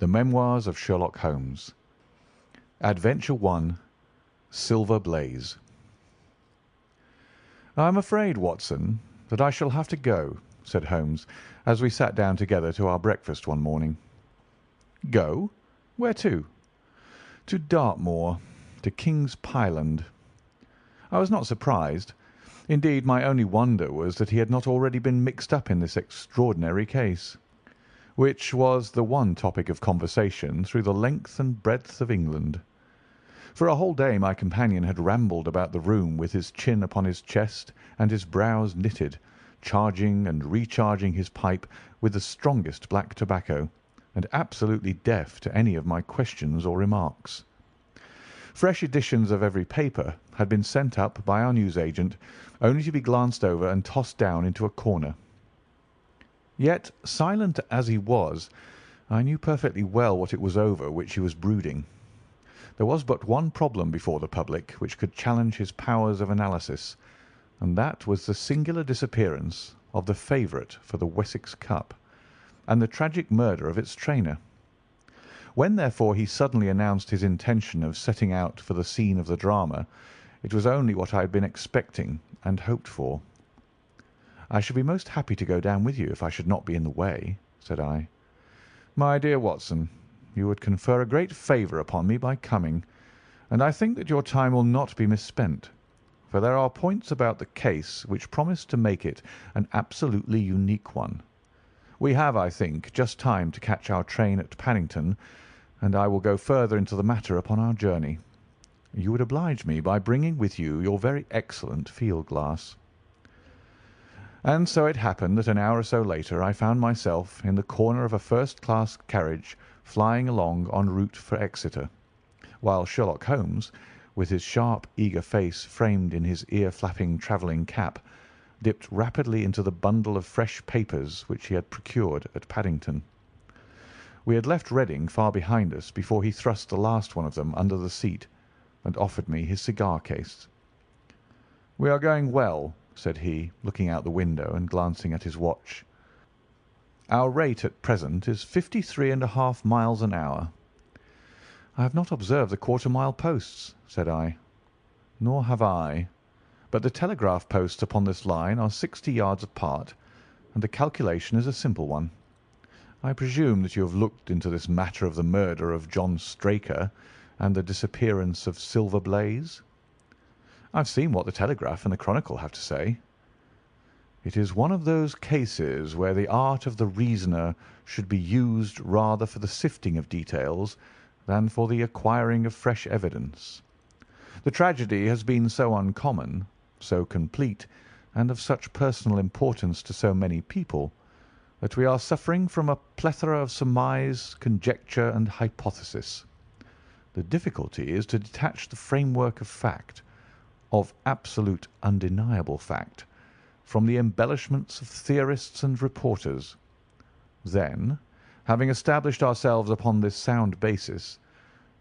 The Memoirs of Sherlock Holmes. Adventure 1. Silver Blaze. "I am afraid, Watson, that I shall have to go," said Holmes, as we sat down together to our breakfast one morning. "Go? Where to?" "To Dartmoor, to King's Pyland." I was not surprised. Indeed, my only wonder was that he had not already been mixed up in this extraordinary case, which was the one topic of conversation through the length and breadth of England. For a whole day my companion had rambled about the room with his chin upon his chest and his brows knitted, charging and recharging his pipe with the strongest black tobacco, and absolutely deaf to any of my questions or remarks. Fresh editions of every paper had been sent up by our newsagent, only to be glanced over and tossed down into a corner. Yet, silent as he was, I knew perfectly well what it was over which he was brooding. There was but one problem before the public which could challenge his powers of analysis, and that was the singular disappearance of the favourite for the Wessex Cup, and the tragic murder of its trainer. When, therefore, he suddenly announced his intention of setting out for the scene of the drama, it was only what I had been expecting and hoped for. "I should be most happy to go down with you if I should not be in the way," said I. "My dear Watson, you would confer a great favour upon me by coming, and I think that your time will not be misspent, for there are points about the case which promise to make it an absolutely unique one. We have, I think, just time to catch our train at Paddington, and I will go further into the matter upon our journey. You would oblige me by bringing with you your very excellent field-glass." And so it happened that an hour or so later I found myself in the corner of a first-class carriage flying along en route for Exeter, while Sherlock Holmes, with his sharp, eager face framed in his ear-flapping travelling cap, dipped rapidly into the bundle of fresh papers which he had procured at Paddington. We had left Reading far behind us before he thrust the last one of them under the seat and offered me his cigar-case. "We are going well," said he, looking out the window and glancing at his watch. "Our rate at present is 53½ miles an hour." "I have not observed the quarter-mile posts," said I. "Nor have I, but the telegraph posts upon this line are 60 yards apart, and the calculation is a simple one. I presume that you have looked into this matter of the murder of John Straker and the disappearance of Silver Blaze?" "I've seen what the Telegraph and the Chronicle have to say." "It is one of those cases where the art of the reasoner should be used rather for the sifting of details than for the acquiring of fresh evidence. The tragedy has been so uncommon, so complete, and of such personal importance to so many people, that we are suffering from a plethora of surmise, conjecture, and hypothesis. The difficulty is to detach the framework of fact, of absolute undeniable fact, from the embellishments of theorists and reporters. Then, having established ourselves upon this sound basis,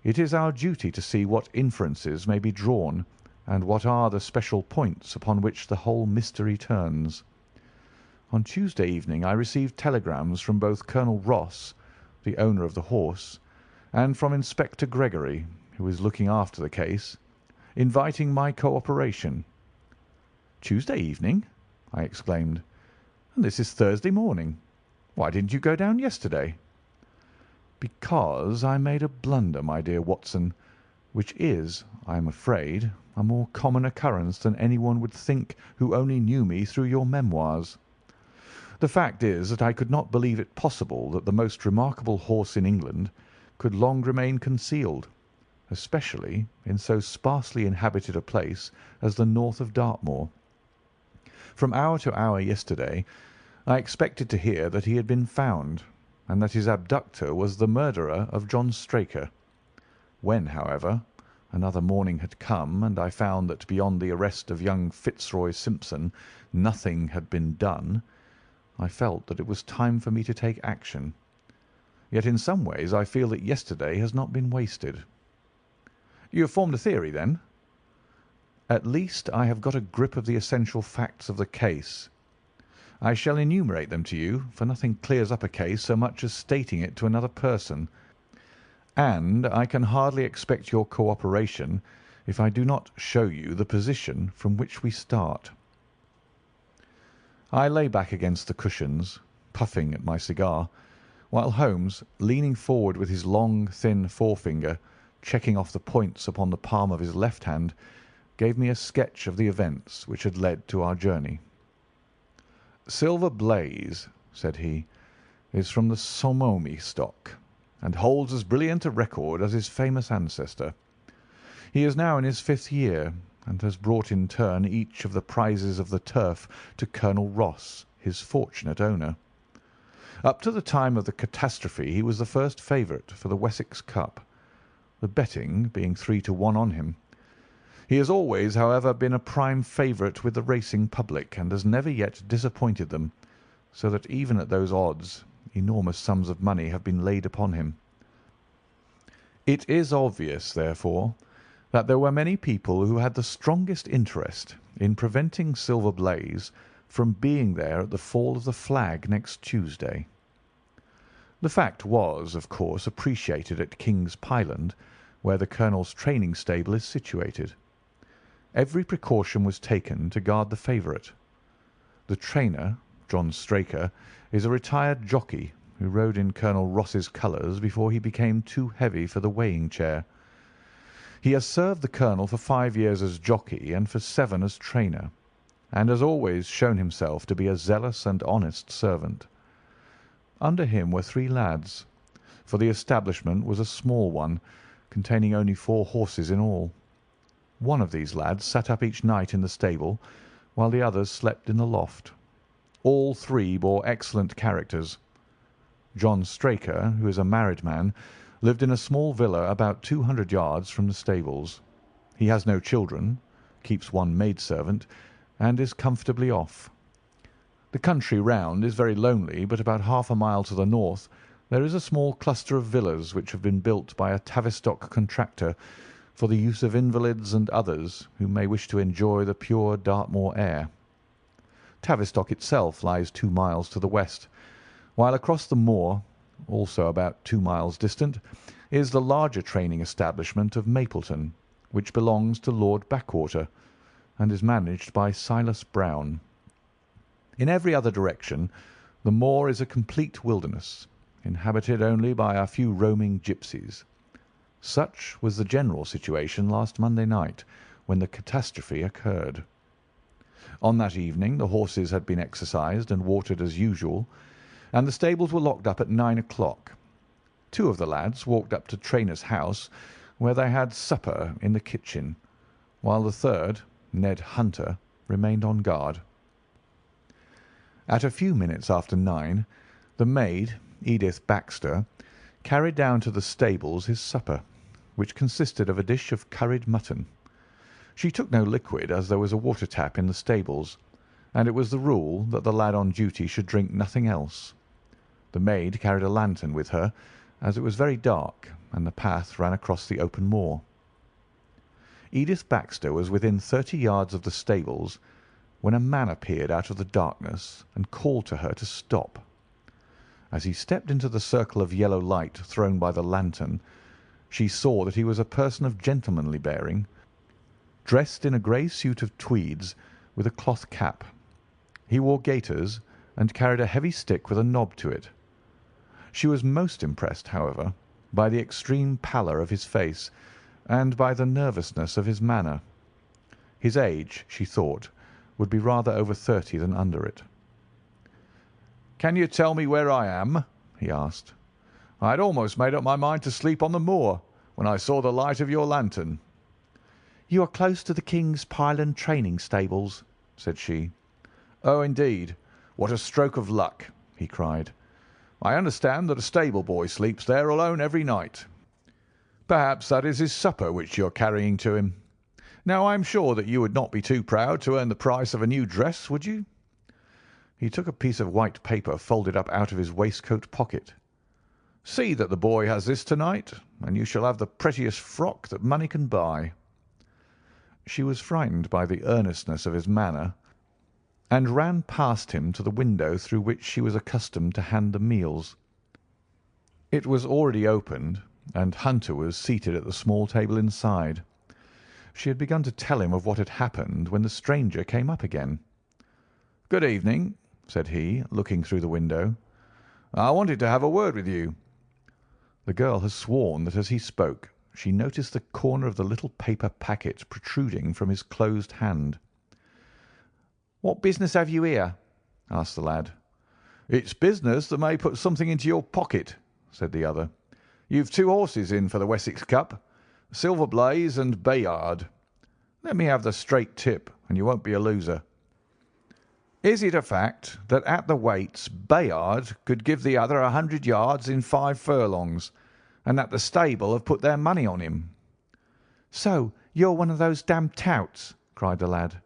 it is our duty to see what inferences may be drawn and what are the special points upon which the whole mystery turns. On Tuesday evening I received telegrams from both Colonel Ross, the owner of the horse, and from Inspector Gregory, who is looking after the case, inviting my cooperation." "Tuesday evening!" I exclaimed. "And this is Thursday morning. Why didn't you go down yesterday?" "Because I made a blunder, my dear Watson, which is, I am afraid, a more common occurrence than anyone would think who only knew me through your memoirs. The fact is that I could not believe it possible that the most remarkable horse in England could long remain concealed, especially in so sparsely inhabited a place as the north of Dartmoor. From hour to hour yesterday I expected to hear that he had been found, and that his abductor was the murderer of John Straker. When, however, another morning had come, and I found that beyond the arrest of young Fitzroy Simpson nothing had been done, I felt that it was time for me to take action. Yet in some ways I feel that yesterday has not been wasted." "You have formed a theory, then?" "At least I have got a grip of the essential facts of the case. I shall enumerate them to you, for nothing clears up a case so much as stating it to another person, and I can hardly expect your cooperation if I do not show you the position from which we start." I lay back against the cushions, puffing at my cigar, while Holmes, leaning forward with his long, thin forefinger, checking off the points upon the palm of his left hand, gave me a sketch of the events which had led to our journey. "Silver Blaze," said he, "is from the Somomi stock, and holds as brilliant a record as his famous ancestor. He is now in his 5th year, and has brought in turn each of the prizes of the turf to Colonel Ross, his fortunate owner. Up to the time of the catastrophe he was the first favourite for the Wessex Cup, the betting being 3-1 on him. He has always, however, been a prime favourite with the racing public, and has never yet disappointed them, so that even at those odds enormous sums of money have been laid upon him. It is obvious, therefore, that there were many people who had the strongest interest in preventing Silver Blaze from being there at the fall of the flag next Tuesday. The fact was, of course, appreciated at King's Pyland, where the colonel's training stable is situated. Every precaution was taken to guard the favourite. The trainer, John Straker, is a retired jockey who rode in Colonel Ross's colours before he became too heavy for the weighing chair. He has served the colonel for 5 years as jockey and for 7 as trainer, and has always shown himself to be a zealous and honest servant. Under him were 3 lads, for the establishment was a small one, containing only 4 horses in all. One of these lads sat up each night in the stable, while the others slept in the loft. All 3 bore excellent characters. John Straker, who is a married man, lived in a small villa about 200 yards from the stables. He has no children, keeps 1 maidservant, and is comfortably off. The country round is very lonely, but about half a mile to the north there is a small cluster of villas which have been built by a Tavistock contractor for the use of invalids and others who may wish to enjoy the pure Dartmoor air. Tavistock itself lies 2 miles to the west, while across the moor, also about 2 miles distant, is the larger training establishment of Mapleton, which belongs to Lord Backwater, and is managed by Silas Brown. In every other direction the moor is a complete wilderness, inhabited only by a few roaming gipsies. Such was the general situation last Monday night, when the catastrophe occurred. On that evening the horses had been exercised and watered as usual, and the stables were locked up at 9 o'clock. 2 of the lads walked up to Trainer's house, where they had supper in the kitchen, while the third, Ned Hunter, remained on guard. At a few minutes after 9, the maid, Edith Baxter, carried down to the stables his supper, which consisted of a dish of curried mutton. She took no liquid, as there was a water tap in the stables, and it was the rule that the lad on duty should drink nothing else. The maid carried a lantern with her, as it was very dark and the path ran across the open moor. Edith Baxter was within 30 yards of the stables when a man appeared out of the darkness and called to her to stop. As he stepped into the circle of yellow light thrown by the lantern, she saw that he was a person of gentlemanly bearing, dressed in a grey suit of tweeds with a cloth cap. He wore gaiters and carried a heavy stick with a knob to it. She was most impressed, however, by the extreme pallor of his face and by the nervousness of his manner. His age, she thought, would be rather over 30 than under it. "Can you tell me where I am?" he asked. "I had almost made up my mind to sleep on the moor when I saw the light of your lantern." "You are close to the King's Pyland training stables," said she. "Oh, indeed. What a stroke of luck!" he cried. "I understand that a stable boy sleeps there alone every night. Perhaps that is his supper which you are carrying to him. Now, I am sure that you would not be too proud to earn the price of a new dress, would you?" He took a piece of white paper folded up out of his waistcoat pocket. "See that the boy has this to-night, and you shall have the prettiest frock that money can buy." She was frightened by the earnestness of his manner, and ran past him to the window through which she was accustomed to hand the meals. It was already opened, and Hunter was seated at the small table inside. She had begun to tell him of what had happened when the stranger came up again. "Good evening," said he, looking through the window. "I wanted to have a word with you." The girl has sworn that as he spoke she noticed the corner of the little paper packet protruding from his closed hand. "What business have you here?" asked the lad. "It's business that may put something into your pocket," said the other. "You've 2 horses in for the Wessex Cup, Silver Blaze and Bayard. Let me have the straight tip, and you won't be a loser. Is it a fact that at the weights Bayard could give the other 100 yards in 5 furlongs, and that the stable have put their money on him?" "So you're one of those damned touts!" cried the lad.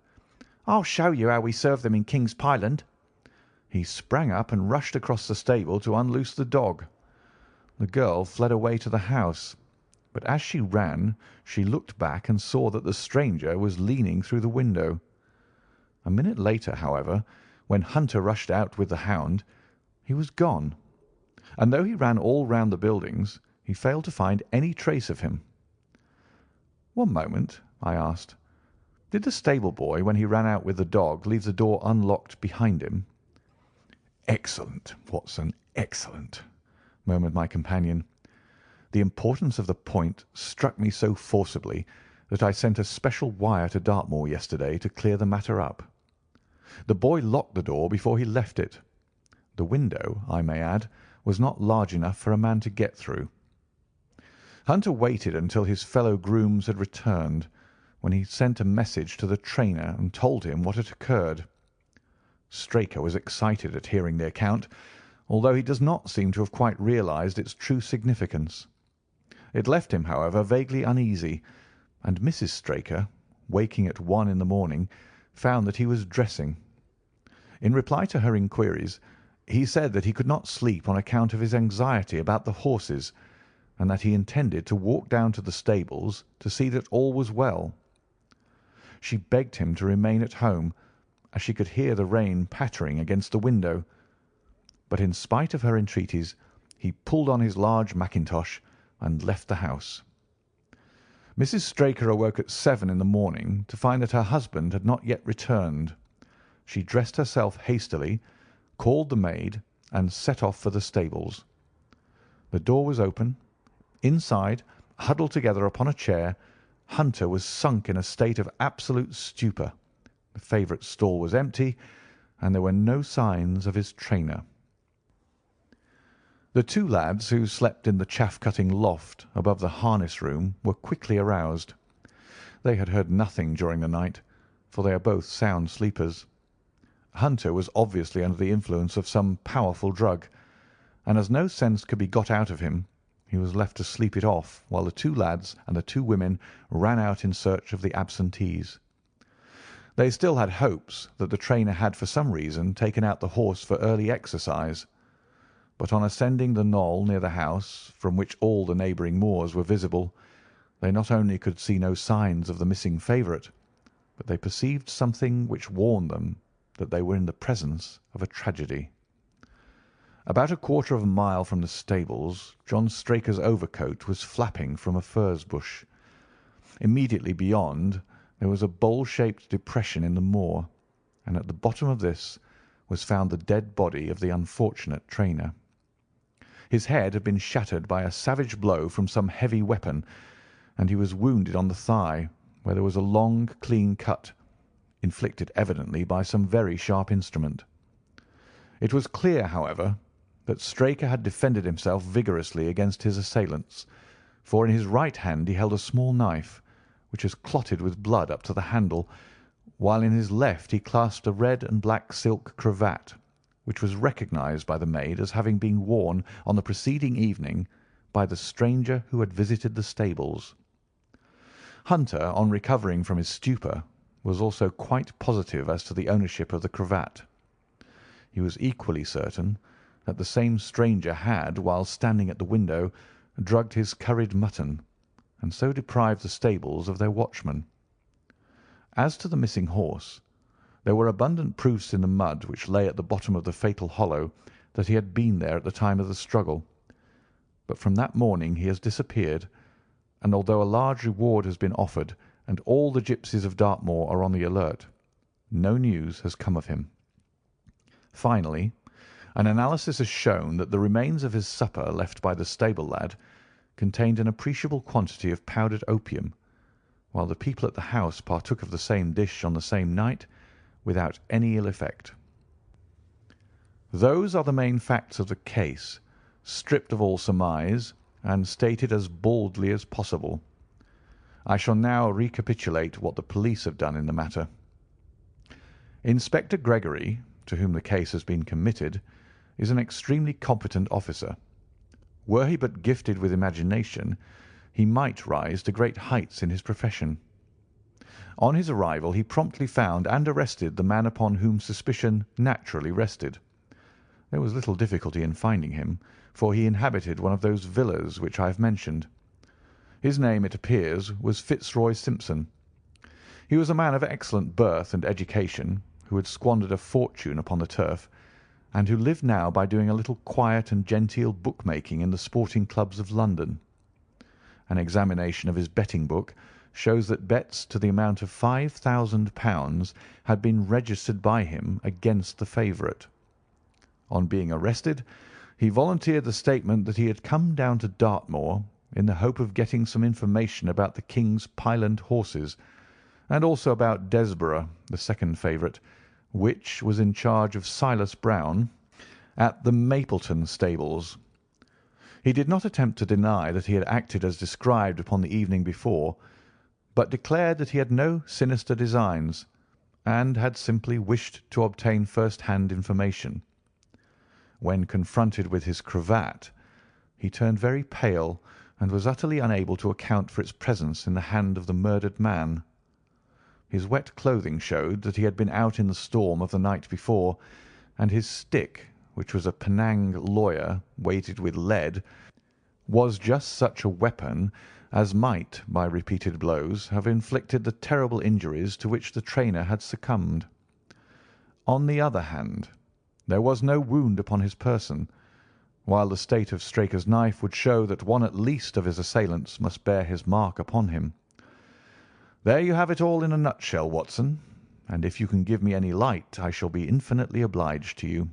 "I'll show you how we serve them in King's Pyland." He sprang up and rushed across the stable to unloose the dog. The girl fled away to the house, but as she ran she looked back and saw that the stranger was leaning through the window. A minute later, however, when Hunter rushed out with the hound, he was gone, and though he ran all round the buildings, he failed to find any trace of him. "One moment," I asked. "Did the stable boy, when he ran out with the dog, leave the door unlocked behind him?" "Excellent, Watson, excellent," murmured my companion. The importance of the point struck me so forcibly that I sent a special wire to Dartmoor yesterday to clear the matter up. The boy locked the door before he left it. The window, I may add, was not large enough for a man to get through. Hunter waited until his fellow grooms had returned, when he sent a message to the trainer and told him what had occurred. Straker was excited at hearing the account, although he does not seem to have quite realized its true significance. It left him, however, vaguely uneasy, and Mrs. Straker, waking at 1 in the morning, found that he was dressing. In reply to her inquiries, he said that he could not sleep on account of his anxiety about the horses, and that he intended to walk down to the stables to see that all was well. She begged him to remain at home, as she could hear the rain pattering against the window, but in spite of her entreaties he pulled on his large mackintosh and left the house. Mrs. Straker awoke at 7 in the morning to find that her husband had not yet returned. She dressed herself hastily, called the maid, and set off for the stables. The door was open. Inside, huddled together upon a chair, Hunter was sunk in a state of absolute stupor. The favourite stall was empty, and there were no signs of his trainer. The 2 lads who slept in the chaff-cutting loft above the harness room were quickly aroused. They had heard nothing during the night, for they are both sound sleepers. Hunter was obviously under the influence of some powerful drug, and as no sense could be got out of him, he was left to sleep it off while the 2 lads and the 2 women ran out in search of the absentees. They still had hopes that the trainer had for some reason taken out the horse for early exercise, but on ascending the knoll near the house, from which all the neighbouring moors were visible, they not only could see no signs of the missing favourite, but they perceived something which warned them that they were in the presence of a tragedy. About a quarter of a mile from the stables, John Straker's overcoat was flapping from a furze bush. Immediately beyond there was a bowl-shaped depression in the moor, and at the bottom of this was found the dead body of the unfortunate trainer. His head had been shattered by a savage blow from some heavy weapon, and he was wounded on the thigh, where there was a long, clean cut, inflicted evidently by some very sharp instrument. It was clear, however, that Straker had defended himself vigorously against his assailants, for in his right hand he held a small knife, which was clotted with blood up to the handle, while in his left he clasped a red and black silk cravat, which was recognized by the maid as having been worn on the preceding evening by the stranger who had visited the stables. Hunter, on recovering from his stupor, was also quite positive as to the ownership of the cravat. He was equally certain that the same stranger had, while standing at the window, drugged his curried mutton, and so deprived the stables of their watchman. As to the missing horse, there were abundant proofs in the mud which lay at the bottom of the fatal hollow that he had been there at the time of the struggle. but from that morning he has disappeared, and although a large reward has been offered and all the gipsies of Dartmoor are on the alert, no news has come of him. Finally, an analysis has shown that the remains of his supper left by the stable lad contained an appreciable quantity of powdered opium, while the people at the house partook of the same dish on the same night without any ill effect. Those are the main facts of the case, stripped of all surmise and stated as baldly as possible. I shall now recapitulate what the police have done in the matter. Inspector Gregory, to whom the case has been committed, is an extremely competent officer. Were he but gifted with imagination, he might rise to great heights in his profession. On his arrival he promptly found and arrested the man upon whom suspicion naturally rested. There was little difficulty in finding him, for he inhabited one of those villas which I have mentioned. His name, it appears, was Fitzroy Simpson. He was a man of excellent birth and education, who had squandered a fortune upon the turf, and who lived now by doing a little quiet and genteel bookmaking in the sporting clubs of London. An examination of his betting book shows that bets to the amount of £5,000 had been registered by him against the favourite. On being arrested, he volunteered the statement that he had come down to Dartmoor in the hope of getting some information about the King's Pyland horses, and also about Desborough, the second favourite, which was in charge of Silas Brown at the Mapleton stables. He did not attempt to deny that he had acted as described upon the evening before, but declared that he had no sinister designs, and had simply wished to obtain first-hand information. When confronted with his cravat, he turned very pale and was utterly unable to account for its presence in the hand of the murdered man. His wet clothing showed that he had been out in the storm of the night before, and his stick, which was a Penang lawyer weighted with lead, was just such a weapon as might, by repeated blows, have inflicted the terrible injuries to which the trainer had succumbed. On the other hand, there was no wound upon his person, while the state of Straker's knife would show that one at least of his assailants must bear his mark upon him. There you have it all in a nutshell, Watson, and if you can give me any light I shall be infinitely obliged to you.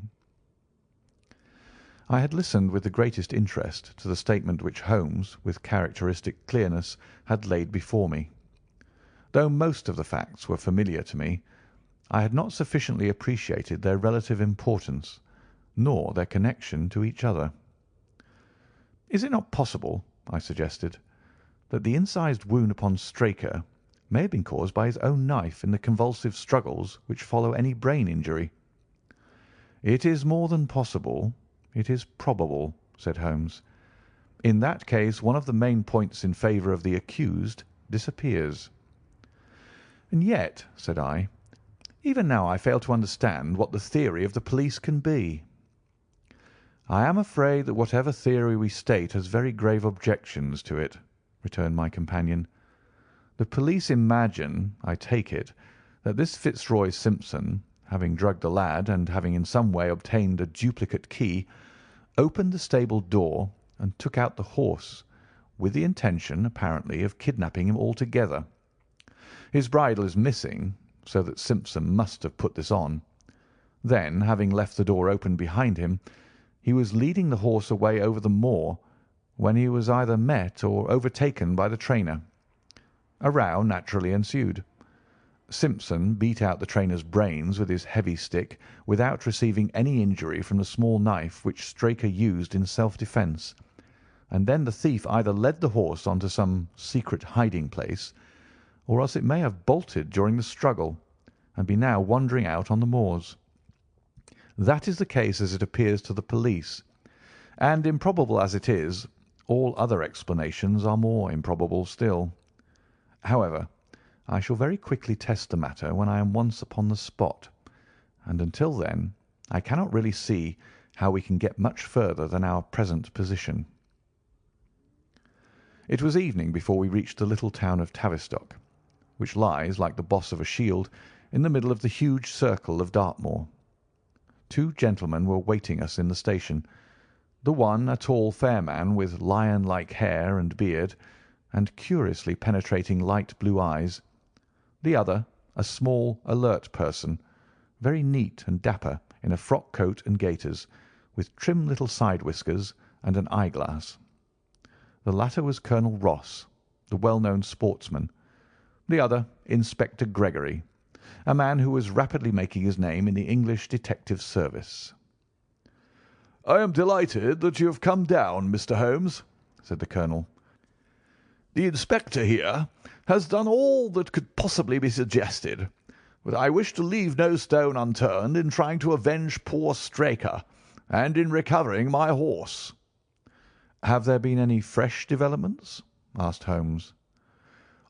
I had listened with the greatest interest to the statement which Holmes, with characteristic clearness, had laid before me. Though most of the facts were familiar to me, I had not sufficiently appreciated their relative importance, nor their connection to each other. "Is it not possible," I suggested, "that the incised wound upon Straker may have been caused by his own knife in the convulsive struggles which follow any brain injury?" "It is more than possible. It is probable," said Holmes. "In that case one of the main points in favour of the accused disappears." "And yet," said I, "even now I fail to understand what the theory of the police can be." "I am afraid that whatever theory we state has very grave objections to it," returned my companion. "The police imagine, I take it, that this Fitzroy Simpson, having drugged the lad and having in some way obtained a duplicate key, opened the stable door and took out the horse, with the intention, apparently, of kidnapping him altogether. His bridle is missing, so that Simpson must have put this on. Then, having left the door open behind him, he was leading the horse away over the moor, when he was either met or overtaken by the trainer. A row naturally ensued. Simpson beat out the trainer's brains with his heavy stick without receiving any injury from the small knife which Straker used in self-defence, and then the thief either led the horse on to some secret hiding-place, or else it may have bolted during the struggle, and be now wandering out on the moors. That is the case as it appears to the police, and improbable as it is, all other explanations are more improbable still. However, I shall very quickly test the matter when I am once upon the spot, and until then I cannot really see how we can get much further than our present position. It was evening before we reached the little town of Tavistock, which lies, like the boss of a shield, in the middle of the huge circle of Dartmoor. Two gentlemen were waiting us in the station. The one a tall, fair man with lion-like hair and beard, and curiously penetrating light blue eyes. The other a small, alert person, very neat and dapper in a frock coat and gaiters, with trim little side whiskers and an eyeglass. The latter was Colonel Ross, the well-known sportsman. The other, Inspector Gregory, a man who was rapidly making his name in the English detective service. "I am delighted that you have come down, Mr. Holmes," said the colonel. "The inspector here has done all that could possibly be suggested, but I wish to leave no stone unturned in trying to avenge poor Straker and in recovering my horse." "Have there been any fresh developments?" asked Holmes.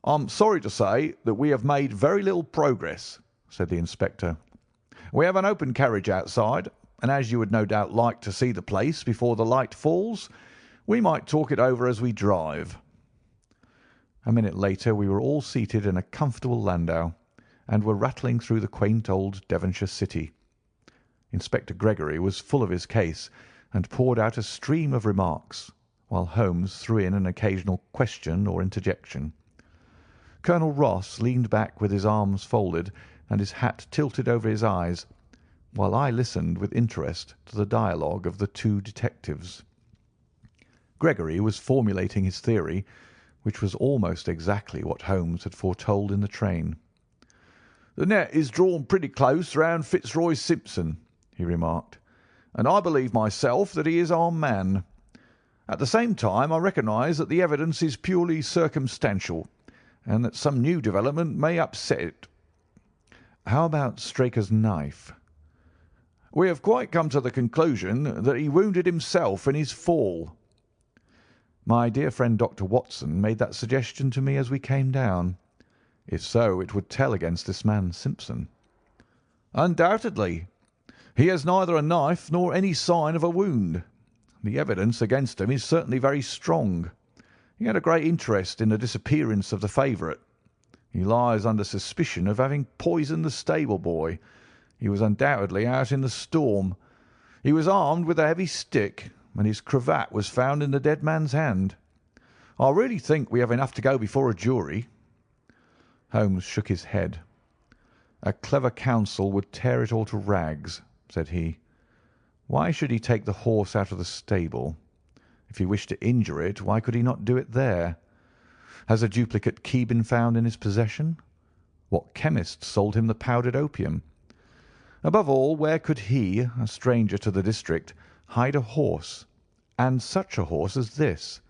"I'm sorry to say that we have made very little progress," said the inspector. "We have an open carriage outside, and as you would no doubt like to see the place before the light falls, we might talk it over as we drive." A minute later we were all seated in a comfortable landau, and were rattling through the quaint old Devonshire city. Inspector Gregory was full of his case, and poured out a stream of remarks, while Holmes threw in an occasional question or interjection. Colonel Ross leaned back with his arms folded and his hat tilted over his eyes, while I listened with interest to the dialogue of the two detectives. Gregory was formulating his theory, which was almost exactly what Holmes had foretold in the train. "The net is drawn pretty close round Fitzroy Simpson," he remarked, "and I believe myself that he is our man. At the same time I recognise that the evidence is purely circumstantial, and that some new development may upset it." "How about Straker's knife?" "We have quite come to the conclusion that he wounded himself in his fall." "My dear friend Dr. Watson made that suggestion to me as we came down. If so, it would tell against this man Simpson." "Undoubtedly. He has neither a knife nor any sign of a wound. The evidence against him is certainly very strong. He had a great interest in the disappearance of the favourite. He lies under suspicion of having poisoned the stable boy. He was undoubtedly out in the storm. He was armed with a heavy stick, and his cravat was found in the dead man's hand. I really think we have enough to go before a jury." Holmes shook his head. "A clever counsel would tear it all to rags," said he. "Why should he take the horse out of the stable? If he wished to injure it, why could he not do it there? Has a duplicate key been found in his possession? What chemist sold him the powdered opium? Above all, where could he, a stranger to the district, hide a horse, and such a horse as this?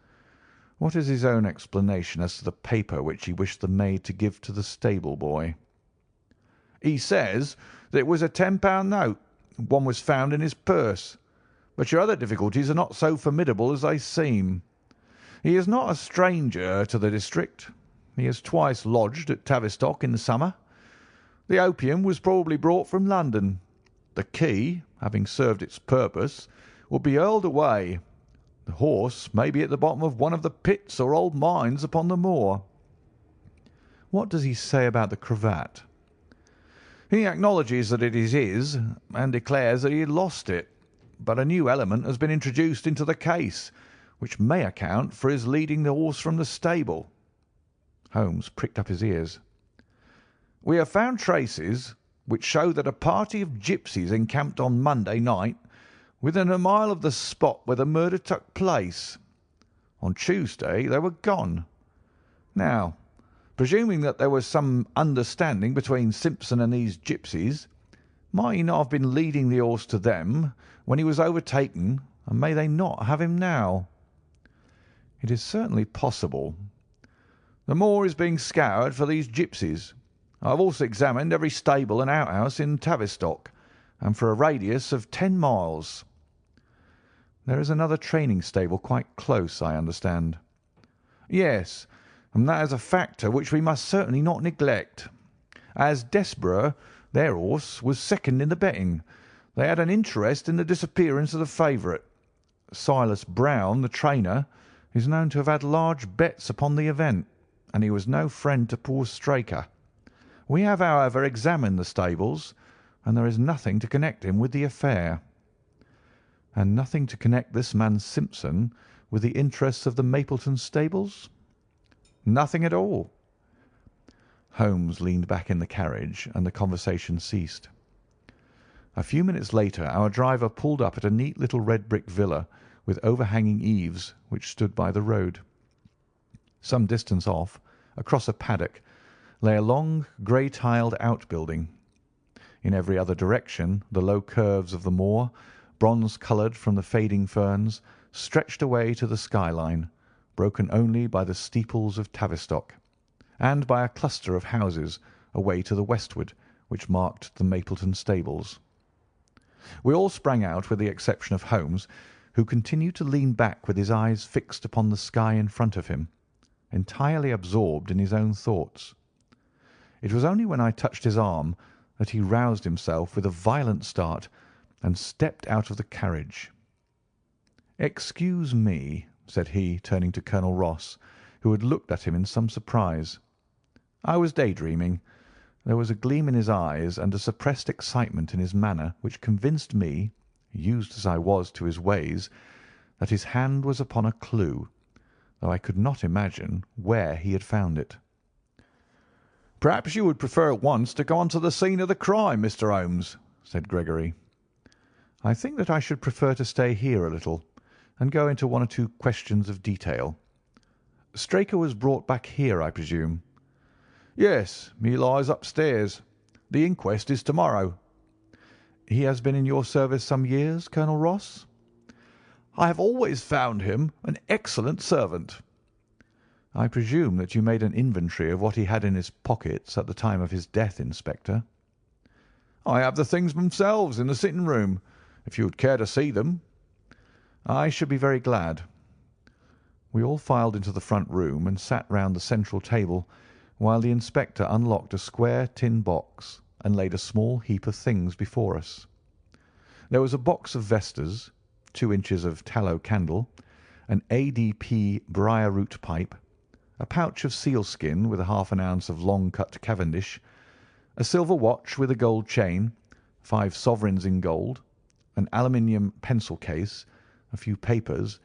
What is his own explanation as to the paper which he wished the maid to give to the stable boy?" "He says that it was a £10 note. One was found in his purse. But your other difficulties are not so formidable as they seem. He is not a stranger to the district. He has twice lodged at Tavistock in the summer. The opium was probably brought from London. The key, having served its purpose, will be hurled away. The horse may be at the bottom of one of the pits or old mines upon the moor." "What does he say about the cravat?" "He acknowledges that it is his, and declares that he had lost it. But a new element has been introduced into the case, which may account for his leading the horse from the stable." Holmes pricked up his ears. "We have found traces which show that a party of gipsies encamped on Monday night within a mile of the spot where the murder took place. On Tuesday they were gone. Now, presuming that there was some understanding between Simpson and these gipsies, might he not have been leading the horse to them when he was overtaken, and may they not have him now?" "It is certainly possible." "The moor is being scoured for these gipsies. I have also examined every stable and outhouse in Tavistock, and for a radius of 10 miles. "There is another training stable quite close, I understand." "Yes, and that is a factor which we must certainly not neglect. As Desborough, their horse, was second in the betting, they had an interest in the disappearance of the favourite. Silas Brown, the trainer, is known to have had large bets upon the event, and he was no friend to poor Straker. We have, however, examined the stables, and there is nothing to connect him with the affair." And nothing to connect this man Simpson with the interests of the Mapleton stables? Nothing at all. Holmes leaned back in the carriage, and the conversation ceased. A few minutes later our driver pulled up at a neat little red brick villa with overhanging eaves which stood by the road. Some distance off, across a paddock, lay a long grey-tiled outbuilding. In every other direction the low curves of the moor, bronze-coloured from the fading ferns, stretched away to the skyline, broken only by the steeples of Tavistock, and by a cluster of houses away to the westward which marked the Mapleton stables. We all sprang out with the exception of Holmes, who continued to lean back with his eyes fixed upon the sky in front of him, entirely absorbed in his own thoughts. It was only when I touched his arm that he roused himself with a violent start and stepped out of the carriage. "Excuse me," said he, turning to Colonel Ross, who had looked at him in some surprise. "I was daydreaming." There was a gleam in his eyes and a suppressed excitement in his manner which convinced me, used as I was to his ways, that his hand was upon a clue, though I could not imagine where he had found it. "Perhaps you would prefer at once to go on to the scene of the crime, Mr. Holmes," said Gregory. "I think that I should prefer to stay here a little and go into one or two questions of detail. Straker was brought back here, I presume?" "Yes, he lies upstairs. The inquest is to-morrow." "He has been in your service some years, Colonel Ross?" "I have always found him an excellent servant." "I presume that you made an inventory of what he had in his pockets at the time of his death, Inspector?" "I have the things themselves in the sitting-room, if you would care to see them." "I should be very glad." We all filed into the front room and sat round the central table, while the inspector unlocked a square tin box and laid a small heap of things before us. There was a box of vestas, 2 inches of tallow candle, an ADP briar-root pipe, a pouch of sealskin with half an ounce of long-cut Cavendish, a silver watch with a gold chain, 5 sovereigns in gold, an aluminium pencil case, a few papers,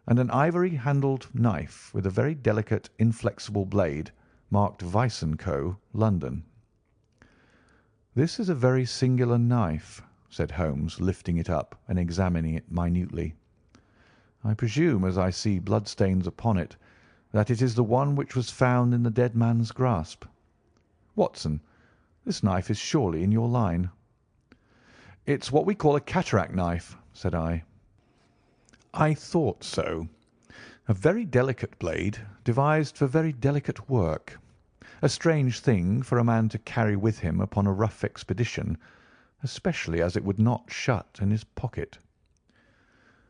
and an ivory-handled knife with a very delicate, inflexible blade marked Weiss & Co., London. "This is a very singular knife," said Holmes, lifting it up and examining it minutely. "I presume, as I see bloodstains upon it, that it is the one which was found in the dead man's grasp. Watson, this knife is surely in your line." "It's what we call a cataract knife," said I. "I thought so. A very delicate blade, devised for very delicate work. A strange thing for a man to carry with him upon a rough expedition, especially as it would not shut in his pocket."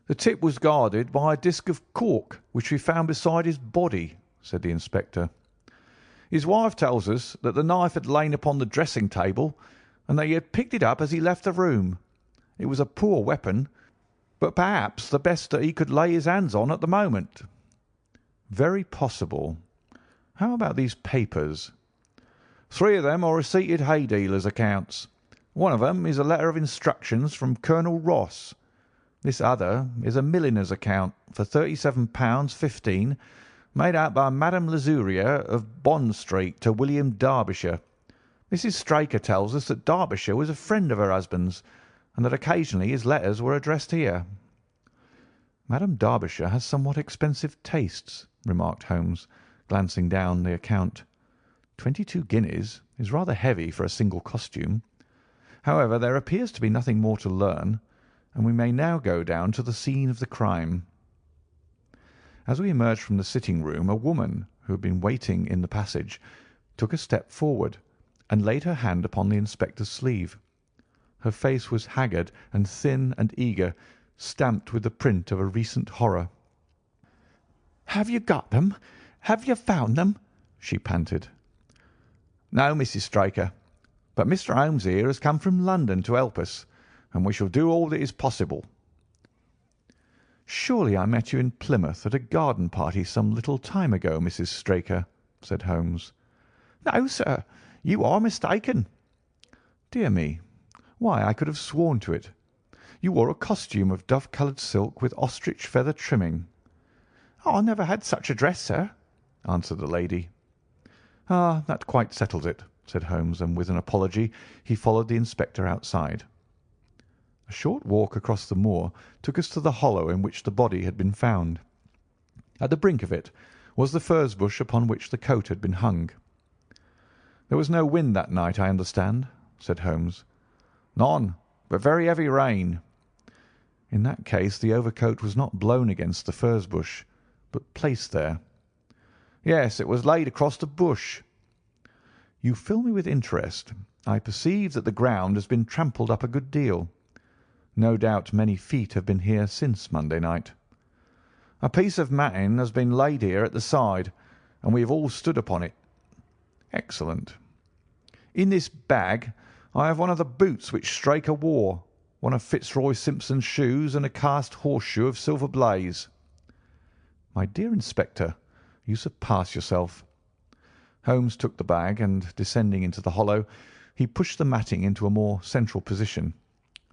"The tip was guarded by a disc of cork which we found beside his body," said the inspector. "His wife tells us that the knife had lain upon the dressing-table and that he had picked it up as he left the room. It was a poor weapon, but perhaps the best that he could lay his hands on at the moment." "Very possible. How about these papers?" "3 of them are receipted hay dealers' accounts. One of them is a letter of instructions from Colonel Ross. This other is a milliner's account for £37.15, made out by Madame Lesuria of Bond Street to William Derbyshire. Mrs. Straker tells us that Derbyshire was a friend of her husband's, and that occasionally his letters were addressed here." "Madame Derbyshire has somewhat expensive tastes," remarked Holmes, glancing down the account. 22 guineas is rather heavy for a single costume. However, there appears to be nothing more to learn, and we may now go down to the scene of the crime. As we emerged from the sitting-room, a woman, who had been waiting in the passage, took a step forward and laid her hand upon the inspector's sleeve. Her face was haggard and thin and eager, stamped with the print of a recent horror. "Have you got them? Have you found them?" she panted. "No, Mrs. Straker, but Mr. Holmes here has come from London to help us, and we shall do all that is possible." "Surely I met you in Plymouth at a garden party some little time ago, Mrs. Straker," said Holmes. "No, sir, you are mistaken." "Dear me! Why, I could have sworn to it." You wore a costume of dove-coloured silk with ostrich feather trimming." "I never had such a dress, sir," answered the lady. "Ah, that quite settles it," said Holmes, and with an apology he followed the inspector outside. A short walk across the moor took us to the hollow in which the body had been found. At the brink of it was the furze bush upon which the coat had been hung. "There was no wind that night, I understand," said Holmes. "None, but very heavy rain." "In that case the overcoat was not blown against the furze bush, but placed there." "Yes, it was laid across the bush." "You fill me with interest. I perceive that the ground has been trampled up a good deal. No doubt many feet have been here since Monday night." "A piece of matting has been laid here at the side, and we have all stood upon it." "Excellent." "In this bag I have one of the boots which Straker wore, one of Fitzroy Simpson's shoes, and a cast horseshoe of Silver Blaze." "My dear Inspector, you surpass yourself." Holmes took the bag, and descending into the hollow, he pushed the matting into a more central position.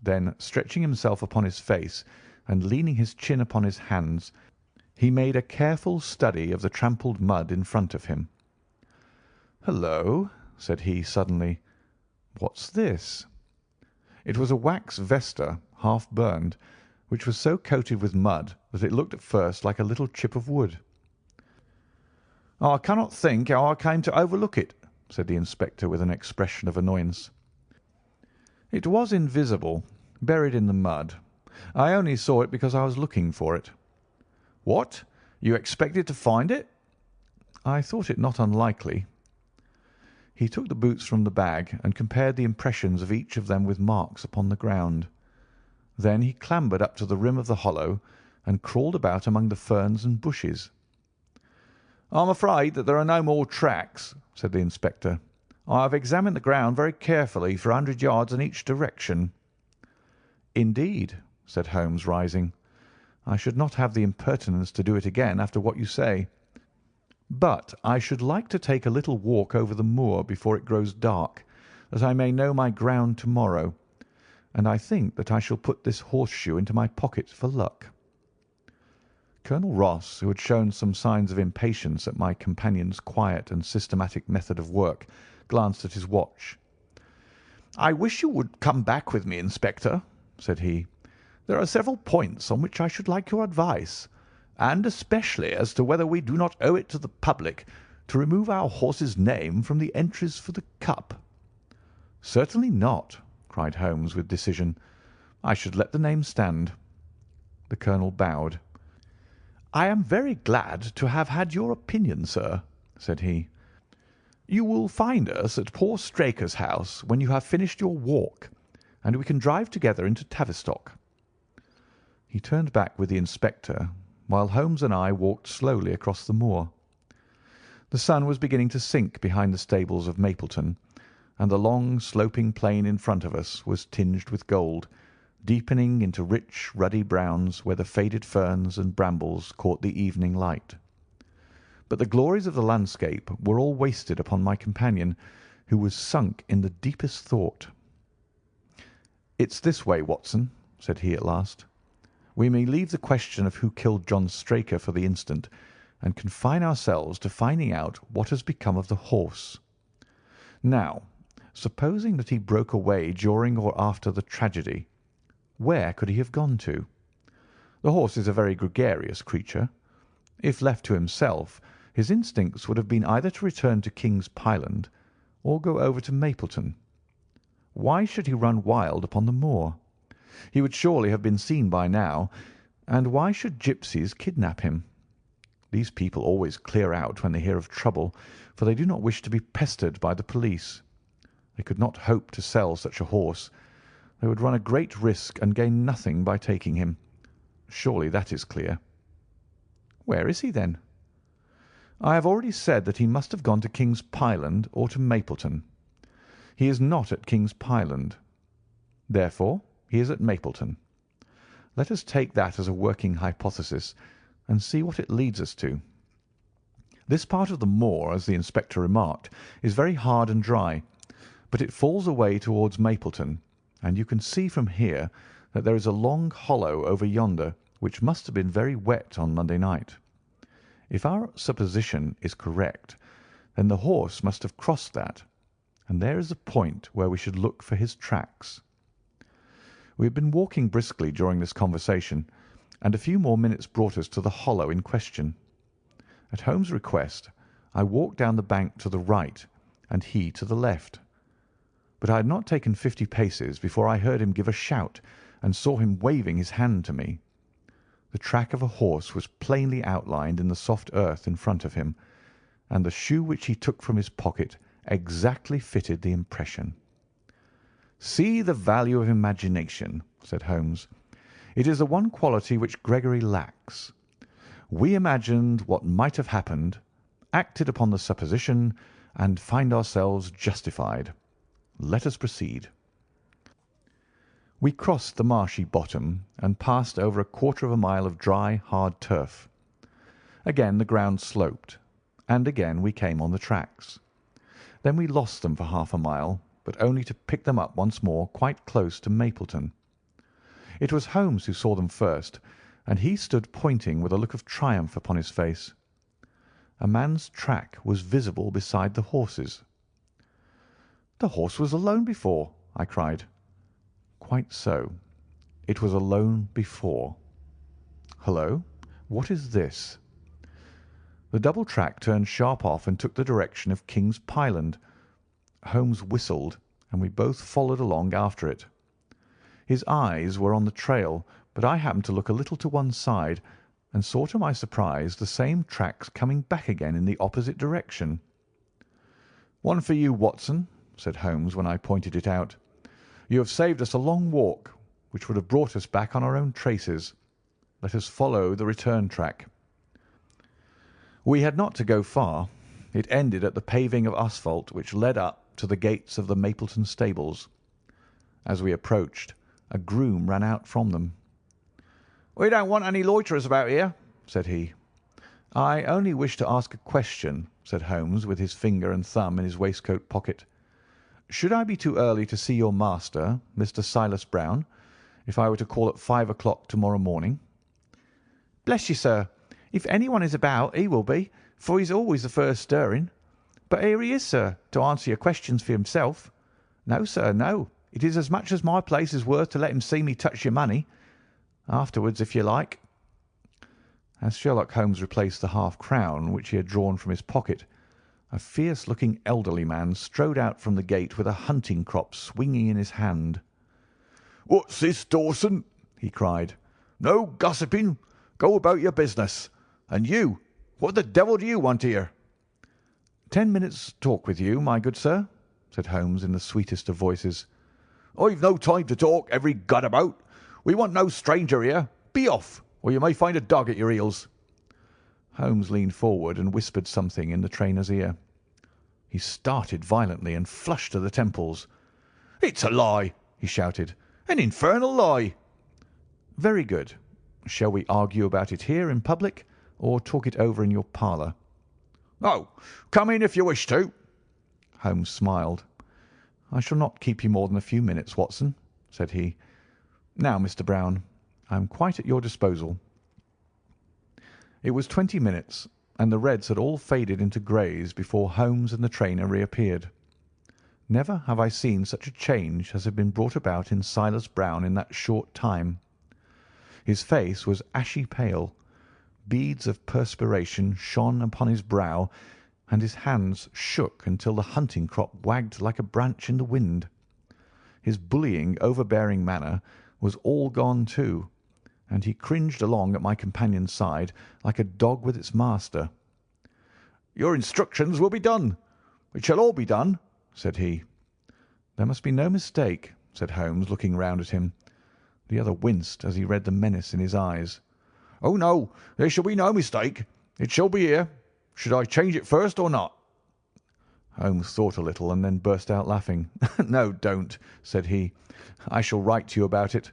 Then, stretching himself upon his face and leaning his chin upon his hands, he made a careful study of the trampled mud in front of him. "Hullo!" said he suddenly. "What's this?" It was a wax vesta, half burned, which was so coated with mud that it looked at first like a little chip of wood. "I cannot think how I came to overlook it," said the inspector with an expression of annoyance. "It was invisible, buried in the mud. I only saw it because I was looking for it." "What? You expected to find it?" "I thought it not unlikely." He took the boots from the bag and compared the impressions of each of them with marks upon the ground. Then he clambered up to the rim of the hollow and crawled about among the ferns and bushes. "I am afraid that there are no more tracks," said the inspector. "I have examined the ground very carefully for 100 yards in each direction." "Indeed," said Holmes, rising. "I should not have the impertinence to do it again after what you say. But I should like to take a little walk over the moor before it grows dark, that I may know my ground to-morrow, and I think that I shall put this horseshoe into my pocket for luck." Colonel Ross, who had shown some signs of impatience at my companion's quiet and systematic method of work, glanced at his watch. "I wish you would come back with me, Inspector," said he. "There are several points on which I should like your advice, and especially as to whether we do not owe it to the public to remove our horse's name from the entries for the cup." "Certainly not," cried Holmes with decision. "I should let the name stand." The colonel bowed. "I am very glad to have had your opinion, sir," said he. "You will find us at poor Straker's house when you have finished your walk, and we can drive together into Tavistock." He turned back with the inspector, while Holmes and I walked slowly across the moor. The sun was beginning to sink behind the stables of Mapleton, and the long sloping plain in front of us was tinged with gold, deepening into rich ruddy browns where the faded ferns and brambles caught the evening light. But the glories of the landscape were all wasted upon my companion, who was sunk in the deepest thought. "It's this way, Watson," said he at last. "We may leave the question of who killed John Straker for the instant, and confine ourselves to finding out what has become of the horse. Now, supposing that he broke away during or after the tragedy, where could he have gone to? The horse is a very gregarious creature. If left to himself, his instincts would have been either to return to King's Pyland or go over to Mapleton. Why should he run wild upon the moor? He would surely have been seen by now, and why should gipsies kidnap him? These people always clear out when they hear of trouble, for they do not wish to be pestered by the police. They could not hope to sell such a horse. They would run a great risk and gain nothing by taking him. Surely that is clear." "Where is he, then?" "I have already said that he must have gone to King's Pyland or to Mapleton. He is not at King's Pyland. Therefore he is at Mapleton. Let us take that as a working hypothesis and see what it leads us to. This part of the moor, as the inspector remarked, is very hard and dry, but it falls away towards Mapleton, and you can see from here that there is a long hollow over yonder which must have been very wet on Monday night. If our supposition is correct, then the horse must have crossed that, and there is the point where we should look for his tracks." We had been walking briskly during this conversation, and a few more minutes brought us to the hollow in question. At Holmes' request, I walked down the bank to the right, and he to the left. But I had not taken 50 paces before I heard him give a shout and saw him waving his hand to me. The track of a horse was plainly outlined in the soft earth in front of him, and the shoe which he took from his pocket exactly fitted the impression. "See the value of imagination," said Holmes. "It is the one quality which Gregory lacks. We imagined what might have happened, acted upon the supposition, and find ourselves justified. Let us proceed." We crossed the marshy bottom and passed over a quarter of a mile of dry, hard turf. Again the ground sloped, and again we came on the tracks. Then we lost them for half a mile, but only to pick them up once more quite close to Mapleton. It was Holmes who saw them first, and he stood pointing with a look of triumph upon his face. A man's track was visible beside the horse's. "The horse was alone before," I cried. "Quite so. It was alone before. Hullo, what is this?" The double track turned sharp off and took the direction of King's Pyland. Holmes whistled, and we both followed along after it. His eyes were on the trail, but I happened to look a little to one side, and saw to my surprise the same tracks coming back again in the opposite direction. "One for you, Watson," said Holmes when I pointed it out. "You have saved us a long walk, which would have brought us back on our own traces. Let us follow the return track." We had not to go far. It ended at the paving of asphalt which led up to the gates of the Mapleton stables. As we approached, a groom ran out from them. "We don't want any loiterers about here," said he. "I only wish to ask a question," said Holmes, with his finger and thumb in his waistcoat pocket. "Should I be too early to see your master, Mr. Silas Brown, if I were to call at 5 o'clock to-morrow morning?" "Bless you, sir, if anyone is about he will be, for he's always the first stirring. But here he is, sir, to answer your questions for himself. No, sir, no. It is as much as my place is worth to let him see me touch your money. Afterwards, if you like." As Sherlock Holmes replaced the half-crown which he had drawn from his pocket, a fierce-looking elderly man strode out from the gate with a hunting crop swinging in his hand. "What's this, Dawson?" he cried. "No gossiping. Go about your business. And you, what the devil do you want here?" "10 minutes' talk with you, my good sir," said Holmes in the sweetest of voices. "I've no time to talk every gadabout. We want no stranger here. Be off, or you may find a dog at your heels." Holmes leaned forward and whispered something in the trainer's ear. He started violently and flushed to the temples. "It's a lie!" he shouted. "An infernal lie!" "Very good. Shall we argue about it here in public, or talk it over in your parlour?" "Oh, come in if you wish to." Holmes smiled. "I shall not keep you more than a few minutes, Watson," said he. "Now, Mr. Brown, I am quite at your disposal." It was 20 minutes, and the reds had all faded into greys before Holmes and the trainer reappeared. Never have I seen such a change as had been brought about in Silas Brown in that short time. His face was ashy pale, beads of perspiration shone upon his brow, and his hands shook until the hunting crop wagged like a branch in the wind. His bullying, overbearing manner was all gone too, and he cringed along at my companion's side like a dog with its master. "Your instructions will be done. It shall all be done," said he. "There must be no mistake," said Holmes, looking round at him. The other winced as he read the menace in his eyes. "Oh, no, there shall be no mistake. It shall be here. Should I change it first or not?" Holmes thought a little and then burst out laughing. "No, don't," said he. "I shall write to you about it.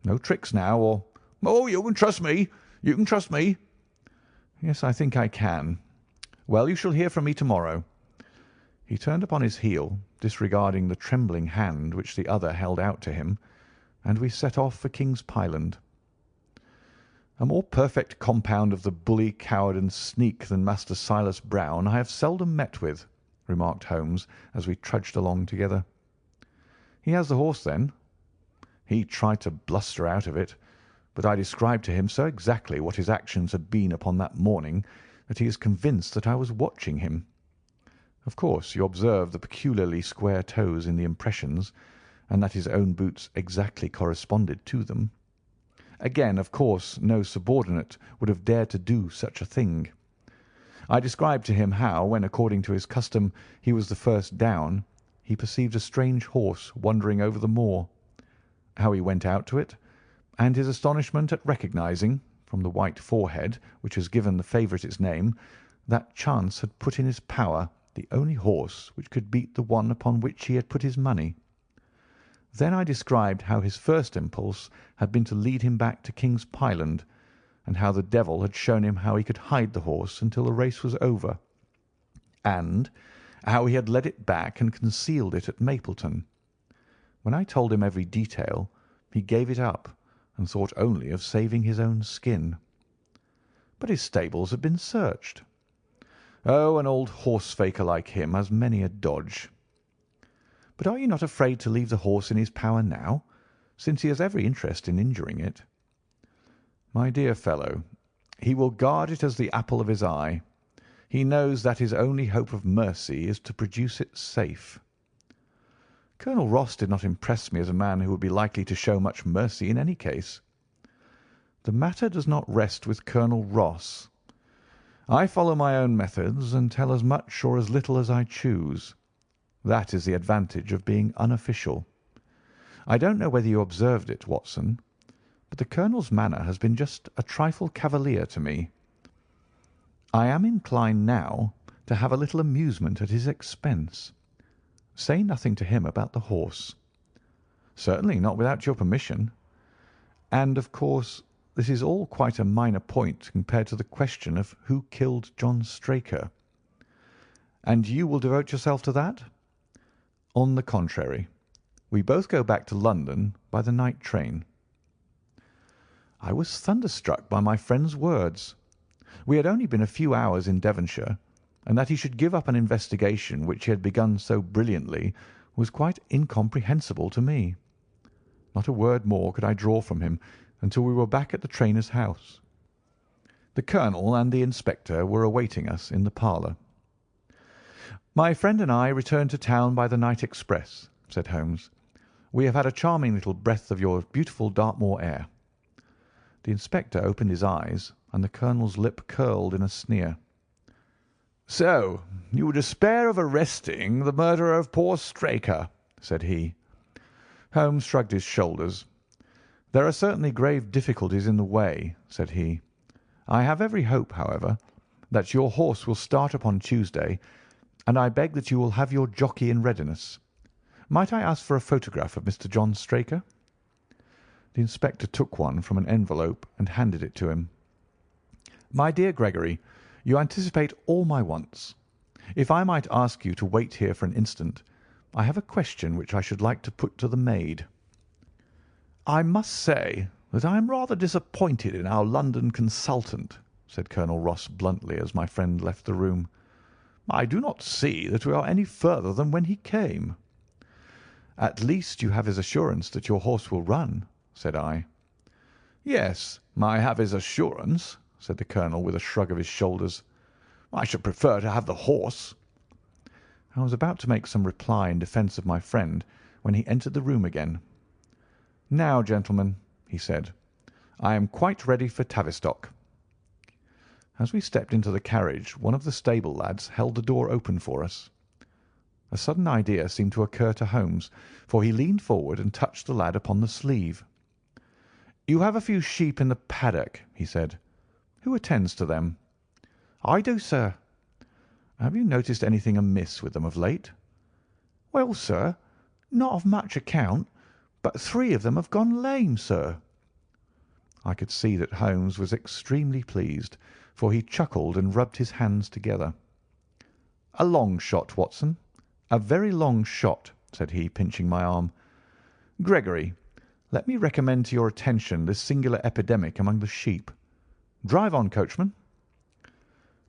No tricks now, or—" "Oh, you can trust me. You can trust me." "Yes, I think I can. Well, you shall hear from me to-morrow." He turned upon his heel, disregarding the trembling hand which the other held out to him, and we set off for King's Pyland. A more perfect compound of the bully, coward, and sneak than Master Silas Brown I have seldom met with, remarked Holmes as we trudged along together. He has the horse, then? He tried to bluster out of it, but I described to him so exactly what his actions had been upon that morning that he is convinced that I was watching him. Of course, you observe the peculiarly square toes in the impressions, and that his own boots exactly corresponded to them. Again, of course, no subordinate would have dared to do such a thing. I described to him how, when according to his custom he was the first down, he perceived a strange horse wandering over the moor, how he went out to it, and his astonishment at recognising, from the white forehead which has given the favourite its name, that chance had put in his power the only horse which could beat the one upon which he had put his money. Then I described how his first impulse had been to lead him back to King's Pyland, and how the devil had shown him how he could hide the horse until the race was over, and how he had led it back and concealed it at Mapleton. When I told him every detail, he gave it up and thought only of saving his own skin. But his stables had been searched. Oh, an old horse-faker like him has many a dodge. But are you not afraid to leave the horse in his power now, since he has every interest in injuring it? My dear fellow, he will guard it as the apple of his eye. He knows that his only hope of mercy is to produce it safe. Colonel Ross did not impress me as a man who would be likely to show much mercy in any case. The matter does not rest with Colonel Ross. I follow my own methods and tell as much or as little as I choose. That is the advantage of being unofficial. I don't know whether you observed it, Watson, but the Colonel's manner has been just a trifle cavalier to me. I am inclined now to have a little amusement at his expense. Say nothing to him about the horse. Certainly not without your permission. And, of course, this is all quite a minor point compared to the question of who killed John Straker. And you will devote yourself to that? On the contrary, we both go back to London by the night train. I was thunderstruck by my friend's words. We had only been a few hours in Devonshire, and that he should give up an investigation which he had begun so brilliantly was quite incomprehensible to me. Not a word more could I draw from him until we were back at the trainer's house. The Colonel and the Inspector were awaiting us in the parlour. "My friend and I returned to town by the night express," said Holmes. "We have had a charming little breath of your beautiful Dartmoor air." The Inspector opened his eyes, and the Colonel's lip curled in a sneer. "So you would despair of arresting the murderer of poor Straker?" said he. Holmes shrugged his shoulders. "There are certainly grave difficulties in the way," said he. "I have every hope, however, that your horse will start upon Tuesday, and I beg that you will have your jockey in readiness. Might I ask for a photograph of Mr. John Straker?" The Inspector took one from an envelope and handed it to him. "My dear Gregory, you anticipate all my wants. If I might ask you to wait here for an instant, I have a question which I should like to put to the maid." "I must say that I am rather disappointed in our London consultant," said Colonel Ross bluntly as my friend left the room. "I do not see that we are any further than when he came." "At least you have his assurance that your horse will run," said I. "Yes, I have his assurance," said the Colonel with a shrug of his shoulders. "I should prefer to have the horse." I was about to make some reply in defence of my friend when he entered the room again. "Now, gentlemen," he said, "I am quite ready for Tavistock." As we stepped into the carriage, one of the stable lads held the door open for us. A sudden idea seemed to occur to Holmes, for he leaned forward and touched the lad upon the sleeve. "You have a few sheep in the paddock," he said. "Who attends to them?" "I do, sir." "Have you noticed anything amiss with them of late?" "Well, sir, not of much account, but 3 of them have gone lame, sir." I could see that Holmes was extremely pleased, for he chuckled and rubbed his hands together. "A long shot, Watson, a very long shot," said he, pinching my arm. "Gregory, Let me recommend to your attention this singular epidemic among the sheep. Drive on, coachman."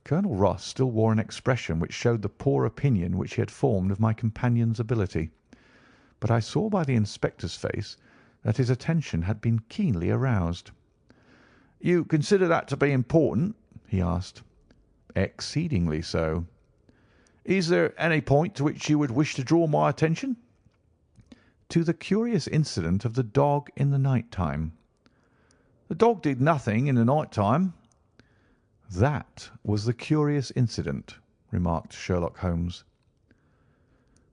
Colonel Ross still wore an expression which showed the poor opinion which he had formed of my companion's ability, but I saw by the inspector's face that his attention had been keenly aroused. "You consider that to be important?" he asked. "Exceedingly so." "Is there any point to which you would wish to draw my attention?" "To the curious incident of the dog in the night time." "The dog did nothing in the night time." "That was the curious incident," remarked Sherlock Holmes.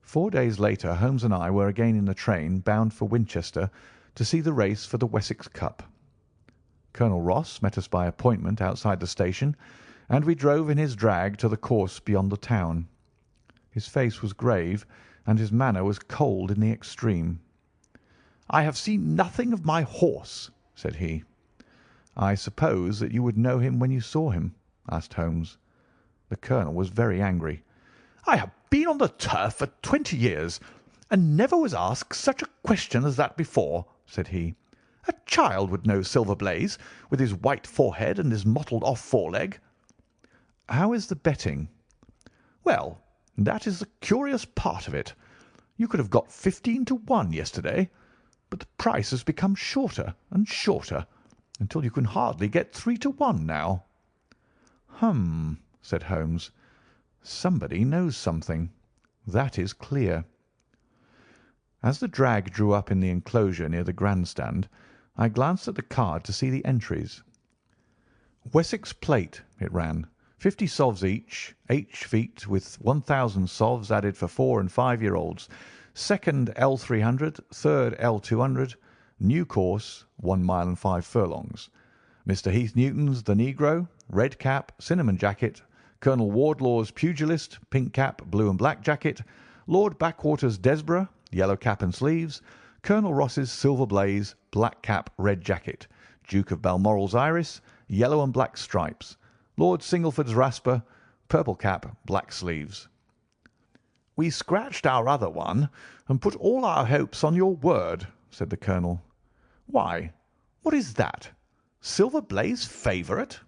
4 days later Holmes and I were again in the train bound for Winchester to see the race for the Wessex Cup. Colonel Ross met us by appointment outside the station, and we drove in his drag to the course beyond the town. His face was grave, and his manner was cold in the extreme. "I have seen nothing of my horse," said he. "I suppose that you would know him when you saw him?" asked Holmes. The colonel was very angry. "I have been on the turf for 20 years, and never was asked such a question as that before," said he. "A child would know Silver Blaze, with his white forehead and his mottled-off foreleg." "How is the betting?" "Well, that is the curious part of it. You could have got 15 to 1 yesterday, but the price has become shorter and shorter, until you can hardly get 3 to 1 now." "Hum," said Holmes. "Somebody knows something. That is clear." As the drag drew up in the enclosure near the grandstand, I glanced at the card to see the entries. "Wessex Plate," it ran. 50 sovs each, H feet with 1,000 sovs added for 4 and 5-year-olds. Second L300, third L200. New course, 1 mile and 5 furlongs. Mr. Heath Newton's The Negro, red cap, cinnamon jacket. Colonel Wardlaw's Pugilist, pink cap, blue and black jacket. Lord Backwater's Desborough, yellow cap and sleeves. Colonel Ross's Silver Blaze, black cap, red jacket. Duke of Balmoral's Iris, yellow and black stripes. Lord Singleford's Rasper, purple cap, black sleeves." "We scratched our other one and put all our hopes on your word," said the colonel. "Why, what is that? Silver Blaze favourite?"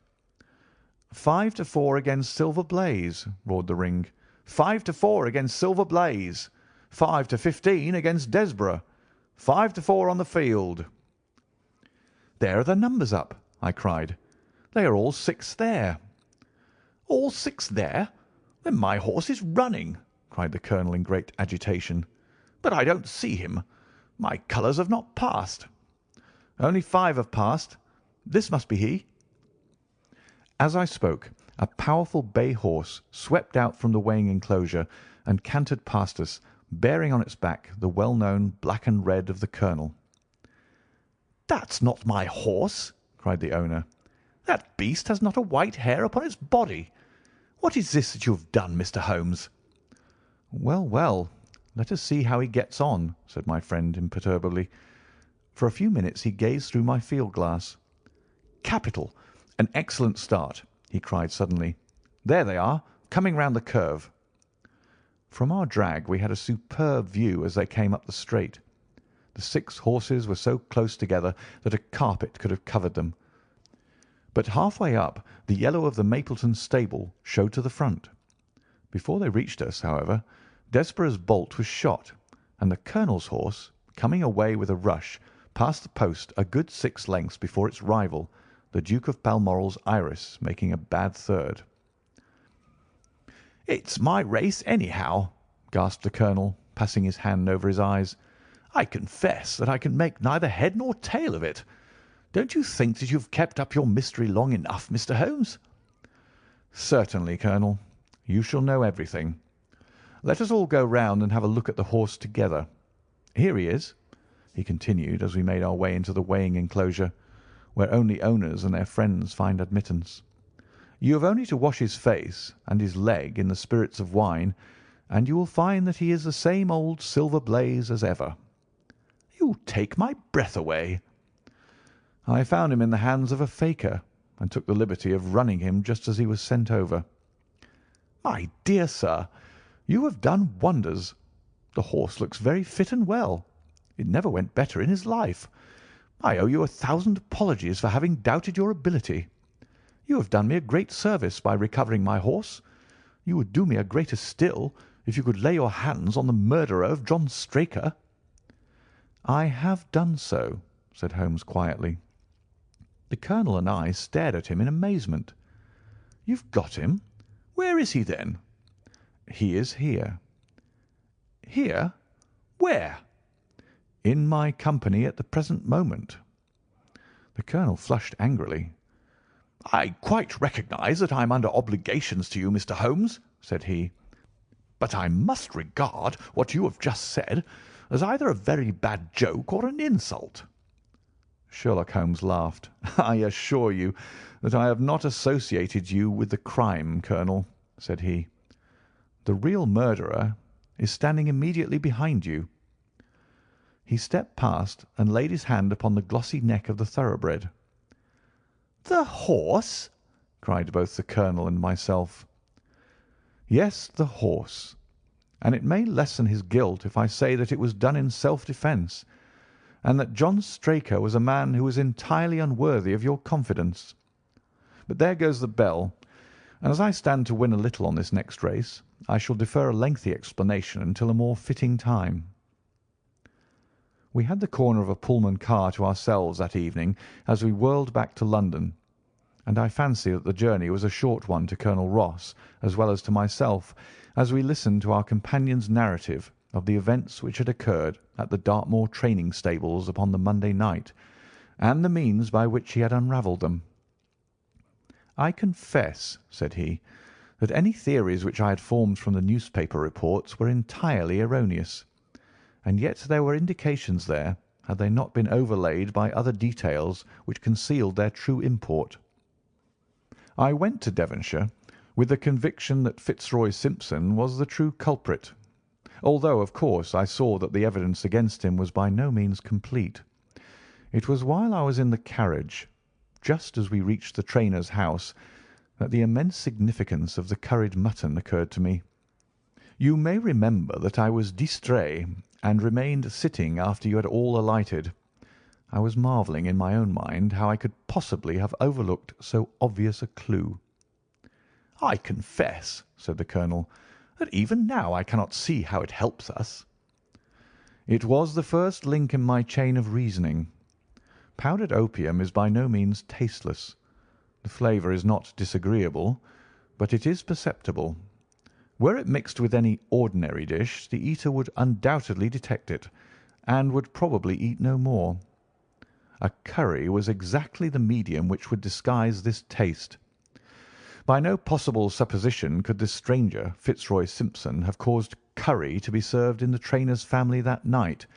5 to 4 against Silver Blaze," roared the ring. 5 to 4 against Silver Blaze. 5 to 15 against Desborough. 5 to 4 on the field." "There are the numbers up," I cried. "They are all 6 there." "All 6 there? Then my horse is running," cried the colonel in great agitation. "But I don't see him. My colours have not passed." "Only 5 have passed. This must be he." As I spoke, a powerful bay horse swept out from the weighing enclosure and cantered past us, bearing on its back the well-known black and red of the colonel. "That's not my horse," cried the owner. "That beast has not a white hair upon its body. What is this that you have done, Mr. Holmes?" "Well, well, let us see how he gets on," said my friend imperturbably. For a few minutes he gazed through my field-glass. "Capital! An excellent start!" he cried suddenly. "There they are, coming round the curve." From our drag we had a superb view as they came up the straight. The 6 horses were so close together that a carpet could have covered them. But half-way up, the yellow of the Mapleton stable showed to the front. Before they reached us, however, Desborough's bolt was shot, and the colonel's horse, coming away with a rush, passed the post a good 6 lengths before its rival, the Duke of Balmoral's Iris, making a bad third. "It's my race, anyhow," gasped the colonel, passing his hand over his eyes. "I confess that I can make neither head nor tail of it. Don't you think that you have kept up your mystery long enough, Mr. Holmes?" "Certainly, Colonel. You shall know everything. Let us all go round and have a look at the horse together. Here he is," he continued as we made our way into the weighing enclosure, where only owners and their friends find admittance. "You have only to wash his face and his leg in the spirits of wine, and you will find that he is the same old Silver Blaze as ever." "You take my breath away." "I found him in the hands of a faker, and took the liberty of running him just as he was sent over." "My dear sir, you have done wonders. The horse looks very fit and well. It never went better in his life. I owe you 1,000 apologies for having doubted your ability. You have done me a great service by recovering my horse. You would do me a greater still if you could lay your hands on the murderer of John Straker." "I have done so," said Holmes quietly. The Colonel and I stared at him in amazement. "You've got him? Where is he, then?" "He is here." "Here? Where?" "In my company at the present moment." The Colonel flushed angrily. "I quite recognise that I am under obligations to you, Mr. Holmes," said he, "but I must regard what you have just said as either a very bad joke or an insult." Sherlock Holmes laughed. "I assure you that I have not associated you with the crime, Colonel," said he. "The real murderer is standing immediately behind you." He stepped past and laid his hand upon the glossy neck of the thoroughbred. "The horse!" cried both the Colonel and myself. "Yes, the horse. And it may lessen his guilt if I say that it was done in self-defence, and that John Straker was a man who was entirely unworthy of your confidence. But there goes the bell, and as I stand to win a little on this next race, I shall defer a lengthy explanation until a more fitting time." We had the corner of a Pullman car to ourselves that evening as we whirled back to London, and I fancy that the journey was a short one to Colonel Ross as well as to myself, as we listened to our companion's narrative of the events which had occurred at the Dartmoor training stables upon the Monday night, and the means by which he had unravelled them. "I confess," said he, "that any theories which I had formed from the newspaper reports were entirely erroneous, and yet there were indications there, had they not been overlaid by other details which concealed their true import. I went to Devonshire with the conviction that Fitzroy Simpson was the true culprit, although, of course, I saw that the evidence against him was by no means complete. It was while I was in the carriage, just as we reached the trainer's house, that the immense significance of the curried mutton occurred to me. You may remember that I was distrait and remained sitting after you had all alighted. I was marvelling in my own mind how I could possibly have overlooked so obvious a clue. "I confess," said the Colonel, "that even now I cannot see how it helps us." "It was the first link in my chain of reasoning. Powdered opium is by no means tasteless. The flavour is not disagreeable, but it is perceptible. Were it mixed with any ordinary dish, the eater would undoubtedly detect it, and would probably eat no more. A curry was exactly the medium which would disguise this taste. By no possible supposition could this stranger, Fitzroy Simpson, have caused curry to be served in the trainer's family that night,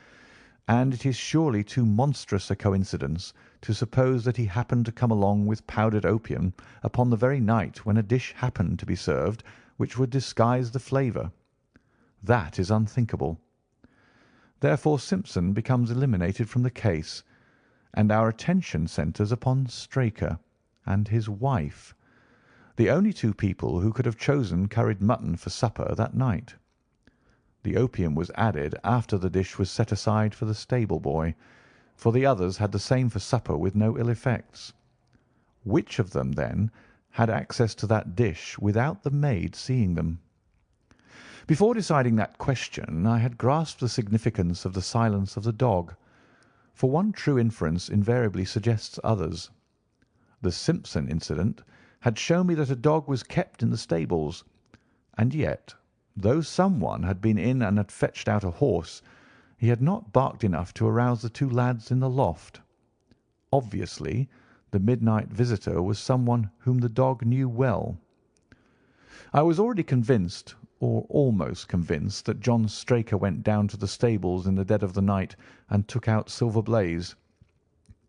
and it is surely too monstrous a coincidence to suppose that he happened to come along with powdered opium upon the very night when a dish happened to be served which would disguise the flavour. That is unthinkable. Therefore Simpson becomes eliminated from the case, and our attention centres upon Straker and his wife, the only two people who could have chosen curried mutton for supper that night. The opium was added after the dish was set aside for the stable boy, for the others had the same for supper with no ill effects. Which of them, then, had access to that dish without the maid seeing them? Before deciding that question, I had grasped the significance of the silence of the dog, for one true inference invariably suggests others. The Simpson incident had shown me that a dog was kept in the stables, and yet, though someone had been in and had fetched out a horse, he had not barked enough to arouse the two lads in the loft. Obviously, the midnight visitor was someone whom the dog knew well. I was already convinced, or almost convinced, that John Straker went down to the stables in the dead of the night and took out Silver Blaze.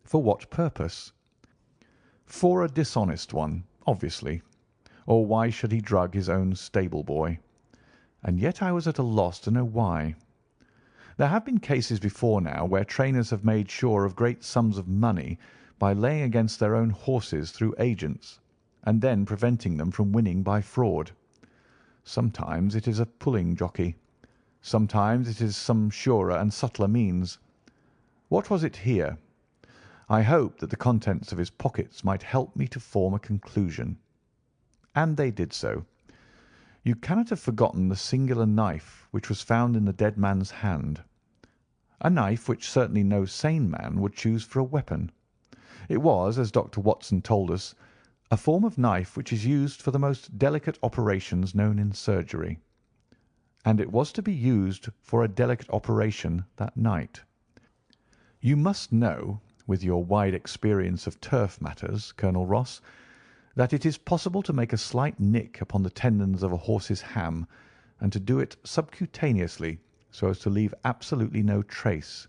For what purpose? For a dishonest one, obviously, or why should he drug his own stable boy? And yet I was at a loss to know why. There have been cases before now where trainers have made sure of great sums of money by laying against their own horses through agents, and then preventing them from winning by fraud. Sometimes it is a pulling jockey. Sometimes it is some surer and subtler means. What was it here? I hoped that the contents of his pockets might help me to form a conclusion. And they did so. You cannot have forgotten the singular knife which was found in the dead man's hand. A knife which certainly no sane man would choose for a weapon. It was, as Dr. Watson told us, a form of knife which is used for the most delicate operations known in surgery. And it was to be used for a delicate operation that night. You must know, with your wide experience of turf matters, Colonel Ross, that it is possible to make a slight nick upon the tendons of a horse's ham, and to do it subcutaneously so as to leave absolutely no trace.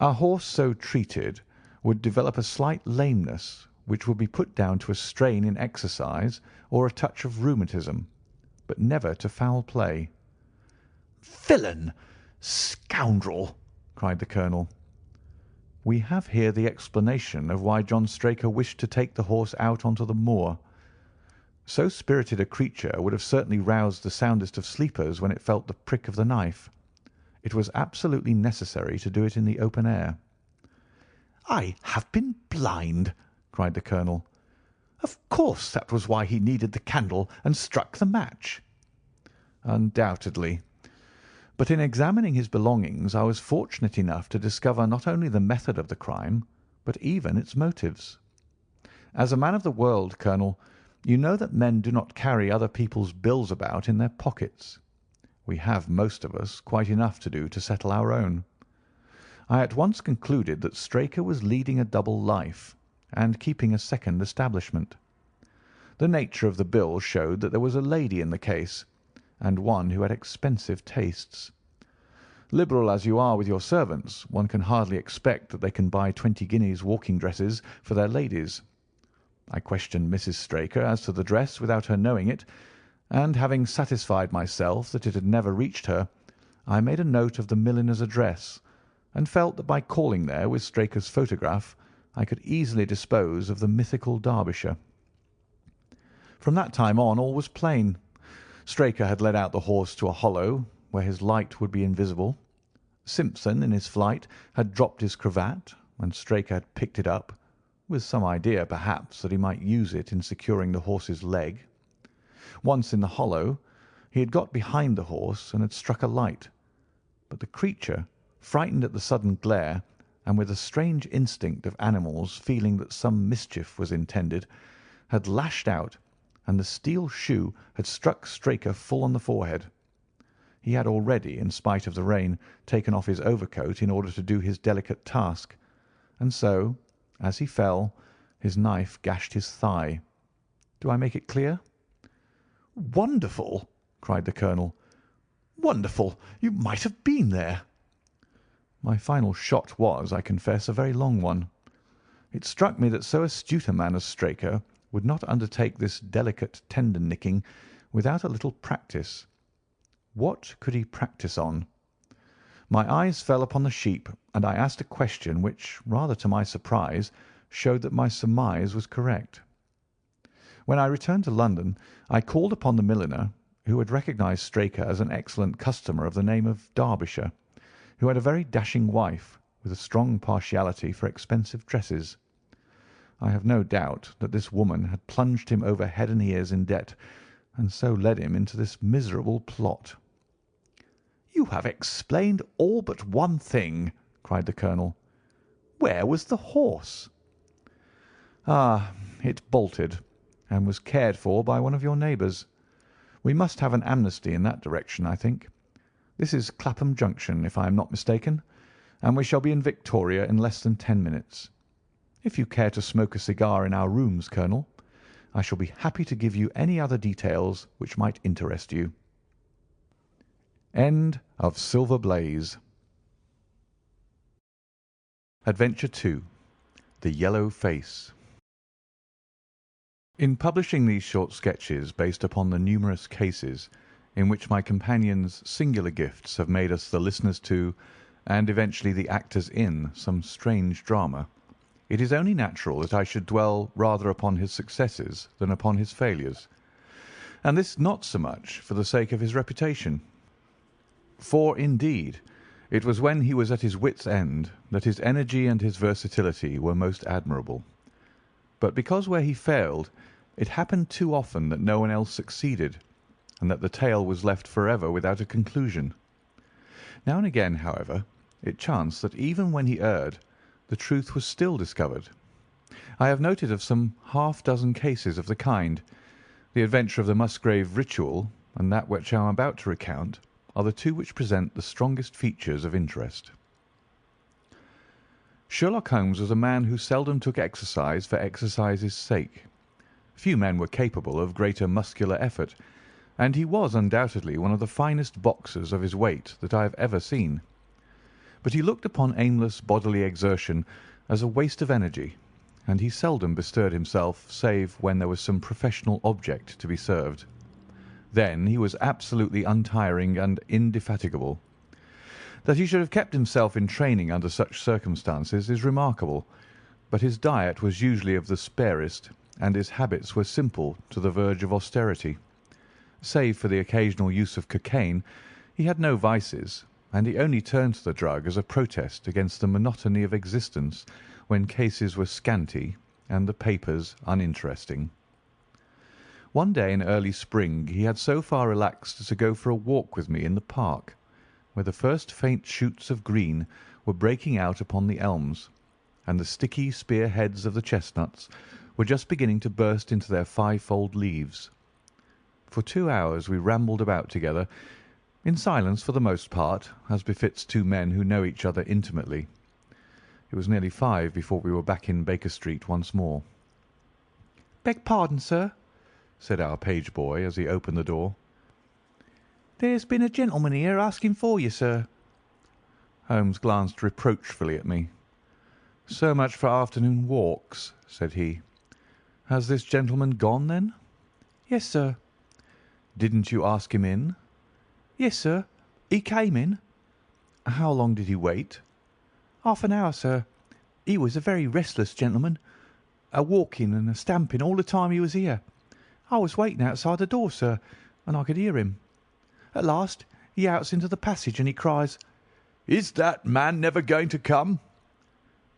A horse so treated would develop a slight lameness which would be put down to a strain in exercise or a touch of rheumatism, but never to foul play. "Villain! Scoundrel!" cried the colonel. We have here the explanation of why John Straker wished to take the horse out onto the moor. So spirited a creature would have certainly roused the soundest of sleepers when it felt the prick of the knife. It was absolutely necessary to do it in the open air. "I have been blind!" cried the colonel. "Of course that was why he needed the candle and struck the match." "Undoubtedly. But in examining his belongings I was fortunate enough to discover not only the method of the crime, but even its motives. As a man of the world, Colonel, you know that men do not carry other people's bills about in their pockets. We have, most of us, quite enough to do to settle our own. I at once concluded that Straker was leading a double life, and keeping a second establishment. The nature of the bill showed that there was a lady in the case, and one who had expensive tastes. Liberal as you are with your servants, one can hardly expect that they can buy 20 guineas walking dresses for their ladies. I questioned Mrs. Straker as to the dress without her knowing it, and having satisfied myself that it had never reached her, I made a note of the milliner's address, and felt that by calling there with Straker's photograph I could easily dispose of the mythical Derbyshire. From that time on all was plain. Straker had led out the horse to a hollow where his light would be invisible. Simpson, in his flight, had dropped his cravat, and Straker had picked it up, with some idea, perhaps, that he might use it in securing the horse's leg. Once in the hollow, he had got behind the horse and had struck a light, but the creature, frightened at the sudden glare, and with a strange instinct of animals feeling that some mischief was intended, had lashed out, and the steel shoe had struck Straker full on the forehead. He had already, in spite of the rain, taken off his overcoat in order to do his delicate task, and so, as he fell, his knife gashed his thigh. Do I make it clear? "Wonderful!" cried the colonel. "Wonderful! You might have been there." My final shot was, I confess, a very long one. It struck me that so astute a man as Straker would not undertake this delicate tendon nicking without a little practice. What could he practise on? My eyes fell upon the sheep, and I asked a question which, rather to my surprise, showed that my surmise was correct. When I returned to London, I called upon the milliner, who had recognised Straker as an excellent customer of the name of Derbyshire, who had a very dashing wife, with a strong partiality for expensive dresses. I have no doubt that this woman had plunged him over head and ears in debt, and so led him into this miserable plot. "You have explained all but one thing," cried the colonel. "Where was the horse?" "Ah, it bolted, and was cared for by one of your neighbours. We must have an amnesty in that direction, I think. This is Clapham Junction, if I am not mistaken, and we shall be in Victoria in less than 10 minutes. If you care to smoke a cigar in our rooms, Colonel, I shall be happy to give you any other details which might interest you." End of Silver Blaze. Adventure 2. The Yellow Face. In publishing these short sketches based upon the numerous cases in which my companions' singular gifts have made us the listeners to, and eventually the actors in, some strange drama, it is only natural that I should dwell rather upon his successes than upon his failures, and this not so much for the sake of his reputation. For, indeed, It was when he was at his wits' end that his energy and his versatility were most admirable. But because where he failed, it happened too often that no one else succeeded, and that the tale was left forever without a conclusion. Now and again, however, it chanced that even when he erred, the truth was still discovered. I have noted of some half-dozen cases of the kind. The adventure of the Musgrave Ritual and that which I am about to recount are the two which present the strongest features of interest. Sherlock Holmes was a man who seldom took exercise for exercise's sake. Few men were capable of greater muscular effort, and he was undoubtedly one of the finest boxers of his weight that I have ever seen. But he looked upon aimless bodily exertion as a waste of energy, and he seldom bestirred himself save when there was some professional object to be served. Then he was absolutely untiring and indefatigable. That he should have kept himself in training under such circumstances is remarkable, but his diet was usually of the sparest, and his habits were simple to the verge of austerity. Save for the occasional use of cocaine, he had no vices, and he only turned to the drug as a protest against the monotony of existence when cases were scanty and the papers uninteresting. One day in early spring he had so far relaxed as to go for a walk with me in the park, where the first faint shoots of green were breaking out upon the elms, and the sticky spear heads of the chestnuts were just beginning to burst into their fivefold leaves. For 2 hours we rambled about together, in silence for the most part, as befits two men who know each other intimately. It was nearly 5 before we were back in Baker Street once more. "Beg pardon, sir," said our page boy as he opened the door. "There's been a gentleman here asking for you, sir." Holmes glanced reproachfully at me. "So much for afternoon walks," said he. "Has this gentleman gone, then?" "Yes, sir." "Didn't you ask him in?" "Yes, sir. He came in." "How long did he wait?" "Half an hour, sir. He was a very restless gentleman, a walking and a stamping all the time he was here. I was waiting outside the door, sir, and I could hear him. At last he outs into the passage and he cries, 'Is that man never going to come?'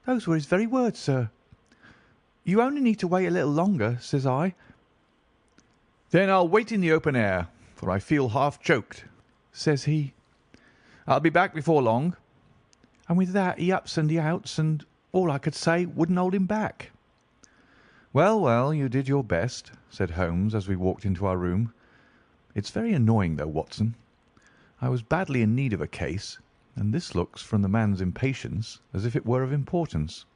Those were his very words, sir. 'You only need to wait a little longer,' says I. 'Then I'll wait in the open air, for I feel half choked,' says he. 'I'll be back before long.' And with that he ups and he outs, and all I could say wouldn't hold him back." "Well, well, you did your best," said Holmes as we walked into our room. "It's very annoying, though, Watson. I was badly in need of a case, and this looks, from the man's impatience, as if it were of importance.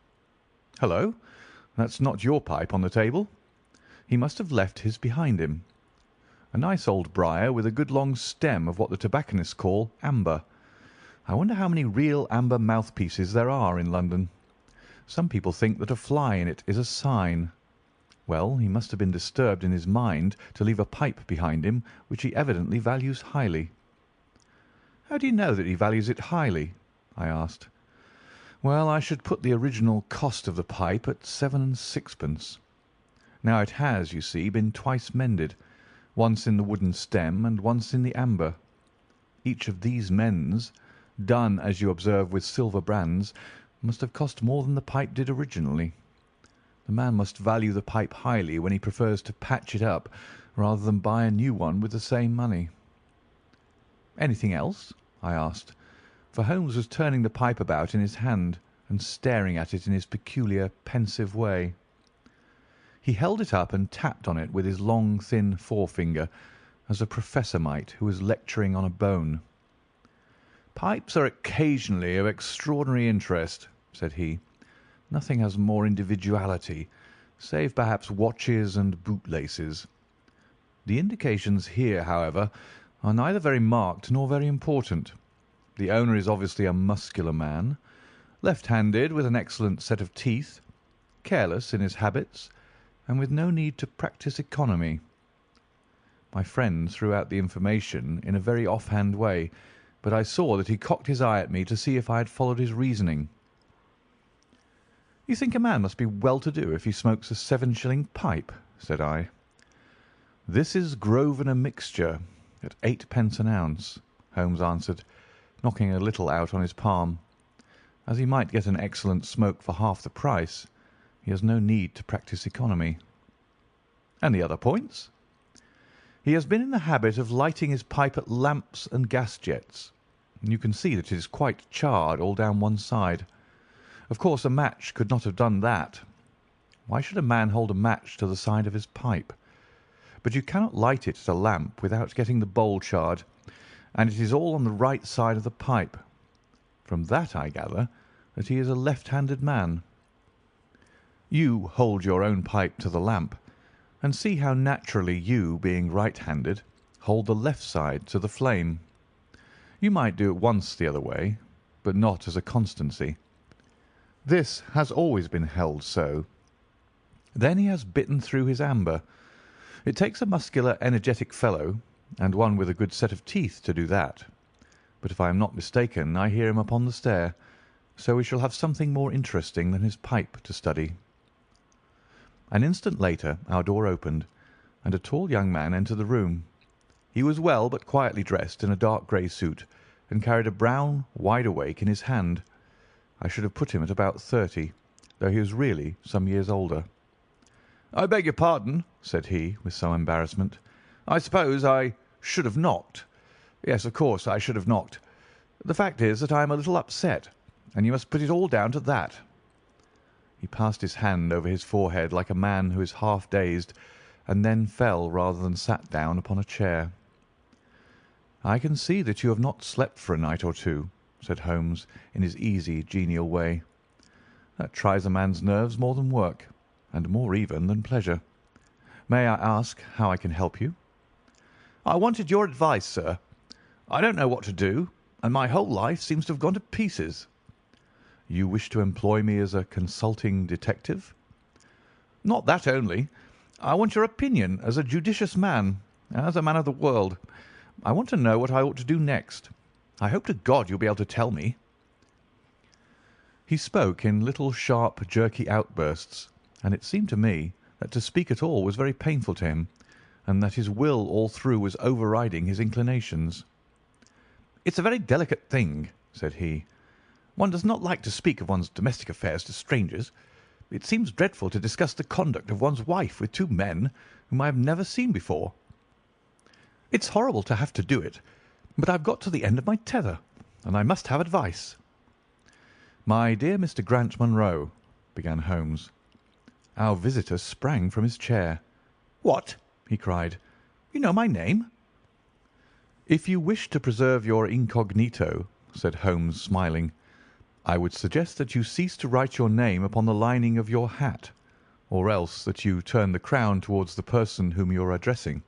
Hullo, that's not your pipe on the table. He must have left his behind him. A nice old briar with a good long stem of what the tobacconists call amber. I wonder how many real amber mouthpieces there are in London. Some people think that a fly in it is a sign. Well, he must have been disturbed in his mind to leave a pipe behind him which he evidently values highly." "How do you know that he values it highly?" I asked. "Well, I should put the original cost of the pipe at 7 6d. Now it has, you see, been twice mended, once in the wooden stem and once in the amber. Each of these mends, done, as you observe, with silver brands, must have cost more than the pipe did originally. The man must value the pipe highly when he prefers to patch it up rather than buy a new one with the same money." "Anything else?" I asked, for Holmes was turning the pipe about in his hand and staring at it in his peculiar pensive way. He held it up and tapped on it with his long, thin forefinger, as a professor might who was lecturing on a bone. "Pipes are occasionally of extraordinary interest," said he. "Nothing has more individuality, save perhaps watches and bootlaces. The indications here, however, are neither very marked nor very important. The owner is obviously a muscular man, left-handed with an excellent set of teeth, careless in his habits, and with no need to practise economy." My friend threw out the information in a very off-hand way, but I saw that he cocked his eye at me to see if I had followed his reasoning. "You think a man must be well-to-do if he smokes a 7-shilling pipe?" said I. "This is Grosvenor mixture, at 8d. an ounce," Holmes answered. knocking a little out on his palm. As he might get an excellent smoke for half the price, he has no need to practise economy. And the other points? He has been in the habit of lighting his pipe at lamps and gas jets. You can see that it is quite charred all down one side. Of course, a match could not have done that. Why should a man hold a match to the side of his pipe? But you cannot light it at a lamp without getting the bowl charred, and it is all on the right side of the pipe. From that I gather that he is a left-handed man. You hold your own pipe to the lamp, and see how naturally you, being right-handed, hold the left side to the flame. You might do it once the other way, but not as a constancy. This has always been held so. Then he has bitten through his amber. It takes a muscular, energetic fellow, and one with a good set of teeth, to do that. But if I am not mistaken, I hear him upon the stair, so we shall have something more interesting than his pipe to study. An instant later our door opened, and a tall young man entered the room. He was well but quietly dressed in a dark grey suit, and carried a brown wide-awake in his hand. I should have put him at about 30, though he was really some years older. "I beg your pardon," said he, with some embarrassment. "I suppose I should have knocked. Yes, of course, I should have knocked. The fact is that I am a little upset, and you must put it all down to that." He passed his hand over his forehead like a man who is half dazed, and then fell rather than sat down upon a chair. "I can see that you have not slept for a night or two," said Holmes, in his easy, genial way. "That tries a man's nerves more than work, and more even than pleasure. May I ask how I can help you?" "I wanted your advice, sir. I don't know what to do, and my whole life seems to have gone to pieces." "You wish to employ me as a consulting detective?" "Not that only. I want your opinion as a judicious man, as a man of the world. I want to know what I ought to do next. I hope to God you'll be able to tell me." He spoke in little sharp, jerky outbursts, and it seemed to me that to speak at all was very painful to him, and that his will all through was overriding his inclinations. "It's a very delicate thing," said he. "One does not like to speak of one's domestic affairs to strangers. It seems dreadful to discuss the conduct of one's wife with two men whom I have never seen before. It's horrible to have to do it, but I've got to the end of my tether, and I must have advice." "My dear Mr. Grant Munro," began Holmes. Our visitor sprang from his chair. "What!" he cried. "You know my name?" "If you wish to preserve your incognito," said Holmes, smiling, "I would suggest that you cease to write your name upon the lining of your hat, or else that you turn the crown towards the person whom you are addressing.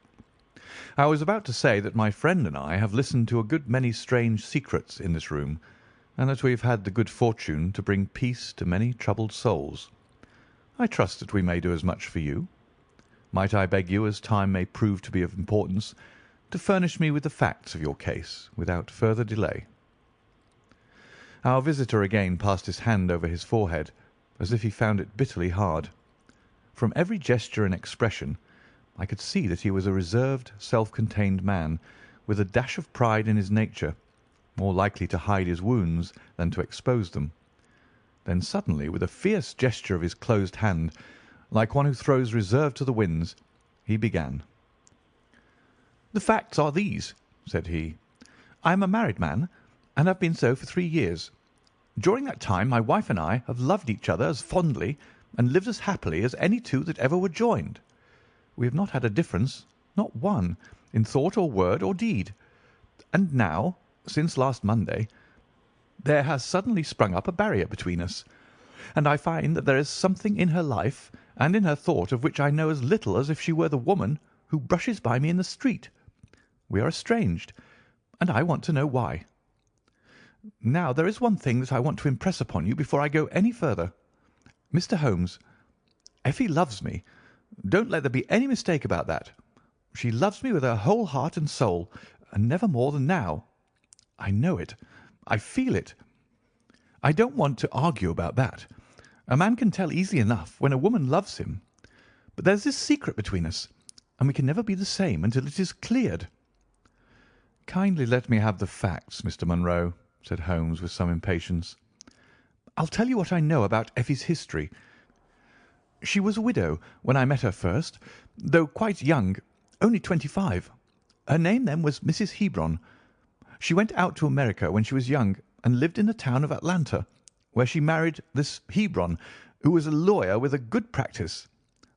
I was about to say that my friend and I have listened to a good many strange secrets in this room, and that we have had the good fortune to bring peace to many troubled souls. I trust that we may do as much for you. Might I beg you, as time may prove to be of importance, to furnish me with the facts of your case without further delay?" Our visitor again passed his hand over his forehead, as if he found it bitterly hard. From every gesture and expression I could see that he was a reserved, self-contained man, with a dash of pride in his nature, more likely to hide his wounds than to expose them. Then suddenly, with a fierce gesture of his closed hand, like one who throws reserve to the winds, he began. "The facts are these," said he. "I am a married man, and have been so for 3 years. During that time my wife and I have loved each other as fondly and lived as happily as any two that ever were joined. We have not had a difference, not one, in thought or word or deed. And now, since last Monday, there has suddenly sprung up a barrier between us, and I find that there is something in her life and in her thought of which I know as little as if she were the woman who brushes by me in the street. We are estranged, and I want to know why. Now, there is one thing that I want to impress upon you before I go any further. Mr. Holmes, Effie loves me. Don't let there be any mistake about that. She loves me with her whole heart and soul, and never more than now. I know it. I feel it. I don't want to argue about that. A man can tell easily enough when a woman loves him. But there's this secret between us, and we can never be the same until it is cleared." "Kindly let me have the facts, Mr. Munro," said Holmes with some impatience. "I'll tell you what I know about Effie's history. She was a widow when I met her first, though quite young, only 25. Her name then was Mrs. Hebron. She went out to America when she was young and lived in the town of Atlanta, where she married this Hebron, who was a lawyer with a good practice.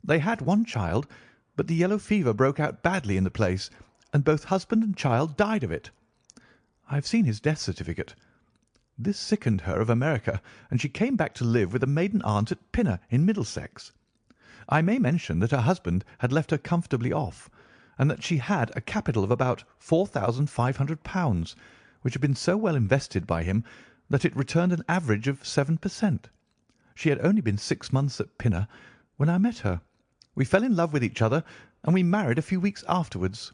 They had one child, but the yellow fever broke out badly in the place, and both husband and child died of it. I have seen his death certificate. This sickened her of America, and she came back to live with a maiden aunt at Pinner in Middlesex. I may mention that her husband had left her comfortably off, and that she had a capital of about £4,500, which had been so well invested by him that it returned an average of 7%. She had only been 6 months at Pinner when I met her. We fell in love with each other, and we married a few weeks afterwards.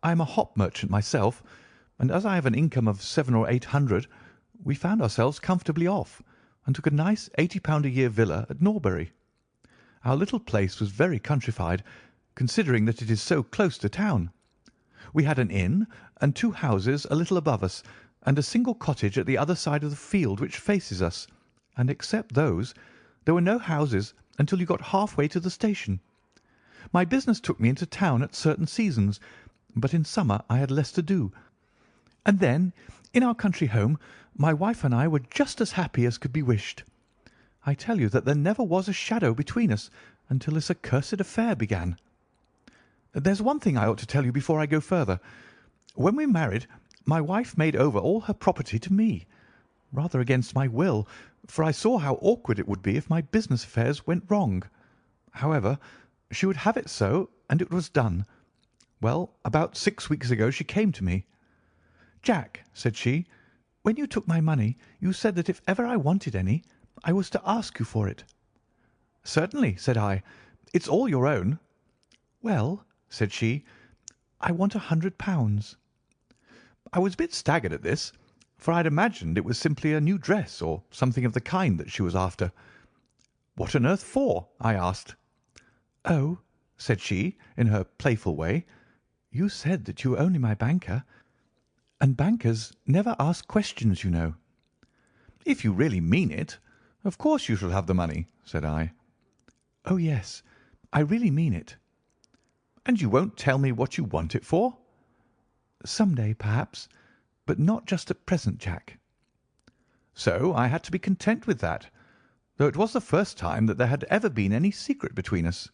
I am a hop merchant myself, and as I have an income of 700 or 800, we found ourselves comfortably off, and took a nice £80 a year villa at Norbury. Our little place was very countrified, considering that it is so close to town. We had an inn and 2 houses a little above us, and a single cottage at the other side of the field which faces us, and except those, there were no houses until you got half-way to the station. My business took me into town at certain seasons, but in summer I had less to do. And then, in our country home, my wife and I were just as happy as could be wished. I tell you that there never was a shadow between us until this accursed affair began. There's one thing I ought to tell you before I go further. When we married, my wife made over all her property to me, rather against my will, for I saw how awkward it would be if my business affairs went wrong. However, she would have it so, and it was done. Well, about 6 weeks ago she came to me. "Jack," said she, "when you took my money, you said that if ever I wanted any, I was to ask you for it." "Certainly," said I. "It's all your own." "Well," said she, "I want £100. I was a bit staggered at this, for I had imagined it was simply a new dress or something of the kind that she was after. "What on earth for?" I asked. "Oh," said she, in her playful way, "you said that you were only my banker, and bankers never ask questions, you know." "If you really mean it, of course you shall have the money," said I. "Oh, yes, I really mean it." "And you won't tell me what you want it for?" "Some day, perhaps, but not just at present, Jack." So I had to be content with that, though it was the first time that there had ever been any secret between us.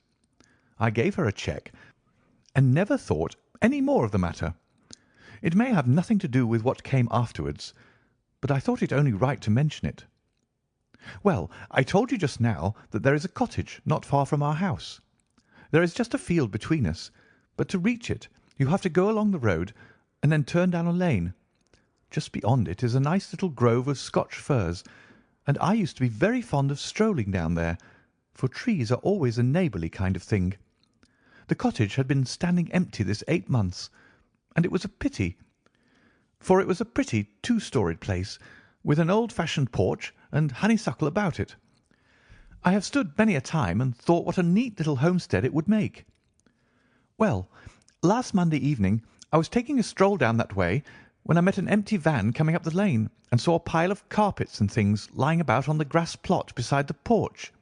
I gave her a cheque, and never thought any more of the matter. It may have nothing to do with what came afterwards, but I thought it only right to mention it. Well, I told you just now that there is a cottage not far from our house. There is just a field between us, but to reach it you have to go along the road and then turn down a lane. Just beyond it is a nice little grove of Scotch firs, and I used to be very fond of strolling down there, for trees are always a neighbourly kind of thing. The cottage had been standing empty this 8 months, and it was a pity, for it was a pretty 2-storied place, with an old-fashioned porch and honeysuckle about it. I have stood many a time and thought what a neat little homestead it would make. Well, last Monday evening I was taking a stroll down that way when I met an empty van coming up the lane, and saw a pile of carpets and things lying about on the grass plot beside the porch.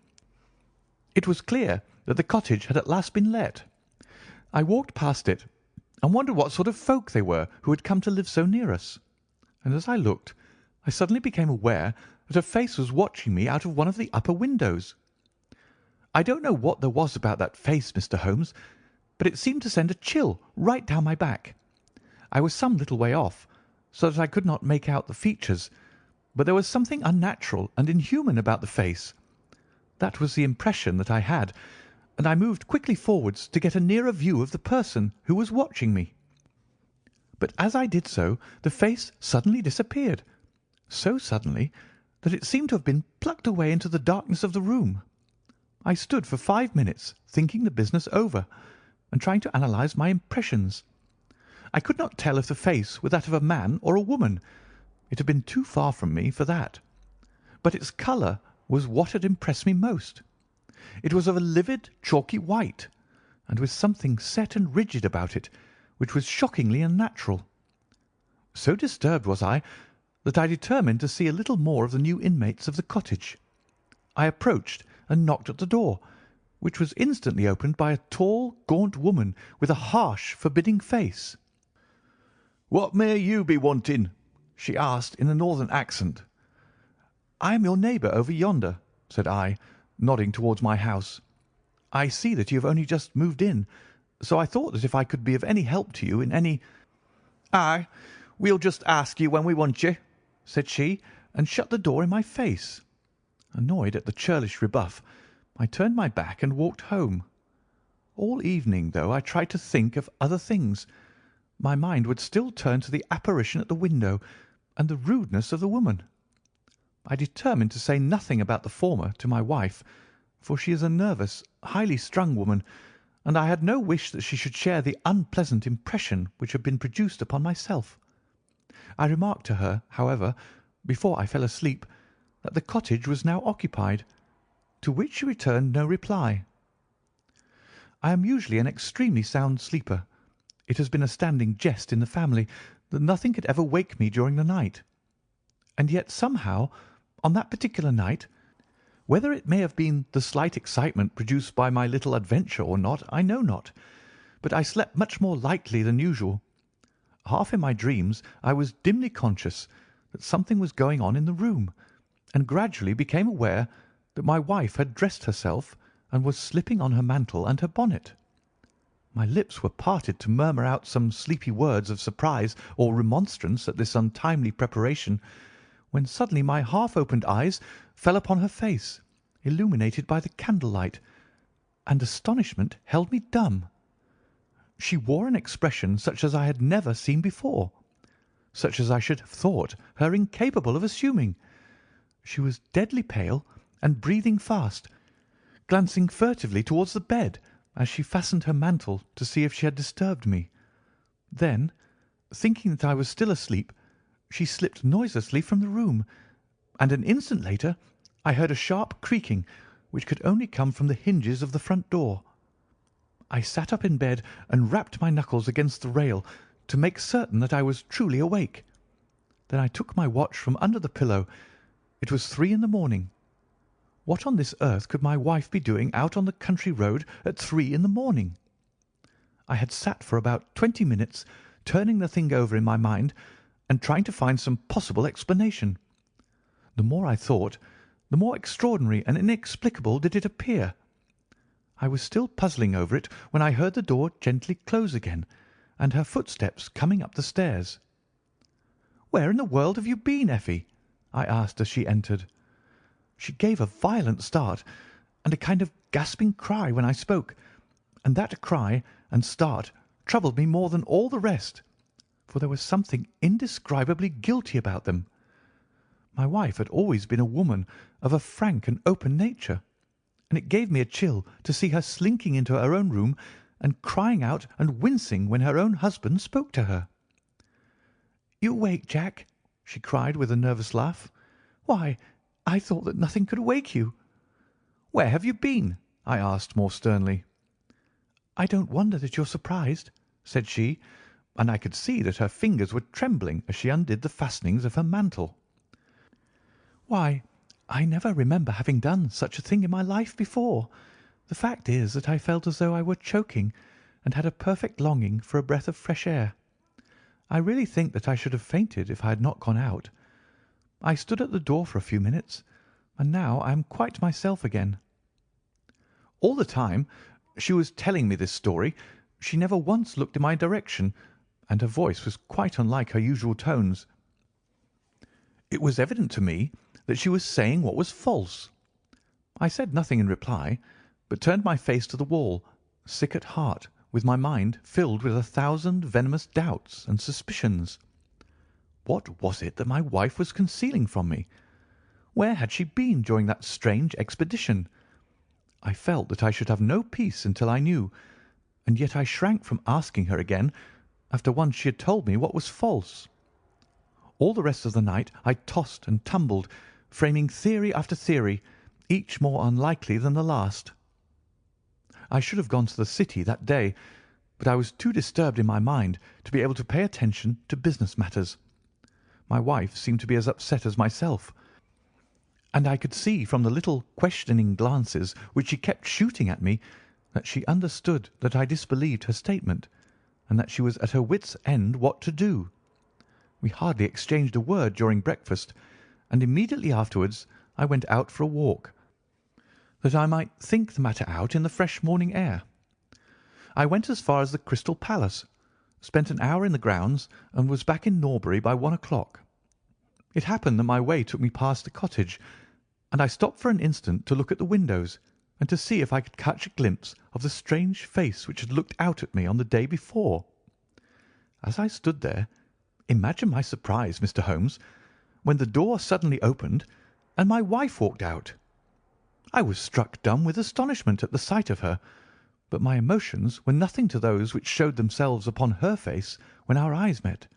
It was clear that the cottage had at last been let. I walked past it and wondered what sort of folk they were who had come to live so near us, and as I looked I suddenly became aware that a face was watching me out of one of the upper windows. I don't know what there was about that face, Mr. Holmes, but it seemed to send a chill right down my back. I was some little way off, so that I could not make out the features, but there was something unnatural and inhuman about the face. That was the impression that I had, and I moved quickly forwards to get a nearer view of the person who was watching me. But as I did so, the face suddenly disappeared, so suddenly that it seemed to have been plucked away into the darkness of the room. I stood for 5 minutes thinking the business over, and trying to analyse my impressions. I could not tell if the face were that of a man or a woman. It had been too far from me for that. But its colour was what had impressed me most. It was of a livid, chalky white, and with something set and rigid about it, which was shockingly unnatural. So disturbed was I that I determined to see a little more of the new inmates of the cottage. I approached and knocked at the door, which was instantly opened by a tall, gaunt woman with a harsh, forbidding face. "What may you be wanting?" she asked in a northern accent. "I am your neighbour over yonder," said I, nodding towards my house. "I see that you have only just moved in, so I thought that if I could be of any help to you in any—" "Aye, we'll just ask you when we want you," said she, and shut the door in my face. Annoyed at the churlish rebuff, I turned my back and walked home. All evening, though I tried to think of other things, my mind would still turn to the apparition at the window and the rudeness of the woman. I determined to say nothing about the former to my wife, for she is a nervous, highly strung woman, and I had no wish that she should share the unpleasant impression which had been produced upon myself. I remarked to her, however, before I fell asleep, that the cottage was now occupied, to which she returned no reply. I am usually an extremely sound sleeper. It has been a standing jest in the family that nothing could ever wake me during the night. And yet somehow, on that particular night, whether it may have been the slight excitement produced by my little adventure or not, I know not, but I slept much more lightly than usual. Half in my dreams I was dimly conscious that something was going on in the room, and gradually became aware that my wife had dressed herself and was slipping on her mantle and her bonnet. My lips were parted to murmur out some sleepy words of surprise or remonstrance at this untimely preparation, when suddenly my half-opened eyes fell upon her face, illuminated by the candlelight, and astonishment held me dumb. She wore an expression such as I had never seen before, such as I should have thought her incapable of assuming. She was deadly pale and breathing fast, glancing furtively towards the bed as she fastened her mantle to see if she had disturbed me. Then, thinking that I was still asleep, she slipped noiselessly from the room, and an instant later I heard a sharp creaking which could only come from the hinges of the front door. I sat up in bed and rapped my knuckles against the rail to make certain that I was truly awake. Then I took my watch from under the pillow. It was 3 in the morning. What on this earth could my wife be doing out on the country road at 3 in the morning? I had sat for about 20 minutes turning the thing over in my mind and trying to find some possible explanation. The more I thought, the more extraordinary and inexplicable did it appear. I was still puzzling over it when I heard the door gently close again and her footsteps coming up the stairs. "Where in the world have you been, Effie?" I asked as she entered. She gave a violent start and a kind of gasping cry when I spoke, and that cry and start troubled me more than all the rest, for there was something indescribably guilty about them. My wife had always been a woman of a frank and open nature, and it gave me a chill to see her slinking into her own room and crying out and wincing when her own husband spoke to her. "You awake, Jack?" she cried with a nervous laugh. "Why, I thought that nothing could wake you." "Where have you been?" I asked more sternly. "I don't wonder that you're surprised," said she, and I could see that her fingers were trembling as she undid the fastenings of her mantle. "Why, I never remember having done such a thing in my life before. The fact is that I felt as though I were choking and had a perfect longing for a breath of fresh air. I really think that I should have fainted if I had not gone out. I stood at the door for a few minutes, and now I am quite myself again." All the time she was telling me this story, she never once looked in my direction, and her voice was quite unlike her usual tones. It was evident to me that she was saying what was false. I said nothing in reply, but turned my face to the wall, sick at heart, with my mind filled with 1,000 venomous doubts and suspicions. What was it that my wife was concealing from me? Where had she been during that strange expedition? I felt that I should have no peace until I knew, and yet I shrank from asking her again after once she had told me what was false. All the rest of the night I tossed and tumbled, framing theory after theory, each more unlikely than the last. I should have gone to the city that day, but I was too disturbed in my mind to be able to pay attention to business matters. My wife seemed to be as upset as myself, and I could see from the little questioning glances which she kept shooting at me that she understood that I disbelieved her statement, and that she was at her wits' end what to do. We hardly exchanged a word during breakfast, and immediately afterwards I went out for a walk, that I might think the matter out in the fresh morning air. I went as far as the Crystal Palace, spent an hour in the grounds, and was back in Norbury by 1 o'clock. It happened that my way took me past the cottage, and I stopped for an instant to look at the windows and to see if I could catch a glimpse of the strange face which had looked out at me on the day before. As I stood there, imagine my surprise, Mr. Holmes, when the door suddenly opened and my wife walked out. I was struck dumb with astonishment at the sight of her, but my emotions were nothing to those which showed themselves upon her face when our eyes met.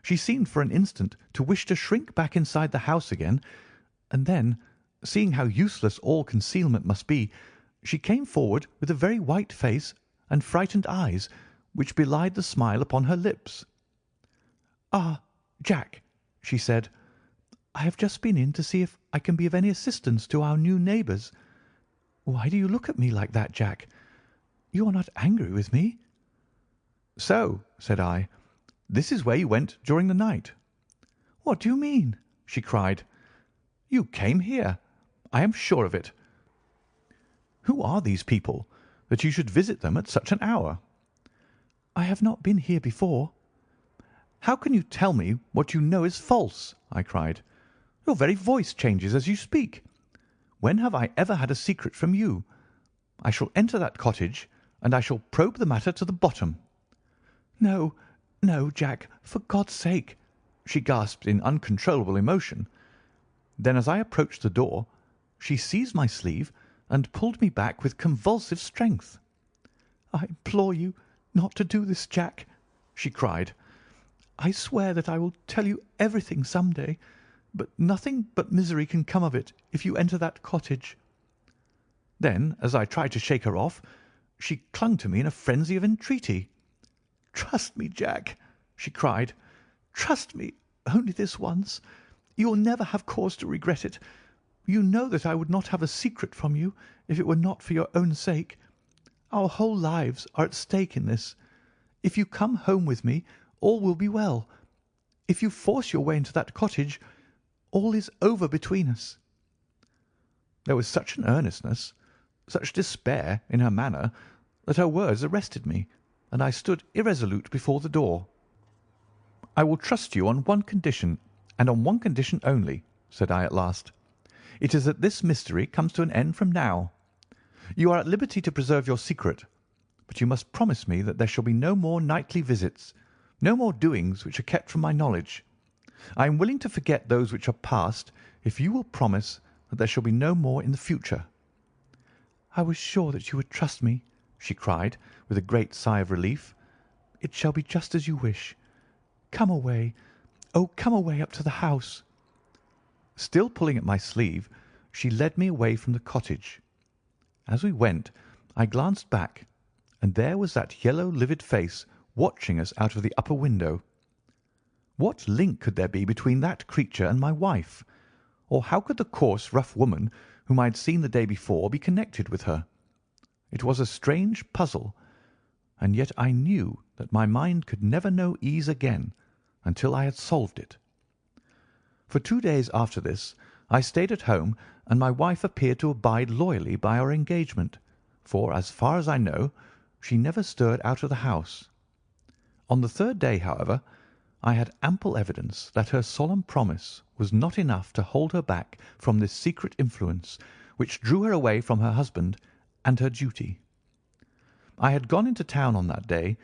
She seemed for an instant to wish to shrink back inside the house again, and then, seeing how useless all concealment must be, she came forward with a very white face and frightened eyes which belied the smile upon her lips. "Ah, Jack," she said, "I have just been in to see if I can be of any assistance to our new neighbours. Why do you look at me like that, Jack? You are not angry with me?" "So," said I, "this is where you went during the night." "What do you mean?" she cried. "You came here. I am sure of it. Who are these people, that you should visit them at such an hour?" "I have not been here before." "How can you tell me what you know is false?" I cried. "Your very voice changes as you speak. When have I ever had a secret from you? I shall enter that cottage, and I shall probe the matter to the bottom." "No, no, Jack, for God's sake!" she gasped in uncontrollable emotion. Then, as I approached the door, she seized my sleeve and pulled me back with convulsive strength. "I implore you not to do this, Jack," she cried. "I swear that I will tell you everything some day, but nothing but misery can come of it if you enter that cottage." Then, as I tried to shake her off, she clung to me in a frenzy of entreaty. "Trust me, Jack," she cried. "Trust me only this once. You will never have cause to regret it. You know that I would not have a secret from you if it were not for your own sake. Our whole lives are at stake in this. If you come home with me, all will be well. If you force your way into that cottage, all is over between us." There was such an earnestness, such despair in her manner, that her words arrested me, and I stood irresolute before the door. "I will trust you on one condition, and on one condition only," said I at last. "It is that this mystery comes to an end from now. You are at liberty to preserve your secret, but you must promise me that there shall be no more nightly visits, no more doings which are kept from my knowledge. I am willing to forget those which are past if you will promise that there shall be no more in the future." "I was sure that you would trust me," she cried, with a great sigh of relief. "It shall be just as you wish. Come away. Oh, come away up to the house." Still pulling at my sleeve, she led me away from the cottage. As we went, I glanced back, and there was that yellow, livid face watching us out of the upper window. What link could there be between that creature and my wife? Or how could the coarse, rough woman whom I had seen the day before be connected with her? It was a strange puzzle, and yet I knew that my mind could never know ease again until I had solved it. For 2 days after this I stayed at home, and my wife appeared to abide loyally by our engagement, for, as far as I know, she never stirred out of the house. On the 3rd day, however, I had ample evidence that her solemn promise was not enough to hold her back from this secret influence which drew her away from her husband and her duty. I had gone into town on that day,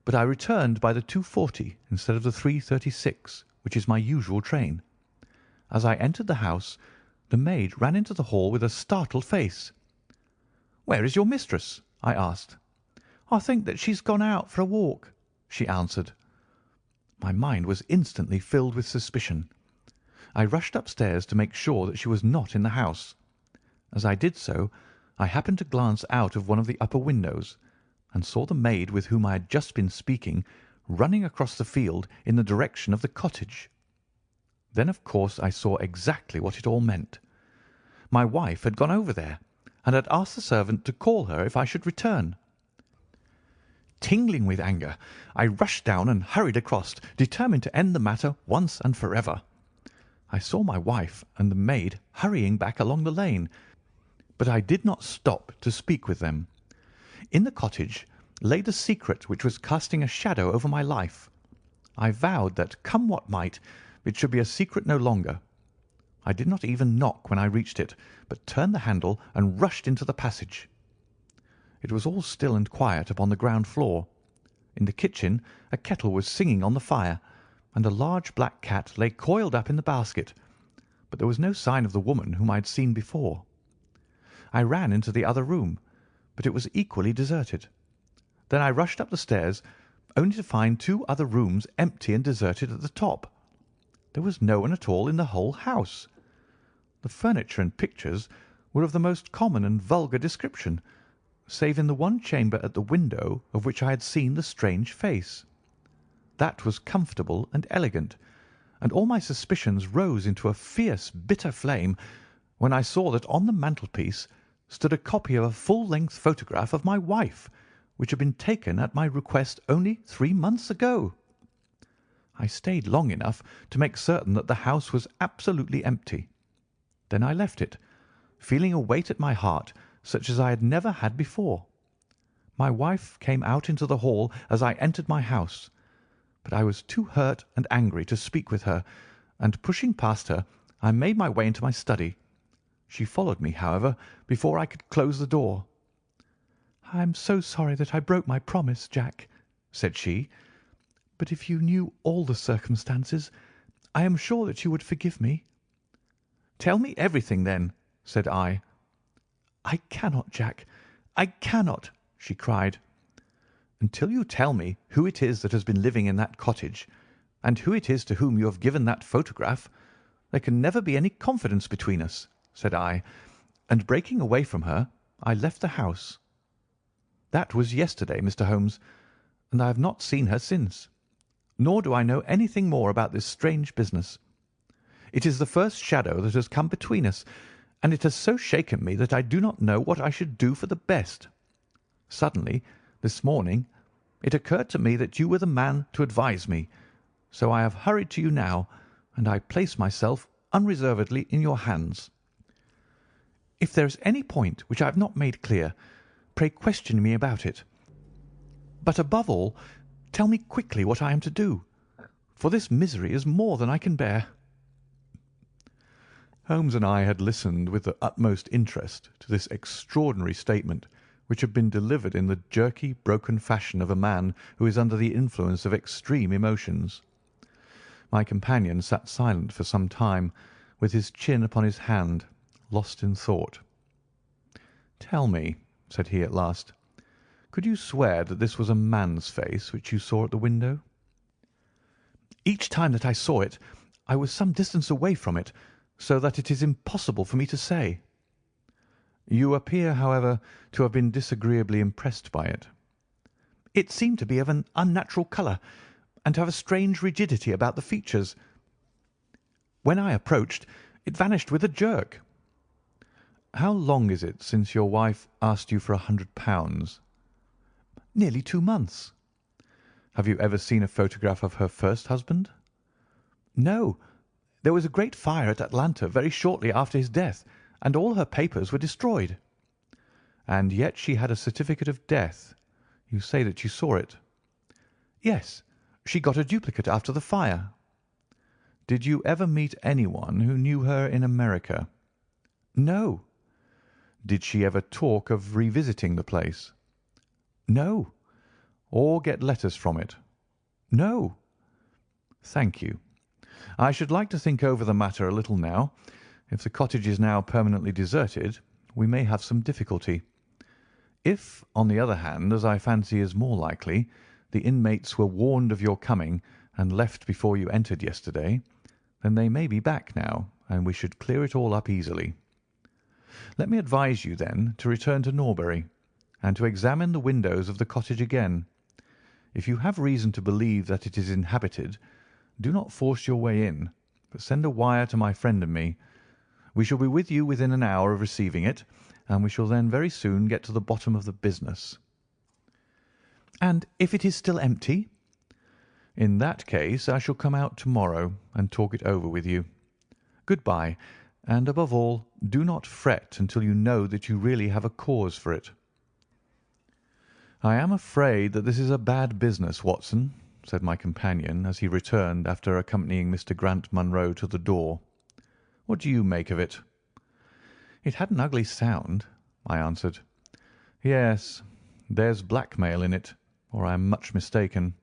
but I returned by the 2:40 instead of the 3:36, which is my usual train. As I entered the house, the maid ran into the hall with a startled face. "Where is your mistress?" I asked. "I think that she's gone out for a walk," she answered. My mind was instantly filled with suspicion. I rushed upstairs to make sure that she was not in the house. As I did so, I happened to glance out of one of the upper windows, and saw the maid with whom I had just been speaking running across the field in the direction of the cottage. Then, of course, I saw exactly what it all meant. My wife had gone over there, and had asked the servant to call her if I should return. Tingling with anger, I rushed down and hurried across, determined to end the matter once and forever. I saw my wife and the maid hurrying back along the lane, but I did not stop to speak with them. In the cottage lay the secret which was casting a shadow over my life. I vowed that, come what might, it should be a secret no longer. I did not even knock when I reached it, but turned the handle and rushed into the passage. It was all still and quiet upon the ground floor. In the kitchen a kettle was singing on the fire, and a large black cat lay coiled up in the basket, but there was no sign of the woman whom I had seen before. I ran into the other room, but it was equally deserted. Then I rushed up the stairs, only to find two other rooms empty and deserted at the top. There was no one at all in the whole house. The furniture and pictures were of the most common and vulgar description, save in the one chamber at the window of which I had seen the strange face. That was comfortable and elegant, and all my suspicions rose into a fierce, bitter flame when I saw that on the mantelpiece stood a copy of a full-length photograph of my wife, which had been taken at my request only 3 months ago. I stayed long enough to make certain that the house was absolutely empty. Then I left it, feeling a weight at my heart such as I had never had before. My wife came out into the hall as I entered my house, but I was too hurt and angry to speak with her, and pushing past her, I made my way into my study. She followed me, however, before I could close the door. "I am so sorry that I broke my promise, Jack," said she, "but if you knew all the circumstances, I am sure that you would forgive me." "Tell me everything, then," said I. "I cannot, Jack, I cannot," she cried. "Until you tell me who it is that has been living in that cottage, and who it is to whom you have given that photograph, there can never be any confidence between us," said I, and breaking away from her, I left the house. That was yesterday, Mr. Holmes, and I have not seen her since, nor do I know anything more about this strange business. It is the first shadow that has come between us, and it has so shaken me that I do not know what I should do for the best. Suddenly, this morning, it occurred to me that you were the man to advise me, so I have hurried to you now, and I place myself unreservedly in your hands. If there is any point which I have not made clear, pray question me about it. But above all, tell me quickly what I am to do, for this misery is more than I can bear." Holmes and I had listened with the utmost interest to this extraordinary statement, which had been delivered in the jerky, broken fashion of a man who is under the influence of extreme emotions. My companion sat silent for some time, with his chin upon his hand, lost in thought. "Tell me," said he at last, "could you swear that this was a man's face which you saw at the window?" "Each time that I saw it, I was some distance away from it, so that it is impossible for me to say." "You appear, however, to have been disagreeably impressed by it." "It seemed to be of an unnatural colour, and to have a strange rigidity about the features. When I approached, it vanished with a jerk." "How long is it since your wife asked you for £100? "Nearly 2 months." "Have you ever seen a photograph of her first husband?" "No. There was a great fire at Atlanta very shortly after his death, and all her papers were destroyed." "And yet she had a certificate of death. You say that you saw it?" "Yes. She got a duplicate after the fire." "Did you ever meet anyone who knew her in America?" "No." "Did she ever talk of revisiting the place?" "No." "Or get letters from it?" "No." "Thank you. I should like to think over the matter a little now. If the cottage is now permanently deserted, we may have some difficulty. If, on the other hand, as I fancy is more likely, the inmates were warned of your coming and left before you entered yesterday, then they may be back now, and we should clear it all up easily. Let me advise you, then, to return to Norbury, and to examine the windows of the cottage again. If you have reason to believe that it is inhabited, do not force your way in, but send a wire to my friend and me. We shall be with you within an hour of receiving it, and we shall then very soon get to the bottom of the business." "And if it is still empty?" "In that case I shall come out to-morrow and talk it over with you. Good-bye, and above all, do not fret until you know that you really have a cause for it." "I am afraid that this is a bad business, Watson," said my companion as he returned after accompanying Mr. Grant Munro to the door. "What do you make of it?" "It had an ugly sound," I answered. "Yes, there's blackmail in it, or I am much mistaken."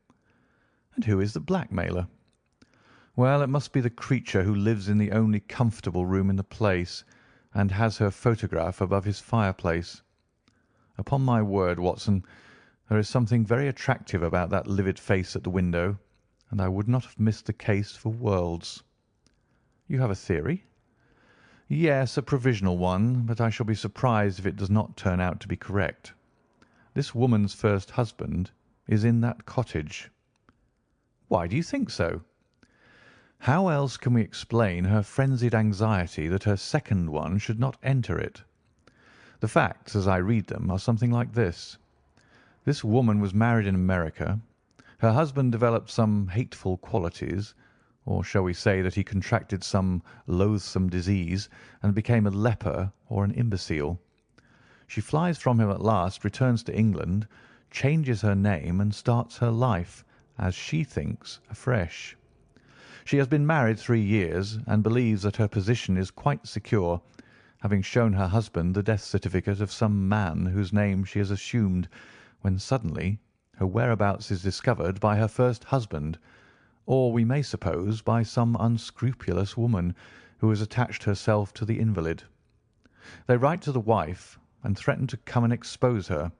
"And who is the blackmailer?" "Well, it must be the creature who lives in the only comfortable room in the place, and has her photograph above his fireplace. Upon my word, Watson, there is something very attractive about that livid face at the window, and I would not have missed the case for worlds." "You have a theory?" "Yes, a provisional one, but I shall be surprised if it does not turn out to be correct. This woman's first husband is in that cottage." "Why do you think so?" "How else can we explain her frenzied anxiety that her second one should not enter it? The facts, as I read them, are something like this. This woman was married in America. Her husband developed some hateful qualities, or shall we say that he contracted some loathsome disease and became a leper or an imbecile. She flies from him at last, returns to England, changes her name, and starts her life, as she thinks, afresh. She has been married 3 years, and believes that her position is quite secure, having shown her husband the death certificate of some man whose name she has assumed, when suddenly her whereabouts is discovered by her first husband, or we may suppose by some unscrupulous woman who has attached herself to the invalid. They write to the wife and threaten to come and expose her.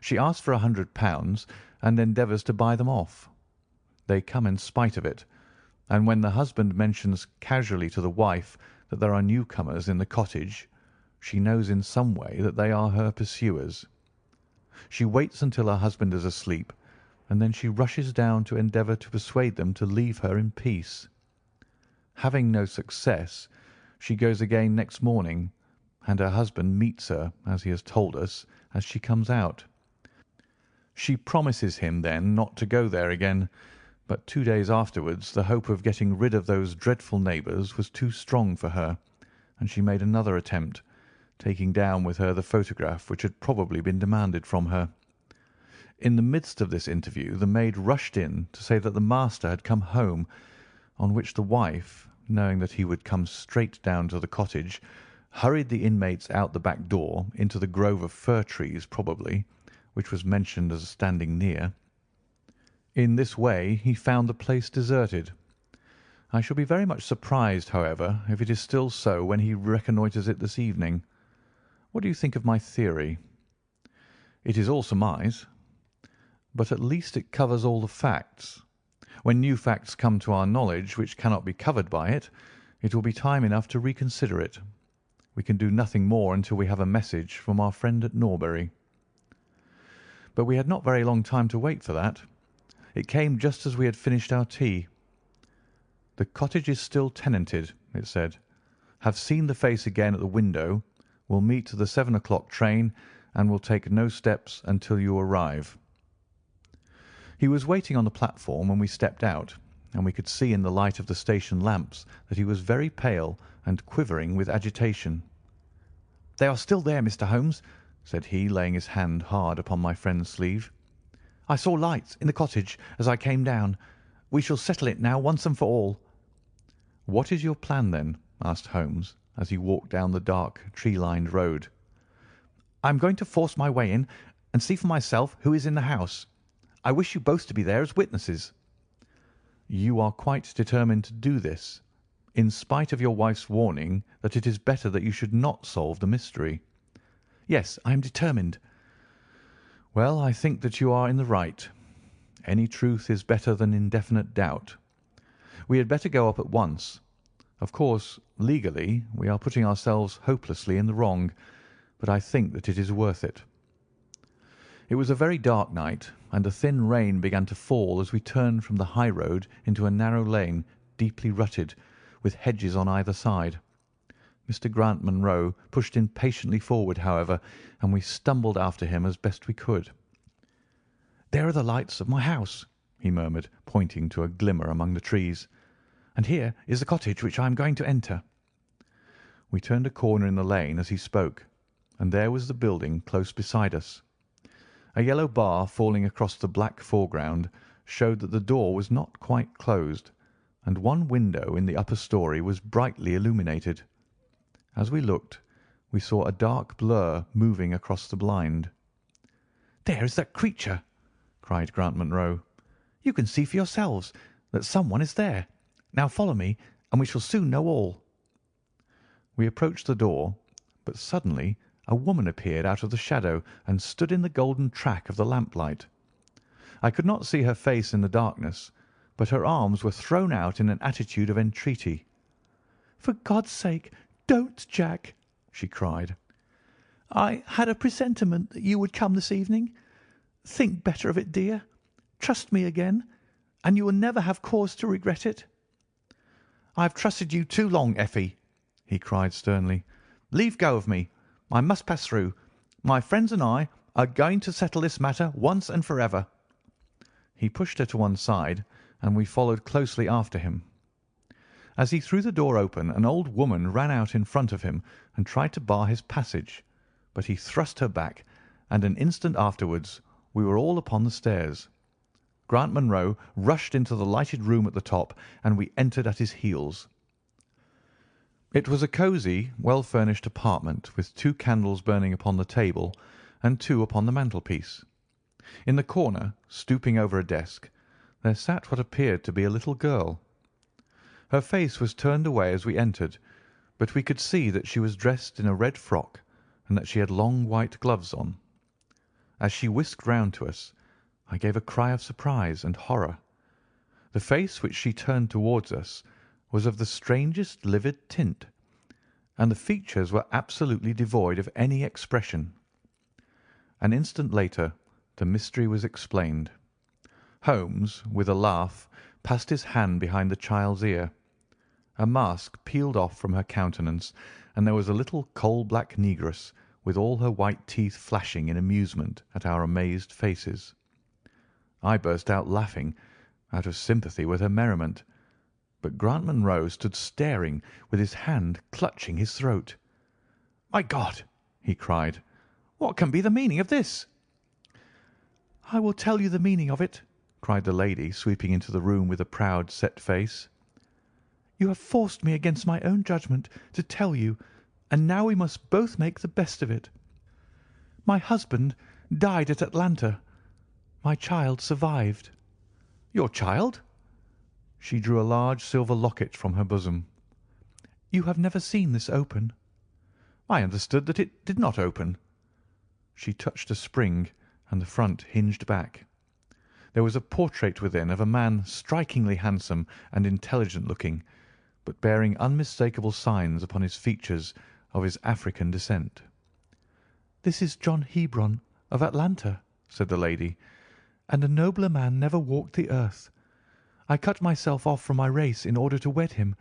She asks for £100 and endeavours to buy them off. They come in spite of it, and when the husband mentions casually to the wife that there are newcomers in the cottage, she knows in some way that they are her pursuers. She waits until her husband is asleep, and then she rushes down to endeavour to persuade them to leave her in peace. Having no success, she goes again next morning, and her husband meets her, as he has told us, as she comes out. She promises him then not to go there again, but 2 days afterwards the hope of getting rid of those dreadful neighbours was too strong for her, and she made another attempt, taking down with her the photograph which had probably been demanded from her. In the midst of this interview the maid rushed in to say that the master had come home, on which the wife, knowing that he would come straight down to the cottage, hurried the inmates out the back door into the grove of fir trees probably, which was mentioned as standing near. In this way he found the place deserted. I shall be very much surprised, however, if it is still so when he reconnoitres it this evening. What do you think of my theory?" "It is all surmise." "But at least it covers all the facts. When new facts come to our knowledge which cannot be covered by it, it will be time enough to reconsider it. We can do nothing more until we have a message from our friend at Norbury." But we had not very long time to wait for that. It came just as we had finished our tea. "The cottage is still tenanted," it said. "Have seen the face again at the window. Will meet the 7 o'clock train, and will take no steps until you arrive." He was waiting on the platform when we stepped out, and we could see in the light of the station lamps that he was very pale and quivering with agitation. "They are still there, Mr. Holmes," said he, laying his hand hard upon my friend's sleeve. "I saw lights in the cottage as I came down. We shall settle it now once and for all." "What is your plan, then?" asked Holmes, as he walked down the dark, tree-lined road. "I am going to force my way in and see for myself who is in the house. I wish you both to be there as witnesses." "You are quite determined to do this, in spite of your wife's warning that it is better that you should not solve the mystery?" "Yes, I am determined." "Well, I think that you are in the right. Any truth is better than indefinite doubt. We had better go up at once. Of course, legally, we are putting ourselves hopelessly in the wrong, but I think that it is worth it." It was a very dark night, and a thin rain began to fall as we turned from the high road into a narrow lane, deeply rutted, with hedges on either side. Mr. Grant Munro pushed impatiently forward, however, and we stumbled after him as best we could. "There are the lights of my house," he murmured, pointing to a glimmer among the trees. "And here is the cottage which I am going to enter." We turned a corner in the lane as he spoke, and there was the building close beside us. A yellow bar falling across the black foreground showed that the door was not quite closed, and one window in the upper story was brightly illuminated. As we looked, we saw a dark blur moving across the blind. "There is that creature!" cried Grant Munro. "You can see for yourselves that someone is there. Now follow me, and we shall soon know all." We approached the door, but suddenly a woman appeared out of the shadow and stood in the golden track of the lamplight. I could not see her face in the darkness, but her arms were thrown out in an attitude of entreaty. "For God's sake, don't, Jack!" she cried. "I had a presentiment that you would come this evening. Think better of it, dear. Trust me again, and you will never have cause to regret it." "I have trusted you too long, Effie," he cried sternly. "Leave go of me. I must pass through. My friends and I are going to settle this matter once and for ever." He pushed her to one side, and we followed closely after him. As he threw the door open, an old woman ran out in front of him and tried to bar his passage, but he thrust her back, and an instant afterwards we were all upon the stairs. Grant Munro rushed into the lighted room at the top, and we entered at his heels. It was a cosy, well-furnished apartment, with 2 candles burning upon the table and 2 upon the mantelpiece. In the corner, stooping over a desk, there sat what appeared to be a little girl. Her face was turned away as we entered, but we could see that she was dressed in a red frock and that she had long white gloves on. As she whisked round to us, I gave a cry of surprise and horror. The face which she turned towards us was of the strangest livid tint, and the features were absolutely devoid of any expression. An instant later the mystery was explained. Holmes, with a laugh, passed his hand behind the child's ear. A mask peeled off from her countenance, and there was a little coal-black negress with all her white teeth flashing in amusement at our amazed faces. I burst out laughing, out of sympathy with her merriment, but Grant Munro stood staring, with his hand clutching his throat. "My God!" he cried. "What can be the meaning of this?" "I will tell you the meaning of it," cried the lady, sweeping into the room with a proud, set face. "You have forced me against my own judgment to tell you, and now we must both make the best of it. My husband died at Atlanta. My child survived." "Your child?" She drew a large silver locket from her bosom. "You have never seen this open." "I understood that it did not open." She touched a spring, and the front hinged back. There was a portrait within of a man strikingly handsome and intelligent-looking, but bearing unmistakable signs upon his features of his African descent. "This is John Hebron of Atlanta," said the lady, "and a nobler man never walked the earth. I cut myself off from my race in order to wed him,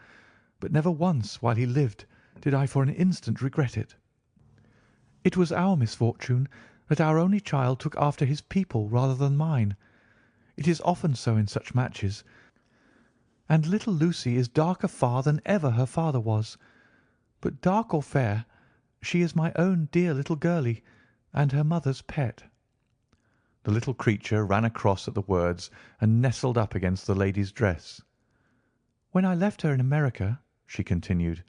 but never once while he lived did I for an instant regret it. It was our misfortune that our only child took after his people rather than mine. It is often so in such matches, and little Lucy is darker far than ever her father was. But dark or fair, she is my own dear little girlie, and her mother's pet." The little creature ran across at the words and nestled up against the lady's dress. "When I left her in America," she continued,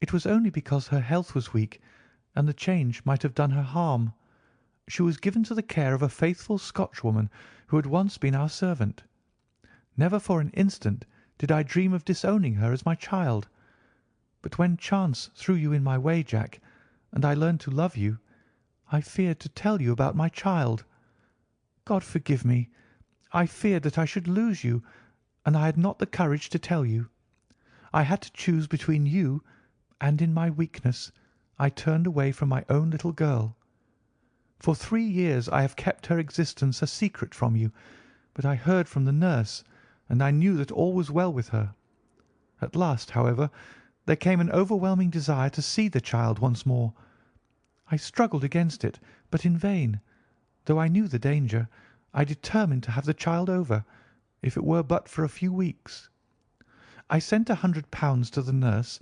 "it was only because her health was weak, and the change might have done her harm. She was given to the care of a faithful Scotchwoman who had once been our servant. Never for an instant did I dream of disowning her as my child. But when chance threw you in my way, Jack, and I learned to love you, I feared to tell you about my child. God forgive me, I feared that I should lose you, and I had not the courage to tell you. I had to choose between you, and in my weakness I turned away from my own little girl. For 3 years I have kept her existence a secret from you, but I heard from the nurse, and I knew that all was well with her. At last, however, there came an overwhelming desire to see the child once more. I struggled against it, but in vain. Though I knew the danger, I determined to have the child over, if it were but for a few weeks. I sent £100 to the nurse,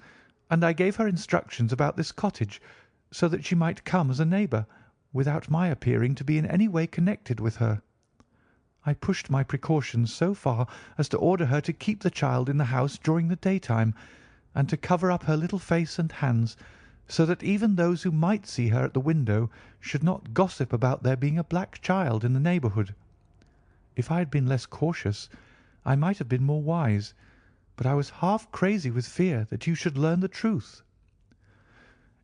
and I gave her instructions about this cottage, so that she might come as a neighbour, without my appearing to be in any way connected with her. I pushed my precautions so far as to order her to keep the child in the house during the daytime, and to cover up her little face and hands, so that even those who might see her at the window should not gossip about there being a black child in the neighbourhood. If I had been less cautious, I might have been more wise, but I was half crazy with fear that you should learn the truth.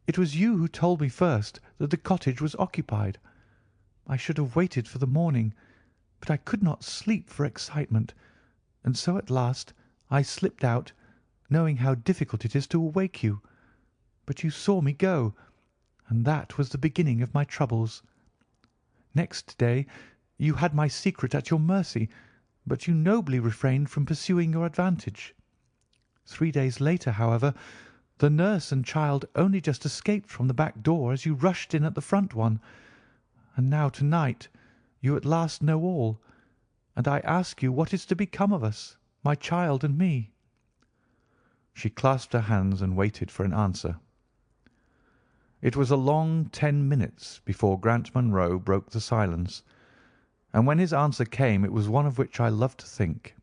It was you who told me first that the cottage was occupied. I should have waited for the morning, but I could not sleep for excitement, and so at last I slipped out, knowing how difficult it is to awake you. But you saw me go, and that was the beginning of my troubles. Next day you had my secret at your mercy, but you nobly refrained from pursuing your advantage. 3 days later, however, the nurse and child only just escaped from the back door as you rushed in at the front one, and now to-night you at last know all, and I ask you what is to become of us, my child and me." She clasped her hands and waited for an answer. It was a long 10 minutes before Grant Munro broke the silence, and when his answer came it was one of which I love to think.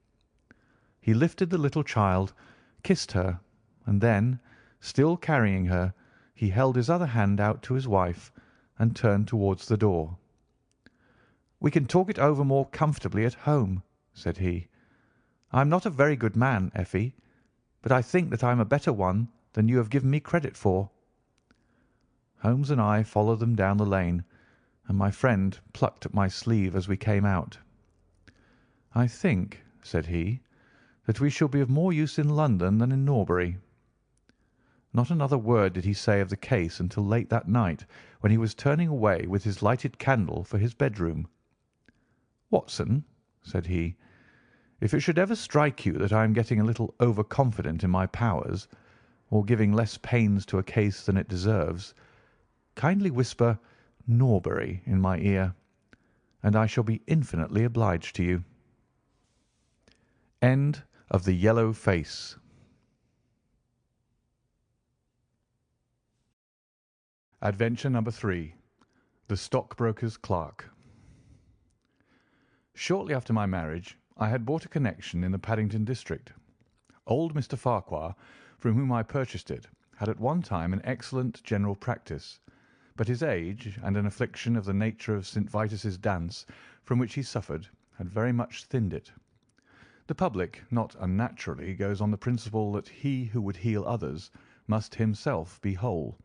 He lifted the little child, kissed her, and then, still carrying her, he held his other hand out to his wife and turned towards the door. "We can talk it over more comfortably at home," said he. "I am not a very good man, Effie, but I think that I am a better one than you have given me credit for." Holmes and I followed them down the lane, and my friend plucked at my sleeve as we came out. "I think," said he, "that we shall be of more use in London than in Norbury." Not another word did he say of the case until late that night, when he was turning away with his lighted candle for his bedroom. "Watson," said he, "if it should ever strike you that I am getting a little over-confident in my powers, or giving less pains to a case than it deserves, kindly whisper 'Norbury' in my ear, and I shall be infinitely obliged to you." End of The Yellow Face. Adventure number 3. The Stockbroker's Clerk. Shortly after my marriage I had bought a connection in the Paddington district. Old Mr. Farquhar, from whom I purchased it, had at one time an excellent general practice, but his age and an affliction of the nature of St. Vitus's dance, from which he suffered, had very much thinned it. The public, not unnaturally, goes on the principle that he who would heal others must himself be whole,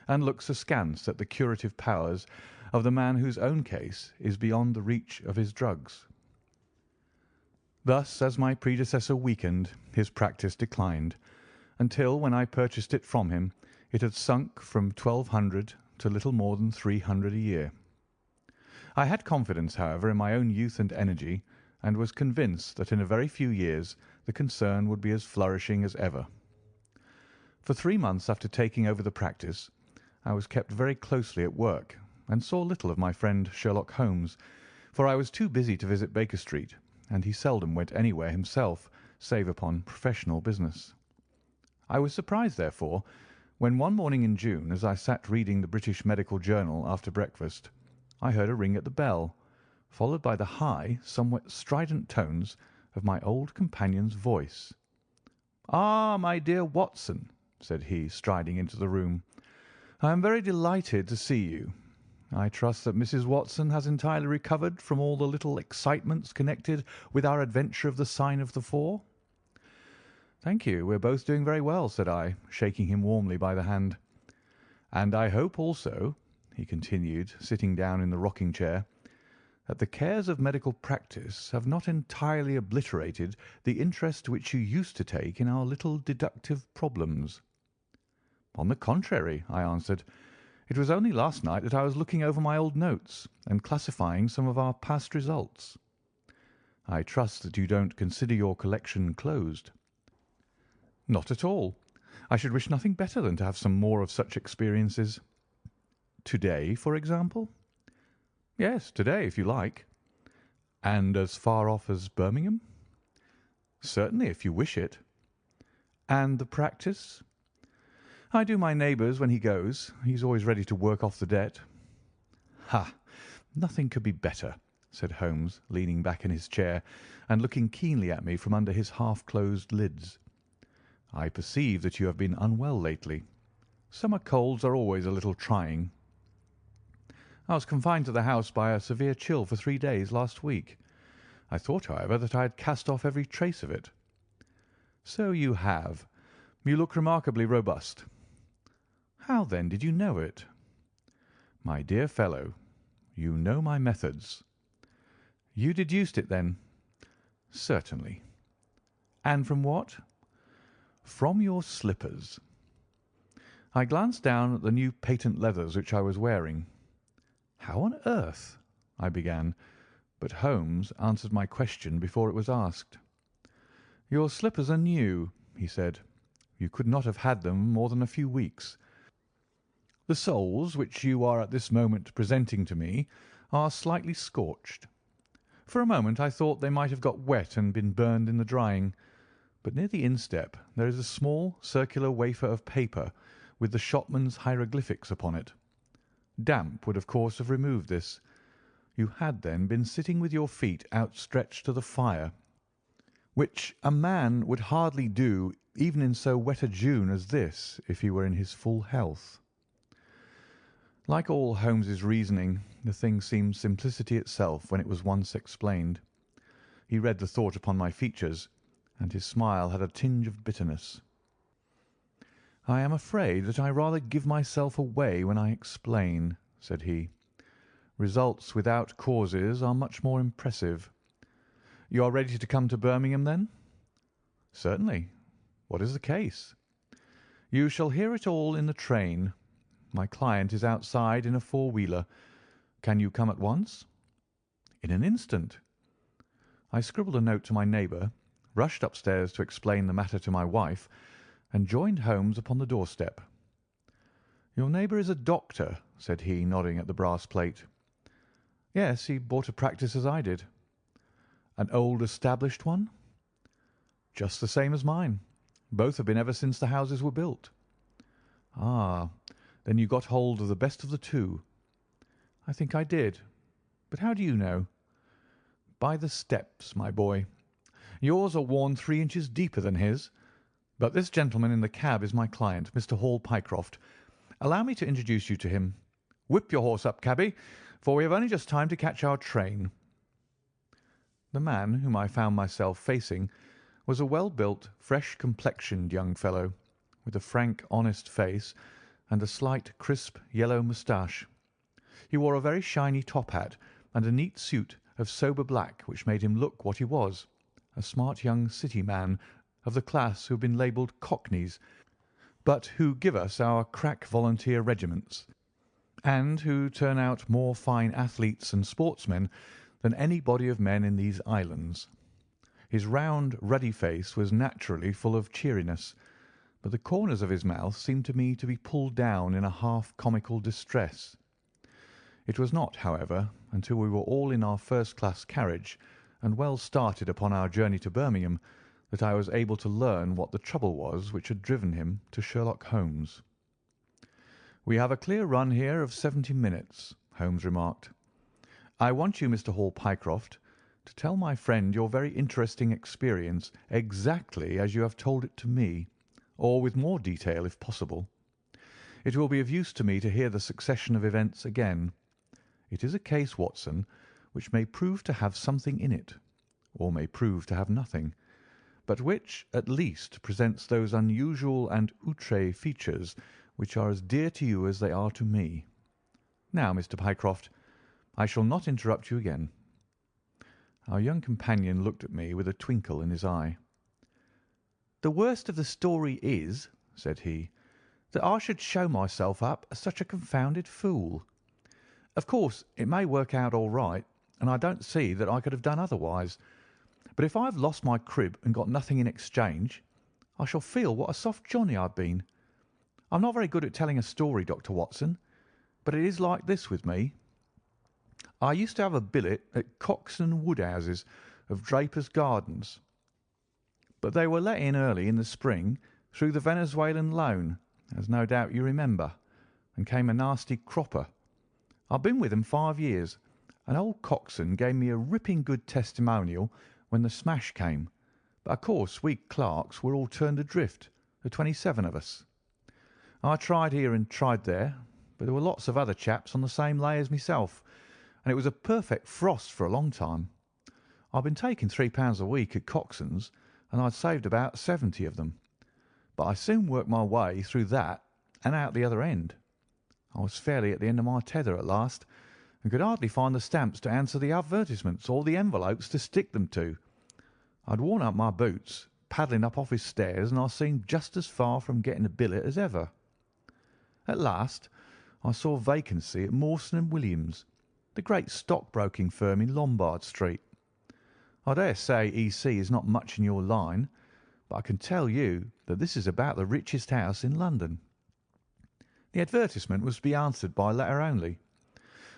and looks askance at the curative powers of the man whose own case is beyond the reach of his drugs. Thus, as my predecessor weakened, his practice declined, until, when I purchased it from him, it had sunk from 1,200 to little more than 300 a year. I had confidence, however, in my own youth and energy, and was convinced that in a very few years the concern would be as flourishing as ever. For 3 months after taking over the practice, I was kept very closely at work, and saw little of my friend Sherlock Holmes, for I was too busy to visit Baker Street, and he seldom went anywhere himself, save upon professional business. I was surprised, therefore, when one morning in June, as I sat reading the British Medical Journal after breakfast, I heard a ring at the bell, followed by the high, somewhat strident tones of my old companion's voice. "Ah, my dear Watson," said he, striding into the room, "I am very delighted to see you. I trust that Mrs. Watson has entirely recovered from all the little excitements connected with our adventure of the Sign of the Four." "Thank you, we're both doing very well," said I, shaking him warmly by the hand. "And I hope also," he continued, sitting down in the rocking-chair, "that the cares of medical practice have not entirely obliterated the interest which you used to take in our little deductive problems." "On the contrary," I answered, "it was only last night that I was looking over my old notes and classifying some of our past results. I trust that you don't consider your collection closed." Not at all. I should wish nothing better than to have some more of such experiences. Today, for example? Yes, today, if you like. And as far off as Birmingham? Certainly, if you wish it. And the practice? I do my neighbour's when he goes. He's always ready to work off the debt. Ha! Nothing could be better, said Holmes, leaning back in his chair and looking keenly at me from under his half-closed lids. I perceive that you have been unwell lately. Summer colds are always a little trying. I was confined to the house by a severe chill for 3 days last week. I thought, however, that I had cast off every trace of it. So you have. You look remarkably robust. How, then, did you know it? My dear fellow, you know my methods. You deduced it, then? Certainly. And from what? From your slippers. I glanced down at the new patent leathers which I was wearing. How on earth? I began, but Holmes answered my question before it was asked. Your slippers are new, he said. You could not have had them more than a few weeks. The soles, which you are at this moment presenting to me, are slightly scorched. For a moment I thought they might have got wet and been burned in the drying, but near the instep there is a small circular wafer of paper with the shopman's hieroglyphics upon it. Damp would of course have removed this. You had then been sitting with your feet outstretched to the fire, which a man would hardly do even in so wet a June as this if he were in his full health. Like all Holmes's reasoning, the thing seemed simplicity itself when it was once explained. He read the thought upon my features, and his smile had a tinge of bitterness. I am afraid that I rather give myself away when I explain, said he. Results without causes are much more impressive. You are ready to come to Birmingham, then? Certainly. What is the case? You shall hear it all in the train. My client is outside in a four-wheeler. Can you come at once? In an instant. I scribbled a note to my neighbour, rushed upstairs to explain the matter to my wife, and joined Holmes upon the doorstep. Your neighbour is a doctor, said he, nodding at the brass plate. Yes, he bought a practice as I did. An old established one? Just the same as mine. Both have been ever since the houses were built. Ah, then you got hold of the best of the two. I think I did. But how do you know? By the steps, my boy. Yours are worn 3 inches deeper than his. But this gentleman in the cab is my client, Mr. Hall Pycroft. Allow me to introduce you to him. Whip your horse up, cabby, for we have only just time to catch our train. The man whom I found myself facing was a well-built, fresh-complexioned young fellow, with a frank, honest face and a slight, crisp, yellow moustache. He wore a very shiny top hat and a neat suit of sober black which made him look what he was, a smart young city man of the class who have been labelled cockneys, but who give us our crack volunteer regiments, and who turn out more fine athletes and sportsmen than any body of men in these islands. His round, ruddy face was naturally full of cheeriness, but the corners of his mouth seemed to me to be pulled down in a half-comical distress. It was not, however, until we were all in our first-class carriage and well started upon our journey to Birmingham that I was able to learn what the trouble was which had driven him to Sherlock Holmes. We have a clear run here of 70 minutes, Holmes remarked. I want you, Mr. Hall Pycroft, to tell my friend your very interesting experience exactly as you have told it to me, or with more detail if possible. It will be of use to me to hear the succession of events again. It is a case, Watson, which may prove to have something in it, or may prove to have nothing, but which, at least, presents those unusual and outre features which are as dear to you as they are to me. Now, Mr. Pycroft, I shall not interrupt you again. Our young companion looked at me with a twinkle in his eye. The worst of the story is, said he, that I should show myself up as such a confounded fool. Of course, it may work out all right, and I don't see that I could have done otherwise. But if I've lost my crib and got nothing in exchange, I shall feel what a soft Johnny I've been. I'm not very good at telling a story, Dr. Watson, but it is like this with me. I used to have a billet at Cox and Woodhouse's of Draper's Gardens, but they were let in early in the spring through the Venezuelan loan, as no doubt you remember, and came a nasty cropper. I've been with them 5 years, and old Coxon gave me a ripping good testimonial when the smash came, but of course we clerks were all turned adrift, the 27 of us. I tried here and tried there, but there were lots of other chaps on the same lay as myself, and it was a perfect frost for a long time. I'd been taking £3 a week at Coxon's, and I'd saved about 70 of them, but I soon worked my way through that and out the other end. I was fairly at the end of my tether at last, and could hardly find the stamps to answer the advertisements or the envelopes to stick them to. I'd worn out my boots, paddling up office stairs, and I seemed just as far from getting a billet as ever. At last I saw a vacancy at Mawson and Williams, the great stockbroking firm in Lombard Street. I dare say E.C. is not much in your line, but I can tell you that this is about the richest house in London. The advertisement was to be answered by letter only.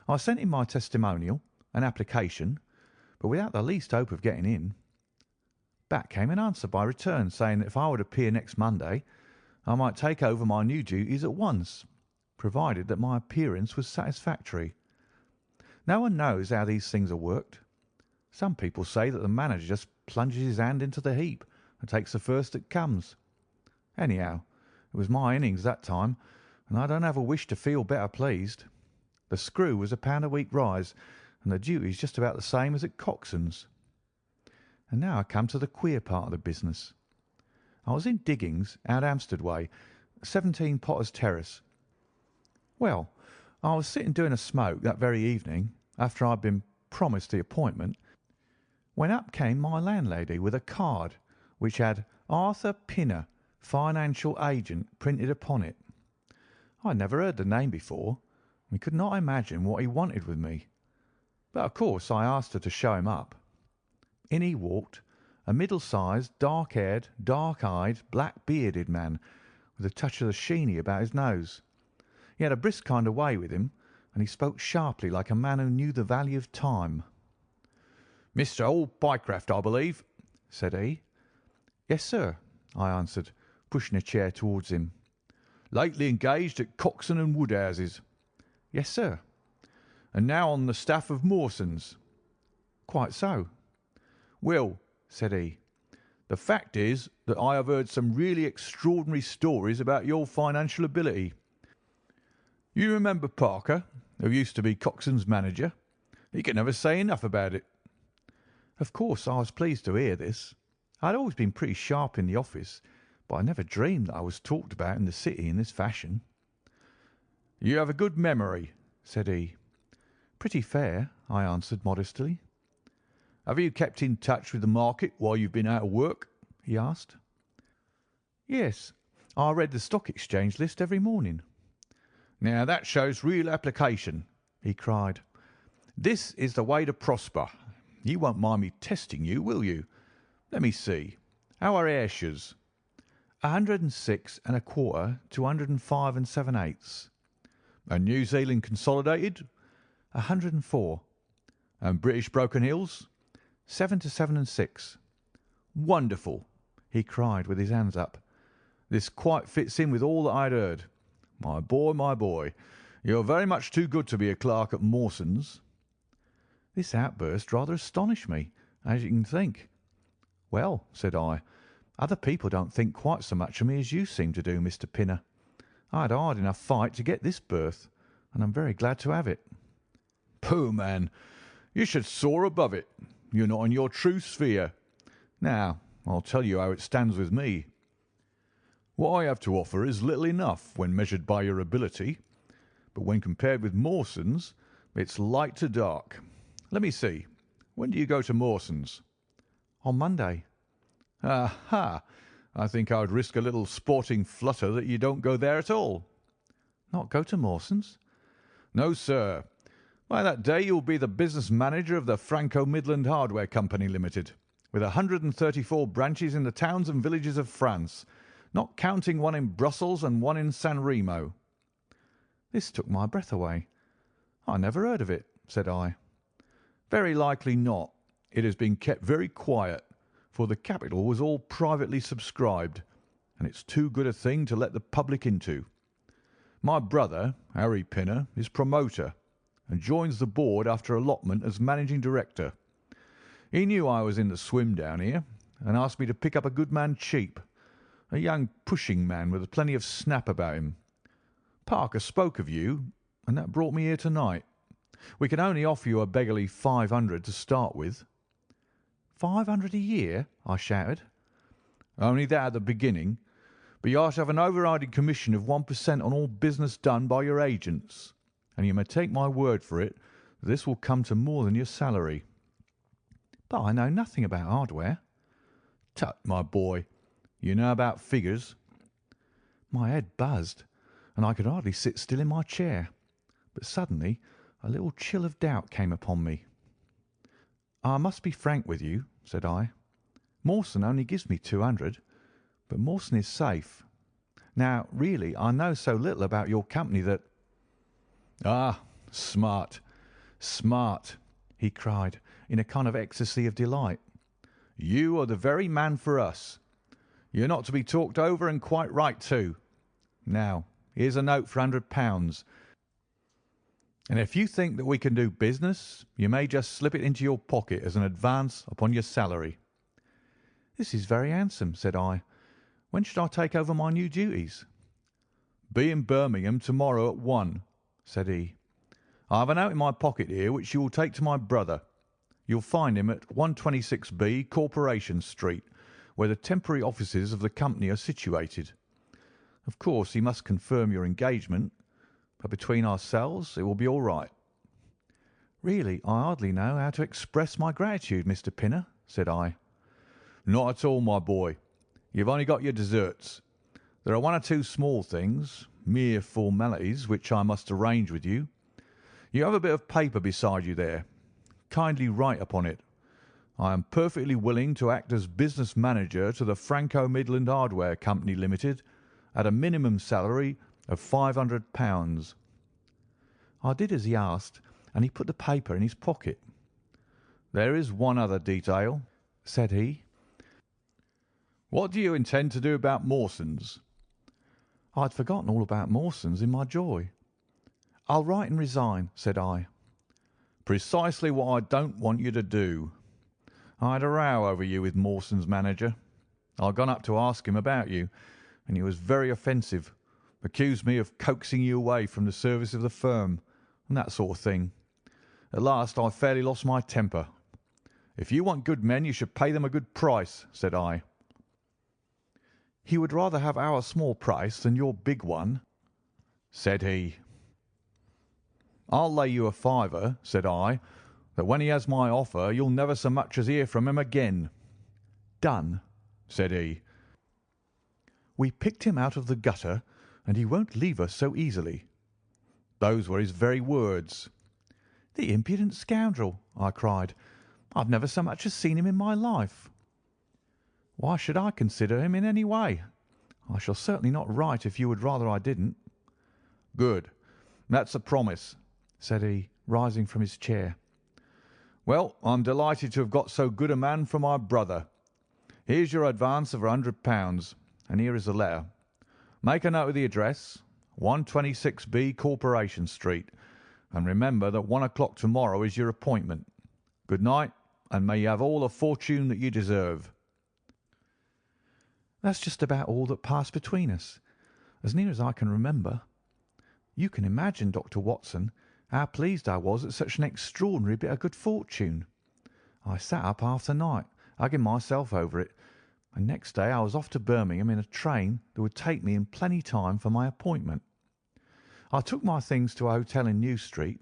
I sent in my testimonial and application, but without the least hope of getting in. Back came an answer by return saying that if I would appear next Monday, I might take over my new duties at once, provided that my appearance was satisfactory. No one knows how these things are worked. Some people say that the manager just plunges his hand into the heap and takes the first that comes. Anyhow, it was my innings that time, and I don't have a wish to feel better pleased. The screw was £1 a week rise, and the duties just about the same as at Coxon's. And now I come to the queer part of the business. I was in diggings out Hampstead way, 17 Potter's Terrace. Well, I was sitting doing a smoke that very evening, after I'd been promised the appointment, when up came my landlady with a card which had Arthur Pinner, financial agent, printed upon it. I had never heard the name before, and could not imagine what he wanted with me. But of course I asked her to show him up. In he walked, a middle-sized, dark-haired, dark-eyed, black-bearded man, with a touch of the sheeny about his nose. He had a brisk kind of way with him, and he spoke sharply like a man who knew the value of time. "Mr. Old Pycraft, I believe," said he. "Yes, sir," I answered, pushing a chair towards him. "Lately engaged at Coxon and Woodhouse's." "Yes, sir." "And now on the staff of Mawson's." "Quite so." "Well," said he, "the fact is that I have heard some really extraordinary stories about your financial ability. You remember Parker, who used to be Coxon's manager? He could never say enough about it." Of course I was pleased to hear this. I had always been pretty sharp in the office, but I never dreamed that I was talked about in the city in this fashion. "You have a good memory," said he. "Pretty fair," I answered modestly. "Have you kept in touch with the market while you've been out of work?" he asked. "Yes, I read the Stock Exchange list every morning." "Now that shows real application," he cried. "This is the way to prosper. You won't mind me testing you, will you? Let me see. How are Ayrshire's?" 106 1/4 to 105 7/8. "And New Zealand Consolidated?" 104. "And British Broken Hills?" 7 to 7 6. "Wonderful!" he cried with his hands up. "This quite fits in with all that I had heard. My boy, you're very much too good to be a clerk at Mawson's." This outburst rather astonished me, as you can think. "Well," said I, "other people don't think quite so much of me as you seem to do, Mr. Pinner. I had a hard enough fight to get this berth, and I'm very glad to have it." "Pooh, man! You should soar above it. You're not in your true sphere. Now, I'll tell you how it stands with me. What I have to offer is little enough when measured by your ability, but when compared with Mawson's, it's light to dark. Let me see. When do you go to Mawson's?" "On Monday." "Aha! I think I would risk a little sporting flutter that you don't go there at all." "Not go to Mawson's?" "No, sir. By that day you will be the business manager of the Franco Midland Hardware Company Limited, with 134 branches in the towns and villages of France, not counting one in Brussels and one in San Remo." This took my breath away. "I never heard of it," said I. "Very likely not. It has been kept very quiet, for the capital was all privately subscribed, and it's too good a thing to let the public into. My brother, Harry Pinner, is promoter, and joins the board after allotment as managing director. He knew I was in the swim down here, and asked me to pick up a good man cheap, a young pushing man with plenty of snap about him. Parker spoke of you, and that brought me here tonight. We can only offer you a beggarly 500 to start with." "500 a year?" I shouted. "Only that at the beginning, but you are to have an overriding commission of 1% on all business done by your agents, and you may take my word for it that this will come to more than your salary." "But I know nothing about hardware." "Tut, my boy, you know about figures." My head buzzed, and I could hardly sit still in my chair, but suddenly a little chill of doubt came upon me. "I must be frank with you," said I. "Mawson only gives me 200, but Mawson is safe. Now, really, I know so little about your company that—" "Ah, smart, smart!" he cried in a kind of ecstasy of delight. "You are the very man for us. You're not to be talked over, and quite right too. Now, here's a note for £100, and if you think that we can do business, you may just slip it into your pocket as an advance upon your salary." "This is very handsome," said I. "When should I take over my new duties?" "Be in Birmingham to-morrow at 1:00, said he. "I have a note in my pocket here which you will take to my brother. You'll find him at 126B, Corporation Street, where the temporary offices of the company are situated. Of course, he must confirm your engagement, but between ourselves it will be all right." "Really, I hardly know how to express my gratitude, Mr. Pinner," said I. "Not at all, my boy. You've only got your deserts. There are one or two small things, mere formalities, which I must arrange with you. You have a bit of paper beside you there. Kindly write upon it, 'I am perfectly willing to act as business manager to the Franco Midland Hardware Company Limited at a minimum salary of £500. I did as he asked, and he put the paper in his pocket. "There is one other detail," said he. "What do you intend to do about Mawson's?" I had forgotten all about Mawson's in my joy. "I'll write and resign," said I. "Precisely what I don't want you to do. I had a row over you with Mawson's manager. I'd gone up to ask him about you, and he was very offensive, accused me of coaxing you away from the service of the firm, and that sort of thing. At last I fairly lost my temper. 'If you want good men, you should pay them a good price,' said I. "'He would rather have our small price than your big one,' said he. "'I'll lay you a fiver,' said I, 'that when he has my offer you'll never so much as hear from him again.' "'Done,' said he. "'We picked him out of the gutter, and he won't leave us so easily.' Those were his very words. "'The impudent scoundrel!' I cried. "'I've never so much as seen him in my life.' "'Why should I consider him in any way? I shall certainly not write if you would rather I didn't.' "'Good. That's a promise,' said he, rising from his chair. "Well, I'm delighted to have got so good a man for my brother. Here's your advance of £100, and here is the letter. Make a note of the address, 126B, Corporation Street, and remember that 1 o'clock to-morrow is your appointment. Good night, and may you have all the fortune that you deserve." That's just about all that passed between us, as near as I can remember. You can imagine, Dr. Watson, how pleased I was at such an extraordinary bit of good fortune. I sat up half the night, hugging myself over it, and next day I was off to Birmingham in a train that would take me in plenty time for my appointment. I took my things to a hotel in New Street,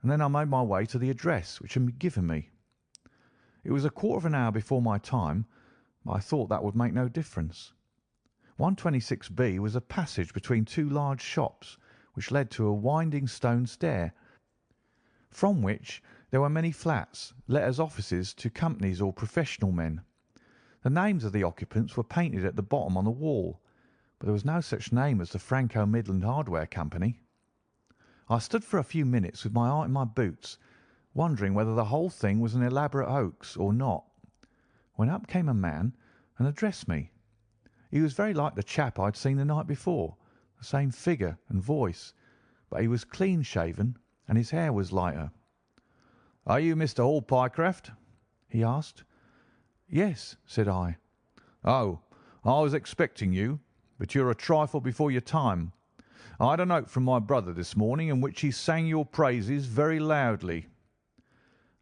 and then I made my way to the address which had been given me. It was a quarter of an hour before my time, but I thought that would make no difference. 126B was a passage between two large shops, which led to a winding stone stair, from which There were many flats, let as offices to companies or professional men. The names of the occupants were painted at the bottom on the wall, but there was no such name as the Franco Midland Hardware Company. I stood for a few minutes with my heart in my boots, wondering whether the whole thing was an elaborate hoax or not, when up came a man and addressed me. He was very like the chap I'd seen the night before, the same figure and voice, but he was clean-shaven and his hair was lighter. "Are you Mr. Hall Pycraft?" he asked. "Yes," said I. "Oh, I was expecting you, but you're a trifle before your time. I had a note from my brother this morning in which he sang your praises very loudly."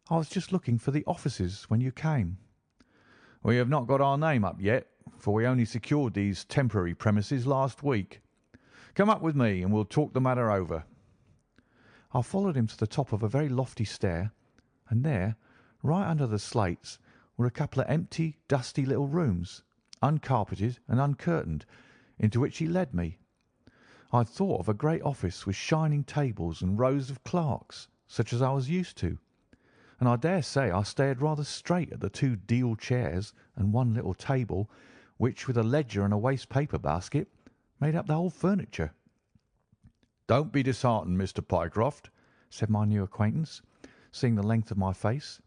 "I was just looking for the offices when you came." "We have not got our name up yet, for we only secured these temporary premises last week. Come up with me and we'll talk the matter over." I followed him to the top of a very lofty stair, and there, right under the slates, were a couple of empty, dusty little rooms, uncarpeted and uncurtained, into which he led me. I had thought of a great office with shining tables and rows of clerks, such as I was used to, and I dare say I stared rather straight at the two deal chairs and one little table, which, with a ledger and a waste paper basket, made up the whole furniture. "Don't be disheartened, Mr. Pycroft," said my new acquaintance, seeing the length of my face.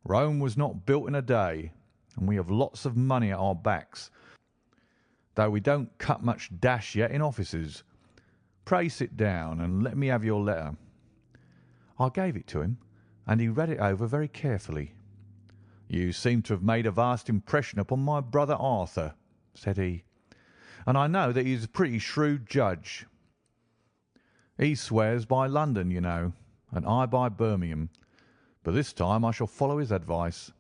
"Rome was not built in a day, and we have lots of money at our backs, though we don't cut much dash yet in offices. Pray sit down and let me have your letter." I gave it to him, and he read it over very carefully. "You seem to have made a vast impression upon my brother Arthur," said he, "and I know that he is a pretty shrewd judge. He swears by London, you know, and I by Birmingham, but this time I shall follow his advice.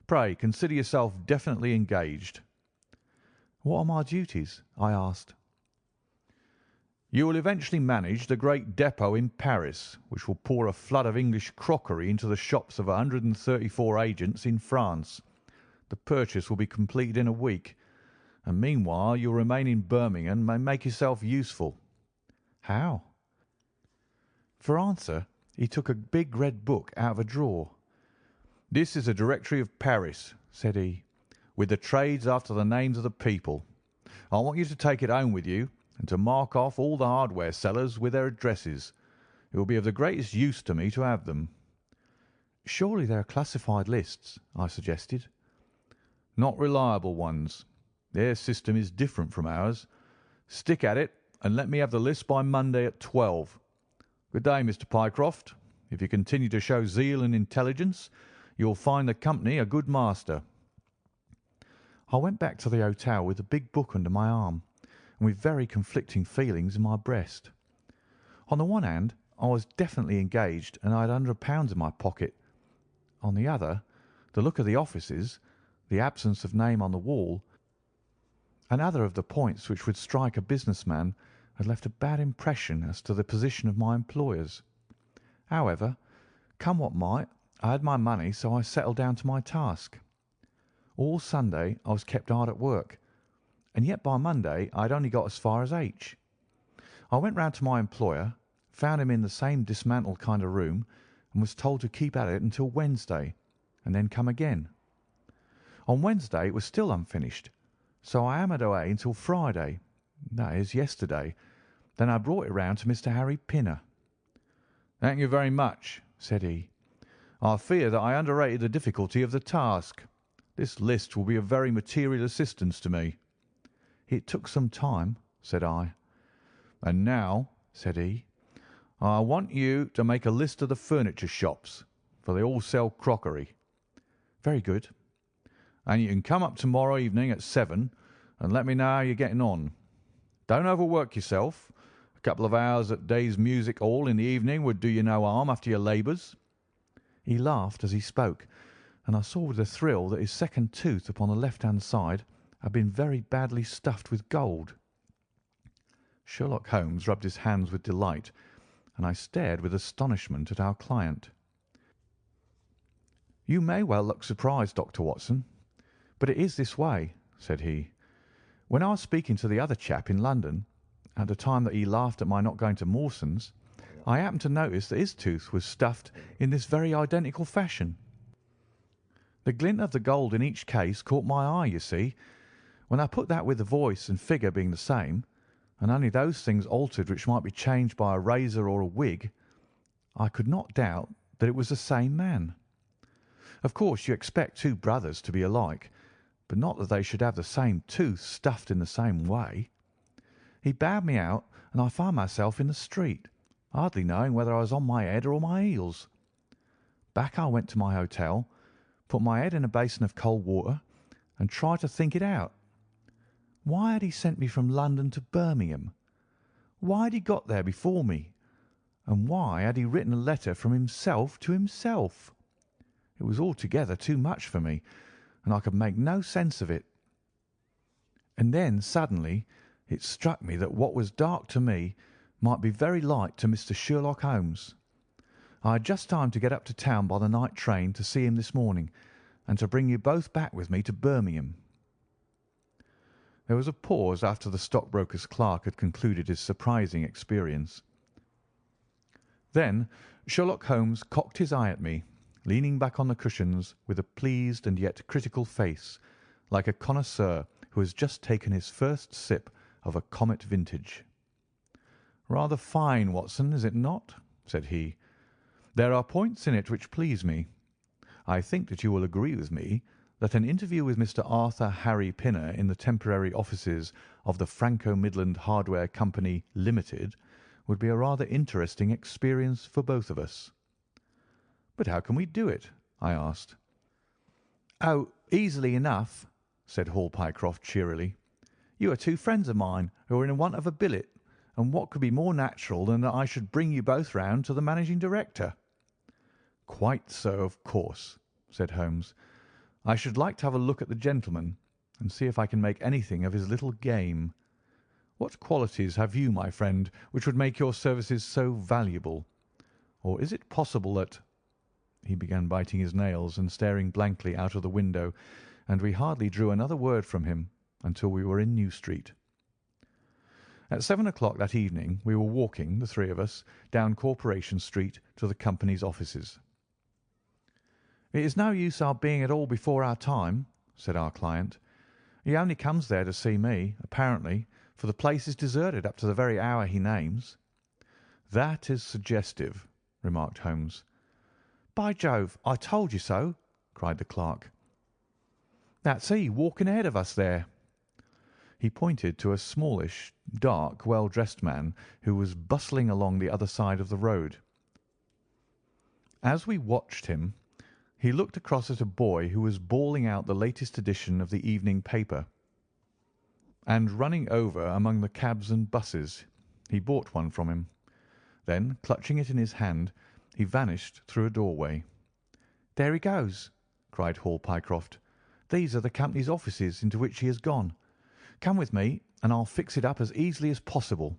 Pray consider yourself definitely engaged." "What are my duties?" I asked. "You will eventually manage the great depot in Paris, which will pour a flood of English crockery into the shops of 134 agents in France. The purchase will be completed in a week, and meanwhile you'll remain in Birmingham and make yourself useful." "How?" For answer he took a big red book out of a drawer. "This is a directory of Paris," said he, "with the trades after the names of the people. I want you to take it home with you and to mark off all the hardware sellers with their addresses. It will be of the greatest use to me to have them." "Surely they are classified lists," I suggested. "Not reliable ones. Their system is different from ours. Stick at it and let me have the list by Monday at 12. Good day, Mr. Pycroft. If you continue to show zeal and intelligence, you will find the company a good master." I went back to the hotel with the big book under my arm, and with very conflicting feelings in my breast. On the one hand, I was definitely engaged, and I had £100 in my pocket. On the other, the look of the offices, the absence of name on the wall, and other of the points which would strike a business man, had left a bad impression as to the position of my employers. However, come what might, I had my money, so I settled down to my task. All Sunday I was kept hard at work, and yet by Monday I had only got as far as H. I went round to my employer, found him in the same dismantled kind of room, and was told to keep at it until Wednesday, and then come again. On Wednesday it was still unfinished, so I hammered away until Friday, that is, yesterday. Then I brought it round to Mr. Harry Pinner. "Thank you very much," said he. "I fear that I underrated the difficulty of the task. This list will be of very material assistance to me." "It took some time," said I. "And now," said he, "I want you to make a list of the furniture shops, for they all sell crockery." "Very good." "And you can come up to-morrow evening at 7 and let me know how you're getting on. Don't overwork yourself. A couple of hours at Day's Music Hall in the evening would do you no harm after your labours." He laughed as he spoke, and I saw with a thrill that his second tooth upon the left-hand side had been very badly stuffed with gold. Sherlock Holmes rubbed his hands with delight, and I stared with astonishment at our client. "You may well look surprised, Dr. Watson, but it is this way," said he. "When I was speaking to the other chap in London, at the time that he laughed at my not going to Mawson's, I happened to notice that his tooth was stuffed in this very identical fashion. The glint of the gold in each case caught my eye, you see. When I put that with the voice and figure being the same, and only those things altered which might be changed by a razor or a wig, I could not doubt that it was the same man. Of course, you expect two brothers to be alike, but not that they should have the same tooth stuffed in the same way. He bowed me out, and I found myself in the street, hardly knowing whether I was on my head or my heels. Back I went to my hotel, put my head in a basin of cold water, and tried to think it out. Why had he sent me from London to Birmingham? Why had he got there before me? And why had he written a letter from himself to himself? It was altogether too much for me, and I could make no sense of it. And then suddenly it struck me that what was dark to me might be very light to Mr. Sherlock Holmes. I had just time to get up to town by the night train to see him this morning, and to bring you both back with me to Birmingham. There was a pause after the stockbroker's clerk had concluded his surprising experience. Then Sherlock Holmes cocked his eye at me, leaning back on the cushions with a pleased and yet critical face, like a connoisseur who has just taken his first sip of a Comet vintage. "Rather fine, Watson, is it not?" said he. "There are points in it which please me. I think that you will agree with me that an interview with Mr. Arthur Harry Pinner in the temporary offices of the Franco-Midland Hardware Company, Limited, would be a rather interesting experience for both of us." "But how can we do it?" I asked. "Oh, easily enough," said Hall Pycroft cheerily. "You are two friends of mine who are in want of a billet, and what could be more natural than that I should bring you both round to the managing director?" "Quite so, of course," said Holmes. "I should like to have a look at the gentleman and see if I can make anything of his little game. What qualities have you, my friend, which would make your services so valuable? Or is it possible that—" He began biting his nails and staring blankly out of the window, and we hardly drew another word from him until we were in New Street. At 7 o'clock that evening we were walking, the three of us, down Corporation Street to the company's offices. "It is no use our being at all before our time," said our client. "He only comes there to see me, apparently, for the place is deserted up to the very hour he names." "That is suggestive," remarked Holmes. "By Jove, I told you so!" cried the clerk. "That's he walking ahead of us there." He pointed to a smallish, dark, well-dressed man who was bustling along the other side of the road. As we watched him, he looked across at a boy who was bawling out the latest edition of the evening paper, and running over among the cabs and buses. He bought one from him. Then, clutching it in his hand, he vanished through a doorway. "There he goes!" cried Hall Pycroft. "These are the company's offices into which he has gone. Come with me, and I'll fix it up as easily as possible."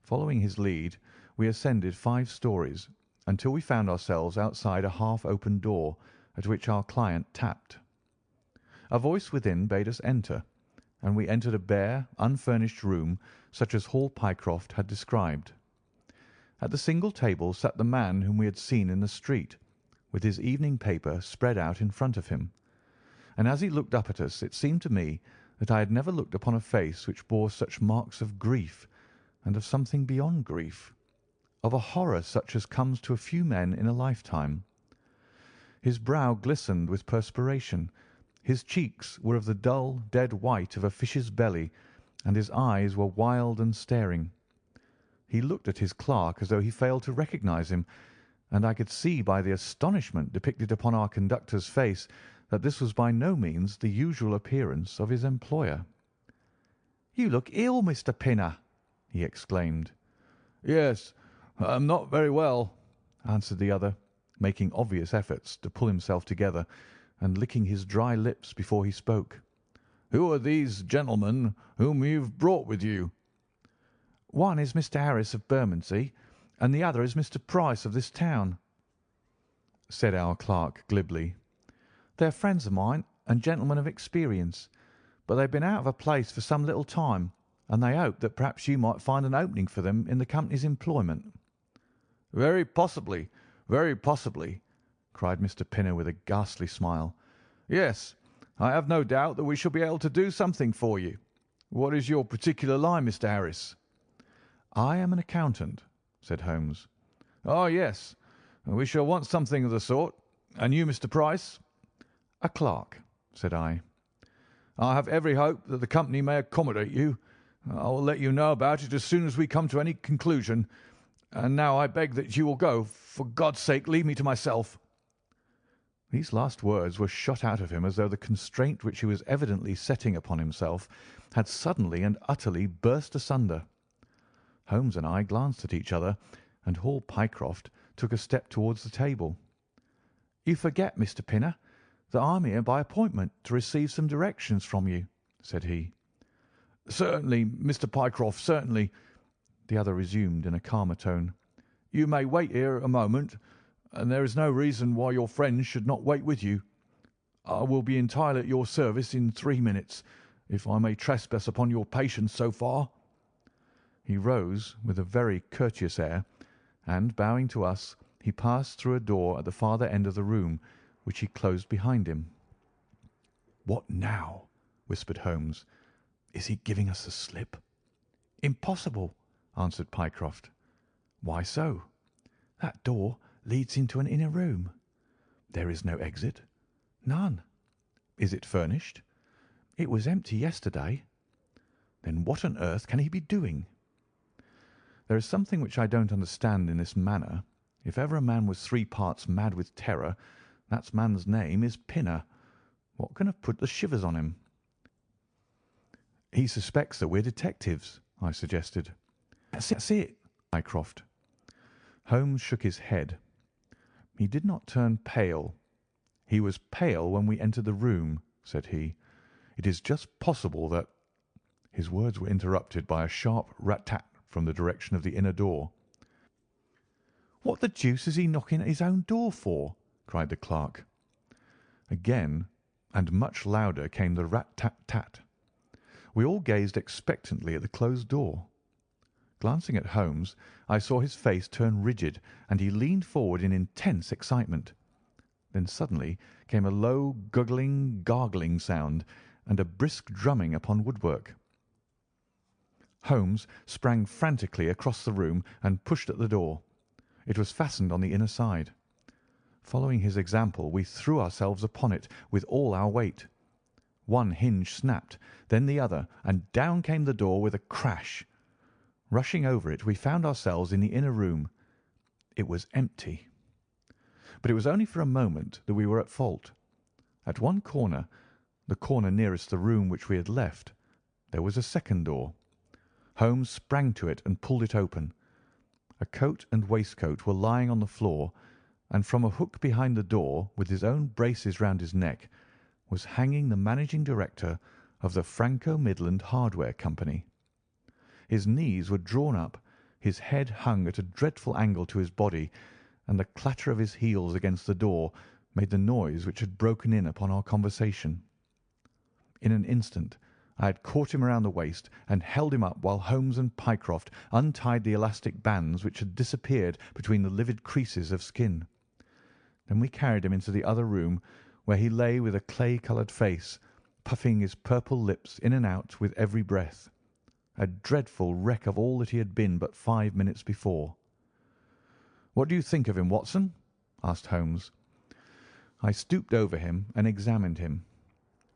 Following his lead, we ascended 5 stories until we found ourselves outside a half-open door at which our client tapped. A voice within bade us enter, and we entered a bare, unfurnished room such as Hall Pycroft had described. At the single table sat the man whom we had seen in the street, with his evening paper spread out in front of him, and as he looked up at us it seemed to me that I had never looked upon a face which bore such marks of grief, and of something beyond grief, of a horror such as comes to a few men in a lifetime. His brow glistened with perspiration, his cheeks were of the dull, dead white of a fish's belly, and his eyes were wild and staring. He looked at his clerk as though he failed to recognise him, and I could see by the astonishment depicted upon our conductor's face that this was by no means the usual appearance of his employer. "You look ill, Mr. Pinner," he exclaimed. "Yes, I'm not very well," answered the other, making obvious efforts to pull himself together and licking his dry lips before he spoke. "Who are these gentlemen whom you've brought with you?" "One is Mr. Harris of Bermondsey, and the other is Mr. Price of this town," said our clerk glibly. "They are friends of mine and gentlemen of experience, but they have been out of a place for some little time, and they hope that perhaps you might find an opening for them in the company's employment." Very possibly, cried Mr. Pinner with a ghastly smile. Yes, I have no doubt that we shall be able to do something for you. What is your particular line, Mr. Harris?" "I am an accountant," said Holmes. "Ah, yes. We shall want something of the sort. And you, Mr. Price?" "A clerk," said I. "I have every hope that the company may accommodate you. I will let you know about it as soon as we come to any conclusion. And now I beg that you will go. For God's sake, leave me to myself." These last words were shot out of him as though the constraint which he was evidently setting upon himself had suddenly and utterly burst asunder. Holmes and I glanced at each other, and Hall Pycroft took a step towards the table. "You forget, Mr. Pinner, that I'm here by appointment to receive some directions from you," said he. "Certainly, Mr. Pycroft, certainly," the other resumed in a calmer tone. "You may wait here a moment, and there is no reason why your friends should not wait with you. I will be entirely at your service in 3 minutes, if I may trespass upon your patience so far." He rose with a very courteous air, and, bowing to us, he passed through a door at the farther end of the room, which he closed behind him. "What now?" whispered Holmes. "Is he giving us the slip?" "Impossible," answered Pycroft. "Why so?" "That door leads into an inner room." "There is no exit?" "None." "Is it furnished?" "It was empty yesterday." "Then what on earth can he be doing?" There is something which I don't understand in this manner. If ever a man was 3 parts mad with terror, that man's name is Pinner. What can have put the shivers on him? "He suspects that we're detectives," I suggested. "That's it," Mycroft. Holmes shook his head. He did not turn pale. "He was pale when we entered the room," said he. "It is just possible that—" His words were interrupted by a sharp rat-tat from the direction of the inner door. "What the deuce is he knocking at his own door for?" cried the clerk. Again, and much louder, came the rat-tat-tat. We all gazed expectantly at the closed door. Glancing at Holmes, I saw his face turn rigid, and he leaned forward in intense excitement. Then suddenly came a low, guggling, gargling sound, and a brisk drumming upon woodwork. Holmes sprang frantically across the room and pushed at the door. It was fastened on the inner side. Following his example, we threw ourselves upon it with all our weight. One hinge snapped, then the other, and down came the door with a crash. Rushing over it, we found ourselves in the inner room. It was empty. But it was only for a moment that we were at fault. At one corner, the corner nearest the room which we had left, there was a second door. Holmes sprang to it and pulled it open. A coat and waistcoat were lying on the floor, and from a hook behind the door, with his own braces round his neck, was hanging the managing director of the Franco-Midland Hardware Company. His knees were drawn up, his head hung at a dreadful angle to his body, and the clatter of his heels against the door made the noise which had broken in upon our conversation. In an instant I had caught him around the waist and held him up while Holmes and Pycroft untied the elastic bands which had disappeared between the livid creases of skin. Then we carried him into the other room, where he lay with a clay-coloured face, puffing his purple lips in and out with every breath, a dreadful wreck of all that he had been but 5 minutes before. "What do you think of him, Watson?" asked Holmes. I stooped over him and examined him.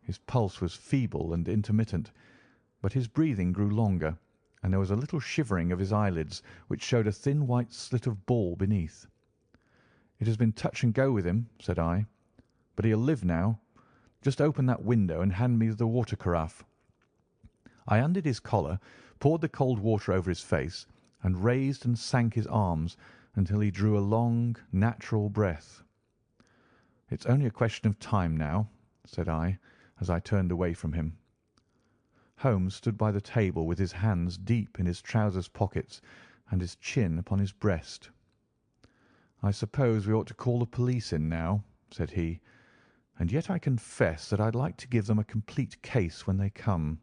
His pulse was feeble and intermittent, but his breathing grew longer, and there was a little shivering of his eyelids which showed a thin white slit of ball beneath. "It has been touch and go with him," said I, "but he'll live now. Just open that window and hand me the water carafe." I undid his collar, poured the cold water over his face, and raised and sank his arms until he drew a long, natural breath. "It's only a question of time now," said I, as I turned away from him. Holmes stood by the table with his hands deep in his trousers pockets and his chin upon his breast. "I suppose we ought to call the police in now," said he, "and yet I confess that I'd like to give them a complete case when they come."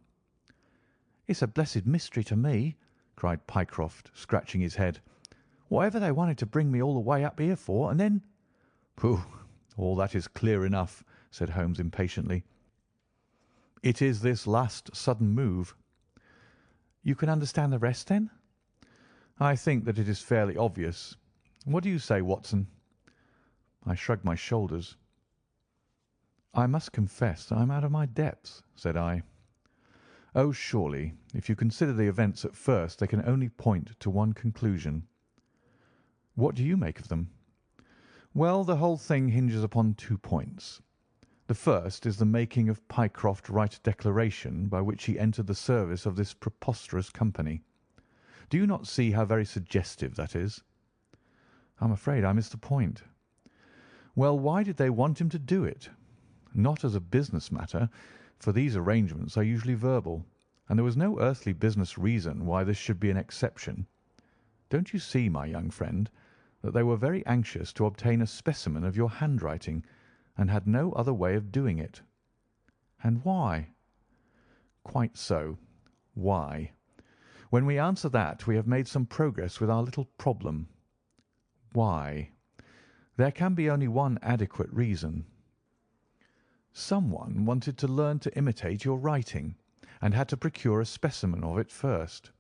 "It's a blessed mystery to me," cried Pycroft, scratching his head. Whatever they wanted to bring me all the way up here for, and then—" "Pooh! All that is clear enough," said Holmes impatiently. "It is this last sudden move." "You can understand the rest, then?" "I think that it is fairly obvious. What do you say, Watson?" I shrugged my shoulders. "I must confess that I am out of my depth," said I. "Oh, surely, if you consider the events at first, they can only point to one conclusion." "What do you make of them?" "Well, the whole thing hinges upon 2 points. The first is the making of Pycroft write a declaration by which he entered the service of this preposterous company. Do you not see how very suggestive that is?" "I'm afraid I missed the point." "Well, why did they want him to do it? Not as a business matter, for these arrangements are usually verbal, and there was no earthly business reason why this should be an exception. Don't you see, my young friend, that they were very anxious to obtain a specimen of your handwriting, and had no other way of doing it?" "And why?" "Quite so. Why? When we answer that, we have made some progress with our little problem. Why? There can be only one adequate reason. Someone wanted to learn to imitate your writing, and had to procure a specimen of it first.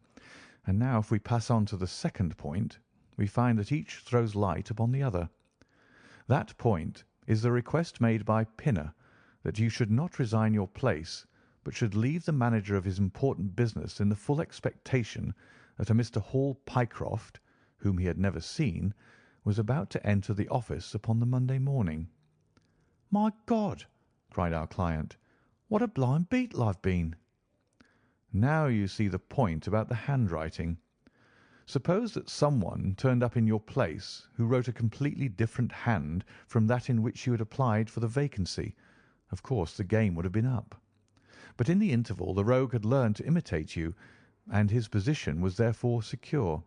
And now, if we pass on to the second point, we find that each throws light upon the other. That point is the request made by Pinner that you should not resign your place, but should leave the manager of his important business in the full expectation that a Mr. Hall Pycroft, whom he had never seen, was about to enter the office upon the Monday morning." "My God!" cried our client. "What a blind beetle I've been!" "Now you see the point about the handwriting. Suppose that someone turned up in your place who wrote a completely different hand from that in which you had applied for the vacancy. Of course, the game would have been up. But in the interval the rogue had learned to imitate you, and his position was therefore secure,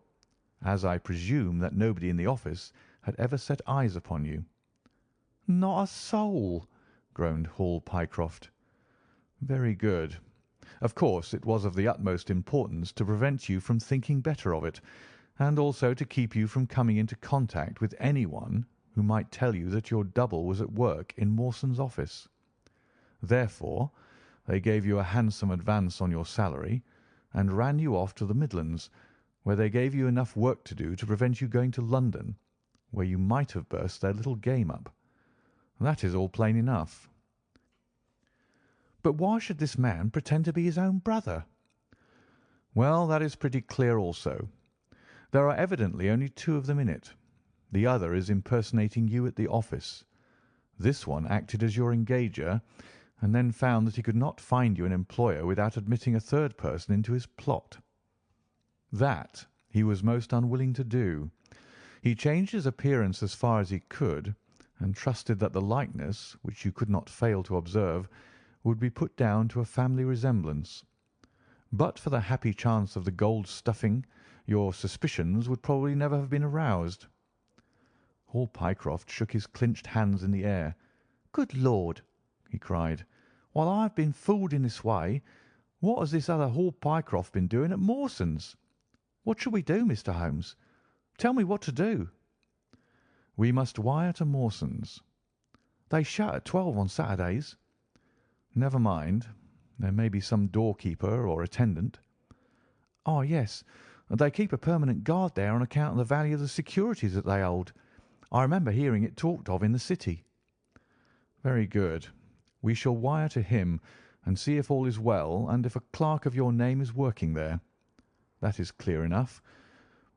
as I presume that nobody in the office had ever set eyes upon you." "Not a soul," groaned Hall Pycroft. "Very good. Of course, it was of the utmost importance to prevent you from thinking better of it, and also to keep you from coming into contact with anyone who might tell you that your double was at work in Mawson's office. Therefore, they gave you a handsome advance on your salary, and ran you off to the Midlands, where they gave you enough work to do to prevent you going to London, where you might have burst their little game up. That is all plain enough." "But why should this man pretend to be his own brother?" "Well, that is pretty clear also. There are evidently only 2 of them in it. The other is impersonating you at the office. This one acted as your engager, and then found that he could not find you an employer without admitting a third person into his plot. That he was most unwilling to do. He changed his appearance as far as he could, and trusted that the likeness, which you could not fail to observe, would be put down to a family resemblance. But for the happy chance of the gold stuffing, your suspicions would probably never have been aroused." Hall Pycroft shook his clinched hands in the air. "Good Lord!" he cried. "While I have been fooled in this way, what has this other Hall Pycroft been doing at Mawson's? What shall we do, Mr. Holmes? Tell me what to do." "We must wire to Mawson's." "They shut at 12 on Saturdays." "Never mind. There may be some doorkeeper or attendant." "Oh, yes. They keep a permanent guard there on account of the value of the securities that they hold. I remember hearing it talked of in the city." "Very good. We shall wire to him and see if all is well and if a clerk of your name is working there. That is clear enough.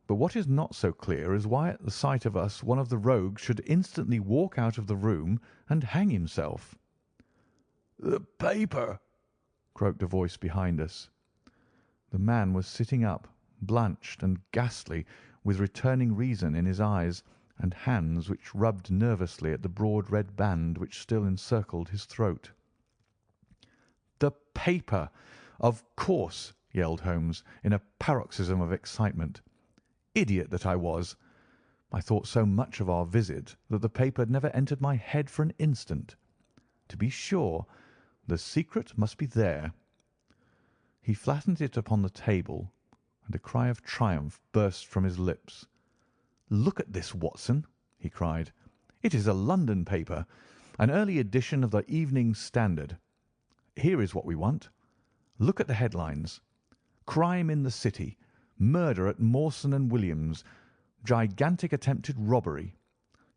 But what is not so clear is why at the sight of us one of the rogues should instantly walk out of the room and hang himself." "The paper!" croaked a voice behind us. The man was sitting up, blanched and ghastly, with returning reason in his eyes, and hands which rubbed nervously at the broad red band which still encircled his throat. "The paper! Of course!" yelled Holmes, in a paroxysm of excitement. Idiot that I was! I thought so much of our visit that the paper had never entered my head for an instant. To be sure, the secret must be there. He flattened it upon the table, and a cry of triumph burst from his lips. "Look at this, Watson," he cried. "It is a London paper, an early edition of the Evening Standard. Here is what we want. Look at the headlines. 'Crime in the City. Murder at Mawson and Williams. Gigantic attempted robbery.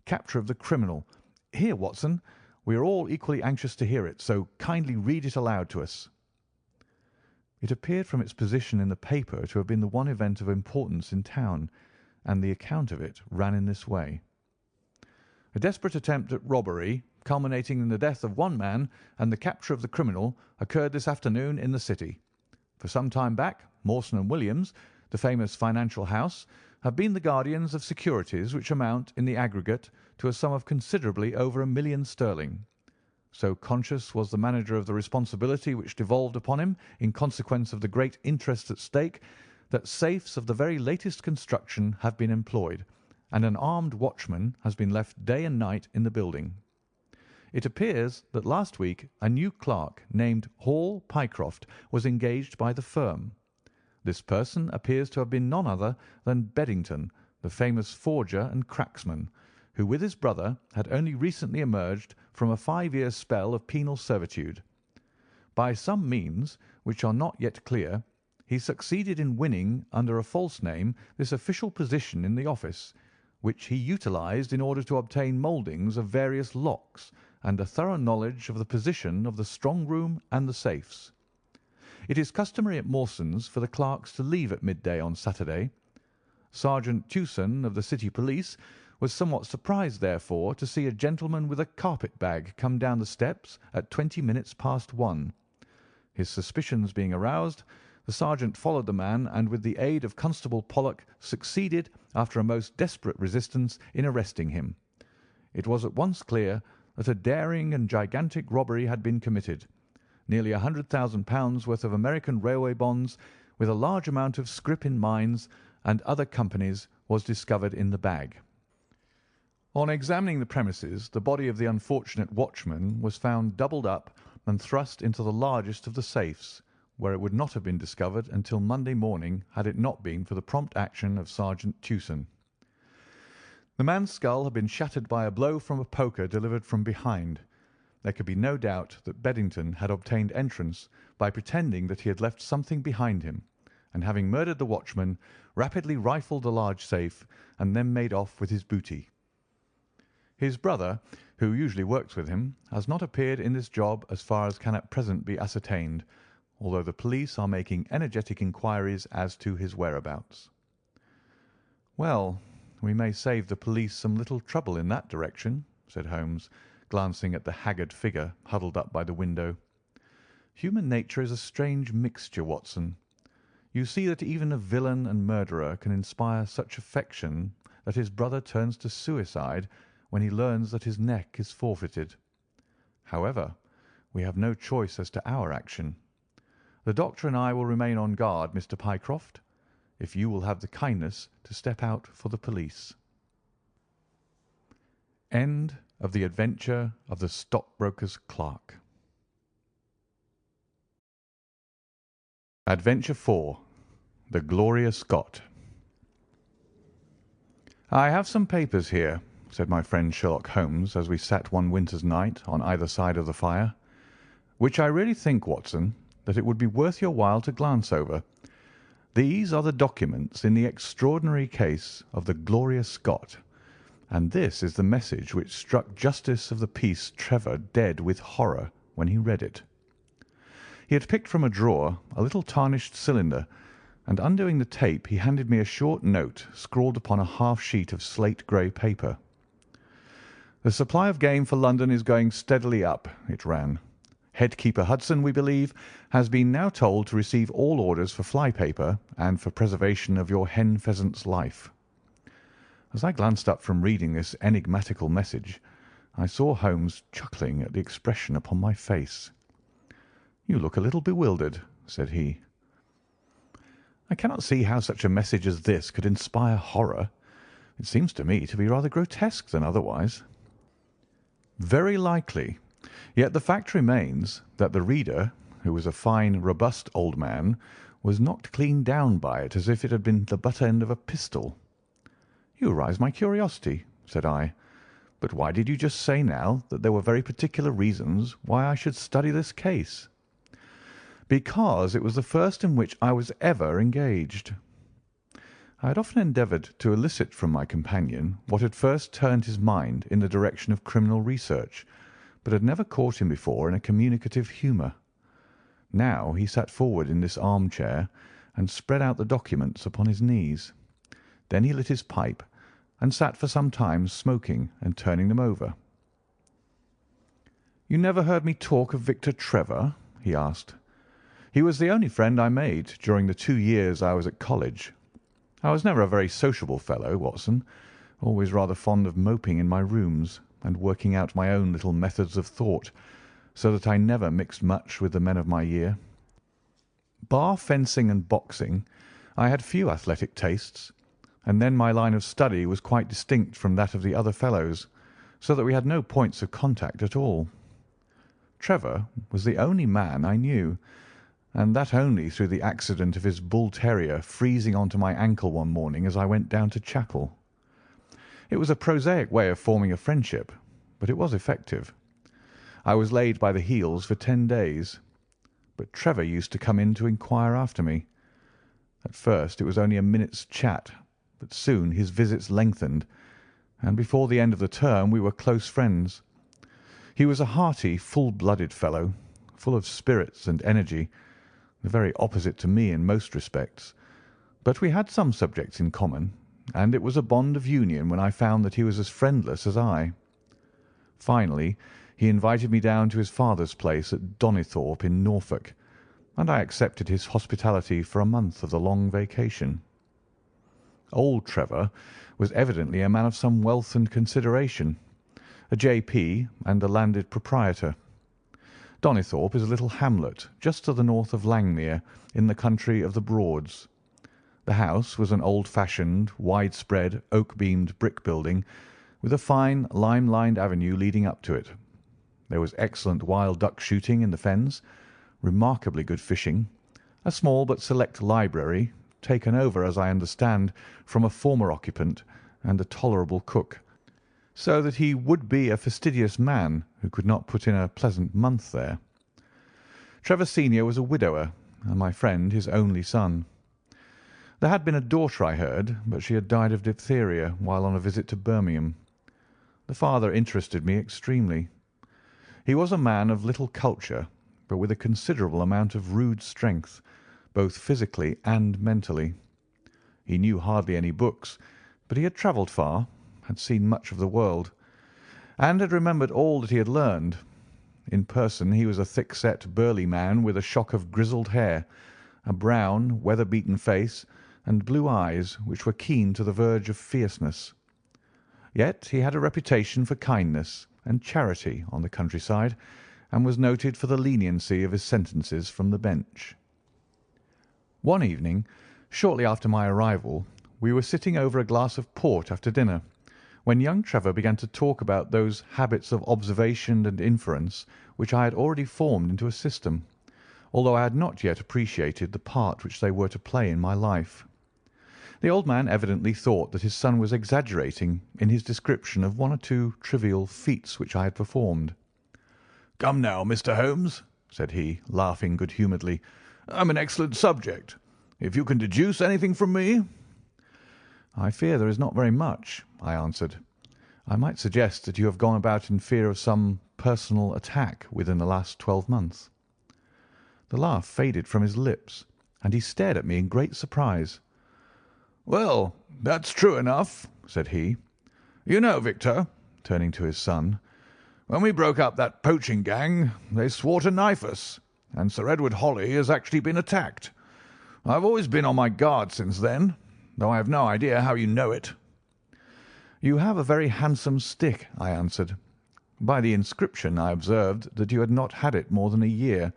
Capture of the criminal.' Here, Watson, we are all equally anxious to hear it, so kindly read it aloud to us." It appeared from its position in the paper to have been the one event of importance in town, and the account of it ran in this way: "A desperate attempt at robbery, culminating in the death of one man and the capture of the criminal, occurred this afternoon in the City. For some time back, Mawson and Williams, the famous financial house, have been the guardians of securities which amount, in the aggregate, to a sum of considerably over £1,000,000. So conscious was the manager of the responsibility which devolved upon him in consequence of the great interest at stake, that safes of the very latest construction have been employed, and an armed watchman has been left day and night in the building. It appears that last week a new clerk named Hall Pycroft was engaged by the firm. This person appears to have been none other than Beddington, the famous forger and cracksman, who with his brother had only recently emerged from a 5 years' spell of penal servitude. By some means, which are not yet clear, he succeeded in winning, under a false name, this official position in the office, which he utilised in order to obtain mouldings of various locks and a thorough knowledge of the position of the strong-room and the safes. It is customary at Mawson's for the clerks to leave at midday on Saturday. Sergeant Tewson of the City Police was somewhat surprised, therefore, to see a gentleman with a carpet-bag come down the steps at 20 minutes past 1. His suspicions being aroused, the sergeant followed the man, and with the aid of Constable Pollock succeeded, after a most desperate resistance, in arresting him. It was at once clear that a daring and gigantic robbery had been committed. Nearly £100,000 worth of American railway bonds, with a large amount of scrip in mines and other companies, was discovered in the bag. On examining the premises, the body of the unfortunate watchman was found doubled up and thrust into the largest of the safes, where it would not have been discovered until Monday morning had it not been for the prompt action of Sergeant Tewson. The man's skull had been shattered by a blow from a poker delivered from behind. There could be no doubt that Beddington had obtained entrance by pretending that he had left something behind him, and having murdered the watchman, rapidly rifled the large safe and then made off with his booty. His brother, who usually works with him, has not appeared in this job as far as can at present be ascertained, although the police are making energetic inquiries as to his whereabouts. "Well, we may save the police some little trouble in that direction," said Holmes, glancing at the haggard figure huddled up by the window. "Human nature is a strange mixture, Watson. You see that even a villain and murderer can inspire such affection that his brother turns to suicide when he learns that his neck is forfeited. However, we have no choice as to our action. The doctor and I will remain on guard, Mr. Pycroft, if you will have the kindness to step out for the police." End of the adventure of the stockbroker's clerk. Adventure 4. The Gloria Scott. "I have some papers here," said my friend Sherlock Holmes, as we sat one winter's night on either side of the fire, "which I really think, Watson, that it would be worth your while to glance over. These are the documents in the extraordinary case of the Gloria Scott, and this is the message which struck Justice of the Peace Trevor dead with horror when he read it." He had picked from a drawer a little tarnished cylinder, and undoing the tape he handed me a short note scrawled upon a half sheet of slate-grey paper. "The supply of game for London is going steadily up," it ran. "Head-keeper Hudson, we believe, has been now told to receive all orders for fly-paper and for preservation of your hen-pheasant's life." As I glanced up from reading this enigmatical message, I saw Holmes chuckling at the expression upon my face. "You look a little bewildered," said he. "I cannot see how such a message as this could inspire horror. It seems to me to be rather grotesque than otherwise." "Very likely. Yet the fact remains that the reader, who was a fine, robust old man, was knocked clean down by it as if it had been the butt end of a pistol. "You arouse my curiosity," said I. "But why did you just say now that there were very particular reasons why I should study this case?" "Because it was the first in which I was ever engaged." I had often endeavoured to elicit from my companion what had first turned his mind in the direction of criminal research, but had never caught him before in a communicative humour. Now he sat forward in this armchair and spread out the documents upon his knees. Then he lit his pipe and sat for some time smoking and turning them over. "You never heard me talk of Victor Trevor?" he asked. "He was the only friend I made during the 2 years I was at college. I was never a very sociable fellow, Watson, always rather fond of moping in my rooms and working out my own little methods of thought, so that I never mixed much with the men of my year. Bar fencing and boxing, I had few athletic tastes, and then my line of study was quite distinct from that of the other fellows, so that we had no points of contact at all. Trevor was the only man I knew, and that only through the accident of his bull terrier freezing on to my ankle one morning as I went down to chapel. It was a prosaic way of forming a friendship, but it was effective. I was laid by the heels for 10 days, but Trevor used to come in to inquire after me. At first it was only a minute's chat, but soon his visits lengthened, and before the end of the term we were close friends. He was a hearty, full-blooded fellow, full of spirits and energy, the very opposite to me in most respects, but we had some subjects in common, and it was a bond of union when I found that he was as friendless as I. Finally, he invited me down to his father's place at Donnithorpe in Norfolk, and I accepted his hospitality for a month of the long vacation. Old Trevor was evidently a man of some wealth and consideration, a J.P. and a landed proprietor. Donnithorpe is a little hamlet just to the north of Langmere in the country of the Broads. The house was an old-fashioned, widespread, oak-beamed brick building with a fine lime-lined avenue leading up to it. There was excellent wild duck shooting in the fens, remarkably good fishing, a small but select library, taken over, as I understand, from a former occupant, and a tolerable cook, so that he would be a fastidious man who could not put in a pleasant month there. Trevor senior was a widower, and my friend his only son. There had been a daughter, I heard, but she had died of diphtheria while on a visit to Birmingham. The father interested me extremely. He was a man of little culture, but with a considerable amount of rude strength, both physically and mentally. He knew hardly any books, but he had travelled far, had seen much of the world, and had remembered all that he had learned. In person he was a thick-set, burly man with a shock of grizzled hair, a brown, weather-beaten face, and blue eyes which were keen to the verge of fierceness. Yet he had a reputation for kindness and charity on the countryside, and was noted for the leniency of his sentences from the bench. One evening, shortly after my arrival, we were sitting over a glass of port after dinner, when young Trevor began to talk about those habits of observation and inference which I had already formed into a system, although I had not yet appreciated the part which they were to play in my life. The old man evidently thought that his son was exaggerating in his description of 1 or 2 trivial feats which I had performed. "Come now, Mr. Holmes," said he, laughing good-humouredly, "I'm an excellent subject. If you can deduce anything from me—" "I fear there is not very much," I answered. "I might suggest that you have gone about in fear of some personal attack within the last 12 months." The laugh faded from his lips, and he stared at me in great surprise. "Well, that's true enough," said he. "You know, Victor," turning to his son, "when we broke up that poaching gang, they swore to knife us, and Sir Edward Holly has actually been attacked. I've always been on my guard since then, though I have no idea how you know it." "You have a very handsome stick," I answered. "By the inscription I observed that you had not had it more than a year,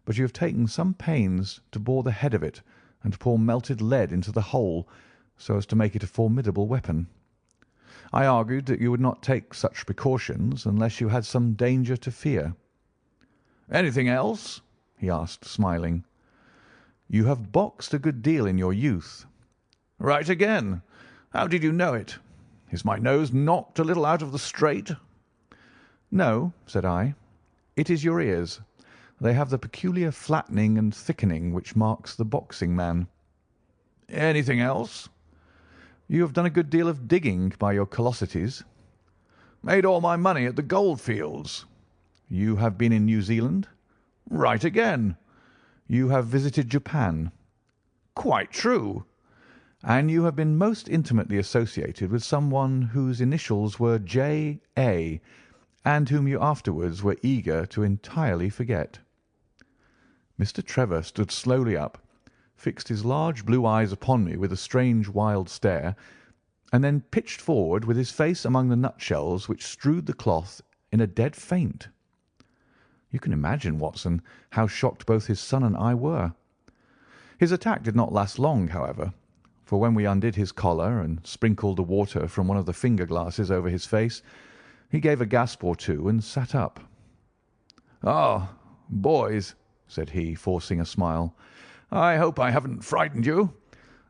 but you have taken some pains to bore the head of it and pour melted lead into the hole, so as to make it a formidable weapon. I argued that you would not take such precautions unless you had some danger to fear." "Anything else?" he asked, smiling. "You have boxed a good deal in your youth." "Right again. How did you know it? Is my nose knocked a little out of the straight?" "No," said I. "It is your ears. They have the peculiar flattening and thickening which marks the boxing man." "Anything else?" "You have done a good deal of digging by your callosities." "Made all my money at the goldfields." "You have been in New Zealand?" "Right again." "You have visited Japan?" "Quite true." "And you have been most intimately associated with someone whose initials were J. A., and whom you afterwards were eager to entirely forget?" Mr. Trevor stood slowly up, fixed his large blue eyes upon me with a strange wild stare, and then pitched forward with his face among the nutshells which strewed the cloth in a dead faint. You can imagine, Watson, how shocked both his son and I were. His attack did not last long, however, for when we undid his collar and sprinkled the water from one of the finger glasses over his face, he gave a gasp or two and sat up. "Ah, boys," said he, forcing a smile, "I hope I haven't frightened you.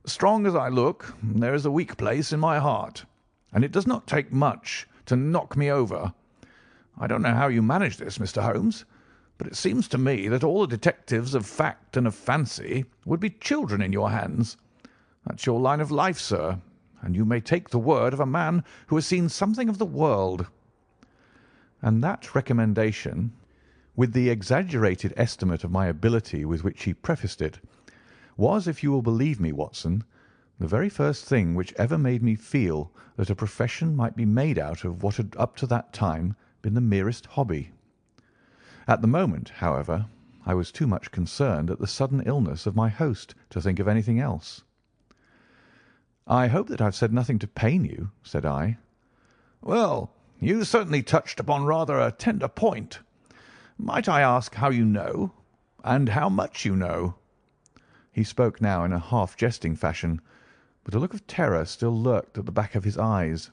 Strong as I look, there is a weak place in my heart, and it does not take much to knock me over. I don't know how you manage this, Mr. Holmes, but it seems to me that all the detectives of fact and of fancy would be children in your hands. That's your line of life, sir, and you may take the word of a man who has seen something of the world." And that recommendation, with the exaggerated estimate of my ability with which he prefaced it, was, if you will believe me, Watson, the very first thing which ever made me feel that a profession might be made out of what had up to that time been the merest hobby. At the moment, however, I was too much concerned at the sudden illness of my host to think of anything else. "I hope that I have said nothing to pain you," said I. "Well, you certainly touched upon rather a tender point. Might I ask how you know, and how much you know?" He spoke now in a half-jesting fashion, but a look of terror still lurked at the back of his eyes.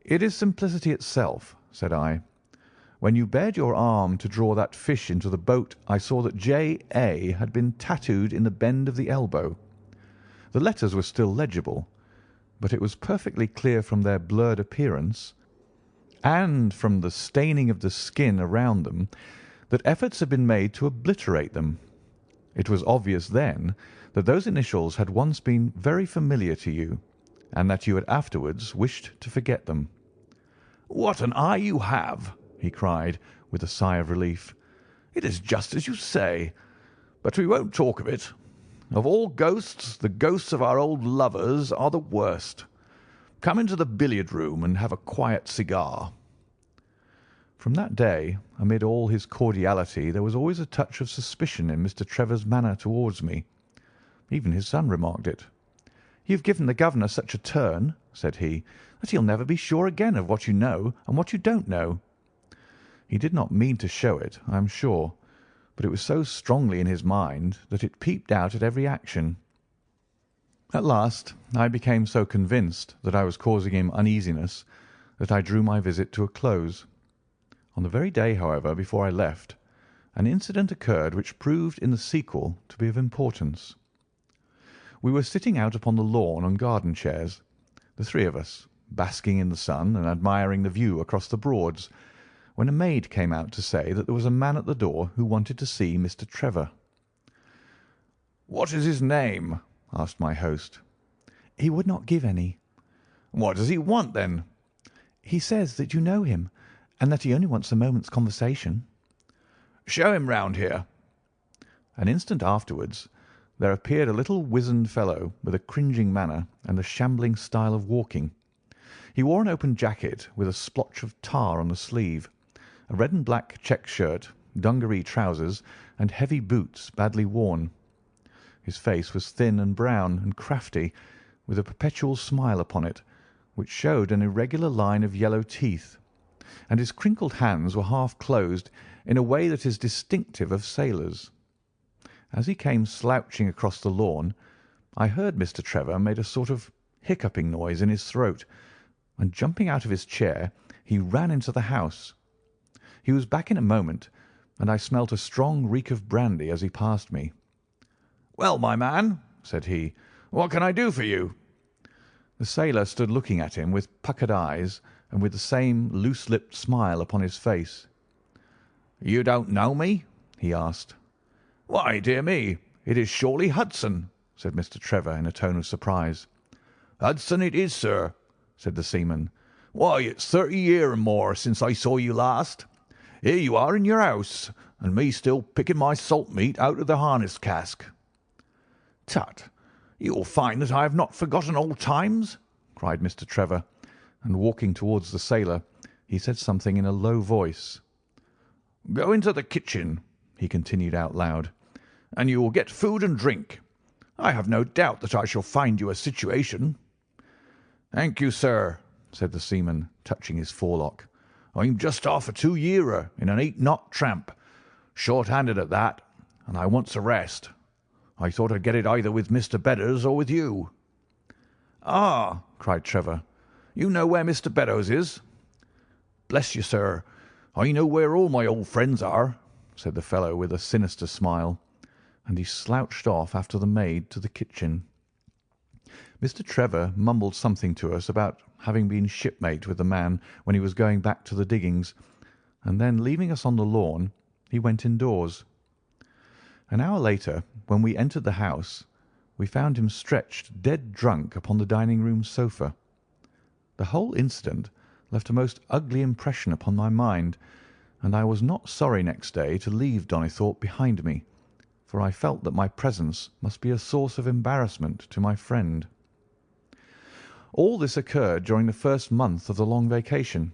"It is simplicity itself," said I. "When you bared your arm to draw that fish into the boat, I saw that J. A. had been tattooed in the bend of the elbow. The letters were still legible, but it was perfectly clear from their blurred appearance, and from the staining of the skin around them, that efforts had been made to obliterate them. It was obvious then that those initials had once been very familiar to you, and that you had afterwards wished to forget them." "What an eye you have!" he cried, with a sigh of relief. "It is just as you say. But we won't talk of it. Of all ghosts, the ghosts of our old lovers are the worst. Come into the billiard-room and have a quiet cigar." From that day, amid all his cordiality, there was always a touch of suspicion in Mr. Trevor's manner towards me. Even his son remarked it. "You've given the governor such a turn," said he, "that he'll never be sure again of what you know and what you don't know." He did not mean to show it, I am sure, but it was so strongly in his mind that it peeped out at every action. At last I became so convinced that I was causing him uneasiness that I drew my visit to a close. On the very day, however, before I left, an incident occurred which proved in the sequel to be of importance. We were sitting out upon the lawn on garden chairs, the three of us, basking in the sun and admiring the view across the Broads, when a maid came out to say that there was a man at the door who wanted to see Mr. Trevor. "What is his name?" asked my host. "He would not give any." "What does he want, then?" "He says that you know him, and that he only wants a moment's conversation." "Show him round here." An instant afterwards there appeared a little wizened fellow with a cringing manner and a shambling style of walking. He wore an open jacket with a splotch of tar on the sleeve, a red and black check shirt, dungaree trousers, and heavy boots badly worn. His face was thin and brown and crafty, with a perpetual smile upon it, which showed an irregular line of yellow teeth, and his crinkled hands were half closed in a way that is distinctive of sailors. As he came slouching across the lawn, I heard Mr. Trevor made a sort of hiccuping noise in his throat, and jumping out of his chair, he ran into the house. He was back in a moment, and I smelt a strong reek of brandy as he passed me. "Well, my man," said he, "what can I do for you?" The sailor stood looking at him with puckered eyes and with the same loose-lipped smile upon his face. "You don't know me?" he asked. "Why, dear me, it is surely Hudson," said Mr. Trevor in a tone of surprise. "Hudson it is, sir," said the seaman. "Why, it's 30 year and more since I saw you last. Here you are in your house, and me still picking my salt meat out of the harness cask." "Tut, you will find that I have not forgotten old times," cried Mr. Trevor, and walking towards the sailor, he said something in a low voice. "Go into the kitchen," he continued out loud, "and you will get food and drink. I have no doubt that I shall find you a situation." "Thank you, sir," said the seaman, touching his forelock. "I'm just off a 2-yearer in an 8-knot tramp, short-handed at that, and I wants a rest. I thought I'd get it either with Mr. Beddoes or with you." "Ah!" cried Trevor. "You know where Mr. Beddoes is?" "Bless you, sir, I know where all my old friends are," said the fellow with a sinister smile, and he slouched off after the maid to the kitchen. Mr. Trevor mumbled something to us about having been shipmate with the man when he was going back to the diggings, and then, leaving us on the lawn, he went indoors. An hour later, when we entered the house, we found him stretched dead drunk upon the dining-room sofa. The whole incident left a most ugly impression upon my mind, and I was not sorry next day to leave Donnithorpe behind me, for I felt that my presence must be a source of embarrassment to my friend. All this occurred during the first month of the long vacation.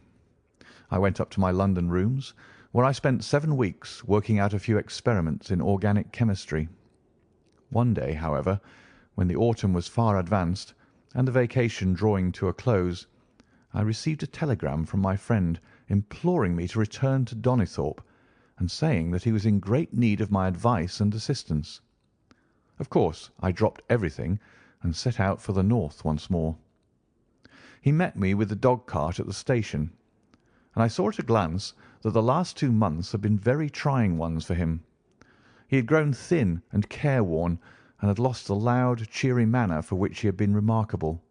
I went up to my London rooms, where I spent 7 weeks working out a few experiments in organic chemistry. One day, however, when the autumn was far advanced and the vacation drawing to a close, I received a telegram from my friend imploring me to return to Donnithorpe, and saying that he was in great need of my advice and assistance. Of course, I dropped everything and set out for the north once more. He met me with the dog-cart at the station, and I saw at a glance that the last 2 months had been very trying ones for him. He had grown thin and careworn, and had lost the loud, cheery manner for which he had been remarkable.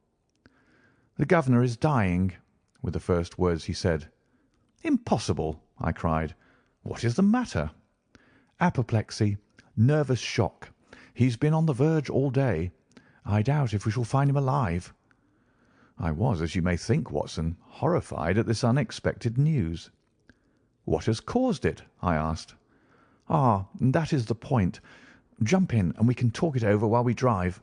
"The governor is dying," were the first words he said. "Impossible!" I cried. "What is the matter?" "Apoplexy. Nervous shock. He's been on the verge all day. I doubt if we shall find him alive." I was, as you may think, Watson, horrified at this unexpected news. "What has caused it?" I asked. "Ah, that is the point. Jump in, and we can talk it over while we drive.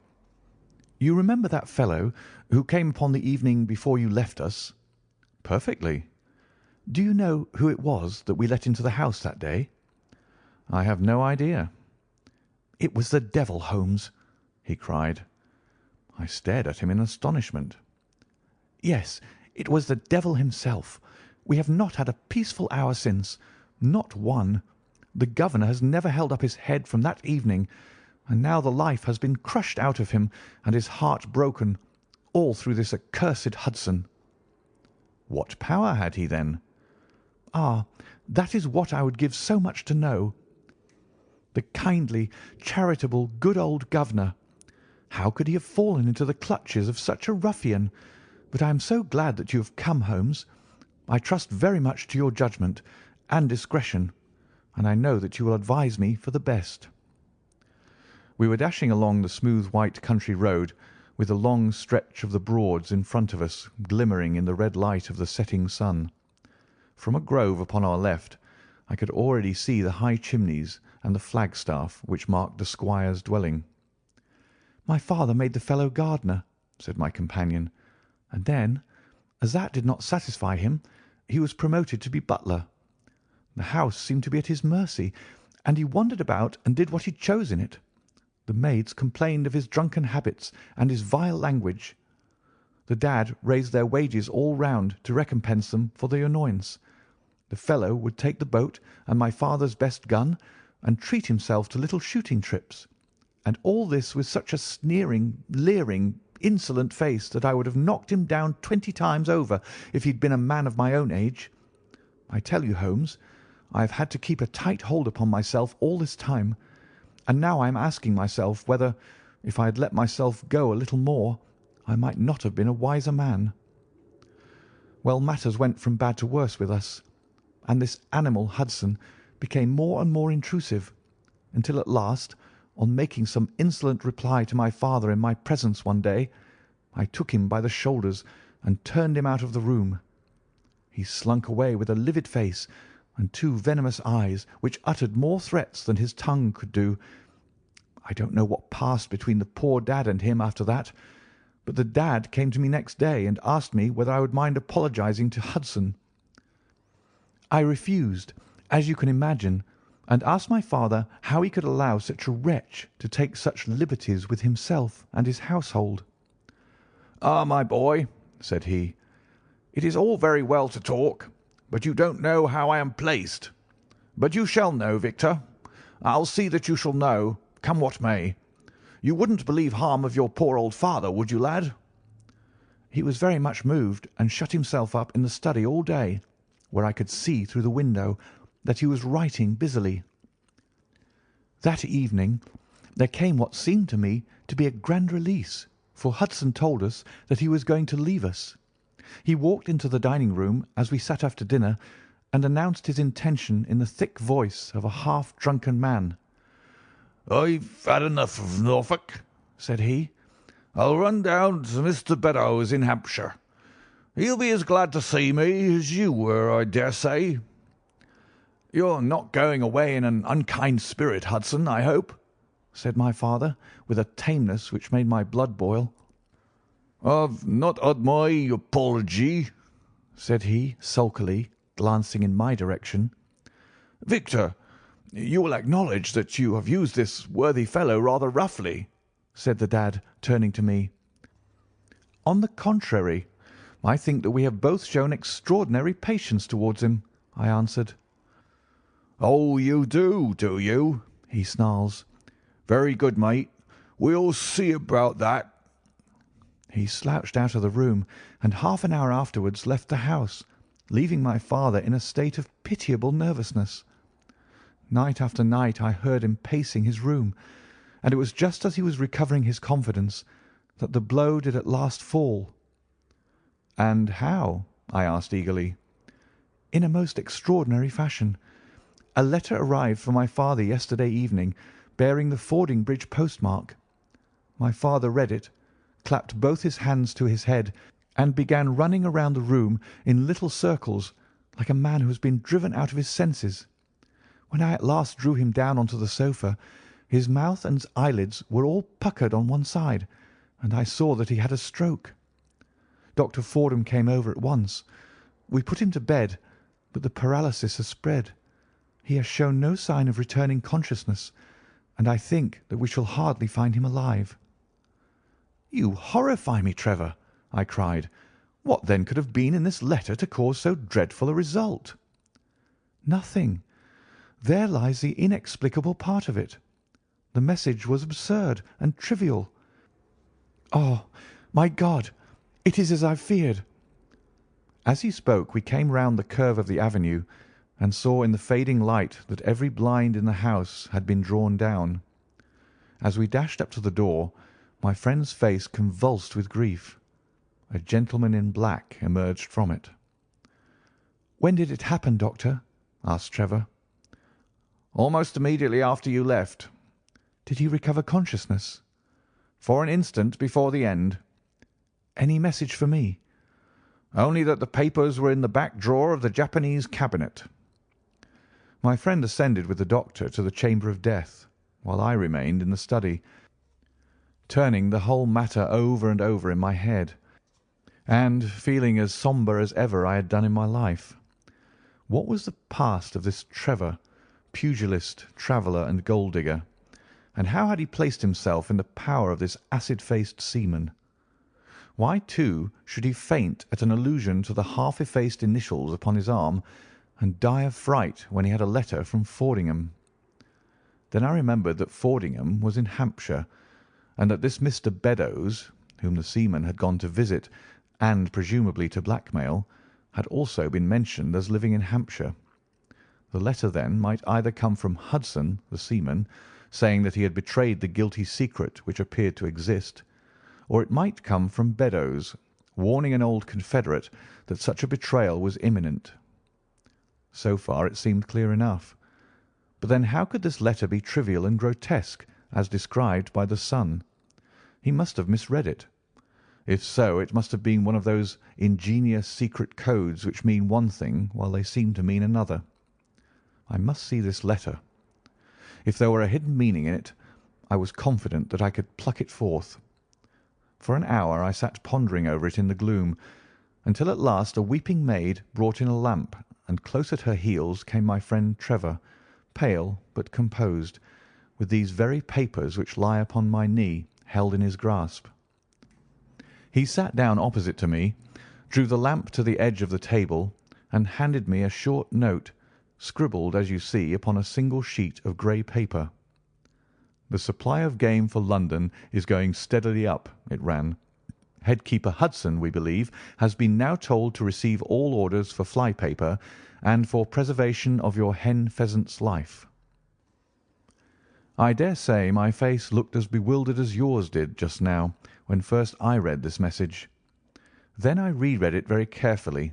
You remember that fellow who came upon the evening before you left us?" "Perfectly." "Do you know who it was that we let into the house that day?" "I have no idea." "It was the devil, Holmes," he cried. I stared at him in astonishment. "Yes, it was the devil himself. We have not had a peaceful hour since, not one. The governor has never held up his head from that evening, and now the life has been crushed out of him and his heart broken, all through this accursed Hudson." "What power had he, then?" "Ah, that is what I would give so much to know. The kindly, charitable, good old governor. How could he have fallen into the clutches of such a ruffian? But I am so glad that you have come, Holmes. I trust very much to your judgment and discretion, and I know that you will advise me for the best." We were dashing along the smooth white country road, with the long stretch of the Broads in front of us glimmering in the red light of the setting sun. From a grove upon our left I could already see the high chimneys and the flagstaff which marked the squire's dwelling. "My father made the fellow gardener," said my companion, "and then, as that did not satisfy him, he was promoted to be butler. The house seemed to be at his mercy, and he wandered about and did what he chose in it. The maids complained of his drunken habits and his vile language. The dad raised their wages all round to recompense them for the annoyance. The fellow would take the boat and my father's best gun, and treat himself to little shooting trips, and all this with such a sneering, leering, insolent face that I would have knocked him down 20 times over if he'd been a man of my own age. I tell you, Holmes, I have had to keep a tight hold upon myself all this time, and now I am asking myself whether, if I had let myself go a little more, I might not have been a wiser man. Well, matters went from bad to worse with us, and this animal Hudson became more and more intrusive, until at last, on making some insolent reply to my father in my presence one day, I took him by the shoulders and turned him out of the room. He slunk away with a livid face and two venomous eyes which uttered more threats than his tongue could do. I don't know what passed between the poor dad and him after that, but the dad came to me next day and asked me whether I would mind apologizing to Hudson. I refused, as you can imagine, and asked my father how he could allow such a wretch to take such liberties with himself and his household. "Ah, my boy," said he, "it is all very well to talk, but you don't know how I am placed. But you shall know, Victor. I'll see that you shall know, come what may. You wouldn't believe harm of your poor old father, would you, lad?" He was very much moved, and shut himself up in the study all day, where I could see through the window that he was writing busily. That evening there came what seemed to me to be a grand release, for Hudson told us that he was going to leave us. He walked into the dining-room as we sat after dinner, and announced his intention in the thick voice of a half-drunken man. "I've had enough of Norfolk," said he. "I'll run down to Mr. Beddoes in Hampshire. He'll be as glad to see me as you were, I dare say." "You're not going away in an unkind spirit, Hudson, I hope?" said my father, with a tameness which made my blood boil. "I've not had my apology," said he, sulkily, glancing in my direction. "Victor, you will acknowledge that you have used this worthy fellow rather roughly," said the dad, turning to me. "On the contrary, I think that we have both shown extraordinary patience towards him," I answered. "Oh, you do you?" he snarls. "Very good, mate. We'll see about that." He slouched out of the room, and half an hour afterwards left the house, leaving my father in a state of pitiable nervousness. Night after night I heard him pacing his room, and it was just as he was recovering his confidence that the blow did at last fall. "And how?" I asked eagerly. "In a most extraordinary fashion. A letter arrived for my father yesterday evening, bearing the Fordingbridge postmark. My father read it, clapped both his hands to his head, and began running around the room in little circles, like a man who has been driven out of his senses. When I at last drew him down onto the sofa, his mouth and eyelids were all puckered on one side, and I saw that he had a stroke. Dr. Fordham came over at once. We put him to bed, but the paralysis has spread. He has shown no sign of returning consciousness, and I think that we shall hardly find him alive." "You horrify me, Trevor," I cried. "What then could have been in this letter to cause so dreadful a result?" "Nothing. There lies the inexplicable part of it. The message was absurd and trivial. Oh, my God! It is as I feared." As he spoke we came round the curve of the avenue, and saw in the fading light that every blind in the house had been drawn down. As we dashed up to the door, my friend's face convulsed with grief. A gentleman in black emerged from it. "When did it happen, Doctor?" asked Trevor. "Almost immediately after you left." "Did he recover consciousness?" "For an instant before the end." "Any message for me?" "Only that the papers were in the back drawer of the Japanese cabinet." My friend ascended with the doctor to the chamber of death, while I remained in the study, turning the whole matter over and over in my head, and feeling as sombre as ever I had done in my life. What was the past of this Trevor, pugilist, traveller, and gold digger, and how had he placed himself in the power of this acid-faced seaman? Why, too, should he faint at an allusion to the half-effaced initials upon his arm, and die of fright when he had a letter from Fordingham? Then I remembered that Fordingham was in Hampshire, and that this Mr. Beddoes, whom the seaman had gone to visit and presumably to blackmail, had also been mentioned as living in Hampshire. The letter, then, might either come from Hudson, the seaman, saying that he had betrayed the guilty secret which appeared to exist, or it might come from Beddoes, warning an old confederate that such a betrayal was imminent. So far it seemed clear enough. But then how could this letter be trivial and grotesque, as described by the son? He must have misread it. If so, it must have been one of those ingenious secret codes which mean one thing while they seem to mean another. I must see this letter. If there were a hidden meaning in it, I was confident that I could pluck it forth. For an hour I sat pondering over it in the gloom, until at last a weeping maid brought in a lamp, and close at her heels came my friend Trevor, pale but composed, with these very papers which lie upon my knee held in his grasp. He sat down opposite to me, drew the lamp to the edge of the table, and handed me a short note, scribbled, as you see, upon a single sheet of grey paper. "The supply of game for London is going steadily up," it ran. "Headkeeper Hudson, we believe, has been now told to receive all orders for fly paper and for preservation of your hen pheasant's life." I dare say my face looked as bewildered as yours did just now when first I read this message. Then I reread it very carefully.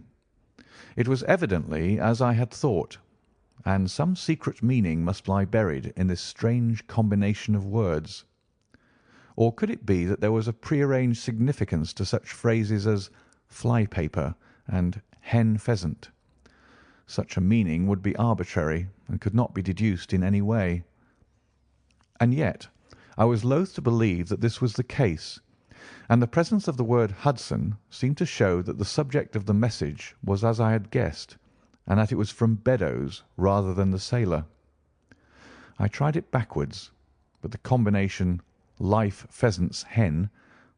It was evidently as I had thought, and some secret meaning must lie buried in this strange combination of words. Or could it be that there was a prearranged significance to such phrases as fly paper and hen pheasant? Such a meaning would be arbitrary and could not be deduced in any way. And yet I was loath to believe that this was the case, and the presence of the word Hudson seemed to show that the subject of the message was as I had guessed, and that it was from Beddoes rather than the sailor. I tried it backwards, but the combination life pheasant's hen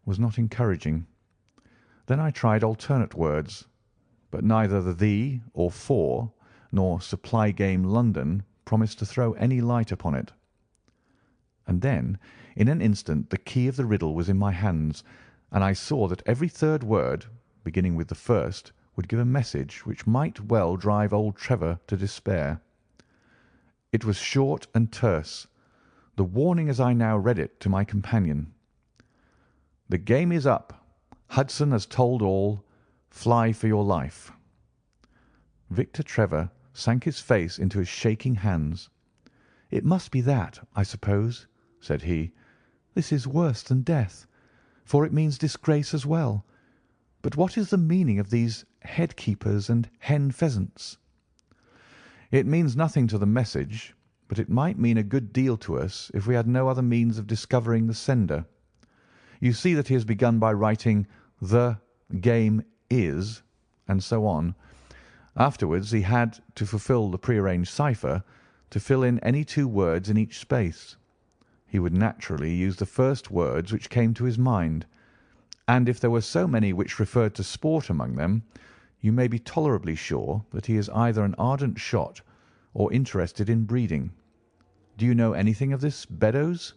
was not encouraging. Then I tried alternate words, but neither the or for nor supply game London promised to throw any light upon it. And then, in an instant, the key of the riddle was in my hands, and I saw that every third word, beginning with the first, would give a message which might well drive old Trevor to despair. It was short and terse, the warning as I now read it to my companion. "The game is up. Hudson has told all. Fly for your life." Victor Trevor sank his face into his shaking hands. "It must be that, I suppose," said he. "This is worse than death, for it means disgrace as well. But what is the meaning of these head-keepers and hen pheasants?" "It means nothing to the message, but it might mean a good deal to us if we had no other means of discovering the sender. You see that he has begun by writing 'the game is,' and so on. Afterwards he had, to fulfil the prearranged cipher, to fill in any two words in each space. He would naturally use the first words which came to his mind, and if there were so many which referred to sport among them, you may be tolerably sure that he is either an ardent shot or interested in breeding. Do you know anything of this Beddoes?"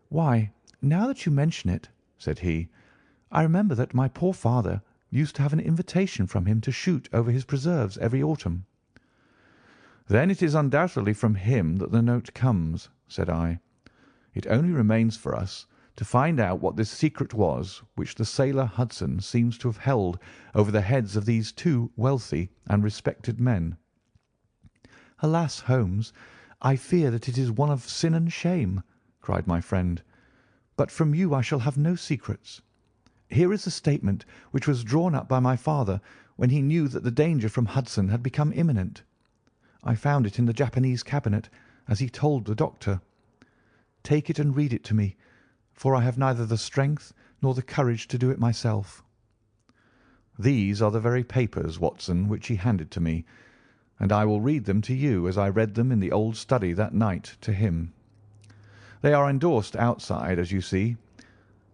"Why, now that you mention it," said he, "I remember that my poor father used to have an invitation from him to shoot over his preserves every autumn." "Then it is undoubtedly from him that the note comes," said I. "It only remains for us to find out what this secret was which the sailor Hudson seems to have held over the heads of these two wealthy and respected men." "Alas, Holmes, I fear that it is one of sin and shame," cried my friend. "But from you I shall have no secrets. Here is the statement which was drawn up by my father when he knew that the danger from Hudson had become imminent. I found it in the Japanese cabinet, as he told the doctor. Take it and read it to me, for I have neither the strength nor the courage to do it myself." These are the very papers, Watson, which he handed to me, and I will read them to you as I read them in the old study that night to him. They are endorsed outside, as you see.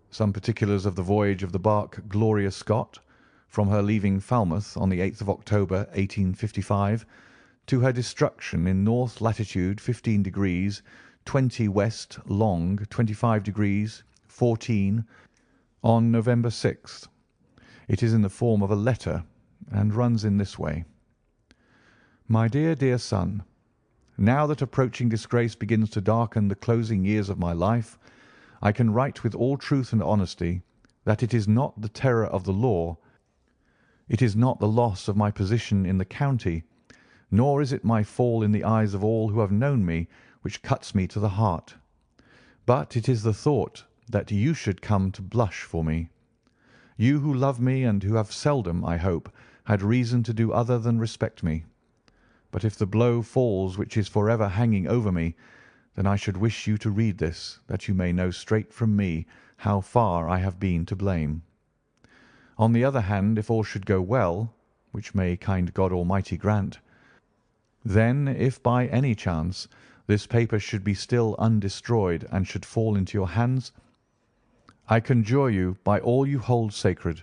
Some particulars of the voyage of the barque Gloria Scott, from her leaving Falmouth on the 8th of October, 1855, to her destruction in north latitude 15 degrees 20 west long 25 degrees 14 on November 6th. It is in the form of a letter, and runs in this way: "My dear, dear son, now that approaching disgrace begins to darken the closing years of my life, I can write with all truth and honesty that it is not the terror of the law, it is not the loss of my position in the county, nor is it my fall in the eyes of all who have known me, which cuts me to the heart. But it is the thought that you should come to blush for me. You who love me and who have seldom, I hope, had reason to do other than respect me. But if the blow falls which is for ever hanging over me, then I should wish you to read this, that you may know straight from me how far I have been to blame. On the other hand, if all should go well, which may kind God Almighty grant, then if by any chance this paper should be still undestroyed and should fall into your hands, I conjure you by all you hold sacred,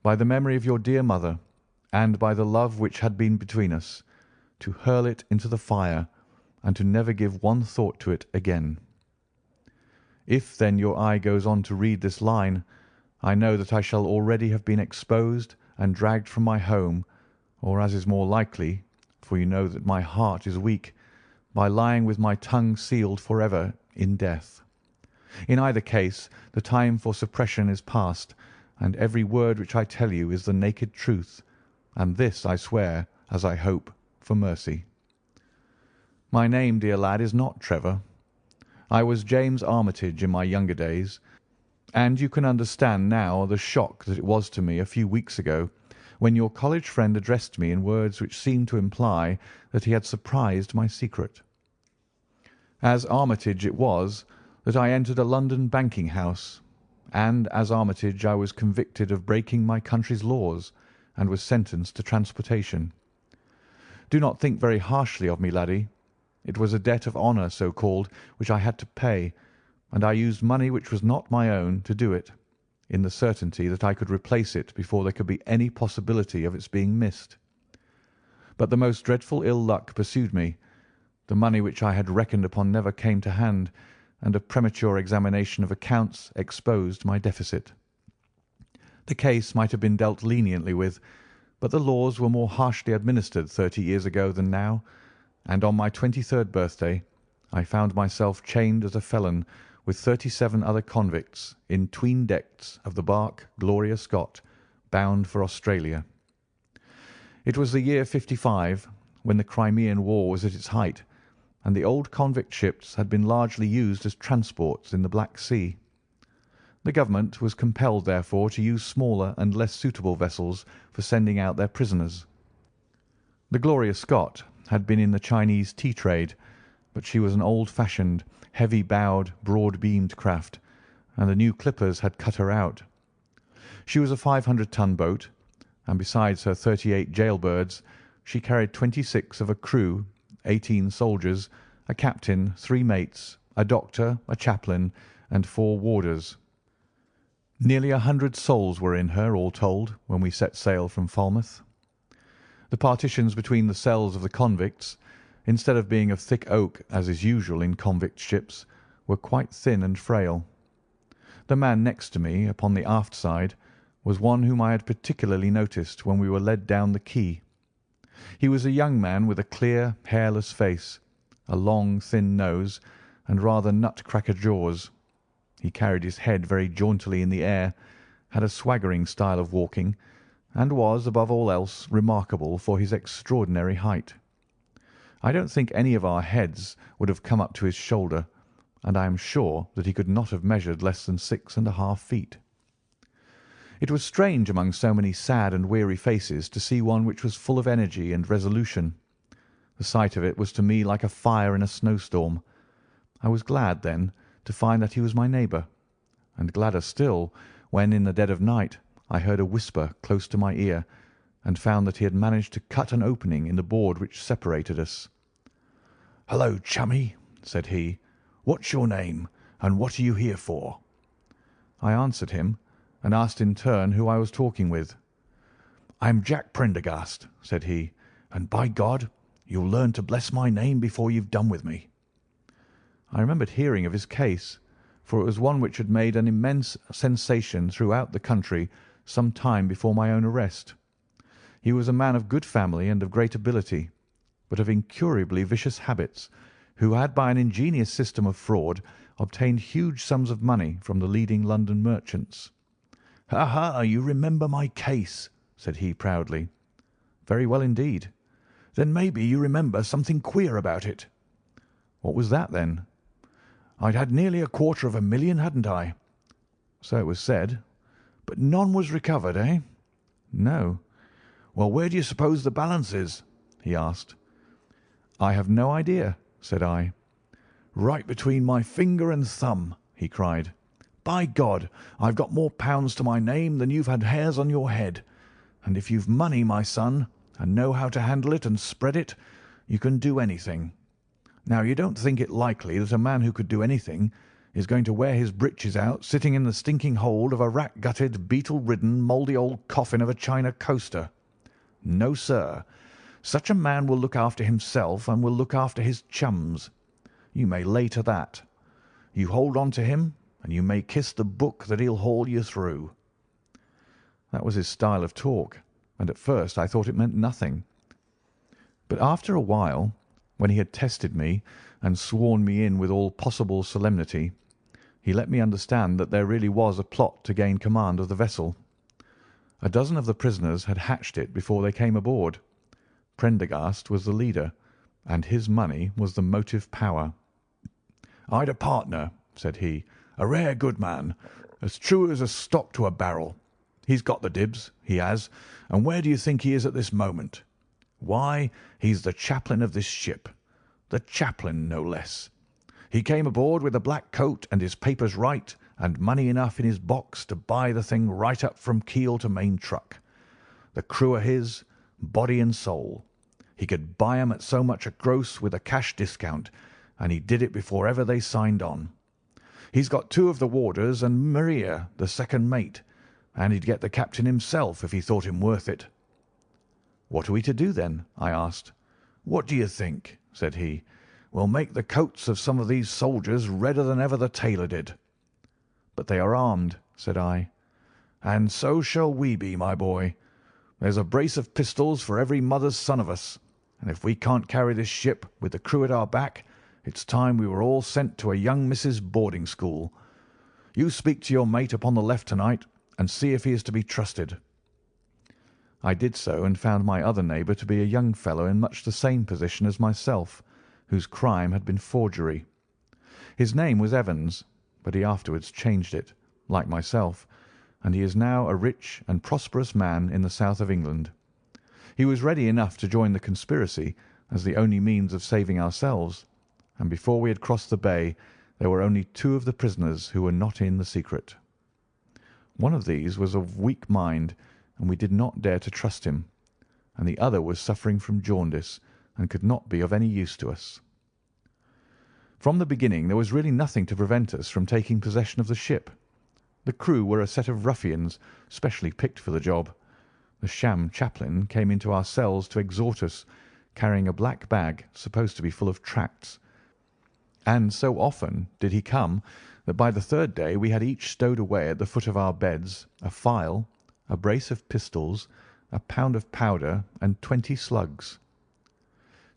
by the memory of your dear mother, and by the love which had been between us, to hurl it into the fire, and to never give one thought to it again. If then your eye goes on to read this line, I know that I shall already have been exposed and dragged from my home, or as is more likely, for you know that my heart is weak, by lying with my tongue sealed for ever in death. In either case, the time for suppression is past, and every word which I tell you is the naked truth, and this I swear, as I hope, for mercy. My name, dear lad, is not Trevor. I was James Armitage in my younger days, and you can understand now the shock that it was to me a few weeks ago when your college friend addressed me in words which seemed to imply that he had surprised my secret. As Armitage it was that I entered a London banking house, and as Armitage I was convicted of breaking my country's laws and was sentenced to transportation. Do not think very harshly of me, laddie. It was a debt of honour, so called, which I had to pay, and I used money which was not my own to do it, in the certainty that I could replace it before there could be any possibility of its being missed. But the most dreadful ill luck pursued me. The money which I had reckoned upon never came to hand, and a premature examination of accounts exposed my deficit. The case might have been dealt leniently with, but the laws were more harshly administered 30 years ago than now, and on my 23rd birthday I found myself chained as a felon with 37 other convicts in 'tween decks of the barque Gloria Scott, bound for Australia. It was the year '55, when the Crimean War was at its height, and the old convict ships had been largely used as transports in the Black Sea. The government was compelled, therefore, to use smaller and less suitable vessels for sending out their prisoners. The Gloria Scott had been in the Chinese tea trade, but she was an old-fashioned, heavy-bowed, broad-beamed craft, and the new clippers had cut her out. She was a 500-ton boat, and besides her 38 jailbirds, she carried 26 of a crew, 18 soldiers, a captain, 3 mates, a doctor, a chaplain, and 4 warders. Nearly 100 souls were in her, all told, when we set sail from Falmouth. The partitions between the cells of the convicts, instead of being of thick oak, as is usual in convict ships, were quite thin and frail. The man next to me, upon the aft side, was one whom I had particularly noticed when we were led down the quay. He was a young man with a clear, hairless face, a long, thin nose, and rather nut-cracker jaws. He carried his head very jauntily in the air, had a swaggering style of walking, and was, above all else, remarkable for his extraordinary height. I don't think any of our heads would have come up to his shoulder, and I am sure that he could not have measured less than 6½ feet. It was strange among so many sad and weary faces to see one which was full of energy and resolution. The sight of it was to me like a fire in a snowstorm. I was glad, then, to find that he was my neighbour, and gladder still when, in the dead of night, I heard a whisper close to my ear, and found that he had managed to cut an opening in the board which separated us. "Hello, chummy," said he. "What's your name, and what are you here for?" I answered him, and asked in turn who I was talking with. "I am Jack Prendergast," said he, "and by God, you'll learn to bless my name before you've done with me." I remembered hearing of his case, for it was one which had made an immense sensation throughout the country some time before my own arrest. He was a man of good family and of great ability, but of incurably vicious habits, who had by an ingenious system of fraud obtained huge sums of money from the leading London merchants. "Ha, ha, you remember my case," said he proudly. "Very well indeed." "Then maybe you remember something queer about it." "What was that, then?" "I'd had nearly £250,000, hadn't I?" "So it was said." "But none was recovered, eh?" "No." "Well, where do you suppose the balance is?" he asked. "I have no idea," said I. "Right between my finger and thumb," he cried. "By God, I've got more pounds to my name than you've had hairs on your head. And if you've money, my son, and know how to handle it and spread it, you can do anything. Now, you don't think it likely that a man who could do anything is going to wear his breeches out sitting in the stinking hold of a rat-gutted, beetle-ridden, mouldy old coffin of a China coaster? No, sir. Such a man will look after himself and will look after his chums. You may lay to that. You hold on to him, and you may kiss the book that he'll haul you through." That was his style of talk, and at first I thought it meant nothing. But after a while, when he had tested me and sworn me in with all possible solemnity, he let me understand that there really was a plot to gain command of the vessel. A dozen of the prisoners had hatched it before they came aboard. Prendergast was the leader, and his money was the motive power. "I'd a partner," said he, "a rare good man, as true as a stock to a barrel. He's got the dibs, he has, and where do you think he is at this moment? Why, he's the chaplain of this ship. The chaplain, no less. He came aboard with a black coat and his papers right, and money enough in his box to buy the thing right up from keel to main truck. The crew are his, body and soul. He could buy 'em at so much a gross with a cash discount, and he did it before ever they signed on. He's got two of the warders and Maria, the second mate, and he'd get the captain himself if he thought him worth it." "What are we to do, then?" I asked. "What do you think?" said he. "We'll make the coats of some of these soldiers redder than ever the tailor did." "But they are armed," said I. "And so shall we be, my boy. There's a brace of pistols for every mother's son of us, and if we can't carry this ship with the crew at our back, it's time we were all sent to a young missus' boarding school. You speak to your mate upon the left tonight, and see if he is to be trusted." I did so, and found my other neighbour to be a young fellow in much the same position as myself, whose crime had been forgery. His name was Evans, but he afterwards changed it, like myself, and he is now a rich and prosperous man in the south of England. He was ready enough to join the conspiracy as the only means of saving ourselves, and before we had crossed the bay there were only two of the prisoners who were not in the secret. One of these was of weak mind, and we did not dare to trust him, and the other was suffering from jaundice and could not be of any use to us. From the beginning there was really nothing to prevent us from taking possession of the ship. The crew were a set of ruffians specially picked for the job. The sham chaplain came into our cells to exhort us, carrying a black bag supposed to be full of tracts, and so often did he come that by the third day we had each stowed away at the foot of our beds a file, a brace of pistols, a pound of powder, and 20 slugs.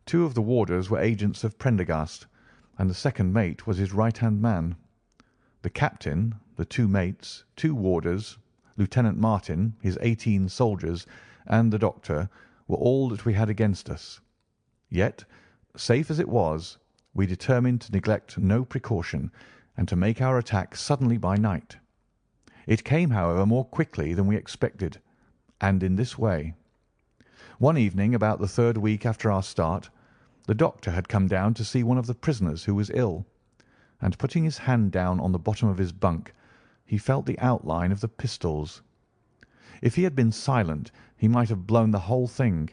Two of the warders were agents of Prendergast, and the second mate was his right-hand man. The captain, the two mates, two warders, Lieutenant Martin, his 18 soldiers, and the doctor were all that we had against us. Yet, safe as it was, we determined to neglect no precaution, and to make our attack suddenly by night. It came, however, more quickly than we expected, and in this way. One evening, about the third week after our start, the doctor had come down to see one of the prisoners who was ill, and putting his hand down on the bottom of his bunk, he felt the outline of the pistols. If he had been silent, he might have blown the whole thing.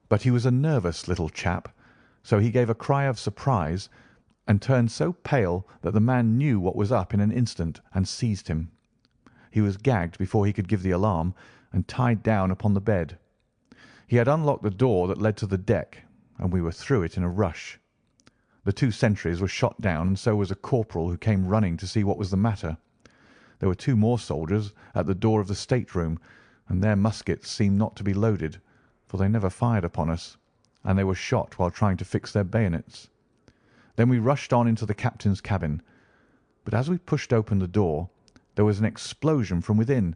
But he was a nervous little chap, so he gave a cry of surprise, and turned so pale that the man knew what was up in an instant and seized him. He was gagged before he could give the alarm, and tied down upon the bed. He had unlocked the door that led to the deck, and we were through it in a rush. The two sentries were shot down, and so was a corporal who came running to see what was the matter. There were two more soldiers at the door of the state-room, and their muskets seemed not to be loaded, for they never fired upon us, and they were shot while trying to fix their bayonets. Then we rushed on into the captain's cabin. But as we pushed open the door, there was an explosion from within,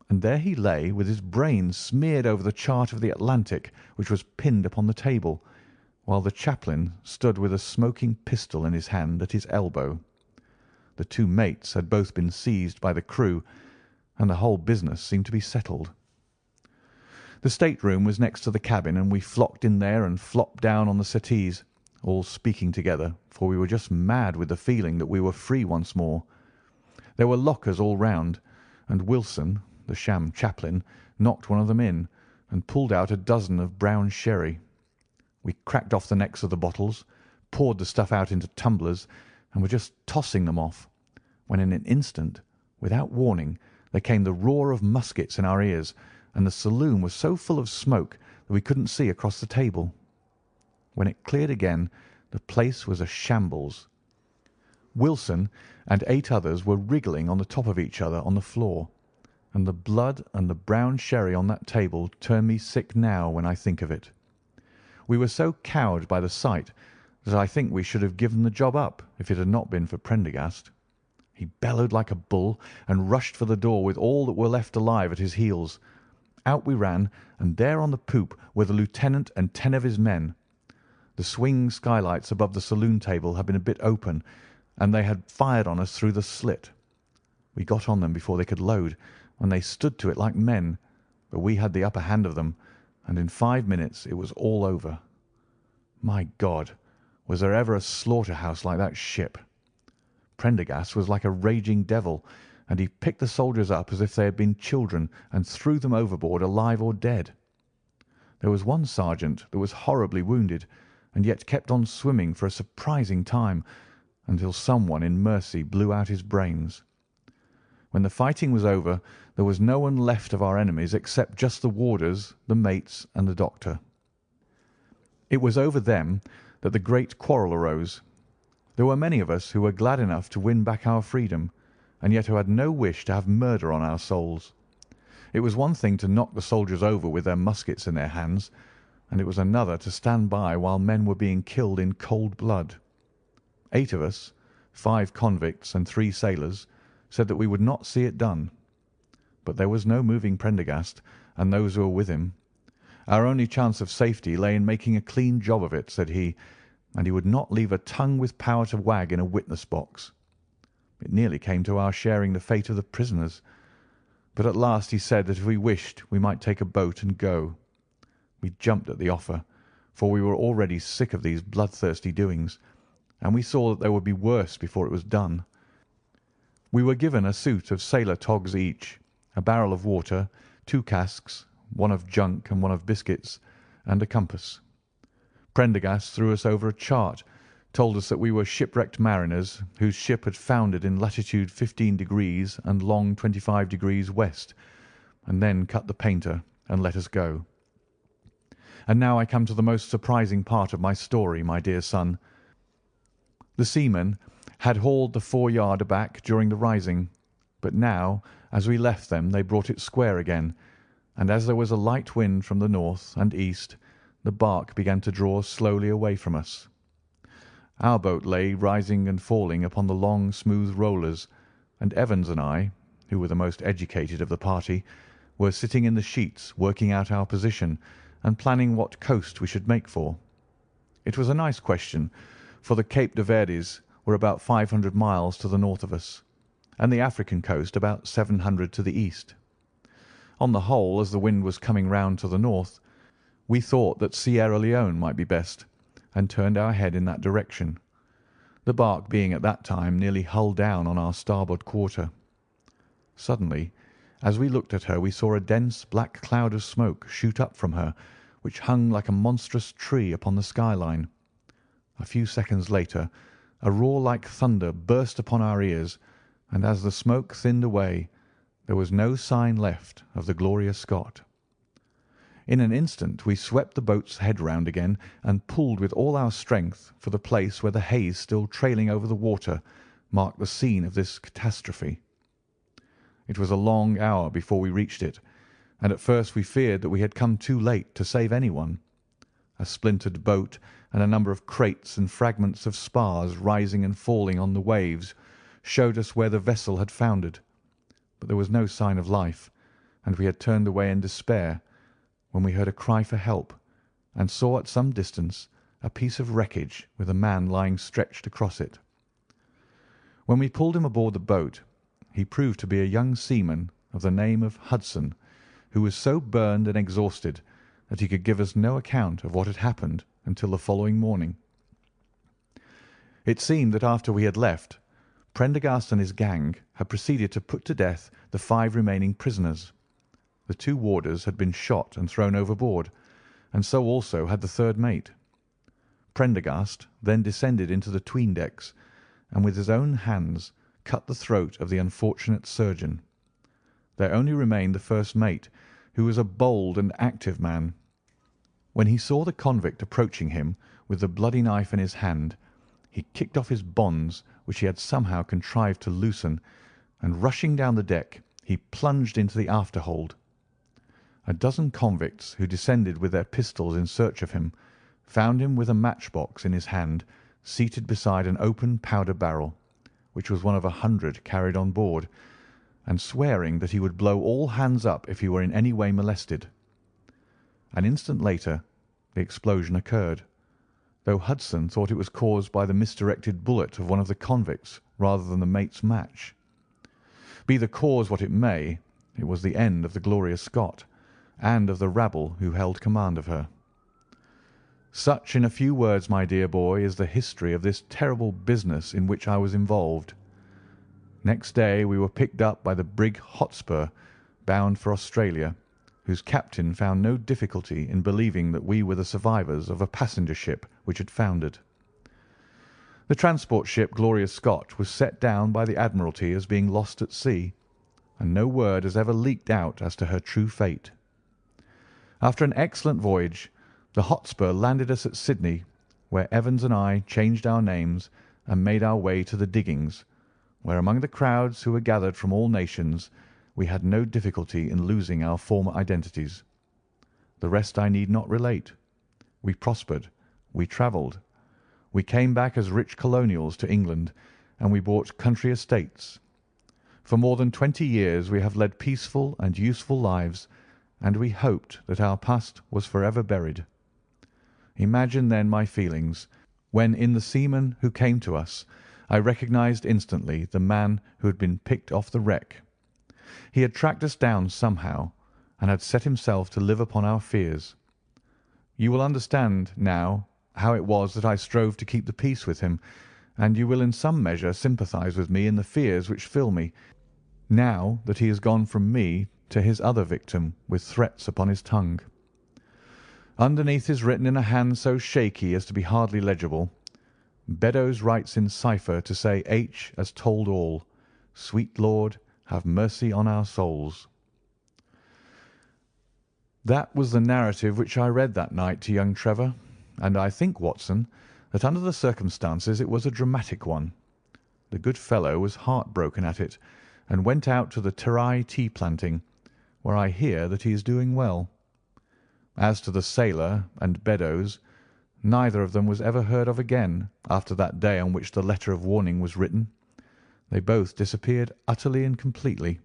and there he lay with his brains smeared over the chart of the Atlantic, which was pinned upon the table, while the chaplain stood with a smoking pistol in his hand at his elbow. The two mates had both been seized by the crew, and the whole business seemed to be settled. The state-room was next to the cabin, and we flocked in there and flopped down on the settees, all speaking together, for we were just mad with the feeling that we were free once more. There were lockers all round, and Wilson, the sham chaplain, knocked one of them in, and pulled out a dozen of brown sherry. We cracked off the necks of the bottles, poured the stuff out into tumblers, and were just tossing them off, when in an instant, without warning, there came the roar of muskets in our ears, and the saloon was so full of smoke that we couldn't see across the table. When it cleared again, the place was a shambles. Wilson and 8 others were wriggling on the top of each other on the floor, and the blood and the brown sherry on that table turn me sick now when I think of it. We were so cowed by the sight that I think we should have given the job up if it had not been for Prendergast. He bellowed like a bull and rushed for the door with all that were left alive at his heels. Out we ran, and there on the poop were the lieutenant and 10 of his men. The swing skylights above the saloon table had been a bit open, and they had fired on us through the slit. We got on them before they could load, and they stood to it like men, but we had the upper hand of them, and in 5 minutes it was all over. My God, was there ever a slaughter-house like that ship? Prendergast was like a raging devil, and he picked the soldiers up as if they had been children and threw them overboard alive or dead. There was one sergeant that was horribly wounded, and yet kept on swimming for a surprising time, until someone in mercy blew out his brains. When the fighting was over, there was no one left of our enemies except just the warders, the mates, and the doctor. It was over them that the great quarrel arose. There were many of us who were glad enough to win back our freedom, and yet who had no wish to have murder on our souls. It was one thing to knock the soldiers over with their muskets in their hands, and it was another to stand by while men were being killed in cold blood. 8 of us, 5 convicts and 3 sailors, said that we would not see it done. But there was no moving Prendergast and those who were with him. Our only chance of safety lay in making a clean job of it, said he, and he would not leave a tongue with power to wag in a witness box. It nearly came to our sharing the fate of the prisoners, but at last he said that if we wished we might take a boat and go. We jumped at the offer, for we were already sick of these bloodthirsty doings, and we saw that there would be worse before it was done. We were given a suit of sailor togs each, a barrel of water, 2 casks, one of junk and one of biscuits, and a compass. Prendergast threw us over a chart, told us that we were shipwrecked mariners whose ship had foundered in latitude 15 degrees and long 25 degrees west, and then cut the painter and let us go. And now I come to the most surprising part of my story, my dear son. The seamen had hauled the foreyard aback during the rising, but now, as we left them, they brought it square again, and as there was a light wind from the north and east, the bark began to draw slowly away from us. Our boat lay rising and falling upon the long, smooth rollers, and Evans and I, who were the most educated of the party, were sitting in the sheets working out our position and planning what coast we should make for. It was a nice question, for the Cape de Verdes were about 500 miles to the north of us, and the African coast about 700 to the east. On the whole, as the wind was coming round to the north, we thought that Sierra Leone might be best, and turned our head in that direction, the bark being at that time nearly hull down on our starboard quarter. Suddenly, as we looked at her, we saw a dense black cloud of smoke shoot up from her, which hung like a monstrous tree upon the skyline. A few seconds later, a roar like thunder burst upon our ears, and as the smoke thinned away, there was no sign left of the Gloria Scott. In an instant we swept the boat's head round again and pulled with all our strength for the place where the haze still trailing over the water marked the scene of this catastrophe. It was a long hour before we reached it, and at first we feared that we had come too late to save anyone. a splintered boat, and a number of crates and fragments of spars rising and falling on the waves showed us where the vessel had foundered. But there was no sign of life, and we had turned away in despair when we heard a cry for help and saw at some distance a piece of wreckage with a man lying stretched across it. When we pulled him aboard the boat, he proved to be a young seaman of the name of Hudson, who was so burned and exhausted that he could give us no account of what had happened until the following morning. It seemed that after we had left, Prendergast and his gang had proceeded to put to death the 5 remaining prisoners. The 2 warders had been shot and thrown overboard, and so also had the 3rd mate. Prendergast then descended into the 'tween decks, and with his own hands cut the throat of the unfortunate surgeon. There only remained the 1st mate, who was a bold and active man. When he saw the convict approaching him with the bloody knife in his hand, he kicked off his bonds, which he had somehow contrived to loosen, and rushing down the deck, he plunged into the afterhold. A dozen convicts, who descended with their pistols in search of him, found him with a matchbox in his hand, seated beside an open powder barrel, which was one of 100 carried on board, and swearing that he would blow all hands up if he were in any way molested. An instant later the explosion occurred, though Hudson thought it was caused by the misdirected bullet of one of the convicts rather than the mate's match. Be the cause what it may, it was the end of the Gloria Scott, and of the rabble who held command of her. Such, in a few words, my dear boy, is the history of this terrible business in which I was involved. Next day we were picked up by the brig Hotspur, bound for Australia, whose captain found no difficulty in believing that we were the survivors of a passenger ship which had foundered. The transport ship Gloria Scott was set down by the Admiralty as being lost at sea, and no word has ever leaked out as to her true fate. After an excellent voyage, the Hotspur landed us at Sydney, where Evans and I changed our names and made our way to the diggings, where among the crowds who were gathered from all nations we had no difficulty in losing our former identities. The rest I need not relate. We prospered, we travelled, we came back as rich colonials to England, and we bought country estates. For more than 20 years we have led peaceful and useful lives, and we hoped that our past was forever buried. Imagine then my feelings when in the seaman who came to us I recognised instantly the man who had been picked off the wreck. He had tracked us down somehow, and had set himself to live upon our fears. You will understand now how it was that I strove to keep the peace with him, and you will in some measure sympathise with me in the fears which fill me, now that he has gone from me to his other victim with threats upon his tongue. Underneath is written in a hand so shaky as to be hardly legible, Beddoes writes in cipher to say H has told all. Sweet Lord, have mercy on our souls. That was the narrative which I read that night to young Trevor, and I think, Watson, that under the circumstances it was a dramatic one. The good fellow was heartbroken at it, and went out to the Terai tea planting, where I hear that he is doing well. As to the sailor and Beddoes, neither of them was ever heard of again after that day on which the letter of warning was written. They both disappeared utterly and completely.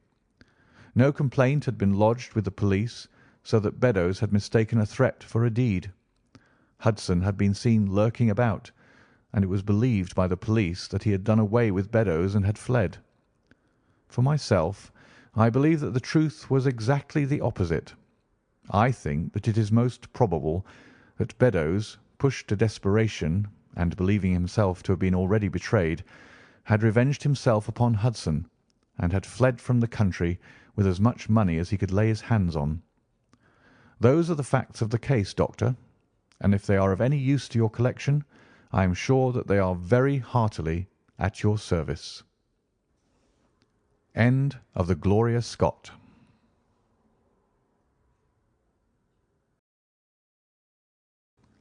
No complaint had been lodged with the police, so that Beddoes had mistaken a threat for a deed. Hudson had been seen lurking about, and it was believed by the police that he had done away with Beddoes and had fled. For myself, I believe that the truth was exactly the opposite. I think that it is most probable that Beddoes, pushed to desperation, and believing himself to have been already betrayed, had revenged himself upon Hudson, and had fled from the country with as much money as he could lay his hands on. Those are the facts of the case, Doctor, and if they are of any use to your collection, I am sure that they are very heartily at your service. End of the Gloria Scott.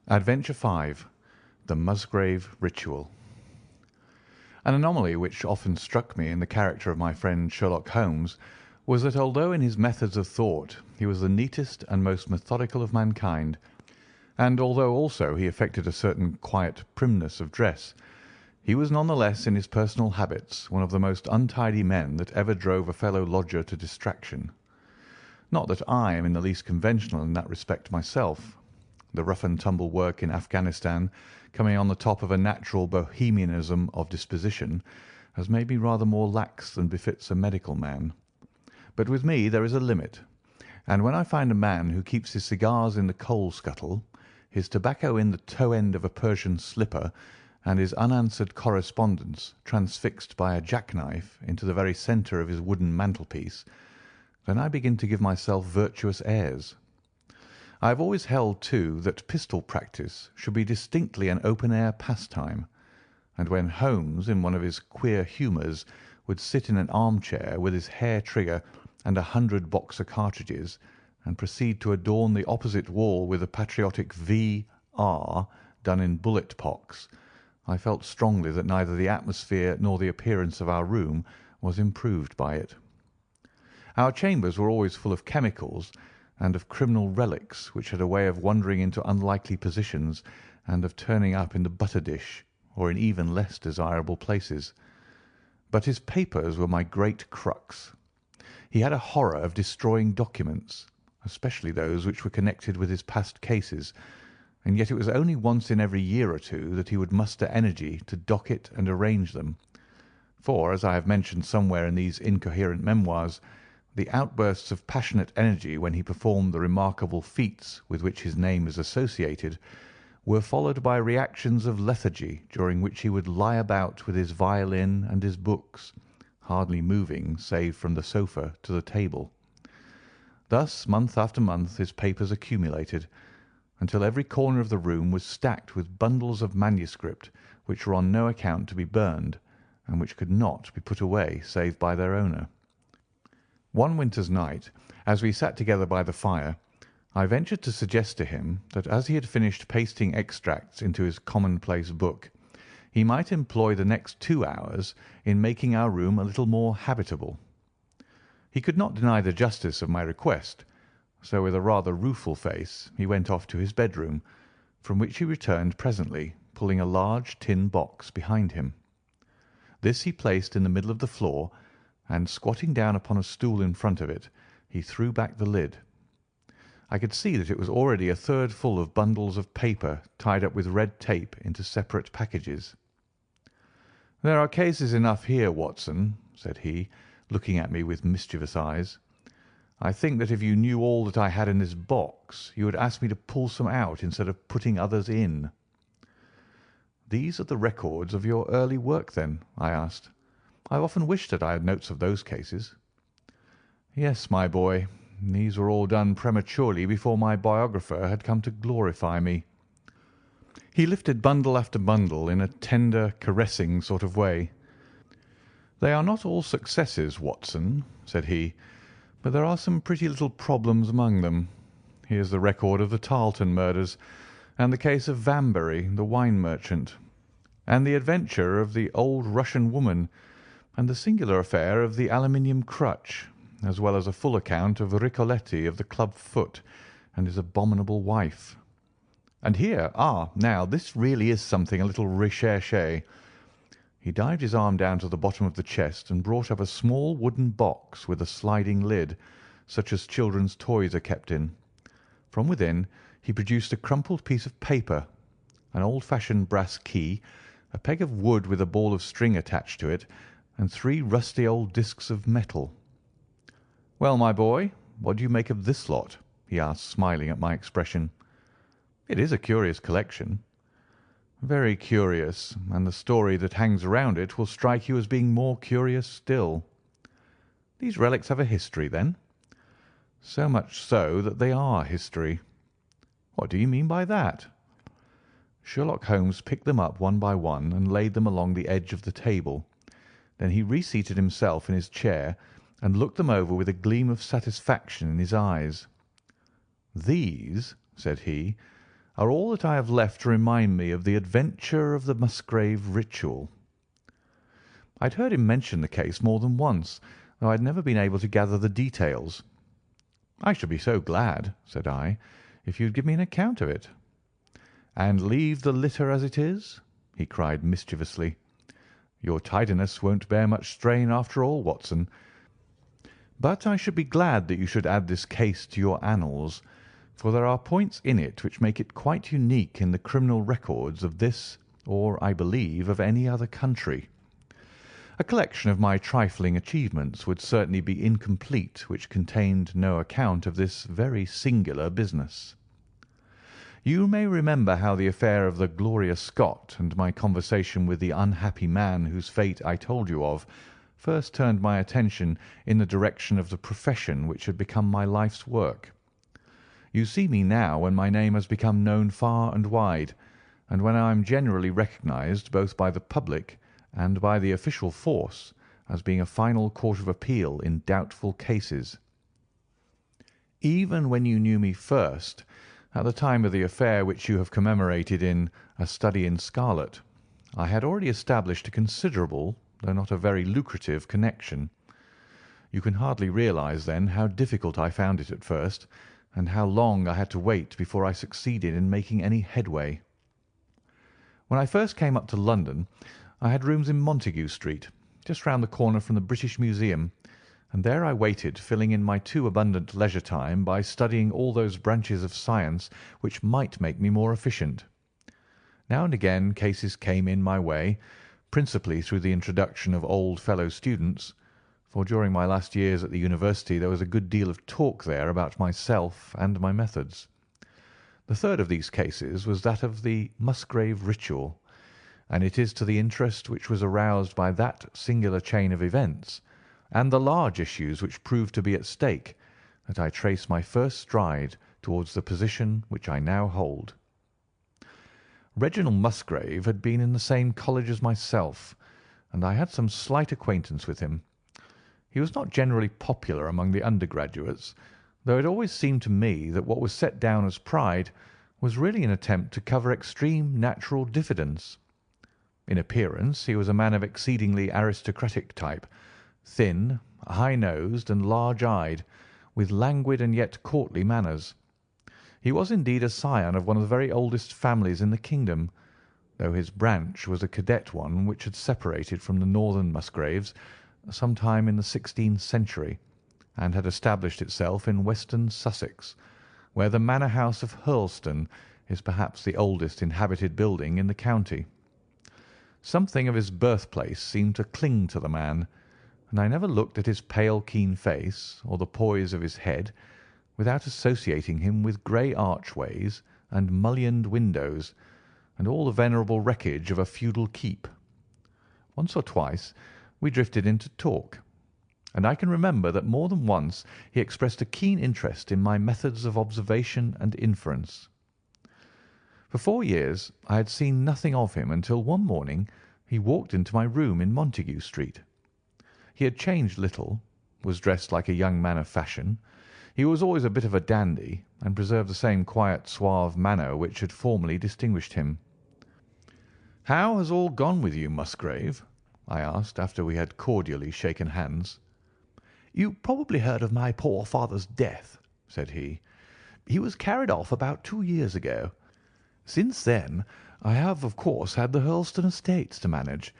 Adventure 5. The Musgrave Ritual. An anomaly which often struck me in the character of my friend Sherlock Holmes was that although in his methods of thought he was the neatest and most methodical of mankind, and although also he affected a certain quiet primness of dress, he was none the less in his personal habits one of the most untidy men that ever drove a fellow lodger to distraction. Not that I am in the least conventional in that respect myself. The rough-and-tumble work in Afghanistan, coming on the top of a natural bohemianism of disposition, has made me rather more lax than befits a medical man. But with me there is a limit, and when I find a man who keeps his cigars in the coal-scuttle, his tobacco in the toe-end of a Persian slipper, and his unanswered correspondence transfixed by a jackknife into the very centre of his wooden mantelpiece, then I begin to give myself virtuous airs. I have always held, too, that pistol practice should be distinctly an open-air pastime, and when Holmes, in one of his queer humours, would sit in an armchair with his hair trigger and 100 Boxer cartridges, and proceed to adorn the opposite wall with a patriotic V.R. done in bullet pocks, I felt strongly that neither the atmosphere nor the appearance of our room was improved by it. Our chambers were always full of chemicals and of criminal relics which had a way of wandering into unlikely positions and of turning up in the butter dish or in even less desirable places. But his papers were my great crux. He had a horror of destroying documents, especially those which were connected with his past cases, and yet it was only once in every year or two that he would muster energy to docket and arrange them. For, as I have mentioned somewhere in these incoherent memoirs, the outbursts of passionate energy when he performed the remarkable feats with which his name is associated were followed by reactions of lethargy during which he would lie about with his violin and his books, hardly moving save from the sofa to the table. Thus, month after month, his papers accumulated, until every corner of the room was stacked with bundles of manuscript which were on no account to be burned, and which could not be put away save by their owner. One winter's night, as we sat together by the fire, I ventured to suggest to him that as he had finished pasting extracts into his commonplace book, he might employ the next 2 hours in making our room a little more habitable. He could not deny the justice of my request, so with a rather rueful face he went off to his bedroom, from which he returned presently, pulling a large tin box behind him. This he placed in the middle of the floor, and squatting down upon a stool in front of it, he threw back the lid. I could see that it was already a third full of bundles of paper tied up with red tape into separate packages. "There are cases enough here, Watson," said he, looking at me with mischievous eyes. "I think that if you knew all that I had in this box, you would ask me to pull some out instead of putting others in." "These are the records of your early work, then?" I asked. "I have often wished that I had notes of those cases." "Yes, my boy. These were all done prematurely before my biographer had come to glorify me." He lifted bundle after bundle in a tender, caressing sort of way. "They are not all successes, Watson," said he, "but there are some pretty little problems among them. Here's the record of the Tarleton murders, and the case of Vanbury, the wine merchant, and the adventure of the old Russian woman, and the singular affair of the aluminium crutch, as well as a full account of Ricoletti of the club foot and his abominable wife. And here, now, this really is something a little recherché." He dived his arm down to the bottom of the chest and brought up a small wooden box with a sliding lid, such as children's toys are kept in. From within he produced a crumpled piece of paper, an old-fashioned brass key, a peg of wood with a ball of string attached to it, and 3 rusty old discs of metal. "Well, my boy, what do you make of this lot?" he asked, smiling at my expression. "It is a curious collection." "Very curious, and the story that hangs around it will strike you as being more curious still." "These relics have a history, then?" "So much so that they are history." "What do you mean by that?" Sherlock Holmes picked them up one by one and laid them along the edge of the table. Then he reseated himself in his chair and looked them over with a gleam of satisfaction in his eyes. "These," said he, "are all that I have left to remind me of the adventure of the Musgrave Ritual." I had heard him mention the case more than once, though I had never been able to gather the details. "I should be so glad," said I, "if you would give me an account of it." "And leave the litter as it is?" he cried mischievously. "Your tidiness won't bear much strain after all, Watson. But I should be glad that you should add this case to your annals, for there are points in it which make it quite unique in the criminal records of this, or, I believe, of any other country. A collection of my trifling achievements would certainly be incomplete which contained no account of this very singular business. You may remember how the affair of the Gloria Scott and my conversation with the unhappy man whose fate I told you of first turned my attention in the direction of the profession which had become my life's work. You see me now when my name has become known far and wide, and when I am generally recognised both by the public and by the official force as being a final court of appeal in doubtful cases. Even when you knew me first, at the time of the affair which you have commemorated in A Study in Scarlet, I had already established a considerable, though not a very lucrative, connection. You can hardly realise, then, how difficult I found it at first, and how long I had to wait before I succeeded in making any headway. When I first came up to London, I had rooms in Montague Street, just round the corner from the British Museum, and there I waited, filling in my too abundant leisure time by studying all those branches of science which might make me more efficient. Now and again cases came in my way, principally through the introduction of old fellow students, for during my last years at the university there was a good deal of talk there about myself and my methods. The third of these cases was that of the Musgrave Ritual, and it is to the interest which was aroused by that singular chain of events, and the large issues which proved to be at stake, that I trace my first stride towards the position which I now hold. Reginald Musgrave had been in the same college as myself, and I had some slight acquaintance with him. He was not generally popular among the undergraduates, though it always seemed to me that what was set down as pride was really an attempt to cover extreme natural diffidence. In appearance he was a man of exceedingly aristocratic type, thin, high-nosed, and large-eyed, with languid and yet courtly manners. He was indeed a scion of one of the very oldest families in the kingdom, though his branch was a cadet one which had separated from the northern Musgraves some time in the 16th century, and had established itself in western Sussex, where the manor house of Hurlstone is perhaps the oldest inhabited building in the county. Something of his birthplace seemed to cling to the man, and I never looked at his pale, keen face or the poise of his head without associating him with grey archways and mullioned windows and all the venerable wreckage of a feudal keep. Once or twice we drifted into talk, and I can remember that more than once he expressed a keen interest in my methods of observation and inference. For 4 years I had seen nothing of him until one morning he walked into my room in Montague Street. He had changed little, was dressed like a young man of fashion. He was always a bit of a dandy, and preserved the same quiet, suave manner which had formerly distinguished him. "How has all gone with you, Musgrave?" I asked, after we had cordially shaken hands. "You probably heard of my poor father's death," said he. "He was carried off about 2 years ago. Since then I have, of course, had the Hurlstone estates to manage,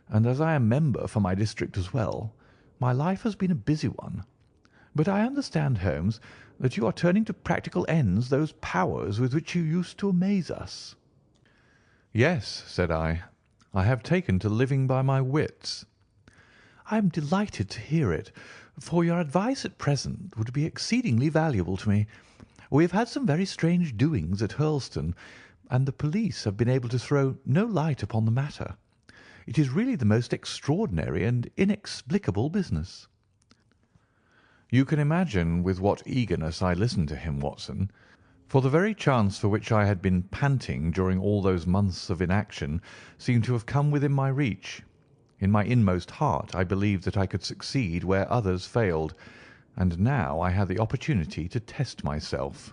and as I am member for my district as well, my life has been a busy one. But I understand, Holmes, that you are turning to practical ends those powers with which you used to amaze us." "Yes," said I. "I have taken to living by my wits." "I am delighted to hear it, for your advice at present would be exceedingly valuable to me. We have had some very strange doings at Hurlstone, and the police have been able to throw no light upon the matter. It is really the most extraordinary and inexplicable business." You can imagine with what eagerness I listened to him, Watson, for the very chance for which I had been panting during all those months of inaction seemed to have come within my reach. In my inmost heart I believed that I could succeed where others failed, and now I had the opportunity to test myself.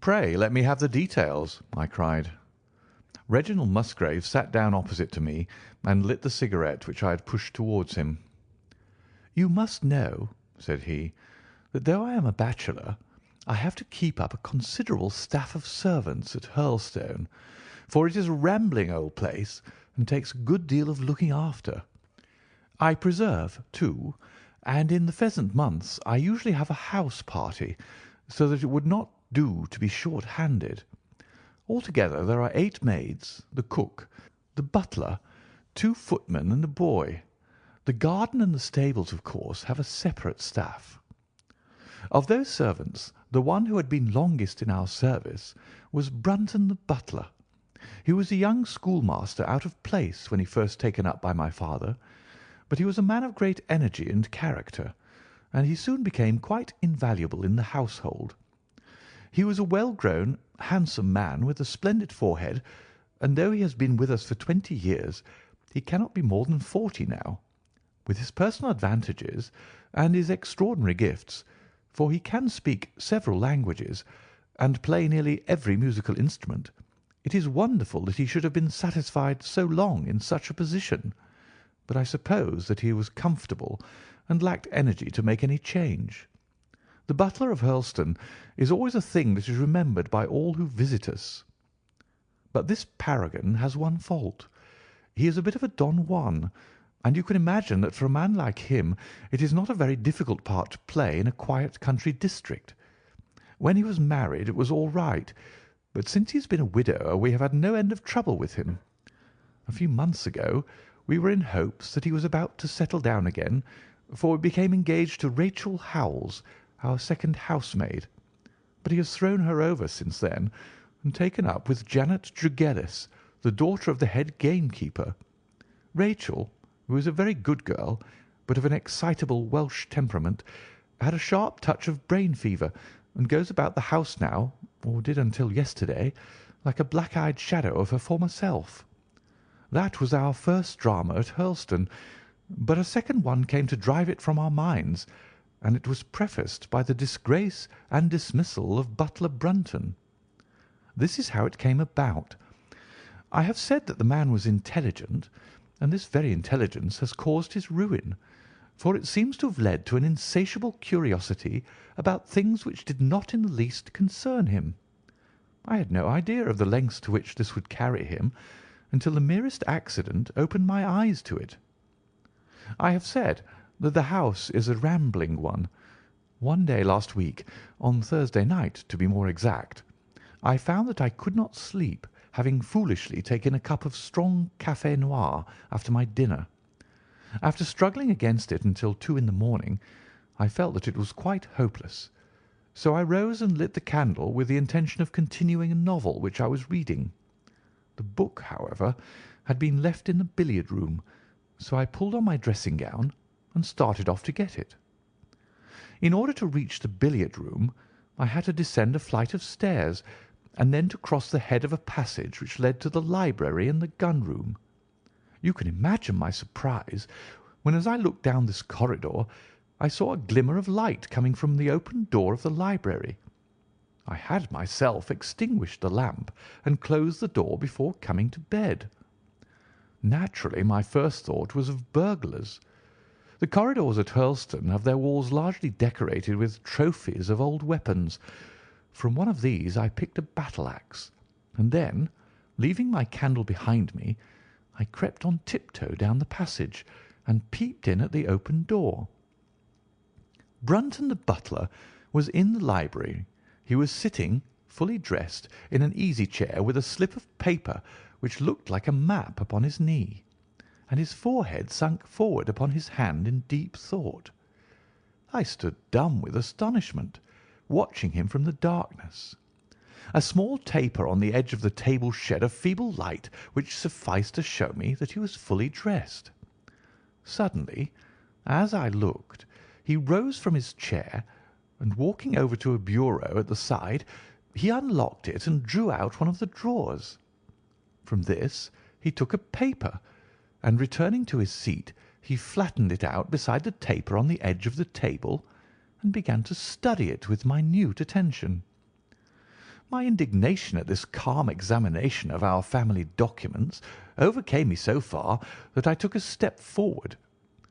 "Pray let me have the details," I cried. Reginald Musgrave sat down opposite to me and lit the cigarette which I had pushed towards him. "You must know," said he, "that though I am a bachelor, I have to keep up a considerable staff of servants at Hurlstone, for it is a rambling old place and takes a good deal of looking after. I preserve, too, and in the pheasant months I usually have a house party, so that it would not do to be short-handed. Altogether there are 8 maids, the cook, the butler, 2 footmen, and a boy. The garden and the stables, of course, have a separate staff. Of those servants, the one who had been longest in our service was Brunton the butler. He was a young schoolmaster out of place when he first taken up by my father, but he was a man of great energy and character, and he soon became quite invaluable in the household. He was a well-grown, handsome man with a splendid forehead, and though he has been with us for 20 years, he cannot be more than 40 now. With his personal advantages and his extraordinary gifts, for he can speak several languages and play nearly every musical instrument, it is wonderful that he should have been satisfied so long in such a position, but I suppose that he was comfortable and lacked energy to make any change. The butler of Hurlstone is always a thing that is remembered by all who visit us. But this paragon has one fault. He is a bit of a Don Juan, and you can imagine that for a man like him it is not a very difficult part to play in a quiet country district. When he was married it was all right, but since he has been a widower we have had no end of trouble with him. A few months ago we were in hopes that he was about to settle down again, for we became engaged to Rachel Howells, our second housemaid, but he has thrown her over since then and taken up with Janet Tregellis, the daughter of the head gamekeeper. Rachel, who is a very good girl, but of an excitable Welsh temperament, had a sharp touch of brain fever, and goes about the house now, or did until yesterday, like a black-eyed shadow of her former self. That was our first drama at Hurlstone, but a second one came to drive it from our minds, and it was prefaced by the disgrace and dismissal of Butler Brunton. This is how it came about. I have said that the man was intelligent, and this very intelligence has caused his ruin, for it seems to have led to an insatiable curiosity about things which did not in the least concern him. I had no idea of the lengths to which this would carry him until the merest accident opened my eyes to it. I have said that the house is a rambling one. One day last week, on Thursday night to be more exact, I found that I could not sleep, having foolishly taken a cup of strong café noir after my dinner. After struggling against it until 2 in the morning, I felt that it was quite hopeless, so I rose and lit the candle with the intention of continuing a novel which I was reading. The book, however, had been left in the billiard-room, so I pulled on my dressing-gown and started off to get it. In order to reach the billiard-room, I had to descend a flight of stairs, and then to cross the head of a passage which led to the library and the gun-room. You can imagine my surprise when, as I looked down this corridor, I saw a glimmer of light coming from the open door of the library. I had myself extinguished the lamp and closed the door before coming to bed. Naturally, my first thought was of burglars. The corridors at Hurlstone have their walls largely decorated with trophies of old weapons. From one of these I picked a battle-axe, and then, leaving my candle behind me, I crept on tiptoe down the passage and peeped in at the open door. Brunton the butler was in the library. He was sitting, fully dressed, in an easy-chair with a slip of paper which looked like a map upon his knee, and his forehead sunk forward upon his hand in deep thought. I stood dumb with astonishment, watching him from the darkness. A small taper on the edge of the table shed a feeble light which sufficed to show me that he was fully dressed. Suddenly, as I looked, he rose from his chair, and walking over to a bureau at the side, he unlocked it and drew out one of the drawers. From this he took a paper, and returning to his seat, he flattened it out beside the taper on the edge of the table, and began to study it with minute attention. My indignation at this calm examination of our family documents overcame me so far that I took a step forward,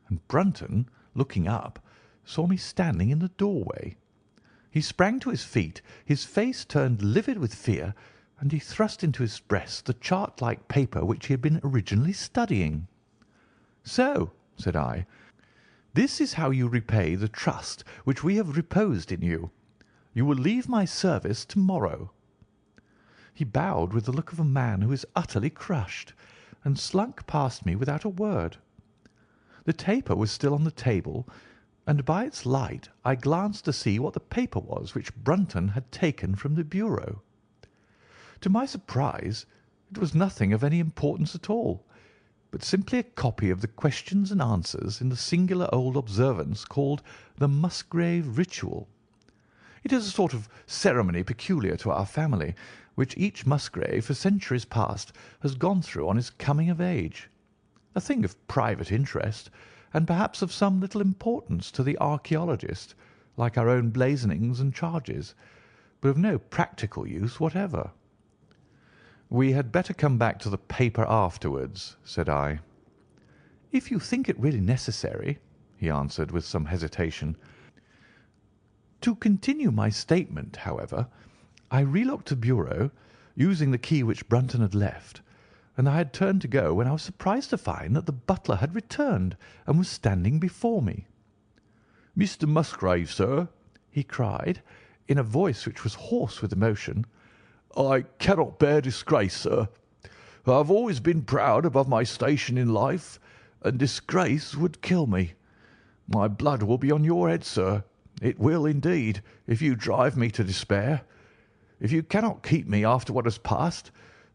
and Brunton, looking up, saw me standing in the doorway. He sprang to his feet, his face turned livid with fear, and he thrust into his breast the chart-like paper which he had been originally studying. "So," said I, "this is how you repay the trust which we have reposed in you. You will leave my service to-morrow." He bowed with the look of a man who is utterly crushed, and slunk past me without a word. The taper was still on the table, and by its light I glanced to see what the paper was which Brunton had taken from the bureau. To my surprise, it was nothing of any importance at all, but simply a copy of the questions and answers in the singular old observance called the Musgrave Ritual. It is a sort of ceremony peculiar to our family, which each Musgrave for centuries past has gone through on his coming of age. A thing of private interest, and perhaps of some little importance to the archaeologist, like our own blazonings and charges, but of no practical use whatever. "We had better come back to the paper afterwards," said I. "If you think it really necessary," he answered with some hesitation. To continue my statement, however, I relocked the bureau, using the key which Brunton had left, and I had turned to go when I was surprised to find that the butler had returned and was standing before me. "Mr. Musgrave, sir," he cried, in a voice which was hoarse with emotion, "I cannot bear disgrace, sir. I have always been proud above my station in life, and disgrace would kill me. My blood will be on your head, sir. It will, indeed, if you drive me to despair. If you cannot keep me after what has passed,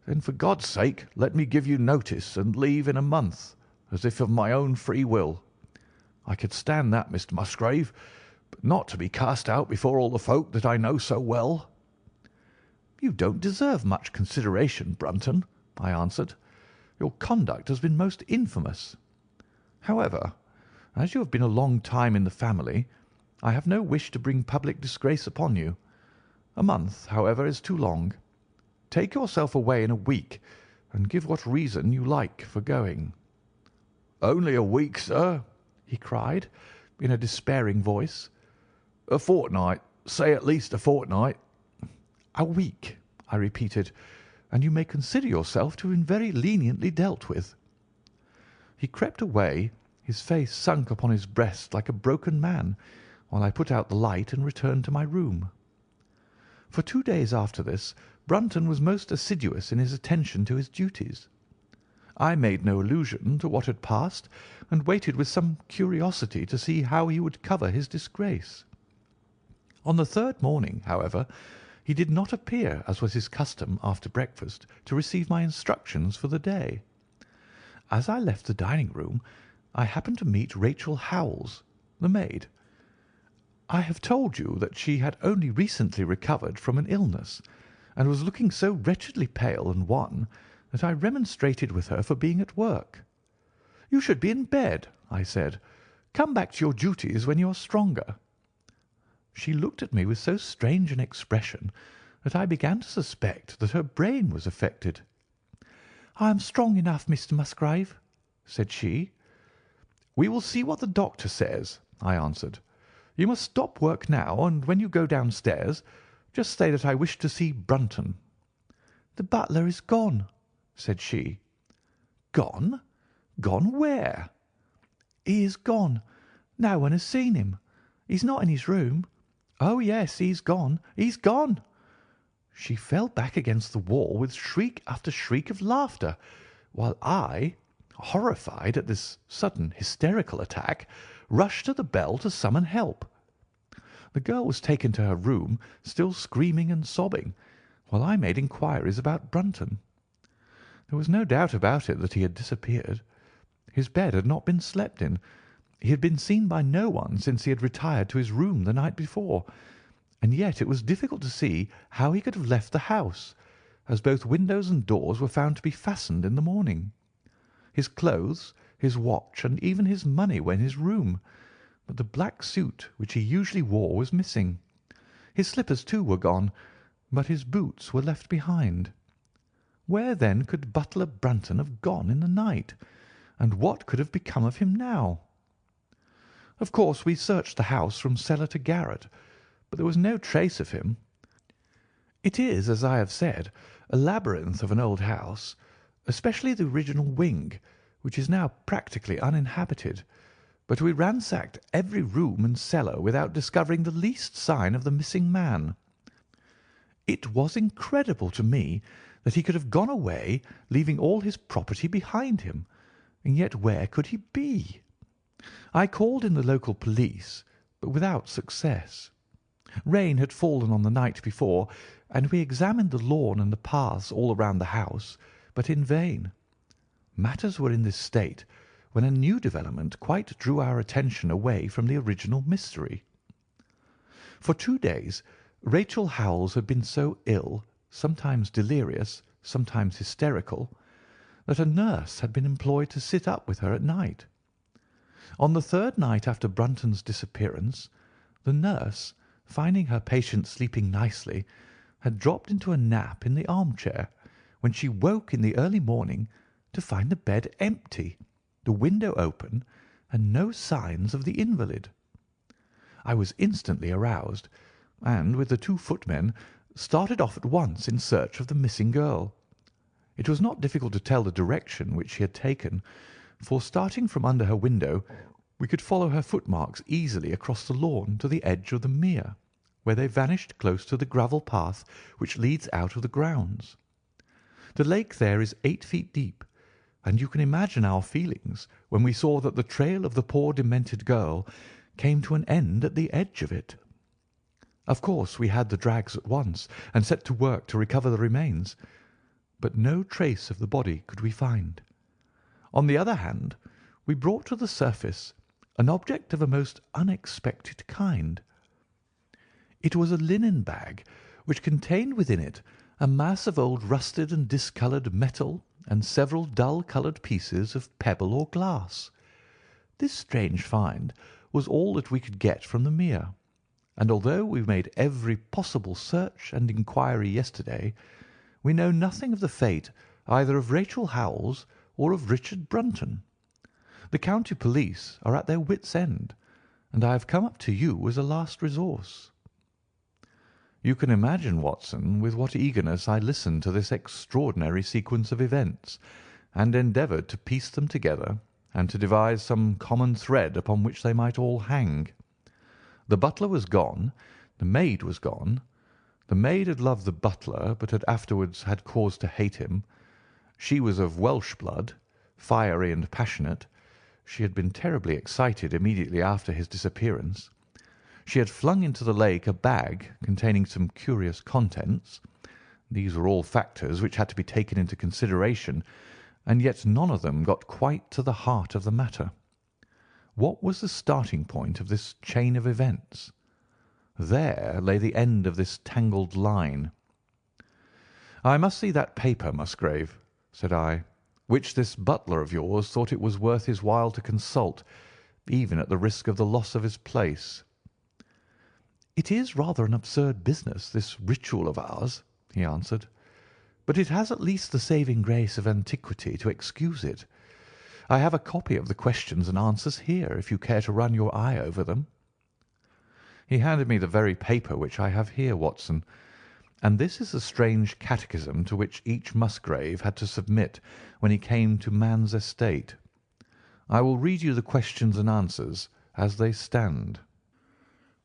then for God's sake let me give you notice and leave in a month, as if of my own free will. I could stand that, Mr. Musgrave, but not to be cast out before all the folk that I know so well." "You don't deserve much consideration, Brunton," I answered. "Your conduct has been most infamous. However, as you have been a long time in the family, I have no wish to bring public disgrace upon you. A month, however, is too long. Take yourself away in a week, and give what reason you like for going." "Only a week, sir," he cried, in a despairing voice. "A fortnight, say at least a fortnight." "A week," I repeated, "and you may consider yourself to have been very leniently dealt with." He crept away, his face sunk upon his breast like a broken man, while I put out the light and returned to my room. For 2 days after this, Brunton was most assiduous in his attention to his duties. I made no allusion to what had passed, and waited with some curiosity to see how he would cover his disgrace. On the third morning, however, he did not appear, as was his custom after breakfast, to receive my instructions for the day. As I left the dining-room, I happened to meet Rachel Howells, the maid. I have told you that she had only recently recovered from an illness, and was looking so wretchedly pale and wan that I remonstrated with her for being at work. "You should be in bed," I said. "Come back to your duties when you are stronger." She looked at me with so strange an expression that I began to suspect that her brain was affected. "I am strong enough, Mr. Musgrave," said she. "We will see what the doctor says," I answered. "You must stop work now, and when you go downstairs, just say that I wish to see Brunton." "The butler is gone," said she. "Gone? Gone where?" "He is gone. No one has seen him. He's not in his room. Oh, yes, he's gone. He's gone." She fell back against the wall with shriek after shriek of laughter, while I, horrified at this sudden hysterical attack, rushed to the bell to summon help. The girl was taken to her room, still screaming and sobbing, while I made inquiries about Brunton. There was no doubt about it that he had disappeared. His bed had not been slept in. He had been seen by no one since he had retired to his room the night before, and yet it was difficult to see how he could have left the house, as both windows and doors were found to be fastened in the morning. His clothes, his watch, and even his money were in his room, but the black suit which he usually wore was missing. His slippers, too, were gone, but his boots were left behind. Where, then, could butler Brunton have gone in the night, and what could have become of him now? Of course, we searched the house from cellar to garret, but there was no trace of him. It is, as I have said, a labyrinth of an old house, especially the original wing, which is now practically uninhabited, but we ransacked every room and cellar without discovering the least sign of the missing man. It was incredible to me that he could have gone away, leaving all his property behind him, and yet where could he be? I called in the local police, but without success. Rain had fallen on the night before, and we examined the lawn and the paths all around the house, but in vain. Matters were in this state when a new development quite drew our attention away from the original mystery. For 2 days Rachel Howells had been so ill, sometimes delirious, sometimes hysterical, that a nurse had been employed to sit up with her at night. On the 3rd night after Brunton's disappearance, the nurse, finding her patient sleeping nicely, had dropped into a nap in the armchair, when she woke in the early morning to find the bed empty, the window open, and no signs of the invalid. I was instantly aroused, and, with the 2 footmen, started off at once in search of the missing girl. It was not difficult to tell the direction which she had taken, for, starting from under her window, we could follow her footmarks easily across the lawn to the edge of the mere, where they vanished close to the gravel path which leads out of the grounds. The lake there is 8 feet deep, and you can imagine our feelings when we saw that the trail of the poor demented girl came to an end at the edge of it. Of course we had the drags at once, and set to work to recover the remains, but no trace of the body could we find. On the other hand, we brought to the surface an object of a most unexpected kind. It was a linen bag which contained within it a mass of old rusted and discoloured metal and several dull-coloured pieces of pebble or glass. This strange find was all that we could get from the mere, and although we made every possible search and inquiry yesterday, we know nothing of the fate either of Rachel Howells or of Richard Brunton. The county police are at their wits' end, and I have come up to you as a last resource." You can imagine, Watson, with what eagerness I listened to this extraordinary sequence of events, and endeavoured to piece them together and to devise some common thread upon which they might all hang. The butler was gone, the maid was gone. The maid had loved the butler, but had afterwards had cause to hate him. She was of Welsh blood, fiery and passionate. She had been terribly excited immediately after his disappearance. She had flung into the lake a bag containing some curious contents. These were all factors which had to be taken into consideration, and yet none of them got quite to the heart of the matter. What was the starting point of this chain of events? There lay the end of this tangled line. "I must see that paper, Musgrave," said I, "which this butler of yours thought it was worth his while to consult, even at the risk of the loss of his place." "It is rather an absurd business, this ritual of ours," he answered, "but it has at least the saving grace of antiquity to excuse it. I have a copy of the questions and answers here, if you care to run your eye over them." He handed me the very paper which I have here, Watson, and this is the strange catechism to which each Musgrave had to submit when he came to man's estate. I will read you the questions and answers as they stand.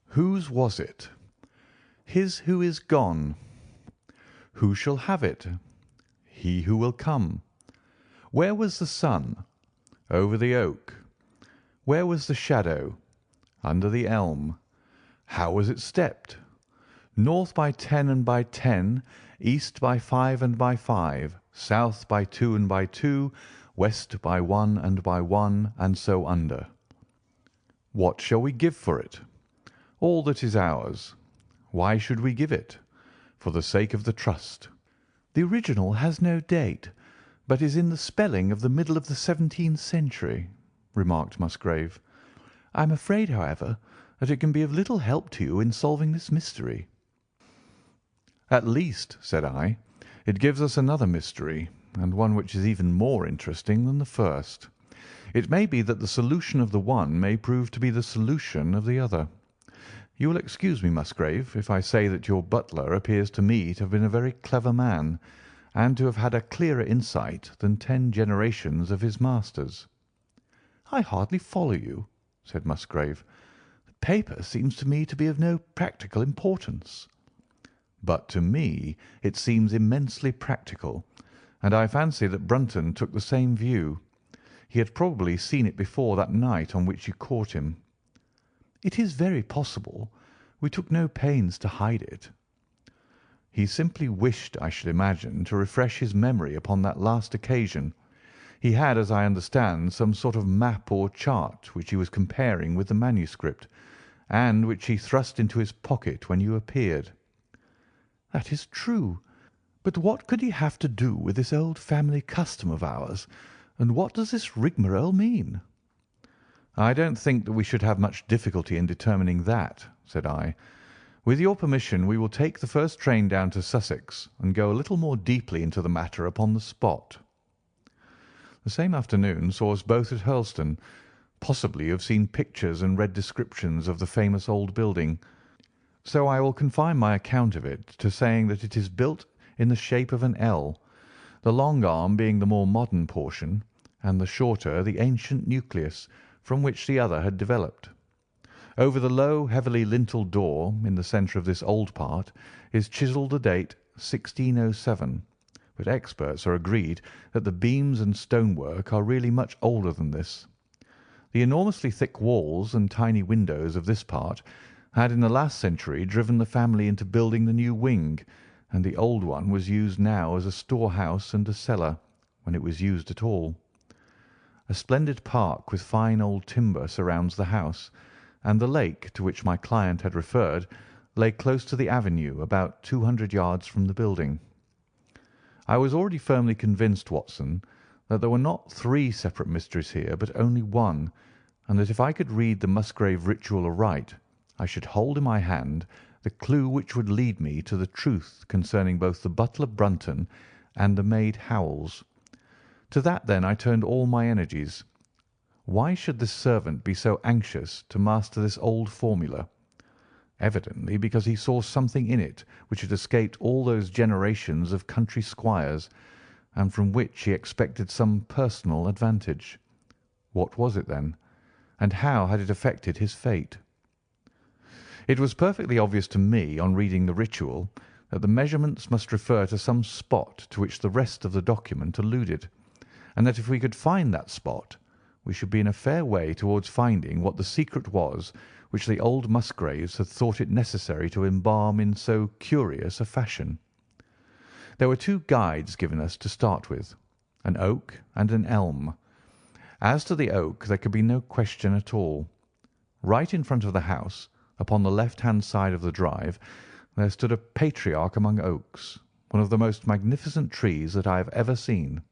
Whose was it? His who is gone. Who shall have it? He who will come. Where was the sun? Over the oak. Where was the shadow? Under the elm. How was it stepped? North by 10 and by 10, east by 5 and by 5, south by 2 and by 2, west by 1 and by 1, and so under. What shall we give for it? All that is ours. Why should we give it? For the sake of the trust. The original has no date, but is in the spelling of the middle of the 17th century, remarked Musgrave. I am afraid, however, that it can be of little help to you in solving this mystery. At least, said I, it gives us another mystery, and one which is even more interesting than the first. It may be that the solution of the one may prove to be the solution of the other. You will excuse me, Musgrave, if I say that your butler appears to me to have been a very clever man, and to have had a clearer insight than 10 generations of his masters." "I hardly follow you," said Musgrave. "The paper seems to me to be of no practical importance." "But to me it seems immensely practical, and I fancy that Brunton took the same view. He had probably seen it before that night on which you caught him." "It is very possible. We took no pains to hide it." "He simply wished, I should imagine, to refresh his memory upon that last occasion. He had, as I understand, some sort of map or chart which he was comparing with the manuscript, and which he thrust into his pocket when you appeared." "That is true. But what could he have to do with this old family custom of ours, and what does this rigmarole mean?" "I don't think that we should have much difficulty in determining that," said I. "With your permission we will take the first train down to Sussex and go a little more deeply into the matter upon the spot." The same afternoon saw us both at Hurlstone. Possibly you have seen pictures and read descriptions of the famous old building, so I will confine my account of it to saying that it is built in the shape of an L, the long arm being the more modern portion, and the shorter the ancient nucleus from which the other had developed. Over the low, heavily lintelled door in the centre of this old part is chiselled the date 1607, but experts are agreed that the beams and stonework are really much older than this. The enormously thick walls and tiny windows of this part had in the last century driven the family into building the new wing, and the old one was used now as a storehouse and a cellar, when it was used at all. A splendid park with fine old timber surrounds the house, and the lake to which my client had referred lay close to the avenue about 200 yards from the building. I was already firmly convinced, Watson, that there were not 3 separate mysteries here, but only one, and that if I could read the Musgrave Ritual aright, I should hold in my hand the clue which would lead me to the truth concerning both the butler Brunton and the maid Howells. To that, then, I turned all my energies. Why should this servant be so anxious to master this old formula? Evidently because he saw something in it which had escaped all those generations of country squires, and from which he expected some personal advantage. What was it, then, and how had it affected his fate? It was perfectly obvious to me, on reading the ritual, that the measurements must refer to some spot to which the rest of the document alluded, and that if we could find that spot, we should be in a fair way towards finding what the secret was which the old Musgraves had thought it necessary to embalm in so curious a fashion. There were 2 guides given us to start with, an oak and an elm. As to the oak there could be no question at all. Right in front of the house, upon the left-hand side of the drive, there stood a patriarch among oaks, one of the most magnificent trees that I have ever seen.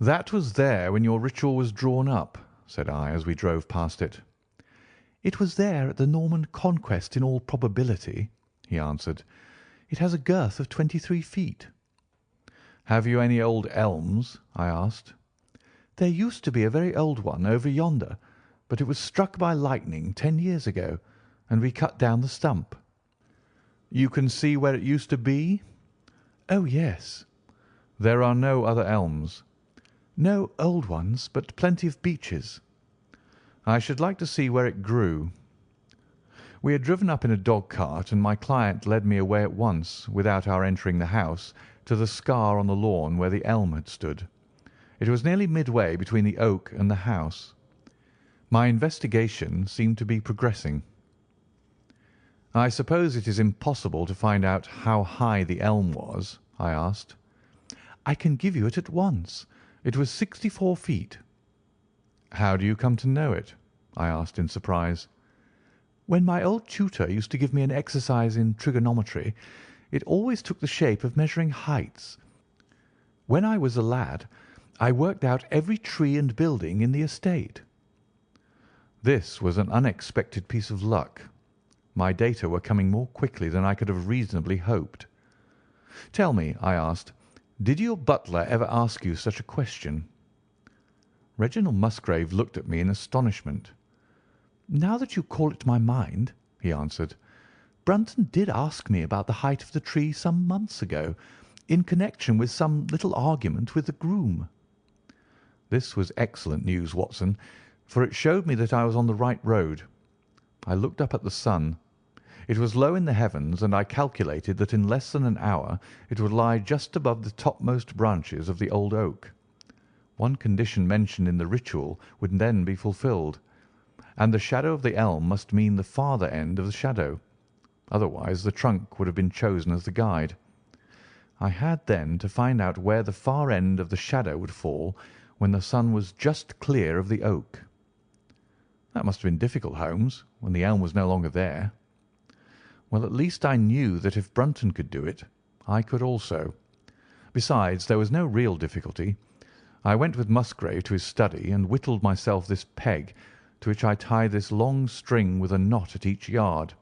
"That was there when your ritual was drawn up," said I, as we drove past it. "It was there at the Norman Conquest in all probability," he answered. "It has a girth of 23 feet." "Have you any old elms?" I asked. "There used to be a very old one over yonder, but it was struck by lightning 10 years ago, and we cut down the stump." "You can see where it used to be?" "Oh, yes." "There are no other elms?" "No old ones, but plenty of beeches." "I should like to see where it grew." We had driven up in a dog-cart, and my client led me away at once, without our entering the house, to the scar on the lawn where the elm had stood. It was nearly midway between the oak and the house. My investigation seemed to be progressing. "I suppose it is impossible to find out how high the elm was?" I asked. "I can give you it at once. It was 64 feet." "How do you come to know it?" I asked in surprise. "When my old tutor used to give me an exercise in trigonometry, it always took the shape of measuring heights. When I was a lad, I worked out every tree and building in the estate." This was an unexpected piece of luck. My data were coming more quickly than I could have reasonably hoped. "Tell me," I asked, "did your butler ever ask you such a question?" Reginald Musgrave looked at me in astonishment. "Now that you call it to my mind," he answered, "Brunton did ask me about the height of the tree some months ago, in connection with some little argument with the groom." This was excellent news, Watson, for it showed me that I was on the right road. I looked up at the sun. It was low in the heavens, and I calculated that in less than an hour it would lie just above the topmost branches of the old oak. One condition mentioned in the ritual would then be fulfilled, and the shadow of the elm must mean the farther end of the shadow. Otherwise the trunk would have been chosen as the guide. I had then to find out where the far end of the shadow would fall when the sun was just clear of the oak. That must have been difficult, Holmes, when the elm was no longer there. Well, at least I knew that if Brunton could do it, I could also. Besides, there was no real difficulty. I went with Musgrave to his study and whittled myself this peg, to which I tied this long string with a knot at each yard.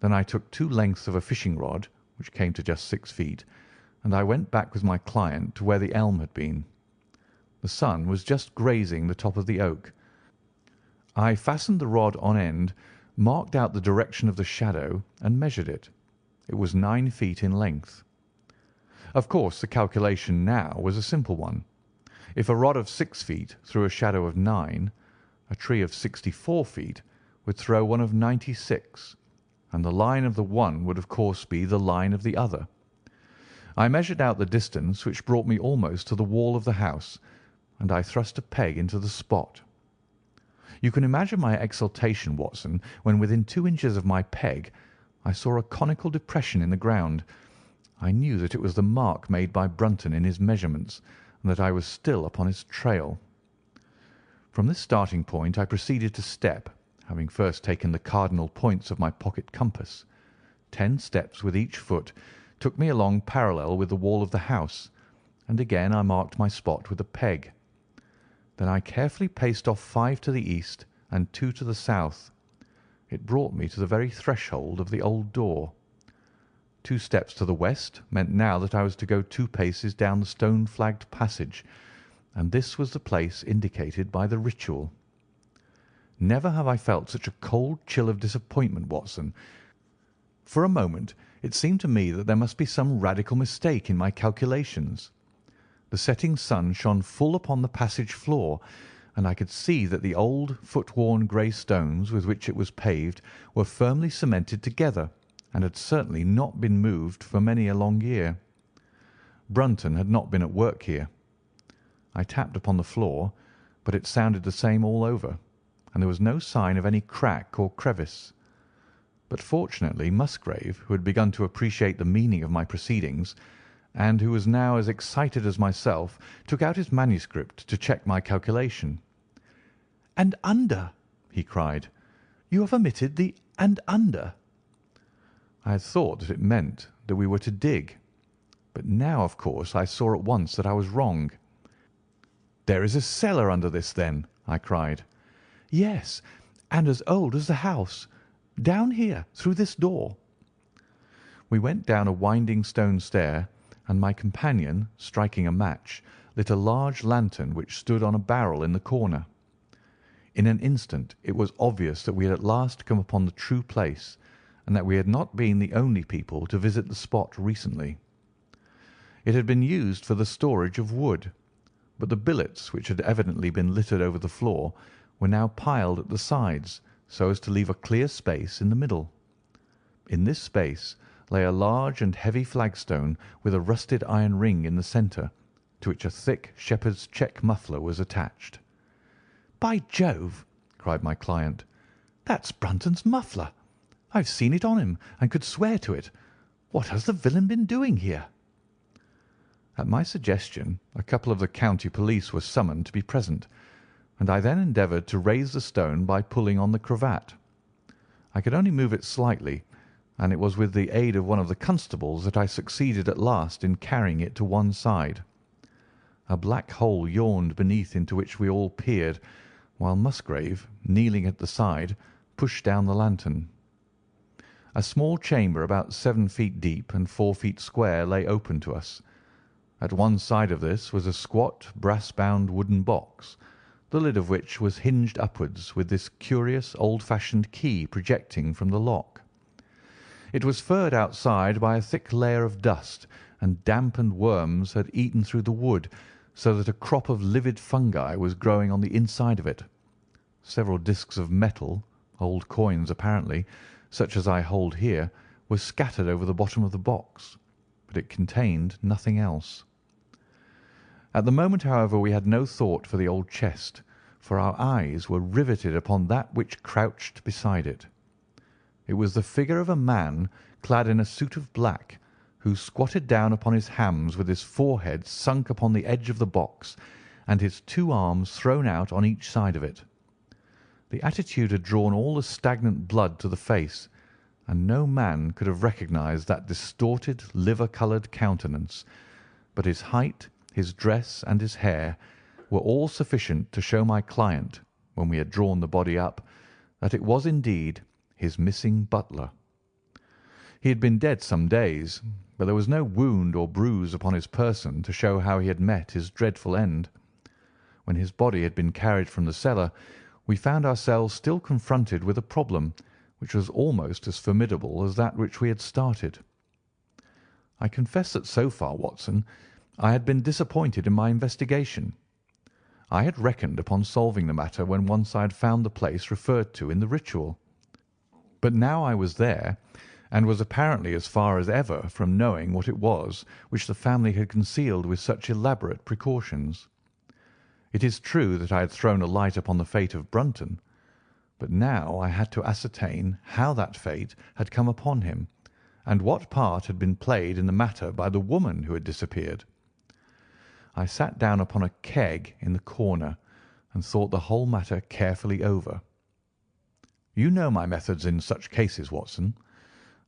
Then I took 2 lengths of a fishing rod, which came to just 6 feet, and I went back with my client to where the elm had been. The sun was just grazing the top of the oak. I fastened the rod on end, marked out the direction of the shadow, and measured it. It was 9 feet in length. Of course, the calculation now was a simple one. If a rod of 6 feet threw a shadow of 9, a tree of 64 feet would throw one of 96, and the line of the one would of course be the line of the other. I measured out the distance, which brought me almost to the wall of the house, and I thrust a peg into the spot. You can imagine my exultation, Watson, when within 2 inches of my peg I saw a conical depression in the ground. I knew that it was the mark made by Brunton in his measurements, and that I was still upon his trail. From this starting point I proceeded to step, having first taken the cardinal points of my pocket compass. 10 steps with each foot took me along parallel with the wall of the house, and again I marked my spot with a peg. Then I carefully paced off 5 to the east and 2 to the south. It brought me to the very threshold of the old door. 2 steps to the west meant now that I was to go 2 paces down the stone-flagged passage, and this was the place indicated by the ritual. Never have I felt such a cold chill of disappointment, Watson. For a moment it seemed to me that there must be some radical mistake in my calculations. The setting sun shone full upon the passage floor, and I could see that the old foot-worn grey stones with which it was paved were firmly cemented together, and had certainly not been moved for many a long year. Brunton had not been at work here. I tapped upon the floor, but it sounded the same all over, and there was no sign of any crack or crevice. But fortunately Musgrave, who had begun to appreciate the meaning of my proceedings, and who was now as excited as myself, took out his manuscript to check my calculation. "And under," he cried. "You have omitted the 'and under.'" I had thought that it meant that we were to dig, but now, of course, I saw at once that I was wrong. "There is a cellar under this, then?" I cried. "Yes, and as old as the house. Down here, through this door." We went down a winding stone stair, and my companion, striking a match, lit a large lantern which stood on a barrel in the corner. In an instant it was obvious that we had at last come upon the true place, and that we had not been the only people to visit the spot recently. It had been used for the storage of wood, but the billets, which had evidently been littered over the floor, were now piled at the sides, so as to leave a clear space in the middle. In this space lay a large and heavy flagstone with a rusted iron ring in the centre, to which a thick shepherd's check muffler was attached. "By Jove!" cried my client, "that's Brunton's muffler. I've seen it on him, and could swear to it. What has the villain been doing here?" At my suggestion a couple of the county police were summoned to be present, and I then endeavoured to raise the stone by pulling on the cravat. I could only move it slightly, and it was with the aid of one of the constables that I succeeded at last in carrying it to one side. A black hole yawned beneath into which we all peered, while Musgrave, kneeling at the side, pushed down the lantern. A small chamber about 7 feet deep and 4 feet square lay open to us. At one side of this was a squat, brass-bound wooden box, the lid of which was hinged upwards with this curious old-fashioned key projecting from the lock. It was furred outside by a thick layer of dust, and damp and worms had eaten through the wood, so that a crop of livid fungi was growing on the inside of it. Several discs of metal, old coins apparently, such as I hold here, were scattered over the bottom of the box, but it contained nothing else. At the moment, however, we had no thought for the old chest, for our eyes were riveted upon that which crouched beside it. It was the figure of a man clad in a suit of black, who squatted down upon his hams with his forehead sunk upon the edge of the box and his two arms thrown out on each side of it. The attitude had drawn all the stagnant blood to the face, and no man could have recognised that distorted, liver-coloured countenance, but his height, his dress, and his hair were all sufficient to show my client, when we had drawn the body up, that it was indeed his missing butler. He had been dead some days, but there was no wound or bruise upon his person to show how he had met his dreadful end. When his body had been carried from the cellar, we found ourselves still confronted with a problem which was almost as formidable as that which we had started. I confess that so far, Watson, I had been disappointed in my investigation. I had reckoned upon solving the matter when once I had found the place referred to in the Ritual. But now I was there, and was apparently as far as ever from knowing what it was which the family had concealed with such elaborate precautions. It is true that I had thrown a light upon the fate of Brunton, but now I had to ascertain how that fate had come upon him, and what part had been played in the matter by the woman who had disappeared. I sat down upon a keg in the corner and thought the whole matter carefully over. You know my methods in such cases, Watson.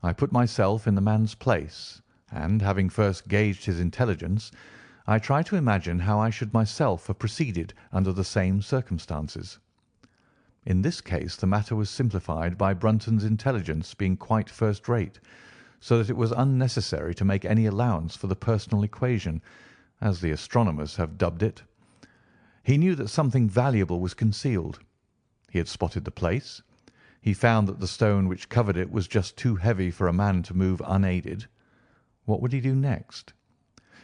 I put myself in the man's place, and, having first gauged his intelligence, I try to imagine how I should myself have proceeded under the same circumstances. In this case the matter was simplified by Brunton's intelligence being quite first-rate, so that it was unnecessary to make any allowance for the personal equation, as the astronomers have dubbed it. He knew that something valuable was concealed. He had spotted the place. He found that the stone which covered it was just too heavy for a man to move unaided. What would he do next?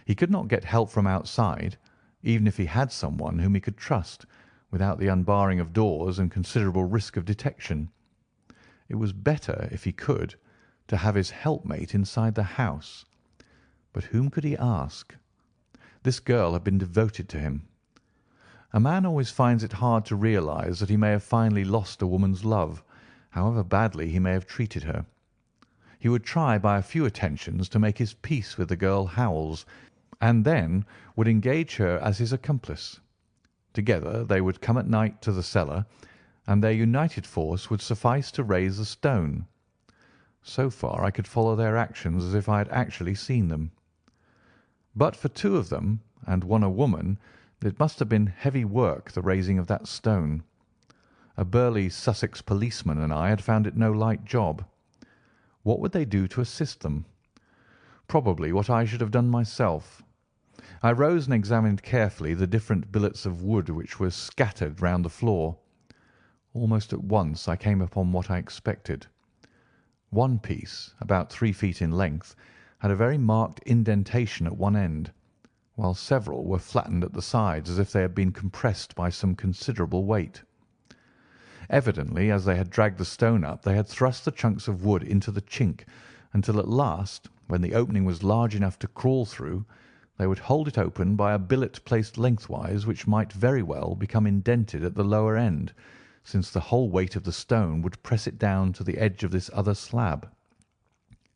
He could not get help from outside, even if he had someone whom he could trust, without the unbarring of doors and considerable risk of detection. It was better, if he could, to have his helpmate inside the house. But whom could he ask? This girl had been devoted to him. A man always finds it hard to realise that he may have finally lost a woman's love, however badly he may have treated her. He would try by a few attentions to make his peace with the girl Howells, and then would engage her as his accomplice. Together they would come at night to the cellar, and their united force would suffice to raise the stone. So far I could follow their actions as if I had actually seen them. But for two of them, and one a woman, it must have been heavy work, the raising of that stone. A burly Sussex policeman and I had found it no light job. What would they do to assist them? Probably what I should have done myself. I rose and examined carefully the different billets of wood which were scattered round the floor. Almost at once I came upon what I expected. One piece, about 3 feet in length, had a very marked indentation at one end, while several were flattened at the sides as if they had been compressed by some considerable weight. Evidently, as they had dragged the stone up, they had thrust the chunks of wood into the chink, until at last, when the opening was large enough to crawl through, they would hold it open by a billet placed lengthwise, which might very well become indented at the lower end, since the whole weight of the stone would press it down to the edge of this other slab.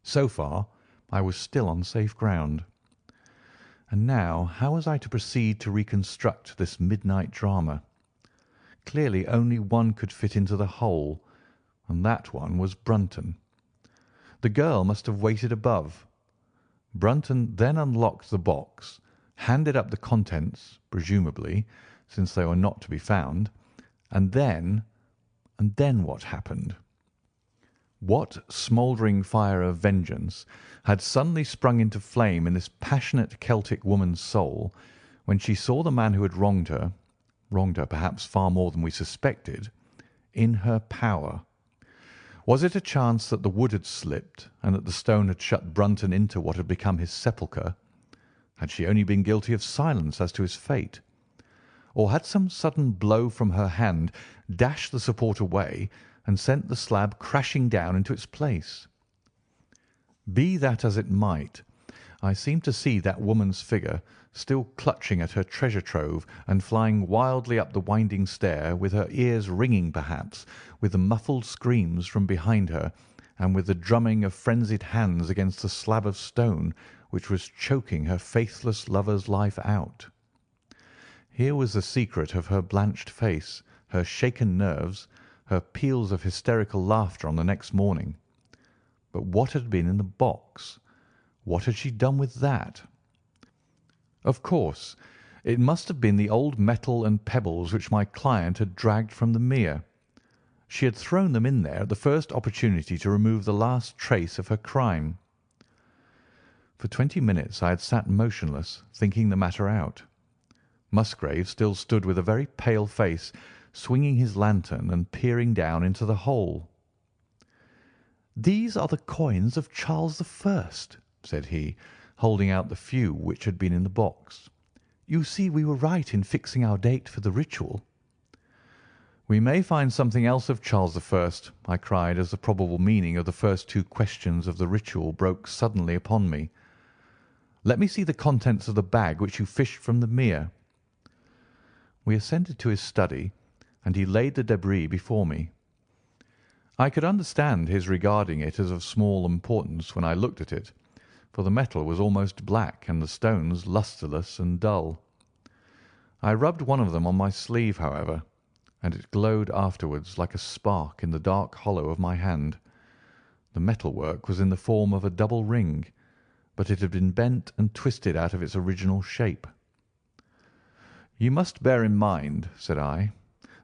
So far I was still on safe ground. And now how was I to proceed to reconstruct this midnight drama? Clearly only one could fit into the hole, and that one was Brunton. The girl must have waited above. Brunton then unlocked the box, handed up the contents, presumably, since they were not to be found, and then what happened? What smouldering fire of vengeance had suddenly sprung into flame in this passionate Celtic woman's soul when she saw the man who had wronged her, wronged her perhaps far more than we suspected, in her power. Was it a chance that the wood had slipped and that the stone had shut Brunton into what had become his sepulchre? Had she only been guilty of silence as to his fate? Or had some sudden blow from her hand dashed the support away and sent the slab crashing down into its place? Be that as it might, I seemed to see that woman's figure still clutching at her treasure trove and flying wildly up the winding stair, with her ears ringing perhaps with the muffled screams from behind her and with the drumming of frenzied hands against the slab of stone which was choking her faithless lover's life out. Here was the secret of her blanched face, her shaken nerves, her peals of hysterical laughter on the next morning. But what had been in the box? What had she done with that? Of course, it must have been the old metal and pebbles which my client had dragged from the mere. She had thrown them in there at the first opportunity to remove the last trace of her crime. For 20 minutes I had sat motionless, thinking the matter out. Musgrave still stood with a very pale face, swinging his lantern and peering down into the hole. "These are the coins of Charles I," said he, holding out the few which had been in the box. "You see we were right in fixing our date for the ritual." "We may find something else of Charles I," I cried, as the probable meaning of the first two questions of the ritual broke suddenly upon me. "Let me see the contents of the bag which you fished from the mere." We ascended to his study, and he laid the débris before me. I could understand his regarding it as of small importance when I looked at it, for the metal was almost black and the stones lustreless and dull. I rubbed one of them on my sleeve, however, and it glowed afterwards like a spark in the dark hollow of my hand. The metalwork was in the form of a double ring, but it had been bent and twisted out of its original shape. "You must bear in mind," said I,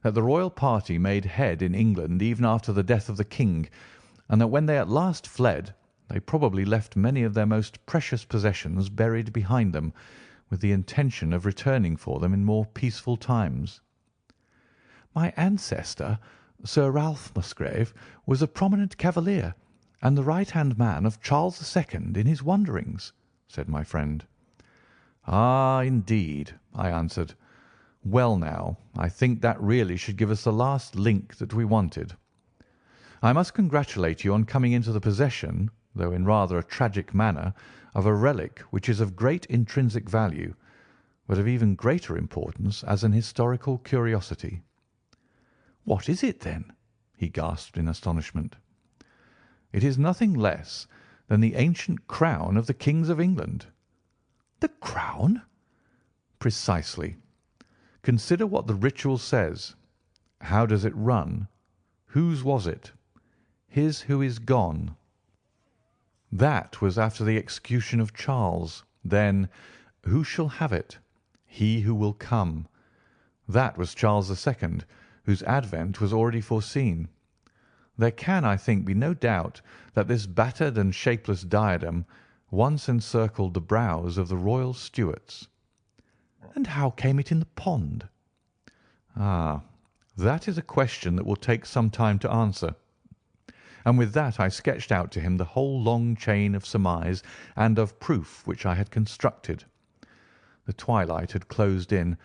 "that the royal party made head in England even after the death of the king, and that when they at last fled they probably left many of their most precious possessions buried behind them, with the intention of returning for them in more peaceful times." "My ancestor, Sir Ralph Musgrave, was a prominent cavalier and the right-hand man of Charles II in his wanderings," said my friend. "Ah, indeed," I answered. "Well now, I think that really should give us the last link that we wanted. I must congratulate you on coming into the possession, though in rather a tragic manner, of a relic which is of great intrinsic value, but of even greater importance as an historical curiosity." "What is it, then?" he gasped in astonishment. "It is nothing less than the ancient crown of the kings of England." "The crown?" "Precisely. Consider what the ritual says. How does it run? Whose was it? His who is gone. That was after the execution of Charles. Then, who shall have it? He who will come. That was Charles II, whose advent was already foreseen. There can, I think, be no doubt that this battered and shapeless diadem once encircled the brows of the royal Stuarts." "And how came it in the pond?" "Ah, that is a question that will take some time to answer." And with that I sketched out to him the whole long chain of surmise and of proof which I had constructed. The twilight had closed in,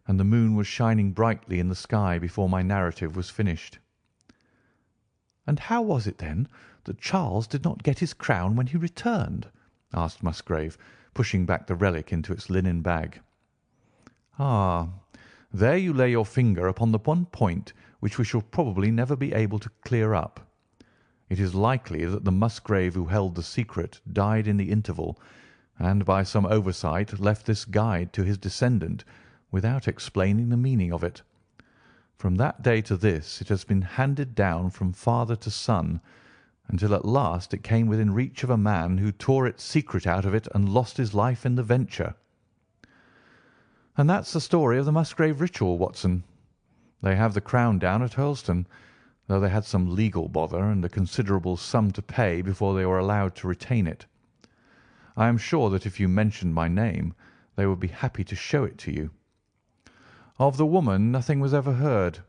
and the moon was shining brightly in the sky before my narrative was finished. "And how was it, then, that Charles did not get his crown when he returned?" asked Musgrave, pushing back the relic into its linen bag. "Ah, there you lay your finger upon the one point which we shall probably never be able to clear up. It is likely that the Musgrave who held the secret died in the interval, and by some oversight left this guide to his descendant without explaining the meaning of it. From that day to this it has been handed down from father to son, until at last it came within reach of a man who tore its secret out of it and lost his life in the venture. And that's the story of the Musgrave Ritual, Watson. They have the crown down at Hurlstone, though they had some legal bother and a considerable sum to pay before they were allowed to retain it. I am sure that if you mentioned my name they would be happy to show it to you." Of the woman nothing was ever heard,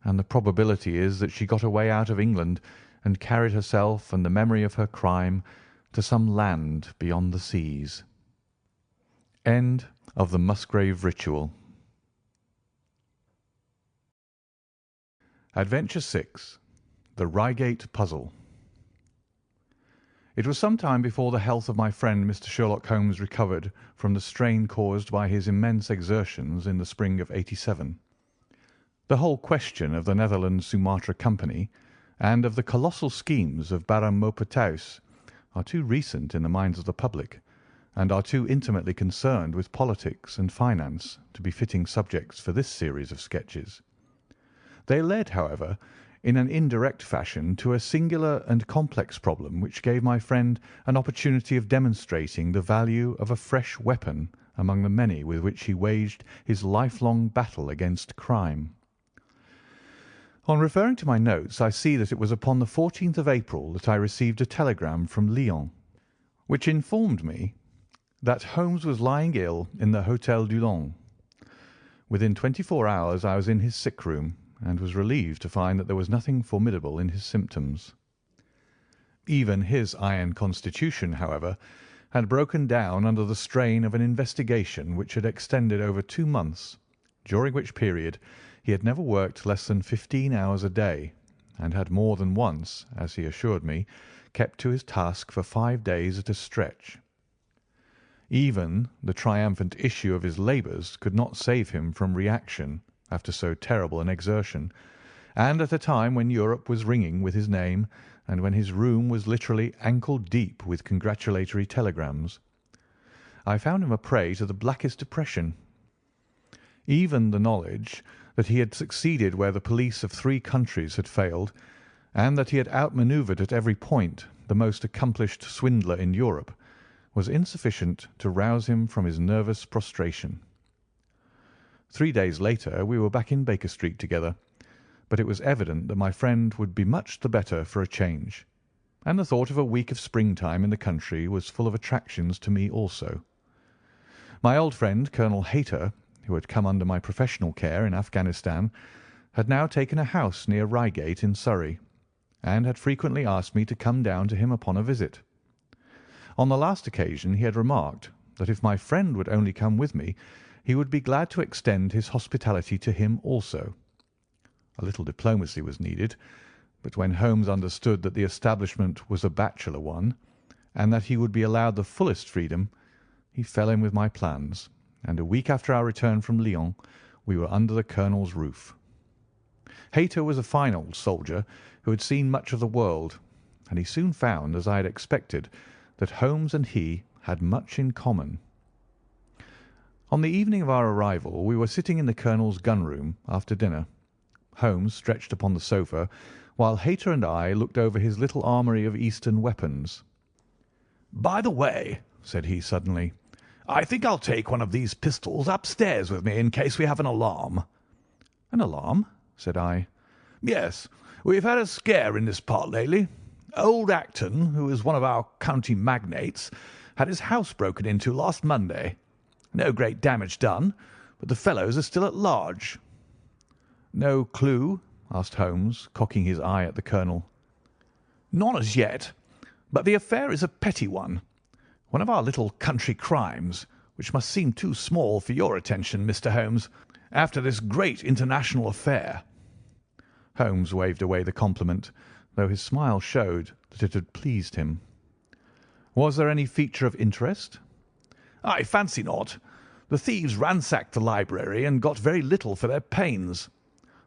and the probability is that she got away out of England and carried herself and the memory of her crime to some land beyond the seas. End of the Musgrave Ritual. Adventure 6. The Reigate Puzzle. It was some time before the health of my friend Mr. Sherlock Holmes recovered from the strain caused by his immense exertions in the spring of '87. The whole question of the Netherlands Sumatra Company and of the colossal schemes of Baron Maupertuis are too recent in the minds of the public, and are too intimately concerned with politics and finance to be fitting subjects for this series of sketches. They led, however, in an indirect fashion to a singular and complex problem which gave my friend an opportunity of demonstrating the value of a fresh weapon among the many with which he waged his lifelong battle against crime. On referring to my notes, I see that it was upon the 14th of April that I received a telegram from Lyons, which informed me that Holmes was lying ill in the Hôtel Dulong. Within 24 hours I was in his sick room, and was relieved to find that there was nothing formidable in his symptoms. Even his iron constitution, however, had broken down under the strain of an investigation which had extended over 2 months, during which period he had never worked less than 15 hours a day, and had more than once, as he assured me, kept to his task for 5 days at a stretch. Even the triumphant issue of his labours could not save him from reaction after so terrible an exertion, and at a time when Europe was ringing with his name, and when his room was literally ankle-deep with congratulatory telegrams. I found him a prey to the blackest depression. Even the knowledge that he had succeeded where the police of 3 countries had failed, and that he had outmanoeuvred at every point the most accomplished swindler in Europe, was insufficient to rouse him from his nervous prostration. 3 days later we were back in Baker Street together, but it was evident that my friend would be much the better for a change, and the thought of a week of springtime in the country was full of attractions to me also. My old friend Colonel Hayter, who had come under my professional care in Afghanistan, had now taken a house near Reigate in Surrey, and had frequently asked me to come down to him upon a visit. On the last occasion he had remarked that if my friend would only come with me, he would be glad to extend his hospitality to him also. A little diplomacy was needed, but when Holmes understood that the establishment was a bachelor one, and that he would be allowed the fullest freedom, he fell in with my plans, and a week after our return from Lyons we were under the colonel's roof. Hayter was a fine old soldier who had seen much of the world, and he soon found, as I had expected, that Holmes and he had much in common. On the evening of our arrival we were sitting in the colonel's gun-room after dinner, Holmes stretched upon the sofa, while Hayter and I looked over his little armoury of Eastern weapons. "By the way," said he suddenly, "I think I'll take one of these pistols upstairs with me in case we have an alarm." "An alarm?" said I. "Yes, we've had a scare in this part lately. Old Acton, who is one of our county magnates, had his house broken into last Monday. No great damage done, but the fellows are still at large." "No clue?" asked Holmes, cocking his eye at the colonel. "None as yet, but the affair is a petty one. One of our little country crimes, which must seem too small for your attention, Mr. Holmes, after this great international affair." Holmes waved away the compliment, though his smile showed that it had pleased him. "Was there any feature of interest?" "I fancy not. The thieves ransacked the library and got very little for their pains.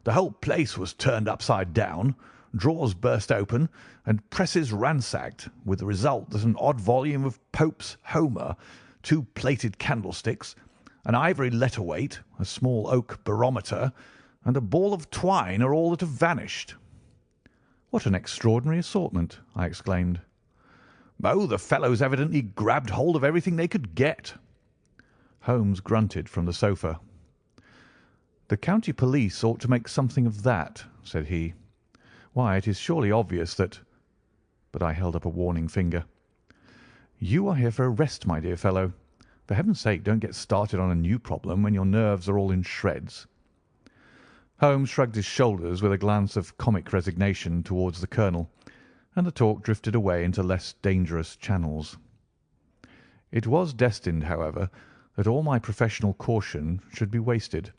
The whole place was turned upside down, drawers burst open, and presses ransacked, with the result that an odd volume of Pope's Homer, 2 plated candlesticks, an ivory letter-weight, a small oak barometer, and a ball of twine are all that have vanished." "What an extraordinary assortment!" I exclaimed. "Oh, the fellows evidently grabbed hold of everything they could get." Holmes grunted from the sofa. "The county police ought to make something of that," said he. "Why, it is surely obvious that—" But I held up a warning finger. "You are here for a rest, my dear fellow. For heaven's sake, don't get started on a new problem when your nerves are all in shreds. Holmes shrugged his shoulders with a glance of comic resignation towards the colonel, and the talk drifted away into less dangerous channels. It was destined, however, that all my professional caution should be wasted,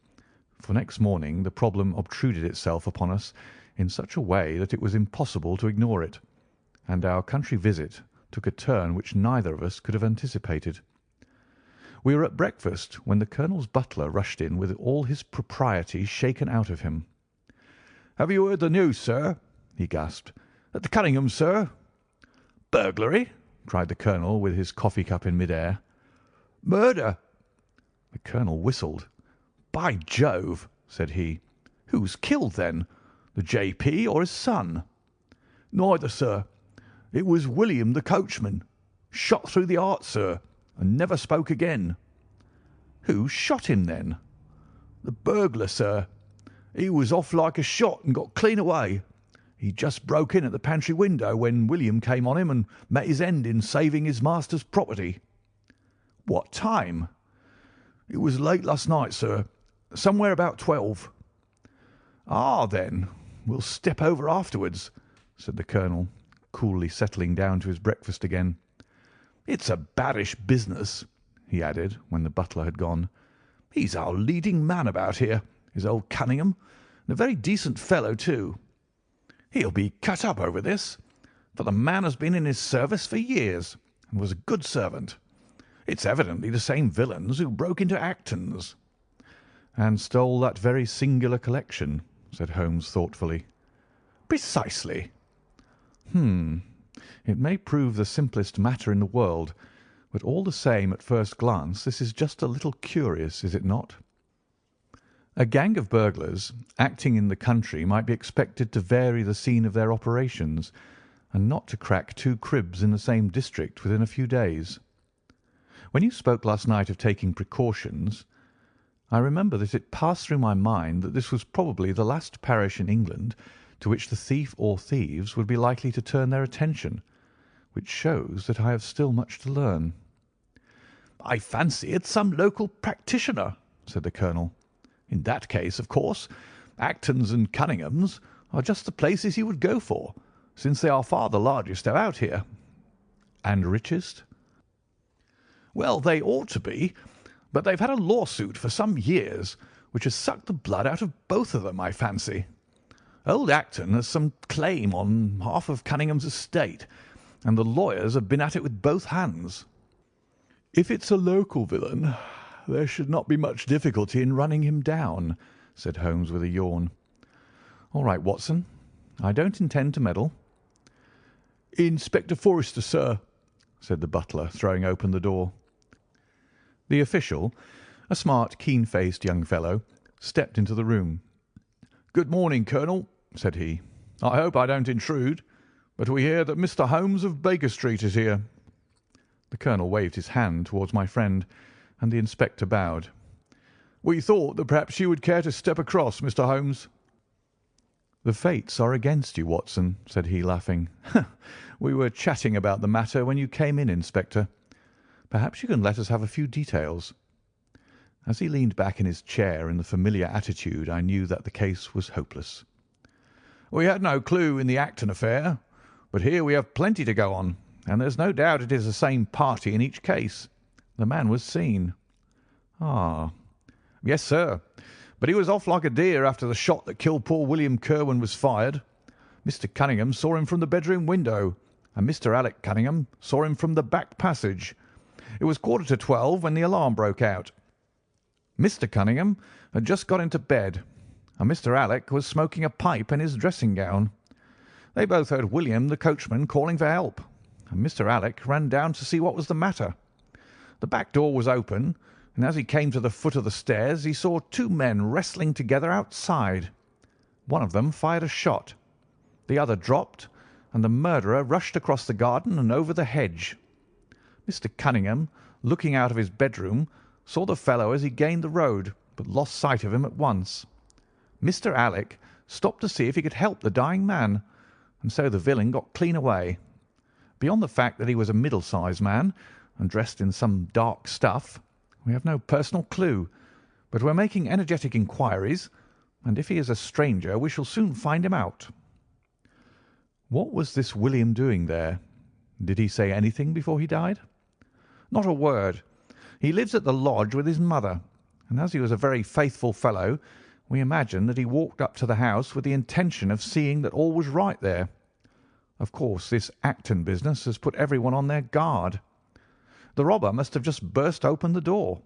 for next morning the problem obtruded itself upon us in such a way that it was impossible to ignore it, and our country visit took a turn which neither of us could have anticipated. We were at breakfast when the colonel's butler rushed in with all his propriety shaken out of him. "Have you heard the news, sir?" he gasped. "At the Cunningham, sir." "Burglary!" cried the colonel, with his coffee cup in mid-air. "Murder!" The colonel whistled. "By Jove!" said he. "Who's killed, then? The J.P. or his son?" "Neither, sir. It was William, the coachman. Shot through the heart, sir, and never spoke again." "Who shot him, then?" "The burglar, sir. He was off like a shot and got clean away. He just broke in at the pantry window when William came on him and met his end in saving his master's property." "What time?" "It was late last night, sir. Somewhere about 12. "Ah, then, we'll step over afterwards," said the colonel, coolly settling down to his breakfast again. "It's a baddish business," he added, when the butler had gone. "He's our leading man about here, is old Cunningham, and a very decent fellow, too. He'll be cut up over this, for the man has been in his service for years and was a good servant. It's evidently the same villains who broke into Acton's." "And stole that very singular collection," said Holmes thoughtfully. "Precisely." It may prove the simplest matter in the world, but all the same, at first glance, this is just a little curious, is it not? A gang of burglars acting in the country might be expected to vary the scene of their operations, and not to crack 2 cribs in the same district within a few days. When you spoke last night of taking precautions, I remember that it passed through my mind that this was probably the last parish in England to which the thief or thieves would be likely to turn their attention, which shows that I have still much to learn. "I fancy it's some local practitioner," said the colonel. "In that case, of course, Acton's and Cunningham's are just the places he would go for, since they are far the largest about here." "And richest?" "Well, they ought to be, but they've had a lawsuit for some years which has sucked the blood out of both of them, I fancy. Old Acton has some claim on half of Cunningham's estate, and the lawyers have been at it with both hands." "If it's a local villain, there should not be much difficulty in running him down," said Holmes with a yawn. "All right, Watson. I don't intend to meddle." "Inspector Forrester, sir," said the butler, throwing open the door. The official, a smart, keen-faced young fellow, stepped into the room. "Good morning, Colonel," said he. "I hope I don't intrude, but we hear that Mr. Holmes of Baker Street is here." The colonel waved his hand towards my friend, and the inspector bowed. "We thought that perhaps you would care to step across, Mr. Holmes." "The fates are against you, Watson," said he, laughing. "We were chatting about the matter when you came in, Inspector. Perhaps you can let us have a few details." As he leaned back in his chair in the familiar attitude, I knew that the case was hopeless. "We had no clue in the Acton affair, but here we have plenty to go on, and there's no doubt it is the same party in each case. The man was seen." "Ah." "Yes, sir, but he was off like a deer after the shot that killed poor William Kirwan was fired. Mr. Cunningham saw him from the bedroom window, and Mr. Alec Cunningham saw him from the back passage. It was 11:45 when the alarm broke out. Mr. Cunningham had just got into bed, and Mr. Alec was smoking a pipe in his dressing gown. They both heard William, the coachman, calling for help, and Mr. Alec ran down to see what was the matter. The back door was open, and as he came to the foot of the stairs he saw 2 men wrestling together outside. One of them fired a shot. The other dropped, and the murderer rushed across the garden and over the hedge. Mr. Cunningham, looking out of his bedroom, saw the fellow as he gained the road, but lost sight of him at once. Mr. Alec stopped to see if he could help the dying man, and so the villain got clean away. Beyond the fact that he was a middle-sized man and dressed in some dark stuff, we have no personal clue, but we're making energetic inquiries, and if he is a stranger we shall soon find him out." "What was this William doing there? Did he say anything before he died?" "Not a word. He lives at the lodge with his mother, and as he was a very faithful fellow, we imagine that he walked up to the house with the intention of seeing that all was right there. Of course, this Acton business has put everyone on their guard. The robber must have just burst open the door.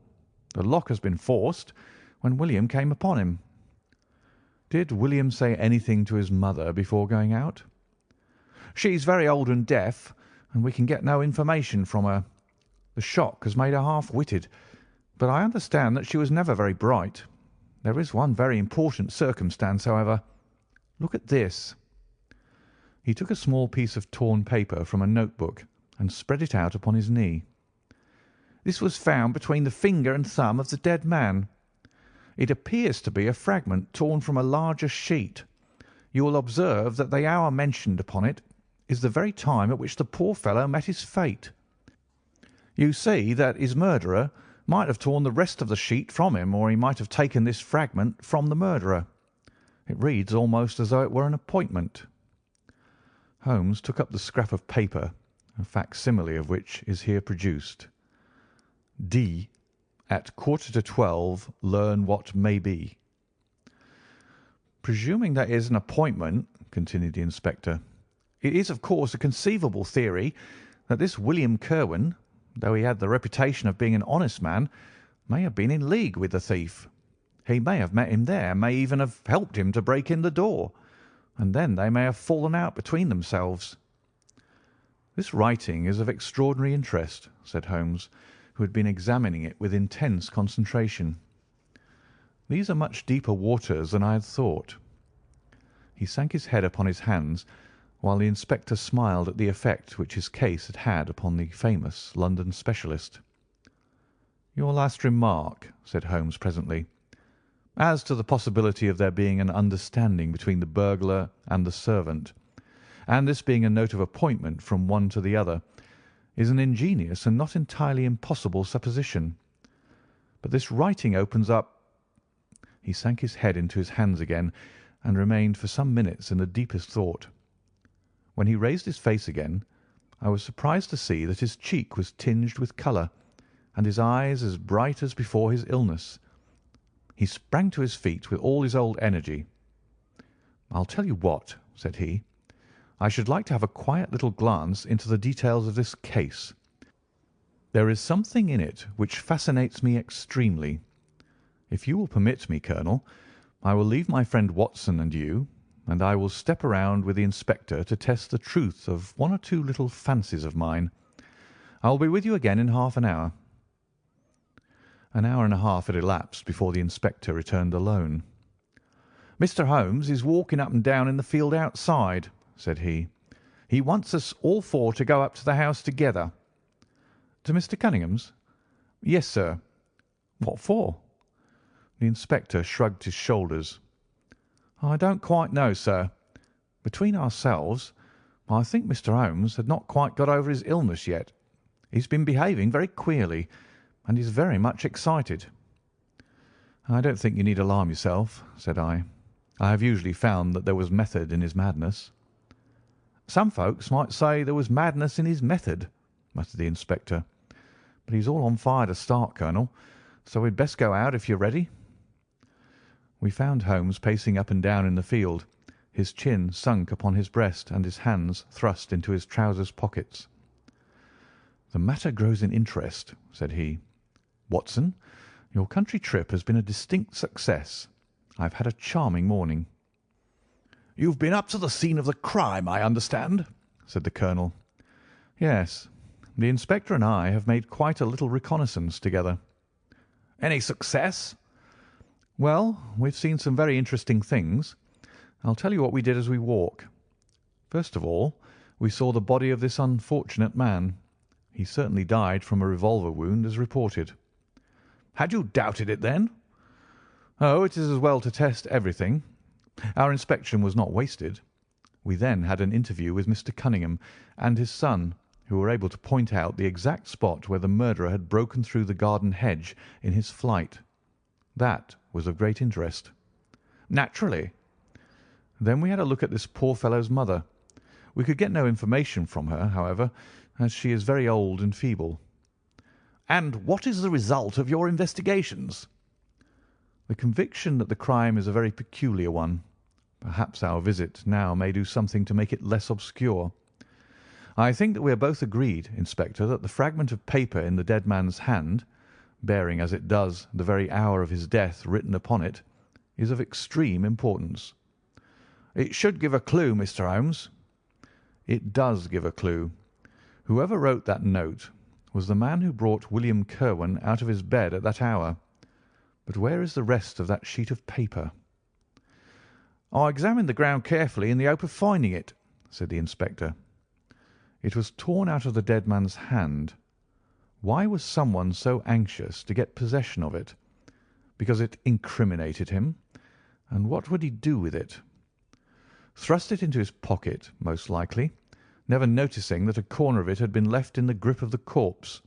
The lock has been forced when William came upon him." "Did William say anything to his mother before going out?" "She's very old and deaf, and we can get no information from her. The shock has made her half-witted, but I understand that she was never very bright. There is one very important circumstance, however. Look at this." He took a small piece of torn paper from a notebook and spread it out upon his knee. "This was found between the finger and thumb of the dead man. It appears to be a fragment torn from a larger sheet. You will observe that the hour mentioned upon it is the very time at which the poor fellow met his fate. You see that his murderer might have torn the rest of the sheet from him, or he might have taken this fragment from the murderer. It reads almost as though it were an appointment." Holmes took up the scrap of paper, a facsimile of which is here produced. "D. at 11:45 learn what may be." "Presuming that is an appointment," continued the inspector, "it is of course a conceivable theory that this William Kirwan, though he had the reputation of being an honest man, may have been in league with the thief. He may have met him there, may even have helped him to break in the door, and then they may have fallen out between themselves." "This writing is of extraordinary interest," said Holmes, who had been examining it with intense concentration. "These are much deeper waters than I had thought." He sank his head upon his hands, while the inspector smiled at the effect which his case had had upon the famous London specialist. "Your last remark," said Holmes presently, "as to the possibility of there being an understanding between the burglar and the servant, and this being a note of appointment from one to the other, is an ingenious and not entirely impossible supposition. But this writing opens up—" He sank his head into his hands again, and remained for some minutes in the deepest thought. When he raised his face again, I was surprised to see that his cheek was tinged with colour, and his eyes as bright as before his illness. He sprang to his feet with all his old energy. "I'll tell you what," said he. "I should like to have a quiet little glance into the details of this case. There is something in it which fascinates me extremely. If you will permit me, Colonel, I will leave my friend Watson and you, and I will step around with the inspector to test the truth of one or two little fancies of mine. I will be with you again in half an hour." An hour and a half had elapsed before the inspector returned alone. "Mr. Holmes is walking up and down in the field outside," said he. "He wants us all four to go up to the house together." "To Mr. Cunningham's?" "Yes, sir." "What for?" The inspector shrugged his shoulders. "I don't quite know, sir. Between ourselves, I think Mr. Holmes had not quite got over his illness yet. He's been behaving very queerly, and is very much excited." "I don't think you need alarm yourself," said I. "I have usually found that there was method in his madness." "Some folks might say there was madness in his method," muttered the inspector. "But he's all on fire to start, Colonel, so we'd best go out if you're ready." We found Holmes pacing up and down in the field, his chin sunk upon his breast and his hands thrust into his trousers pockets. "The matter grows in interest," said he. "Watson, your country trip has been a distinct success. I've had a charming morning." "You've been up to the scene of the crime, I understand," said the colonel. "Yes. The inspector and I have made quite a little reconnaissance together." "Any success?" "Well, we've seen some very interesting things. I'll tell you what we did as we walk. First of all, we saw the body of this unfortunate man. He certainly died from a revolver wound, as reported." "Had you doubted it, then?" "Oh, it is as well to test everything. Our inspection was not wasted. We then had an interview with Mr. Cunningham and his son, who were able to point out the exact spot where the murderer had broken through the garden hedge in his flight. That was of great interest." "Naturally." Then we had a look at this poor fellow's mother. We could get no information from her, however, as she is very old and feeble. "And what is the result of your investigations?" "The conviction that the crime is a very peculiar one. Perhaps our visit now may do something to make it less obscure. I think that we are both agreed, Inspector, that the fragment of paper in the dead man's hand, bearing as it does the very hour of his death written upon it, is of extreme importance." "It should give a clue, Mr. Holmes." "It does give a clue. Whoever wrote that note was the man who brought William Kirwan out of his bed at that hour. But where is the rest of that sheet of paper?" "I examined the ground carefully in the hope of finding it," said the inspector. "It was torn out of the dead man's hand. Why was someone so anxious to get possession of it? Because it incriminated him? And what would he do with it? Thrust it into his pocket, most likely, never noticing that a corner of it had been left in the grip of the corpse.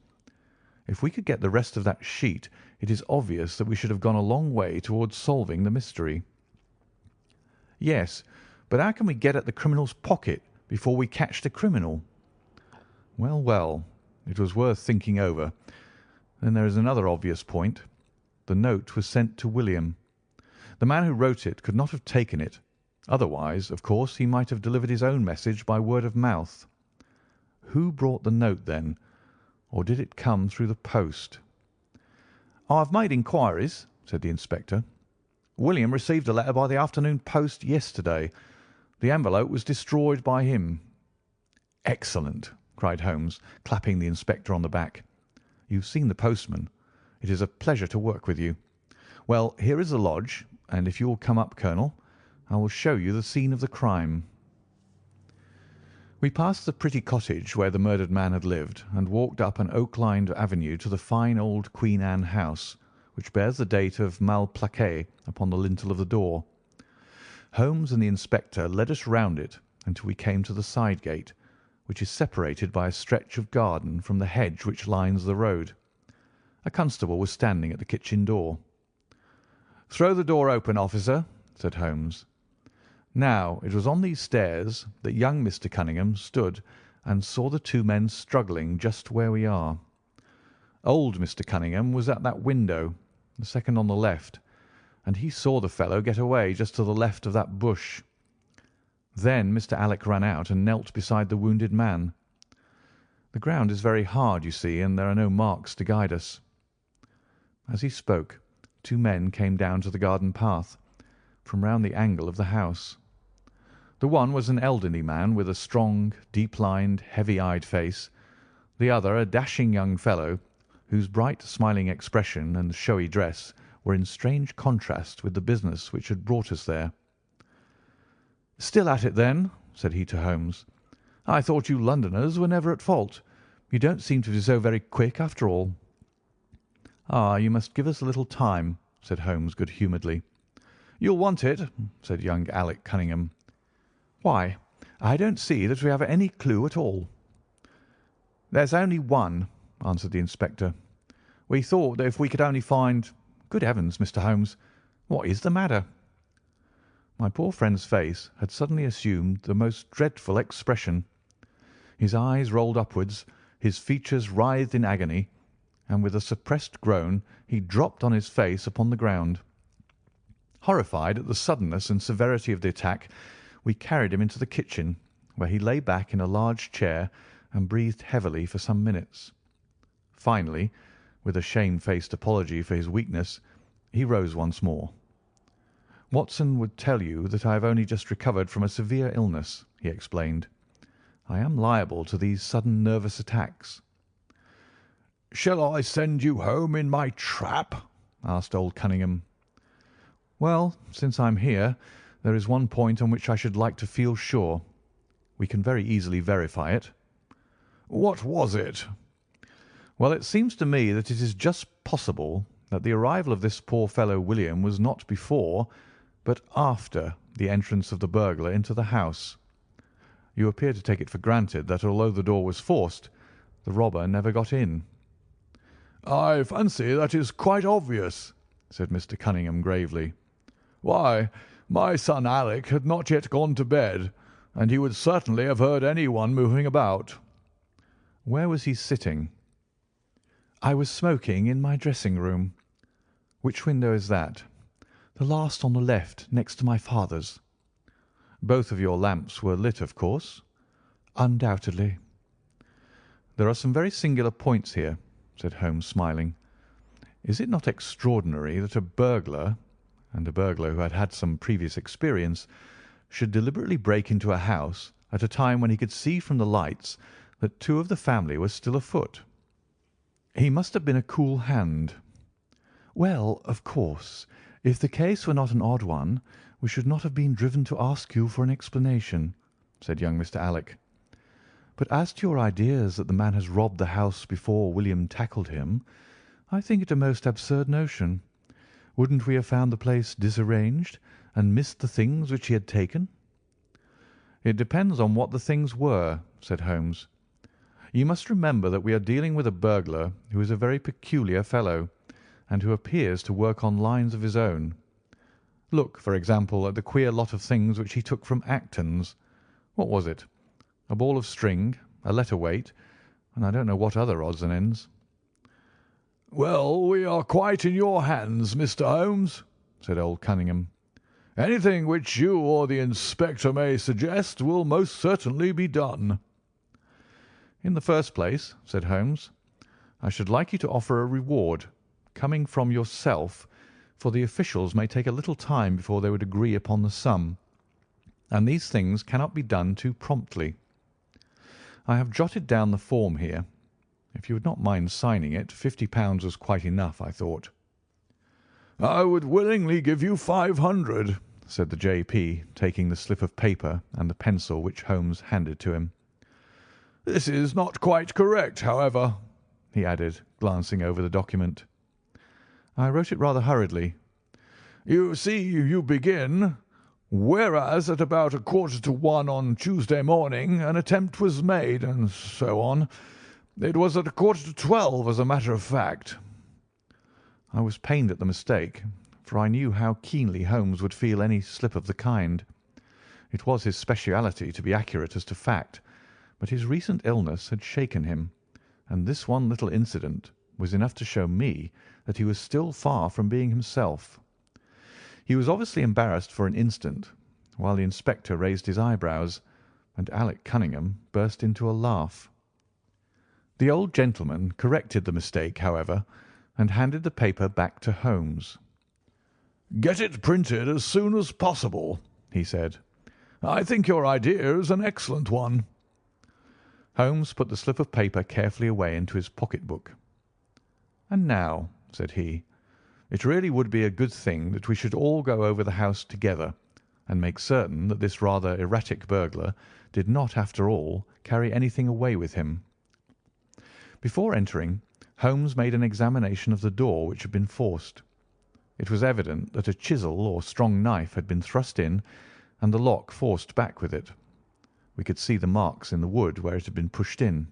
If we could get the rest of that sheet, it is obvious that we should have gone a long way towards solving the mystery." "Yes, but how can we get at the criminal's pocket before we catch the criminal?" "Well, well, it was worth thinking over. Then there is another obvious point. The note was sent to William. The man who wrote it could not have taken it. Otherwise, of course, he might have delivered his own message by word of mouth. Who brought the note, then? Or did it come through the post?" "I have made inquiries," said the inspector. "William received a letter by the afternoon post yesterday. The envelope was destroyed by him." "Excellent!" cried Holmes, clapping the inspector on the back. "You've seen the postman. It is a pleasure to work with you. Well, here is the lodge, and if you will come up, Colonel, I will show you the scene of the crime." We passed the pretty cottage where the murdered man had lived, and walked up an oak-lined avenue to the fine old Queen Anne house, which bears the date of Malplaquet upon the lintel of the door. Holmes and the inspector led us round it until we came to the side gate, which is separated by a stretch of garden from the hedge which lines the road. A constable was standing at the kitchen door. "Throw the door open, officer," said Holmes. Now, it was on these stairs that young Mr. Cunningham stood and saw the two men struggling just where we are. Old Mr. Cunningham was at that window, the second on the left, and he saw the fellow get away just to the left of that bush. Then Mr. Alec ran out and knelt beside the wounded man. The ground is very hard, you see, and there are no marks to guide us. As he spoke, two men came down to the garden path, from round the angle of the house. The one was an elderly man with a strong, deep-lined, heavy-eyed face. The other a dashing young fellow, whose bright, smiling expression and showy dress were in strange contrast with the business which had brought us there. "Still at it, then?" said he to Holmes. "I thought you Londoners were never at fault. You don't seem to be so very quick, after all." "Ah, you must give us a little time," said Holmes good-humouredly. "You'll want it," said young Alec Cunningham. "Why, I don't see that we have any clue at all." "There's only one," answered the inspector. "We thought that if we could only find— Good heavens, Mr. Holmes, what is the matter?" My poor friend's face had suddenly assumed the most dreadful expression. His eyes rolled upwards, his features writhed in agony, and with a suppressed groan he dropped on his face upon the ground. Horrified at the suddenness and severity of the attack, we carried him into the kitchen, where he lay back in a large chair and breathed heavily for some minutes. Finally, with a shamefaced apology for his weakness, he rose once more. "Watson would tell you that I have only just recovered from a severe illness," he explained. "I am liable to these sudden nervous attacks." "Shall I send you home in my trap?" asked old Cunningham. "Well, since I'm here, there is one point on which I should like to feel sure. We can very easily verify it." "What was it?" "Well, it seems to me that it is just possible that the arrival of this poor fellow William was not before, but after the entrance of the burglar into the house. You appear to take it for granted that although the door was forced, the robber never got in." "I fancy that is quite obvious," said Mr. Cunningham gravely. "Why, My son Alec had not yet gone to bed, and he would certainly have heard anyone moving about." "Where was he sitting?" "I was smoking in my dressing-room." "Which window is that?" "The last on the left, next to my father's." "Both of your lamps were lit, of course?" "Undoubtedly." "There are some very singular points here," said Holmes, smiling. "Is it not extraordinary that a burglar, and a burglar who had had some previous experience, should deliberately break into a house at a time when he could see from the lights that two of the family were still afoot?" "He must have been a cool hand." "Well, of course, if the case were not an odd one, we should not have been driven to ask you for an explanation," said young Mr. Alec. "But as to your ideas that the man has robbed the house before William tackled him, I think it a most absurd notion. Wouldn't we have found the place disarranged and missed the things which he had taken?" "It depends on what the things were," said Holmes. "You must remember that we are dealing with a burglar who is a very peculiar fellow, and who appears to work on lines of his own. Look, for example, at the queer lot of things which he took from Acton's. What was it? A ball of string, a letter weight, and I don't know what other odds and ends." "Well, we are quite in your hands, Mr. Holmes," said old Cunningham. "Anything which you or the inspector may suggest will most certainly be done." "In the first place," said Holmes, "I should like you to offer a reward, coming from yourself, for the officials may take a little time before they would agree upon the sum, and these things cannot be done too promptly. I have jotted down the form here. If you would not mind signing it, £50 was quite enough, I thought." "I would willingly give you 500, said the J.P., taking the slip of paper and the pencil which Holmes handed to him. "This is not quite correct, however," he added, glancing over the document. "I wrote it rather hurriedly." "You see, you begin, 'Whereas at about 1:45 on Tuesday morning an attempt was made,' and so on. It was at 11:45, as a matter of fact." I was pained at the mistake, for I knew how keenly Holmes would feel any slip of the kind. It was his speciality to be accurate as to fact, but his recent illness had shaken him, and this one little incident was enough to show me that he was still far from being himself. He was obviously embarrassed for an instant, while the inspector raised his eyebrows, and Alec Cunningham burst into a laugh. The old gentleman corrected the mistake, however, and handed the paper back to Holmes. "Get it printed as soon as possible," he said. "I think your idea is an excellent one." Holmes put the slip of paper carefully away into his pocket-book. "And now," said he, "it really would be a good thing that we should all go over the house together, and make certain that this rather erratic burglar did not, after all, carry anything away with him." Before entering, Holmes made an examination of the door, which had been forced. It was evident that a chisel or strong knife had been thrust in, and the lock forced back with it. We could see the marks in the wood where it had been pushed in.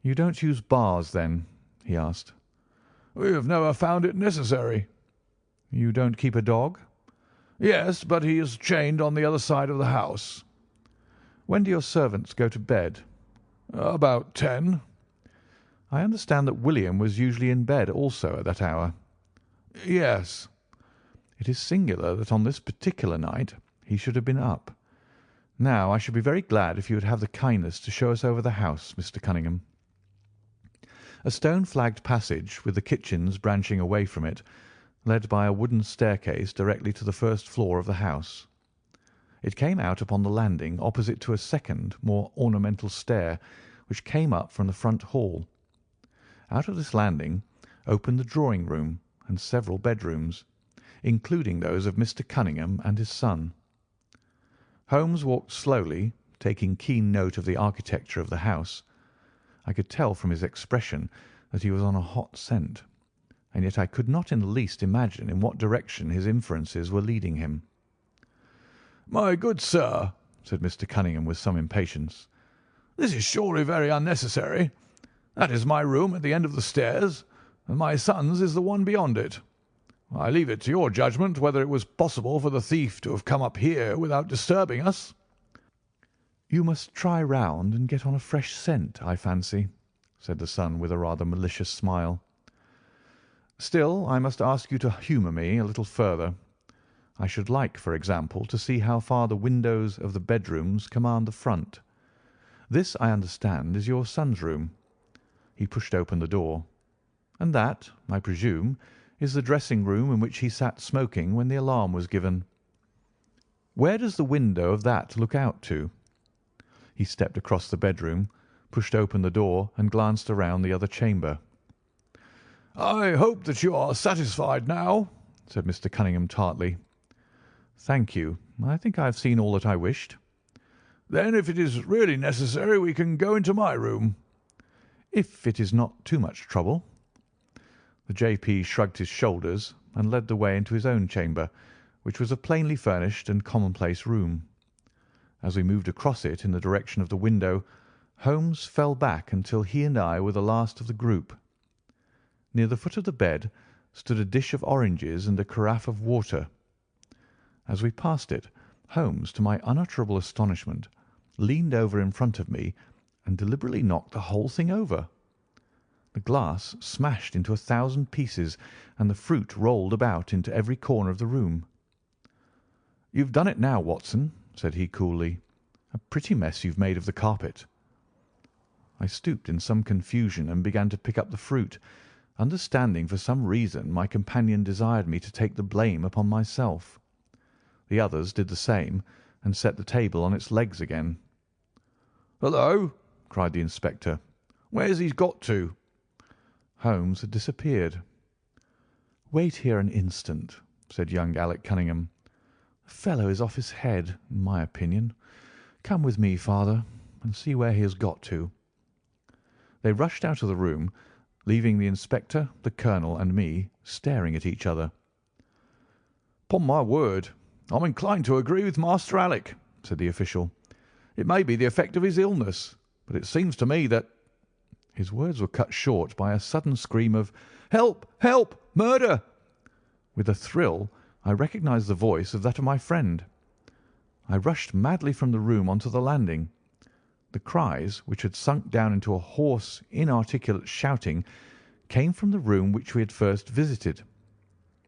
"You don't use bars, then?" he asked. "We have never found it necessary." "You don't keep a dog?" "Yes, but he is chained on the other side of the house." "When do your servants go to bed?" "About 10. "I understand that William was usually in bed also at that hour." "Yes." "It is singular that on this particular night he should have been up. Now, I should be very glad if you would have the kindness to show us over the house, Mr. Cunningham." A stone-flagged passage, with the kitchens branching away from it, led by a wooden staircase directly to the first floor of the house. It came out upon the landing opposite to a second, more ornamental stair, which came up from the front hall. Out of this landing opened the drawing-room and several bedrooms, including those of Mr. Cunningham and his son. Holmes walked slowly, taking keen note of the architecture of the house. I could tell from his expression that he was on a hot scent, and yet I could not in the least imagine in what direction his inferences were leading him. "My good sir," said Mr. Cunningham with some impatience, "this is surely very unnecessary. That is my room at the end of the stairs, and my son's is the one beyond it. I leave it to your judgment whether it was possible for the thief to have come up here without disturbing us." "You must try round and get on a fresh scent, I fancy," said the son with a rather malicious smile. "Still, I must ask you to humour me a little further. I should like, for example, to see how far the windows of the bedrooms command the front. This, I understand, is your son's room." He pushed open the door. "And that, I presume, is the dressing-room in which he sat smoking when the alarm was given. Where does the window of that look out to?" He stepped across the bedroom, pushed open the door, and glanced around the other chamber. "I hope that you are satisfied now," said Mr. Cunningham tartly. "Thank you. I think I have seen all that I wished." "Then if it is really necessary we can go into my room." "If it is not too much trouble." The J.P. shrugged his shoulders and led the way into his own chamber, which was a plainly furnished and commonplace room. As we moved across it in the direction of the window, Holmes fell back until he and I were the last of the group. Near the foot of the bed stood a dish of oranges and a carafe of water. As we passed it, Holmes, to my unutterable astonishment, leaned over in front of me and deliberately knocked the whole thing over. The glass smashed into 1,000 pieces, and the fruit rolled about into every corner of the room. "You've done it now, Watson," said he coolly. "A pretty mess you've made of the carpet." I stooped in some confusion and began to pick up the fruit, understanding for some reason my companion desired me to take the blame upon myself. The others did the same, and set the table on its legs again. "Hullo!" cried the inspector. "Where's he got to?" Holmes had disappeared. "Wait here an instant," said young Alec Cunningham. "The fellow is off his head, in my opinion. Come with me, father, and see where he has got to." They rushed out of the room, leaving the inspector, the colonel, and me staring at each other. "'Pon my word, I'm inclined to agree with Master Alec," said the official. "It may be the effect of his illness, but it seems to me that—" His words were cut short by a sudden scream of "Help! Help! Murder!" With a thrill, I recognised the voice of that of my friend. I rushed madly from the room onto the landing. The cries, which had sunk down into a hoarse, inarticulate shouting, came from the room which we had first visited.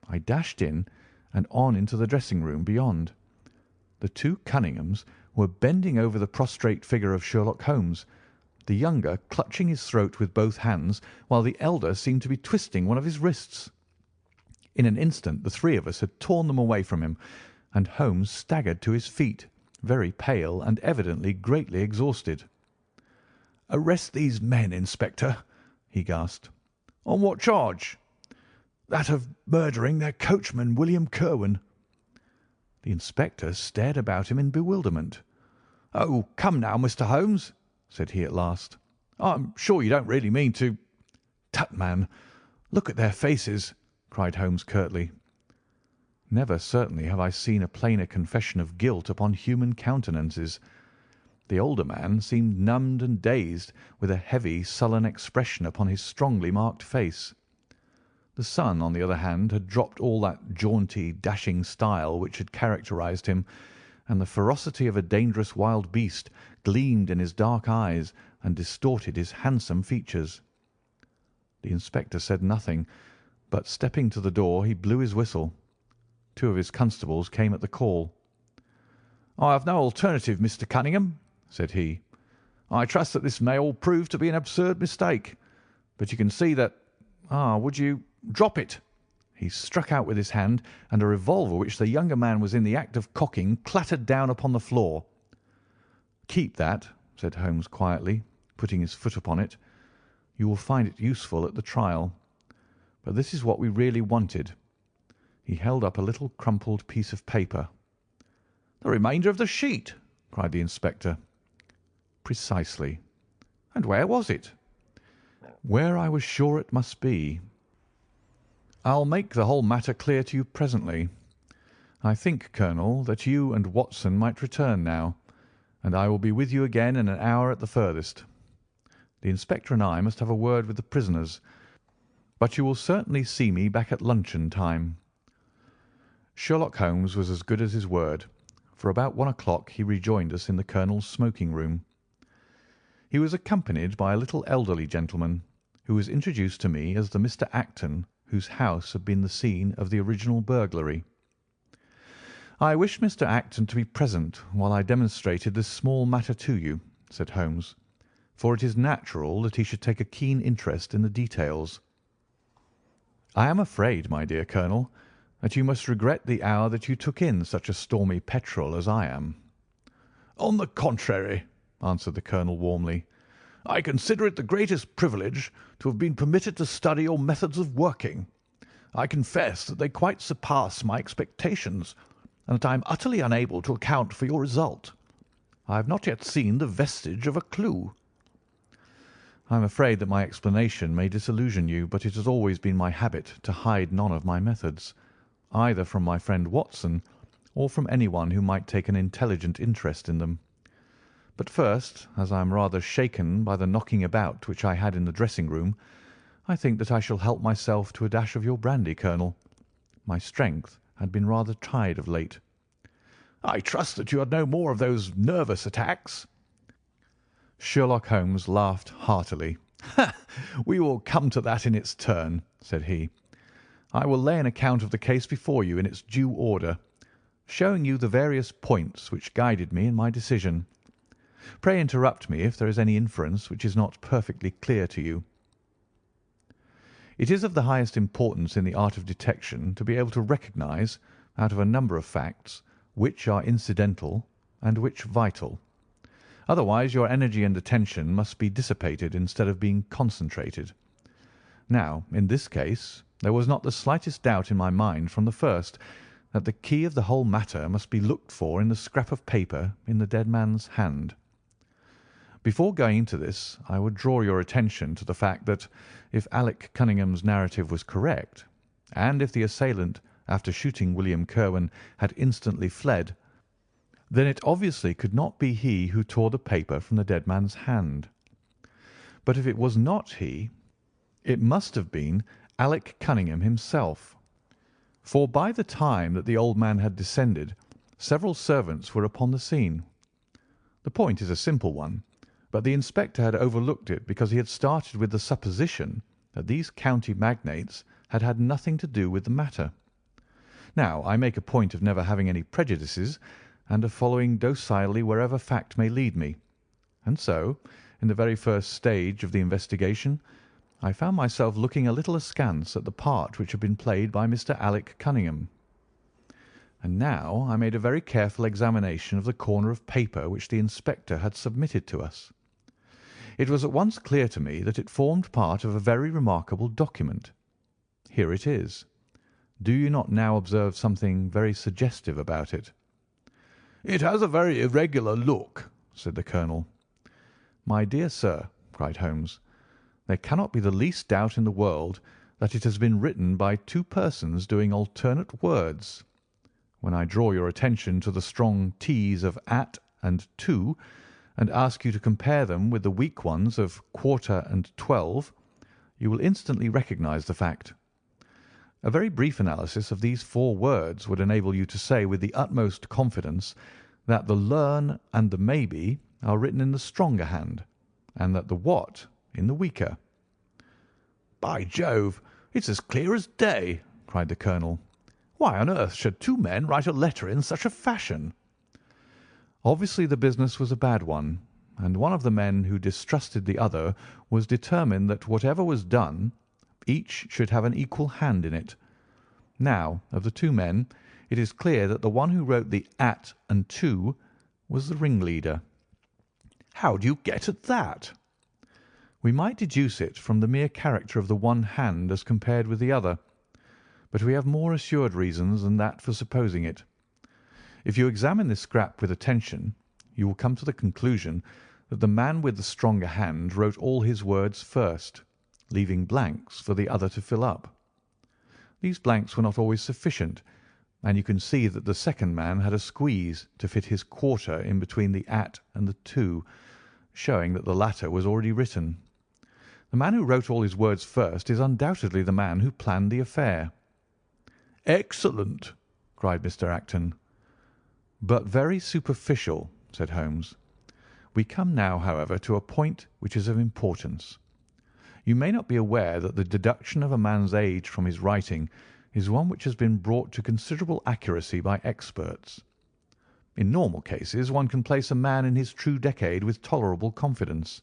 I dashed in and on into the dressing-room beyond. The two Cunninghams were bending over the prostrate figure of Sherlock Holmes, the younger clutching his throat with both hands, while the elder seemed to be twisting one of his wrists. In an instant the three of us had torn them away from him, and Holmes staggered to his feet, very pale and evidently greatly exhausted. "Arrest these men, Inspector," he gasped. "On what charge?" "That of murdering their coachman, William Kirwan." The inspector stared about him in bewilderment. "Oh, come now, Mr. Holmes," said he at last. "I'm sure you don't really mean to—" "Tut, man, look at their faces," cried Holmes curtly. Never certainly have I seen a plainer confession of guilt upon human countenances. The older man seemed numbed and dazed, with a heavy, sullen expression upon his strongly marked face. The son, on the other hand, had dropped all that jaunty, dashing style which had characterized him, and the ferocity of a dangerous wild beast gleamed in his dark eyes and distorted his handsome features. The inspector said nothing, but stepping to the door, he blew his whistle. Two of his constables came at the call. "I have no alternative, Mr. Cunningham," said he. "I trust that this may all prove to be an absurd mistake, but you can see that— would you drop it?" He struck out with his hand, and a revolver which the younger man was in the act of cocking clattered down upon the floor. "Keep that," said Holmes quietly, putting his foot upon it. "You will find it useful at the trial. But this is what we really wanted." He held up a little crumpled piece of paper. "The remainder of the sheet!" cried the inspector. "Precisely." "And where was it?" "Where I was sure it must be. I'll make the whole matter clear to you presently. I think, Colonel, that you and Watson might return now, and I will be with you again in an hour at the furthest. The inspector and I must have a word with the prisoners, but you will certainly see me back at luncheon time. Sherlock Holmes was as good as his word, for about 1 o'clock he rejoined us in the Colonel's smoking room. He was accompanied by a little elderly gentleman, who was introduced to me as the Mr. Acton whose house had been the scene of the original burglary. "I wish Mr. Acton to be present while I demonstrated this small matter to you," said Holmes, "for it is natural that he should take a keen interest in the details." "I am afraid, my dear Colonel, that you must regret the hour that you took in such a stormy petrel as I am." "On the contrary," answered the Colonel warmly, "I consider it the greatest privilege to have been permitted to study your methods of working. I confess that they quite surpass my expectations, and that I am utterly unable to account for your result. I have not yet seen the vestige of a clue." "I am afraid that my explanation may disillusion you, but it has always been my habit to hide none of my methods, either from my friend Watson or from anyone who might take an intelligent interest in them. But first, as I am rather shaken by the knocking about which I had in the dressing-room, I think that I shall help myself to a dash of your brandy, Colonel. My strength had been rather tried of late." "I trust that you had no more of those nervous attacks." Sherlock Holmes laughed heartily. "We will come to that in its turn," said he. "I will lay an account of the case before you in its due order, showing you the various points which guided me in my decision. Pray interrupt me if there is any inference which is not perfectly clear to you. It is of the highest importance in the art of detection to be able to recognise, out of a number of facts, which are incidental and which vital. Otherwise your energy and attention must be dissipated instead of being concentrated. Now, in this case, there was not the slightest doubt in my mind from the first that the key of the whole matter must be looked for in the scrap of paper in the dead man's hand. Before going into this, I would draw your attention to the fact that, if Alec Cunningham's narrative was correct, and if the assailant, after shooting William Kirwan, had instantly fled, then it obviously could not be he who tore the paper from the dead man's hand. But if it was not he, it must have been Alec Cunningham himself, for by the time that the old man had descended, several servants were upon the scene. The point is a simple one, but the inspector had overlooked it because he had started with the supposition that these county magnates had had nothing to do with the matter. Now, I make a point of never having any prejudices, and of following docilely wherever fact may lead me, and so, in the very first stage of the investigation, I found myself looking a little askance at the part which had been played by Mr. Alec Cunningham. And now I made a very careful examination of the corner of paper which the inspector had submitted to us. It was at once clear to me that it formed part of a very remarkable document. Here it is. Do you not now observe something very suggestive about it? "It has a very irregular look," said the Colonel. "My dear sir," cried Holmes, "there cannot be the least doubt in the world that it has been written by two persons doing alternate words. When I draw your attention to the strong T's of at and to, and ask you to compare them with the weak ones of quarter and 12, you will instantly recognise the fact. A very brief analysis of these 4 words would enable you to say with the utmost confidence that the learn and the maybe are written in the stronger hand, and that the what in the weaker." "By Jove, it's as clear as day," cried the Colonel. "Why on earth should 2 men write a letter in such a fashion?" Obviously the business was a bad one, and one of the men who distrusted the other was determined that whatever was done, each should have an equal hand in it. Now, of the 2 men, it is clear that the one who wrote the at and to was the ringleader. "How do you get at that?" "We might deduce it from the mere character of the one hand as compared with the other, but we have more assured reasons than that for supposing it. If you examine this scrap with attention, you will come to the conclusion that the man with the stronger hand wrote all his words first, leaving blanks for the other to fill up. These blanks were not always sufficient, and you can see that the second man had a squeeze to fit his quarter in between the at and the to, showing that the latter was already written. The man who wrote all his words first is undoubtedly the man who planned the affair." "Excellent!" cried Mr. Acton. "But very superficial," said Holmes. "We come now, however, to a point which is of importance. You may not be aware that the deduction of a man's age from his writing is one which has been brought to considerable accuracy by experts. In normal cases one can place a man in his true decade with tolerable confidence.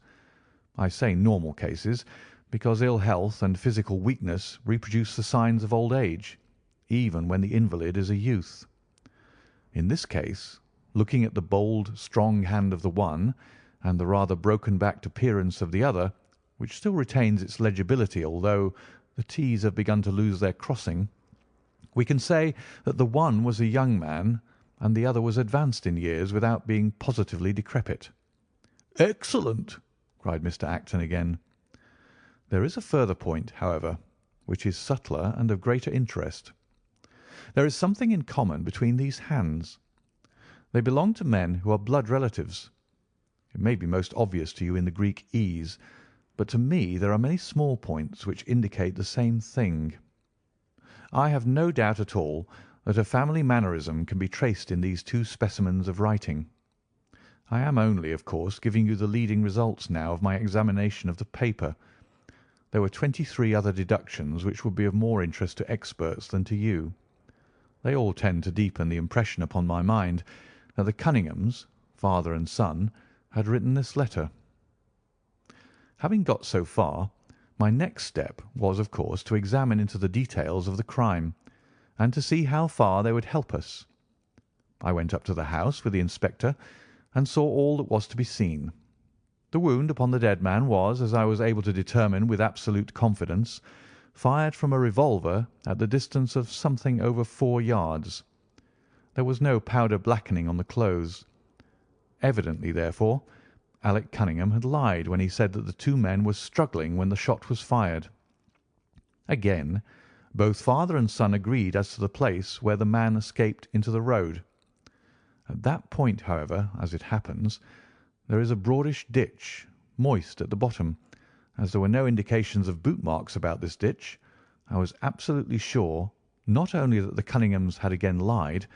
I say normal cases, because ill health and physical weakness reproduce the signs of old age, even when the invalid is a youth. In this case, looking at the bold, strong hand of the one and the rather broken-backed appearance of the other, which still retains its legibility although the T's have begun to lose their crossing, we can say that the one was a young man and the other was advanced in years without being positively decrepit." "Excellent!" cried Mr. Acton again. "There is a further point, however, which is subtler and of greater interest. There is something in common between these hands. They belong to men who are blood relatives. It may be most obvious to you in the Greek E's, but to me there are many small points which indicate the same thing. I have no doubt at all that a family mannerism can be traced in these two specimens of writing. I am only, of course, giving you the leading results now of my examination of the paper. There were 23 other deductions which would be of more interest to experts than to you. They all tend to deepen the impression upon my mind that the Cunninghams, father and son, had written this letter. Having got so far, my next step was, of course, to examine into the details of the crime, and to see how far they would help us. I went up to the house with the inspector and saw all that was to be seen. The wound upon the dead man was, as I was able to determine with absolute confidence, fired from a revolver at the distance of something over 4 yards. There was no powder blackening on the clothes. Evidently, therefore, Alec Cunningham had lied when he said that the two men were struggling when the shot was fired. Again, both father and son agreed as to the place where the man escaped into the road. At that point, however, as it happens, there is a broadish ditch, moist at the bottom. As there were no indications of boot marks about this ditch, I was absolutely sure not only that the Cunninghams had again lied,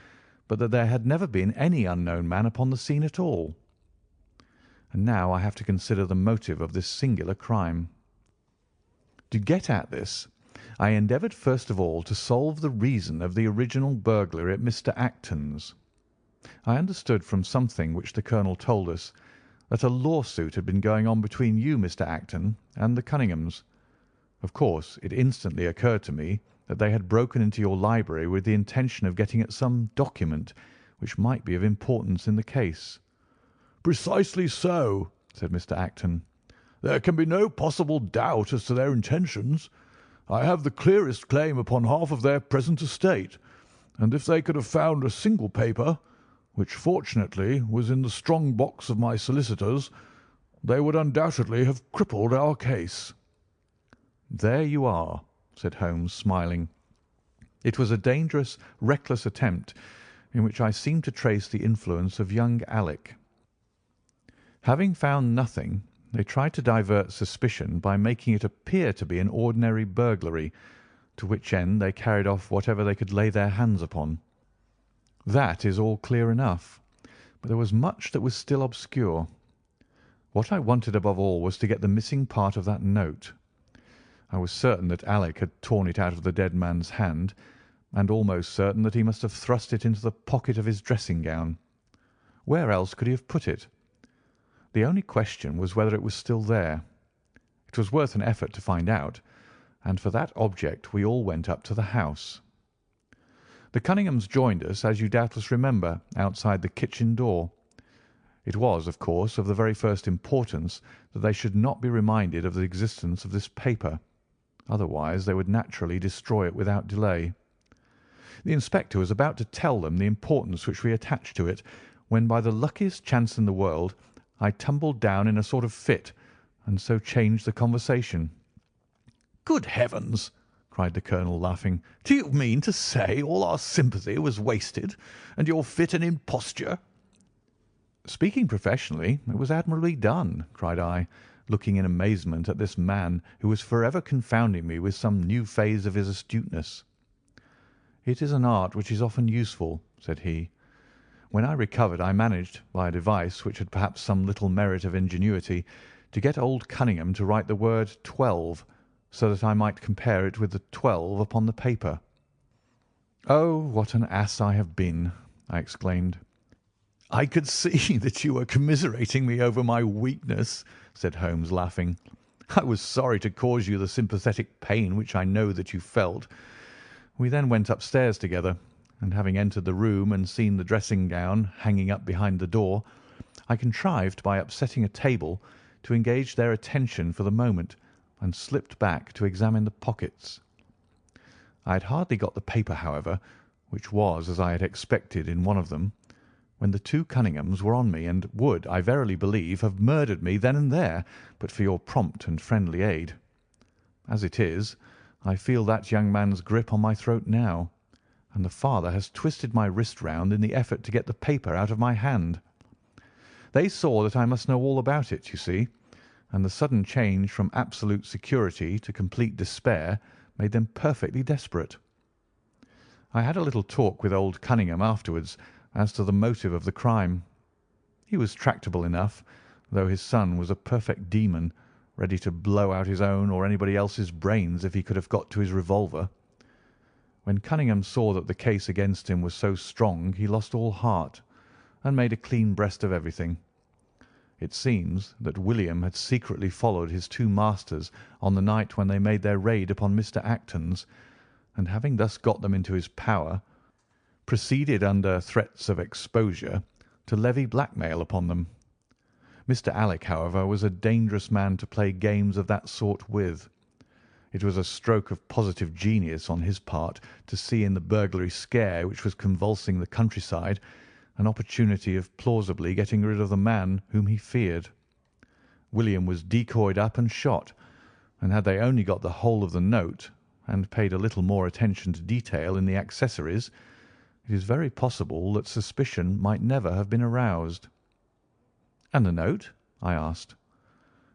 but that there had never been any unknown man upon the scene at all. And now I have to consider the motive of this singular crime. To get at this, I endeavoured first of all to solve the reason of the original burglary at Mr. Acton's. I understood from something which the colonel told us that a lawsuit had been going on between you, Mr. Acton, and the Cunninghams. Of course, it instantly occurred to me that they had broken into your library with the intention of getting at some document which might be of importance in the case. "Precisely so," said Mr. Acton. "There can be no possible doubt as to their intentions. I have the clearest claim upon half of their present estate, and if they could have found a single paper, which fortunately was in the strong box of my solicitors, they would undoubtedly have crippled our case." "There you are," said Holmes, smiling. "It was a dangerous, reckless attempt in which I seem to trace the influence of young Alec. Having found nothing, they tried to divert suspicion by making it appear to be an ordinary burglary, to which end they carried off whatever they could lay their hands upon. That is all clear enough, but there was much that was still obscure. What I wanted above all was to get the missing part of that note. I was certain that Alec had torn it out of the dead man's hand, and almost certain that he must have thrust it into the pocket of his dressing gown. Where else could he have put it? The only question was whether it was still there. It was worth an effort to find out, and for that object we all went up to the house. The Cunninghams joined us, as you doubtless remember, outside the kitchen door. It was, of course, of the very first importance that they should not be reminded of the existence of this paper. Otherwise they would naturally destroy it without delay. The inspector was about to tell them the importance which we attached to it, when by the luckiest chance in the world I tumbled down in a sort of fit, and so changed the conversation. "Good heavens!" cried the colonel, laughing. "Do you mean to say all our sympathy was wasted, and your fit an imposture?" "Speaking professionally, it was admirably done," cried I, looking in amazement at this man who was forever confounding me with some new phase of his astuteness. "It is an art which is often useful," said he. "When I recovered I managed, by a device which had perhaps some little merit of ingenuity, to get old Cunningham to write the word 12, so that I might compare it with the 12 upon the paper." "Oh, what an ass I have been!" I exclaimed. "I could see that you were commiserating me over my weakness," said Holmes, laughing. "I was sorry to cause you the sympathetic pain which I know that you felt." We then went upstairs together, and having entered the room and seen the dressing-gown hanging up behind the door, I contrived, by upsetting a table, to engage their attention for the moment, and slipped back to examine the pockets. I had hardly got the paper, however, which was, as I had expected, in one of them, when the two Cunninghams were on me, and would, I verily believe, have murdered me then and there, but for your prompt and friendly aid. As it is, I feel that young man's grip on my throat now, and the father has twisted my wrist round in the effort to get the paper out of my hand. They saw that I must know all about it, you see, and the sudden change from absolute security to complete despair made them perfectly desperate. I had a little talk with old Cunningham afterwards as to the motive of the crime. He was tractable enough, though his son was a perfect demon, ready to blow out his own or anybody else's brains if he could have got to his revolver. When Cunningham saw that the case against him was so strong, he lost all heart, and made a clean breast of everything. It seems that William had secretly followed his two masters on the night when they made their raid upon Mr. Acton's, and having thus got them into his power, proceeded under threats of exposure to levy blackmail upon them. Mr. Alec, however, was a dangerous man to play games of that sort with. It was a stroke of positive genius on his part to see in the burglary scare which was convulsing the countryside an opportunity of plausibly getting rid of the man whom he feared. William was decoyed up and shot, and had they only got the whole of the note, and paid a little more attention to detail in the accessories, it is very possible that suspicion might never have been aroused. "And the note?" I asked.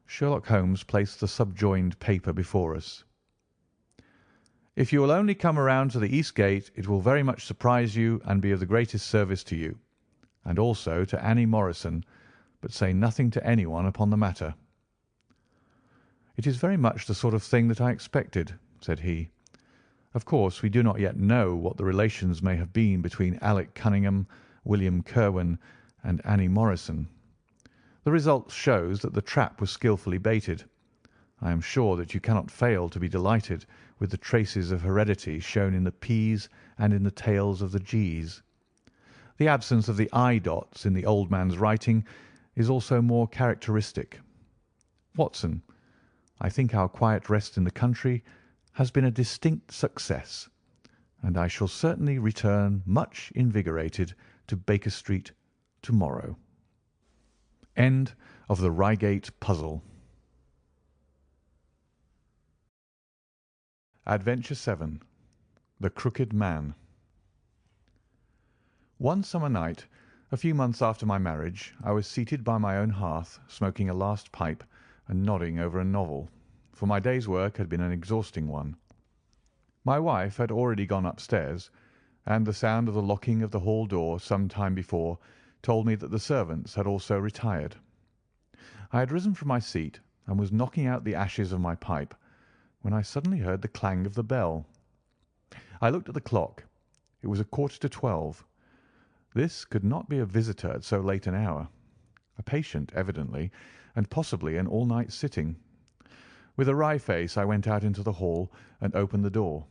Sherlock Holmes placed the subjoined paper before us. "If you will only come around to the east gate, it will very much surprise you and be of the greatest service to you, and also to Annie Morrison, but say nothing to anyone upon the matter." "It is very much the sort of thing that I expected," said he. "Of course, we do not yet know what the relations may have been between Alec Cunningham, William Kirwan, and Annie Morrison. The result shows that the trap was skilfully baited. I am sure that you cannot fail to be delighted with the traces of heredity shown in the P's and in the tails of the G's. The absence of the I dots in the old man's writing is also more characteristic. Watson, I think our quiet rest in the country has been a distinct success, and I shall certainly return much invigorated to Baker Street to-morrow. End of the Reigate Puzzle. Adventure 7. The Crooked Man. One summer night, a few months after my marriage, I was seated by my own hearth, smoking a last pipe and nodding over a novel, for my day's work had been an exhausting one. My wife had already gone upstairs, and the sound of the locking of the hall door some time before told me that the servants had also retired. I had risen from my seat and was knocking out the ashes of my pipe, when I suddenly heard the clang of the bell. I looked at the clock. It was 11:45. This could not be a visitor at so late an hour. A patient, evidently, and possibly an all-night sitting. With a wry face I went out into the hall and opened the door.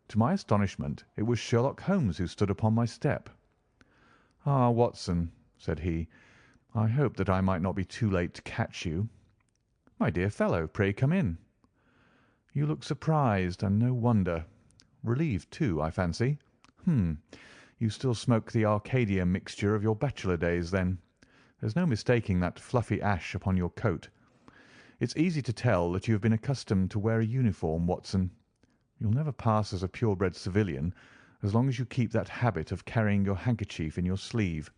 To my astonishment it was Sherlock Holmes who stood upon my step. "Ah, Watson," said he, "I hoped that I might not be too late to catch you." "My dear fellow, pray come in." "You look surprised, and no wonder. Relieved, too, I fancy. You still smoke the Arcadia mixture of your bachelor days, then. There's no mistaking that fluffy ash upon your coat. It's easy to tell that you have been accustomed to wear a uniform, Watson. You'll never pass as a purebred civilian as long as you keep that habit of carrying your handkerchief in your sleeve.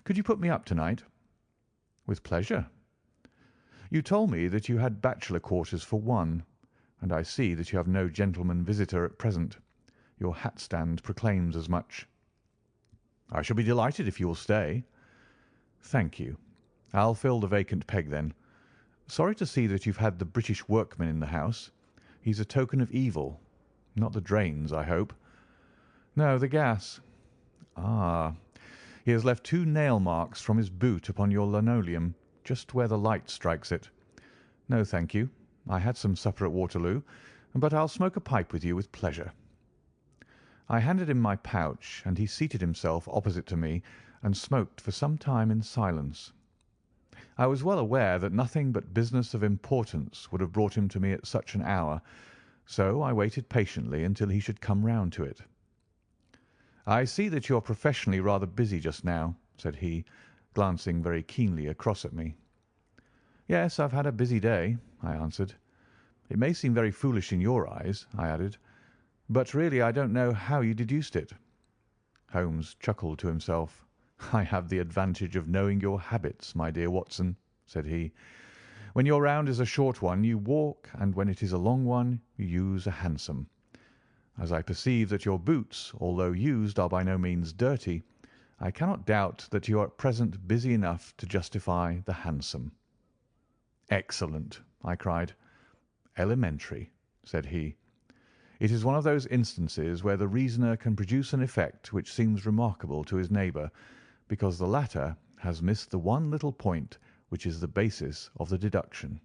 Could you put me up to-night?" "With pleasure." "You told me that you had bachelor quarters for one, and I see that you have no gentleman visitor at present. Your hat stand proclaims as much." "I shall be delighted if you will stay." "Thank you. I'll fill the vacant peg then. Sorry to see that you've had the British workman in the house. He's a token of evil. Not the drains, I hope?" "No, the gas." "Ah, he has left 2 nail marks from his boot upon your linoleum, just where the light strikes it. No, thank you. I had some supper at Waterloo, but I'll smoke a pipe with you with pleasure." I handed him my pouch, and he seated himself opposite to me and smoked for some time in silence. I was well aware that nothing but business of importance would have brought him to me at such an hour, so I waited patiently until he should come round to it. "I see that you are professionally rather busy just now," said he, glancing very keenly across at me. "Yes, I've had a busy day," I answered. "It may seem very foolish in your eyes," I added, "but really I don't know how you deduced it." Holmes chuckled to himself. "I have the advantage of knowing your habits, my dear Watson," said he. "When your round is a short one you walk, and when it is a long one you use a hansom. As I perceive that your boots, although used, are by no means dirty, I cannot doubt that you are at present busy enough to justify the hansom." "Excellent!" I cried. "Elementary," said he. "It is one of those instances where the reasoner can produce an effect which seems remarkable to his neighbour, because the latter has missed the one little point which is the basis of the deduction.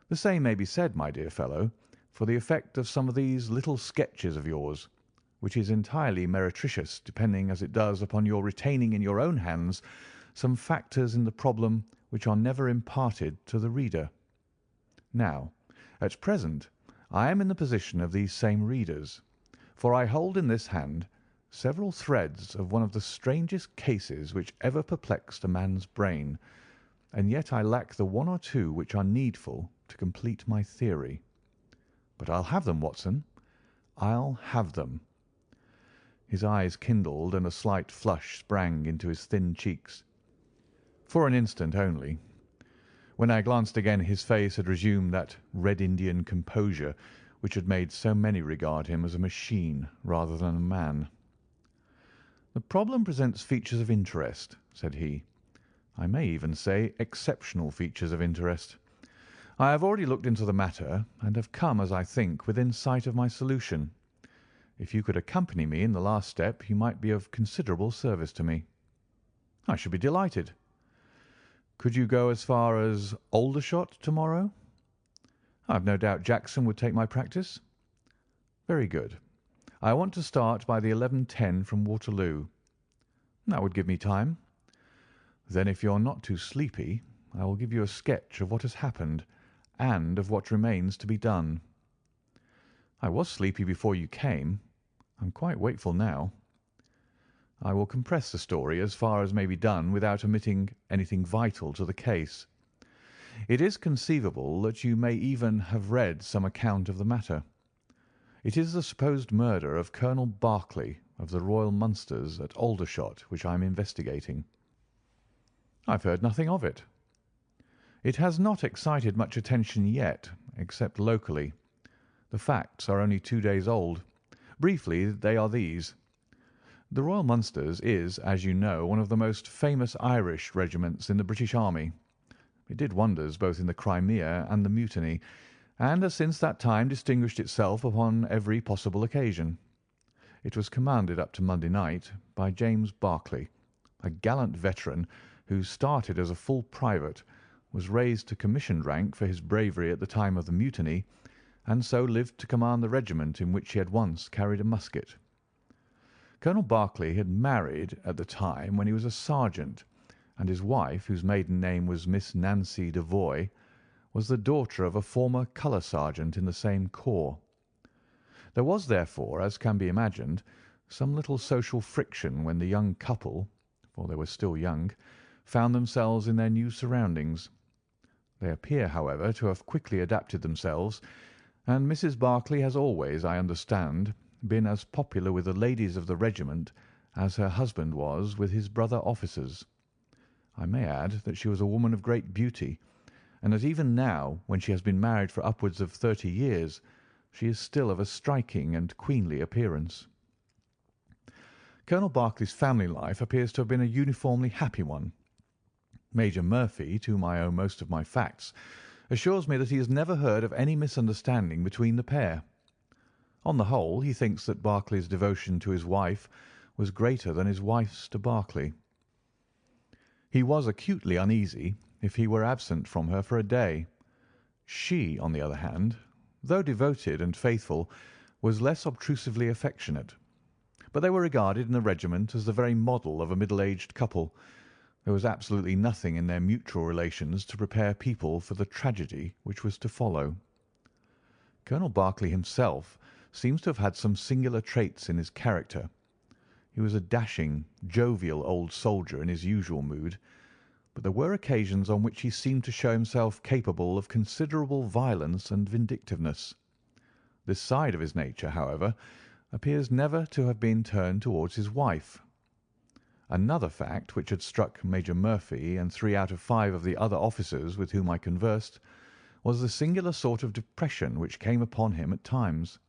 The same may be said, my dear fellow, for the effect of some of these little sketches of yours, which is entirely meretricious, depending as it does upon your retaining in your own hands some factors in the problem which are never imparted to the reader. Now, at present, I am in the position of these same readers, for I hold in this hand several threads of one of the strangest cases which ever perplexed a man's brain, and yet I lack the one or two which are needful to complete my theory. But I'll have them, Watson. I'll have them." His eyes kindled, and a slight flush sprang into his thin cheeks. For an instant only. When I glanced again his face had resumed that Red Indian composure which had made so many regard him as a machine rather than a man. "The problem presents features of interest," said he. "I may even say exceptional features of interest. I have already looked into the matter, and have come, as I think, within sight of my solution. If you could accompany me in the last step, you might be of considerable service to me." "I should be delighted." "Could you go as far as Aldershot to-morrow?" "I have no doubt Jackson would take my practice." "Very good. I want to start by the 11:10 from Waterloo." "That would give me time." "Then, if you are not too sleepy, I will give you a sketch of what has happened and of what remains to be done." "I was sleepy before you came. I'm quite wakeful now." "I will compress the story as far as may be done without omitting anything vital to the case. It is conceivable that you may even have read some account of the matter. It is the supposed murder of Colonel Berkeley of the Royal Mallows at Aldershot which I am investigating." "I've heard nothing of it." "It has not excited much attention yet, except locally. The facts are only 2 days old. Briefly, they are these. The Royal Mallows is, as you know, one of the most famous Irish regiments in the British Army. It did wonders both in the Crimea and the Mutiny, and has since that time distinguished itself upon every possible occasion. It was commanded up to Monday night by James Berkeley, a gallant veteran who started as a full private, was raised to commissioned rank for his bravery at the time of the Mutiny, and so lived to command the regiment in which he had once carried a musket. Colonel Berkeley had married at the time when he was a sergeant, and his wife, whose maiden name was Miss Nancy Devoy, was the daughter of a former colour sergeant in the same corps. There was, therefore, as can be imagined, some little social friction when the young couple, for they were still young, found themselves in their new surroundings. They appear, however, to have quickly adapted themselves, and Mrs. Berkeley has always, I understand, been as popular with the ladies of the regiment as her husband was with his brother officers. I may add that she was a woman of great beauty, and that even now, when she has been married for upwards of 30 years, she is still of a striking and queenly appearance. Colonel Berkeley's family life appears to have been a uniformly happy one. Major Murphy, to whom I owe most of my facts, assures me that he has never heard of any misunderstanding between the pair. On the whole, he thinks that Berkeley's devotion to his wife was greater than his wife's to Berkeley. He was acutely uneasy if he were absent from her for a day. She, on the other hand, though devoted and faithful, was less obtrusively affectionate. But they were regarded in the regiment as the very model of a middle-aged couple. There was absolutely nothing in their mutual relations to prepare people for the tragedy which was to follow. Colonel Berkeley himself seems to have had some singular traits in his character. He was a dashing, jovial old soldier in his usual mood, but there were occasions on which he seemed to show himself capable of considerable violence and vindictiveness. This side of his nature, however, appears never to have been turned towards his wife. Another fact which had struck Major Murphy and 3 out of 5 of the other officers with whom I conversed was the singular sort of depression which came upon him at times.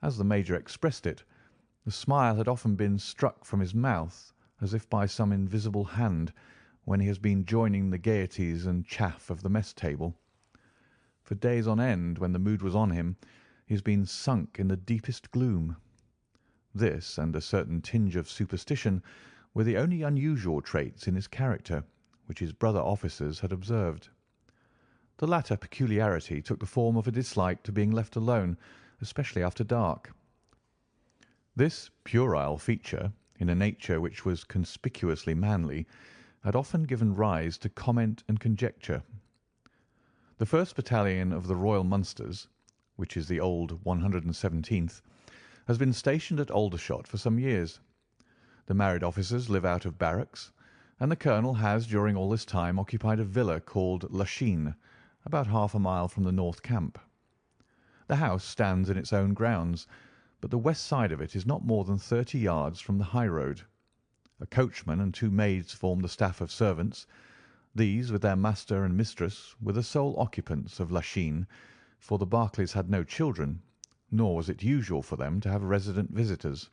As the Major expressed it, the smile had often been struck from his mouth as if by some invisible hand when he has been joining the gaieties and chaff of the mess table. For days on end, when the mood was on him, he has been sunk in the deepest gloom. This, and a certain tinge of superstition, were the only unusual traits in his character which his brother officers had observed. The latter peculiarity took the form of a dislike to being left alone, especially after dark. This puerile feature, in a nature which was conspicuously manly, had often given rise to comment and conjecture. The 1st Battalion of the Royal Munsters, which is the old 117th, has been stationed at Aldershot for some years. The married officers live out of barracks, and the colonel has during all this time occupied a villa called Lachine, about half a mile from the North Camp. The house stands in its own grounds, but the west side of it is not more than 30 yards from the high road. A coachman and 2 maids form the staff of servants. These, with their master and mistress, were the sole occupants of Lachine, for the Berkeleys had no children, nor was it usual for them to have resident visitors.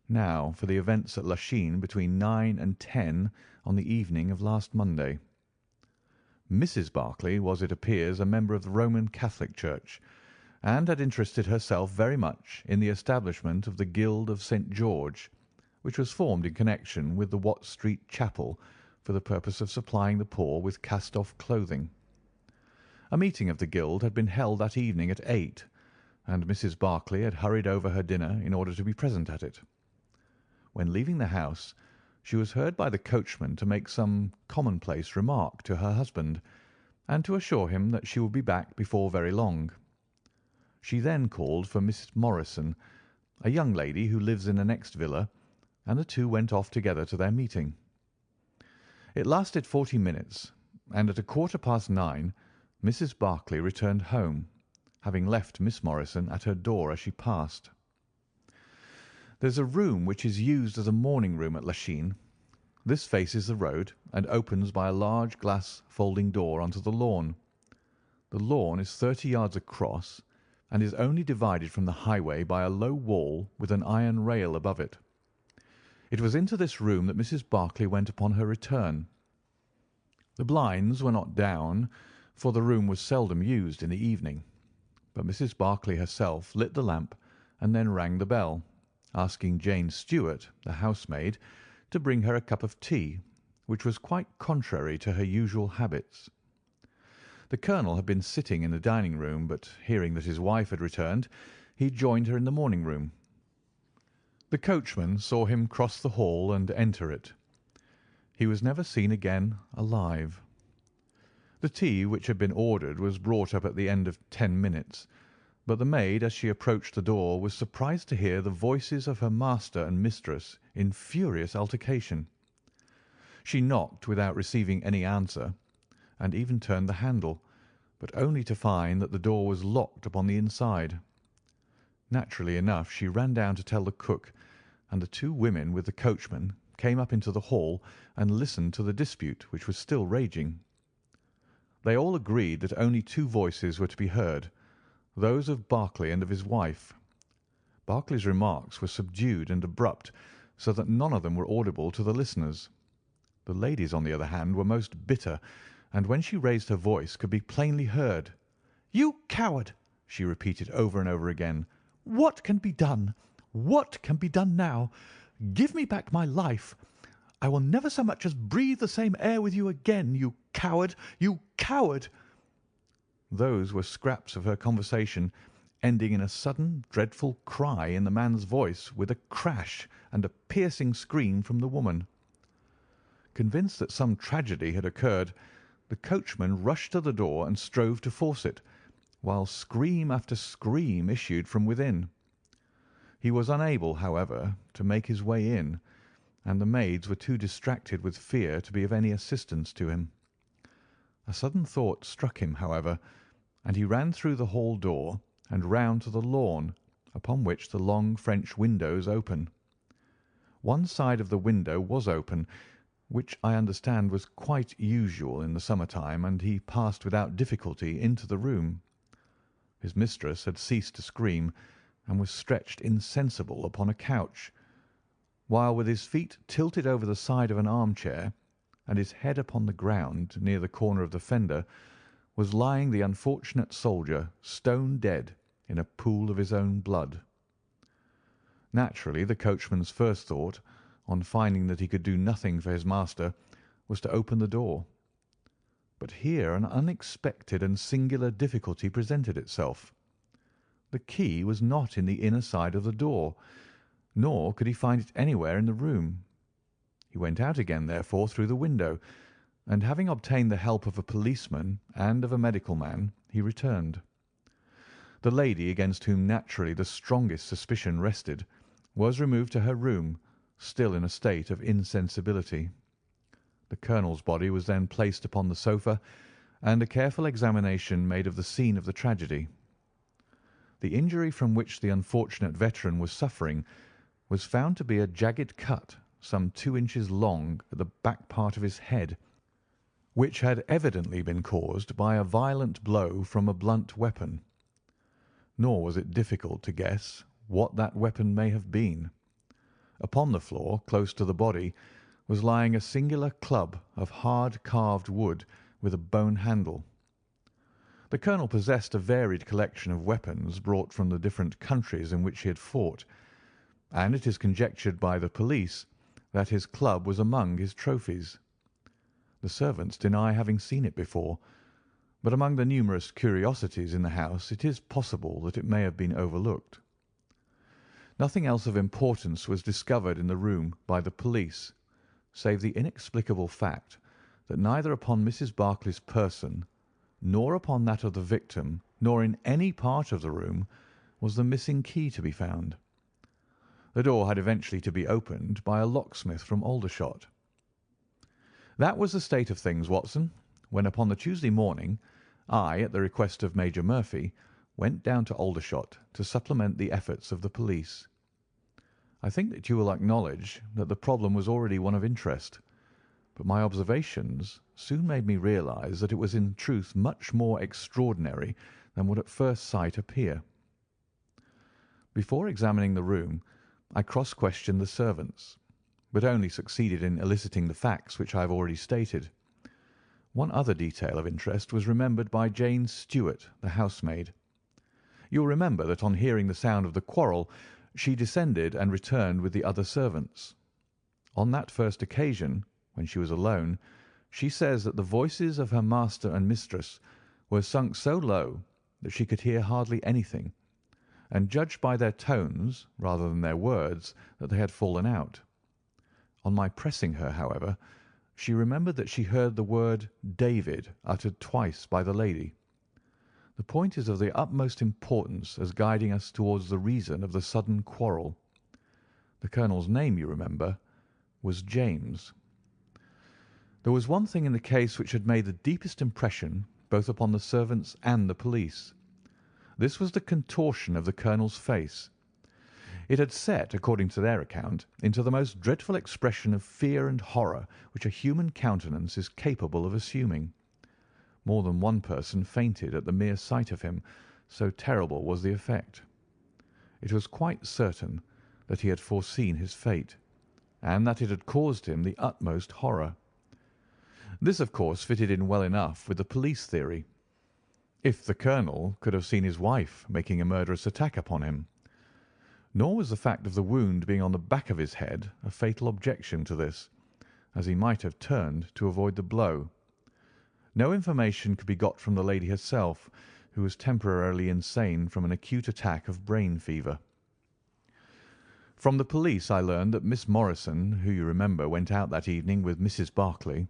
Now for the events at Lachine between 9 and 10 on the evening of last Monday. Mrs. Berkeley was, it appears, a member of the Roman Catholic Church, and had interested herself very much in the establishment of the Guild of St. George, which was formed in connection with the Watt Street Chapel for the purpose of supplying the poor with cast-off clothing. A meeting of the Guild had been held that evening at 8, and Mrs. Berkeley had hurried over her dinner in order to be present at it. When leaving the house, she was heard by the coachman to make some commonplace remark to her husband, and to assure him that she would be back before very long. She then called for Miss Morrison, a young lady who lives in the next villa, and the two went off together to their meeting. It lasted 40 minutes, and at 9:15 Mrs. Berkeley returned home, having left Miss Morrison at her door as she passed. There's a room which is used as a morning room at Lachine. This faces the road and opens by a large glass folding door onto the lawn. The lawn is 30 yards across and is only divided from the highway by a low wall with an iron rail above it. It was into this room that Mrs. Berkeley went upon her return. The blinds were not down, for the room was seldom used in the evening, but Mrs. Berkeley herself lit the lamp and then rang the bell, asking Jane Stewart, the housemaid, to bring her a cup of tea, which was quite contrary to her usual habits. The colonel had been sitting in the dining-room, but hearing that his wife had returned, he joined her in the morning-room. The coachman saw him cross the hall and enter it. He was never seen again alive. The tea which had been ordered was brought up at the end of 10 minutes, but the maid, as she approached the door, was surprised to hear the voices of her master and mistress in furious altercation. She knocked without receiving any answer, and even turned the handle, but only to find that the door was locked upon the inside. Naturally enough, she ran down to tell the cook, and the 2 women with the coachman came up into the hall and listened to the dispute, which was still raging. They all agreed that only 2 voices were to be heard, those of Berkeley and of his wife. Berkeley's remarks were subdued and abrupt, so that none of them were audible to the listeners. The lady's, on the other hand, were most bitter, and when she raised her voice could be plainly heard. "You coward!" she repeated over and over again. "What can be done? What can be done now? Give me back my life. I will never so much as breathe the same air with you again, you coward, you coward!" Those were scraps of her conversation, ending in a sudden, dreadful cry in the man's voice, with a crash and a piercing scream from the woman. Convinced that some tragedy had occurred, the coachman rushed to the door and strove to force it, while scream after scream issued from within. He was unable, however, to make his way in, and the maids were too distracted with fear to be of any assistance to him. A sudden thought struck him, however, and he ran through the hall door and round to the lawn, upon which the long French windows open. One side of the window was open, which I understand was quite usual in the summer time, and he passed without difficulty into the room. His mistress had ceased to scream, and was stretched insensible upon a couch, while with his feet tilted over the side of an armchair, and his head upon the ground near the corner of the fender, was lying the unfortunate soldier stone dead in a pool of his own blood. Naturally, the coachman's first thought, on finding that he could do nothing for his master, was to open the door. But here an unexpected and singular difficulty presented itself. The key was not in the inner side of the door, nor could he find it anywhere in the room. He went out again, therefore, through the window, and having obtained the help of a policeman and of a medical man, he returned. The lady, against whom naturally the strongest suspicion rested, was removed to her room, still in a state of insensibility. The colonel's body was then placed upon the sofa, and a careful examination made of the scene of the tragedy. The injury from which the unfortunate veteran was suffering was found to be a jagged cut some 2 inches long at the back part of his head, which had evidently been caused by a violent blow from a blunt weapon. Nor was it difficult to guess what that weapon may have been. Upon the floor, close to the body, was lying a singular club of hard carved wood with a bone handle. The colonel possessed a varied collection of weapons brought from the different countries in which he had fought, and it is conjectured by the police that his club was among his trophies. The servants deny having seen it before, but among the numerous curiosities in the house it is possible that it may have been overlooked. Nothing else of importance was discovered in the room by the police, save the inexplicable fact that neither upon Mrs. Barclay's person, nor upon that of the victim, nor in any part of the room, was the missing key to be found. The door had eventually to be opened by a locksmith from Aldershot. That was the state of things, Watson, when upon the Tuesday morning I, at the request of Major Murphy, went down to Aldershot to supplement the efforts of the police. I think that you will acknowledge that the problem was already one of interest, but my observations soon made me realize that it was in truth much more extraordinary than would at first sight appear. Before examining the room, I cross-questioned the servants, but only succeeded in eliciting the facts which I have already stated. One other detail of interest was remembered by Jane Stewart, the housemaid. You will remember that on hearing the sound of the quarrel, she descended and returned with the other servants. On that first occasion, when she was alone, she says that the voices of her master and mistress were sunk so low that she could hear hardly anything, and judged by their tones rather than their words that they had fallen out. On my pressing her, however, she remembered that she heard the word David uttered twice by the lady. The point is of the utmost importance as guiding us towards the reason of the sudden quarrel. The colonel's name, you remember, was James. There was one thing in the case which had made the deepest impression both upon the servants and the police. This was the contortion of the colonel's face. It had set, according to their account, into the most dreadful expression of fear and horror which a human countenance is capable of assuming. More than one person fainted at the mere sight of him, so terrible was the effect. It was quite certain that he had foreseen his fate, and that it had caused him the utmost horror. This, of course, fitted in well enough with the police theory. If the colonel could have seen his wife making a murderous attack upon him. Nor was the fact of the wound being on the back of his head a fatal objection to this, as he might have turned to avoid the blow. No information could be got from the lady herself, who was temporarily insane from an acute attack of brain fever. From the police I learned that Miss Morrison, who you remember went out that evening with Mrs. Barclay,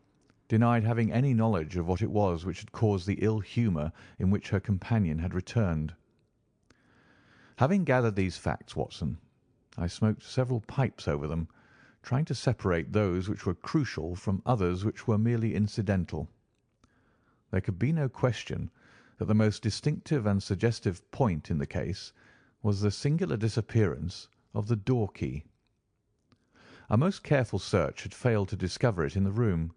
denied having any knowledge of what it was which had caused the ill humour in which her companion had returned. Having gathered these facts, Watson, I smoked several pipes over them, trying to separate those which were crucial from others which were merely incidental. There could be no question that the most distinctive and suggestive point in the case was the singular disappearance of the door key. A most careful search had failed to discover it in the room.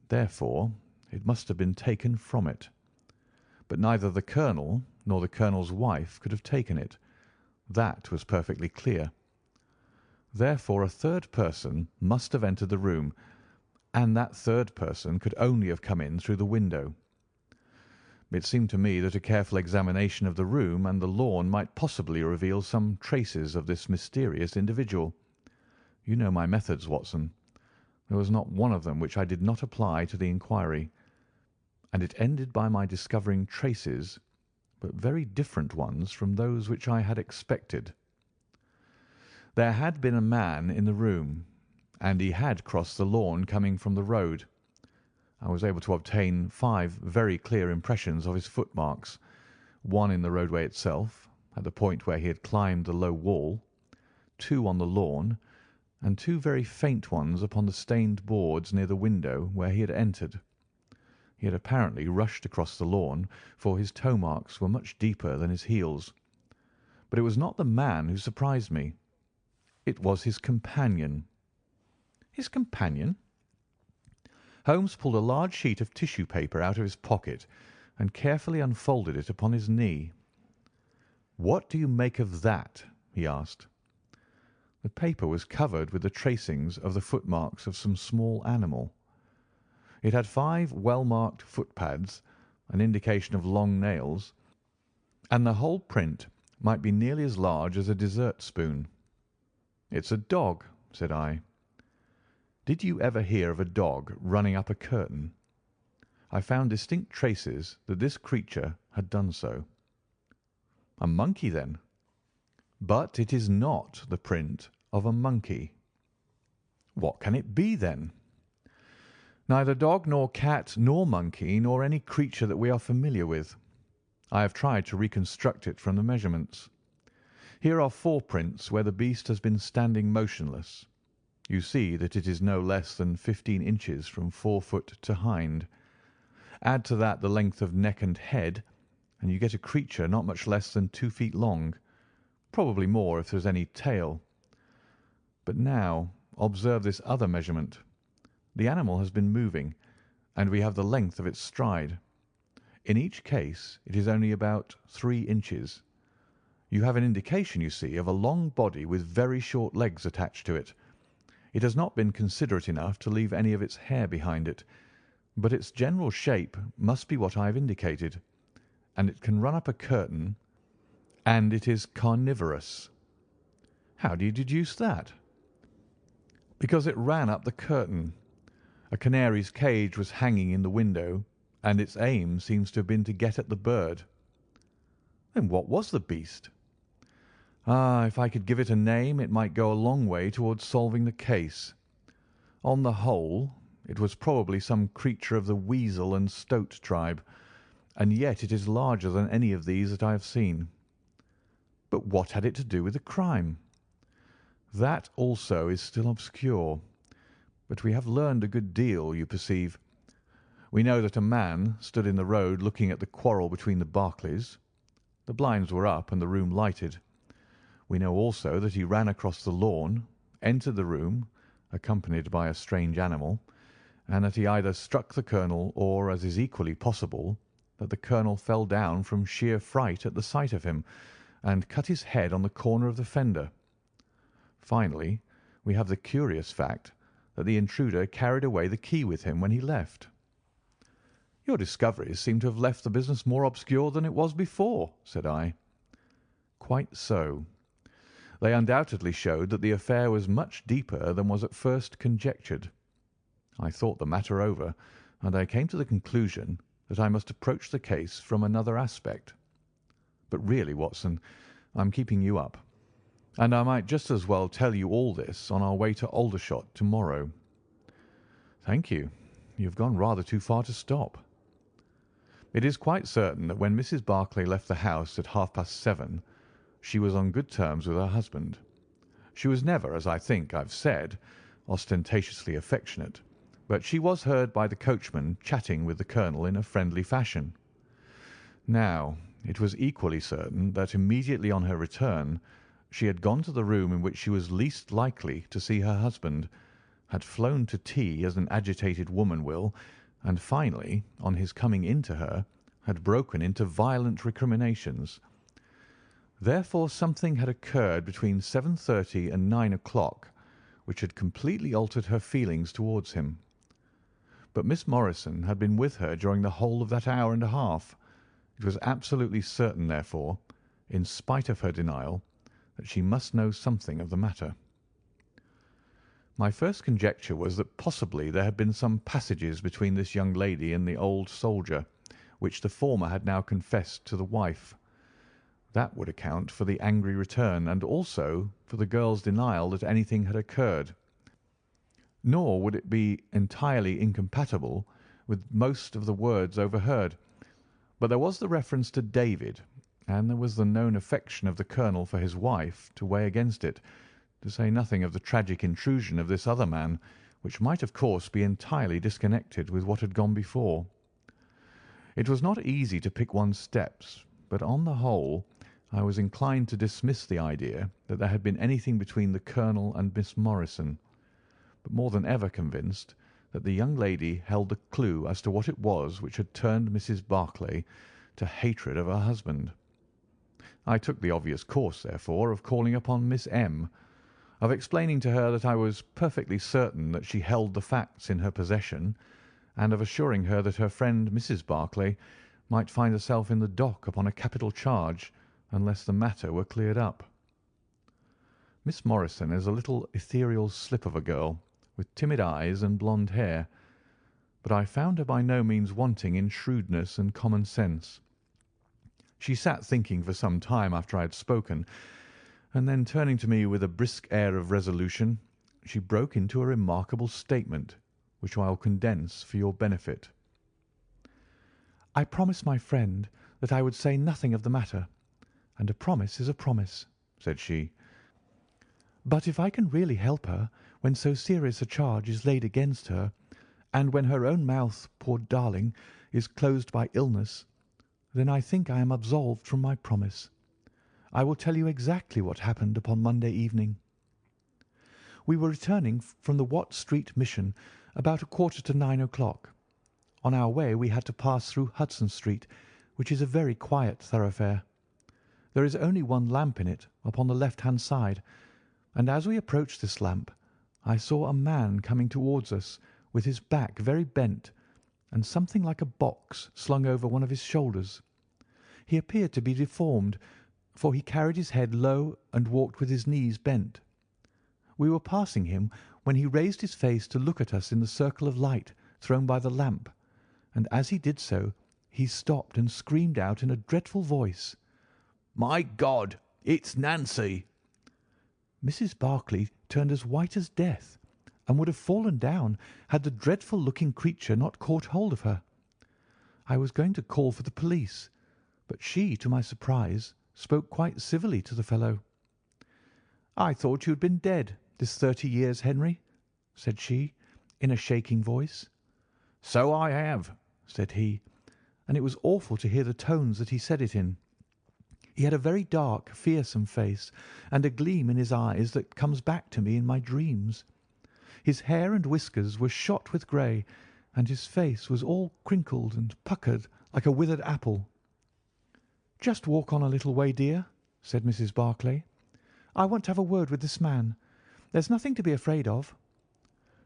Therefore, it must have been taken from it. But neither the colonel nor the colonel's wife could have taken it. That was perfectly clear. Therefore, a third person must have entered the room, and that third person could only have come in through the window. It seemed to me that a careful examination of the room and the lawn might possibly reveal some traces of this mysterious individual. You know my methods, Watson. There was not one of them which I did not apply to the inquiry, and it ended by my discovering traces, but very different ones from those which I had expected. There had been a man in the room, and he had crossed the lawn coming from the road. I was able to obtain 5 very clear impressions of his footmarks, one in the roadway itself, at the point where he had climbed the low wall, 2 on the lawn, and 2 very faint ones upon the stained boards near the window where he had entered. He had apparently rushed across the lawn, for his toe marks were much deeper than his heels. But it was not the man who surprised me. It was his companion. His companion? Holmes pulled a large sheet of tissue paper out of his pocket and carefully unfolded it upon his knee. "What do you make of that?" he asked. The paper was covered with the tracings of the footmarks of some small animal. It had 5 well-marked footpads, an indication of long nails, and the whole print might be nearly as large as a dessert spoon. "It's a dog," said I. "Did you ever hear of a dog running up a curtain?" I found distinct traces that this creature had done so. "A monkey, then?" "But it is not the print of a monkey." "What can it be, then?" "Neither dog nor cat nor monkey nor any creature that we are familiar with. I have tried to reconstruct it from the measurements. Here are 4 prints where the beast has been standing motionless. You see that it is no less than 15 inches from forefoot to hind. Add to that the length of neck and head, and you get a creature not much less than 2 feet long, probably more if there is any tail. But now observe this other measurement. The animal has been moving, and we have the length of its stride. In each case it is only about 3 inches. You have an indication, you see, of a long body with very short legs attached to it. It has not been considerate enough to leave any of its hair behind it, but its general shape must be what I have indicated, and it can run up a curtain, and it is carnivorous." "How do you deduce that?" "Because it ran up the curtain. A canary's cage was hanging in the window, and its aim seems to have been to get at the bird." "Then what was the beast?" "Ah, if I could give it a name, it might go a long way towards solving the case. On the whole, it was probably some creature of the weasel and stoat tribe, and yet it is larger than any of these that I have seen." "But what had it to do with the crime?" "That also is still obscure, but we have learned a good deal, you perceive. We know that a man stood in the road looking at the quarrel between the Barclays. The blinds were up and the room lighted. We know also that he ran across the lawn, entered the room, accompanied by a strange animal, and that he either struck the colonel or, as is equally possible, that the colonel fell down from sheer fright at the sight of him, and cut his head on the corner of the fender. Finally, we have the curious fact that the intruder carried away the key with him when he left." "Your discoveries seem to have left the business more obscure than it was before," said I. "Quite so. They undoubtedly showed that the affair was much deeper than was at first conjectured. I thought the matter over, and I came to the conclusion that I must approach the case from another aspect. But really, Watson, I'm keeping you up, and I might just as well tell you all this on our way to Aldershot to-morrow." "Thank you. You have gone rather too far to stop." "It is quite certain that when Mrs. Barclay left the house at 7:30, she was on good terms with her husband. She was never, as I think I've said, ostentatiously affectionate, but she was heard by the coachman chatting with the colonel in a friendly fashion. Now, it was equally certain that immediately on her return she had gone to the room in which she was least likely to see her husband, had flown to tea as an agitated woman will, and finally, on his coming in to her, had broken into violent recriminations. Therefore something had occurred between 7:30 and 9 o'clock which had completely altered her feelings towards him. But Miss Morrison had been with her during the whole of that hour and a half. It was absolutely certain, therefore, in spite of her denial, that she must know something of the matter. My first conjecture was that possibly there had been some passages between this young lady and the old soldier, which the former had now confessed to the wife. That would account for the angry return, and also for the girl's denial that anything had occurred. Nor would it be entirely incompatible with most of the words overheard. But there was the reference to David, and there was the known affection of the colonel for his wife to weigh against it, to say nothing of the tragic intrusion of this other man, which might of course be entirely disconnected with what had gone before. It was not easy to pick one's steps, but on the whole I was inclined to dismiss the idea that there had been anything between the colonel and Miss Morrison, but more than ever convinced that the young lady held the clue as to what it was which had turned Mrs. Barclay to hatred of her husband. I took the obvious course, therefore, of calling upon Miss M., of explaining to her that I was perfectly certain that she held the facts in her possession, and of assuring her that her friend Mrs. Barclay might find herself in the dock upon a capital charge unless the matter were cleared up. Miss Morrison is a little ethereal slip of a girl, with timid eyes and blonde hair, but I found her by no means wanting in shrewdness and common sense. She sat thinking for some time after I had spoken, and then turning to me with a brisk air of resolution, she broke into a remarkable statement, which I will condense for your benefit. "I promised my friend that I would say nothing of the matter, and a promise is a promise," said she. "But if I can really help her when so serious a charge is laid against her, and when her own mouth, poor darling, is closed by illness, then I think I am absolved from my promise. I will tell you exactly what happened upon Monday evening. We were returning from the Watt Street Mission about 9:15 o'clock. On our way we had to pass through Hudson Street, which is a very quiet thoroughfare. There is only one lamp in it upon the left-hand side, and as we approached this lamp I saw a man coming towards us with his back very bent and something like a box slung over one of his shoulders. He appeared to be deformed, for he carried his head low and walked with his knees bent. We were passing him when he raised his face to look at us in the circle of light thrown by the lamp, and as he did so he stopped and screamed out in a dreadful voice, 'My God, it's Nancy!' Mrs. Barclay turned as white as death, and would have fallen down had the dreadful-looking creature not caught hold of her. I was going to call for the police, but she, to my surprise, spoke quite civilly to the fellow. 'I thought you had been dead this 30 years, Henry,' said she, in a shaking voice. 'So I have,' said he, and it was awful to hear the tones that he said it in. He had a very dark, fearsome face, and a gleam in his eyes that comes back to me in my dreams. His hair and whiskers were shot with grey, and his face was all crinkled and puckered like a withered apple. "Just walk on a little way, dear," said Mrs. Barclay. "I want to have a word with this man. There's nothing to be afraid of."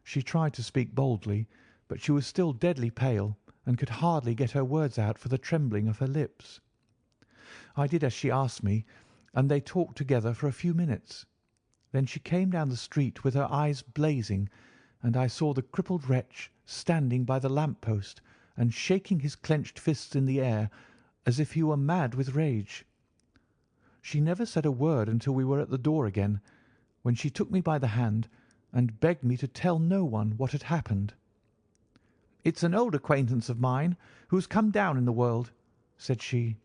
She tried to speak boldly, but she was still deadly pale and could hardly get her words out for the trembling of her lips. I did as she asked me, and they talked together for a few minutes. Then she came down the street with her eyes blazing, and I saw the crippled wretch standing by the lamp-post and shaking his clenched fists in the air as if he were mad with rage. She never said a word until we were at the door again, when she took me by the hand and begged me to tell no one what had happened. "It's an old acquaintance of mine who has come down in the world," said she.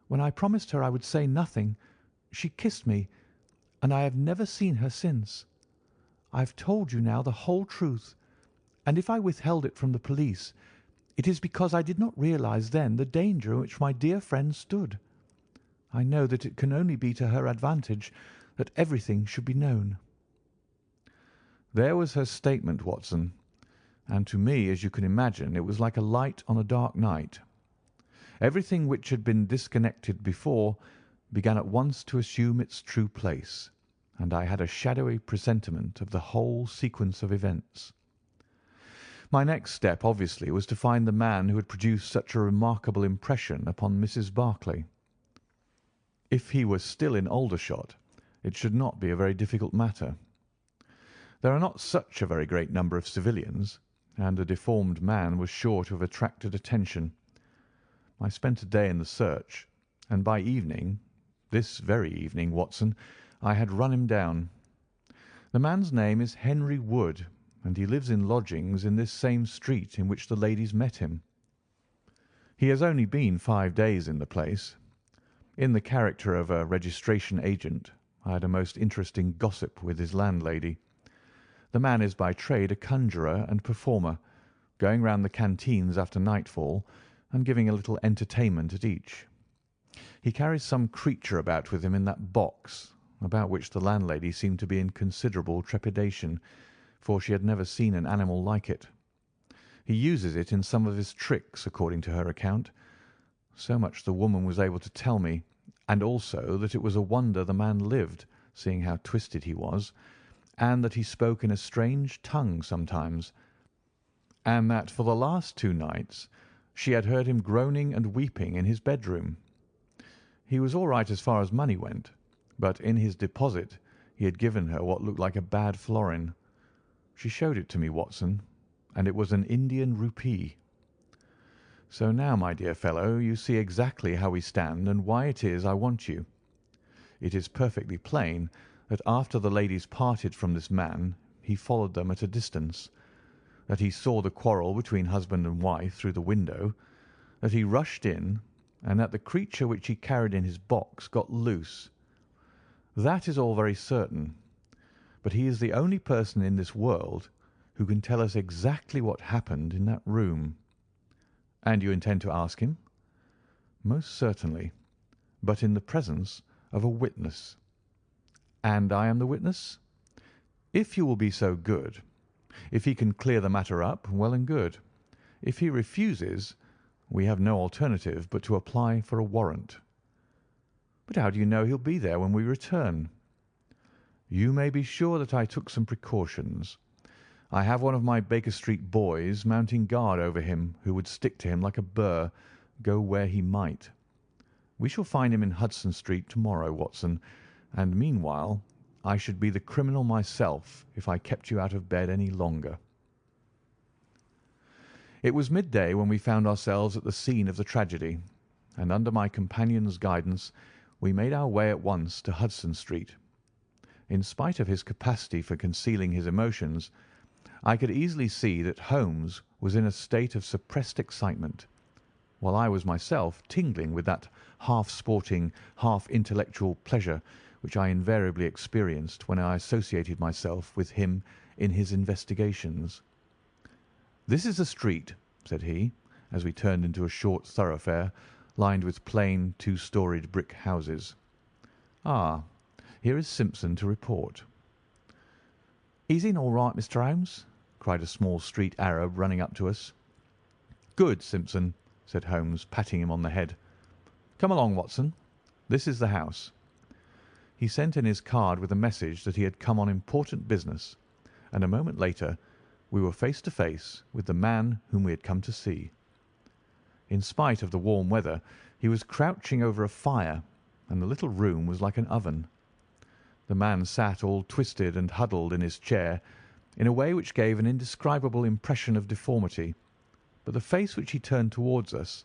When I promised her I would say nothing, she kissed me, and I have never seen her since. I've told you now the whole truth, and if I withheld it from the police, it is because I did not realize then the danger in which my dear friend stood. I know that it can only be to her advantage that everything should be known." There was her statement, Watson, and to me, as you can imagine, it was like a light on a dark night. Everything which had been disconnected before began at once to assume its true place, and I had a shadowy presentiment of the whole sequence of events. My next step, obviously, was to find the man who had produced such a remarkable impression upon Mrs. Barclay. If he was still in Aldershot, it should not be a very difficult matter. There are not such a very great number of civilians, and a deformed man was sure to have attracted attention. I spent a day in the search, and by evening, this very evening, Watson, I had run him down. The man's name is Henry Wood, and he lives in lodgings in this same street in which the ladies met him. He has only been 5 days in the place. In the character of a registration agent, I had a most interesting gossip with his landlady. The man is by trade a conjurer and performer, going round the canteens after nightfall and giving a little entertainment at each. He carries some creature about with him in that box, about which the landlady seemed to be in considerable trepidation, for she had never seen an animal like it. He uses it in some of his tricks, according to her account. So much the woman was able to tell me, and also that it was a wonder the man lived, seeing how twisted he was, and that he spoke in a strange tongue sometimes, and that for the last 2 nights she had heard him groaning and weeping in his bedroom. He was all right as far as money went, but in his deposit he had given her what looked like a bad florin. She showed it to me, Watson, and it was an Indian rupee. So now, my dear fellow, you see exactly how we stand and why it is I want you. It is perfectly plain that after the ladies parted from this man he followed them at a distance, that he saw the quarrel between husband and wife through the window, that he rushed in, and that the creature which he carried in his box got loose. That is all very certain, but he is the only person in this world who can tell us exactly what happened in that room." "And you intend to ask him?" "Most certainly, but in the presence of a witness." "And I am the witness?" "If you will be so good. If he can clear the matter up, well and good. If he refuses, we have no alternative but to apply for a warrant." "But how do you know he'll be there when we return?" "You may be sure that I took some precautions. I have one of my Baker Street boys mounting guard over him who would stick to him like a burr, go where he might. We shall find him in Hudson Street to-morrow, Watson, and meanwhile I should be the criminal myself if I kept you out of bed any longer." It was midday when we found ourselves at the scene of the tragedy, and under my companion's guidance we made our way at once to Hudson Street. In spite of his capacity for concealing his emotions, I could easily see that Holmes was in a state of suppressed excitement, while I was myself tingling with that half-sporting, half-intellectual pleasure which I invariably experienced when I associated myself with him in his investigations. "This is the street," said he, as we turned into a short thoroughfare lined with plain 2-storied brick houses. "Ah, here is Simpson to report." "He's in all right, Mr. Holmes," cried a small street Arab running up to us. "Good, Simpson. said Holmes, patting him on the head. "Come along, Watson. This is the house." He sent in his card with a message that he had come on important business, and a moment later we were face to face with the man whom we had come to see. In spite of the warm weather, he was crouching over a fire, and the little room was like an oven. The man sat all twisted and huddled in his chair, in a way which gave an indescribable impression of deformity, but the face which he turned towards us,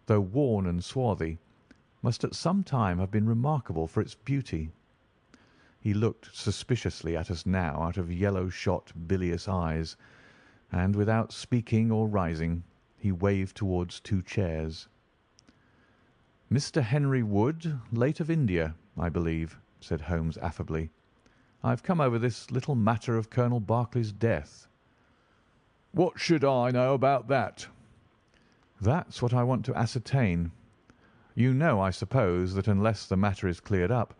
though worn and swarthy, must at some time have been remarkable for its beauty. He looked suspiciously at us now out of yellow-shot, bilious eyes, and without speaking or rising, he waved towards two chairs. "Mr. Henry Wood, late of India, I believe," said Holmes affably. "I've come over this little matter of Colonel Berkeley's death." "What should I know about that?" "That's what I want to ascertain. You know, I suppose, that unless the matter is cleared up,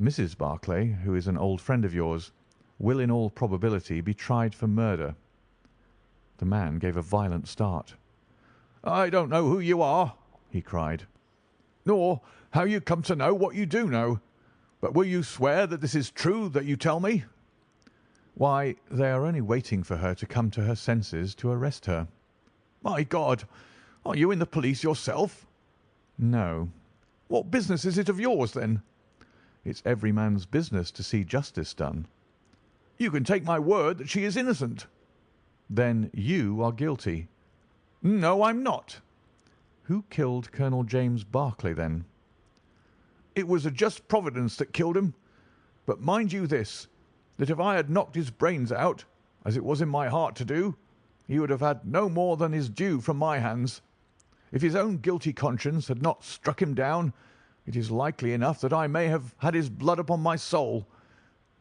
Mrs. Berkeley, who is an old friend of yours, will in all probability be tried for murder." The man gave a violent start. "I don't know who you are," he cried, "nor how you come to know what you do know. But will you swear that this is true that you tell me?" "Why, they are only waiting for her to come to her senses to arrest her." "My God! Are you in the police yourself?" "No." "What business is it of yours, then?" "It's every man's business to see justice done." "You can take my word that she is innocent." "Then you are guilty." "No, I'm not." "Who killed Colonel James Berkeley, then?" "It was a just Providence that killed him. But mind you this, that if I had knocked his brains out, as it was in my heart to do, he would have had no more than his due from my hands. If his own guilty conscience had not struck him down, it is likely enough that I may have had his blood upon my soul.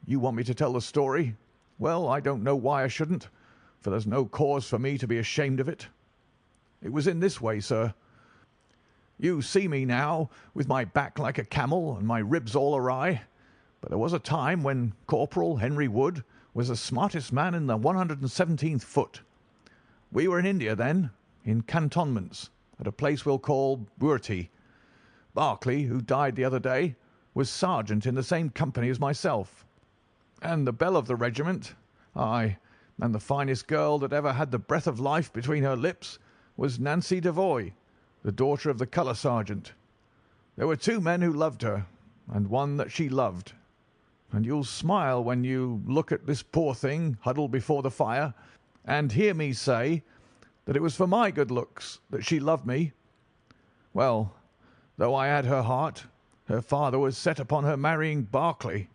You want me to tell the story? Well, I don't know why I shouldn't, for there's no cause for me to be ashamed of it. It was in this way, sir. You see me now, with my back like a camel and my ribs all awry, but there was a time when Corporal Henry Wood was the smartest man in the 117th foot. We were in India then, in cantonments, at a place we'll call Burti. Berkeley, who died the other day, was sergeant in the same company as myself. And the belle of the regiment, aye, and the finest girl that ever had the breath of life between her lips, was Nancy Devoy, the daughter of the colour sergeant. There were two men who loved her, and one that she loved. And you'll smile when you look at this poor thing huddled before the fire, and hear me say that it was for my good looks that she loved me. Well, though I had her heart, her father was set upon her marrying Berkeley.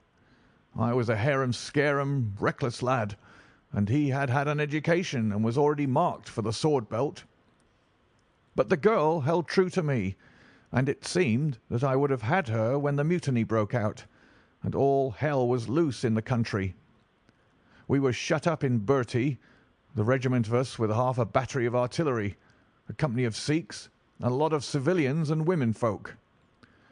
I was a harum-scarum, reckless lad, and he had had an education and was already marked for the sword belt. But the girl held true to me, and it seemed that I would have had her when the mutiny broke out, and all hell was loose in the country. We were shut up in Burti, the regiment of us with half a battery of artillery, a company of Sikhs, and a lot of civilians and women folk.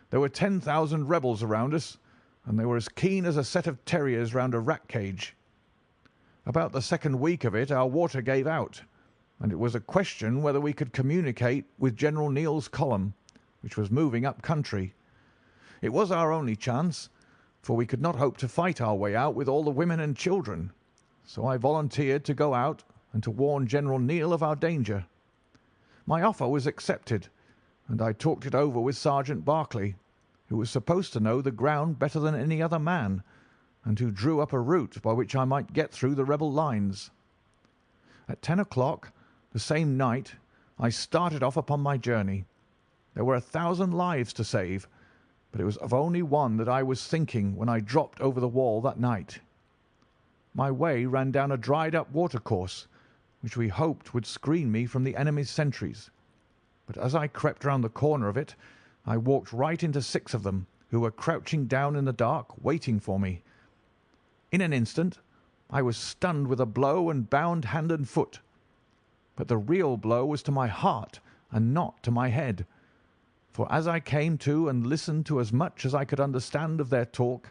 There were 10,000 rebels around us, and they were as keen as a set of terriers round a rat cage. About the second week of it our water gave out, and it was a question whether we could communicate with General Neill's column, which was moving up country. It was our only chance, for we could not hope to fight our way out with all the women and children. So I volunteered to go out and to warn General Neill of our danger. My offer was accepted, and I talked it over with Sergeant Berkeley, who was supposed to know the ground better than any other man, and who drew up a route by which I might get through the rebel lines. At 10 o'clock the same night I started off upon my journey. There were 1,000 lives to save, but it was of only one that I was thinking when I dropped over the wall that night. My way ran down a dried-up watercourse, which we hoped would screen me from the enemy's sentries. But as I crept round the corner of it, I walked right into 6 of them, who were crouching down in the dark, waiting for me. In an instant I was stunned with a blow and bound hand and foot. But the real blow was to my heart and not to my head, for as I came to and listened to as much as I could understand of their talk,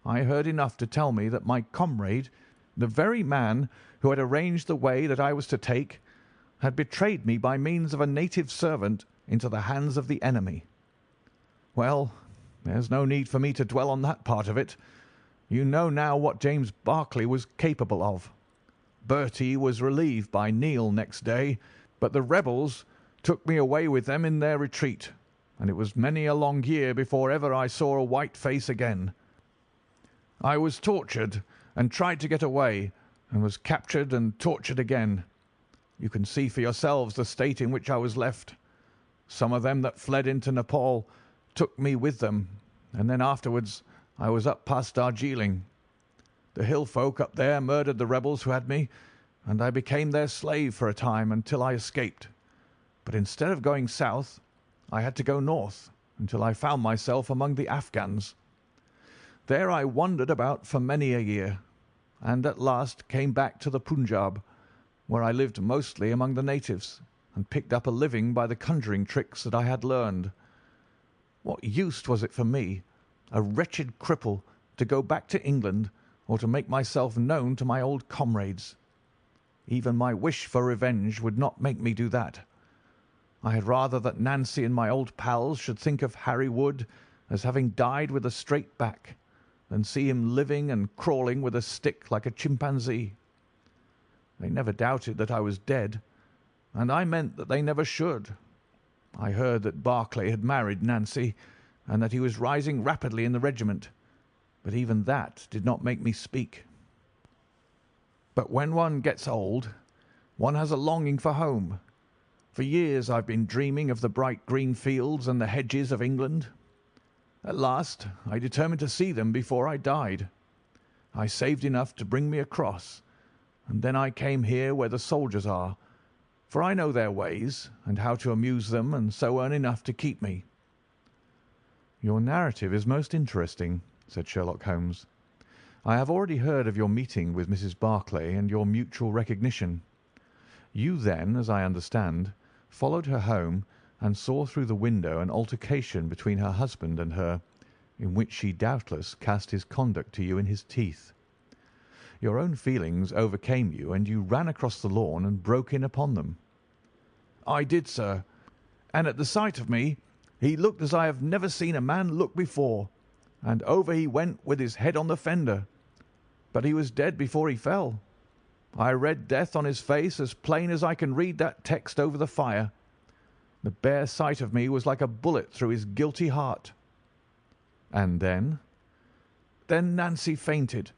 I heard enough to tell me that my comrade, the very man who had arranged the way that I was to take, had betrayed me by means of a native servant into the hands of the enemy. Well, there's no need for me to dwell on that part of it. You know now what James Barclay was capable of. Bertie was relieved by Neil next day, but the rebels took me away with them in their retreat, and it was many a long year before ever I saw a white face again. I was tortured and tried to get away, and was captured and tortured again. You can see for yourselves the state in which I was left. Some of them that fled into Nepal took me with them, and then afterwards I was up past Darjeeling. The hill folk up there murdered the rebels who had me, and I became their slave for a time until I escaped. But instead of going south, I had to go north until I found myself among the Afghans. There I wandered about for many a year, and at last came back to the Punjab, where I lived mostly among the natives, and picked up a living by the conjuring tricks that I had learned. What use was it for me, a wretched cripple, to go back to England or to make myself known to my old comrades? Even my wish for revenge would not make me do that. I had rather that Nancy and my old pals should think of Harry Wood as having died with a straight back, than see him living and crawling with a stick like a chimpanzee. They never doubted that I was dead, and I meant that they never should. I heard that Barclay had married Nancy, and that he was rising rapidly in the regiment, but even that did not make me speak. But when one gets old, one has a longing for home. For years I've been dreaming of the bright green fields and the hedges of England. At last I determined to see them before I died. I saved enough to bring me across, and then I came here where the soldiers are, for I know their ways and how to amuse them, and so earn enough to keep me." "Your narrative is most interesting," said Sherlock Holmes. "I have already heard of your meeting with Mrs. Barclay and your mutual recognition. You then, as I understand, followed her home and saw through the window an altercation between her husband and her, in which she doubtless cast his conduct to you in his teeth. Your own feelings overcame you, and you ran across the lawn and broke in upon them." "I did, sir, and at the sight of me he looked as I have never seen a man look before, and over he went with his head on the fender. But he was dead before he fell. I read death on his face as plain as I can read that text over the fire. The bare sight of me was like a bullet through his guilty heart." "And then?" "Then Nancy fainted,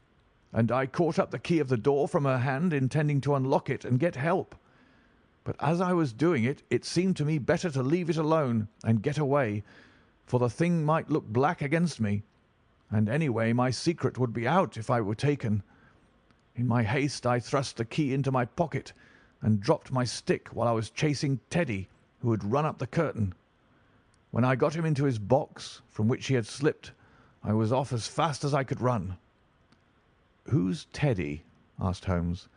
and I caught up the key of the door from her hand, intending to unlock it and get help. But as I was doing it, it seemed to me better to leave it alone and get away, for the thing might look black against me, and anyway my secret would be out if I were taken. In my haste I thrust the key into my pocket and dropped my stick while I was chasing Teddy, who had run up the curtain. When I got him into his box, from which he had slipped, I was off as fast as I could run." "Who's Teddy?" asked Holmes.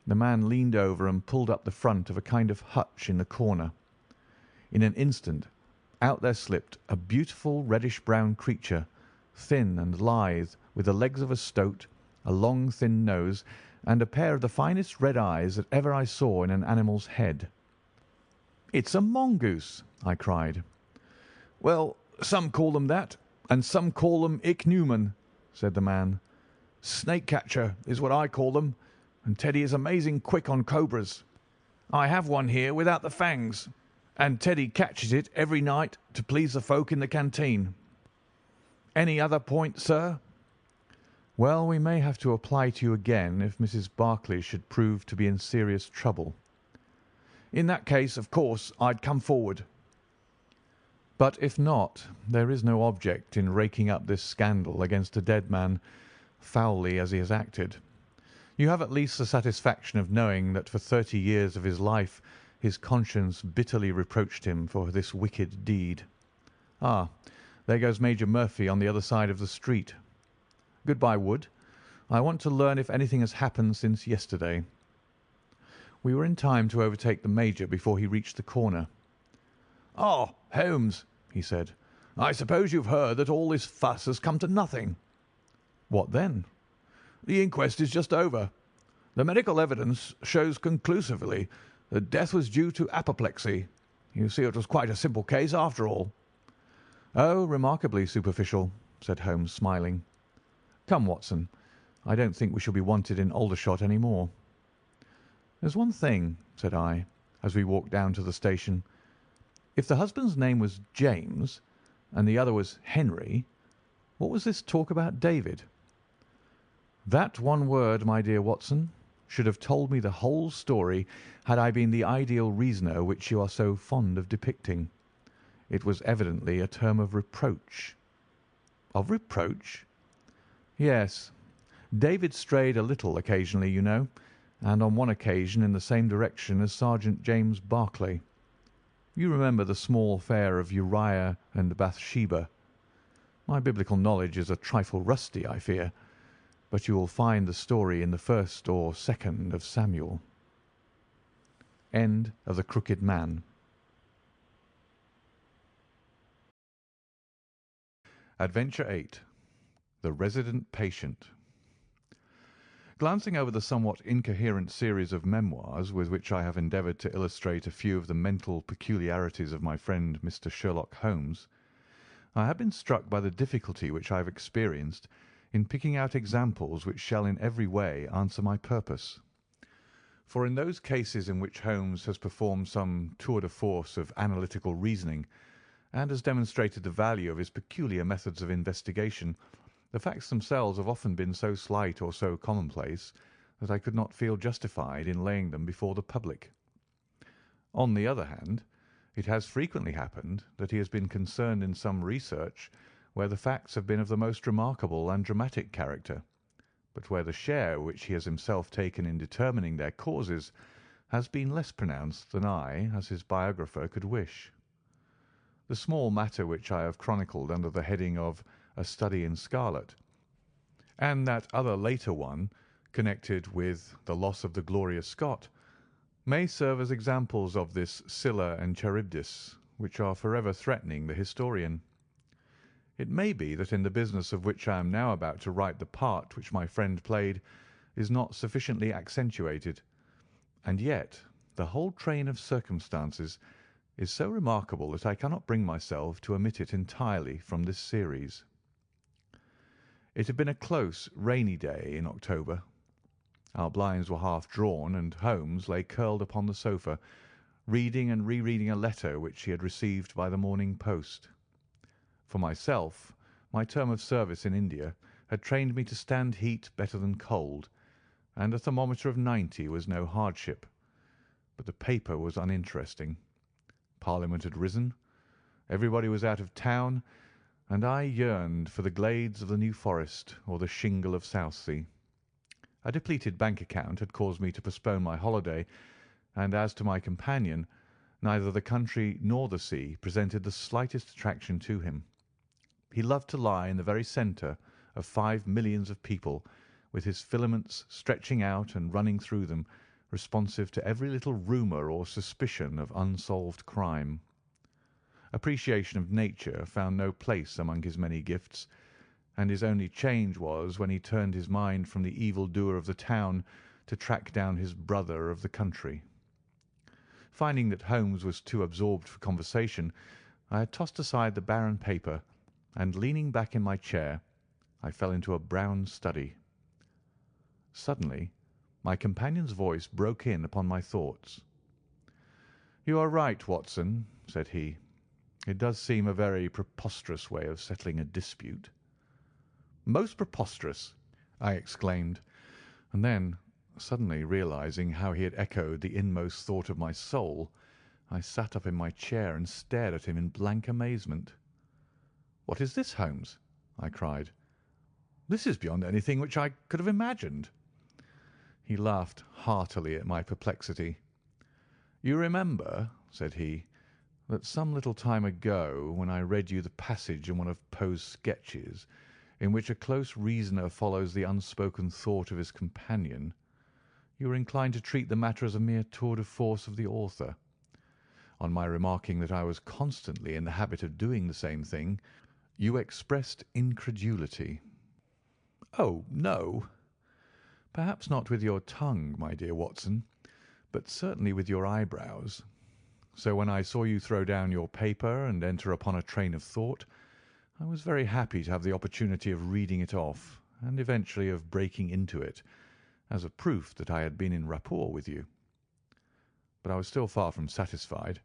The man leaned over and pulled up the front of a kind of hutch in the corner. In an instant out there slipped a beautiful reddish-brown creature, thin and lithe, with the legs of a stoat, a long thin nose, and a pair of the finest red eyes that ever I saw in an animal's head. "It's a mongoose!" I cried. "Well, some call them that, and some call them ichneumon," said the man. "Snake catcher is what I call them, and Teddy is amazing quick on cobras. I have one here without the fangs, and Teddy catches it every night to please the folk in the canteen. Any other point, sir?" "Well, we may have to apply to you again if Mrs. Barclay should prove to be in serious trouble." "In that case, of course, I'd come forward." "But if not, there is no object in raking up this scandal against a dead man, foully as he has acted. You have at least the satisfaction of knowing that for 30 years of his life his conscience bitterly reproached him for this wicked deed. Ah, there goes Major Murphy on the other side of the street. Good-bye, Wood. I want to learn if anything has happened since yesterday." We were in time to overtake the Major before he reached the corner. "Ah, Holmes," he said, "I suppose you've heard that all this fuss has come to nothing." "What then?" "The inquest is just over. The medical evidence shows conclusively The death was due to apoplexy. You see, it was quite a simple case after all." "Oh, remarkably superficial," said Holmes, smiling. "Come, Watson, I don't think we shall be wanted in Aldershot any more." "There's one thing," said I, as we walked down to the station. "If the husband's name was James and the other was Henry, what was this talk about David?" "That one word, my dear Watson, should have told me the whole story had I been the ideal reasoner which you are so fond of depicting. It was evidently a term of reproach." "Of reproach?" "Yes. David strayed a little occasionally, you know, and on one occasion in the same direction as Sergeant James Barclay. You remember the small affair of Uriah and Bathsheba. My biblical knowledge is a trifle rusty, I fear, but you will find the story in the 1st or 2nd of Samuel. End of The Crooked Man. Adventure 8. The Resident Patient. Glancing over the somewhat incoherent series of memoirs with which I have endeavoured to illustrate a few of the mental peculiarities of my friend Mr. Sherlock Holmes, I have been struck by the difficulty which I have experienced in picking out examples which shall in every way answer my purpose. For in those cases in which Holmes has performed some tour de force of analytical reasoning, and has demonstrated the value of his peculiar methods of investigation, the facts themselves have often been so slight or so commonplace that I could not feel justified in laying them before the public. On the other hand, it has frequently happened that he has been concerned in some research where the facts have been of the most remarkable and dramatic character, but where the share which he has himself taken in determining their causes has been less pronounced than I, as his biographer, could wish. The small matter which I have chronicled under the heading of A Study in Scarlet, and that other later one connected with the loss of the Gloria Scott, may serve as examples of this Scylla and Charybdis which are forever threatening the historian. It may be that in the business of which I am now about to write the part which my friend played is not sufficiently accentuated, and yet the whole train of circumstances is so remarkable that I cannot bring myself to omit it entirely from this series. It had been a close, rainy day in October. Our blinds were half drawn, and Holmes lay curled upon the sofa, reading and rereading a letter which he had received by the morning post. For myself, my term of service in India had trained me to stand heat better than cold, and a thermometer of 90 was no hardship. But the paper was uninteresting. Parliament had risen, everybody was out of town, and I yearned for the glades of the New Forest or the shingle of Southsea. A depleted bank account had caused me to postpone my holiday, and as to my companion, neither the country nor the sea presented the slightest attraction to him. He loved to lie in the very centre of 5 millions of people, with his filaments stretching out and running through them, responsive to every little rumour or suspicion of unsolved crime. Appreciation of nature found no place among his many gifts, and his only change was when he turned his mind from the evil-doer of the town to track down his brother of the country. Finding that Holmes was too absorbed for conversation, I had tossed aside the barren paper, and leaning back in my chair, I fell into a brown study. Suddenly my companion's voice broke in upon my thoughts. "You are right, Watson," said he. "It does seem a very preposterous way of settling a dispute." "Most preposterous!" I exclaimed, and then, suddenly realizing how he had echoed the inmost thought of my soul, I sat up in my chair and stared at him in blank amazement. "What is this, Holmes?" I cried. "This is beyond anything which I could have imagined." He laughed heartily at my perplexity. "You remember," said he, "that some little time ago, when I read you the passage in one of Poe's sketches, in which a close reasoner follows the unspoken thought of his companion, you were inclined to treat the matter as a mere tour de force of the author. On my remarking that I was constantly in the habit of doing the same thing, you expressed incredulity." "Oh, no." "Perhaps not with your tongue, my dear Watson, but certainly with your eyebrows. So when I saw you throw down your paper and enter upon a train of thought, I was very happy to have the opportunity of reading it off, and eventually of breaking into it, as a proof that I had been in rapport with you. But I was still far from satisfied.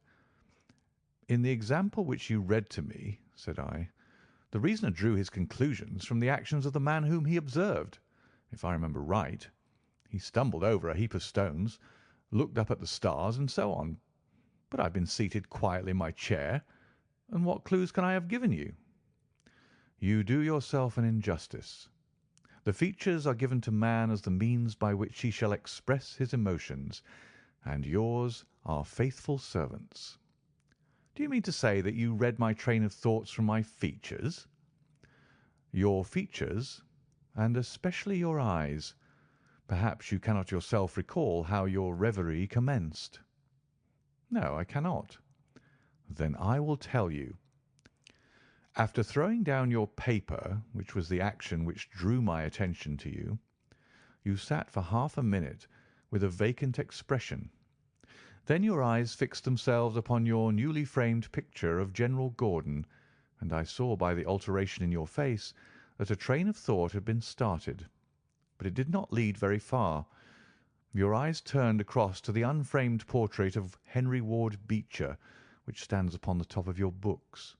In the example which you read to me, said I, the reasoner drew his conclusions from the actions of the man whom he observed. If I remember right, he stumbled over a heap of stones, looked up at the stars, and so on. But I've been seated quietly in my chair, and what clues can I have given you? You do yourself an injustice. The features are given to man as the means by which he shall express his emotions, and yours are faithful servants. Do you mean to say that you read my train of thoughts from my features? Your features, and especially your eyes. Perhaps you cannot yourself recall how your reverie commenced. No, I cannot. Then I will tell you. After throwing down your paper, which was the action which drew my attention to you, you sat for half a minute with a vacant expression. Then your eyes fixed themselves upon your newly framed picture of General Gordon, and I saw by the alteration in your face that a train of thought had been started. But it did not lead very far. Your eyes turned across to the unframed portrait of Henry Ward Beecher, which stands upon the top of your books.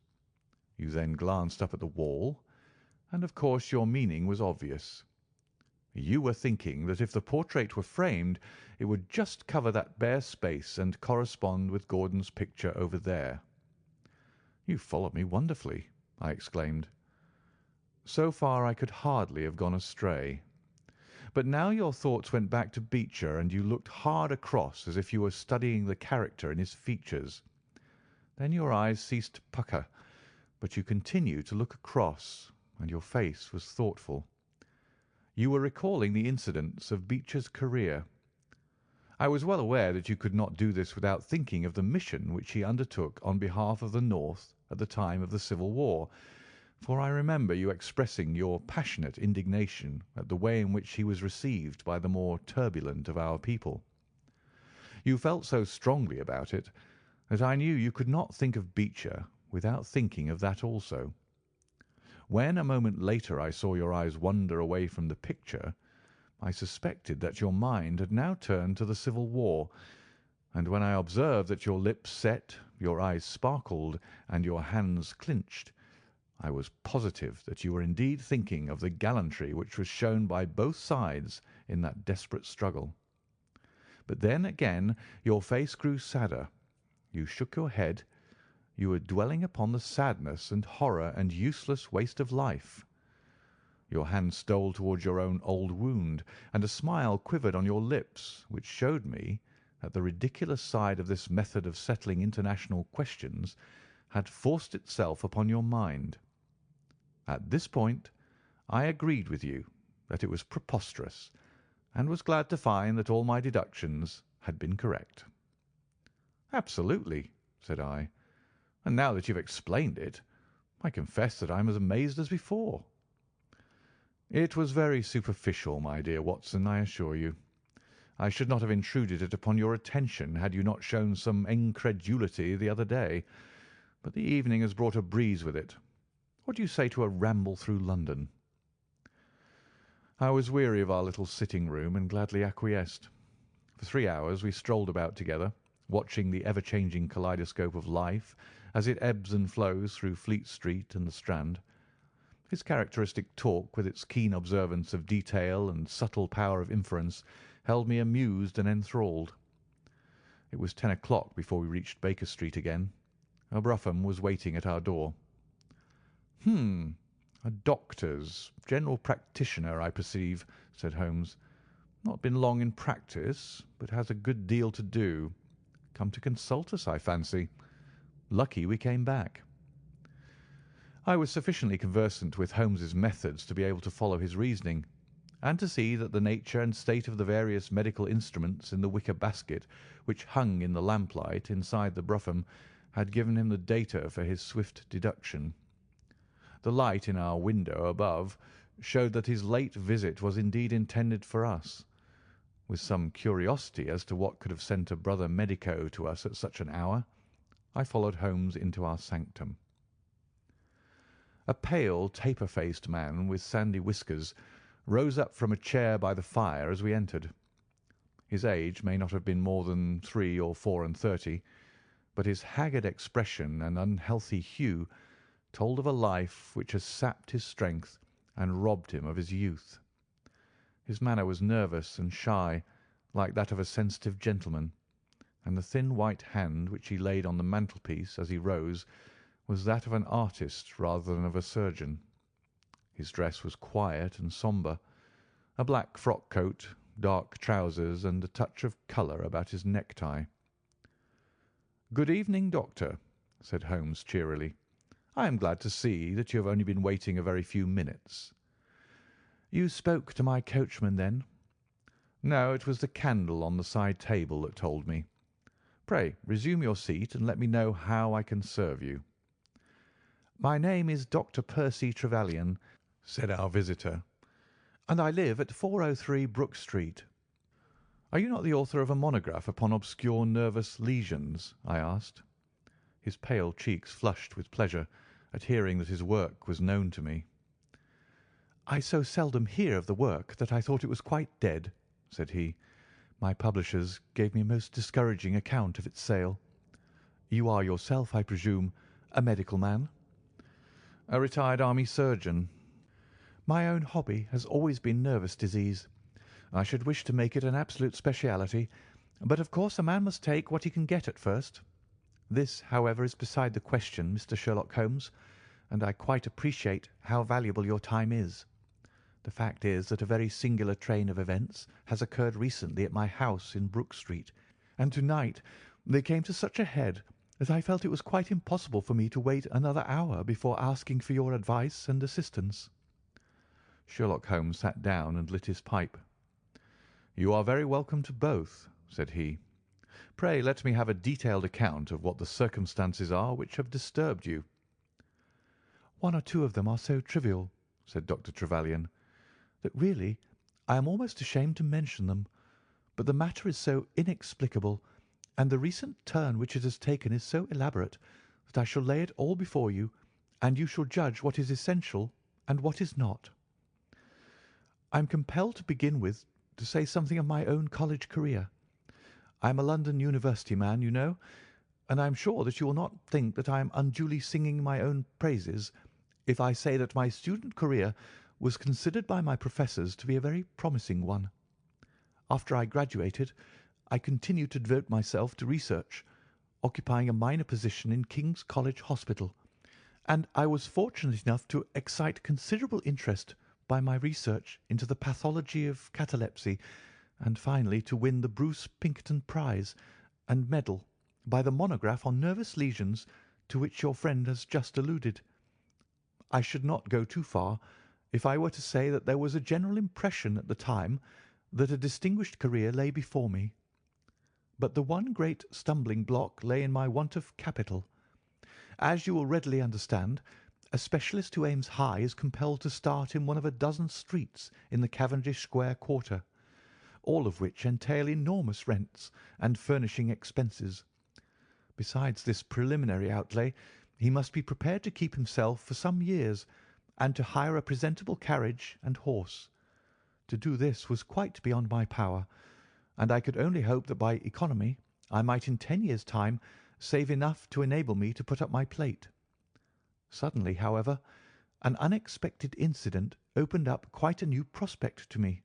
You then glanced up at the wall, and of course your meaning was obvious. You were thinking that if the portrait were framed, it would just cover that bare space and correspond with Gordon's picture over there. You followed me wonderfully, I exclaimed. So far I could hardly have gone astray. But now your thoughts went back to Beecher, and you looked hard across as if you were studying the character in his features. Then your eyes ceased to pucker, but you continued to look across, and your face was thoughtful. You were recalling the incidents of Beecher's career. I was well aware that you could not do this without thinking of the mission which he undertook on behalf of the North at the time of the Civil War, for I remember you expressing your passionate indignation at the way in which he was received by the more turbulent of our people. You felt so strongly about it that I knew you could not think of Beecher without thinking of that also. When a moment later I saw your eyes wander away from the picture, I suspected that your mind had now turned to the Civil War, and when I observed that your lips set, your eyes sparkled, and your hands clinched, I was positive that you were indeed thinking of the gallantry which was shown by both sides in that desperate struggle. But then again your face grew sadder. You shook your head. You were dwelling upon the sadness and horror and useless waste of life. Your hand stole towards your own old wound, and a smile quivered on your lips, which showed me that the ridiculous side of this method of settling international questions had forced itself upon your mind. At this point I agreed with you that it was preposterous, and was glad to find that all my deductions had been correct. Absolutely, said I. And now that you've explained it, I confess that I'm as amazed as before. It was very superficial, my dear Watson, I assure you. I should not have intruded it upon your attention had you not shown some incredulity the other day, but the evening has brought a breeze with it. What do you say to a ramble through London? I was weary of our little sitting-room and gladly acquiesced. For 3 hours we strolled about together, watching the ever-changing kaleidoscope of life as it ebbs and flows through Fleet Street and the Strand. His characteristic talk, with its keen observance of detail and subtle power of inference, held me amused and enthralled. It was 10 o'clock before we reached Baker Street again. A brougham was waiting at our door. A doctor's, general practitioner, I perceive, said Holmes. Not been long in practice, but has a good deal to do. Come to consult us, I fancy. Lucky we came back. I was sufficiently conversant with Holmes's methods to be able to follow his reasoning, and to see that the nature and state of the various medical instruments in the wicker basket which hung in the lamplight inside the brougham had given him the data for his swift deduction. The light in our window above showed that his late visit was indeed intended for us. With some curiosity as to what could have sent a brother medico to us at such an hour, I followed Holmes into our sanctum. A pale, taper-faced man with sandy whiskers rose up from a chair by the fire as we entered. His age may not have been more than 3 or 34, but his haggard expression and unhealthy hue told of a life which has sapped his strength and robbed him of his youth. His manner was nervous and shy, like that of a sensitive gentleman, and the thin white hand which he laid on the mantelpiece as he rose was that of an artist rather than of a surgeon. His dress was quiet and sombre, a black frock coat, dark trousers, and a touch of colour about his necktie. "Good evening, Doctor," said Holmes cheerily. "I am glad to see that you have only been waiting a very few minutes." "You spoke to my coachman, then?" "No, it was the candle on the side table that told me. Pray resume your seat and let me know how I can serve you." "My name is Dr. Percy Trevelyan," said our visitor, "and I live at 403 Brook Street." "Are you not the author of a monograph upon obscure nervous lesions?" I asked. His pale cheeks flushed with pleasure at hearing that his work was known to me. "I so seldom hear of the work that I thought it was quite dead," said he. "My publishers gave me a most discouraging account of its sale. You are yourself, I presume, a medical man?" "A retired army surgeon." "My own hobby has always been nervous disease. I should wish to make it an absolute speciality, but of course a man must take what he can get at first. This, however, is beside the question, Mr. Sherlock Holmes, and I quite appreciate how valuable your time is. The fact is that a very singular train of events has occurred recently at my house in Brook Street, and to-night they came to such a head that I felt it was quite impossible for me to wait another hour before asking for your advice and assistance." Sherlock Holmes sat down and lit his pipe. "You are very welcome to both," said he. "Pray let me have a detailed account of what the circumstances are which have disturbed you." "One or two of them are so trivial," said Dr. Trevelyan, "that really I am almost ashamed to mention them. But the matter is so inexplicable, and the recent turn which it has taken is so elaborate, that I shall lay it all before you, and you shall judge what is essential and what is not. I am compelled to begin with to say something of my own college career. I am a London University man, you know, and I am sure that you will not think that I am unduly singing my own praises if I say that my student career was considered by my professors to be a very promising one. After I graduated, I continued to devote myself to research, occupying a minor position in King's College Hospital, and I was fortunate enough to excite considerable interest by my research into the pathology of catalepsy, and finally to win the Bruce Pinkerton Prize and medal by the monograph on nervous lesions to which your friend has just alluded. I should not go too far if I were to say that there was a general impression at the time that a distinguished career lay before me. But the one great stumbling block lay in my want of capital. As you will readily understand, a specialist who aims high is compelled to start in one of a dozen streets in the Cavendish Square quarter, all of which entail enormous rents and furnishing expenses. Besides this preliminary outlay, he must be prepared to keep himself for some years and to hire a presentable carriage and horse. To do this was quite beyond my power, and I could only hope that by economy I might in 10 years' time save enough to enable me to put up my plate. Suddenly, however, an unexpected incident opened up quite a new prospect to me.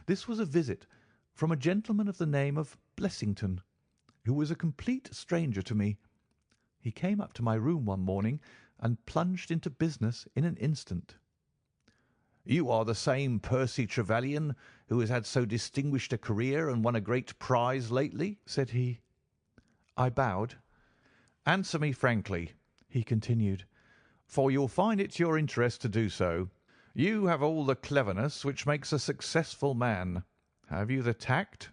This was a visit from a gentleman of the name of Blessington, who was a complete stranger to me. He came up to my room one morning and plunged into business in an instant. "You are the same Percy Trevelyan who has had so distinguished a career and won a great prize lately?" said he. I bowed. "Answer me frankly," he continued, "for you'll find it to your interest to do so. You have all the cleverness which makes a successful man. Have you the tact?"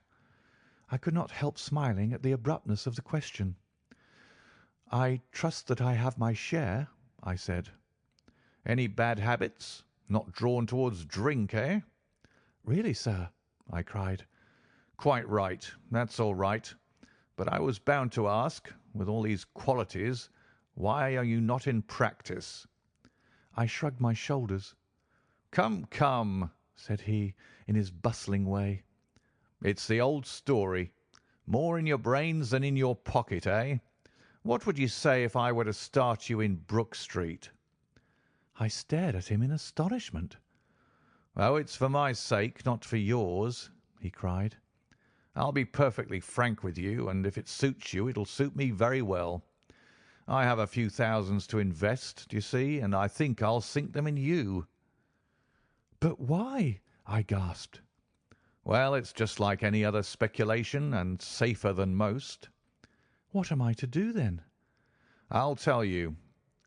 I could not help smiling at the abruptness of the question. "I trust that I have my share," I said. "Any bad habits? Not drawn towards drink, eh?" "Really, sir," I cried. "Quite right. That's all right. But I was bound to ask, with all these qualities, why are you not in practice?" I shrugged my shoulders. "Come, come," said he, in his bustling way. "It's the old story. More in your brains than in your pocket, eh? What would you say if I were to start you in Brook Street?" I stared at him in astonishment. "Oh, it's for my sake, not for yours," he cried. "I'll be perfectly frank with you, and if it suits you, it'll suit me very well. I have a few thousands to invest, do you see, and I think I'll sink them in you." "But why?" I gasped. "Well, it's just like any other speculation, and safer than most." "What am I to do, then?" "I'll tell you.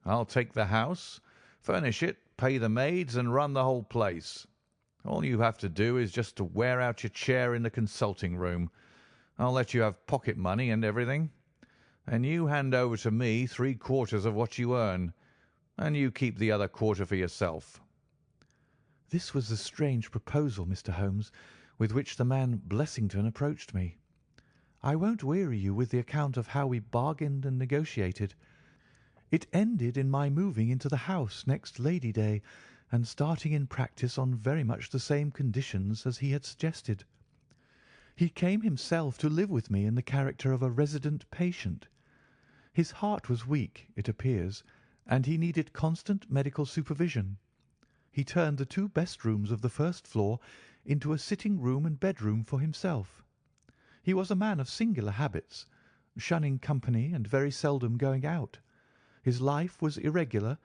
I'll take the house, furnish it, pay the maids, and run the whole place. All you have to do is just to wear out your chair in the consulting room. I'll let you have pocket money and everything. And you hand over to me 3/4 of what you earn, and you keep the other quarter for yourself." This was the strange proposal, Mr. Holmes, with which the man Blessington approached me. I won't weary you with the account of how we bargained and negotiated. It ended in my moving into the house next Lady Day and starting in practice on very much the same conditions as he had suggested. He came himself to live with me in the character of a resident patient. His heart was weak, it appears, and he needed constant medical supervision. He turned the 2 best rooms of the first floor into a sitting room and bedroom for himself. He was a man of singular habits, shunning company and very seldom going out. His life was irregular,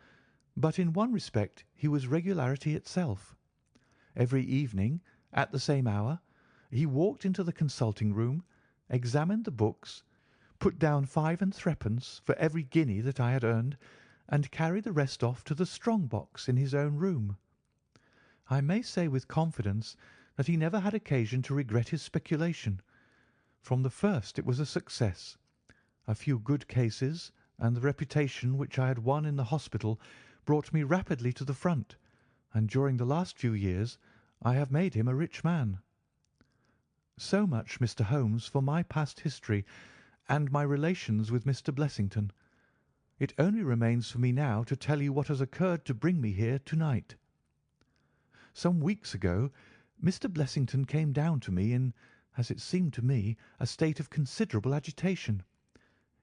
but in one respect he was regularity itself. Every evening, at the same hour, he walked into the consulting room, examined the books, put down 5 and 3d for every guinea that I had earned, and carried the rest off to the strong box in his own room. I may say with confidence that he never had occasion to regret his speculation. From the first it was a success. A few good cases and the reputation which I had won in the hospital brought me rapidly to the front, and during the last few years I have made him a rich man. So much, Mr. Holmes, for my past history and my relations with Mr. Blessington. It only remains for me now to tell you what has occurred to bring me here to-night. Some weeks ago Mr. Blessington came down to me in, as it seemed to me, a state of considerable agitation.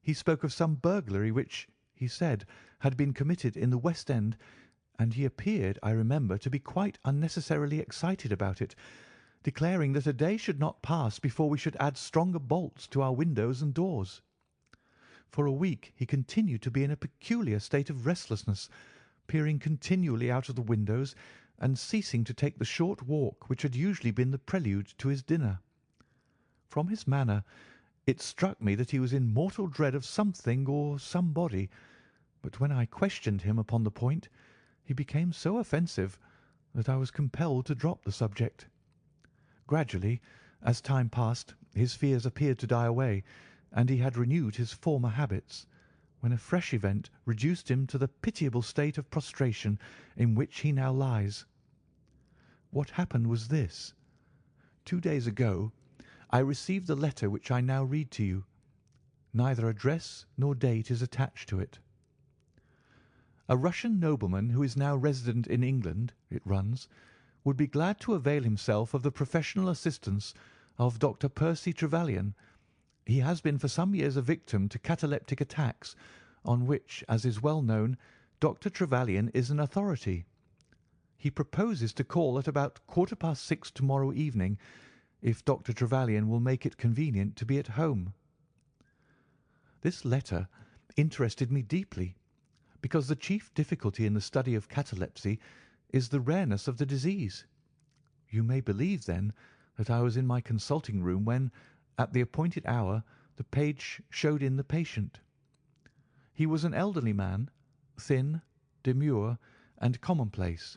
He spoke of some burglary which, he said, had been committed in the West End, and he appeared, I remember, to be quite unnecessarily excited about it, declaring that a day should not pass before we should add stronger bolts to our windows and doors. For a week he continued to be in a peculiar state of restlessness, peering continually out of the windows and ceasing to take the short walk which had usually been the prelude to his dinner. From his manner it struck me that he was in mortal dread of something or somebody, but when I questioned him upon the point, he became so offensive that I was compelled to drop the subject. Gradually, as time passed, his fears appeared to die away, and he had renewed his former habits, when a fresh event reduced him to the pitiable state of prostration in which he now lies. What happened was this. 2 days ago I received the letter which I now read to you. Neither address nor date is attached to it. "A Russian nobleman who is now resident in England," it runs, "would be glad to avail himself of the professional assistance of Dr. Percy Trevelyan. He has been for some years a victim to cataleptic attacks, on which, as is well known, Dr. Trevelyan is an authority. He proposes to call at about 6:15 to-morrow evening, if Dr. Trevelyan will make it convenient to be at home." This letter interested me deeply, because the chief difficulty in the study of catalepsy is the rareness of the disease. You may believe, then, that I was in my consulting room when, at the appointed hour, the page showed in the patient. He was an elderly man, thin, demure, and commonplace.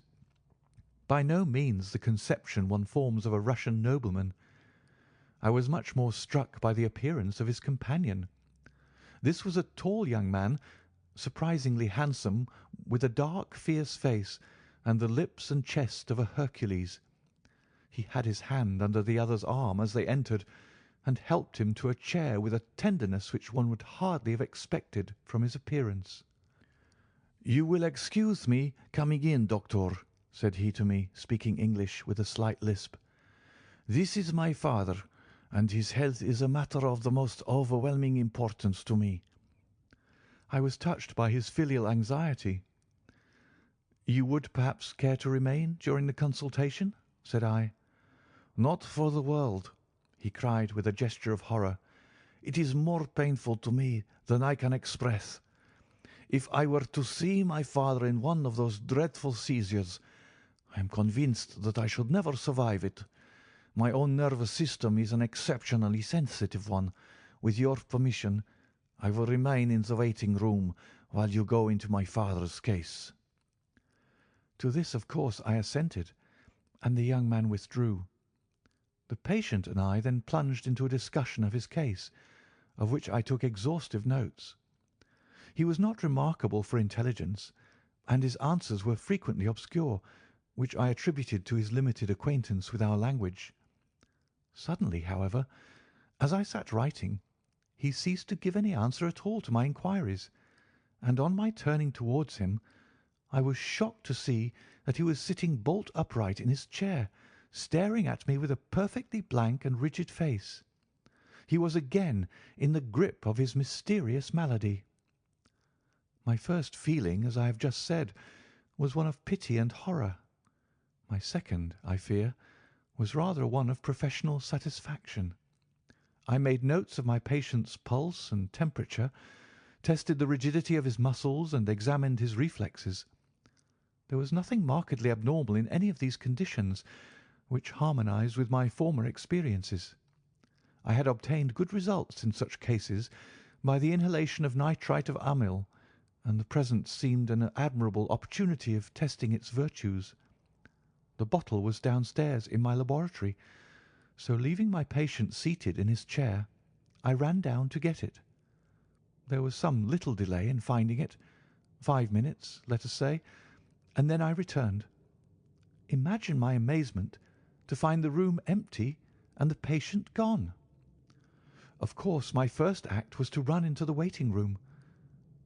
By no means the conception one forms of a Russian nobleman. I was much more struck by the appearance of his companion. This was a tall young man, surprisingly handsome, with a dark, fierce face and the lips and chest of a Hercules. He had his hand under the other's arm as they entered, and helped him to a chair with a tenderness which one would hardly have expected from his appearance. "You will excuse me coming in, doctor," said he to me, speaking English with a slight lisp. "This is my father, and his health is a matter of the most overwhelming importance to me." I was touched by his filial anxiety. "You would perhaps care to remain during the consultation?" said I. "Not for the world," he cried with a gesture of horror. "It is more painful to me than I can express. If I were to see my father in one of those dreadful seizures, I am convinced that I should never survive it. My own nervous system is an exceptionally sensitive one. With your permission, I will remain in the waiting room while you go into my father's case." To this, of course, I assented, and the young man withdrew. The patient and I then plunged into a discussion of his case, of which I took exhaustive notes. He was not remarkable for intelligence, and his answers were frequently obscure, which I attributed to his limited acquaintance with our language. Suddenly, however, as I sat writing, he ceased to give any answer at all to my inquiries, and on my turning towards him, I was shocked to see that he was sitting bolt upright in his chair, staring at me with a perfectly blank and rigid face. He was again in the grip of his mysterious malady. My first feeling, as I have just said, was one of pity and horror. My second, I fear, was rather one of professional satisfaction. I made notes of my patient's pulse and temperature, tested the rigidity of his muscles, and examined his reflexes. There was nothing markedly abnormal in any of these conditions, which harmonized with my former experiences. I had obtained good results in such cases by the inhalation of nitrite of amyl, and the present seemed an admirable opportunity of testing its virtues. The bottle was downstairs in my laboratory, so leaving my patient seated in his chair, I ran down to get it. There was some little delay in finding it, 5 minutes, let us say, and then I returned. Imagine my amazement to find the room empty and the patient gone. Of course, my first act was to run into the waiting room.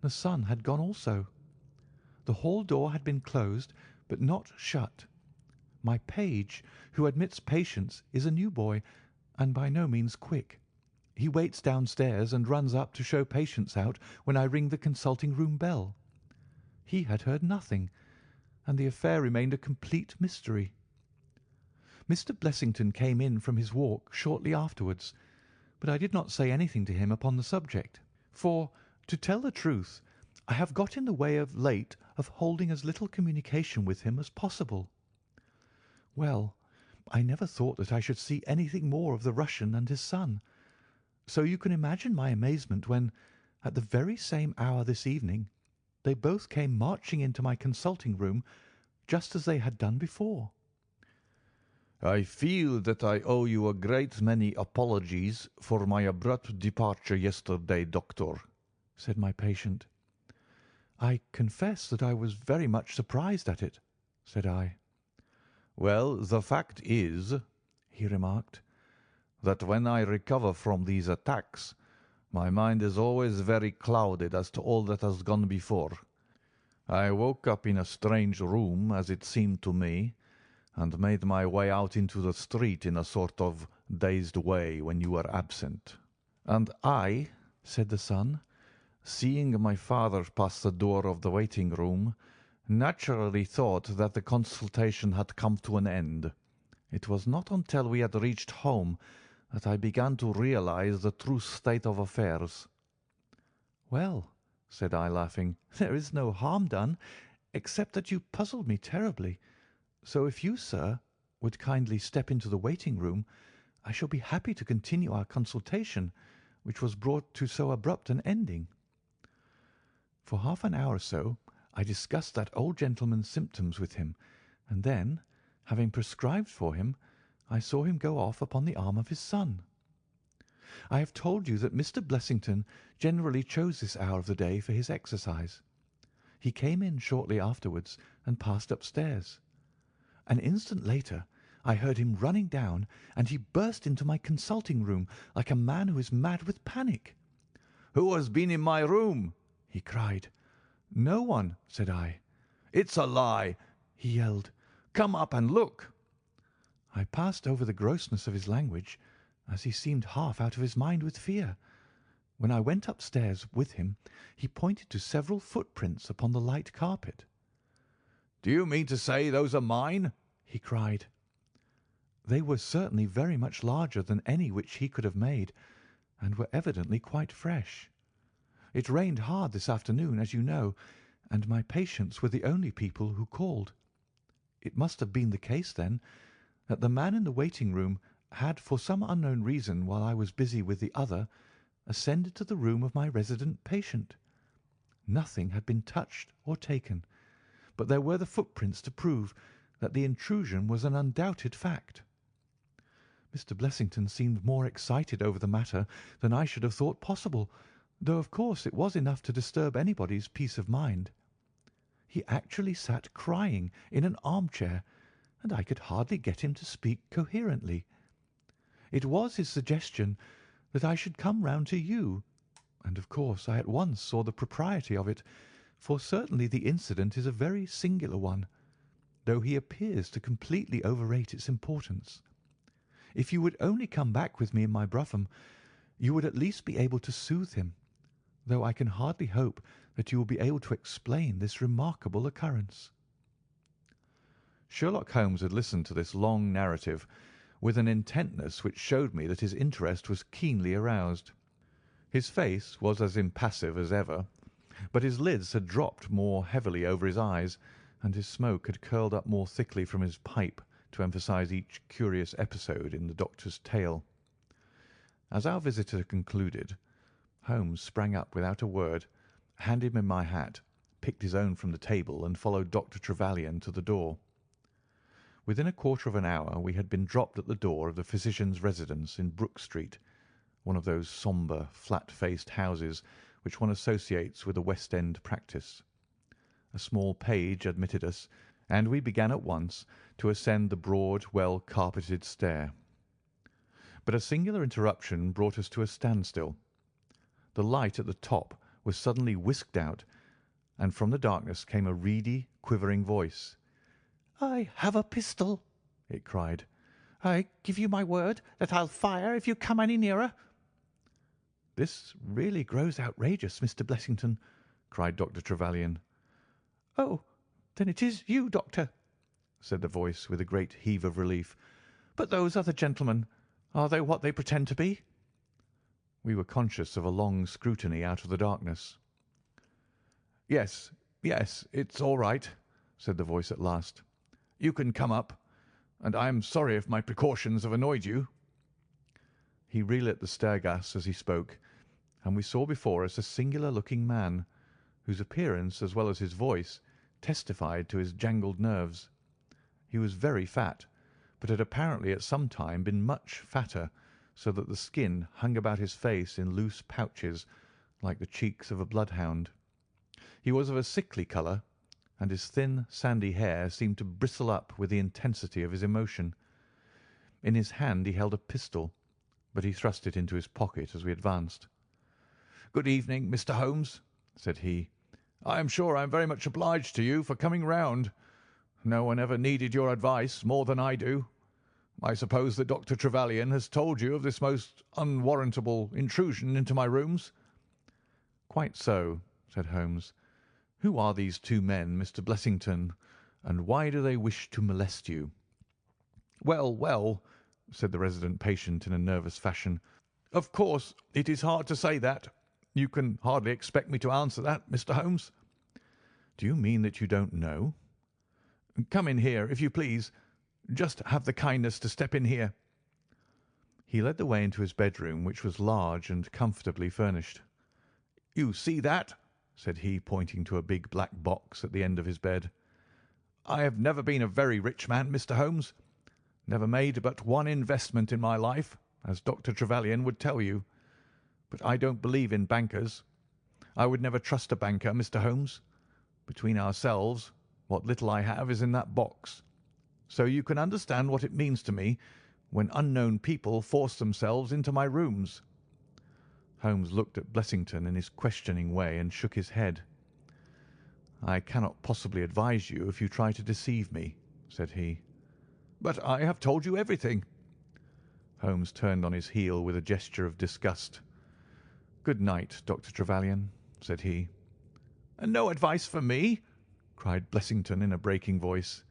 The son had gone also. The hall door had been closed, but not shut. My page, who admits patients, is a new boy, and by no means quick. He waits downstairs and runs up to show patients out when I ring the consulting room bell. He had heard nothing, and the affair remained a complete mystery. Mr. Blessington came in from his walk shortly afterwards, but I did not say anything to him upon the subject, for, to tell the truth, I have got in the way of late of holding as little communication with him as possible. Well, I never thought that I should see anything more of the Russian and his son, so you can imagine my amazement when, at the very same hour this evening, they both came marching into my consulting room just as they had done before. "I feel that I owe you a great many apologies for my abrupt departure yesterday, doctor," said my patient. "I confess that I was very much surprised at it," said I. "Well, the fact is," he remarked, "that when I recover from these attacks, my mind is always very clouded as to all that has gone before. I woke up in a strange room, as it seemed to me, and made my way out into the street in a sort of dazed way when you were absent. And I," said the son, "seeing my father pass the door of the waiting room, naturally thought that the consultation had come to an end. It was not until we had reached home that I began to realize the true state of affairs." "Well," said I, laughing, "there is no harm done, except that you puzzled me terribly. So if you, sir, would kindly step into the waiting room, I shall be happy to continue our consultation, which was brought to so abrupt an ending." For half an hour or so I discussed that old gentleman's symptoms with him, and then, having prescribed for him, I saw him go off upon the arm of his son. I have told you that Mr. Blessington generally chose this hour of the day for his exercise. He came in shortly afterwards and passed upstairs. An instant later I heard him running down, and he burst into my consulting room like a man who is mad with panic. "'Who has been in my room?' he cried. "'No one,' said I. "'It's a lie!' he yelled. "'Come up and look.' I passed over the grossness of his language, as he seemed half out of his mind with fear. When I went upstairs with him, he pointed to several footprints upon the light carpet. "'Do you mean to say those are mine?' he cried. They were certainly very much larger than any which he could have made, and were evidently quite fresh. It rained hard this afternoon, as you know, and my patients were the only people who called. It must have been the case, then, that the man in the waiting-room had, for some unknown reason, while I was busy with the other, ascended to the room of my resident patient. Nothing had been touched or taken, but there were the footprints to prove that the intrusion was an undoubted fact. Mr. Blessington seemed more excited over the matter than I should have thought possible, though of course it was enough to disturb anybody's peace of mind. He actually sat crying in an armchair, and I could hardly get him to speak coherently. It was his suggestion that I should come round to you, and of course I at once saw the propriety of it, for certainly the incident is a very singular one, though he appears to completely overrate its importance. If you would only come back with me in my brougham, you would at least be able to soothe him, though I can hardly hope that you will be able to explain this remarkable occurrence." Sherlock Holmes had listened to this long narrative with an intentness which showed me that his interest was keenly aroused. His face was as impassive as ever, but his lids had dropped more heavily over his eyes, and his smoke had curled up more thickly from his pipe to emphasize each curious episode in the doctor's tale. As our visitor concluded, Holmes sprang up without a word, handed me my hat, picked his own from the table, and followed Dr. Trevelyan to the door. Within a quarter of an hour we had been dropped at the door of the physician's residence in Brook Street, one of those sombre, flat-faced houses which one associates with a West End practice. A small page admitted us, and we began at once to ascend the broad, well-carpeted stair. But a singular interruption brought us to a standstill. The light at the top was suddenly whisked out, and from the darkness came a reedy, quivering voice. "I have a pistol," it cried. "I give you my word that I'll fire if you come any nearer." "This really grows outrageous, Mr. Blessington," cried Dr. Trevelyan. "Oh, then it is you, Doctor," said the voice, with a great heave of relief. "But those other gentlemen, are they what they pretend to be?" We were conscious of a long scrutiny out of the darkness. "Yes, yes, it's all right," said the voice at last. "You can come up, and I am sorry if my precautions have annoyed you." He relit the stair-gas as he spoke, and we saw before us a singular-looking man, whose appearance as well as his voice testified to his jangled nerves. He was very fat, but had apparently at some time been much fatter, so that the skin hung about his face in loose pouches, like the cheeks of a bloodhound. He was of a sickly colour, and his thin, sandy hair seemed to bristle up with the intensity of his emotion. In his hand he held a pistol, but he thrust it into his pocket as we advanced. "Good evening, Mr. Holmes," said he. "I am sure I am very much obliged to you for coming round. No one ever needed your advice more than I do. I suppose that Dr. Trevelyan has told you of this most unwarrantable intrusion into my rooms?" "Quite so," said Holmes. "Who are these two men, Mr. Blessington, and why do they wish to molest you?" "Well, well," said the resident patient in a nervous fashion, "of course it is hard to say that. You can hardly expect me to answer that, Mr. Holmes." "Do you mean that you don't know?" "Come in here, if you please. Just have the kindness to step in here." He led the way into his bedroom, which was large and comfortably furnished. "You see that?" said he, pointing to a big black box at the end of his bed. "I have never been a very rich man, Mr. Holmes. Never made but one investment in my life, as Dr. Trevelyan would tell you. But I don't believe in bankers. I would never trust a banker, Mr. Holmes. Between ourselves, what little I have is in that box. so you can understand what it means to me when unknown people force themselves into my rooms." Holmes looked at Blessington in his questioning way and shook his head. "I cannot possibly advise you if you try to deceive me," said he. "But I have told you everything." Holmes turned on his heel with a gesture of disgust. "Good night, Dr. Trevelyan," said he. "And no advice for me?" cried Blessington in a breaking voice.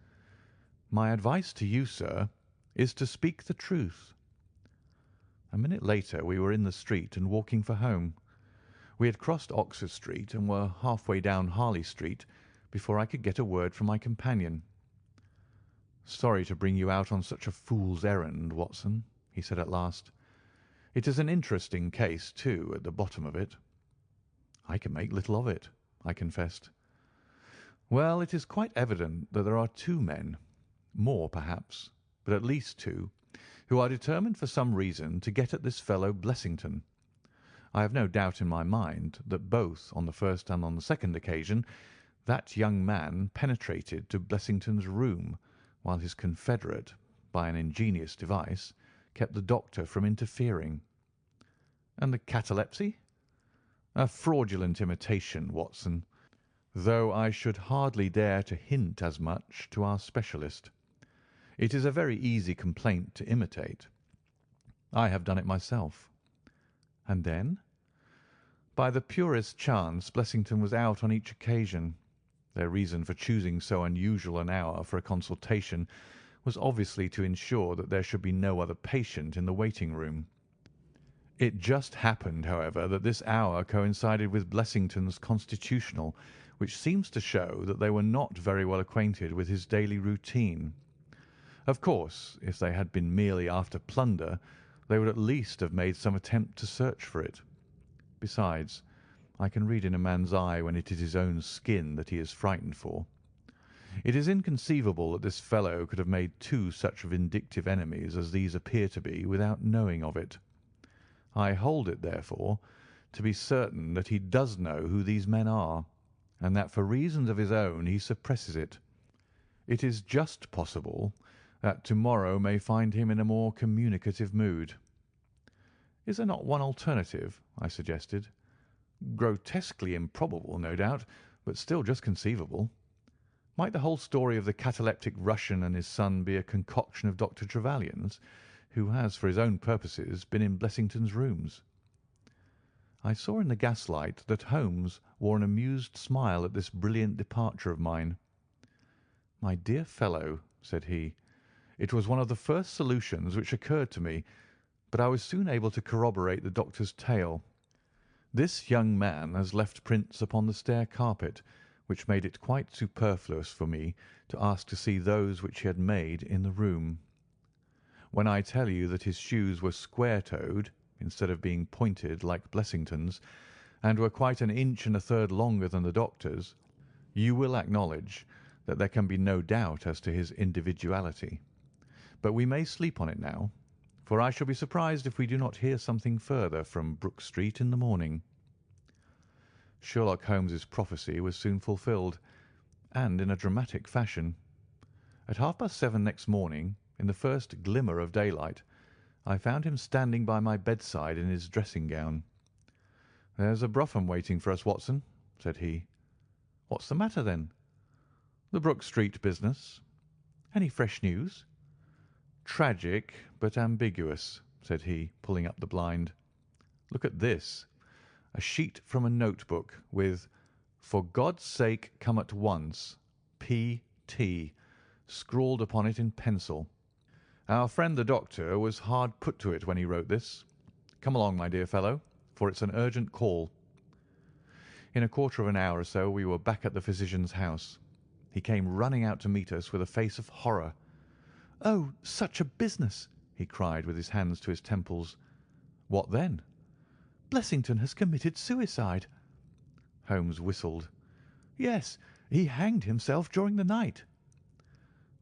"My advice to you, sir, is to speak the truth." A minute later we were in the street and walking for home. We had crossed Oxford Street and were half-way down Harley Street before I could get a word from my companion. "Sorry to bring you out on such a fool's errand, Watson," he said at last. "It is an interesting case, too, at the bottom of it." "I can make little of it," I confessed. "Well, it is quite evident that there are two men, more perhaps, but at least two, who are determined for some reason to get at this fellow Blessington. I have no doubt in my mind that both on the first and on the second occasion that young man penetrated to Blessington's room while his confederate, by an ingenious device, kept the doctor from interfering." "And the catalepsy?" "A fraudulent imitation, Watson, though I should hardly dare to hint as much to our specialist. It is a very easy complaint to imitate. I have done it myself." "And then?" "By the purest chance Blessington was out on each occasion. Their reason for choosing so unusual an hour for a consultation was obviously to ensure that there should be no other patient in the waiting room. It just happened, however, that this hour coincided with Blessington's constitutional, which seems to show that they were not very well acquainted with his daily routine. Of course, if they had been merely after plunder, they would at least have made some attempt to search for it. Besides, I can read in a man's eye when it is his own skin that he is frightened for. It is inconceivable that this fellow could have made two such vindictive enemies as these appear to be without knowing of it. I hold it, therefore, to be certain that he does know who these men are, and that for reasons of his own he suppresses it. It is just possible that to-morrow may find him in a more communicative mood." "Is there not one alternative?" I suggested. "Grotesquely improbable, no doubt, but still just conceivable. Might the whole story of the cataleptic Russian and his son be a concoction of Dr. Trevelyan's, who has, for his own purposes, been in Blessington's rooms?" I saw in the gaslight that Holmes wore an amused smile at this brilliant departure of mine. "My dear fellow," said he, "it was one of the first solutions which occurred to me, but I was soon able to corroborate the doctor's tale. This young man has left prints upon the stair carpet, which made it quite superfluous for me to ask to see those which he had made in the room. When I tell you that his shoes were square-toed, instead of being pointed like Blessington's, and were quite an inch and a third longer than the doctor's, you will acknowledge that there can be no doubt as to his individuality. But we may sleep on it now, for I shall be surprised if we do not hear something further from Brook Street in the morning." Sherlock Holmes's prophecy was soon fulfilled, and in a dramatic fashion. At 7:30 next morning, in the first glimmer of daylight, I found him standing by my bedside in his dressing-gown. "There's a brougham waiting for us, Watson," said he. "What's the matter, then?" "The Brook Street business." "Any fresh news?" "Tragic, but ambiguous," said he, pulling up the blind. "Look at this. A sheet from a notebook with 'For God's sake, come at once. P.T.' scrawled upon it in pencil. Our friend the doctor was hard put to it when he wrote this. Come along, my dear fellow, for it's an urgent call." In a quarter of an hour or so we were back at the physician's house. He came running out to meet us with a face of horror. "Oh, such a business!" he cried, with his hands to his temples. "What then?" "Blessington has committed suicide." Holmes whistled. "Yes, he hanged himself during the night."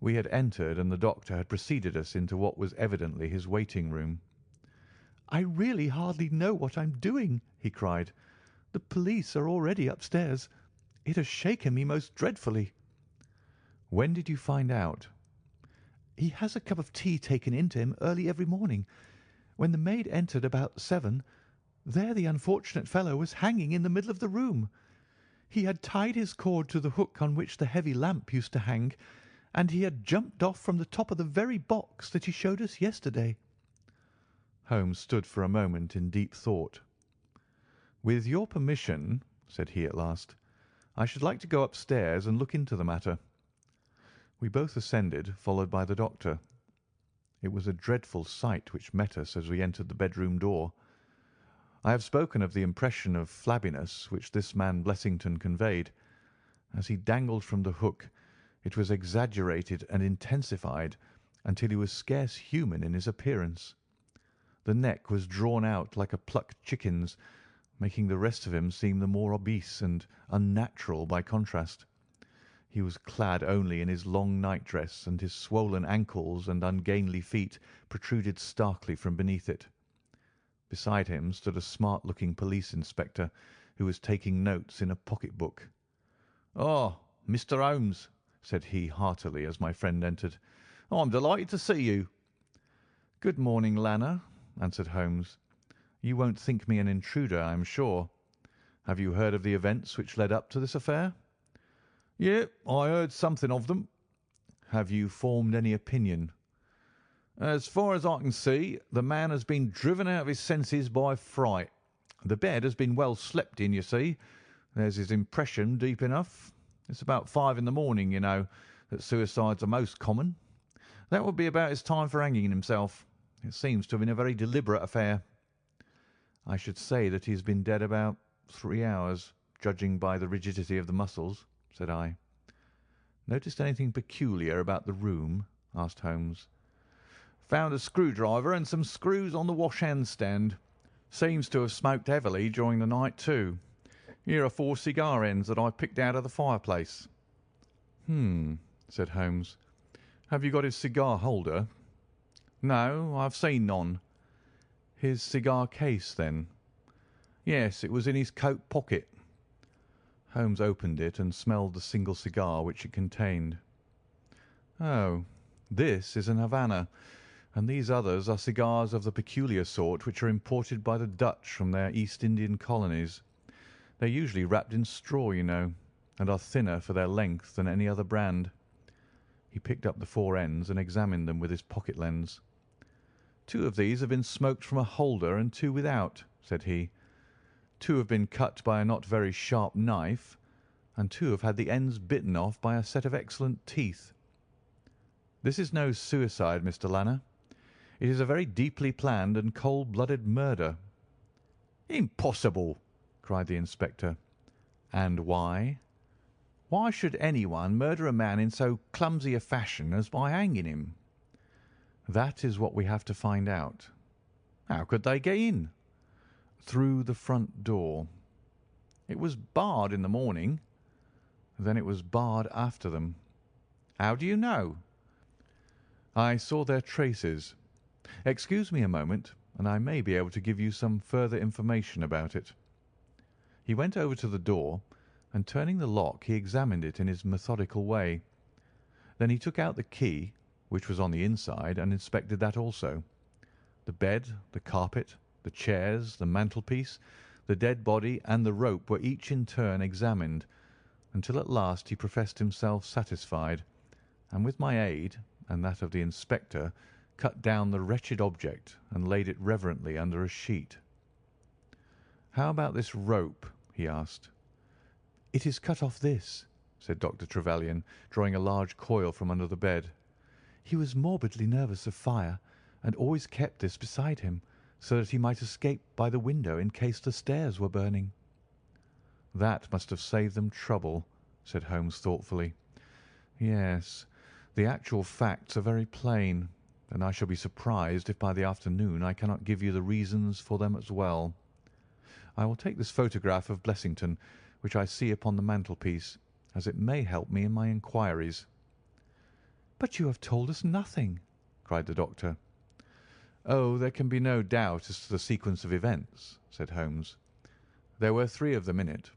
We had entered, and the doctor had preceded us into what was evidently his waiting room. "I really hardly know what I'm doing," he cried. "The police are already upstairs. It has shaken me most dreadfully." "When did you find out?" He has a cup of tea taken in to him early every morning. When the maid entered about 7, there the unfortunate fellow was hanging in the middle of the room. He had tied his cord to the hook on which the heavy lamp used to hang, and he had jumped off from the top of the very box that he showed us yesterday." Holmes stood for a moment in deep thought. "With your permission," said he at last, "I should like to go upstairs and look into the matter." We both ascended, followed by the doctor. It was a dreadful sight which met us as we entered the bedroom door. I have spoken of the impression of flabbiness which this man Blessington conveyed. As he dangled from the hook, it was exaggerated and intensified until he was scarce human in his appearance. The neck was drawn out like a plucked chicken's, making the rest of him seem the more obese and unnatural by contrast. He was clad only in his long nightdress, and his swollen ankles and ungainly feet protruded starkly from beneath it. Beside him stood a smart-looking police inspector, who was taking notes in a pocket-book. "Ah, Mr. Holmes," said he heartily as my friend entered. "I'm delighted to see you." "Good morning, Lanner," answered Holmes. "You won't think me an intruder, I am sure. Have you heard of the events which led up to this affair?" "Yes, I heard something of them." "Have you formed any opinion?" "As far as I can see, the man has been driven out of his senses by fright. The bed has been well slept in, you see. There's his impression deep enough. It's about 5 in the morning, you know, that suicides are most common. That would be about his time for hanging himself. It seems to have been a very deliberate affair." "I should say that he has been dead about 3 hours, judging by the rigidity of the muscles," said I. "Noticed anything peculiar about the room?" asked Holmes. "Found a screwdriver and some screws on the wash-hand stand. Seems to have smoked heavily during the night, too. Here are 4 cigar ends that I picked out of the fireplace." Said Holmes. "Have you got his cigar holder?" "No, I've seen none." "His cigar case, then?" "Yes, it was in his coat pocket." Holmes opened it and smelled the single cigar which it contained. "Oh, this is an Havana, and these others are cigars of the peculiar sort which are imported by the Dutch from their East Indian colonies. They're usually wrapped in straw, you know, and are thinner for their length than any other brand." He picked up the 4 ends and examined them with his pocket lens. "2 of these have been smoked from a holder and 2 without," said he. "2 have been cut by a not very sharp knife, and 2 have had the ends bitten off by a set of excellent teeth. This is no suicide, Mr. Lanner. It is a very deeply planned and cold-blooded murder." "Impossible!" cried the inspector. "And why?" "Why should anyone murder a man in so clumsy a fashion as by hanging him?" "That is what we have to find out." "How could they get in?" "Through the front door." "It was barred in the morning." "Then it was barred after them." "How do you know?" "I saw their traces. Excuse me a moment, and I may be able to give you some further information about it." He went over to the door, and turning the lock he examined it in his methodical way. Then he took out the key, which was on the inside, and inspected that also. The bed, the carpet, the chairs, the mantelpiece, the dead body, and the rope were each in turn examined, until at last he professed himself satisfied, and with my aid and that of the inspector cut down the wretched object and laid it reverently under a sheet. "How about this rope?" he asked. "It is cut off this," said Dr. Trevelyan, drawing a large coil from under the bed. "He was morbidly nervous of fire, and always kept this beside him, so that he might escape by the window in case the stairs were burning." "That must have saved them trouble," said Holmes thoughtfully. "Yes, the actual facts are very plain, and I shall be surprised if by the afternoon I cannot give you the reasons for them as well. I will take this photograph of Blessington, which I see upon the mantelpiece, as it may help me in my inquiries." "But you have told us nothing," cried the doctor. "Oh, there can be no doubt as to the sequence of events," said Holmes. "There were 3 of them in it,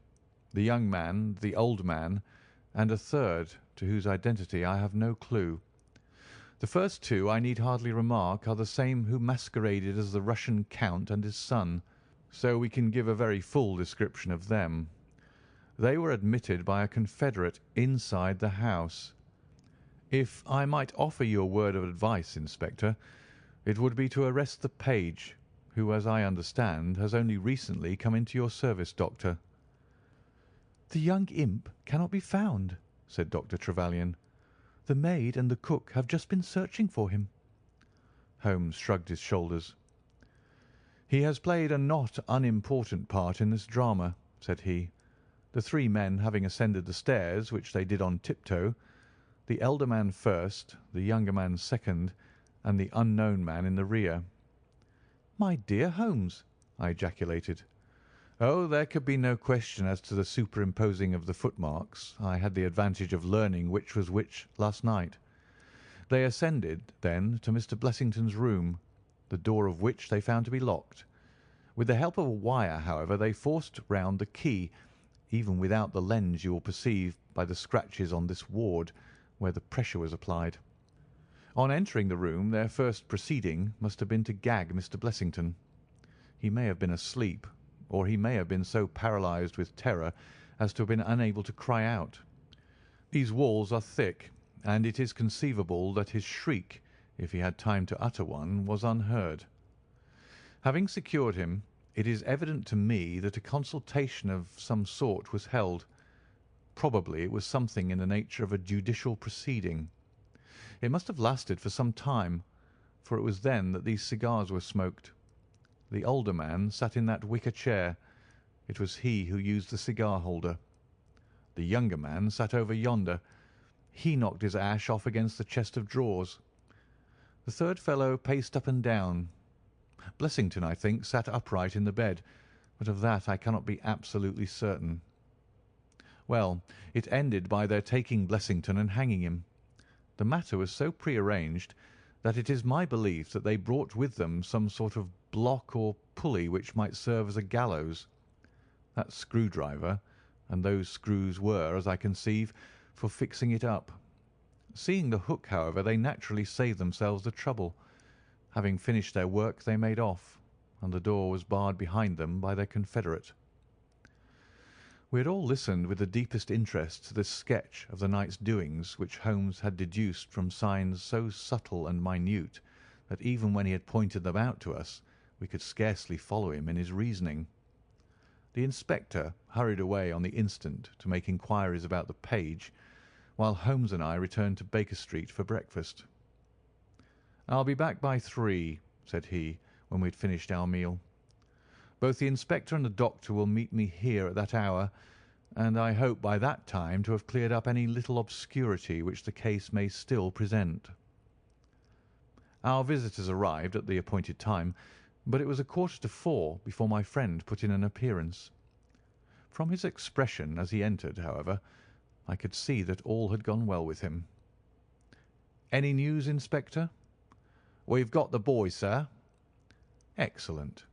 the young man, the old man, and a third to whose identity I have no clue. The first two, I need hardly remark, are the same who masqueraded as the Russian Count and his son, so we can give a very full description of them. They were admitted by a confederate inside the house. If I might offer you a word of advice, Inspector, it would be to arrest the page, who, as I understand, has only recently come into your service, Doctor." "The young imp cannot be found," said Dr. Trevelyan. "The maid and the cook have just been searching for him." Holmes shrugged his shoulders. "He has played a not unimportant part in this drama," said he. "The three men having ascended the stairs, which they did on tiptoe, the elder man first, the younger man second, and the unknown man in the rear." "My dear Holmes!" I ejaculated. "Oh, there could be no question as to the superimposing of the footmarks. I had the advantage of learning which was which last night. They ascended, then, to Mr. Blessington's room, the door of which they found to be locked. With the help of a wire, however, they forced round the key, even without the lens you will perceive by the scratches on this ward, where the pressure was applied. On entering the room, their first proceeding must have been to gag Mr. Blessington. He may have been asleep, or he may have been so paralysed with terror as to have been unable to cry out. These walls are thick, and it is conceivable that his shriek, if he had time to utter one, was unheard. Having secured him, it is evident to me that a consultation of some sort was held. Probably it was something in the nature of a judicial proceeding. It must have lasted for some time, for it was then that these cigars were smoked. The older man sat in that wicker chair. It was he who used the cigar holder. The younger man sat over yonder. He knocked his ash off against the chest of drawers. The third fellow paced up and down. Blessington, I think, sat upright in the bed, but of that I cannot be absolutely certain. Well, it ended by their taking Blessington and hanging him. The matter was so prearranged that it is my belief that they brought with them some sort of block or pulley which might serve as a gallows. That screwdriver and those screws were, as I conceive, for fixing it up. Seeing the hook, however, they naturally saved themselves the trouble. Having finished their work, they made off, and the door was barred behind them by their confederate. We had all listened with the deepest interest to this sketch of the night's doings, which Holmes had deduced from signs so subtle and minute that even when he had pointed them out to us, we could scarcely follow him in his reasoning. The inspector hurried away on the instant to make inquiries about the page, while Holmes and I returned to Baker Street for breakfast. "I'll be back by 3:00, said he, when we had finished our meal. "Both the inspector and the doctor will meet me here at that hour, and I hope by that time to have cleared up any little obscurity which the case may still present." Our visitors arrived at the appointed time, but it was 3:45 before my friend put in an appearance. From his expression as he entered, however, I could see that all had gone well with him. "Any news, Inspector?" "We've got the boy, sir." "Excellent.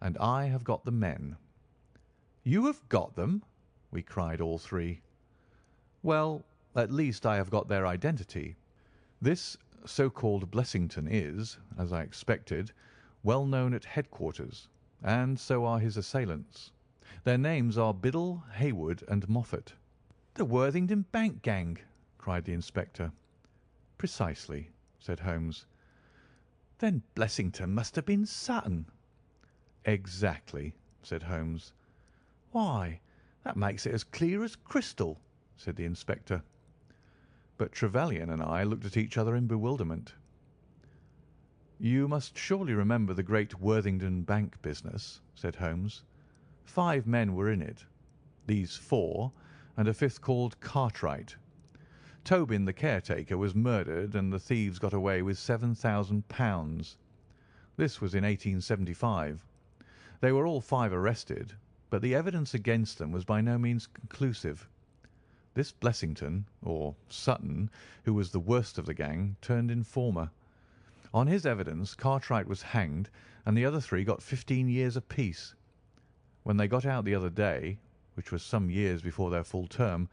And I have got the men." "You have got them?" we cried all three. "Well, at least I have got their identity. This so-called Blessington is, as I expected, well known at headquarters, and so are his assailants. Their names are Biddle, Haywood, and Moffat." "The Worthington Bank gang!" cried the inspector. "Precisely," said Holmes. "Then Blessington must have been Sutton." "Exactly," said Holmes. "Why, that makes it as clear as crystal," said the inspector. But Trevelyan and I looked at each other in bewilderment. "You must surely remember the great Worthington Bank business," said Holmes. 5 men were in it. These 4, and a fifth called Cartwright. Tobin, the caretaker, was murdered, and the thieves got away with £7,000. This was in 1875. They were all 5 arrested, but the evidence against them was by no means conclusive. This Blessington, or Sutton, who was the worst of the gang, turned informer. On his evidence Cartwright was hanged, and the other 3 got 15 years apiece. When they got out the other day, which was some years before their full term,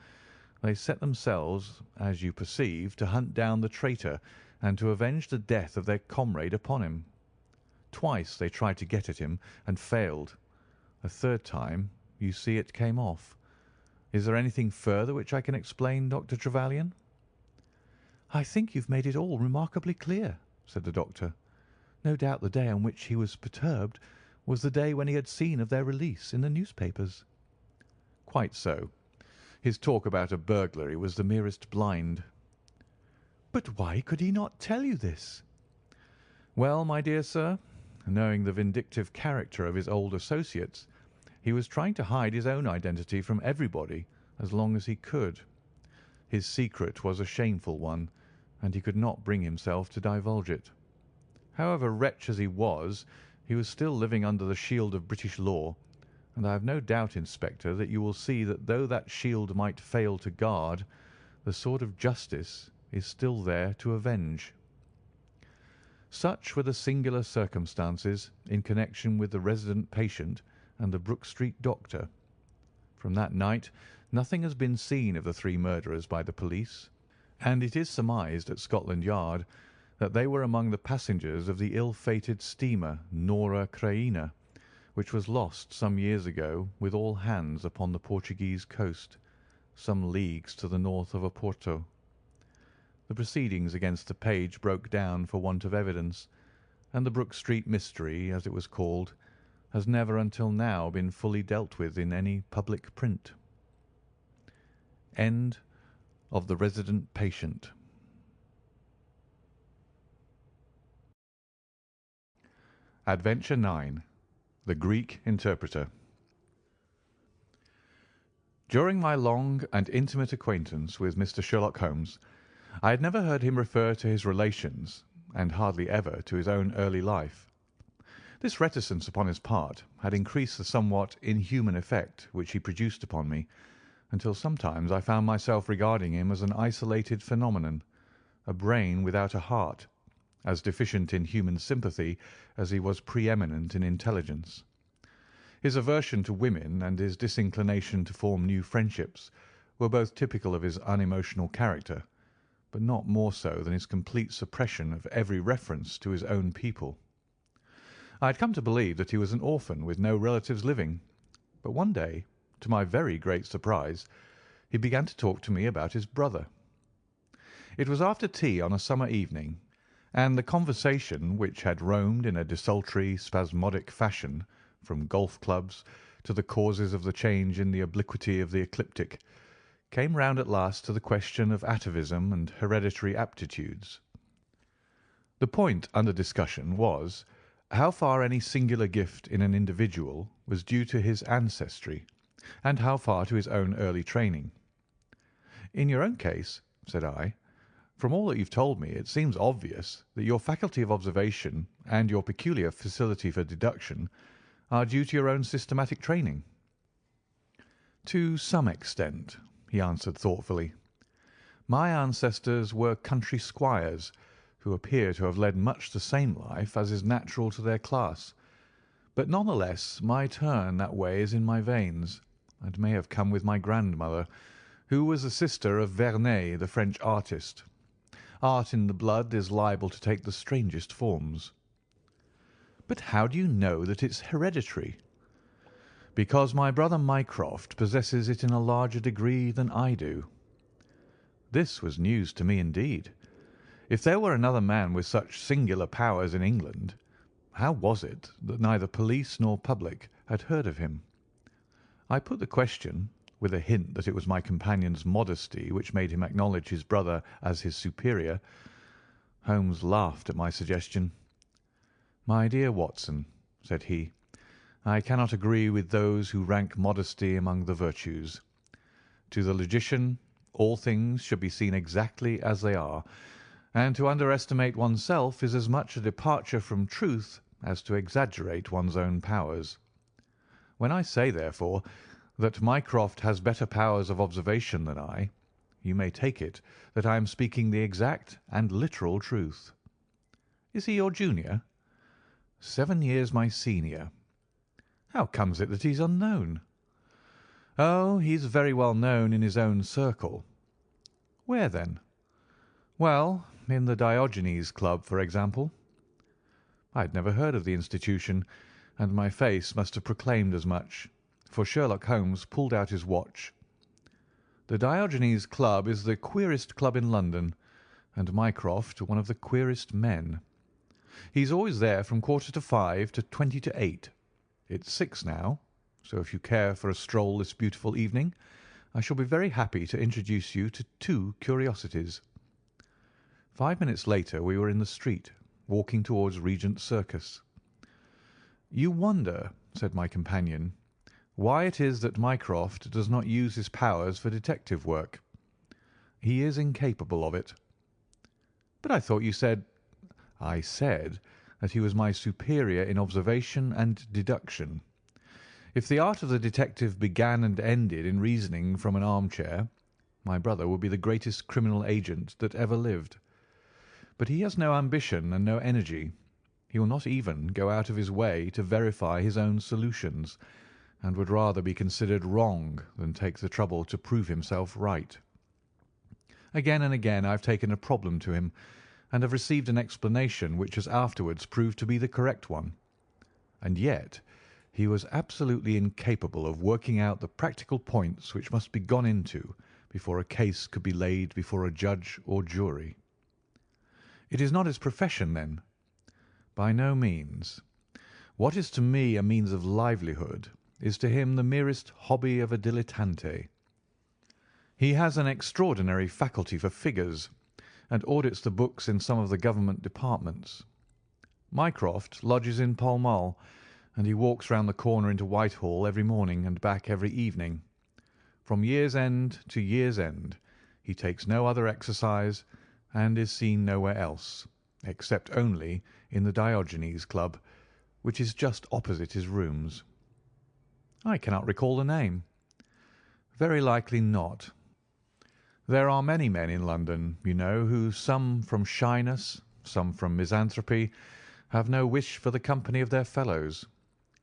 they set themselves, as you perceive, to hunt down the traitor and to avenge the death of their comrade upon him. Twice they tried to get at him and failed. A third time, you see, it came off. Is there anything further which I can explain, Dr. Trevelyan?" "I think you've made it all remarkably clear," said the doctor. "No doubt the day on which he was perturbed was the day when he had seen of their release in the newspapers." "Quite so. His talk about a burglary was the merest blind." "But why could he not tell you this?" "Well, my dear sir, knowing the vindictive character of his old associates, he was trying to hide his own identity from everybody as long as he could. His secret was a shameful one, and he could not bring himself to divulge it. However, wretch as he was still living under the shield of British law, and I have no doubt, Inspector, that you will see that though that shield might fail to guard, the sword of justice is still there to avenge." Such were the singular circumstances in connection with the resident patient and the Brook Street doctor. From that night nothing has been seen of the three murderers by the police, and it is surmised at Scotland Yard that they were among the passengers of the ill-fated steamer Nora Creina, which was lost some years ago with all hands upon the Portuguese coast, some leagues to the north of Oporto. The proceedings against the page broke down for want of evidence, and the Brook Street mystery, as it was called, has never until now been fully dealt with in any public print. End of The Resident Patient. Adventure 9. The Greek Interpreter. During my long and intimate acquaintance with Mr. Sherlock Holmes, I had never heard him refer to his relations, and hardly ever to his own early life. This reticence upon his part had increased the somewhat inhuman effect which he produced upon me, until sometimes I found myself regarding him as an isolated phenomenon, a brain without a heart, as deficient in human sympathy as he was pre-eminent in intelligence. His aversion to women and his disinclination to form new friendships were both typical of his unemotional character, but not more so than his complete suppression of every reference to his own people. I had come to believe that he was an orphan with no relatives living, but one day, to my very great surprise, he began to talk to me about his brother. It was after tea on a summer evening, and the conversation, which had roamed in a desultory, spasmodic fashion from golf clubs to the causes of the change in the obliquity of the ecliptic, came round at last to the question of atavism and hereditary aptitudes. The point under discussion was how far any singular gift in an individual was due to his ancestry, and how far to his own early training. "In your own case," said I, "from all that you've told me, it seems obvious that your faculty of observation and your peculiar facility for deduction are due to your own systematic training." "To some extent," he answered thoughtfully. "My ancestors were country squires, who appear to have led much the same life as is natural to their class, but none the less my turn that way is in my veins, and may have come with my grandmother, who was the sister of Vernet, the French artist. Art in the blood is liable to take the strangest forms." "But how do you know that it's hereditary?" "Because my brother Mycroft possesses it in a larger degree than I do." This was news to me indeed. If there were another man with such singular powers in England, how was it that neither police nor public had heard of him? I put the question, with a hint that it was my companion's modesty which made him acknowledge his brother as his superior. Holmes laughed at my suggestion. "My dear Watson," said he, "I cannot agree with those who rank modesty among the virtues. To the logician, all things should be seen exactly as they are, and to underestimate oneself is as much a departure from truth as to exaggerate one's own powers. When I say, therefore, that Mycroft has better powers of observation than I, you may take it that I am speaking the exact and literal truth." "Is he your junior?" "7 years my senior." "How comes it that he's unknown?" "Oh, he's very well known in his own circle." "Where then?" "Well, in the Diogenes Club, for example." I had never heard of the institution, and my face must have proclaimed as much, for Sherlock Holmes pulled out his watch. "The Diogenes Club is the queerest club in London, and Mycroft one of the queerest men. He's always there from 5:15 to 8:20. It's 6 now, so if you care for a stroll this beautiful evening, I shall be very happy to introduce you to 2 curiosities." 5 minutes later we were in the street, walking towards Regent Circus. "You wonder," said my companion, "why it is that Mycroft does not use his powers for detective work. He is incapable of it." "But I thought you said—" "I said that he was my superior in observation and deduction. If the art of the detective began and ended in reasoning from an armchair, my brother would be the greatest criminal agent that ever lived. But he has no ambition and no energy. He will not even go out of his way to verify his own solutions, and would rather be considered wrong than take the trouble to prove himself right. Again and again I have taken a problem to him, and have received an explanation which has afterwards proved to be the correct one. And yet he was absolutely incapable of working out the practical points which must be gone into before a case could be laid before a judge or jury." "It is not his profession, then?" "By no means. What is to me a means of livelihood is to him the merest hobby of a dilettante. He has an extraordinary faculty for figures, and audits the books in some of the government departments. Mycroft lodges in Pall Mall, and he walks round the corner into Whitehall every morning and back every evening. From year's end to year's end he takes no other exercise, and is seen nowhere else, except only in the Diogenes Club, which is just opposite his rooms." "I cannot recall the name." "Very likely not. There are many men in London, you know, who, some from shyness, some from misanthropy, have no wish for the company of their fellows,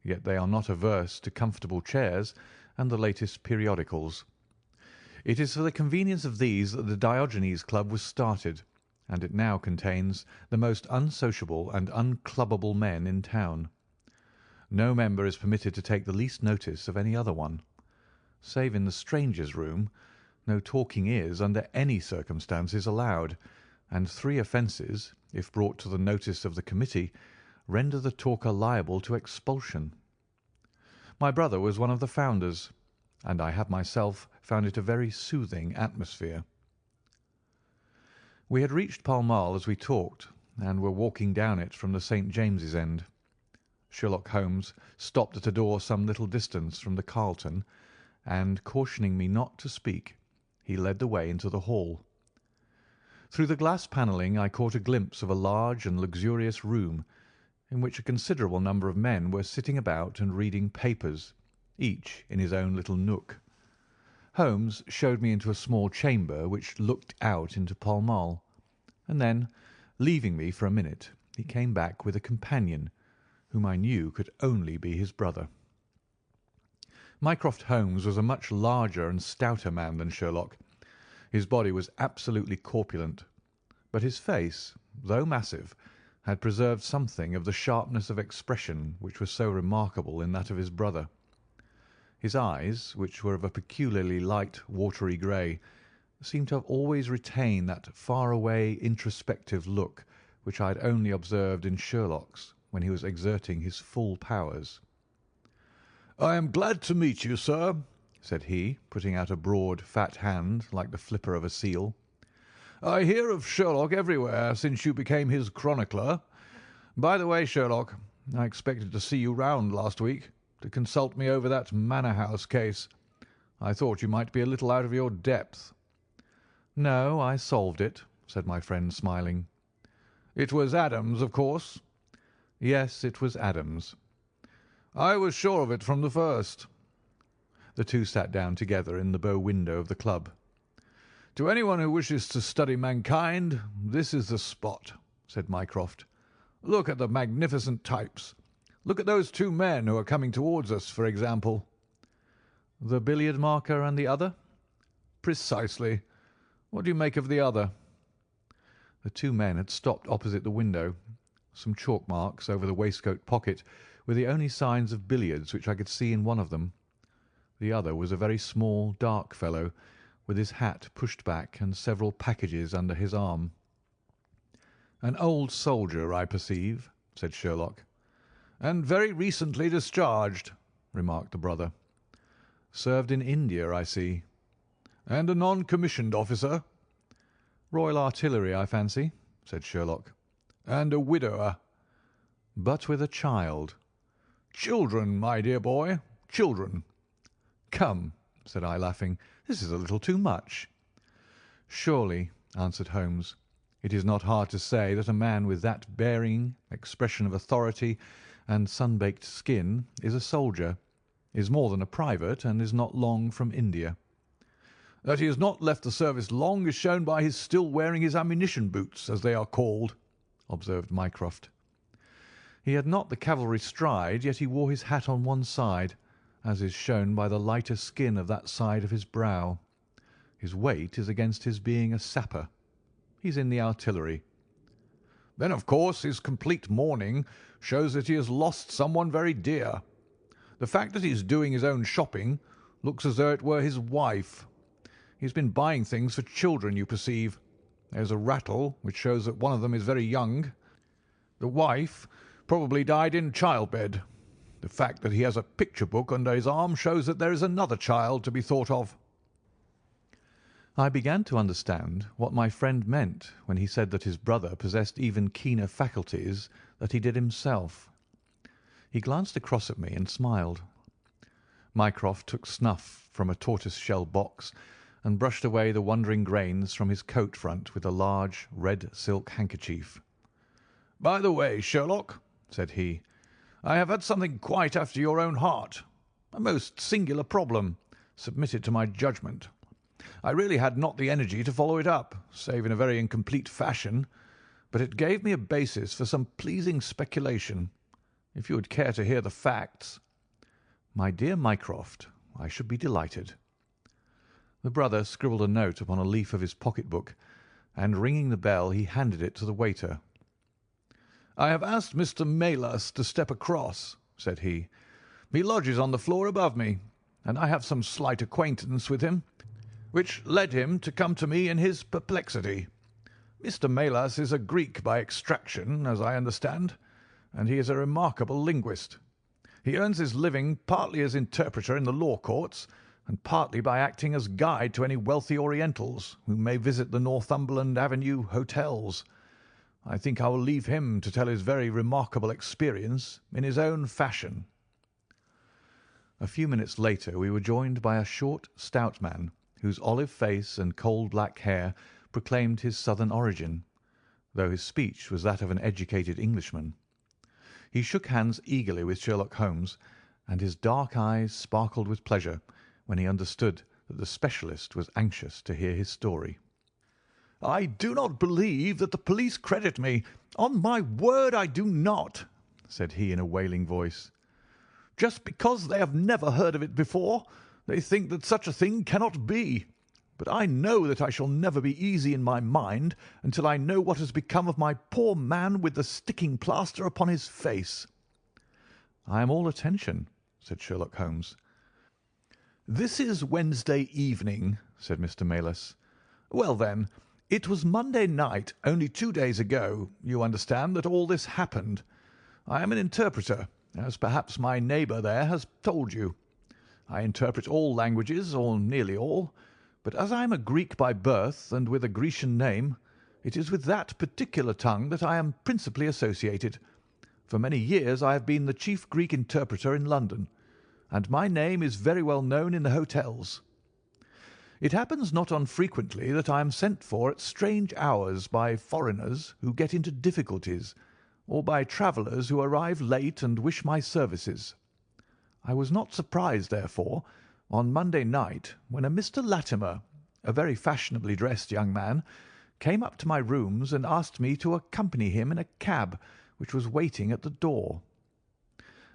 yet they are not averse to comfortable chairs and the latest periodicals. It is for the convenience of these that the Diogenes Club was started, and it now contains the most unsociable and unclubbable men in town. No member is permitted to take the least notice of any other one. Save in the strangers' room, no talking is, under any circumstances, allowed, and 3 offences, if brought to the notice of the committee, render the talker liable to expulsion. My brother was one of the founders, and I have myself found it a very soothing atmosphere." We had reached Pall Mall as we talked, and were walking down it from the St. James's end. Sherlock Holmes stopped at a door some little distance from the Carlton, and, cautioning me not to speak, he led the way into the hall. Through the glass panelling I caught a glimpse of a large and luxurious room, in which a considerable number of men were sitting about and reading papers, each in his own little nook. Holmes showed me into a small chamber which looked out into Pall Mall, and then, leaving me for a minute, he came back with a companion, whom I knew could only be his brother. Mycroft Holmes was a much larger and stouter man than Sherlock. His body was absolutely corpulent, but his face, though massive, had preserved something of the sharpness of expression which was so remarkable in that of his brother. His eyes, which were of a peculiarly light watery grey, seemed to have always retained that far-away introspective look which I had only observed in Sherlock's when he was exerting his full powers. "I am glad to meet you, sir," said he, putting out a broad, fat hand like the flipper of a seal. "I hear of Sherlock everywhere since you became his chronicler. By the way, Sherlock, I expected to see you round last week to consult me over that Manor House case. I thought you might be a little out of your depth." "No, I solved it," said my friend, smiling. "It was Adams, of course?" "Yes, it was Adams." "I was sure of it from the first." The two sat down together in the bow window of the club. "To anyone who wishes to study mankind, this is the spot," said Mycroft. "Look at the magnificent types. Look at those 2 men who are coming towards us, for example." "The billiard marker and the other?" "Precisely. What do you make of the other?" The two men had stopped opposite the window. Some chalk marks over the waistcoat pocket were the only signs of billiards which I could see in one of them. The other was a very small, dark fellow, with his hat pushed back and several packages under his arm. "An old soldier, I perceive," said Sherlock. "And very recently discharged," remarked the brother. "Served in India, I see." "And a non-commissioned officer." "Royal Artillery, I fancy," said Sherlock. "And a widower." "But with a child." "Children, my dear boy, children." "Come," said I, laughing, "this is a little too much." "Surely," answered Holmes. "It is not hard to say that a man with that bearing, expression of authority, and sun-baked skin is a soldier, is more than a private, and is not long from India." "That he has not left the service long is shown by his still wearing his ammunition boots, as they are called," observed Mycroft. "He had not the cavalry stride, yet he wore his hat on one side, as is shown by the lighter skin of that side of his brow. His weight is against his being a sapper. He's in the artillery." "Then, of course, his complete mourning shows that he has lost someone very dear. The fact that he is doing his own shopping looks as though it were his wife. He has been buying things for children, you perceive. There's a rattle, which shows that one of them is very young. The wife probably died in childbed. The fact that he has a picture book under his arm shows that there is another child to be thought of." I began to understand what my friend meant when he said that his brother possessed even keener faculties than he did himself. He glanced across at me and smiled. Mycroft took snuff from a tortoise-shell box and brushed away the wandering grains from his coat front with a large red silk handkerchief. "By the way, Sherlock," said he, "I have had something quite after your own heart. A most singular problem, submitted to my judgment. I really had not the energy to follow it up, save in a very incomplete fashion, but it gave me a basis for some pleasing speculation. If you would care to hear the facts—" "My dear Mycroft, I should be delighted." The brother scribbled a note upon a leaf of his pocket-book, and ringing the bell, he handed it to the waiter. "I have asked Mr. Maylas to step across," said he. "He lodges on the floor above me, and I have some slight acquaintance with him, which led him to come to me in his perplexity. Mr. Maylas is a Greek by extraction, as I understand, and he is a remarkable linguist. He earns his living partly as interpreter in the law courts, and partly by acting as guide to any wealthy Orientals who may visit the Northumberland Avenue hotels. I think I will leave him to tell his very remarkable experience in his own fashion." A few minutes later we were joined by a short, stout man, whose olive face and coal-black hair proclaimed his southern origin, though his speech was that of an educated Englishman. He shook hands eagerly with Sherlock Holmes, and his dark eyes sparkled with pleasure when he understood that the specialist was anxious to hear his story. "I do not believe that the police credit me. On my word, I do not," said he in a wailing voice. "Just because they have never heard of it before, they think that such a thing cannot be. But I know that I shall never be easy in my mind until I know what has become of my poor man with the sticking plaster upon his face." "I am all attention," said Sherlock Holmes. "This is Wednesday evening," said Mr. Maylas. "Well, then, it was Monday night, only 2 days ago, you understand, that all this happened. I am an interpreter, as perhaps my neighbour there has told you. I interpret all languages, or nearly all, but as I am a Greek by birth and with a Grecian name, it is with that particular tongue that I am principally associated. For many years I have been the chief Greek interpreter in London, and my name is very well known in the hotels. It happens not unfrequently that I am sent for at strange hours by foreigners who get into difficulties, or by travellers who arrive late and wish my services. I was not surprised, therefore, on Monday night when a Mr. Latimer, a very fashionably dressed young man, came up to my rooms and asked me to accompany him in a cab which was waiting at the door.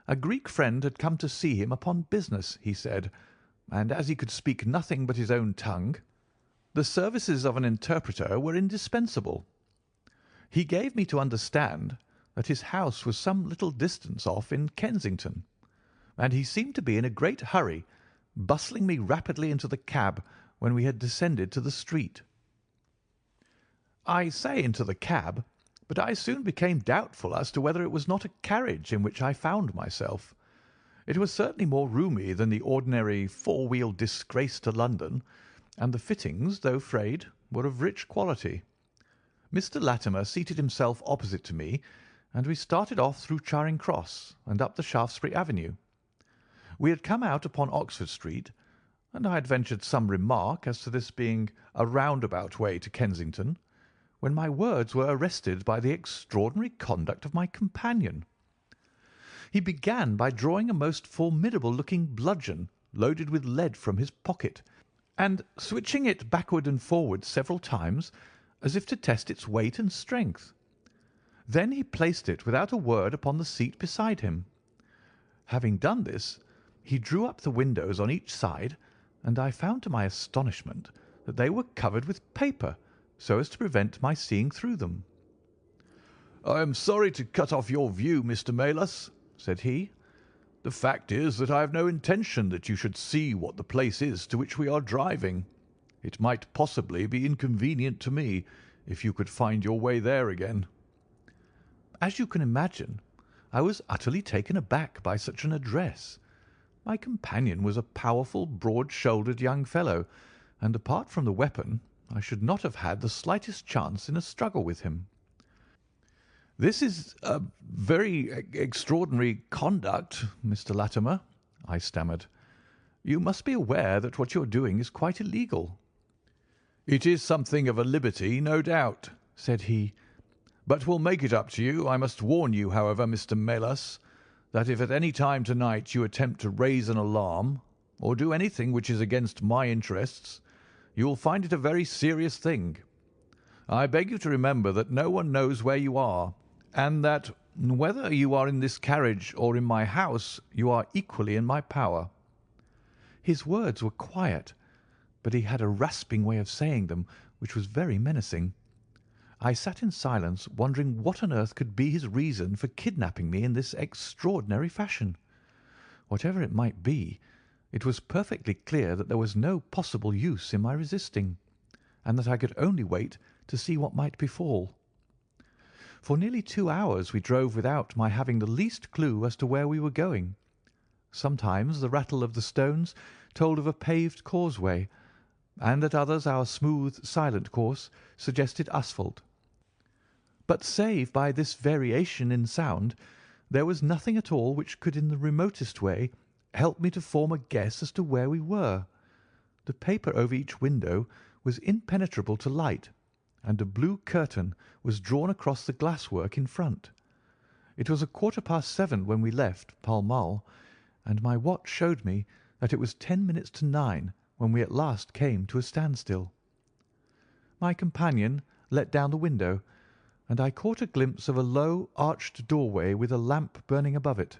A Greek friend had come to see him upon business, he said, and as he could speak nothing but his own tongue, the services of an interpreter were indispensable. He gave me to understand that his house was some little distance off in Kensington, and he seemed to be in a great hurry, bustling me rapidly into the cab when we had descended to the street. I say into the cab, but I soon became doubtful as to whether it was not a carriage in which I found myself. It was certainly more roomy than the ordinary four-wheeled disgrace to London, and the fittings, though frayed, were of rich quality. Mr. Latimer seated himself opposite to me, and we started off through Charing Cross and up the Shaftesbury Avenue. We had come out upon Oxford Street, and I had ventured some remark as to this being a roundabout way to Kensington, when my words were arrested by the extraordinary conduct of my companion. He began by drawing a most formidable-looking bludgeon loaded with lead from his pocket, and switching it backward and forward several times, as if to test its weight and strength. Then he placed it without a word upon the seat beside him. Having done this, he drew up the windows on each side, and I found to my astonishment that they were covered with paper, so as to prevent my seeing through them. "I am sorry to cut off your view, Mr. Melas," said he. "The fact is that I have no intention that you should see what the place is to which we are driving. It might possibly be inconvenient to me if you could find your way there again." As you can imagine, I was utterly taken aback by such an address. My companion was a powerful, broad-shouldered young fellow, and apart from the weapon, I should not have had the slightest chance in a struggle with him. "This is a very extraordinary conduct, Mr. Latimer," I stammered. "You must be aware that what you are doing is quite illegal." "It is something of a liberty, no doubt," said he, "but we'll make it up to you. I must warn you, however, Mr. Melas, that if at any time to-night you attempt to raise an alarm, or do anything which is against my interests, you will find it a very serious thing. I beg you to remember that no one knows where you are, and that whether you are in this carriage or in my house, you are equally in my power." His words were quiet, but he had a rasping way of saying them which was very menacing. I sat in silence, wondering what on earth could be his reason for kidnapping me in this extraordinary fashion. Whatever it might be, it was perfectly clear that there was no possible use in my resisting, and that I could only wait to see what might befall. For nearly 2 hours we drove without my having the least clue as to where we were going. Sometimes the rattle of the stones told of a paved causeway, and at others our smooth, silent course suggested asphalt. But save by this variation in sound, there was nothing at all which could in the remotest way help me to form a guess as to where we were. The paper over each window was impenetrable to light, and a blue curtain was drawn across the glasswork in front. It was 7:15 when we left Pall Mall, and my watch showed me that it was 10 minutes to 9 when we at last came to a standstill. My companion let down the window, and I caught a glimpse of a low, arched doorway with a lamp burning above it.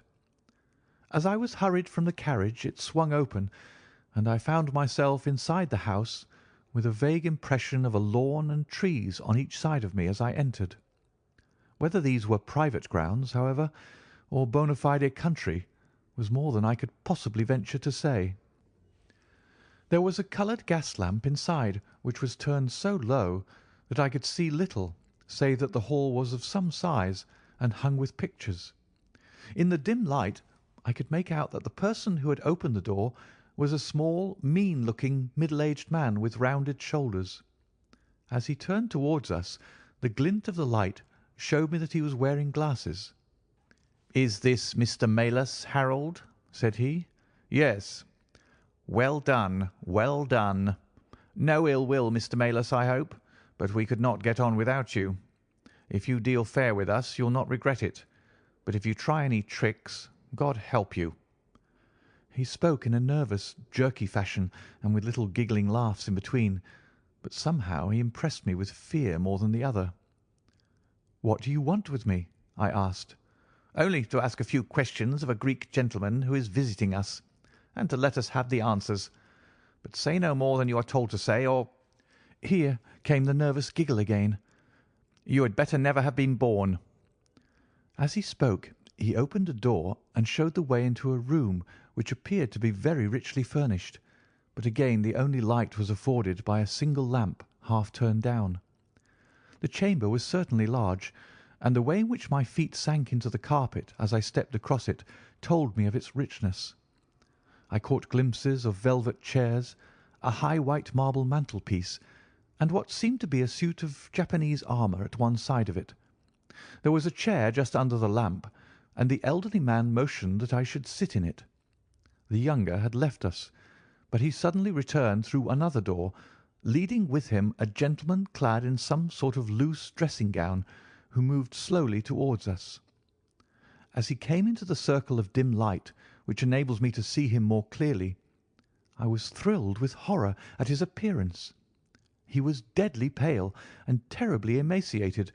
As I was hurried from the carriage, it swung open, and I found myself inside the house with a vague impression of a lawn and trees on each side of me as I entered. Whether these were private grounds, however, or bona fide country, was more than I could possibly venture to say. There was a coloured gas lamp inside, which was turned so low that I could see little, save that the hall was of some size and hung with pictures. In the dim light I could make out that the person who had opened the door was a small, mean-looking, middle-aged man with rounded shoulders. As he turned towards us, the glint of the light showed me that he was wearing glasses. "Is this Mr. Melas, Harold?" said he. "Yes." "Well done, well done. No ill will, Mr. Melas, I hope, but we could not get on without you. If you deal fair with us, you'll not regret it, but if you try any tricks, God help you." He spoke in a nervous, jerky fashion, and with little giggling laughs in between, but somehow he impressed me with fear more than the other. "What do you want with me?" I asked. "Only to ask a few questions of a Greek gentleman who is visiting us, and to let us have the answers. But say no more than you are told to say, or—" Here came the nervous giggle again. You had better never have been born." As he spoke, he opened a door and showed the way into a room which appeared to be very richly furnished, but again the only light was afforded by a single lamp half turned down. The chamber was certainly large, and the way in which my feet sank into the carpet as I stepped across it told me of its richness. I caught glimpses of velvet chairs, a high white marble mantelpiece, and what seemed to be a suit of Japanese armour at one side of it. There was a chair just under the lamp, and the elderly man motioned that I should sit in it. The younger had left us, but he suddenly returned through another door, leading with him a gentleman clad in some sort of loose dressing-gown, who moved slowly towards us. As he came into the circle of dim light which enables me to see him more clearly, I was thrilled with horror at his appearance. He was deadly pale and terribly emaciated,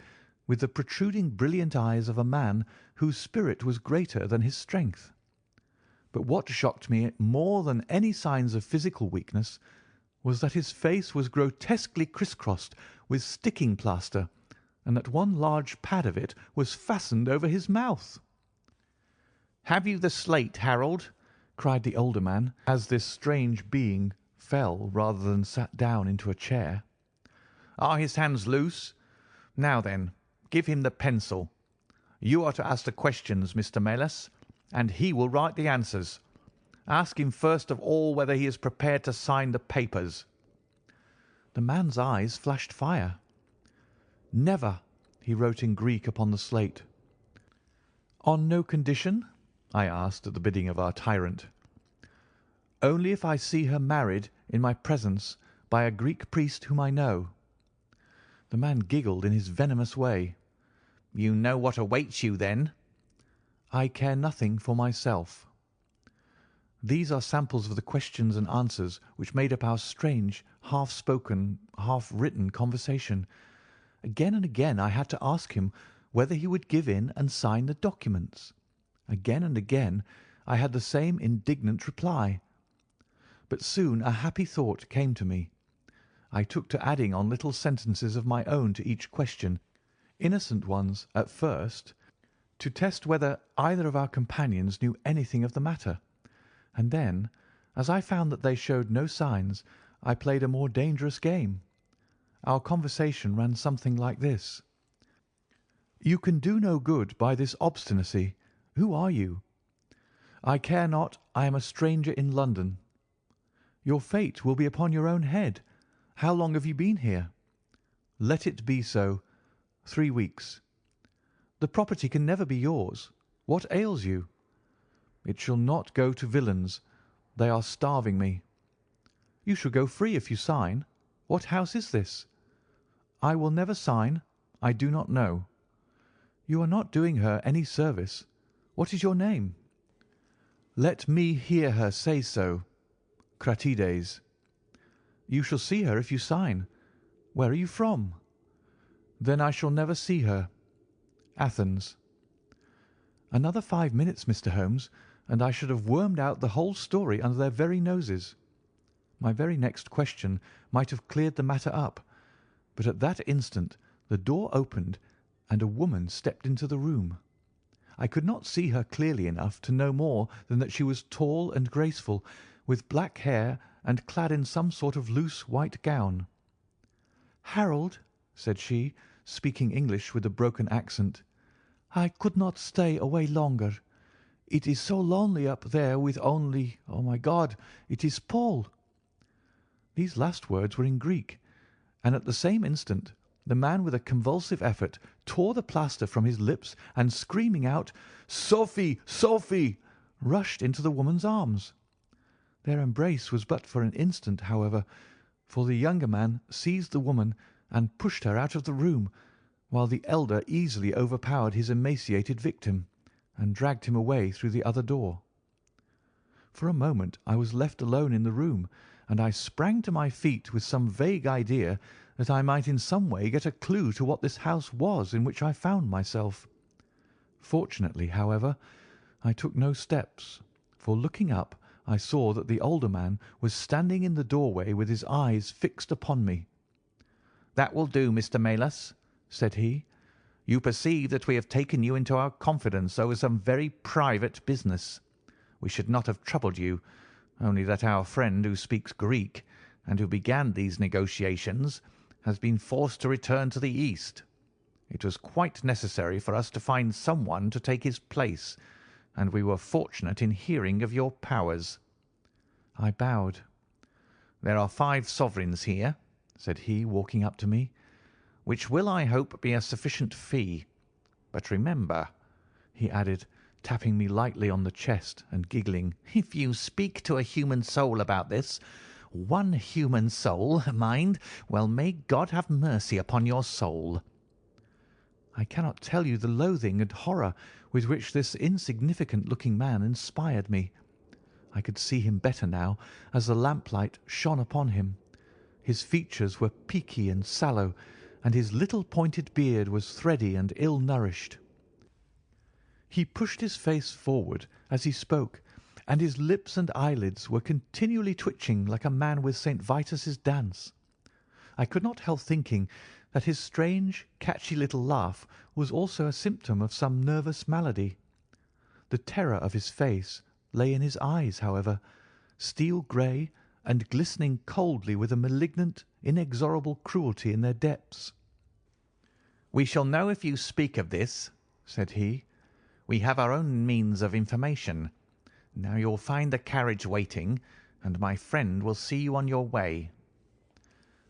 with the protruding brilliant eyes of a man whose spirit was greater than his strength. But what shocked me more than any signs of physical weakness was that his face was grotesquely criss-crossed with sticking plaster, and that one large pad of it was fastened over his mouth. "Have you the slate, Harold?" cried the older man, as this strange being fell rather than sat down into a chair. "Are his hands loose? Now then, give him the pencil. You are to ask the questions, Mr. Melas, and he will write the answers. Ask him first of all whether he is prepared to sign the papers." The man's eyes flashed fire. "Never," he wrote in Greek upon the slate. "On no condition?" I asked at the bidding of our tyrant. "Only if I see her married in my presence by a Greek priest whom I know." The man giggled in his venomous way. "You know what awaits you, then?" "I care nothing for myself." These are samples of the questions and answers which made up our strange, half-spoken, half-written conversation. Again and again I had to ask him whether he would give in and sign the documents. Again and again I had the same indignant reply. But soon a happy thought came to me. I took to adding on little sentences of my own to each question, innocent ones at first, to test whether either of our companions knew anything of the matter, and then, as I found that they showed no signs, I played a more dangerous game. Our conversation ran something like this: "You can do no good by this obstinacy. Who are you?" "I care not. I am a stranger in London." "Your fate will be upon your own head. How long have you been here?" "Let it be so. 3 weeks." "The property can never be yours. What ails you?" "It shall not go to villains. They are starving me." "You shall go free if you sign. What house is this?" "I will never sign. I do not know." "You are not doing her any service. What is your name?" "Let me hear her say so." "Cratides." "You shall see her if you sign. Where are you from?" "Then I shall never see her." "Athens." Another 5 minutes, Mr. Holmes, and I should have wormed out the whole story under their very noses. My very next question might have cleared the matter up, but at that instant the door opened and a woman stepped into the room. I could not see her clearly enough to know more than that she was tall and graceful, with black hair and clad in some sort of loose white gown. "Harold," said she, speaking English with a broken accent, "I could not stay away longer. It is so lonely up there with only, oh my God, it is Paul." These last words were in Greek, and at the same instant the man with a convulsive effort tore the plaster from his lips and screaming out, "Sophie, Sophie!" rushed into the woman's arms. Their embrace was but for an instant, however, for the younger man seized the woman and pushed her out of the room, while the elder easily overpowered his emaciated victim and dragged him away through the other door. For a moment I was left alone in the room, and I sprang to my feet with some vague idea that I might in some way get a clue to what this house was in which I found myself. Fortunately, however, I took no steps, for looking up I saw that the older man was standing in the doorway with his eyes fixed upon me. "That will do, Mr. Melas," said he. "You perceive that we have taken you into our confidence over some very private business. We should not have troubled you, only that our friend who speaks Greek, and who began these negotiations, has been forced to return to the East. It was quite necessary for us to find someone to take his place, and we were fortunate in hearing of your powers." I bowed. "There are 5 sovereigns here," said he, walking up to me, "which will, I hope, be a sufficient fee. But remember," he added, tapping me lightly on the chest and giggling, "if you speak to a human soul about this, one human soul, mind, well, may God have mercy upon your soul." I cannot tell you the loathing and horror with which this insignificant-looking man inspired me. I could see him better now as the lamplight shone upon him. His features were peaky and sallow, and his little pointed beard was thready and ill-nourished. He pushed his face forward as he spoke, and his lips and eyelids were continually twitching like a man with St. Vitus's dance. I could not help thinking that his strange, catchy little laugh was also a symptom of some nervous malady. The terror of his face lay in his eyes, however, steel grey and glistening coldly with a malignant, inexorable cruelty in their depths. "We shall know if you speak of this," said he. "We have our own means of information. Now you'll find the carriage waiting, and my friend will see you on your way."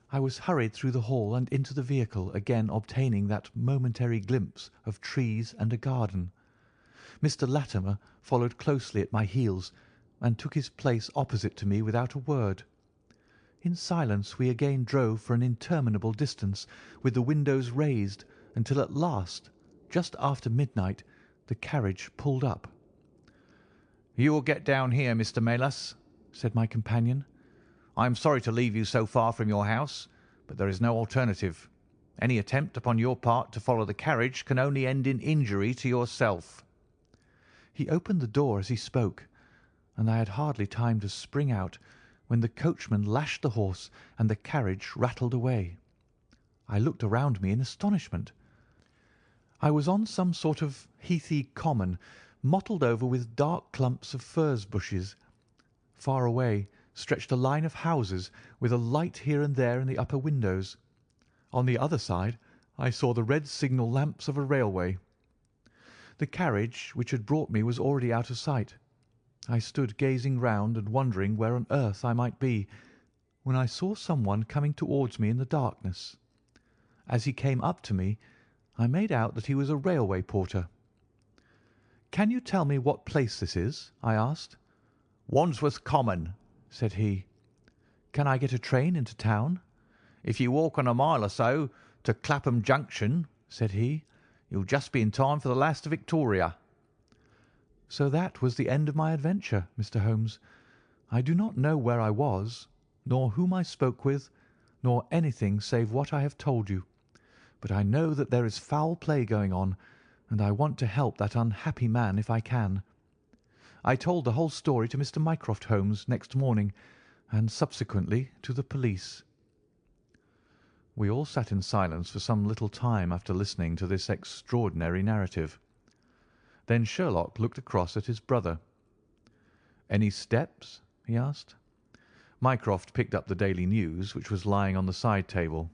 I was hurried through the hall and into the vehicle, again obtaining that momentary glimpse of trees and a garden. Mr. Latimer followed closely at my heels, and took his place opposite to me without a word. In silence we again drove for an interminable distance, with the windows raised, until at last, just after midnight, the carriage pulled up. "You will get down here, Mr. Melas," said my companion. "I am sorry to leave you so far from your house, but there is no alternative. Any attempt upon your part to follow the carriage can only end in injury to yourself." He opened the door as he spoke, and I had hardly time to spring out when the coachman lashed the horse and the carriage rattled away. I looked around me in astonishment. I was on some sort of heathy common, mottled over with dark clumps of furze bushes. Far away stretched a line of houses with a light here and there in the upper windows. On the other side I saw the red signal lamps of a railway. The carriage which had brought me was already out of sight. I stood gazing round and wondering where on earth I might be, when I saw someone coming towards me in the darkness. As he came up to me, I made out that he was a railway porter. "Can you tell me what place this is?" I asked. "Wandsworth Common," said he. "Can I get a train into town?" "If you walk on a mile or so to Clapham Junction," said he, "you'll just be in time for the last Victoria." So that was the end of my adventure, Mr. Holmes. I do not know where I was, nor whom I spoke with, nor anything save what I have told you. But I know that there is foul play going on, and I want to help that unhappy man if I can. I told the whole story to Mr. Mycroft Holmes next morning, and subsequently to the police. We all sat in silence for some little time after listening to this extraordinary narrative. Then Sherlock looked across at his brother. "Any steps?" he asked. Mycroft picked up the Daily News, which was lying on the side table.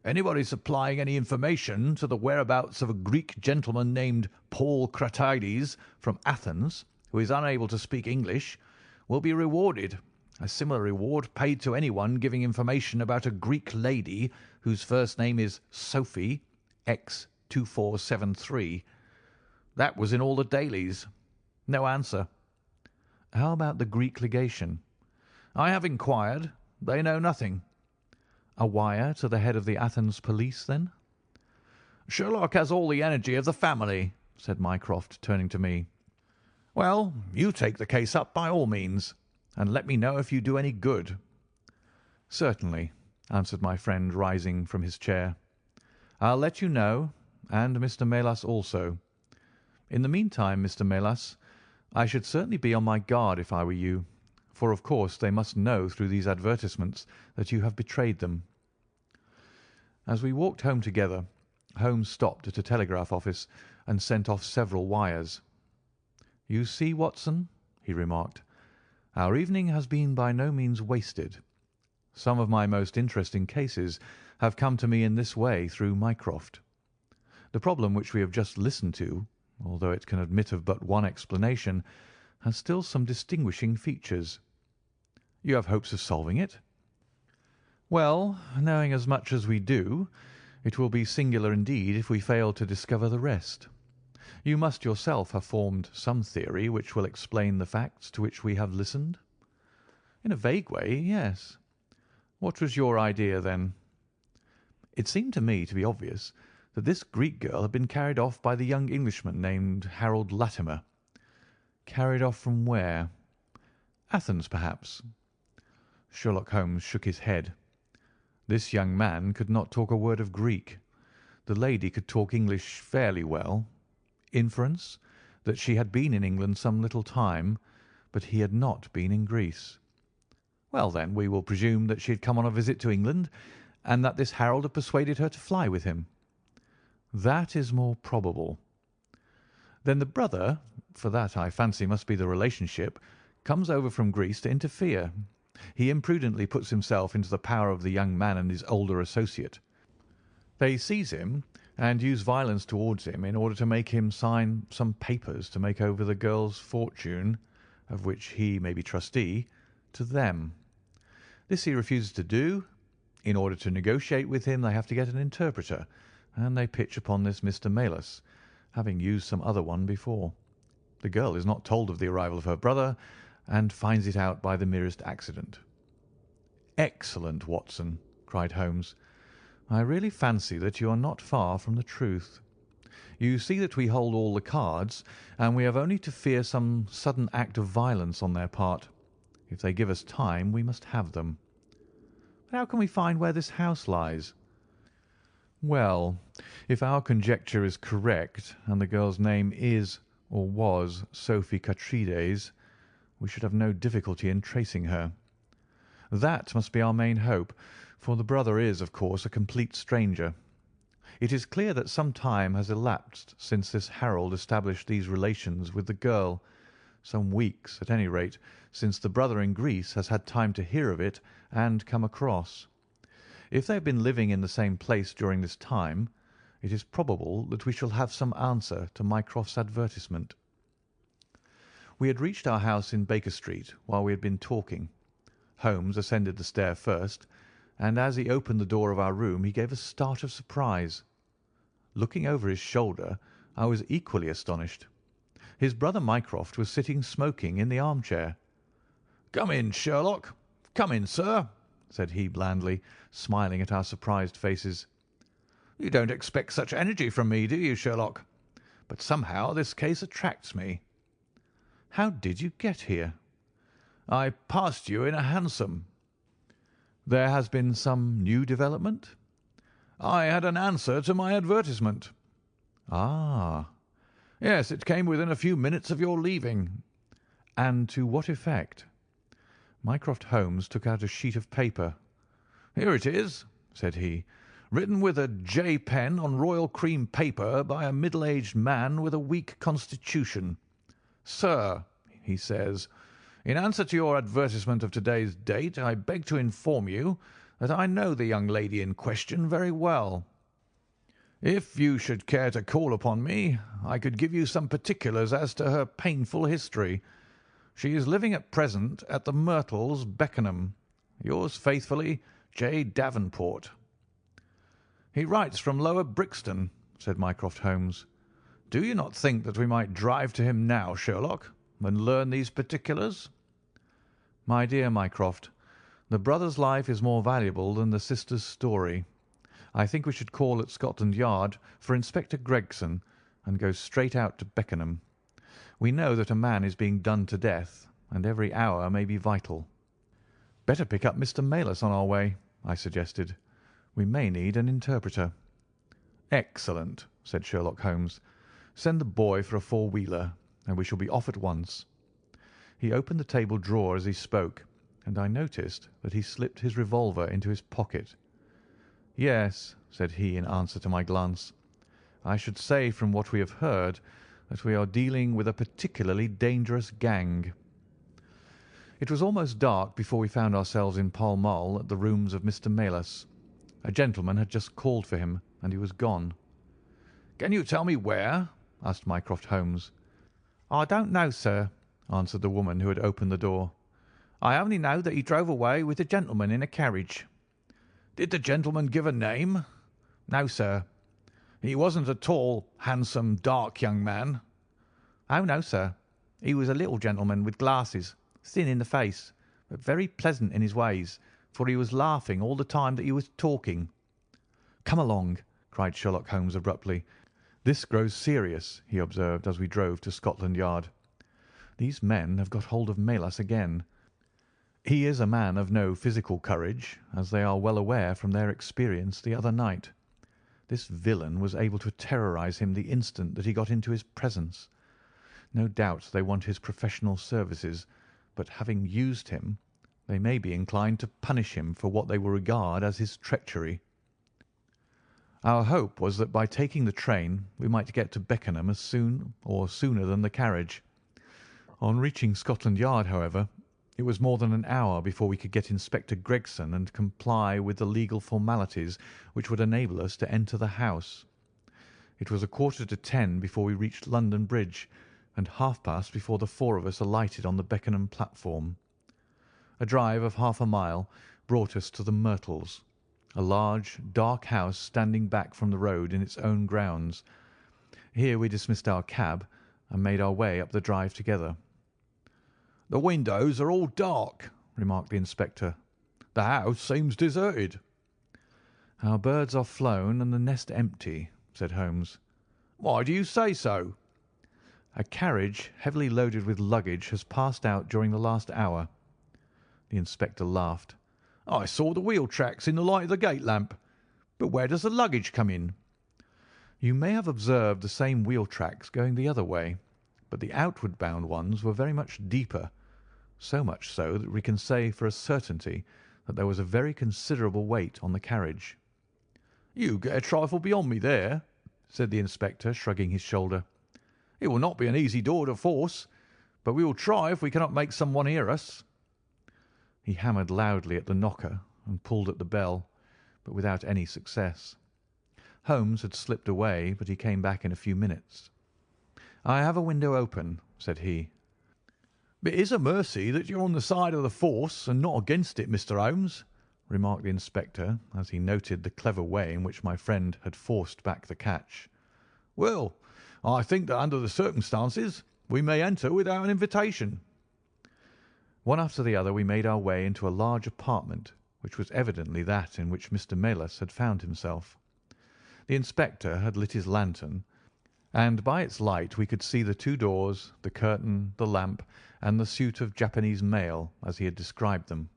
"Anybody supplying any information to the whereabouts of a Greek gentleman named Paul Kratides from Athens, who is unable to speak English, will be rewarded. A similar reward paid to anyone giving information about a Greek lady whose first name is Sophie, X2473. That was in all the dailies. No answer." "How about the Greek legation?" "I have inquired. They know nothing." "A wire to the head of the Athens police, then?" "Sherlock has all the energy of the family," said Mycroft, turning to me. "Well, you take the case up by all means, and let me know if you do any good." "Certainly," answered my friend, rising from his chair. "I'll let you know, and Mr. Melas also. In the meantime, Mr. Melas, I should certainly be on my guard if I were you, for of course they must know through these advertisements that you have betrayed them." As we walked home together, Holmes stopped at a telegraph office and sent off several wires. "You see, Watson," he remarked, "our evening has been by no means wasted. Some of my most interesting cases have come to me in this way through Mycroft. The problem which we have just listened to, although it can admit of but one explanation, has still some distinguishing features. You have hopes of solving it? Well, knowing as much as we do, it will be singular indeed if we fail to discover the rest. You must yourself have formed some theory which will explain the facts to which we have listened?" "In a vague way, yes." "What was your idea, then?" "It seemed to me to be obvious that this Greek girl had been carried off by the young Englishman named Harold Latimer." "Carried off from where?" "Athens, perhaps." Sherlock Holmes shook his head. This young man could not talk a word of Greek. The lady could talk English fairly well. Inference, that she had been in England some little time, but he had not been in Greece. Well, then, we will presume that she had come on a visit to England, and that this Harold had persuaded her to fly with him. That is more probable. Then the brother, for that I fancy must be the relationship, comes over from Greece to interfere. He imprudently puts himself into the power of the young man and his older associate. They seize him and use violence towards him in order to make him sign some papers to make over the girl's fortune, of which he may be trustee, to them. This he refuses to do. In order to negotiate with him they have to get an interpreter, and they pitch upon this Mr. Maylis, having used some other one before. The girl is not told of the arrival of her brother, and finds it out by the merest accident." "Excellent, Watson!" cried Holmes. "I really fancy that you are not far from the truth. You see that we hold all the cards, and we have only to fear some sudden act of violence on their part. If they give us time, we must have them." "But how can we find where this house lies?" "Well, if our conjecture is correct, and the girl's name is or was Sophie Catrides, we should have no difficulty in tracing her. That must be our main hope, for the brother is, of course, a complete stranger. It is clear that some time has elapsed since this Harold established these relations with the girl, some weeks, at any rate, since the brother in Greece has had time to hear of it and come across. If they have been living in the same place during this time, it is probable that we shall have some answer to Mycroft's advertisement." We had reached our house in Baker Street while we had been talking. Holmes ascended the stair first, and as he opened the door of our room he gave a start of surprise. Looking over his shoulder, I was equally astonished. His brother Mycroft was sitting smoking in the armchair. "Come in, Sherlock. Come in, sir," said he blandly, smiling at our surprised faces. "You don't expect such energy from me, do you, Sherlock? But somehow this case attracts me." "How did you get here?" "I passed you in a hansom." "There has been some new development?" "I had an answer to my advertisement." "Ah." "Yes, it came within a few minutes of your leaving." "And to what effect?" Mycroft Holmes took out a sheet of paper. "Here it is," said he, "written with a J pen on royal cream paper by a middle-aged man with a weak constitution. 'Sir,' he says, 'in answer to your advertisement of today's date, I beg to inform you that I know the young lady in question very well. If you should care to call upon me, I could give you some particulars as to her painful history. She is living at present at the Myrtles, Beckenham. Yours faithfully, J. Davenport.'" "He writes from Lower Brixton," said Mycroft Holmes. "Do you not think that we might drive to him now, Sherlock, and learn these particulars?" "My dear Mycroft, the brother's life is more valuable than the sister's story. I think we should call at Scotland Yard for Inspector Gregson and go straight out to Beckenham. We know that a man is being done to death, and every hour may be vital." "Better pick up Mr. Maylis on our way," I suggested. "We may need an interpreter." "Excellent," said Sherlock Holmes. "Send the boy for a four-wheeler, and we shall be off at once." He opened the table drawer as he spoke, and I noticed that he slipped his revolver into his pocket. "Yes," said he in answer to my glance, I should say from what we have heard that we are dealing with a particularly dangerous gang." It was almost dark before we found ourselves in Pall Mall at the rooms of Mr. Maylas. A gentleman had just called for him, and he was gone. "Can you tell me where?" asked Mycroft Holmes. "I don't know, sir," answered the woman who had opened the door. "I only know that he drove away with a gentleman in a carriage." "Did the gentleman give a name?" "No, sir." "He wasn't a tall, handsome, dark young man?" "Oh, no, sir. He was a little gentleman with glasses, thin in the face, but very pleasant in his ways, for he was laughing all the time that he was talking." "Come along," cried Sherlock Holmes abruptly. "This grows serious," he observed as we drove to Scotland Yard. "These men have got hold of Maylas again. He is a man of no physical courage, as they are well aware from their experience the other night. This villain was able to terrorise him the instant that he got into his presence. No doubt they want his professional services, but having used him, they may be inclined to punish him for what they will regard as his treachery." Our hope was that by taking the train we might get to Beckenham as soon or sooner than the carriage. On reaching Scotland Yard, however, it was more than an hour before we could get Inspector Gregson and comply with the legal formalities which would enable us to enter the house. It was 9:45 before we reached London Bridge, and 9:30 before the four of us alighted on the Beckenham platform. A drive of half a mile brought us to the Myrtles, a large, dark house standing back from the road in its own grounds. Here we dismissed our cab and made our way up the drive together. "The windows are all dark," remarked the inspector. "The house seems deserted." "Our birds are flown and the nest empty," said Holmes. "Why do you say so?" "A carriage heavily loaded with luggage has passed out during the last hour." The inspector laughed. "I saw the wheel tracks in the light of the gate lamp. But where does the luggage come in?" "You may have observed the same wheel tracks going the other way, but the outward bound ones were very much deeper, so much so that we can say for a certainty that there was a very considerable weight on the carriage." "You get a trifle beyond me there," said the inspector, shrugging his shoulder. "It will not be an easy door to force, but we will try if we cannot make someone hear us." He hammered loudly at the knocker and pulled at the bell, but without any success. Holmes had slipped away, but he came back in a few minutes. "I have a window open," said he. "It is a mercy that you're on the side of the force and not against it, Mr. Holmes," remarked the inspector, as he noted the clever way in which my friend had forced back the catch. "Well, I think that under the circumstances we may enter without an invitation." One after the other we made our way into a large apartment, which was evidently that in which Mr. Maylas had found himself. The inspector had lit his lantern, and by its light we could see the two doors, the curtain, the lamp, and the suit of Japanese mail as he had described them.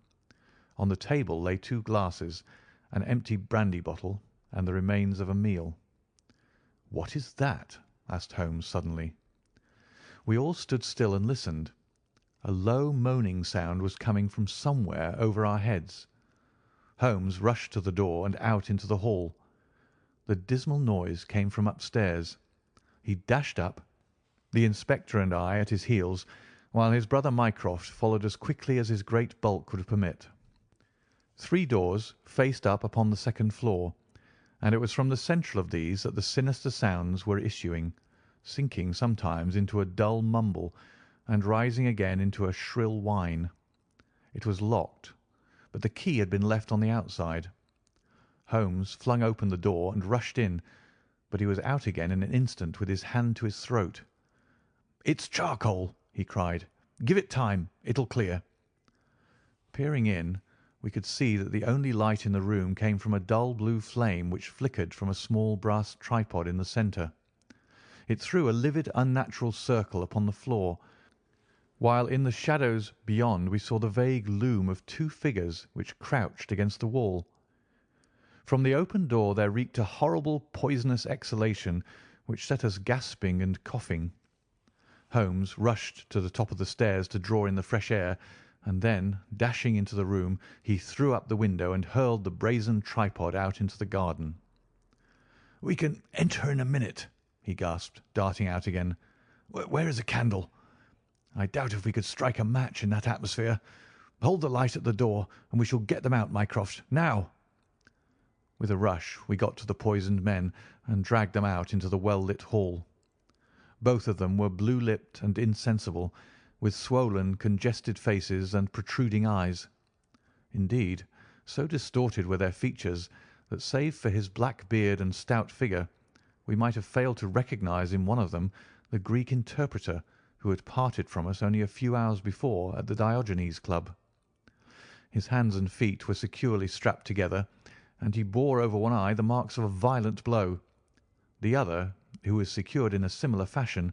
On the table lay 2 glasses, an empty brandy bottle, and the remains of a meal. "What is that?" asked Holmes suddenly. We all stood still and listened. A low moaning sound was coming from somewhere over our heads. Holmes rushed to the door and out into the hall. The dismal noise came from upstairs. He dashed up, the inspector and I at his heels, while his brother Mycroft followed as quickly as his great bulk would permit. 3 doors faced up upon the second floor, and it was from the central of these that the sinister sounds were issuing, sinking sometimes into a dull mumble, and rising again into a shrill whine. It was locked, but the key had been left on the outside. Holmes flung open the door and rushed in, but he was out again in an instant with his hand to his throat. "It's charcoal," he cried. "Give it time. It'll clear." Peering in, we could see that the only light in the room came from a dull blue flame which flickered from a small brass tripod in the centre. It threw a livid, unnatural circle upon the floor, while in the shadows beyond we saw the vague loom of 2 figures which crouched against the wall. From the open door there reeked a horrible poisonous exhalation which set us gasping and coughing. Holmes rushed to the top of the stairs to draw in the fresh air, and then, dashing into the room, he threw up the window and hurled the brazen tripod out into the garden. We can enter in a minute," he gasped, darting out again. "Where is a candle? I doubt if we could strike a match in that atmosphere. Hold the light at the door, and we shall get them out, Mycroft. Now!" With a rush we got to the poisoned men and dragged them out into the well-lit hall. Both of them were blue-lipped and insensible, with swollen, congested faces and protruding eyes. Indeed, so distorted were their features that, save for his black beard and stout figure, we might have failed to recognise in one of them the Greek interpreter who had parted from us only a few hours before at the Diogenes Club. His hands and feet were securely strapped together, and he bore over one eye the marks of a violent blow. The other, who was secured in a similar fashion,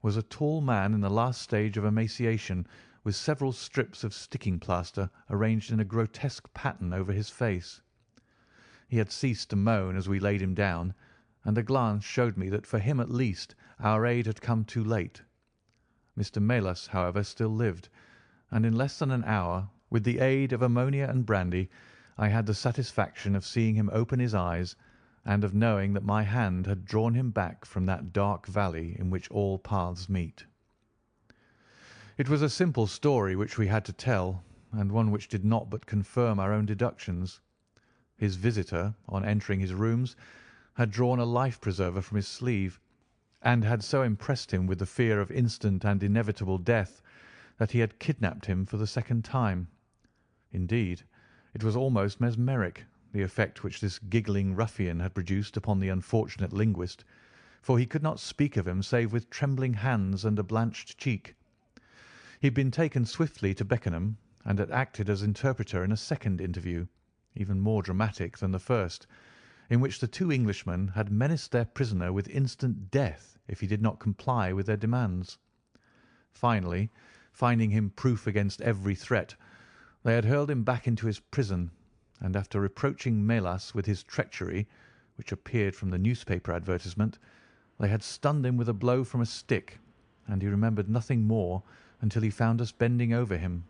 was a tall man in the last stage of emaciation, with several strips of sticking plaster arranged in a grotesque pattern over his face. He had ceased to moan as we laid him down, and a glance showed me that for him at least our aid had come too late. Mr. Melas, however, still lived, and in less than an hour, with the aid of ammonia and brandy, I had the satisfaction of seeing him open his eyes and of knowing that my hand had drawn him back from that dark valley in which all paths meet. It was a simple story which we had to tell, and one which did not but confirm our own deductions. His visitor, on entering his rooms, had drawn a life-preserver from his sleeve, and had so impressed him with the fear of instant and inevitable death that he had kidnapped him for the second time. Indeed, it was almost mesmeric, the effect which this giggling ruffian had produced upon the unfortunate linguist, for he could not speak of him save with trembling hands and a blanched cheek. He had been taken swiftly to Beckenham, and had acted as interpreter in a second interview, even more dramatic than the first, in which the two Englishmen had menaced their prisoner with instant death if he did not comply with their demands. Finally, finding him proof against every threat, they had hurled him back into his prison, and after reproaching Melas with his treachery, which appeared from the newspaper advertisement, they had stunned him with a blow from a stick, and he remembered nothing more until he found us bending over him.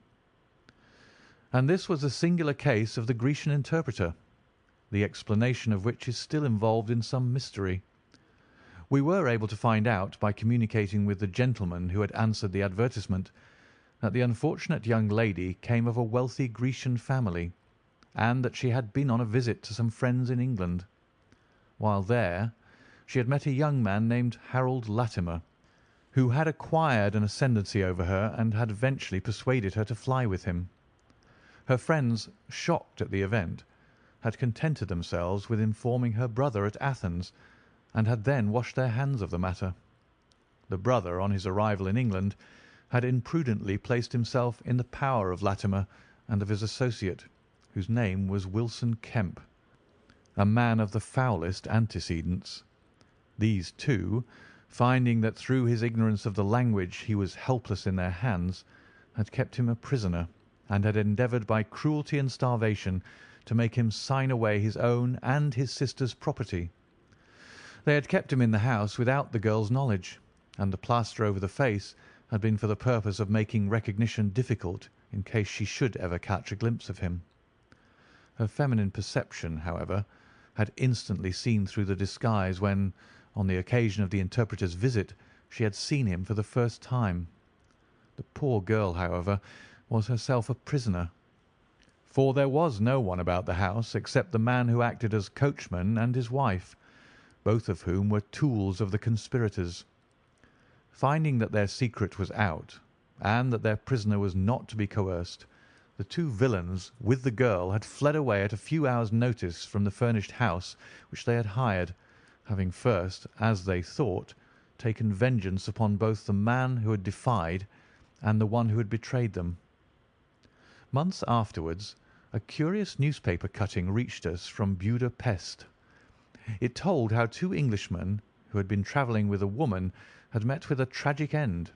And this was a singular case of the Grecian interpreter, the explanation of which is still involved in some mystery. We were able to find out, by communicating with the gentleman who had answered the advertisement, that the unfortunate young lady came of a wealthy Grecian family, and that she had been on a visit to some friends in England. While there, she had met a young man named Harold Latimer, who had acquired an ascendancy over her and had eventually persuaded her to fly with him. Her friends, shocked at the event, had contented themselves with informing her brother at Athens, and had then washed their hands of the matter. The brother, on his arrival in England, had imprudently placed himself in the power of Latimer and of his associate, whose name was Wilson Kemp, a man of the foulest antecedents. These two, finding that through his ignorance of the language he was helpless in their hands, had kept him a prisoner, and had endeavoured by cruelty and starvation to make him sign away his own and his sister's property. They had kept him in the house without the girl's knowledge, and the plaster over the face had been for the purpose of making recognition difficult in case she should ever catch a glimpse of him. Her feminine perception, however, had instantly seen through the disguise when, on the occasion of the interpreter's visit, she had seen him for the first time. The poor girl, however, was herself a prisoner, for there was no one about the house except the man who acted as coachman and his wife, both of whom were tools of the conspirators. Finding that their secret was out, and that their prisoner was not to be coerced, the two villains, with the girl, had fled away at a few hours' notice from the furnished house which they had hired, having first, as they thought, taken vengeance upon both the man who had defied and the one who had betrayed them. Months afterwards, a curious newspaper cutting reached us from Budapest. It told how two Englishmen, who had been travelling with a woman, had met with a tragic end.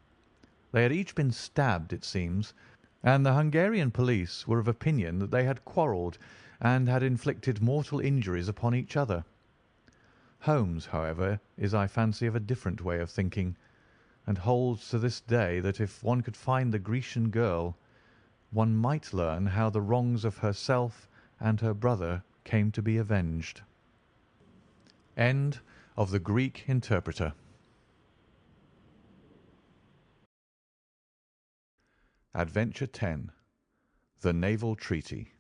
They had each been stabbed, it seems, and the Hungarian police were of opinion that they had quarrelled and had inflicted mortal injuries upon each other. Holmes, however, is, I fancy, of a different way of thinking, and holds to this day that if one could find the Grecian girl, one might learn how the wrongs of herself and her brother came to be avenged. End of the Greek Interpreter. Adventure 10. The Naval Treaty.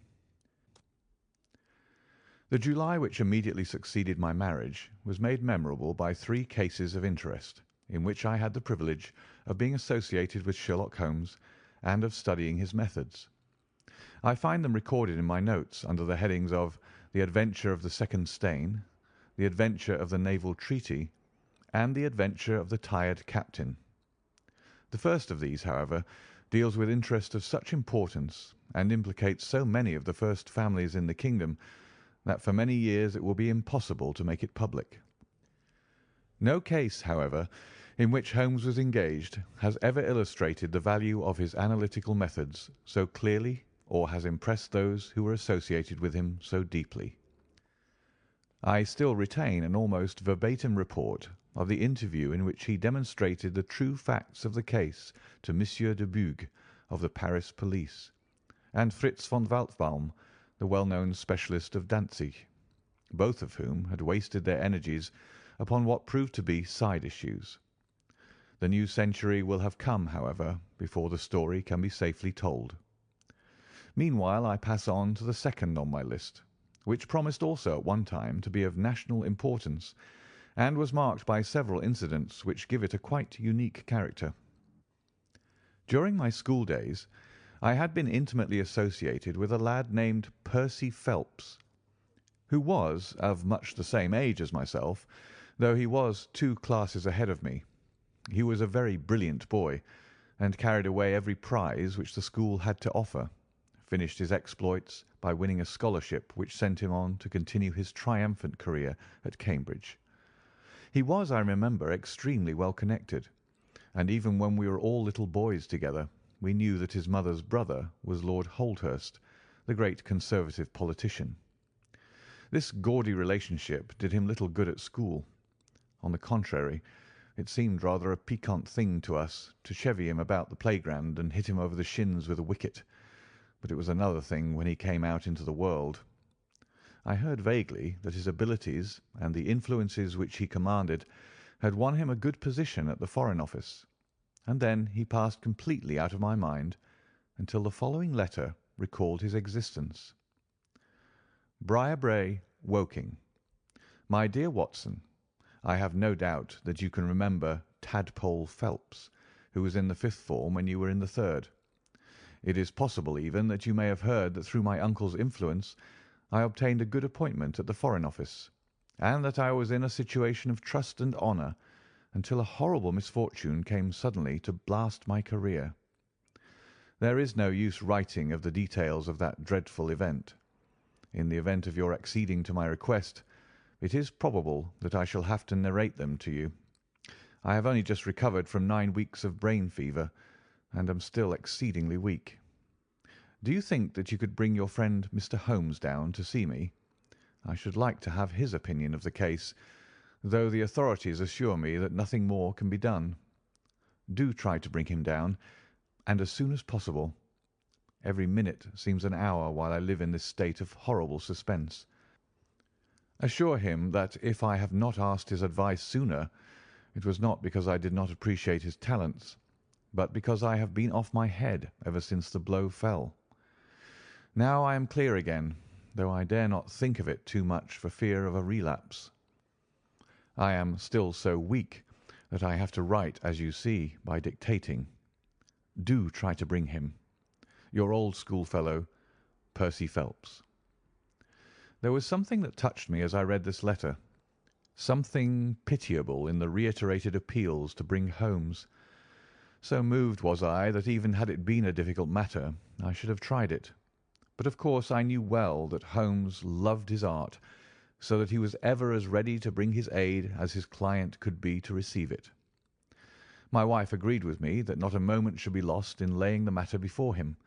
The July which immediately succeeded my marriage was made memorable by 3 cases of interest, in which I had the privilege of being associated with Sherlock Holmes and of studying his methods. I find them recorded in my notes under the headings of The Adventure of the Second Stain, The Adventure of the Naval Treaty, and The Adventure of the Tired Captain. The first of these, however, deals with interest of such importance and implicates so many of the first families in the kingdom that for many years it will be impossible to make it public. No case, however, in which Holmes was engaged has ever illustrated the value of his analytical methods so clearly or has impressed those who were associated with him so deeply. I still retain an almost verbatim report of the interview in which he demonstrated the true facts of the case to Monsieur de Buch of the Paris police, and Fritz von Waldbaum, the well-known specialist of Danzig, both of whom had wasted their energies upon what proved to be side issues. The new century will have come, however, before the story can be safely told. Meanwhile I pass on to the second on my list, which promised also at one time to be of national importance, and was marked by several incidents which give it a quite unique character. During my school days I had been intimately associated with a lad named Percy Phelps, who was of much the same age as myself, though he was 2 classes ahead of me. He was a very brilliant boy, and carried away every prize which the school had to offer, finished his exploits by winning a scholarship which sent him on to continue his triumphant career at Cambridge. He was, I remember, extremely well connected, and even when we were all little boys together, we knew that his mother's brother was Lord Holdhurst, the great Conservative politician. This gaudy relationship did him little good at school. On the contrary, it seemed rather a piquant thing to us to chevy him about the playground and hit him over the shins with a wicket, but it was another thing when he came out into the world. I heard vaguely that his abilities and the influences which he commanded had won him a good position at the Foreign Office, and then he passed completely out of my mind until the following letter recalled his existence. Briarbrae, Woking. My dear Watson, I have no doubt that you can remember Tadpole Phelps, who was in the 5th form when you were in the 3rd. It is possible even that you may have heard that through my uncle's influence I obtained a good appointment at the Foreign Office, and that I was in a situation of trust and honour until a horrible misfortune came suddenly to blast my career. There is no use writing of the details of that dreadful event. In the event of your acceding to my request, it is probable that I shall have to narrate them to you. I have only just recovered from 9 weeks of brain fever, and am still exceedingly weak. Do you think that you could bring your friend Mr. Holmes down to see me? I should like to have his opinion of the case, though the authorities assure me that nothing more can be done. Do try to bring him down, and as soon as possible. Every minute seems an hour while I live in this state of horrible suspense. Assure him that if I have not asked his advice sooner, it was not because I did not appreciate his talents, but because I have been off my head ever since the blow fell. Now I am clear again, though I dare not think of it too much for fear of a relapse. I am still so weak that I have to write, as you see, by dictating. Do try to bring him. Your old schoolfellow, Percy Phelps. There was something that touched me as I read this letter, something pitiable in the reiterated appeals to bring Holmes. So moved was I that even had it been a difficult matter, I should have tried it. But of course I knew well that Holmes loved his art, so that he was ever as ready to bring his aid as his client could be to receive it. My wife agreed with me that not a moment should be lost in laying the matter before him,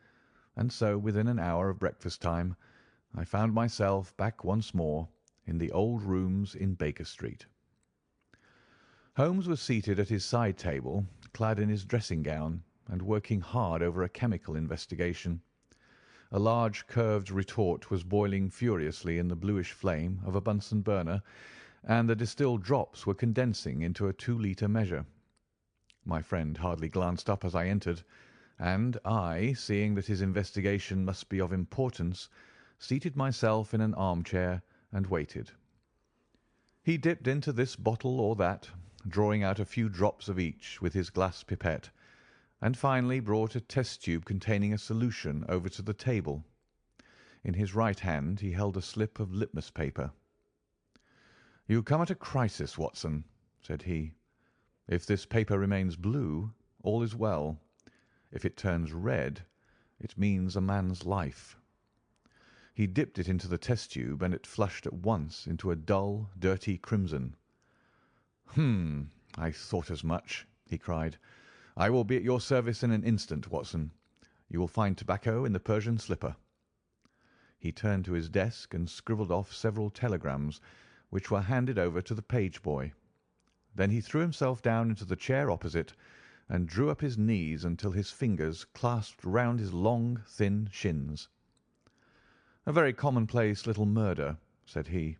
and so within an hour of breakfast time I found myself back once more in the old rooms in Baker Street. Holmes was seated at his side table, clad in his dressing gown, and working hard over a chemical investigation. A large curved retort was boiling furiously in the bluish flame of a Bunsen burner, and the distilled drops were condensing into a 2-litre measure. My friend hardly glanced up as I entered, and I, seeing that his investigation must be of importance, seated myself in an armchair and waited. He dipped into this bottle or that, drawing out a few drops of each with his glass pipette, and finally brought a test tube containing a solution over to the table. In his right hand he held a slip of litmus paper. "You come at a crisis, Watson," said he. "If this paper remains blue, all is well. If it turns red, it means a man's life." He dipped it into the test tube, and it flushed at once into a dull, dirty crimson. I thought as much," he cried. "I will be at your service in an instant, Watson. You will find tobacco in the Persian slipper." He turned to his desk and scribbled off several telegrams, which were handed over to the page boy. Then he threw himself down into the chair opposite and drew up his knees until his fingers clasped round his long, thin shins. "A very commonplace little murder," said he.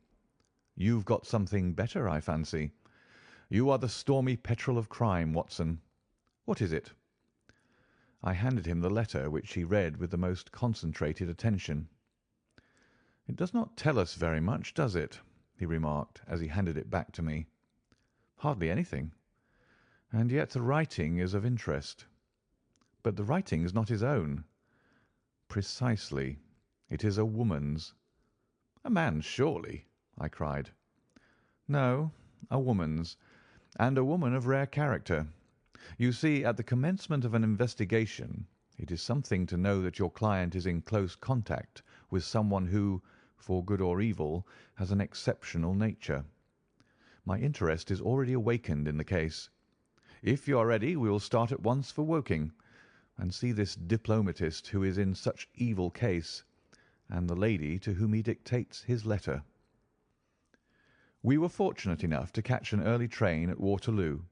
"You've got something better, I fancy. You are the stormy petrel of crime, Watson. What is it?" I handed him the letter, which he read with the most concentrated attention. "It does not tell us very much, does it?" he remarked as he handed it back to me. "Hardly anything. And yet the writing is of interest. But the writing is not his own." "Precisely. It is a woman's." "A man's, surely," I cried. "No, a woman's, and a woman of rare character. You see, at the commencement of an investigation, it is something to know that your client is in close contact with someone who, for good or evil, has an exceptional nature. My interest is already awakened in the case. If you are ready, we will start at once for Woking, and see this diplomatist who is in such evil case, and the lady to whom he dictates his letter." We were fortunate enough to catch an early train at Waterloo,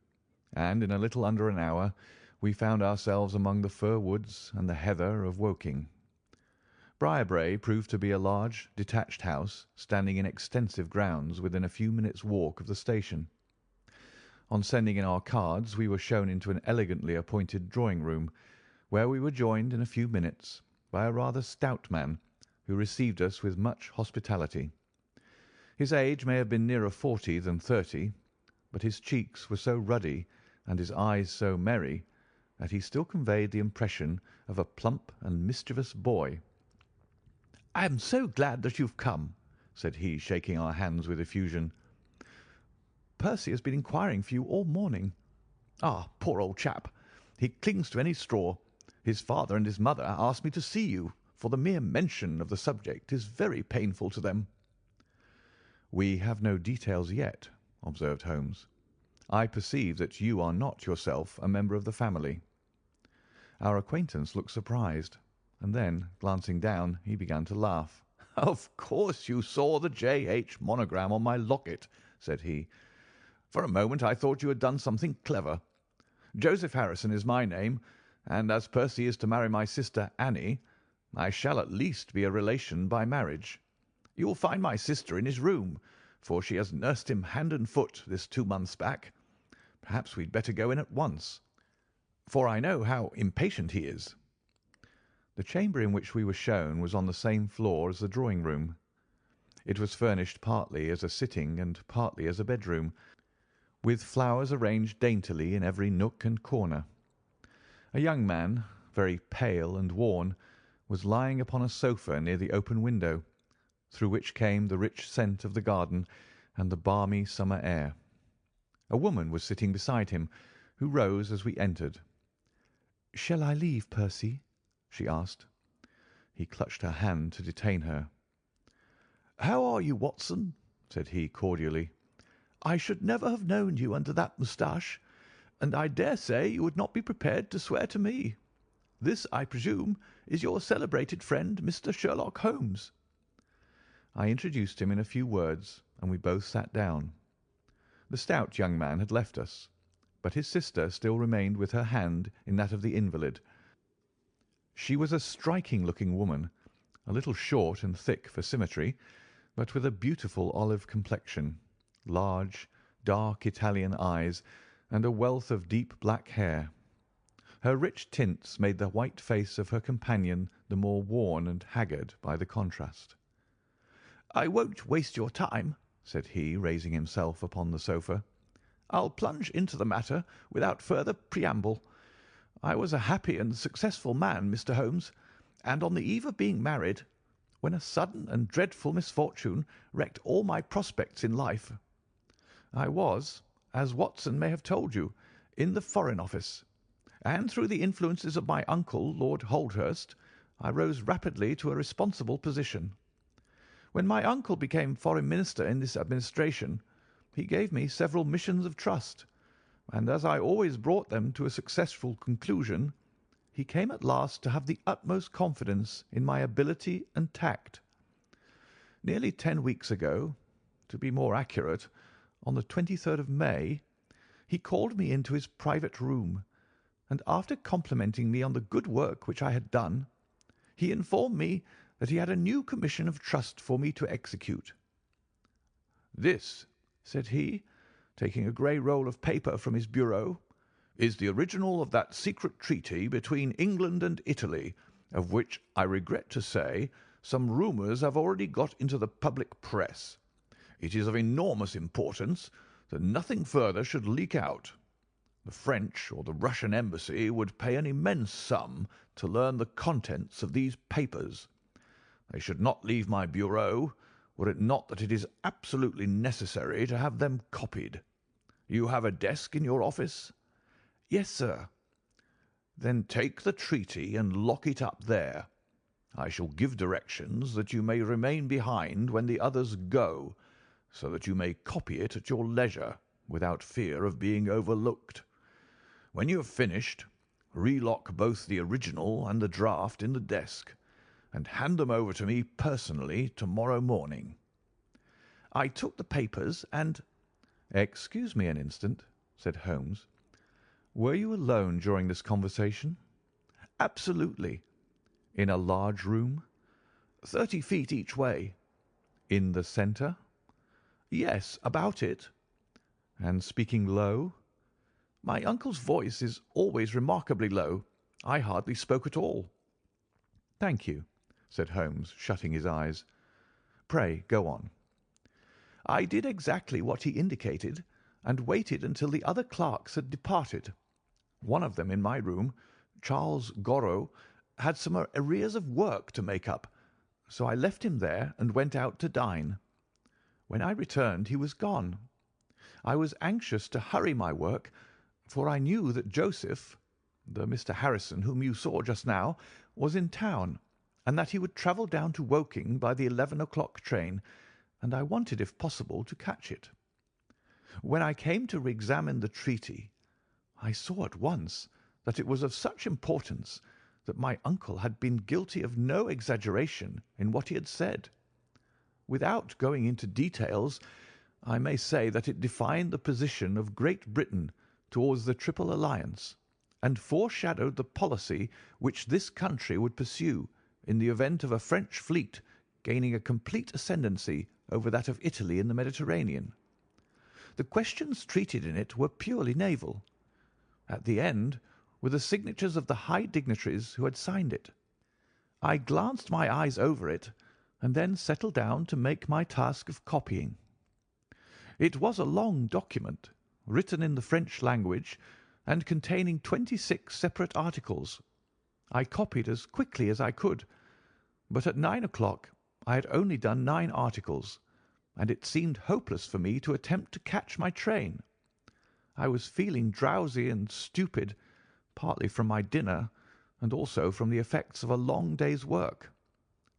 and in a little under an hour we found ourselves among the fir woods and the heather of Woking. Briarbrae proved to be a large, detached house standing in extensive grounds within a few minutes' walk of the station. On sending in our cards we were shown into an elegantly appointed drawing-room, where we were joined in a few minutes by a rather stout man, who received us with much hospitality. His age may have been nearer 40 than 30, but his cheeks were so ruddy and his eyes so merry that he still conveyed the impression of a plump and mischievous boy. "I am so glad that you've come," said he, shaking our hands with effusion. "Percy has been inquiring for you all morning. Ah, poor old chap! He clings to any straw. His father and his mother asked me to see you, for the mere mention of the subject is very painful to them." "We have no details yet," observed Holmes. "I perceive that you are not yourself a member of the family." Our acquaintance looked surprised, and then, glancing down, he began to laugh. "Of course you saw the J.H. monogram on my locket," said he. "For a moment I thought you had done something clever. Joseph Harrison is my name, and as Percy is to marry my sister Annie, I shall at least be a relation by marriage. You will find my sister in his room, for she has nursed him hand and foot this 2 months back. Perhaps we'd better go in at once, for I know how impatient he is." The chamber in which we were shown was on the same floor as the drawing-room. It was furnished partly as a sitting and partly as a bedroom, with flowers arranged daintily in every nook and corner. A young man, very pale and worn, was lying upon a sofa near the open window, through which came the rich scent of the garden and the balmy summer air. A woman was sitting beside him, who rose as we entered. "Shall I leave, Percy?" she asked. He clutched her hand to detain her. "How are you, Watson?" said he cordially. "I should never have known you under that moustache, and I dare say you would not be prepared to swear to me. This, I presume, is your celebrated friend, Mr. Sherlock Holmes." I introduced him in a few words, and we both sat down. The stout young man had left us, but his sister still remained with her hand in that of the invalid. She was a striking-looking woman, a little short and thick for symmetry, but with a beautiful olive complexion, large, dark Italian eyes, and a wealth of deep black hair. Her rich tints made the white face of her companion the more worn and haggard by the contrast. "I won't waste your time," said he, raising himself upon the sofa. "I'll plunge into the matter without further preamble. I was a happy and successful man, Mr. Holmes, and on the eve of being married, when a sudden and dreadful misfortune wrecked all my prospects in life. I was, as Watson may have told you, in the Foreign Office, and through the influences of my uncle, Lord Holdhurst, I rose rapidly to a responsible position. When my uncle became Foreign Minister in this administration, he gave me several missions of trust, and as I always brought them to a successful conclusion, he came at last to have the utmost confidence in my ability and tact. Nearly 10 weeks ago, to be more accurate, on the 23rd of May, he called me into his private room, and after complimenting me on the good work which I had done, he informed me that he had a new commission of trust for me to execute. "This," said he, taking a grey roll of paper from his bureau, "is the original of that secret treaty between England and Italy, of which, I regret to say, some rumours have already got into the public press. It is of enormous importance that nothing further should leak out. The French or the Russian embassy would pay an immense sum to learn the contents of these papers. They should not leave my bureau, were it not that it is absolutely necessary to have them copied. You have a desk in your office?" "Yes, sir." "Then take the treaty and lock it up there. I shall give directions that you may remain behind when the others go, so that you may copy it at your leisure without fear of being overlooked. When you have finished, relock both the original and the draft in the desk, and hand them over to me personally tomorrow morning." I took the papers and— "Excuse me an instant," said Holmes. "Were you alone during this conversation?" "Absolutely." "In a large room?" 30 feet each way." "In the centre?" "Yes, about it." "And speaking low?" "My uncle's voice is always remarkably low. I hardly spoke at all." "Thank you," said Holmes, shutting his eyes. "Pray go on." "I did exactly what he indicated, and waited until the other clerks had departed. One of them in my room, Charles Gorrow, had some arrears of work to make up, so I left him there and went out to dine. When I returned he was gone. I was anxious to hurry my work, for I knew that Joseph, the Mr. Harrison whom you saw just now, was in town, and that he would travel down to Woking by the 11 o'clock train, and I wanted, if possible, to catch it. When I came to re-examine the treaty, I saw at once that it was of such importance that my uncle had been guilty of no exaggeration in what he had said. Without going into details, I may say that it defined the position of Great Britain towards the Triple Alliance, and foreshadowed the policy which this country would pursue in the event of a French fleet gaining a complete ascendancy over that of Italy in the Mediterranean. The questions treated in it were purely naval. At the end were the signatures of the high dignitaries who had signed it. I glanced my eyes over it, and then settled down to make my task of copying. It was a long document, written in the French language, and containing 26 separate articles. I copied as quickly as I could, but at 9 o'clock I had only done 9 articles, and it seemed hopeless for me to attempt to catch my train. I was feeling drowsy and stupid, partly from my dinner and also from the effects of a long day's work.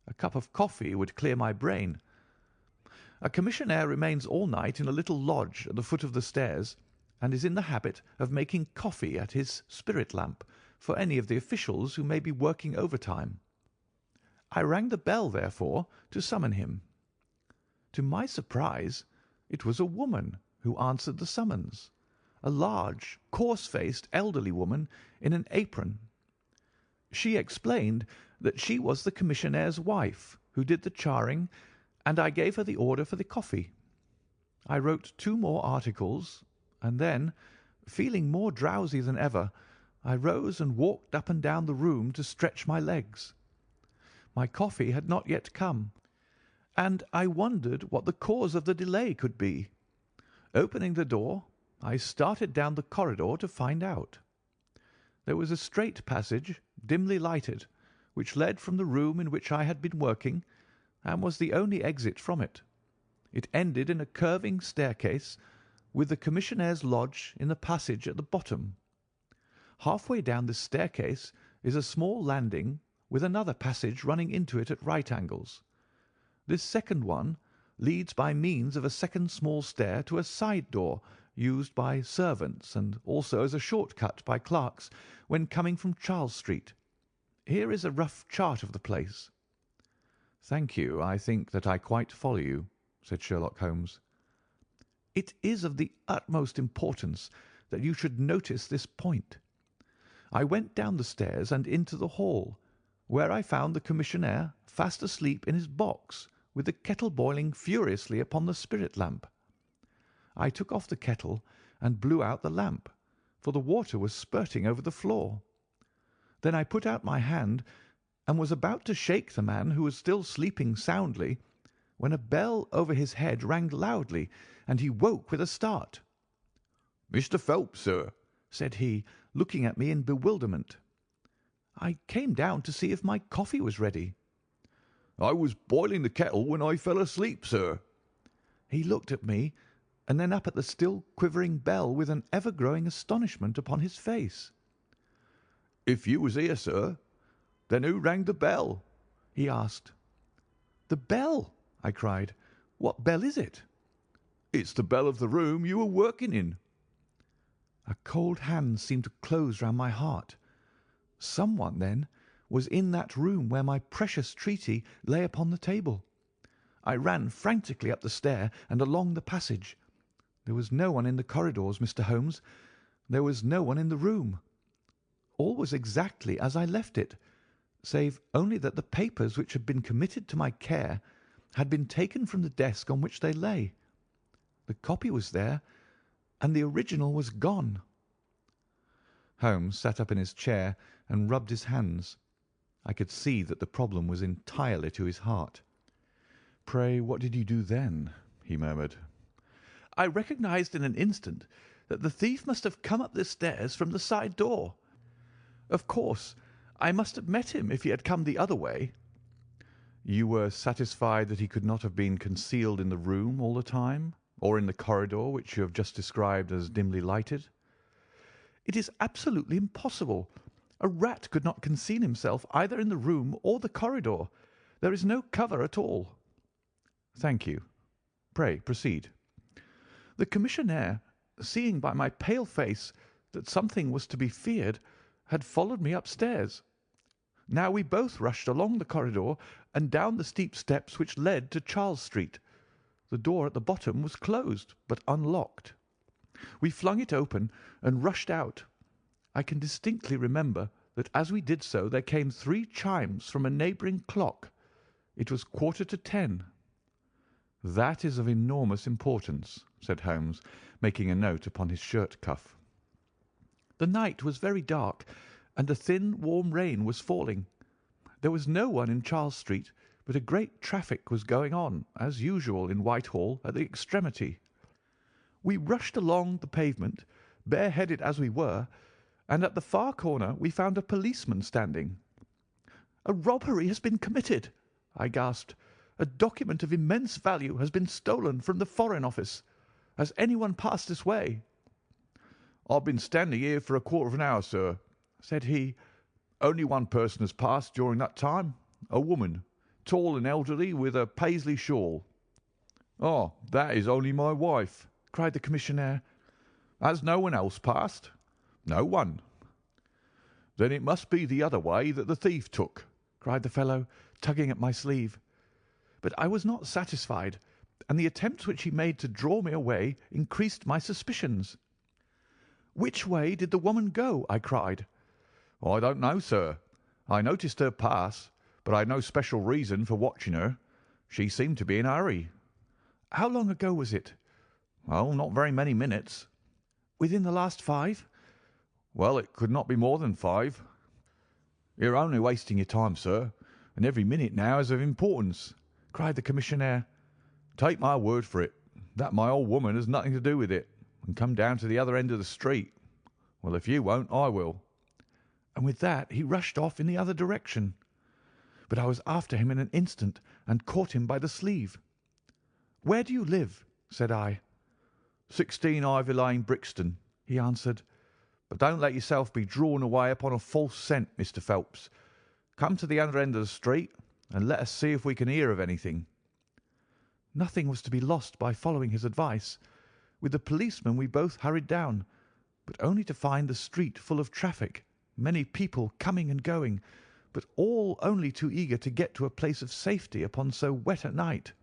A cup of coffee would clear my brain. A commissionaire remains all night in a little lodge at the foot of the stairs, and is in the habit of making coffee at his spirit lamp for any of the officials who may be working overtime. I rang the bell, therefore, to summon him. To my surprise, it was a woman who answered the summons, a large, coarse-faced, elderly woman in an apron. She explained that she was the commissionnaire's wife who did the charring, and I gave her the order for the coffee. I wrote 2 more articles, and then, feeling more drowsy than ever, I rose and walked up and down the room to stretch my legs. My coffee had not yet come, and I wondered what the cause of the delay could be. Opening the door, I started down the corridor to find out. There was a straight passage, dimly lighted, which led from the room in which I had been working, and was the only exit from it. It ended in a curving staircase, with the commissionnaire's lodge in the passage at the bottom. Halfway down this staircase is a small landing, with another passage running into it at right angles. This second one leads by means of a second small stair to a side door used by servants, and also as a short cut by clerks when coming from Charles Street. Here is a rough chart of the place." "Thank you. I think that I quite follow you," said Sherlock Holmes. "It is of the utmost importance that you should notice this point. I went down the stairs and into the hall, where I found the commissionaire fast asleep in his box, with the kettle boiling furiously upon the spirit lamp. I took off the kettle and blew out the lamp, for the water was spurting over the floor. Then I put out my hand and was about to shake the man, who was still sleeping soundly, when a bell over his head rang loudly, and he woke with a start. "'Mr. Phelps, sir,' said he, looking at me in bewilderment. I came down to see if my coffee was ready. "'I was boiling the kettle when I fell asleep, sir.' He looked at me, and then up at the still quivering bell with an ever-growing astonishment upon his face. "'If you was here, sir, then who rang the bell?' he asked. "'The bell!' I cried. "'What bell is it?' "'It's the bell of the room you were working in.' A cold hand seemed to close round my heart. Someone, then, was in that room where my precious treaty lay upon the table. I ran frantically up the stair and along the passage. There was no one in the corridors, Mr. Holmes. There was no one in the room. All was exactly as I left it, save only that the papers which had been committed to my care had been taken from the desk on which they lay. The copy was there, and the original was gone." Holmes sat up in his chair and rubbed his hands. I could see that the problem was entirely to his heart. "Pray, what did you do then?" he murmured. "I recognised in an instant that the thief must have come up the stairs from the side door. Of course, I must have met him if he had come the other way." "You were satisfied that he could not have been concealed in the room all the time, or in the corridor which you have just described as dimly lighted?" "It is absolutely impossible. A rat could not conceal himself either in the room or the corridor. There is no cover at all." "Thank you. Pray proceed." "The commissionaire, seeing by my pale face that something was to be feared, had followed me upstairs. Now we both rushed along the corridor and down the steep steps which led to Charles Street. The door at the bottom was closed, but unlocked. We flung it open and rushed out. I can distinctly remember that as we did so there came 3 chimes from a neighbouring clock. It was 10:15. "That is of enormous importance," said Holmes, making a note upon his shirt cuff. "The night was very dark, and a thin, warm rain was falling. There was no one in Charles Street, but a great traffic was going on, as usual in Whitehall, at the extremity. We rushed along the pavement, bareheaded as we were, and at the far corner we found a policeman standing. "'A robbery has been committed,' I gasped. "'A document of immense value has been stolen from the Foreign Office. Has anyone passed this way?' "'I've been standing here for a quarter of an hour, sir,' said he. "'Only one person has passed during that time, a woman, tall and elderly, with a Paisley shawl.' "'Oh, that is only my wife,' cried the commissionaire. "'Has no one else passed?' "'No one.' "'Then it must be the other way that the thief took,' cried the fellow, tugging at my sleeve. But I was not satisfied, and the attempts which he made to draw me away increased my suspicions. "'Which way did the woman go?' I cried. "'I don't know, sir. I noticed her pass, but I had no special reason for watching her. She seemed to be in a hurry.' "'How long ago was it?' "Oh, not very many minutes." "Within the last 5?" "Well, it could not be more than 5. You're only wasting your time, sir, and every minute now is of importance," cried the commissionaire. "Take my word for it, that my old woman has nothing to do with it, and come down to the other end of the street. Well, if you won't, I will." And with that he rushed off in the other direction. But I was after him in an instant and caught him by the sleeve. "Where do you live?" said I. 16 Ivy Lane, Brixton," he answered. "But don't let yourself be drawn away upon a false scent, Mr. Phelps. Come to the other end of the street, and let us see if we can hear of anything." Nothing was to be lost by following his advice. With the policeman we both hurried down, but only to find the street full of traffic, many people coming and going, but all only too eager to get to a place of safety upon so wet a night.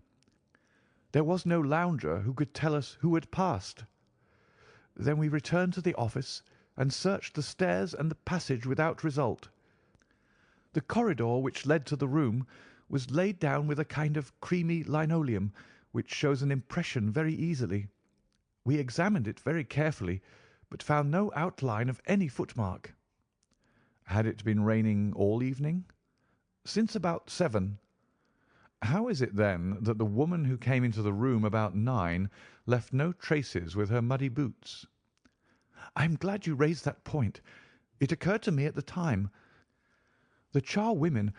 There was no lounger who could tell us who had passed. Then we returned to the office and searched the stairs and the passage without result. The corridor which led to the room was laid down with a kind of creamy linoleum, which shows an impression very easily. We examined it very carefully, but found no outline of any footmark. Had it been raining all evening? Since about 7. How is it, then, that the woman who came into the room about 9 left no traces with her muddy boots? I am glad you raised that point. It occurred to me at the time. The charwomen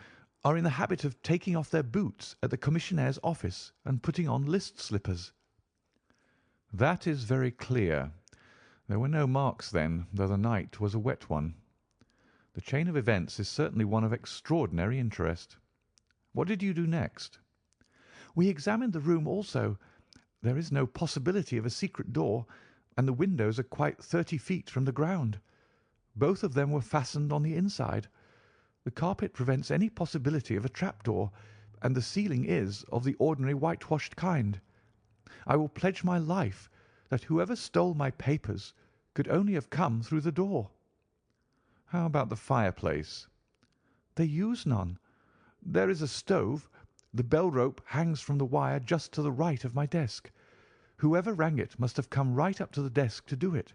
are in the habit of taking off their boots at the commissionnaire's office and putting on list slippers. That is very clear. There were no marks, then, though the night was a wet one. The chain of events is certainly one of extraordinary interest. What did you do next? We examined the room also. There is no possibility of a secret door, and the windows are quite 30 feet from the ground. Both of them were fastened on the inside. The carpet prevents any possibility of a trapdoor, and the ceiling is of the ordinary whitewashed kind. I will pledge my life that whoever stole my papers could only have come through the door. How about the fireplace? They use none. There is a stove. The bell rope hangs from the wire just to the right of my desk. Whoever rang it must have come right up to the desk to do it.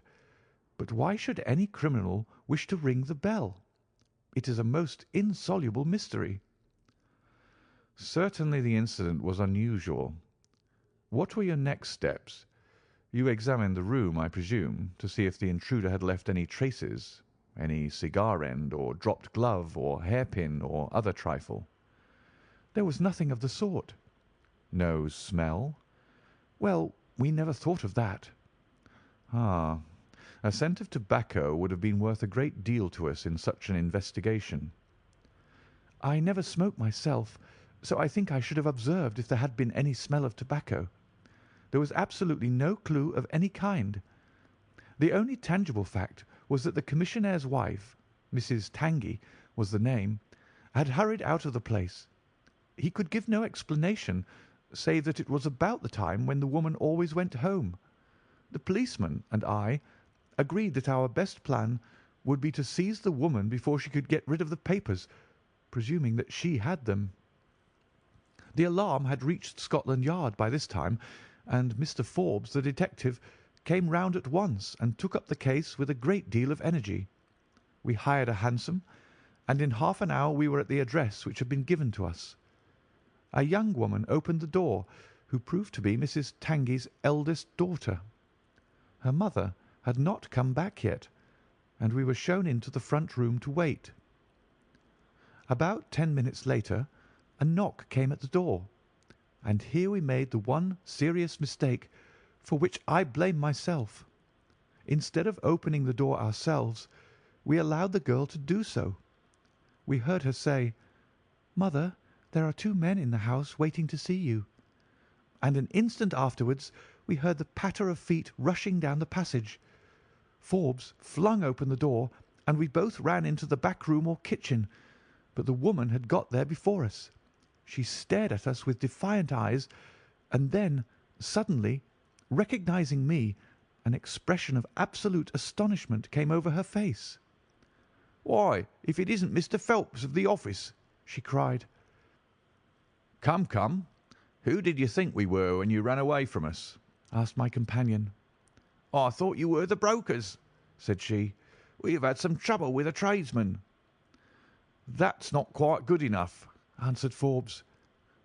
But why should any criminal wish to ring the bell? It is a most insoluble mystery. Certainly the incident was unusual. What were your next steps? You examined the room, I presume, to see if the intruder had left any traces, any cigar end or dropped glove or hairpin or other trifle. There was nothing of the sort. No smell? Well, we never thought of that. Ah, a scent of tobacco would have been worth a great deal to us in such an investigation. I never smoke myself, so I think I should have observed if there had been any smell of tobacco. There was absolutely no clue of any kind. The only tangible fact was that the commissionnaire's wife, Mrs. Tangey was the name, had hurried out of the place. He could give no explanation, save that it was about the time when the woman always went home. The policeman and I agreed that our best plan would be to seize the woman before she could get rid of the papers, presuming that she had them. The alarm had reached Scotland Yard by this time, and Mr. Forbes, the detective, came round at once and took up the case with a great deal of energy. We hired a hansom, and in half an hour we were at the address which had been given to us. A young woman opened the door, who proved to be Mrs. Tangey's eldest daughter. Her mother had not come back yet, and we were shown into the front room to wait. About 10 minutes later a knock came at the door, and here we made the one serious mistake for which I blame myself. Instead of opening the door ourselves, we allowed the girl to do so. We heard her say, "Mother, there are 2 men in the house waiting to see you," and an instant afterwards we heard the patter of feet rushing down the passage. Forbes flung open the door, and we both ran into the back room or kitchen, but the woman had got there before us. She stared at us with defiant eyes, and then, suddenly, recognizing me, an expression of absolute astonishment came over her face. "Why, if it isn't Mr. Phelps of the office!" she cried. Come, come. Who did you think we were when you ran away from us? asked my companion. "I thought you were the brokers," said she. "We have had some trouble with a tradesman." "That's not quite good enough," answered Forbes.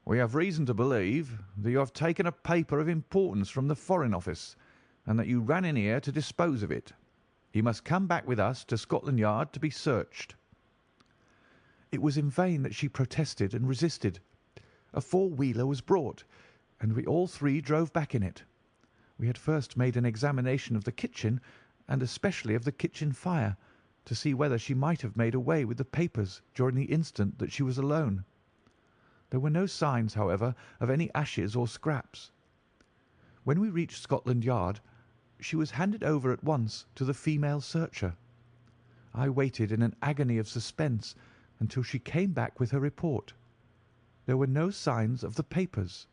"We have reason to believe that you have taken a paper of importance from the Foreign Office, and that you ran in here to dispose of it. You must come back with us to Scotland Yard to be searched." It was in vain that she protested and resisted. A four-wheeler was brought, and we all three drove back in it. We had first made an examination of the kitchen, and especially of the kitchen fire, to see whether she might have made away with the papers during the instant that she was alone. There were no signs, however, of any ashes or scraps. When we reached Scotland Yard, she was handed over at once to the female searcher. I waited in an agony of suspense until she came back with her report. There were no signs of the papers.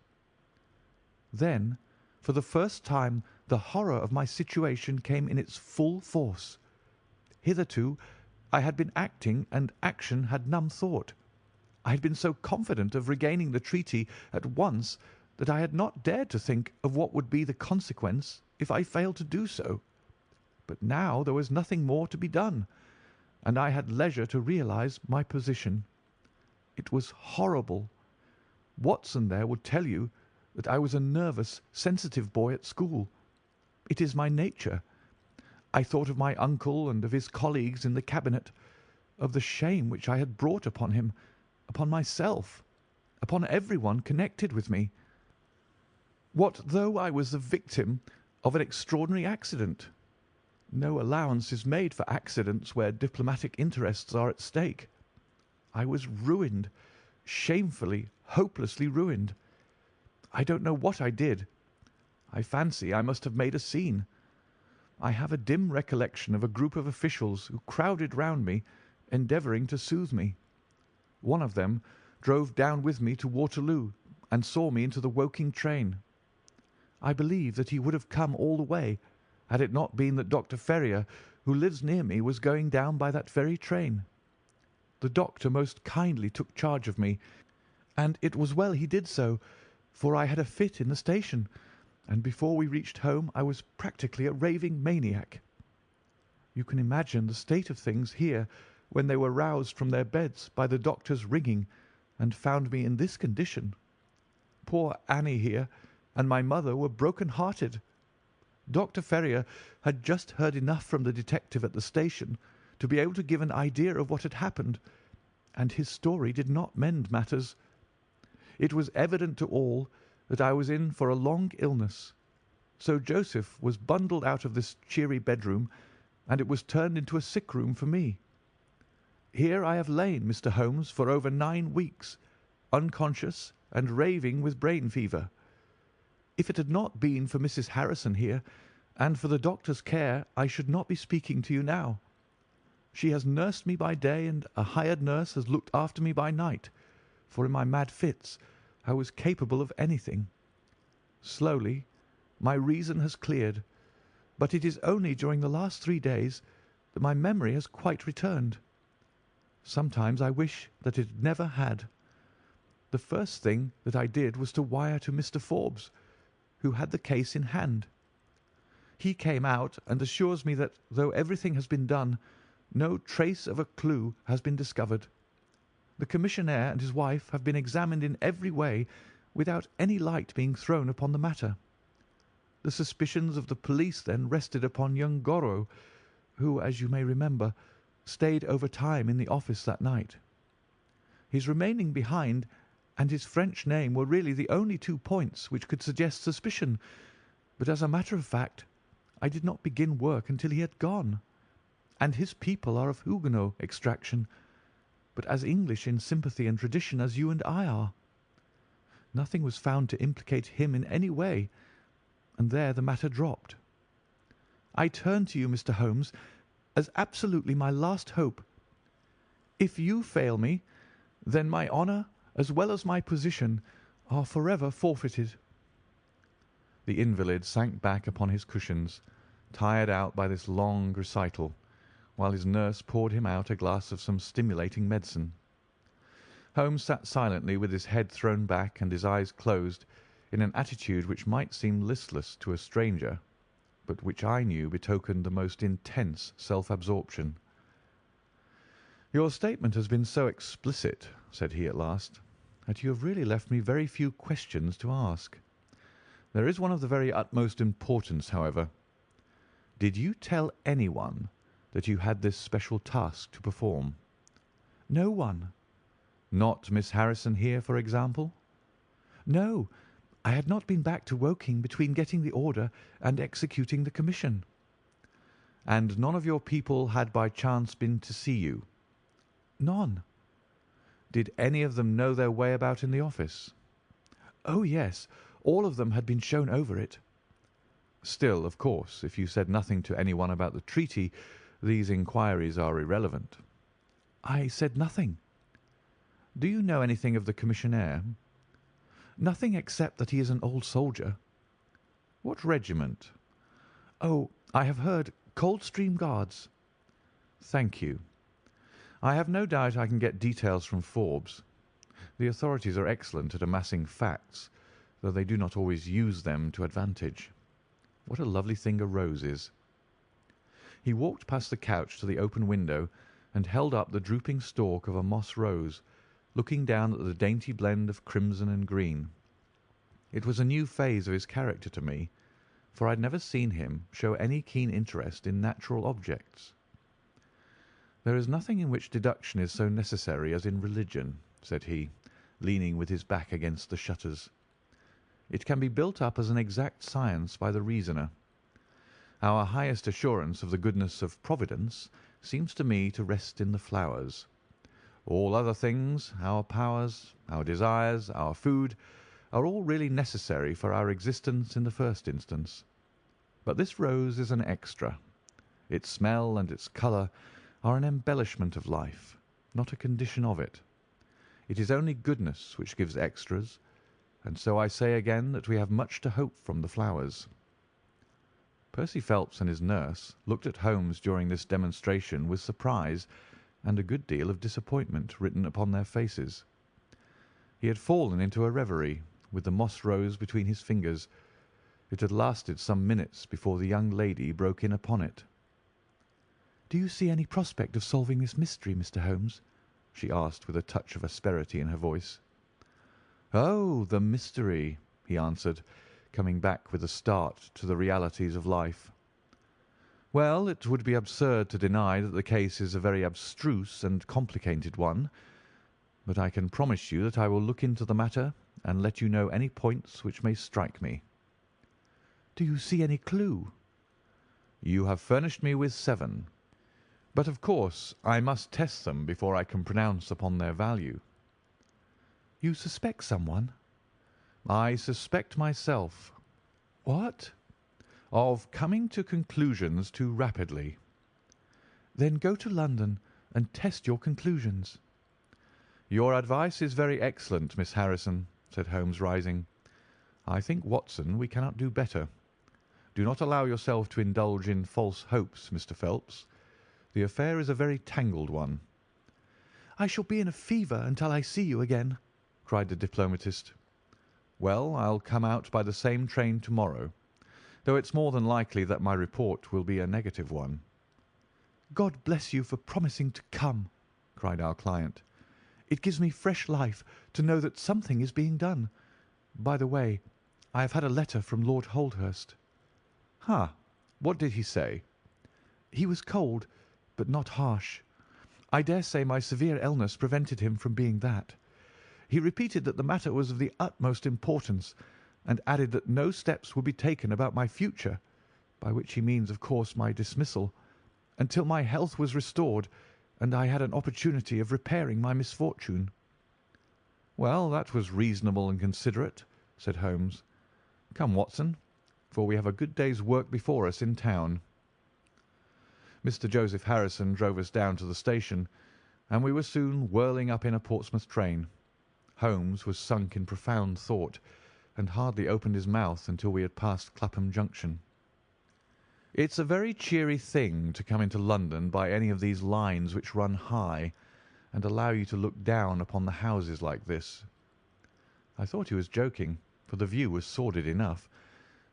Then, for the first time, the horror of my situation came in its full force. Hitherto I had been acting, and action had numbed thought. I had been so confident of regaining the treaty at once that I had not dared to think of what would be the consequence if I failed to do so. But now there was nothing more to be done, and I had leisure to realize my position. It was horrible. Watson there would tell you that I was a nervous, sensitive boy at school. It is my nature. I thought of my uncle and of his colleagues in the cabinet, of the shame which I had brought upon him, upon myself, upon everyone connected with me. What though I was the victim of an extraordinary accident? No allowance is made for accidents where diplomatic interests are at stake. I was ruined, shamefully, hopelessly ruined. I don't know what I did. I fancy I must have made a scene. I have a dim recollection of a group of officials who crowded round me, endeavouring to soothe me. One of them drove down with me to Waterloo and saw me into the Woking train. I believe that he would have come all the way had it not been that Dr. Ferrier, who lives near me, was going down by that very train. The doctor most kindly took charge of me, and it was well he did so, for I had a fit in the station, and before we reached home I was practically a raving maniac. You can imagine the state of things here when they were roused from their beds by the doctor's ringing and found me in this condition. Poor Annie here and my mother were broken-hearted. Dr. Ferrier had just heard enough from the detective at the station to be able to give an idea of what had happened, and his story did not mend matters. It was evident to all that I was in for a long illness. So Joseph was bundled out of this cheery bedroom, and it was turned into a sick room for me. Here I have lain, Mr. Holmes, for over 9 weeks, unconscious and raving with brain fever. If it had not been for Mrs. Harrison here, and for the doctor's care, I should not be speaking to you now. She has nursed me by day, and a hired nurse has looked after me by night, for in my mad fits I was capable of anything. Slowly my reason has cleared, but it is only during the last 3 days that my memory has quite returned. Sometimes I wish that it never had. The first thing that I did was to wire to Mr. Forbes, who had the case in hand. He came out and assures me that, though everything has been done, no trace of a clue has been discovered. The commissionaire and his wife have been examined in every way without any light being thrown upon the matter. The suspicions of the police then rested upon young Goro, who, as you may remember, stayed over time in the office that night. His remaining behind and his French name were really the only 2 points which could suggest suspicion, but as a matter of fact I did not begin work until he had gone, and his people are of Huguenot extraction, but as English in sympathy and tradition as you and I are. Nothing was found to implicate him in any way, and there the matter dropped. I turn to you, Mr. Holmes, as absolutely my last hope. If you fail me, then my honour as well as my position are forever forfeited." The invalid sank back upon his cushions, tired out by this long recital, while his nurse poured him out a glass of some stimulating medicine. Holmes sat silently with his head thrown back and his eyes closed, in an attitude which might seem listless to a stranger, but which I knew betokened the most intense self-absorption. "Your statement has been so explicit," said he at last, "that you have really left me very few questions to ask. There is one of the very utmost importance, however. Did you tell anyone that you had this special task to perform?" "No one." "Not Miss Harrison here, for example?" "No. I had not been back to Woking between getting the order and executing the commission." "And none of your people had by chance been to see you?" "None." "Did any of them know their way about in the office?" "Oh, yes. All of them had been shown over it." "Still, of course, if you said nothing to anyone about the treaty, these inquiries are irrelevant." "I said nothing." "Do you know anything of the commissionaire?" "Nothing except that he is an old soldier." "What regiment?" "Oh, I have heard Coldstream Guards." "Thank you. I have no doubt I can get details from Forbes. The authorities are excellent at amassing facts, though they do not always use them to advantage. What a lovely thing a rose is!" He walked past the couch to the open window and held up the drooping stalk of a moss rose, looking down at the dainty blend of crimson and green. It was a new phase of his character to me, for I had never seen him show any keen interest in natural objects. "There is nothing in which deduction is so necessary as in religion," said he, leaning with his back against the shutters. "It can be built up as an exact science by the reasoner. Our highest assurance of the goodness of Providence seems to me to rest in the flowers. All other things, our powers, our desires, our food, are all really necessary for our existence in the first instance. But this rose is an extra. Its smell and its colour are an embellishment of life, not a condition of it. It is only goodness which gives extras, and so I say again that we have much to hope from the flowers." Percy Phelps and his nurse looked at Holmes during this demonstration with surprise and a good deal of disappointment written upon their faces. He had fallen into a reverie, with the moss rose between his fingers. It had lasted some minutes before the young lady broke in upon it. "Do you see any prospect of solving this mystery, Mr. Holmes?" she asked with a touch of asperity in her voice. "Oh, the mystery," he answered, coming back with a start to the realities of life. "Well, it would be absurd to deny that the case is a very abstruse and complicated one, but I can promise you that I will look into the matter and let you know any points which may strike me." "Do you see any clue?" "You have furnished me with 7. But of course I must test them before I can pronounce upon their value." "You suspect someone?" "I suspect myself." "What?" "Of coming to conclusions too rapidly." "Then go to London and test your conclusions." "Your advice is very excellent, Miss Harrison," said Holmes, rising. "I think, Watson, we cannot do better. Do not allow yourself to indulge in false hopes, Mr. Phelps. The affair is a very tangled one." "I shall be in a fever until I see you again," cried the diplomatist. "Well, I'll come out by the same train to-morrow, though it's more than likely that my report will be a negative one." "God bless you for promising to come," cried our client. "It gives me fresh life to know that something is being done. By the way, I have had a letter from Lord Holdhurst." "Ha! What did he say?" "He was cold, but not harsh. I dare say my severe illness prevented him from being that. He repeated that the matter was of the utmost importance, and added that no steps would be taken about my future, by which he means, of course, my dismissal, until my health was restored and I had an opportunity of repairing my misfortune." "Well, that was reasonable and considerate," said Holmes. "Come, Watson, for we have a good day's work before us in town." Mr. Joseph Harrison drove us down to the station, and we were soon whirling up in a Portsmouth train. Holmes was sunk in profound thought, and hardly opened his mouth until we had passed Clapham Junction. "It's a very cheery thing to come into London by any of these lines which run high, and allow you to look down upon the houses like this." I thought he was joking, for the view was sordid enough,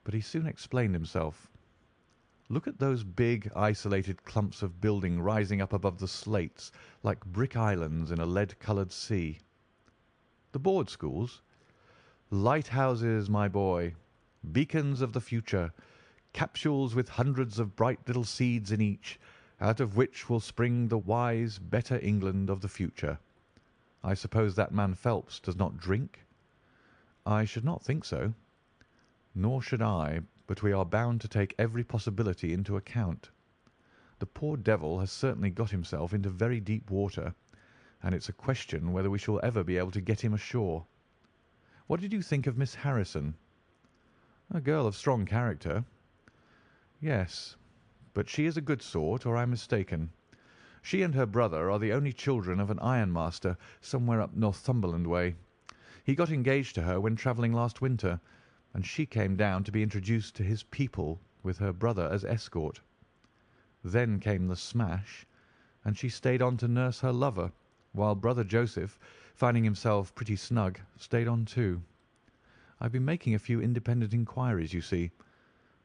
but he soon explained himself. Look at those big, isolated clumps of building rising up above the slates like brick islands in a lead-coloured sea. The board schools? Lighthouses, my boy, beacons of the future, capsules with hundreds of bright little seeds in each, out of which will spring the wise, better England of the future. I suppose that man Phelps does not drink? I should not think so. Nor should I, but we are bound to take every possibility into account. The poor devil has certainly got himself into very deep water, and it's a question whether we shall ever be able to get him ashore. What did you think of Miss Harrison? A girl of strong character. Yes, but she is a good sort, or I am mistaken. She and her brother are the only children of an ironmaster somewhere up Northumberland way. He got engaged to her when travelling last winter, and she came down to be introduced to his people with her brother as escort. Then came the smash, and she stayed on to nurse her lover, while brother Joseph, finding himself pretty snug, stayed on too. I've been making a few independent inquiries, you see,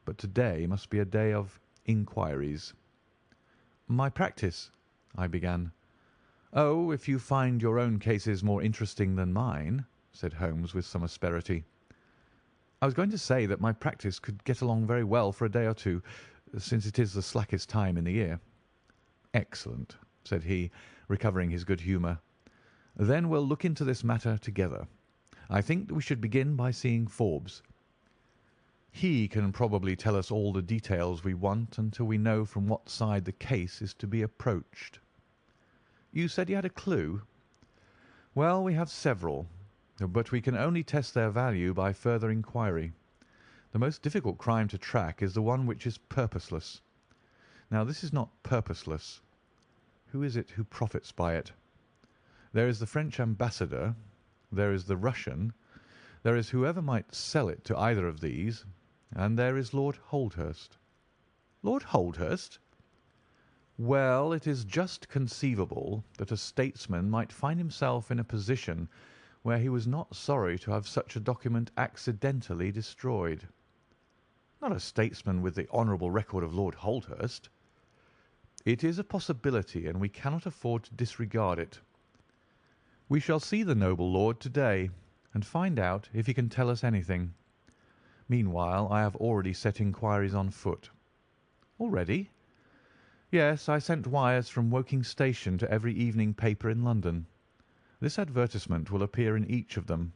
but today must be a day of inquiries. My practice, I began. Oh, if you find your own cases more interesting than mine, said Holmes with some asperity. I was going to say that my practice could get along very well for a day or two, since it is the slackest time in the year. Excellent, said he, recovering his good humour. Then we'll look into this matter together. I think that we should begin by seeing Forbes. He can probably tell us all the details we want until we know from what side the case is to be approached. You said you had a clue? Well, we have several, but we can only test their value by further inquiry. The most difficult crime to track is the one which is purposeless. Now, this is not purposeless. Who is it who profits by it? There is the French ambassador, there is the Russian, there is whoever might sell it to either of these, and there is Lord Holdhurst. Lord Holdhurst? Well, it is just conceivable that a statesman might find himself in a position where he was not sorry to have such a document accidentally destroyed. Not a statesman with the honourable record of Lord Holdhurst. It is a possibility, and we cannot afford to disregard it. We shall see the noble lord to-day, and find out if he can tell us anything. Meanwhile, I have already set inquiries on foot. Already? Yes, I sent wires from Woking Station to every evening paper in London. This advertisement will appear in each of them.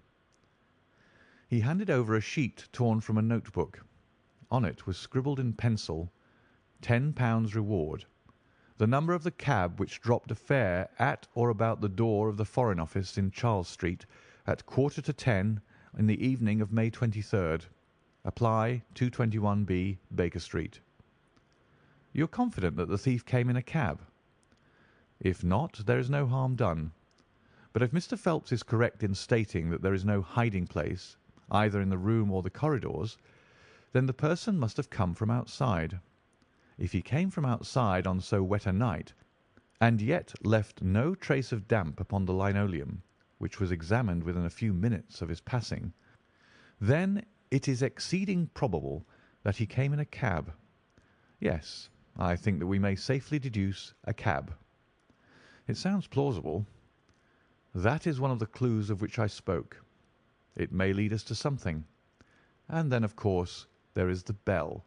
He handed over a sheet torn from a notebook. On it was scribbled in pencil, £10 reward, the number of the cab which dropped a fare at or about the door of the Foreign Office in Charles Street at 9:45 in the evening of May 23rd. Apply 221B, Baker Street. You are confident that the thief came in a cab? If not, there is no harm done. But if Mr. Phelps is correct in stating that there is no hiding place, either in the room or the corridors, then the person must have come from outside. If he came from outside on so wet a night, and yet left no trace of damp upon the linoleum, which was examined within a few minutes of his passing, then it is exceeding probable that he came in a cab. Yes, I think that we may safely deduce a cab. It sounds plausible. That is one of the clues of which I spoke. It may lead us to something. And then, of course, there is the bell,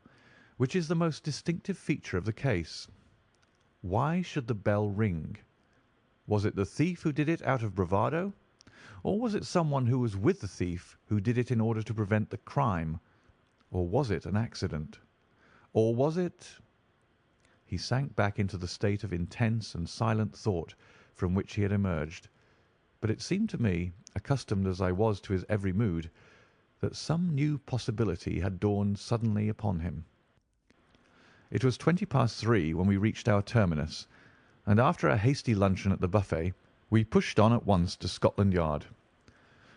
which is the most distinctive feature of the case. Why should the bell ring? Was it the thief who did it out of bravado? Or was it someone who was with the thief who did it in order to prevent the crime? Or was it an accident? Or was it— He sank back into the state of intense and silent thought from which he had emerged, but it seemed to me, accustomed as I was to his every mood, that some new possibility had dawned suddenly upon him. It was 3:20 when we reached our terminus, and after a hasty luncheon at the buffet, we pushed on at once to Scotland Yard.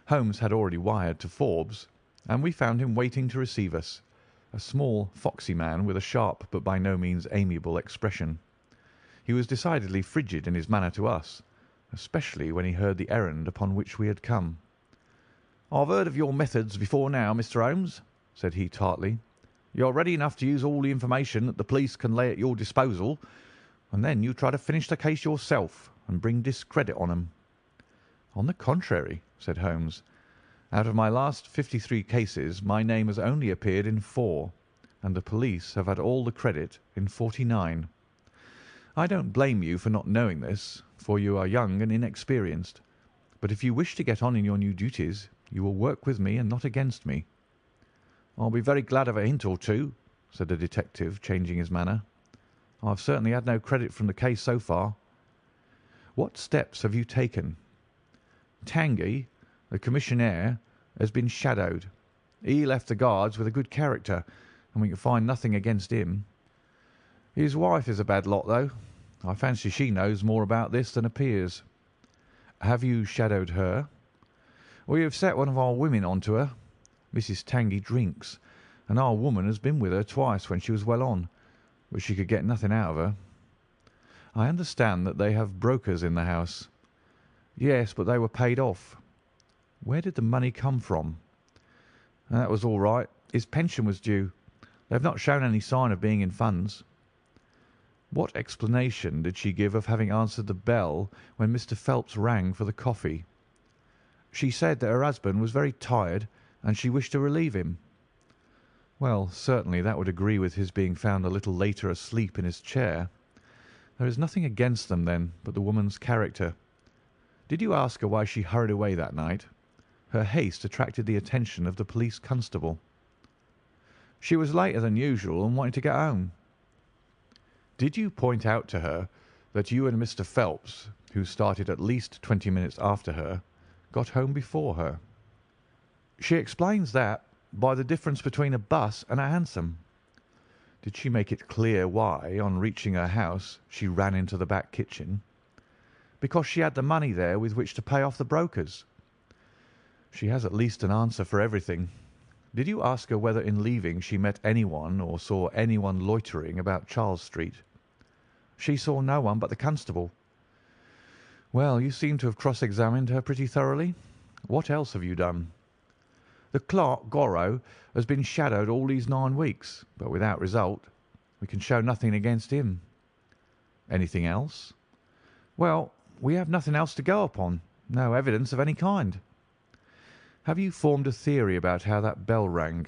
Holmes had already wired to Forbes, and we found him waiting to receive us, a small, foxy man with a sharp but by no means amiable expression. He was decidedly frigid in his manner to us, especially when he heard the errand upon which we had come. "I've heard of your methods before now, Mr. Holmes," said he tartly. "You're ready enough to use all the information that the police can lay at your disposal, and then you try to finish the case yourself and bring discredit on 'em." "On the contrary," said Holmes, "out of my last 53 cases my name has only appeared in 4, and the police have had all the credit in 49. I don't blame you for not knowing this, for you are young and inexperienced. But if you wish to get on in your new duties, you will work with me and not against me." "I'll be very glad of a hint or two," said the detective, changing his manner. "I've certainly had no credit from the case so far." "What steps have you taken?" "Tangey, the commissionaire, has been shadowed. He left the Guards with a good character, and we can find nothing against him. His wife is a bad lot, though. I fancy she knows more about this than appears." "Have you shadowed her?" "We have set one of our women on to her. Mrs. Tangey drinks, and our woman has been with her twice when she was well on, but she could get nothing out of her." "I understand that they have brokers in the house." "Yes, but they were paid off." "Where did the money come from?" "That was all right. His pension was due. They have not shown any sign of being in funds." "What explanation did she give of having answered the bell when Mr. Phelps rang for the coffee?" "She said that her husband was very tired and she wished to relieve him." "Well, certainly that would agree with his being found a little later asleep in his chair. There is nothing against them, then, but the woman's character. Did you ask her why she hurried away that night? Her haste attracted the attention of the police constable." "She was later than usual and wanted to get home." "Did you point out to her that you and Mr. Phelps, who started at least 20 minutes after her, got home before her?" "She explains that by the difference between a bus and a hansom." "Did she make it clear why, on reaching her house, she ran into the back kitchen?" "Because she had the money there with which to pay off the brokers." "She has at least an answer for everything. Did you ask her whether in leaving she met anyone or saw anyone loitering about Charles Street?" "She saw no one but the constable." "Well, you seem to have cross-examined her pretty thoroughly. What else have you done?" "The clerk, Gorrow, has been shadowed all these 9 weeks, but without result. We can show nothing against him." "Anything else?" "Well, we have nothing else to go upon. No evidence of any kind." "Have you formed a theory about how that bell rang?"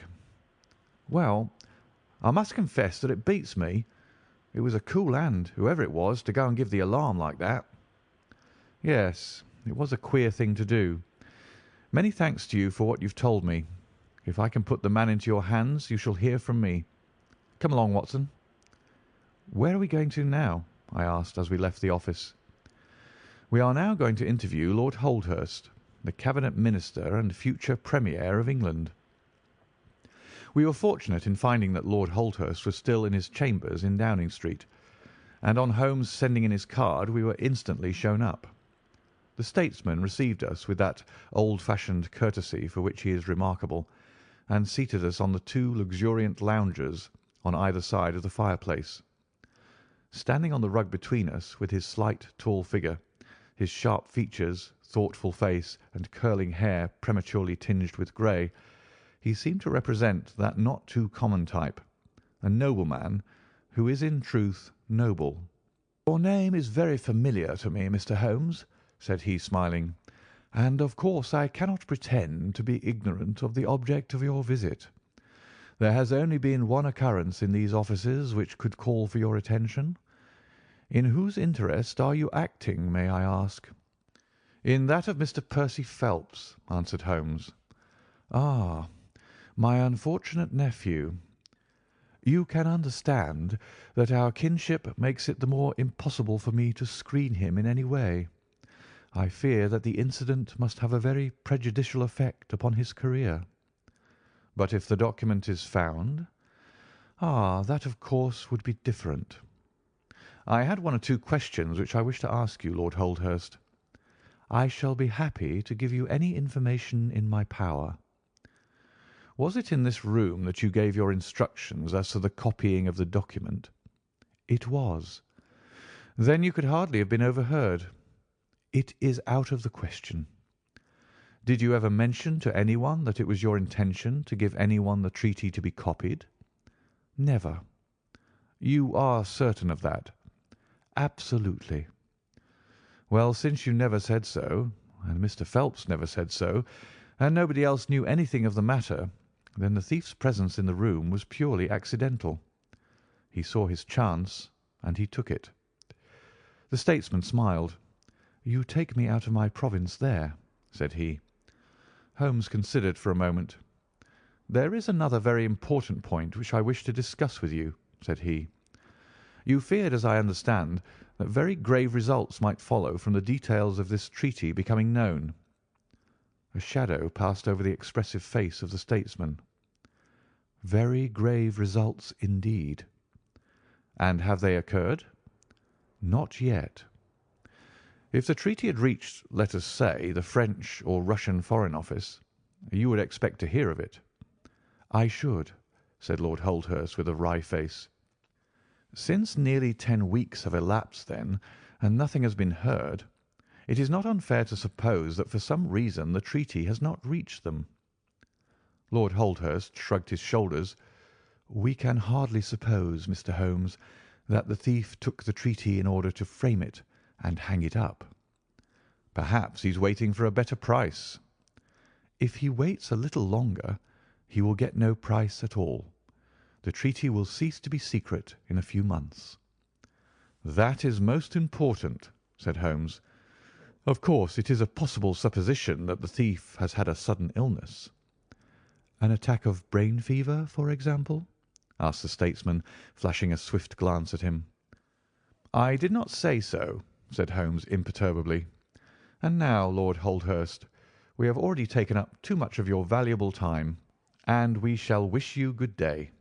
"Well, I must confess that it beats me. It was a cool hand, whoever it was, to go and give the alarm like that." "Yes, it was a queer thing to do. Many thanks to you for what you've told me. If I can put the man into your hands, you shall hear from me. Come along, Watson." "Where are we going to now?" I asked as we left the office. "We are now going to interview Lord Holdhurst, the Cabinet Minister and future Premier of England." We were fortunate in finding that Lord Holdhurst was still in his chambers in Downing Street, and on Holmes sending in his card we were instantly shown up. The statesman received us with that old-fashioned courtesy for which he is remarkable, and seated us on the 2 luxuriant loungers on either side of the fireplace. Standing on the rug between us, with his slight, tall figure, his sharp features, thoughtful face, and curling hair prematurely tinged with grey, he seemed to represent that not too common type, a nobleman who is in truth noble. "Your name is very familiar to me, Mr. Holmes," said he, smiling, "and of course I cannot pretend to be ignorant of the object of your visit. There has only been one occurrence in these offices which could call for your attention. In whose interest are you acting, may I ask?" "In that of Mr. Percy Phelps," answered Holmes. "Ah, my unfortunate nephew. You can understand that our kinship makes it the more impossible for me to screen him in any way. I fear that the incident must have a very prejudicial effect upon his career." "But if the document is found?" "Ah, that of course would be different. I had 1 or 2 questions which I wish to ask you, Lord Holdhurst." "I shall be happy to give you any information in my power." "Was it in this room that you gave your instructions as to the copying of the document?" "It was." "Then you could hardly have been overheard." "It is out of the question." Did you ever mention to anyone that it was your intention to give anyone the treaty to be copied?" "Never." "You are certain of that?" "Absolutely." "Well, since you never said so, and Mr. Phelps never said so, and nobody else knew anything of the matter, then the thief's presence in the room was purely accidental. He saw his chance, and he took it." The statesman smiled. "You take me out of my province there," said he. Holmes considered for a moment. "There is another very important point which I wish to discuss with you," said he. "You feared, as I understand, that very grave results might follow from the details of this treaty becoming known." A shadow passed over the expressive face of the statesman. "Very grave results indeed." "And have they occurred?" "Not yet." "If the treaty had reached, let us say, the French or Russian Foreign Office, you would expect to hear of it." "I should," said Lord Holdhurst with a wry face. "Since nearly 10 weeks have elapsed, then, and nothing has been heard, it is not unfair to suppose that for some reason the treaty has not reached them." Lord Holdhurst shrugged his shoulders. "We can hardly suppose, Mr. Holmes, that the thief took the treaty in order to frame it and hang it up." "Perhaps he is waiting for a better price." "If he waits a little longer, he will get no price at all. The treaty will cease to be secret in a few months." "That is most important," said Holmes. "Of course, it is a possible supposition that the thief has had a sudden illness." "An attack of brain fever, for example?" asked the statesman, flashing a swift glance at him. "I did not say so," said Holmes imperturbably. "And now, Lord Holdhurst, we have already taken up too much of your valuable time, and we shall wish you good day."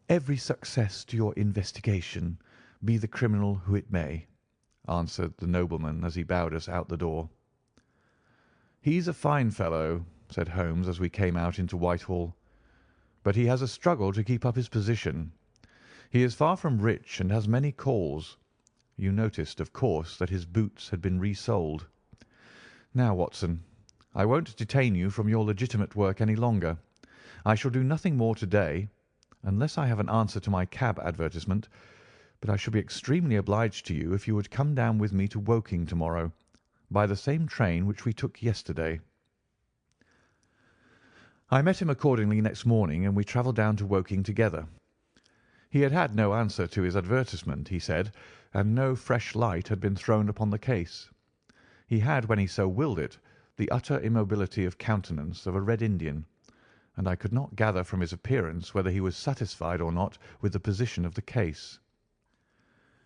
"Every success to your investigation, be the criminal who it may," answered the nobleman as he bowed us out the door. "He's a fine fellow," said Holmes as we came out into Whitehall, "but he has a struggle to keep up his position. He is far from rich and has many calls. You noticed, of course, that his boots had been resoled. Now, Watson, I won't detain you from your legitimate work any longer. I shall do nothing more to-day, unless I have an answer to my cab advertisement, but I shall be extremely obliged to you if you would come down with me to Woking to-morrow, by the same train which we took yesterday." I met him accordingly next morning, and we travelled down to Woking together. He had had no answer to his advertisement, he said, and no fresh light had been thrown upon the case. He had, when he so willed it, the utter immobility of countenance of a Red Indian, and I could not gather from his appearance whether he was satisfied or not with the position of the case.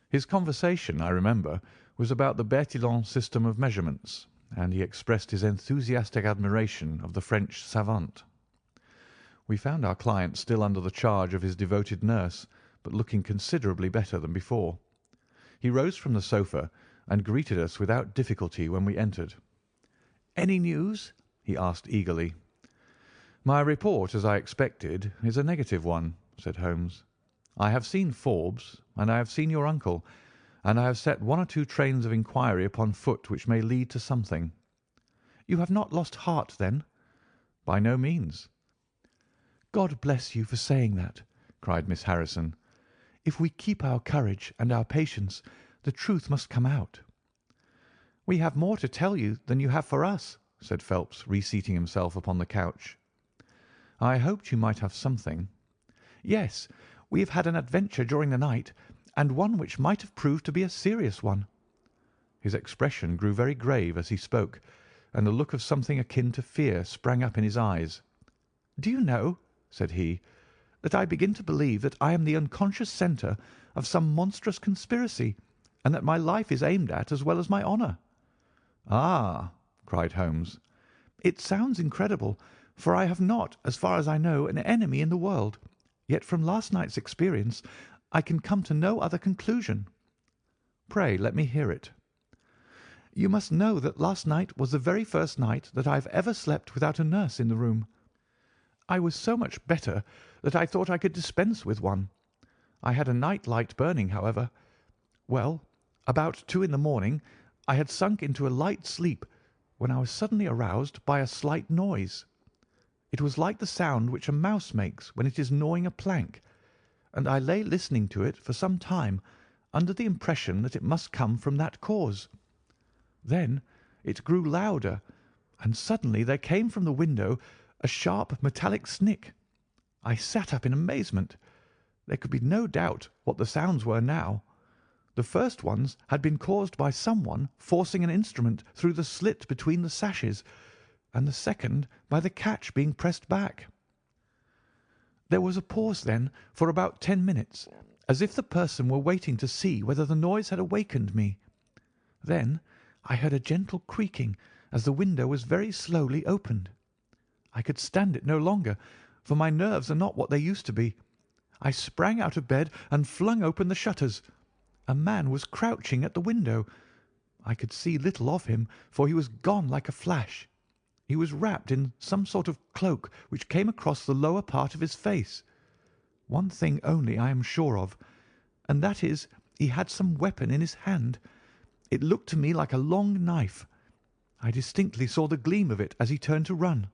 His conversation, I remember, was about the Bertillon system of measurements, and he expressed his enthusiastic admiration of the French savant. We found our client still under the charge of his devoted nurse, but looking considerably better than before. He rose from the sofa and greeted us without difficulty when we entered. "Any news?" he asked eagerly. "My report, as I expected, is a negative one," said Holmes. "I have seen Forbes, and I have seen your uncle, and I have set 1 or 2 trains of inquiry upon foot which may lead to something." "You have not lost heart, then?" "By no means." "God bless you for saying that," cried Miss Harrison. "If we keep our courage and our patience, the truth must come out." "We have more to tell you than you have for us," said Phelps, reseating himself upon the couch. "I hoped you might have something." "Yes, we have had an adventure during the night, and one which might have proved to be a serious one." His expression grew very grave as he spoke, and a look of something akin to fear sprang up in his eyes. "Do you know," said he, "that I begin to believe that I am the unconscious centre of some monstrous conspiracy, and that my life is aimed at as well as my honour." "Ah!" cried Holmes. "It sounds incredible, for I have not, as far as I know, an enemy in the world, yet from last night's experience I can come to no other conclusion." "Pray let me hear it." "You must know that last night was the very first night that I have ever slept without a nurse in the room. I was so much better that I thought I could dispense with one. I had a night light burning, however. Well, about 2 in the morning I had sunk into a light sleep, when I was suddenly aroused by a slight noise. It was like the sound which a mouse makes when it is gnawing a plank, and I lay listening to it for some time under the impression that it must come from that cause. Then it grew louder, and suddenly there came from the window a sharp metallic snick. I sat up in amazement. There could be no doubt what the sounds were now. The first ones had been caused by someone forcing an instrument through the slit between the sashes, and the second by the catch being pressed back. There was a pause then for about 10 minutes, as if the person were waiting to see whether the noise had awakened me. Then I heard a gentle creaking as the window was very slowly opened. I could stand it no longer, for my nerves are not what they used to be. I sprang out of bed and flung open the shutters. A man was crouching at the window. I could see little of him, for he was gone like a flash. He was wrapped in some sort of cloak which came across the lower part of his face. One thing only I am sure of, and that is he had some weapon in his hand. It looked to me like a long knife. I distinctly saw the gleam of it as he turned to run.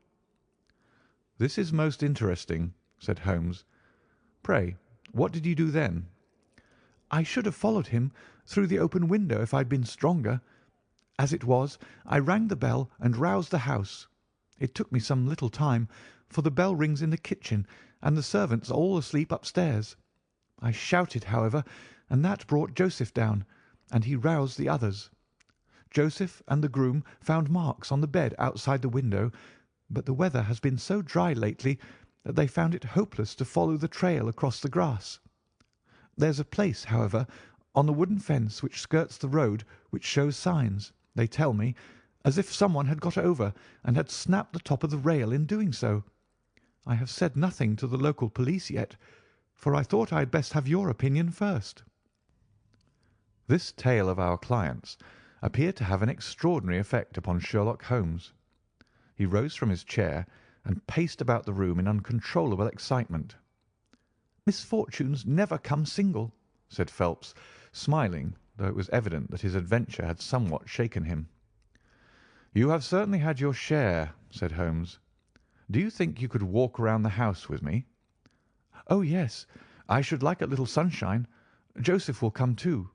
"This is most interesting," said Holmes. "Pray, what did you do then?" I should have followed him through the open window if I had been stronger. As it was, I rang the bell and roused the house. It took me some little time, for the bell rings in the kitchen, and the servants are all asleep upstairs. I shouted, however, and that brought Joseph down, and he roused the others. Joseph and the groom found marks on the bed outside the window, but the weather has been so dry lately that they found it hopeless to follow the trail across the grass. There's a place, however, on the wooden fence which skirts the road which shows signs, they tell me, as if someone had got over and had snapped the top of the rail in doing so. I have said nothing to the local police yet, for I thought I had best have your opinion first." This tale of our client's appeared to have an extraordinary effect upon Sherlock Holmes. He rose from his chair and paced about the room in uncontrollable excitement. "Misfortunes never come single," said Phelps, smiling, though it was evident that his adventure had somewhat shaken him. "You have certainly had your share," said Holmes. "Do you think you could walk round the house with me?" "Oh, yes. I should like a little sunshine. Joseph will come too."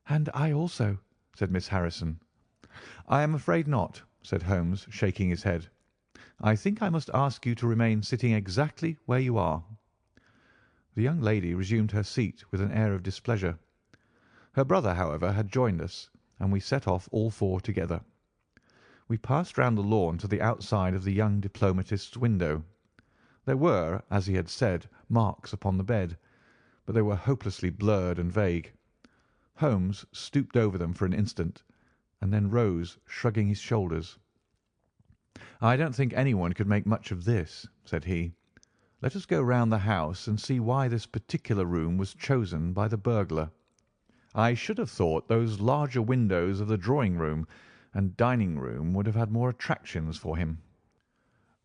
"And I also," said Miss Harrison. "I am afraid not," said Holmes, shaking his head. "I think I must ask you to remain sitting exactly where you are." The young lady resumed her seat with an air of displeasure. Her brother, however, had joined us, and we set off all four together. We passed round the lawn to the outside of the young diplomatist's window. There were, as he had said, marks upon the bed, but they were hopelessly blurred and vague. Holmes stooped over them for an instant, and then rose, shrugging his shoulders. "I don't think anyone could make much of this," said he. "Let us go round the house and see why this particular room was chosen by the burglar. I should have thought those larger windows of the drawing-room and dining-room would have had more attractions for him."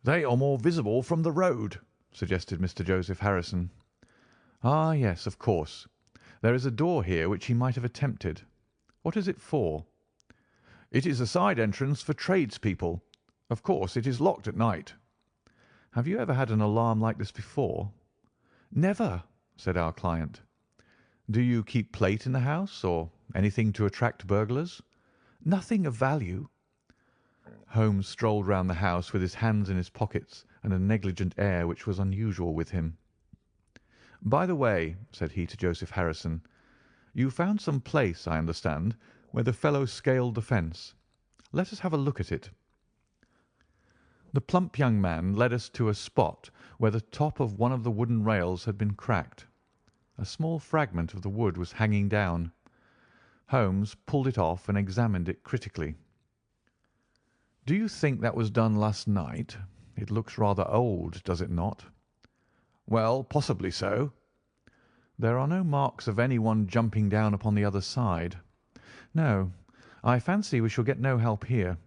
"They are more visible from the road," suggested Mr. Joseph Harrison. "Ah, yes, of course. There is a door here which he might have attempted. What is it for?" "It is a side entrance for tradespeople. Of course, it is locked at night." "Have you ever had an alarm like this before?" "Never," said our client. "Do you keep plate in the house, or anything to attract burglars?" "Nothing of value." Holmes strolled round the house with his hands in his pockets and a negligent air which was unusual with him. "By the way," said he to Joseph Harrison, "you found some place, I understand, where the fellow scaled the fence. Let us have a look at it." The plump young man led us to a spot where the top of one of the wooden rails had been cracked. A small fragment of the wood was hanging down. Holmes pulled it off and examined it critically. "Do you think that was done last night? It looks rather old, does it not?" "Well, possibly so." "There are no marks of anyone jumping down upon the other side. No, I fancy we shall get no help here.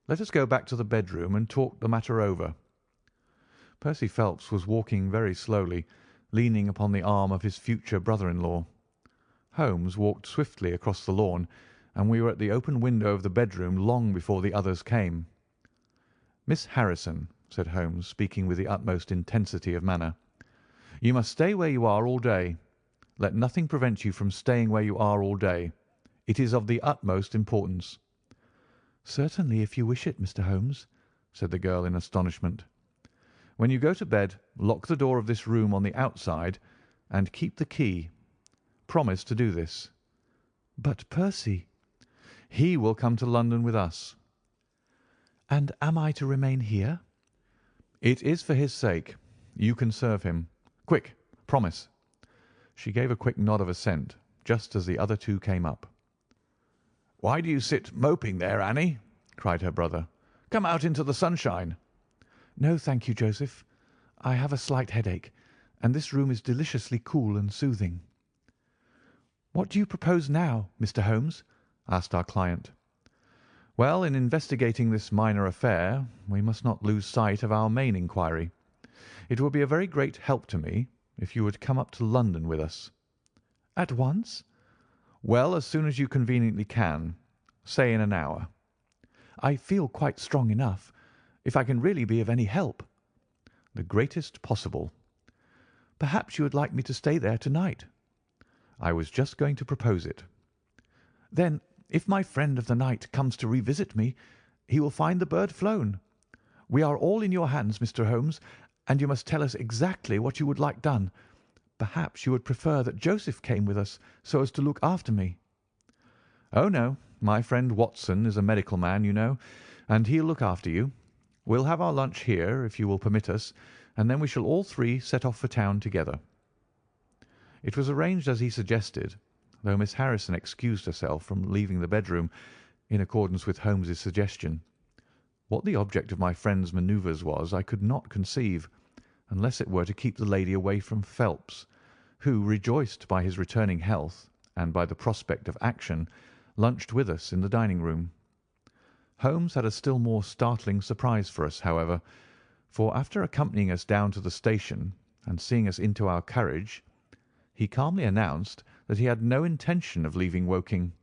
Let us go back to the bedroom and talk the matter over." Percy Phelps was walking very slowly, leaning upon the arm of his future brother-in-law. Holmes walked swiftly across the lawn, and we were at the open window of the bedroom long before the others came. "Miss Harrison," said Holmes, speaking with the utmost intensity of manner, "you must stay where you are all day. Let nothing prevent you from staying where you are all day. It is of the utmost importance." "Certainly, if you wish it, Mr. Holmes," said the girl in astonishment. "When you go to bed, lock the door of this room on the outside and keep the key. Promise to do this." "But Percy?" "He will come to London with us." "And am I to remain here?" "It is for his sake. You can serve him. Quick, promise." She gave a quick nod of assent, just as the other two came up. "Why do you sit moping there, Annie?" cried her brother. "Come out into the sunshine." "No, thank you, Joseph. I have a slight headache, and this room is deliciously cool and soothing." "What do you propose now, Mr. Holmes?" asked our client. "Well, in investigating this minor affair, we must not lose sight of our main inquiry. It would be a very great help to me if you would come up to London with us." "At once?" "Well, as soon as you conveniently can. Say in an hour." "I feel quite strong enough. If I can really be of any help." "The greatest possible." "Perhaps you would like me to stay there to-night?" "I was just going to propose it." "Then, if my friend of the night comes to revisit me, he will find the bird flown. We are all in your hands, Mr. Holmes, and you must tell us exactly what you would like done. Perhaps you would prefer that Joseph came with us so as to look after me." "Oh, no. My friend Watson is a medical man, you know, and he'll look after you. We'll have our lunch here, if you will permit us, and then we shall all three set off for town together." It was arranged as he suggested, though Miss Harrison excused herself from leaving the bedroom in accordance with Holmes's suggestion. What the object of my friend's manoeuvres was I could not conceive, unless it were to keep the lady away from Phelps, who, rejoiced by his returning health and by the prospect of action, lunched with us in the dining-room. Holmes had a still more startling surprise for us, however, for after accompanying us down to the station and seeing us into our carriage, he calmly announced that he had no intention of leaving Woking.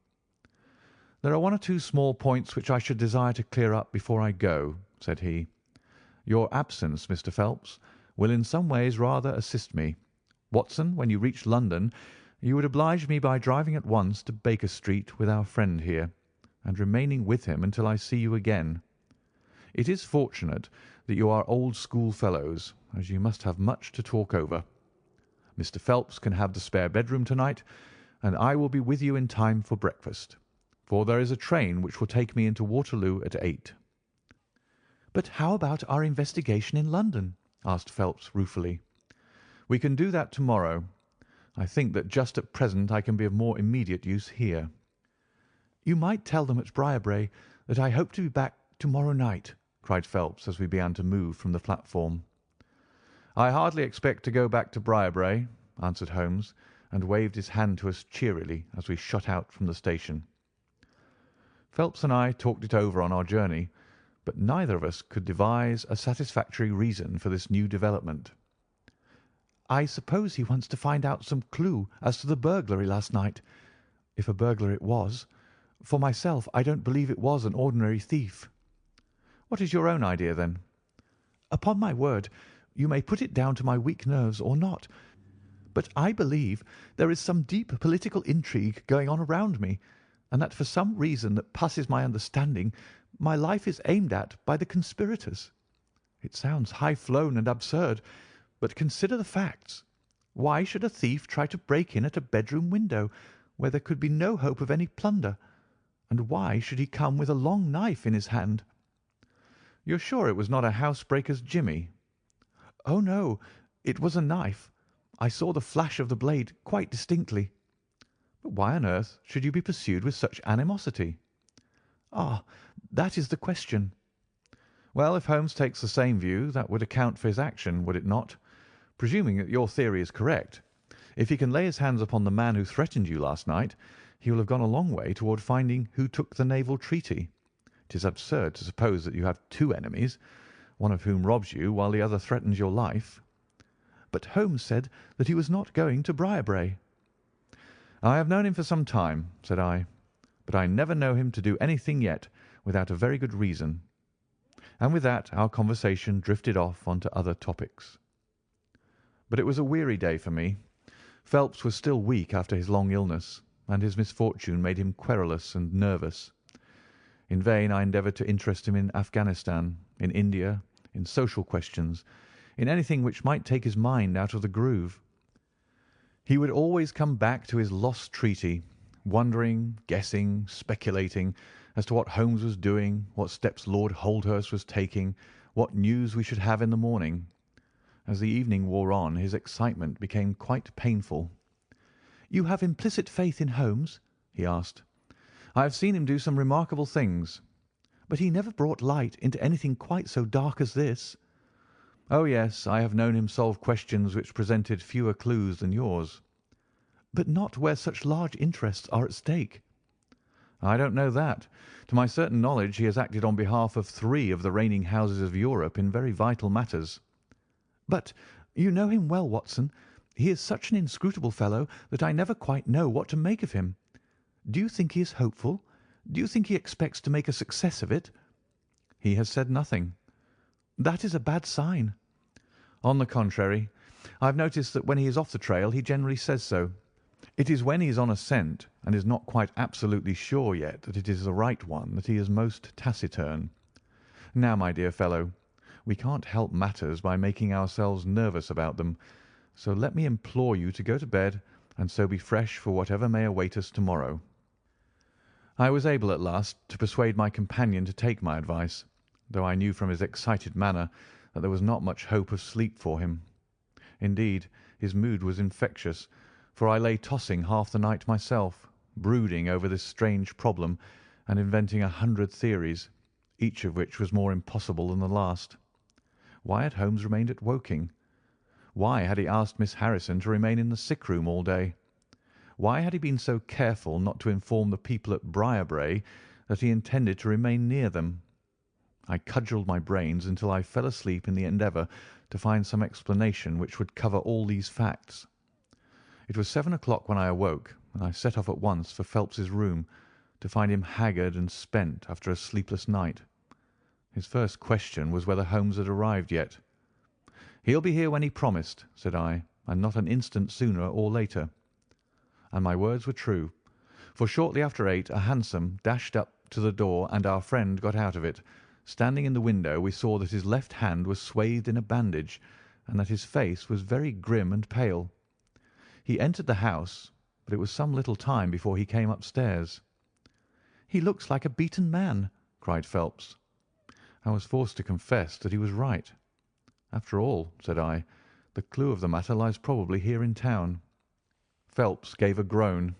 "There are one or two small points which I should desire to clear up before I go," said he. "Your absence, Mr. Phelps, will in some ways rather assist me. Watson, when you reach London, you would oblige me by driving at once to Baker Street with our friend here, and remaining with him until I see you again. It is fortunate that you are old schoolfellows, as you must have much to talk over. Mr. Phelps can have the spare bedroom to-night, and I will be with you in time for breakfast, for there is a train which will take me into Waterloo at 8. "But how about our investigation in London?" asked Phelps ruefully. "We can do that to-morrow. I think that just at present I can be of more immediate use here." "You might tell them at Briarbrae that I hope to be back to-morrow night," cried Phelps as we began to move from the platform. "I hardly expect to go back to Briarbrae," answered Holmes, and waved his hand to us cheerily as we shot out from the station. Phelps and I talked it over on our journey, but neither of us could devise a satisfactory reason for this new development. "I suppose he wants to find out some clue as to the burglary last night, if a burglar it was. For myself, I don't believe it was an ordinary thief." "What is your own idea, then?" "Upon my word, you may put it down to my weak nerves or not, but I believe there is some deep political intrigue going on around me, and that for some reason that passes my understanding, my life is aimed at by the conspirators. It sounds high-flown and absurd, but consider the facts. Why should a thief try to break in at a bedroom window where there could be no hope of any plunder? And why should he come with a long knife in his hand?" "You're sure it was not a housebreaker's jimmy?" "Oh, no, it was a knife. I saw the flash of the blade quite distinctly." "But why on earth should you be pursued with such animosity?" "Ah, that is the question." "Well, if Holmes takes the same view, that would account for his action, would it not? Presuming that your theory is correct, if he can lay his hands upon the man who threatened you last night, he will have gone a long way toward finding who took the Naval Treaty. It is absurd to suppose that you have two enemies, one of whom robs you while the other threatens your life." "But Holmes said that he was not going to Briarbrae." "I have known him for some time," said I, but I never know him to do anything yet without a very good reason." And with that our conversation drifted off on to other topics. But it was a weary day for me. Phelps was still weak after his long illness, and his misfortune made him querulous and nervous. In vain I endeavoured to interest him in Afghanistan, in India, in social questions, in anything which might take his mind out of the groove. He would always come back to his lost treaty, wondering, guessing, speculating as to what Holmes was doing, what steps Lord Holdhurst was taking, what news we should have in the morning. As the evening wore on, his excitement became quite painful. "You have implicit faith in Holmes?" he asked. "I have seen him do some remarkable things." "But he never brought light into anything quite so dark as this." "Oh, yes, I have known him solve questions which presented fewer clues than yours." "But not where such large interests are at stake." "I don't know that. To my certain knowledge he has acted on behalf of 3 of the reigning houses of Europe in very vital matters." "But you know him well, Watson. He is such an inscrutable fellow that I never quite know what to make of him. Do you think he is hopeful? Do you think he expects to make a success of it?" "He has said nothing." "That is a bad sign." "On the contrary, I have noticed that when he is off the trail he generally says so. It is when he is on a scent and is not quite absolutely sure yet that it is the right one that he is most taciturn. Now, my dear fellow, we can't help matters by making ourselves nervous about them, so let me implore you to go to bed and so be fresh for whatever may await us tomorrow." I was able at last to persuade my companion to take my advice, though I knew from his excited manner that there was not much hope of sleep for him. Indeed, his mood was infectious, for I lay tossing half the night myself, brooding over this strange problem and inventing 100 theories, each of which was more impossible than the last. Why had Holmes remained at Woking? Why had he asked Miss Harrison to remain in the sick room all day? Why had he been so careful not to inform the people at Briarbrae that he intended to remain near them? I cudgelled my brains until I fell asleep in the endeavour to find some explanation which would cover all these facts. It was 7 o'clock when I awoke, and I set off at once for Phelps's room, to find him haggard and spent after a sleepless night. His first question was whether Holmes had arrived yet. "He'll be here when he promised," said I, "and not an instant sooner or later." And my words were true, for shortly after 8 a hansom dashed up to the door and our friend got out of it. Standing in the window we saw that his left hand was swathed in a bandage and that his face was very grim and pale. He entered the house, but it was some little time before he came upstairs. "He looks like a beaten man," cried Phelps. I was forced to confess that he was right. "After all," said I, "the clue of the matter lies probably here in town." Phelps gave a groan.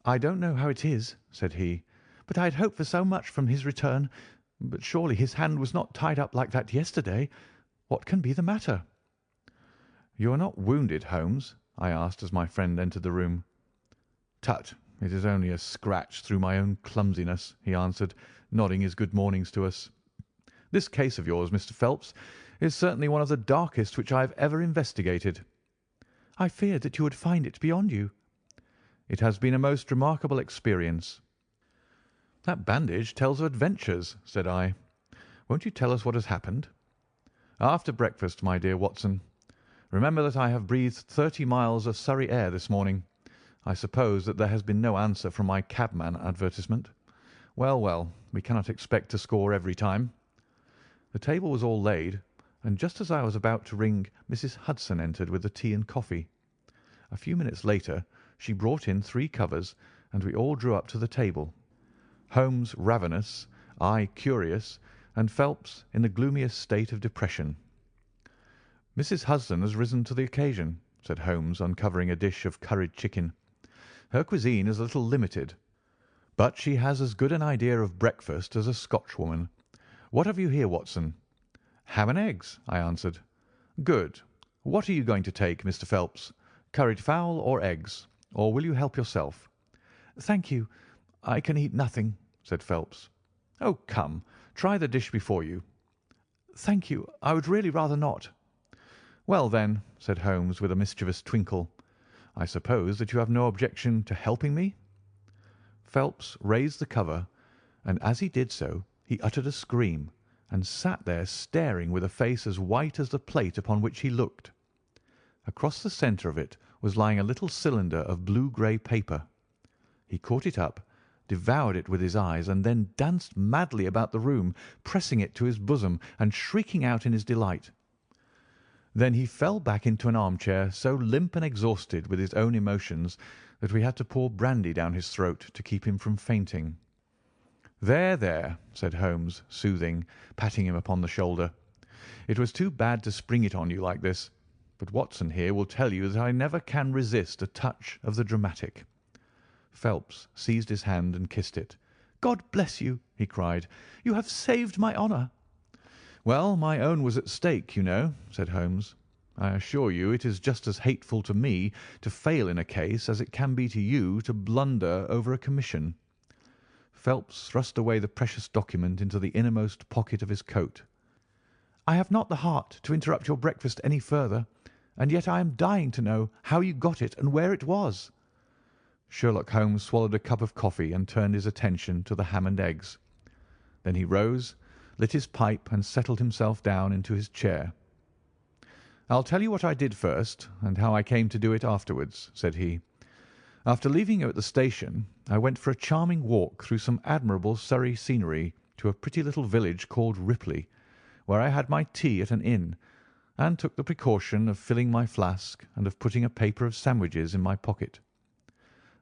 "I don't know how it is," said he, "but I had hoped for so much from his return. But surely his hand was not tied up like that yesterday. What can be the matter?" "You are not wounded, Holmes?" I asked as my friend entered the room. "Tut, it is only a scratch through my own clumsiness," he answered, nodding his good mornings to us. "This case of yours, Mr. Phelps, is certainly one of the darkest which I have ever investigated." "I feared that you would find it beyond you." "It has been a most remarkable experience." "That bandage tells of adventures," said I. "Won't you tell us what has happened?" "After breakfast, my dear Watson. Remember that I have breathed 30 miles of Surrey air this morning. I suppose that there has been no answer from my cabman advertisement. Well, well, we cannot expect to score every time." The table was all laid, and just as I was about to ring, Mrs. Hudson entered with the tea and coffee. A few minutes later she brought in 3 covers, and we all drew up to the table. Holmes ravenous, I curious, and Phelps in the gloomiest state of depression. "Mrs. Hudson has risen to the occasion," said Holmes, uncovering a dish of curried chicken. "Her cuisine is a little limited, but she has as good an idea of breakfast as a Scotchwoman. What have you here, Watson?" "Ham and eggs," I answered. "Good. What are you going to take, Mr. Phelps? Curried fowl or eggs? Or will you help yourself?" "Thank you. I can eat nothing," said Phelps. "Oh, come, try the dish before you." "Thank you. I would really rather not." "Well, then," said Holmes with a mischievous twinkle, "I suppose that you have no objection to helping me?" Phelps raised the cover, and as he did so he uttered a scream, and sat there staring with a face as white as the plate upon which he looked. Across the centre of it was lying a little cylinder of blue-grey paper. He caught it up, devoured it with his eyes, and then danced madly about the room, pressing it to his bosom and shrieking out in his delight. Then he fell back into an armchair, so limp and exhausted with his own emotions that we had to pour brandy down his throat to keep him from fainting. "There, there," said Holmes, soothing, patting him upon the shoulder. "It was too bad to spring it on you like this, but Watson here will tell you that I never can resist a touch of the dramatic." Phelps seized his hand and kissed it. "God bless you!" he cried. "You have saved my honour." "Well, my own was at stake, you know," said Holmes. "I assure you it is just as hateful to me to fail in a case as it can be to you to blunder over a commission." Phelps thrust away the precious document into the innermost pocket of his coat. "I have not the heart to interrupt your breakfast any further, and yet I am dying to know how you got it and where it was." Sherlock Holmes swallowed a cup of coffee and turned his attention to the ham and eggs. Then he rose, lit his pipe, and settled himself down into his chair. "I'll tell you what I did first, and how I came to do it afterwards," said he. "After leaving you at the station, I went for a charming walk through some admirable Surrey scenery to a pretty little village called Ripley, where I had my tea at an inn, and took the precaution of filling my flask and of putting a paper of sandwiches in my pocket.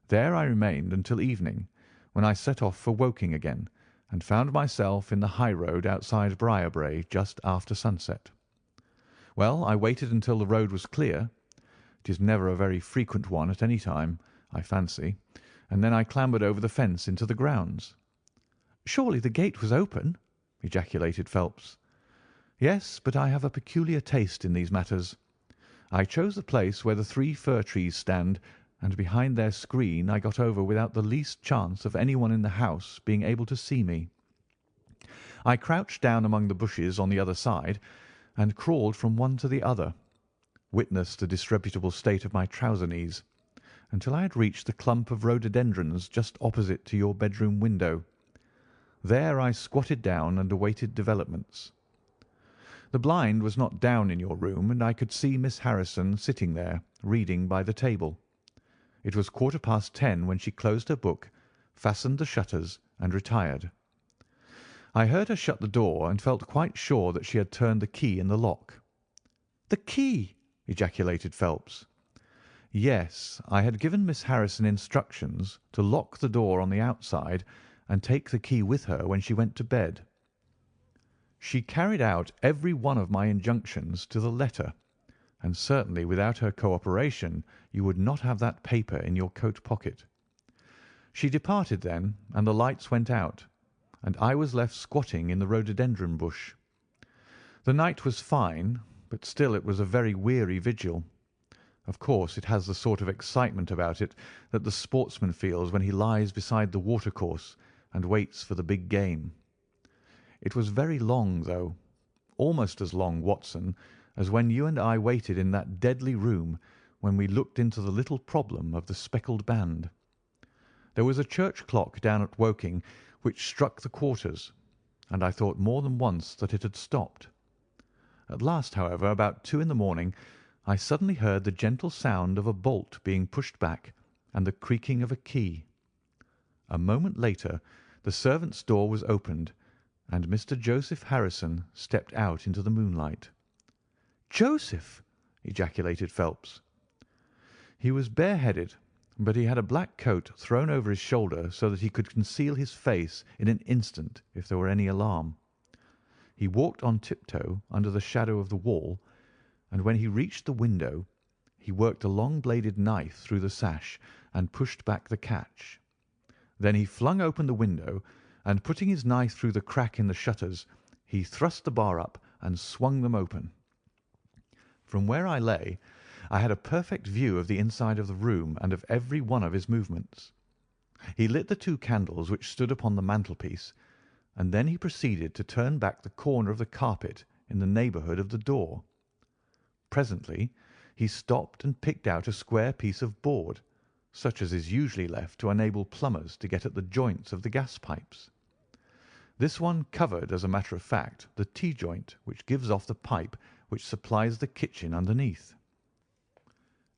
There I remained until evening, when I set off for Woking again, and found myself in the high road outside Briarbrae just after sunset. Well, I waited until the road was clear. It is never a very frequent one at any time, I fancy, and then I clambered over the fence into the grounds." "Surely the gate was open?" ejaculated Phelps. "Yes, but I have a peculiar taste in these matters. I chose the place where the 3 fir trees stand, and behind their screen I got over without the least chance of anyone in the house being able to see me. I crouched down among the bushes on the other side, and crawled from one to the other, witness the disreputable state of my trouser knees, until I had reached the clump of rhododendrons just opposite to your bedroom window. There I squatted down and awaited developments. The blind was not down in your room, and I could see Miss Harrison sitting there, reading by the table. It was 10:15 when she closed her book, fastened the shutters, and retired. I heard her shut the door, and felt quite sure that she had turned the key in the lock." "The key!" ejaculated Phelps. "Yes, I had given Miss Harrison instructions to lock the door on the outside and take the key with her when she went to bed. She carried out every one of my injunctions to the letter, and certainly without her cooperation you would not have that paper in your coat pocket. She departed then, and the lights went out, and I was left squatting in the rhododendron bush. The night was fine, but still it was a very weary vigil. Of course, it has the sort of excitement about it that the sportsman feels when he lies beside the watercourse and waits for the big game. It was very long, though, almost as long, Watson, as when you and I waited in that deadly room when we looked into the little problem of the speckled band. There was a church clock down at Woking which struck the quarters, and I thought more than once that it had stopped. At last, however, about 2 in the morning, I suddenly heard the gentle sound of a bolt being pushed back and the creaking of a key. A moment later the servants' door was opened, and Mr. Joseph Harrison stepped out into the moonlight. "Joseph!" ejaculated Phelps. He was bareheaded, but he had a black coat thrown over his shoulder so that he could conceal his face in an instant if there were any alarm. He walked on tiptoe under the shadow of the wall, and when he reached the window he worked a long-bladed knife through the sash and pushed back the catch. Then he flung open the window, and putting his knife through the crack in the shutters, he thrust the bar up and swung them open. From where I lay, I had a perfect view of the inside of the room and of every one of his movements. He lit the 2 candles which stood upon the mantelpiece, and then he proceeded to turn back the corner of the carpet in the neighbourhood of the door. Presently he stopped and picked out a square piece of board, such as is usually left to enable plumbers to get at the joints of the gas pipes. This one covered, as a matter of fact, the T-joint which gives off the pipe which supplies the kitchen underneath.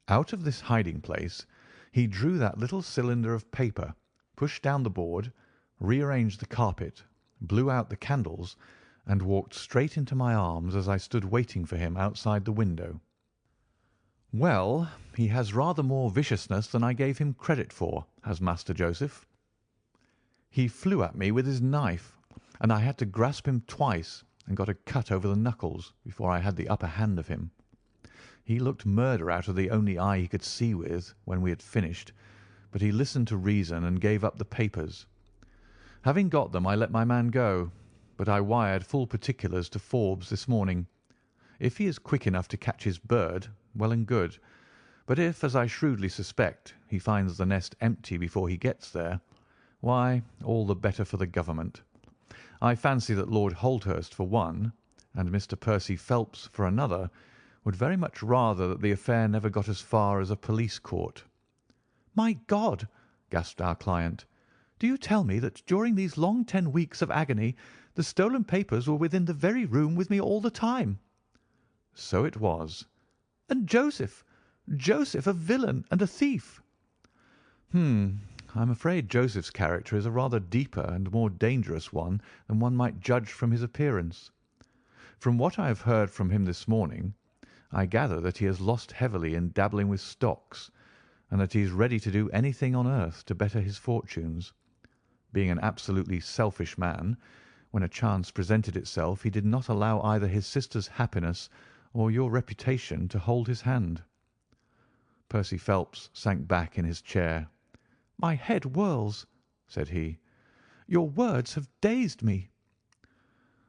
Out of this hiding place he drew that little cylinder of paper, pushed down the board, rearranged the carpet, blew out the candles, and walked straight into my arms as I stood waiting for him outside the window. Well, he has rather more viciousness than I gave him credit for, has Master Joseph. He flew at me with his knife, and I had to grasp him twice and got a cut over the knuckles before I had the upper hand of him. He looked murder out of the only eye he could see with when we had finished, but he listened to reason and gave up the papers. Having got them, I let my man go, but I wired full particulars to Forbes this morning. If he is quick enough to catch his bird, well and good, but if, as I shrewdly suspect, he finds the nest empty before he gets there, why, all the better for the government. I fancy that Lord Holdhurst, for one, and Mr. Percy Phelps, for another, would very much rather that the affair never got as far as a police court. "My God!" gasped our client. "Do you tell me that during these long 10 weeks of agony the stolen papers were within the very room with me all the time?" So it was. "And Joseph a villain and a thief!" I'm afraid Joseph's character is a rather deeper and more dangerous one than one might judge from his appearance. From what I have heard from him this morning, I gather that he has lost heavily in dabbling with stocks, and that he is ready to do anything on earth to better his fortunes. Being an absolutely selfish man, when a chance presented itself he did not allow either his sister's happiness or your reputation to hold his hand. Percy Phelps sank back in his chair. "My head whirls," said he. "Your words have dazed me."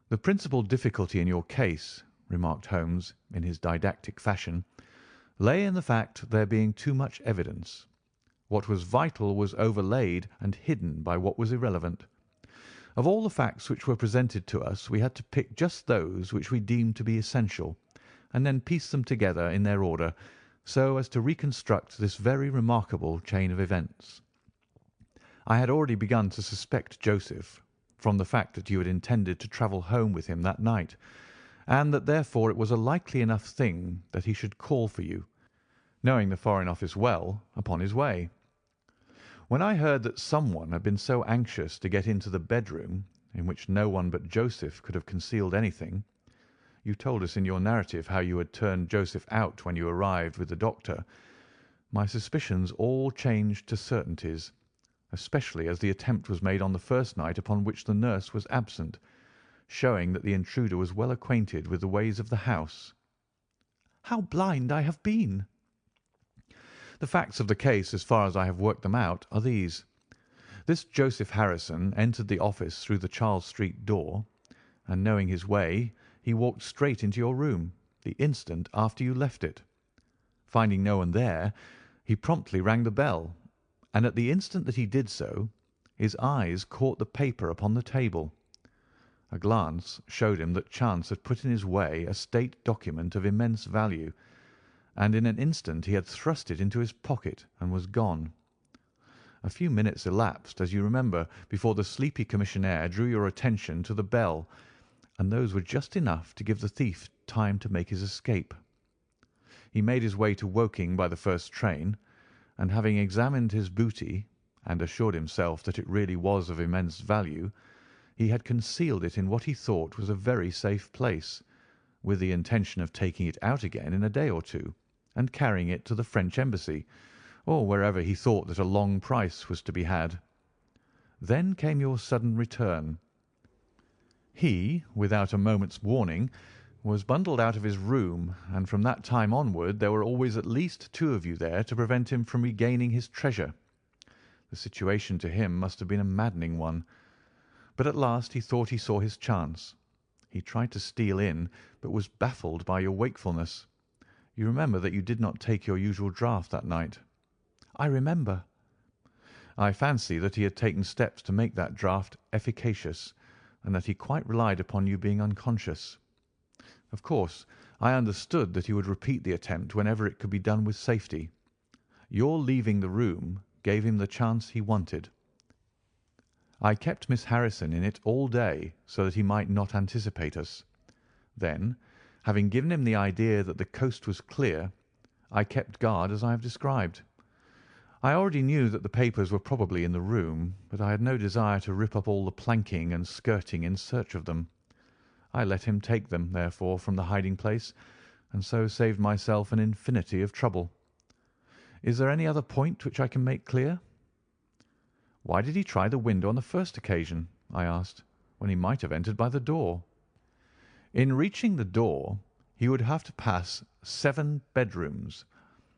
"The principal difficulty in your case," remarked Holmes in his didactic fashion, "lay in the fact there being too much evidence. What was vital was overlaid and hidden by what was irrelevant. Of all the facts which were presented to us we had to pick just those which we deemed to be essential, and then piece them together in their order so as to reconstruct this very remarkable chain of events. I had already begun to suspect Joseph, from the fact that you had intended to travel home with him that night, and that therefore it was a likely enough thing that he should call for you, knowing the Foreign Office well, upon his way. When I heard that someone had been so anxious to get into the bedroom, in which no one but Joseph could have concealed anything, you told us in your narrative how you had turned Joseph out when you arrived with the doctor, my suspicions all changed to certainties, especially as the attempt was made on the first night upon which the nurse was absent, showing that the intruder was well acquainted with the ways of the house. How blind I have been! The facts of the case, as far as I have worked them out, are these. This Joseph Harrison entered the office through the Charles Street door, and knowing his way, he walked straight into your room the instant after you left it. Finding no one there, he promptly rang the bell, and at the instant that he did so, his eyes caught the paper upon the table. A glance showed him that chance had put in his way a state document of immense value, and in an instant he had thrust it into his pocket and was gone. A few minutes elapsed, as you remember, before the sleepy commissionaire drew your attention to the bell, and those were just enough to give the thief time to make his escape. He made his way to Woking by the first train, and having examined his booty and assured himself that it really was of immense value, he had concealed it in what he thought was a very safe place, with the intention of taking it out again in a day or two and carrying it to the French embassy, or wherever he thought that a long price was to be had. Then came your sudden return. He, without a moment's warning, was bundled out of his room, and from that time onward there were always at least two of you there to prevent him from regaining his treasure. The situation to him must have been a maddening one. But at last he thought he saw his chance. He tried to steal in, but was baffled by your wakefulness. You remember that you did not take your usual draught that night." "I remember." "I fancy that he had taken steps to make that draught efficacious, and that he quite relied upon you being unconscious. Of course, I understood that he would repeat the attempt whenever it could be done with safety. Your leaving the room gave him the chance he wanted. I kept Miss Harrison in it all day so that he might not anticipate us. Then, having given him the idea that the coast was clear, I kept guard as I have described. I already knew that the papers were probably in the room, but I had no desire to rip up all the planking and skirting in search of them. I let him take them, therefore, from the hiding-place, and so saved myself an infinity of trouble. Is there any other point which I can make clear?" "Why did he try the window on the first occasion?" I asked, "when he might have entered by the door?" "In reaching the door he would have to pass 7 bedrooms.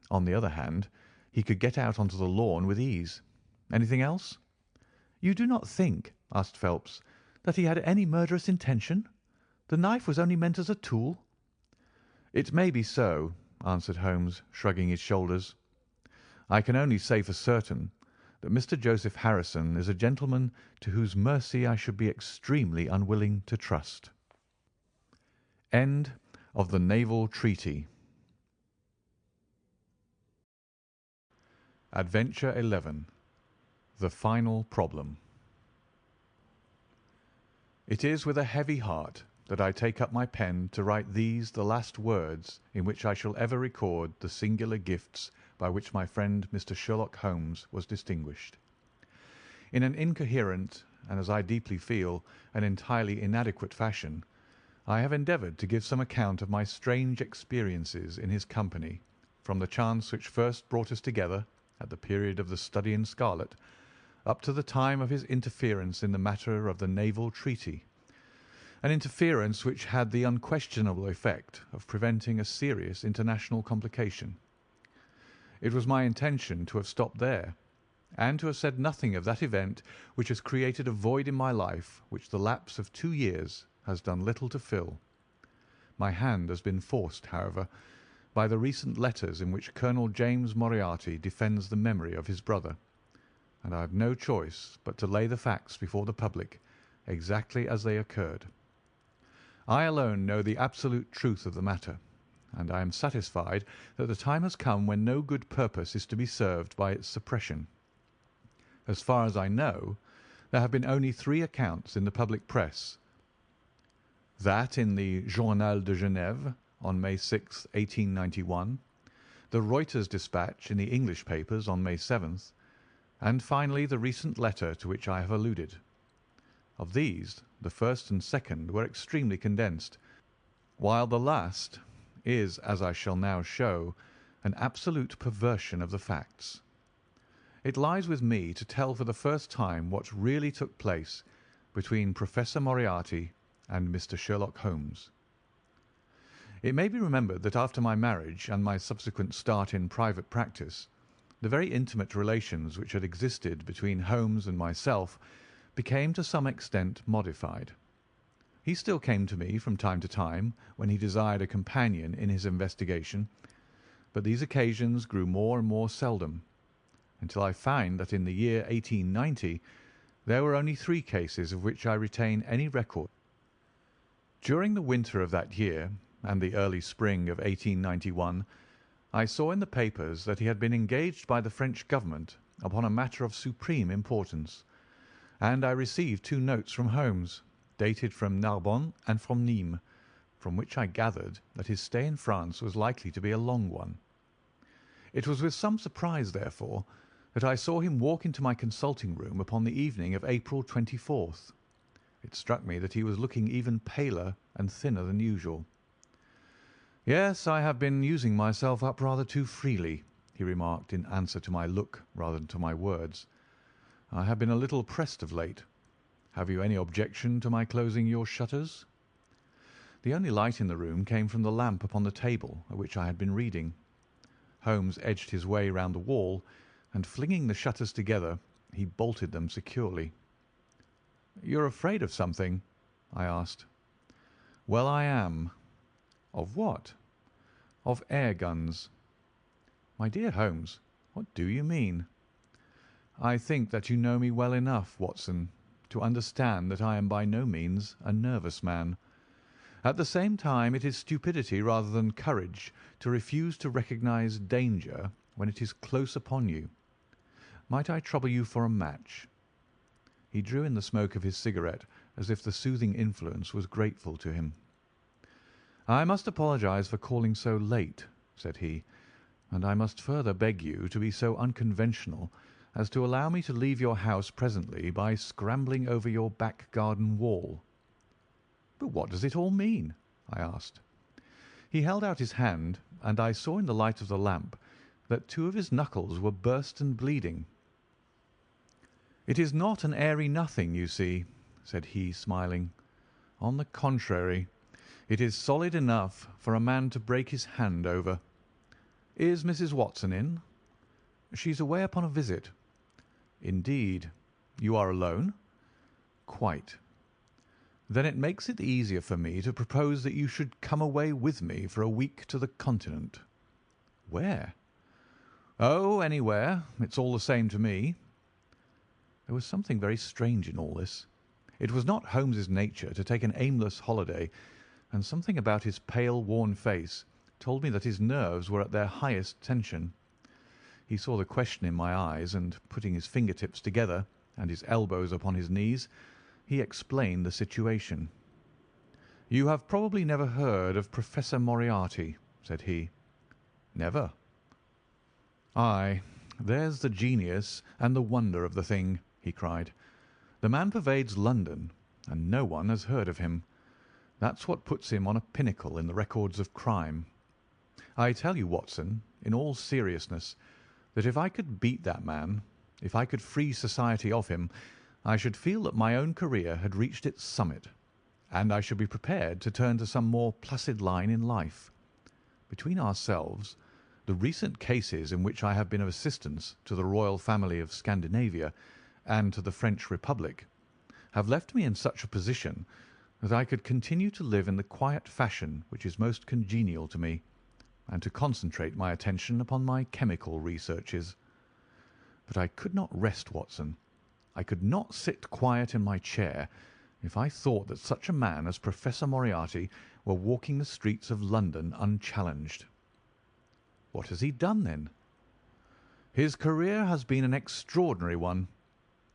On the other hand, he could get out onto the lawn with ease. Anything else?" "You do not think," asked Phelps, "that he had any murderous intention? The knife was only meant as a tool." "It may be so," answered Holmes, shrugging his shoulders. "I can only say for certain that Mr. Joseph Harrison is a gentleman to whose mercy I should be extremely unwilling to trust." End of the Naval Treaty. Adventure 11. The Final Problem. It is with a heavy heart that I take up my pen to write these the last words in which I shall ever record the singular gifts by which my friend Mr. Sherlock Holmes was distinguished. In an incoherent, and as I deeply feel, an entirely inadequate fashion, I have endeavoured to give some account of my strange experiences in his company, from the chance which first brought us together, at the period of the study in scarlet, up to the time of his interference in the matter of the Naval Treaty, an interference which had the unquestionable effect of preventing a serious international complication. It was my intention to have stopped there, and to have said nothing of that event which has created a void in my life which the lapse of 2 years has done little to fill. My hand has been forced, however, by the recent letters in which Colonel James Moriarty defends the memory of his brother, and I have no choice but to lay the facts before the public exactly as they occurred. I alone know the absolute truth of the matter, and I am satisfied that the time has come when no good purpose is to be served by its suppression. As far as I know, there have been only 3 accounts in the public press: that in the Journal de Genève on May 6, 1891, the Reuters dispatch in the English papers on May 7th, and finally the recent letter to which I have alluded. Of these, the first and second were extremely condensed, while the last is, as I shall now show, an absolute perversion of the facts. It lies with me to tell for the first time what really took place between Professor Moriarty and Mr. Sherlock Holmes. It may be remembered that after my marriage and my subsequent start in private practice, the very intimate relations which had existed between Holmes and myself became to some extent modified. He still came to me from time to time when he desired a companion in his investigation, but these occasions grew more and more seldom, until I find that in the year 1890 there were only 3 cases of which I retain any record. During the winter of that year and the early spring of 1891, I saw in the papers that he had been engaged by the French government upon a matter of supreme importance, and I received 2 notes from Holmes, dated from Narbonne and from Nîmes, from which I gathered that his stay in France was likely to be a long one. It was with some surprise, therefore, that I saw him walk into my consulting room upon the evening of April 24th. It struck me that he was looking even paler and thinner than usual. "Yes, I have been using myself up rather too freely," he remarked in answer to my look rather than to my words. "I have been a little pressed of late. Have you any objection to my closing your shutters?" The only light in the room came from the lamp upon the table at which I had been reading. Holmes edged his way round the wall, and flinging the shutters together, he bolted them securely. "You're afraid of something?" I asked. "Well, I am." "Of what?" "Of air guns." "My dear Holmes, what do you mean?" "I think that you know me well enough, Watson, to understand that I am by no means a nervous man. At the same time, it is stupidity rather than courage to refuse to recognize danger when it is close upon you. Might I trouble you for a match?" He drew in the smoke of his cigarette as if the soothing influence was grateful to him. "I must apologize for calling so late," said he, "and I must further beg you to be so unconventional as to allow me to leave your house presently by scrambling over your back garden wall." "But what does it all mean?" I asked. He held out his hand, and I saw in the light of the lamp that two of his knuckles were burst and bleeding. "It is not an airy nothing, you see," said he, smiling. "On the contrary, it is solid enough for a man to break his hand over. Is Mrs. Watson in?" "She's away upon a visit." "Indeed. You are alone?" "Quite." "Then it makes it easier for me to propose that you should come away with me for a week to the Continent." "Where?" "Oh, anywhere. It's all the same to me." There was something very strange in all this. It was not Holmes's nature to take an aimless holiday, and something about his pale, worn face told me that his nerves were at their highest tension. He saw the question in my eyes, and putting his fingertips together and his elbows upon his knees, he explained the situation. "You have probably never heard of Professor Moriarty," said he. "Never." "Aye, there's the genius and the wonder of the thing," he cried. "The man pervades London, and no one has heard of him. That's what puts him on a pinnacle in the records of crime. I tell you, Watson, in all seriousness, that if I could beat that man, if I could free society of him, I should feel that my own career had reached its summit, and I should be prepared to turn to some more placid line in life. Between ourselves, the recent cases in which I have been of assistance to the royal family of Scandinavia and to the French Republic have left me in such a position that I could continue to live in the quiet fashion which is most congenial to me, and to concentrate my attention upon my chemical researches. But I could not rest, Watson. I could not sit quiet in my chair if I thought that such a man as Professor Moriarty were walking the streets of London unchallenged." "What has he done, then?" "His career has been an extraordinary one.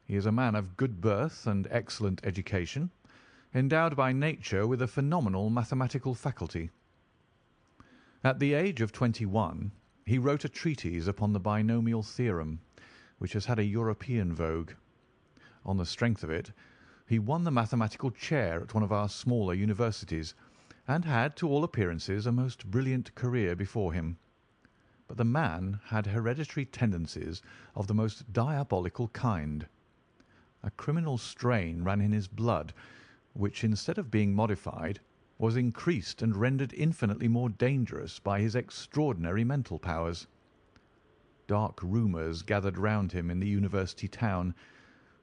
He is a man of good birth and excellent education, endowed by nature with a phenomenal mathematical faculty. At the age of 21 he wrote a treatise upon the binomial theorem, which has had a European vogue. On the strength of it, he won the mathematical chair at one of our smaller universities, and had, to all appearances, a most brilliant career before him. But the man had hereditary tendencies of the most diabolical kind. A criminal strain ran in his blood, which, instead of being modified, was increased and rendered infinitely more dangerous by his extraordinary mental powers. Dark rumours gathered round him in the university town,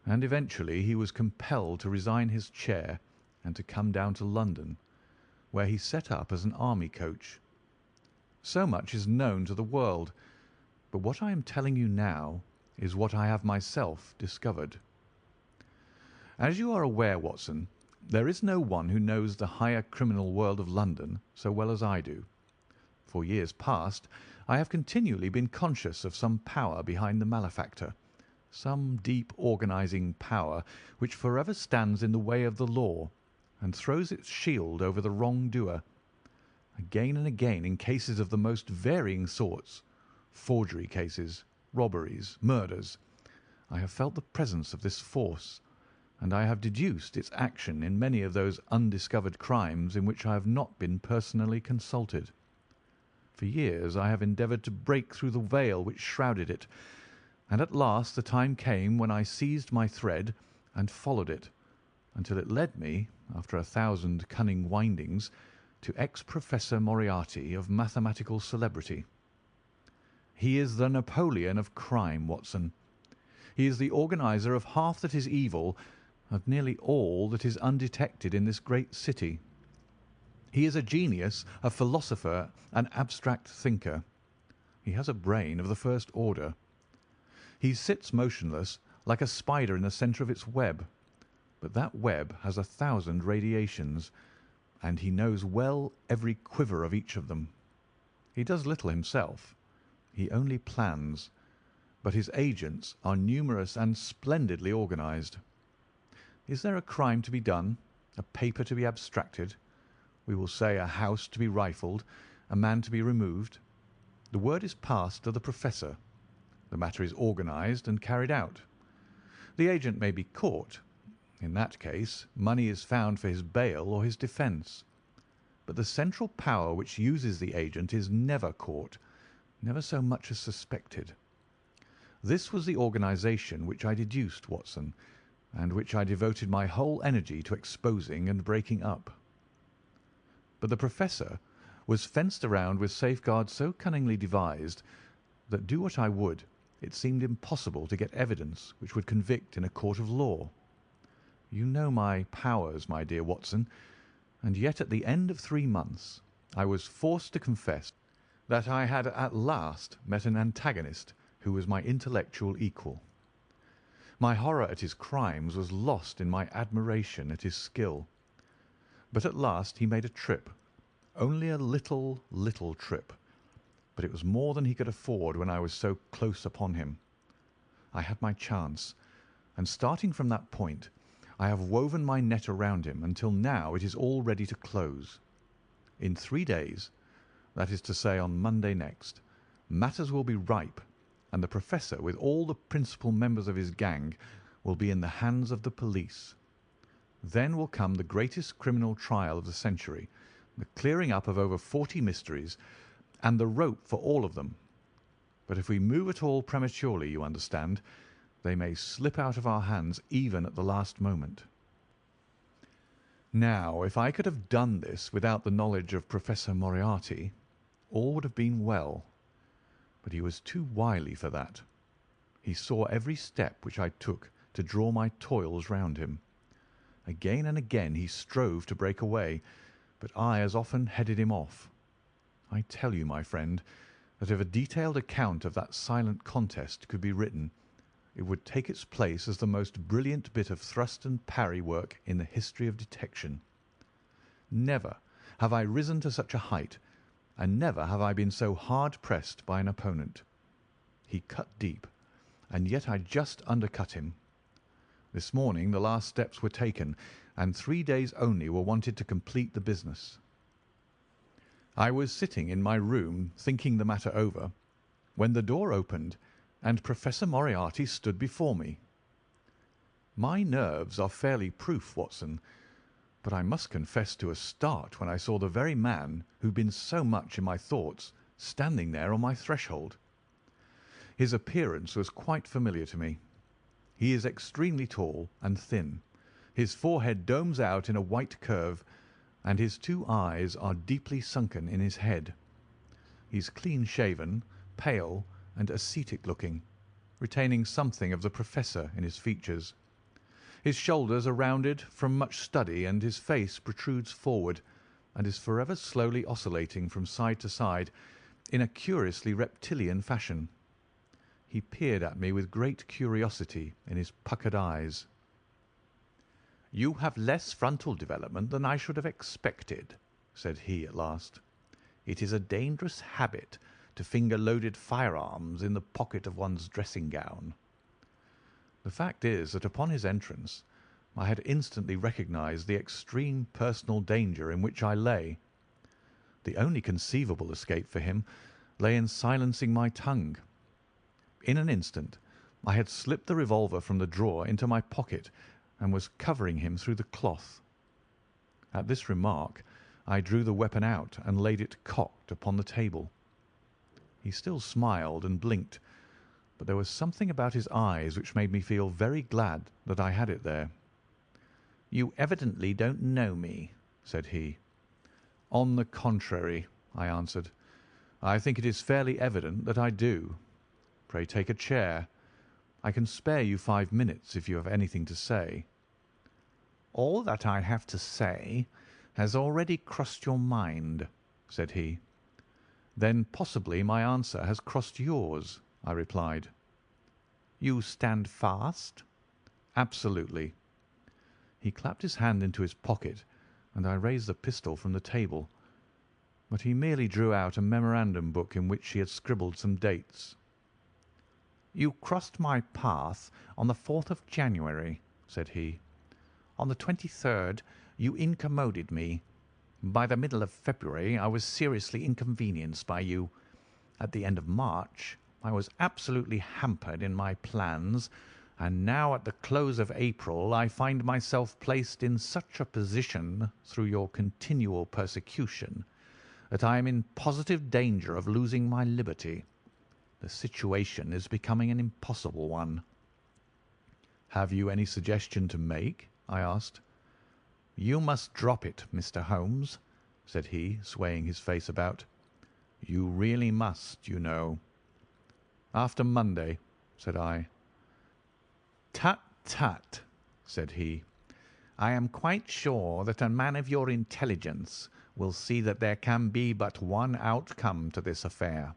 and eventually he was compelled to resign his chair and to come down to London, where he set up as an army coach. So much is known to the world, but what I am telling you now is what I have myself discovered. As you are aware, Watson, there is no one who knows the higher criminal world of London so well as I do. For years past I have continually been conscious of some power behind the malefactor, some deep organising power which forever stands in the way of the law and throws its shield over the wrongdoer. Again and again, in cases of the most varying sorts, forgery cases, robberies, murders, I have felt the presence of this force, and I have deduced its action in many of those undiscovered crimes in which I have not been personally consulted. For years I have endeavoured to break through the veil which shrouded it, and at last the time came when I seized my thread and followed it, until it led me, after 1,000 cunning windings, to ex-Professor Moriarty of mathematical celebrity. He is the Napoleon of crime, Watson. He is the organiser of half that is evil, of nearly all that is undetected in this great city. He is a genius, a philosopher, an abstract thinker. He has a brain of the first order. He sits motionless, like a spider in the centre of its web, but that web has 1,000 radiations, and he knows well every quiver of each of them. He does little himself. He only plans, but his agents are numerous and splendidly organized. Is there a crime to be done, a paper to be abstracted, we will say a house to be rifled, a man to be removed, the word is passed to the professor. The matter is organized and carried out. The agent may be caught. In that case, money is found for his bail or his defence. But the central power which uses the agent is never caught, never so much as suspected. This was the organisation which I deduced, Watson, and which I devoted my whole energy to exposing and breaking up. But the professor was fenced around with safeguards so cunningly devised that, do what I would, it seemed impossible to get evidence which would convict in a court of law. You know my powers, my dear Watson, and yet at the end of 3 months I was forced to confess that I had at last met an antagonist who was my intellectual equal. My horror at his crimes was lost in my admiration at his skill. But at last he made a trip, only a little trip, but it was more than he could afford when I was so close upon him. I had my chance, and starting from that point, I have woven my net around him until now it is all ready to close. In 3 days, that is to say on Monday next, matters will be ripe, and the professor, with all the principal members of his gang, will be in the hands of the police. Then will come the greatest criminal trial of the century, the clearing up of over 40 mysteries, and the rope for all of them. But if we move at all prematurely, you understand, they may slip out of our hands even at the last moment. Now, if I could have done this without the knowledge of Professor Moriarty, all would have been well. But he was too wily for that. He saw every step which I took to draw my toils round him. Again and again he strove to break away, but I as often headed him off. I tell you, my friend, that if a detailed account of that silent contest could be written, it would take its place as the most brilliant bit of thrust and parry work in the history of detection. Never have I risen to such a height, and never have I been so hard pressed by an opponent. He cut deep, and yet I just undercut him. This morning the last steps were taken, and 3 days only were wanted to complete the business. I was sitting in my room thinking the matter over, when the door opened and Professor Moriarty stood before me. My nerves are fairly proof, Watson, but I must confess to a start when I saw the very man who'd been so much in my thoughts standing there on my threshold. His appearance was quite familiar to me. He is extremely tall and thin. His forehead domes out in a white curve, and his 2 eyes are deeply sunken in his head. He's clean-shaven, pale, and ascetic-looking, retaining something of the professor in his features. His shoulders are rounded from much study, and his face protrudes forward, and is forever slowly oscillating from side to side in a curiously reptilian fashion. He peered at me with great curiosity in his puckered eyes. "You have less frontal development than I should have expected," said he at last. "It is a dangerous habit to finger loaded firearms in the pocket of one's dressing gown." The fact is that upon his entrance I had instantly recognized the extreme personal danger in which I lay. The only conceivable escape for him lay in silencing my tongue. In an instant I had slipped the revolver from the drawer into my pocket and was covering him through the cloth. At this remark I drew the weapon out and laid it cocked upon the table. He still smiled and blinked, but there was something about his eyes which made me feel very glad that I had it there. "You evidently don't know me," said he. "On the contrary," I answered, "I think it is fairly evident that I do. Pray take a chair. I can spare you 5 minutes if you have anything to say." "All that I have to say has already crossed your mind," said he. "Then possibly my answer has crossed yours," I replied. "You stand fast?" "Absolutely." He clapped his hand into his pocket and I raised the pistol from the table, but he merely drew out a memorandum book in which he had scribbled some dates. "You crossed my path on the 4th of January," said he. "On the 23rd you incommoded me. By the middle of February I was seriously inconvenienced by you. At the end of March I was absolutely hampered in my plans, and now at the close of April I find myself placed in such a position through your continual persecution that I am in positive danger of losing my liberty. The situation is becoming an impossible one." "Have you any suggestion to make?" I asked. "You must drop it, Mr. Holmes," said he, swaying his face about. "You really must, you know." "After Monday," said I. "Tut, tut," said he. "I am quite sure that a man of your intelligence will see that there can be but one outcome to this affair.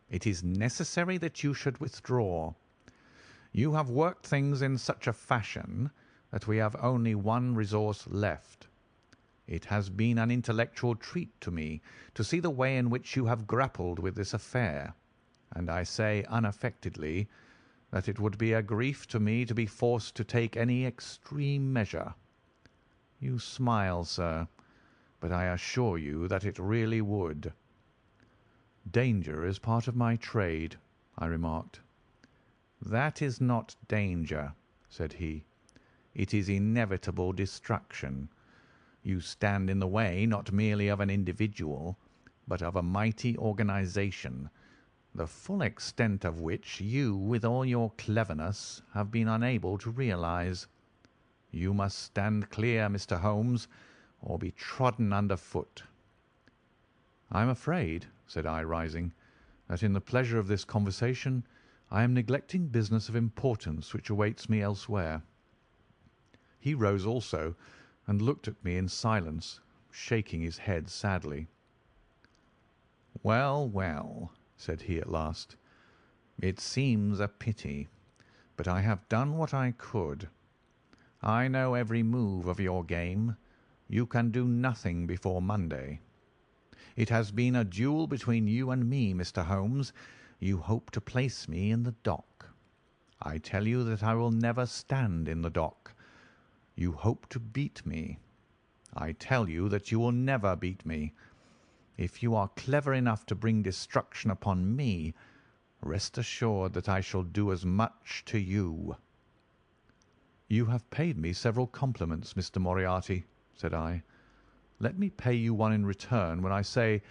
It is necessary that you should withdraw. You have worked things in such a fashion that we have only one resource left. It has been an intellectual treat to me to see the way in which you have grappled with this affair, and I say unaffectedly that it would be a grief to me to be forced to take any extreme measure. You smile, sir, but I assure you that it really would." "Danger is part of my trade," I remarked. "That is not danger," said he. "It is inevitable destruction. You stand in the way not merely of an individual, but of a mighty organization, the full extent of which you, with all your cleverness, have been unable to realize. You must stand clear, Mr. Holmes, or be trodden under foot." "I am afraid," said I, rising, "that in the pleasure of this conversation I am neglecting business of importance which awaits me elsewhere." He rose also and looked at me in silence, shaking his head sadly. "Well, well," said he at last, "it seems a pity, but I have done what I could. I know every move of your game. You can do nothing before Monday. It has been a duel between you and me, Mr. Holmes. You hope to place me in the dock. I tell you that I will never stand in the dock. You hope to beat me. I tell you that you will never beat me. If you are clever enough to bring destruction upon me, rest assured that I shall do as much to you." "You have paid me several compliments, Mr. Moriarty," said I. "Let me pay you one in return when I say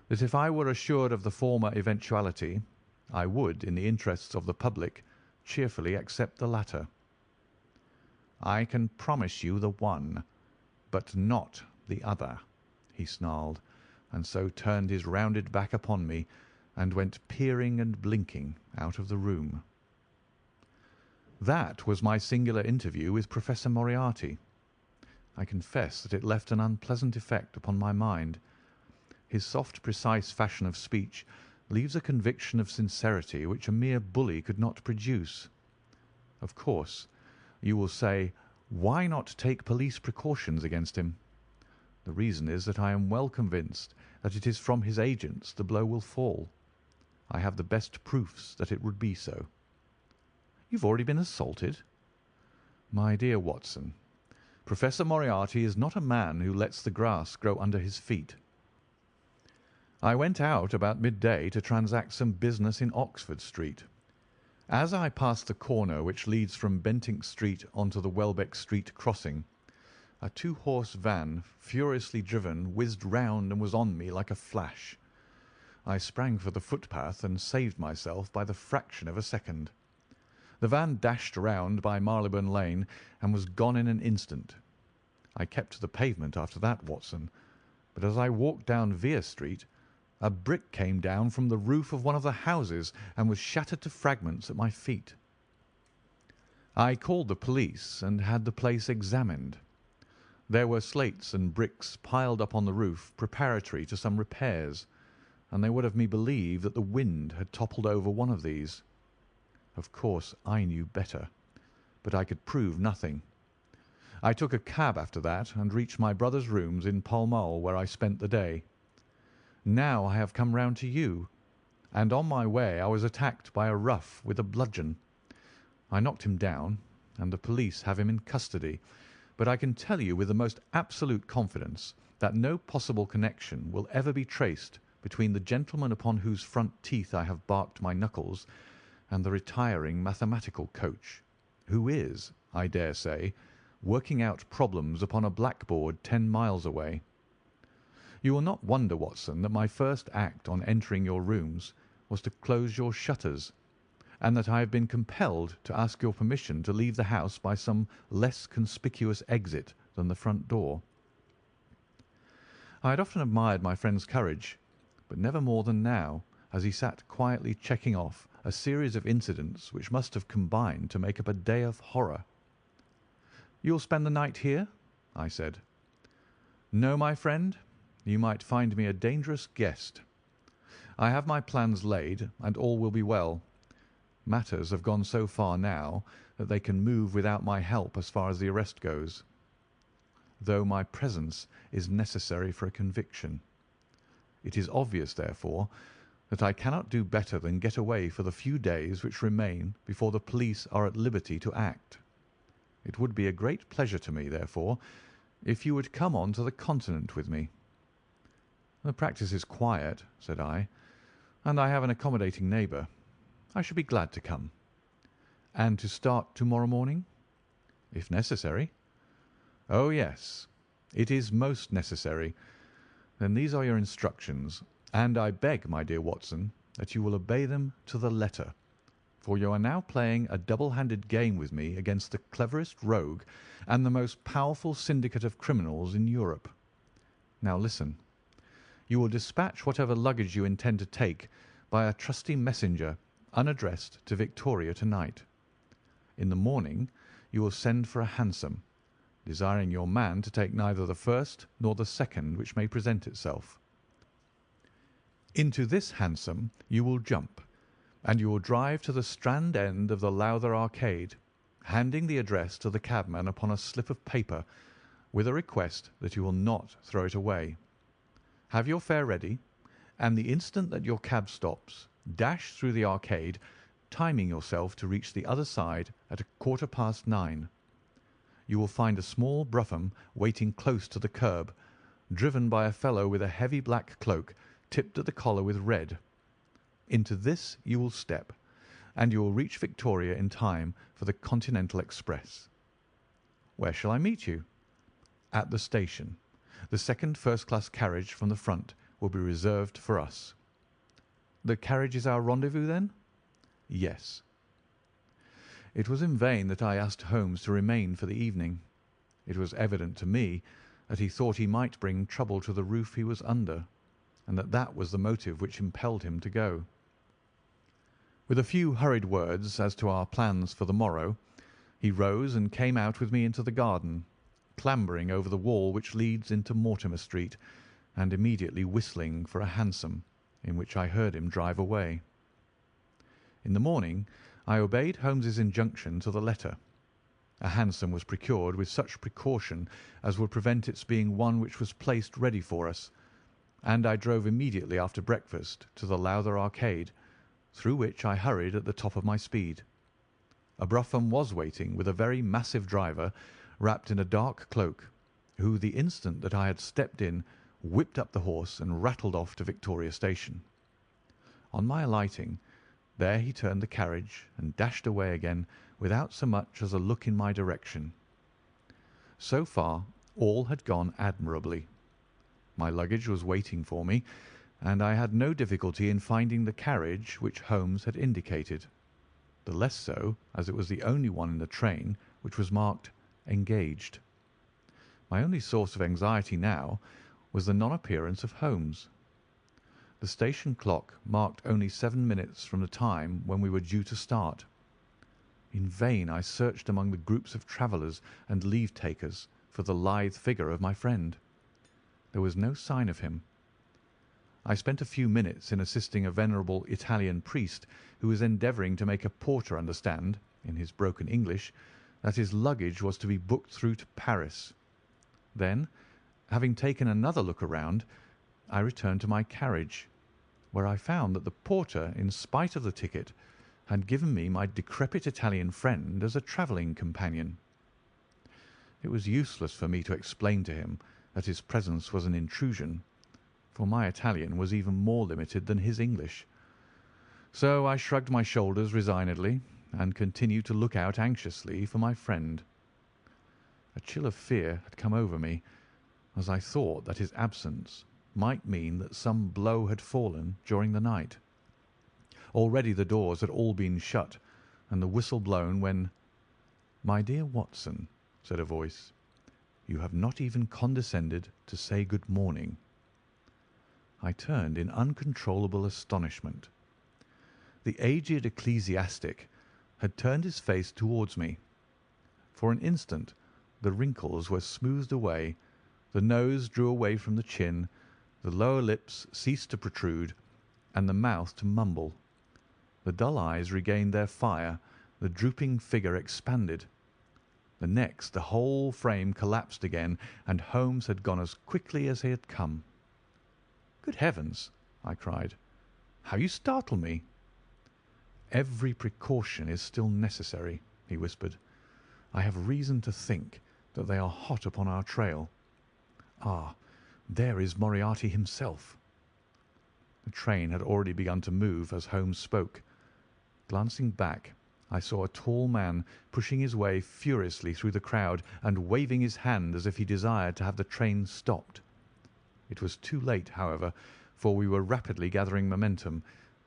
that if I were assured of the former eventuality, I would, in the interests of the public, cheerfully accept the latter." "I can promise you the one, but not the other," he snarled, and so turned his rounded back upon me and went peering and blinking out of the room. That was my singular interview with Professor Moriarty. I confess that it left an unpleasant effect upon my mind. His soft, precise fashion of speech leaves a conviction of sincerity which a mere bully could not produce. Of course, you will say, why not take police precautions against him? The reason is that I am well convinced that it is from his agents the blow will fall. I have the best proofs that it would be so. "You've already been assaulted?" "My dear Watson, Professor Moriarty is not a man who lets the grass grow under his feet. I went out about midday to transact some business in Oxford Street. As I passed the corner which leads from Bentinck Street onto the Welbeck Street crossing, a two-horse van, furiously driven, whizzed round and was on me like a flash. I sprang for the footpath and saved myself by the fraction of a second. The van dashed round by Marylebone Lane and was gone in an instant. I kept to the pavement after that, Watson, but as I walked down Vere Street, a brick came down from the roof of one of the houses and was shattered to fragments at my feet. I called the police and had the place examined. There were slates and bricks piled up on the roof preparatory to some repairs, and they would have me believe that the wind had toppled over one of these. Of course, I knew better, but I could prove nothing. I took a cab after that and reached my brother's rooms in Pall Mall, where I spent the day. Now I have come round to you, and on my way I was attacked by a rough with a bludgeon. I knocked him down, and the police have him in custody, but I can tell you with the most absolute confidence that no possible connection will ever be traced between the gentleman upon whose front teeth I have barked my knuckles and the retiring mathematical coach, who is, I dare say, working out problems upon a blackboard 10 miles away. You will not wonder, Watson, that my first act on entering your rooms was to close your shutters, and that I have been compelled to ask your permission to leave the house by some less conspicuous exit than the front door. I had often admired my friend's courage, but never more than now, as he sat quietly checking off a series of incidents which must have combined to make up a day of horror. "You'll spend the night here?" I said. "No, my friend. You might find me a dangerous guest. I have my plans laid, and all will be well. Matters have gone so far now that they can move without my help as far as the arrest goes, though my presence is necessary for a conviction. It is obvious, therefore, that I cannot do better than get away for the few days which remain before the police are at liberty to act. It would be a great pleasure to me, therefore, if you would come on to the Continent with me." "The practice is quiet," said I, "and I have an accommodating neighbour. I should be glad to come." "And to start to-morrow morning?" "If necessary." "Oh, yes, it is most necessary. Then these are your instructions, and I beg, my dear Watson, that you will obey them to the letter, for you are now playing a double-handed game with me against the cleverest rogue and the most powerful syndicate of criminals in Europe. Now listen. You will dispatch whatever luggage you intend to take by a trusty messenger unaddressed to Victoria tonight. In the morning you will send for a hansom, desiring your man to take neither the first nor the second which may present itself. Into this hansom you will jump, and you will drive to the Strand end of the Lowther Arcade, handing the address to the cabman upon a slip of paper, with a request that you will not throw it away. Have your fare ready, and the instant that your cab stops, dash through the arcade, timing yourself to reach the other side at 9:15. You will find a small brougham waiting close to the curb, driven by a fellow with a heavy black cloak tipped at the collar with red. Into this you will step, and you will reach Victoria in time for the Continental Express. Where shall I meet you? At the station. The second first-class carriage from the front will be reserved for us. The carriage is our rendezvous, then? Yes. It was in vain that I asked Holmes to remain for the evening. It was evident to me that he thought he might bring trouble to the roof he was under, and that was the motive which impelled him to go. With a few hurried words as to our plans for the morrow, he rose and came out with me into the garden, clambering over the wall which leads into Mortimer Street, and immediately whistling for a hansom, in which I heard him drive away. In the morning I obeyed Holmes's injunction to the letter. A hansom was procured with such precaution as would prevent its being one which was placed ready for us, and I drove immediately after breakfast to the Lowther Arcade, through which I hurried at the top of my speed. A brougham was waiting with a very massive driver, wrapped in a dark cloak, who, the instant that I had stepped in, whipped up the horse and rattled off to Victoria Station. On my alighting, there he turned the carriage and dashed away again without so much as a look in my direction. So far all had gone admirably. My luggage was waiting for me, and I had no difficulty in finding the carriage which Holmes had indicated, the less so as it was the only one in the train which was marked "Engaged." My only source of anxiety now was the non-appearance of Holmes. The station clock marked only 7 minutes from the time when we were due to start. In vain I searched among the groups of travellers and leave-takers for the lithe figure of my friend. There was no sign of him. I spent a few minutes in assisting a venerable Italian priest who was endeavouring to make a porter understand, in his broken English, that his luggage was to be booked through to Paris. Then, having taken another look around, I returned to my carriage, where I found that the porter, in spite of the ticket, had given me my decrepit Italian friend as a travelling companion. It was useless for me to explain to him that his presence was an intrusion, for my Italian was even more limited than his English. So I shrugged my shoulders resignedly and continued to look out anxiously for my friend. A chill of fear had come over me, as I thought that his absence might mean that some blow had fallen during the night. Already the doors had all been shut and the whistle blown when— "My dear Watson," said a voice, "you have not even condescended to say good morning." I turned in uncontrollable astonishment. The aged ecclesiastic had turned his face towards me. For an instant the wrinkles were smoothed away, the nose drew away from the chin, the lower lips ceased to protrude, and the mouth to mumble. The dull eyes regained their fire, the drooping figure expanded. The next the whole frame collapsed again, and Holmes had gone as quickly as he had come. "Good heavens!" I cried. "How you startle me!" "Every precaution is still necessary," he whispered. "I have reason to think that they are hot upon our trail. Ah, there is Moriarty himself." The train had already begun to move as Holmes spoke. Glancing back, I saw a tall man pushing his way furiously through the crowd and waving his hand as if he desired to have the train stopped. It was too late, however, for we were rapidly gathering momentum,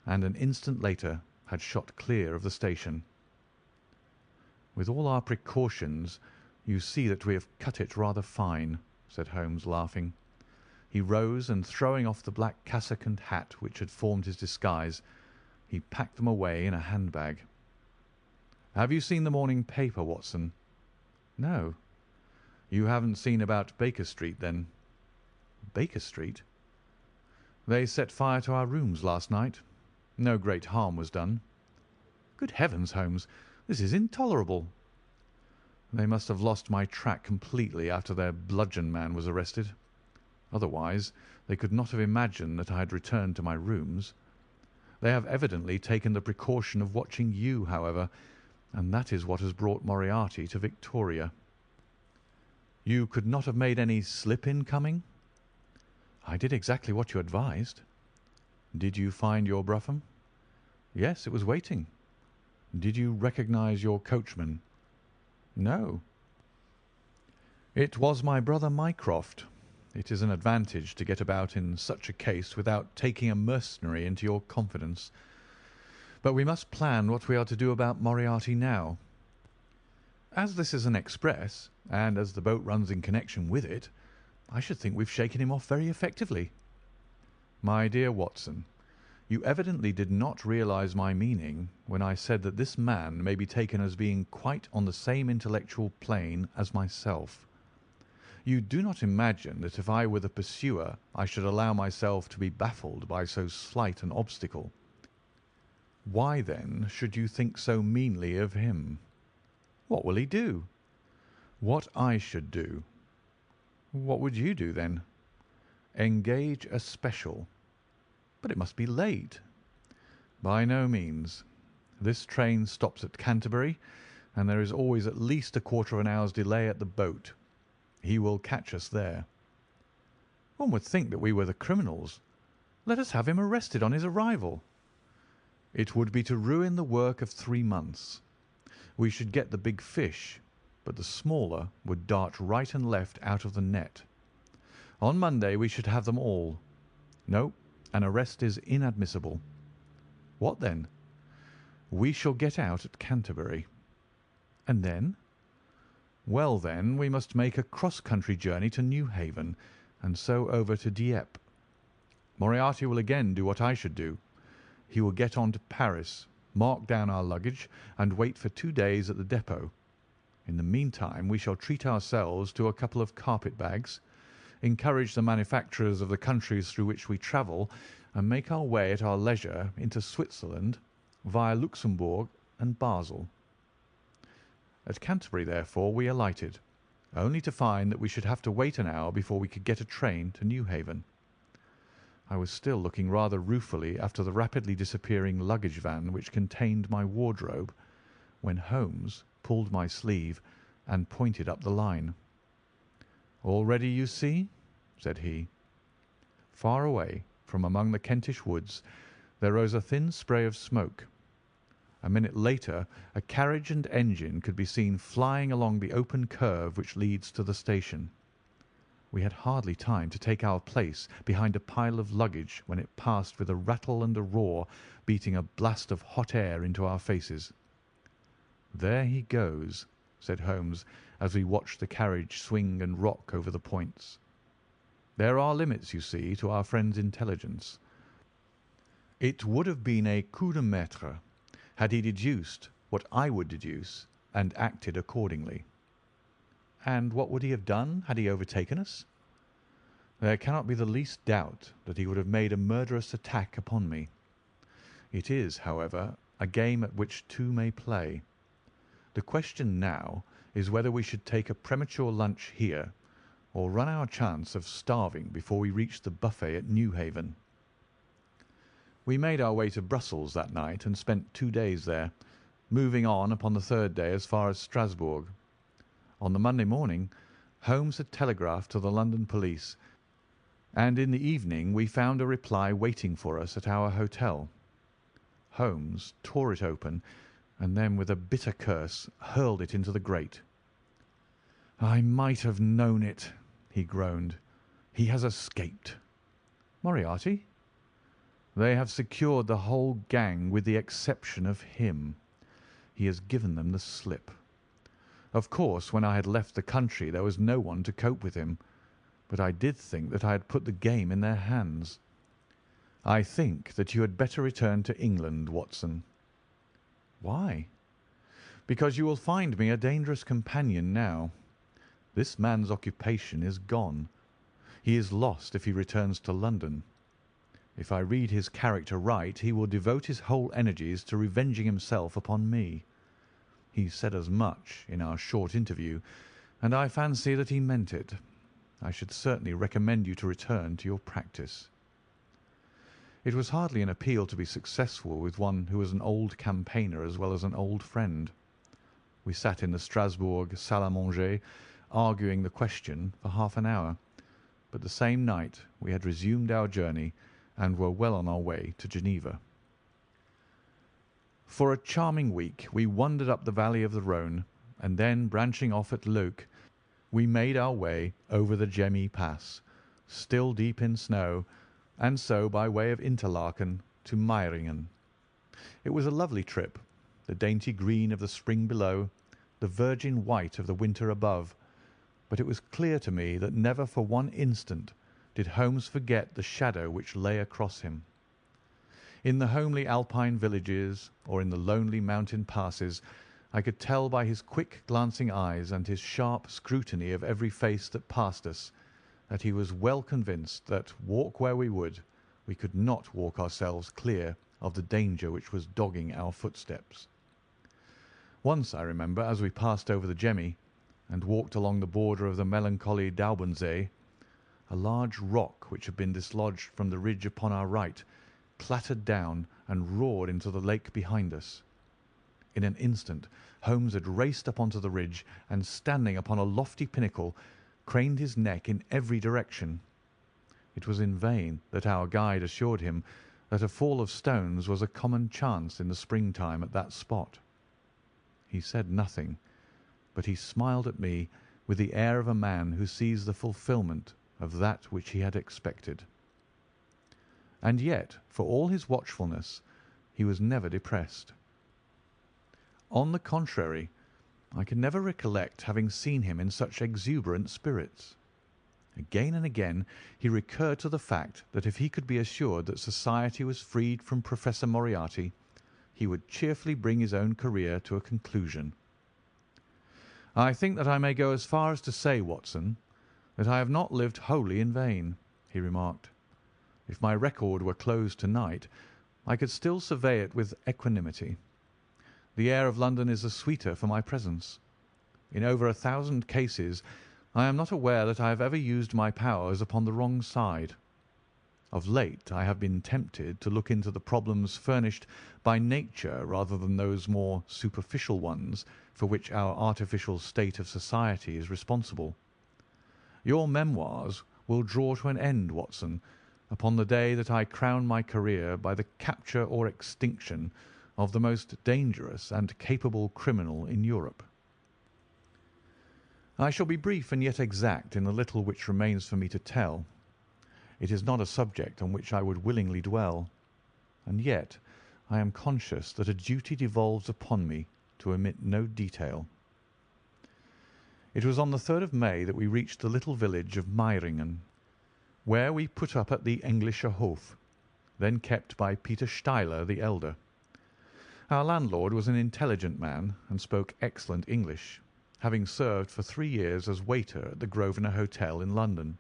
and an instant later had shot clear of the station. "With all our precautions, you see that we have cut it rather fine," said Holmes, laughing. He rose, and throwing off the black cassock and hat which had formed his disguise, he packed them away in a handbag. "Have you seen the morning paper, Watson?" "No." "You haven't seen about Baker Street, then?" "Baker Street?" "They set fire to our rooms last night. No great harm was done." "Good heavens, Holmes, this is intolerable." "They must have lost my track completely after their bludgeon man was arrested. Otherwise they could not have imagined that I had returned to my rooms. They have evidently taken the precaution of watching you, however, and that is what has brought Moriarty to Victoria." "You could not have made any slip in coming?" "I did exactly what you advised." "Did you find your brougham?" "Yes, it was waiting." "Did you recognize your coachman?" "No." "It was my brother Mycroft. It is an advantage to get about in such a case without taking a mercenary into your confidence. But we must plan what we are to do about Moriarty now. As this is an express, and as the boat runs in connection with it, I should think we've shaken him off very effectively." "My dear Watson, you evidently did not realize my meaning when I said that this man may be taken as being quite on the same intellectual plane as myself. You do not imagine that if I were the pursuer I should allow myself to be baffled by so slight an obstacle. Why, then, should you think so meanly of him? What will he do?" "What I should do." "What would you do, then?" "Engage a special." "But it must be late." "By no means. This train stops at Canterbury, and there is always at least a quarter of an hour's delay at the boat. He will catch us there." "One would think that we were the criminals. Let us have him arrested on his arrival." "It would be to ruin the work of 3 months. We should get the big fish, but the smaller would dart right and left out of the net. On Monday we should have them all. No, an arrest is inadmissible." "What then?" "We shall get out at Canterbury." "And then?" "Well, then we must make a cross-country journey to Newhaven, and so over to Dieppe. Moriarty will again do what I should do. He will get on to Paris, mark down our luggage, and wait for 2 days at the depot. In the meantime we shall treat ourselves to a couple of carpet-bags, encourage the manufacturers of the countries through which we travel, and make our way at our leisure into Switzerland via Luxembourg and Basel." At Canterbury, therefore, we alighted, only to find that we should have to wait an hour before we could get a train to Newhaven. I was still looking rather ruefully after the rapidly disappearing luggage van which contained my wardrobe, when Holmes pulled my sleeve and pointed up the line. "All ready, you see," said he. Far away, from among the Kentish woods, there rose a thin spray of smoke. A minute later a carriage and engine could be seen flying along the open curve which leads to the station. We had hardly time to take our place behind a pile of luggage when it passed with a rattle and a roar, beating a blast of hot air into our faces. "There he goes," said Holmes, as we watched the carriage swing and rock over the points. "There are limits, you see, to our friend's intelligence. It would have been a coup de maître had he deduced what I would deduce and acted accordingly." "And what would he have done had he overtaken us?" "There cannot be the least doubt that he would have made a murderous attack upon me. It is, however, a game at which two may play. The question now is whether we should take a premature lunch here, or run our chance of starving before we reach the buffet at Newhaven." We made our way to Brussels that night and spent 2 days there, moving on upon the third day as far as Strasbourg. On the Monday morning Holmes had telegraphed to the London police, and in the evening we found a reply waiting for us at our hotel. Holmes tore it open, and then with a bitter curse hurled it into the grate. "I might have known it," he groaned. "He has escaped." "Moriarty?" "They have secured the whole gang with the exception of him. He has given them the slip. Of course, when I had left the country there was no one to cope with him, but I did think that I had put the game in their hands. I think that you had better return to England, Watson." "Why?" "Because you will find me a dangerous companion now. This man's occupation is gone. He is lost if he returns to London. If I read his character right, he will devote his whole energies to revenging himself upon me. He said as much in our short interview, and I fancy that he meant it. I should certainly recommend you to return to your practice." It was hardly an appeal to be successful with one who was an old campaigner as well as an old friend. We sat in the Strasbourg salle à manger, arguing the question for half an hour, but the same night we had resumed our journey and were well on our way to Geneva. For a charming week we wandered up the valley of the Rhone, and then branching off at Leuc, we made our way over the Gemmi Pass, still deep in snow, and so by way of Interlaken to Meiringen. It was a lovely trip, the dainty green of the spring below, the virgin white of the winter above, but it was clear to me that never for one instant did Holmes forget the shadow which lay across him. In the homely Alpine villages or in the lonely mountain passes, I could tell by his quick glancing eyes and his sharp scrutiny of every face that passed us that he was well convinced that, walk where we would, we could not walk ourselves clear of the danger which was dogging our footsteps. Once, I remember, as we passed over the Gemmi and walked along the border of the melancholy Daubensee, a large rock which had been dislodged from the ridge upon our right clattered down and roared into the lake behind us. In an instant Holmes had raced up onto the ridge, and standing upon a lofty pinnacle, craned his neck in every direction. It was in vain that our guide assured him that a fall of stones was a common chance in the springtime at that spot. He said nothing, but he smiled at me with the air of a man who sees the fulfilment of that which he had expected. And yet, for all his watchfulness, he was never depressed. On the contrary, I can never recollect having seen him in such exuberant spirits. Again and again he recurred to the fact that if he could be assured that society was freed from Professor Moriarty, he would cheerfully bring his own career to a conclusion. "I think that I may go as far as to say, Watson, that I have not lived wholly in vain," he remarked. "If my record were closed to-night, I could still survey it with equanimity. The air of London is the sweeter for my presence. In over 1,000 cases I am not aware that I have ever used my powers upon the wrong side. Of late I have been tempted to look into the problems furnished by nature rather than those more superficial ones for which our artificial state of society is responsible. Your memoirs will draw to an end, Watson, upon the day that I crown my career by the capture or extinction of the most dangerous and capable criminal in Europe. I shall be brief and yet exact in the little which remains for me to tell. It is not a subject on which I would willingly dwell, and yet I am conscious that a duty devolves upon me to omit no detail. It was on the 3rd of May that we reached the little village of Meiringen, where we put up at the Englischer Hof, then kept by Peter Steiler the elder. Our landlord was an intelligent man and spoke excellent English, having served for 3 years as waiter at the Grosvenor Hotel in London.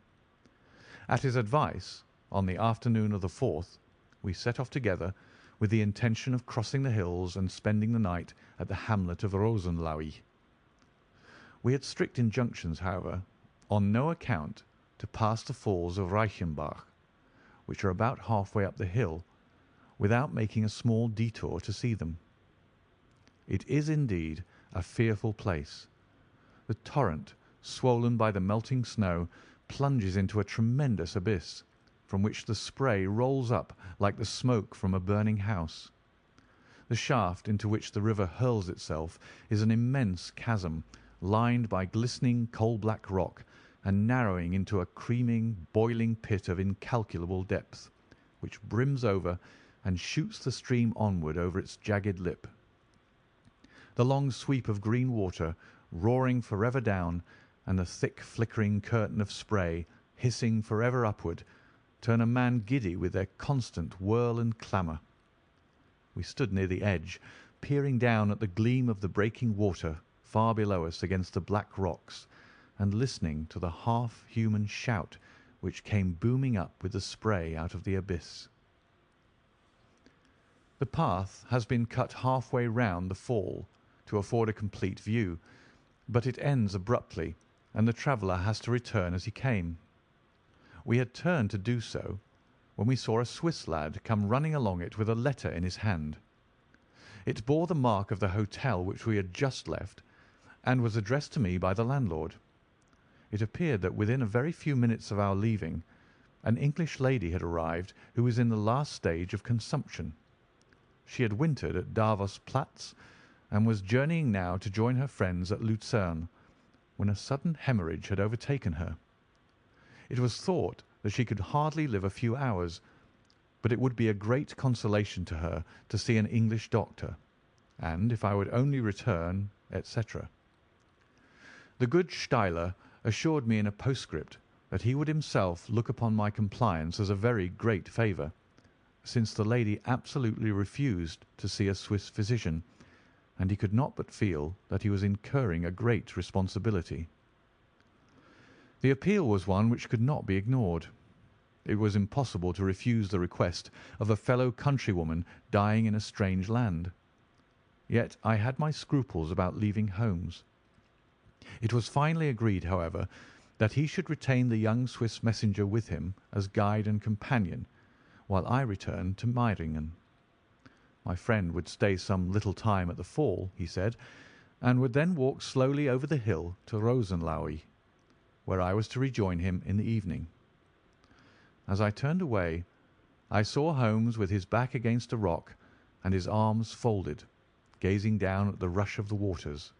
At his advice, on the afternoon of the 4th, we set off together with the intention of crossing the hills and spending the night at the hamlet of Rosenlaui. We had strict injunctions, however, on no account to pass the falls of Reichenbach, which are about halfway up the hill, without making a small detour to see them. It is indeed a fearful place. The torrent, swollen by the melting snow, plunges into a tremendous abyss, from which the spray rolls up like the smoke from a burning house. The shaft into which the river hurls itself is an immense chasm, lined by glistening coal-black rock, and narrowing into a creaming, boiling pit of incalculable depth, which brims over and shoots the stream onward over its jagged lip. The long sweep of green water, roaring forever down, and the thick flickering curtain of spray, hissing forever upward, turn a man giddy with their constant whirl and clamour. We stood near the edge, peering down at the gleam of the breaking water far below us against the black rocks, and listening to the half-human shout which came booming up with the spray out of the abyss. The path has been cut halfway round the fall to afford a complete view, but it ends abruptly, and the traveller has to return as he came. We had turned to do so when we saw a Swiss lad come running along it with a letter in his hand. It bore the mark of the hotel which we had just left, and was addressed to me by the landlord. It appeared that within a very few minutes of our leaving, an English lady had arrived who was in the last stage of consumption. She had wintered at Davos Platz, and was journeying now to join her friends at Lucerne, when a sudden hemorrhage had overtaken her. It was thought that she could hardly live a few hours, but it would be a great consolation to her to see an English doctor, and if I would only return, etc. The good Steiler assured me in a postscript that he would himself look upon my compliance as a very great favour, since the lady absolutely refused to see a Swiss physician, and he could not but feel that he was incurring a great responsibility. The appeal was one which could not be ignored. It was impossible to refuse the request of a fellow countrywoman dying in a strange land. Yet I had my scruples about leaving Holmes. It was finally agreed, however, that he should retain the young Swiss messenger with him as guide and companion, while I returned to Meiringen. My friend would stay some little time at the fall, he said, and would then walk slowly over the hill to Rosenlaui, where I was to rejoin him in the evening. As I turned away, I saw Holmes with his back against a rock and his arms folded, gazing down at the rush of the waters.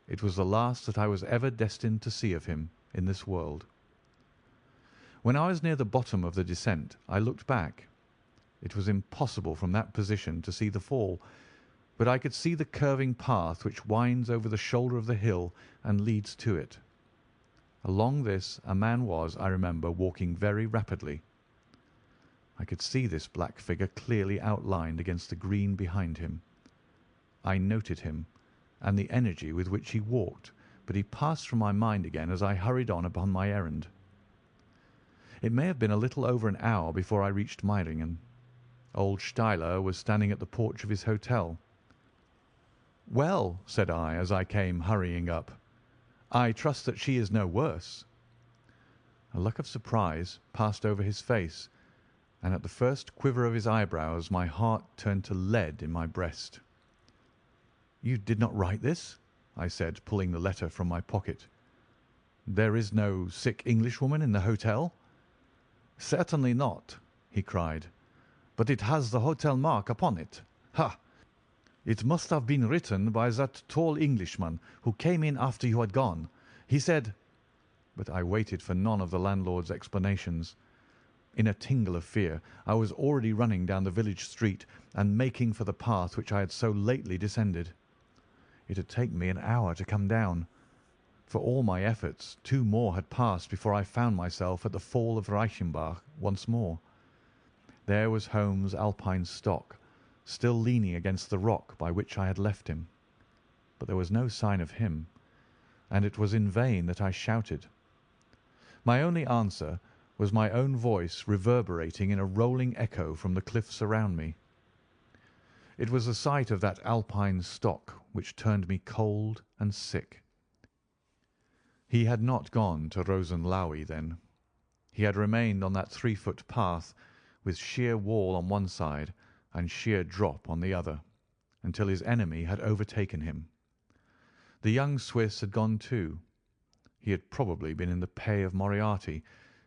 It was the last that I was ever destined to see of him in this world. When I was near the bottom of the descent, I looked back. It was impossible from that position to see the fall, but I could see the curving path which winds over the shoulder of the hill and leads to it. Along this a man was, I remember, walking very rapidly. I could see this black figure clearly outlined against the green behind him. I noted him and the energy with which he walked, but he passed from my mind again as I hurried on upon my errand. It may have been a little over an hour before I reached Meiringen. Old Steiler was standing at the porch of his hotel. "Well," said I, as I came hurrying up, "I trust that she is no worse." A look of surprise passed over his face, and at the first quiver of his eyebrows my heart turned to lead in my breast. "You did not write this?" I said, pulling the letter from my pocket. "There is no sick Englishwoman in the hotel?" "Certainly not," he cried, "but it has the hotel mark upon it. Ha! It must have been written by that tall Englishman who came in after you had gone. He said—" But I waited for none of the landlord's explanations. In a tingle of fear I was already running down the village street and making for the path which I had so lately descended. It had taken me an hour to come down. For all my efforts, 2 more had passed before I found myself at the Fall of Reichenbach once more. There was Holmes' Alpine stock, still leaning against the rock by which I had left him. But there was no sign of him, and it was in vain that I shouted. My only answer was my own voice reverberating in a rolling echo from the cliffs around me. It was the sight of that Alpine stock which turned me cold and sick. He had not gone to Rosenlaui then. He had remained on that 3-foot path, with sheer wall on one side and sheer drop on the other, until his enemy had overtaken him. The young Swiss had gone too. He had probably been in the pay of Moriarty,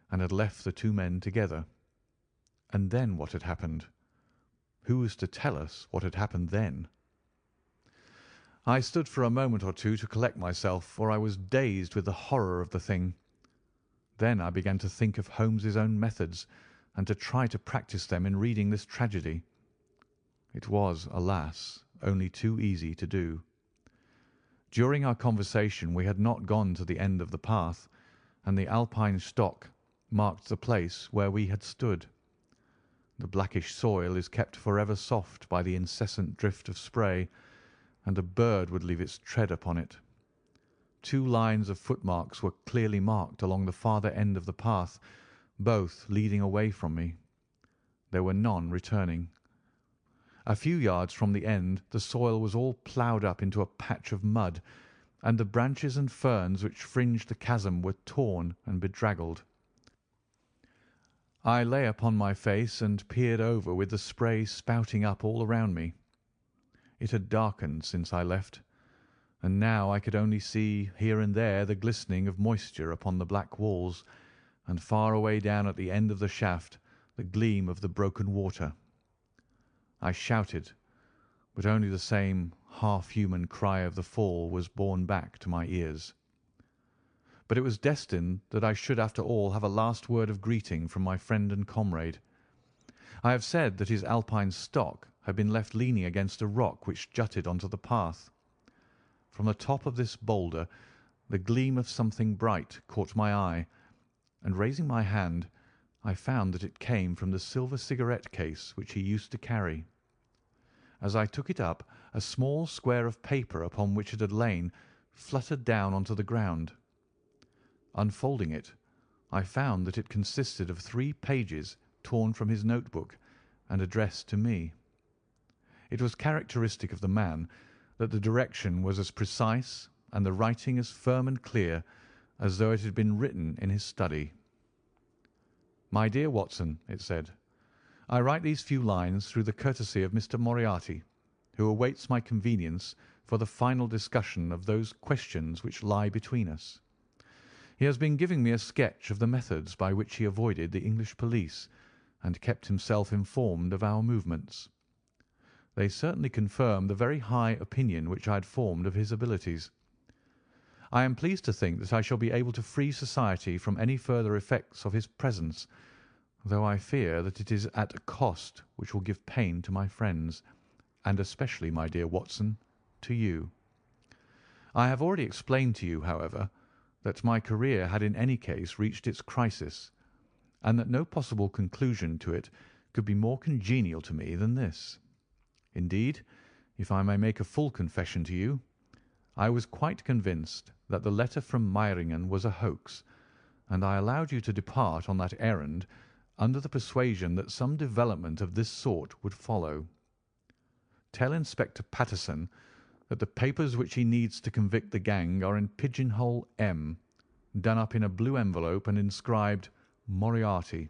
and had left the 2 men together. And then what had happened? Who was to tell us what had happened then? I stood for a moment or two to collect myself, for I was dazed with the horror of the thing. Then I began to think of Holmes's own methods, and to try to practise them in reading this tragedy. It was, alas, only too easy to do. During our conversation we had not gone to the end of the path, and the Alpine stock marked the place where we had stood. The blackish soil is kept forever soft by the incessant drift of spray, and a bird would leave its tread upon it. 2 lines of footmarks were clearly marked along the farther end of the path, both leading away from me. There were none returning. A few yards from the end the soil was all ploughed up into a patch of mud, and the branches and ferns which fringed the chasm were torn and bedraggled. I lay upon my face and peered over with the spray spouting up all around me. It had darkened since I left, and now I could only see here and there the glistening of moisture upon the black walls, and far away down at the end of the shaft the gleam of the broken water. I shouted, but only the same half-human cry of the fall was borne back to my ears. But it was destined that I should after all have a last word of greeting from my friend and comrade. I have said that his Alpine stock had been left leaning against a rock which jutted onto the path. From the top of this boulder the gleam of something bright caught my eye, and raising my hand I found that it came from the silver cigarette case which he used to carry. As I took it up, a small square of paper upon which it had lain fluttered down onto the ground. Unfolding it, I found that it consisted of 3 pages torn from his notebook and addressed to me. It was characteristic of the man that the direction was as precise and the writing as firm and clear as though it had been written in his study. "My dear Watson," it said, "I write these few lines through the courtesy of Mr. Moriarty, who awaits my convenience for the final discussion of those questions which lie between us. He has been giving me a sketch of the methods by which he avoided the English police and kept himself informed of our movements. They certainly confirm the very high opinion which I had formed of his abilities. I am pleased to think that I shall be able to free society from any further effects of his presence, though I fear that it is at a cost which will give pain to my friends, and especially, my dear Watson, to you. I have already explained to you, however, that my career had in any case reached its crisis, and that no possible conclusion to it could be more congenial to me than this. Indeed, if I may make a full confession to you, I was quite convinced that the letter from Meiringen was a hoax, and I allowed you to depart on that errand under the persuasion that some development of this sort would follow. Tell Inspector Patterson that the papers which he needs to convict the gang are in pigeonhole M, done up in a blue envelope and inscribed Moriarty.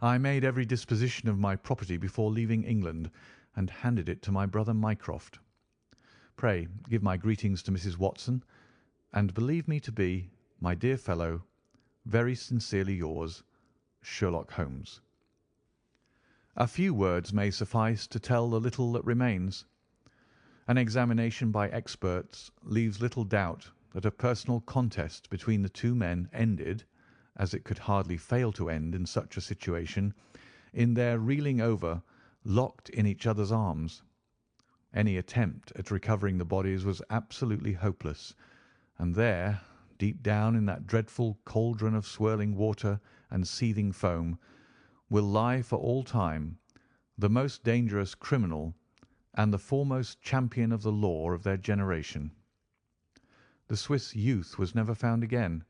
I made every disposition of my property before leaving England, and handed it to my brother Mycroft. Pray give my greetings to Mrs. Watson, and believe me to be, my dear fellow, very sincerely yours, Sherlock Holmes. A few words may suffice to tell the little that remains. An examination by experts leaves little doubt that a personal contest between the two men ended, as it could hardly fail to end in such a situation, in their reeling over, locked in each other's arms. Any attempt at recovering the bodies was absolutely hopeless, and there, deep down in that dreadful cauldron of swirling water and seething foam, will lie for all time the most dangerous criminal and the foremost champion of the law of their generation. The Swiss youth was never found again,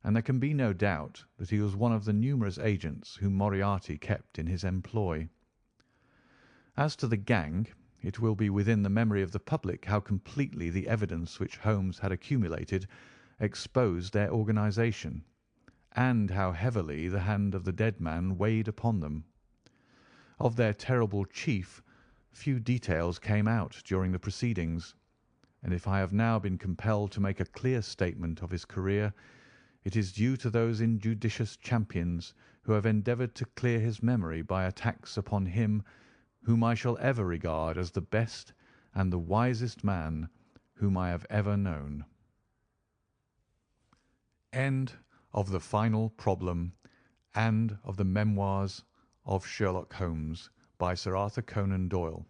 and there can be no doubt that he was one of the numerous agents whom Moriarty kept in his employ. As to the gang, it will be within the memory of the public how completely the evidence which Holmes had accumulated exposed their organisation, and how heavily the hand of the dead man weighed upon them. Of their terrible chief, few details came out during the proceedings, and if I have now been compelled to make a clear statement of his career, it is due to those injudicious champions who have endeavoured to clear his memory by attacks upon him whom I shall ever regard as the best and the wisest man whom I have ever known. End of the final problem and of the Memoirs of Sherlock Holmes by Sir Arthur Conan Doyle.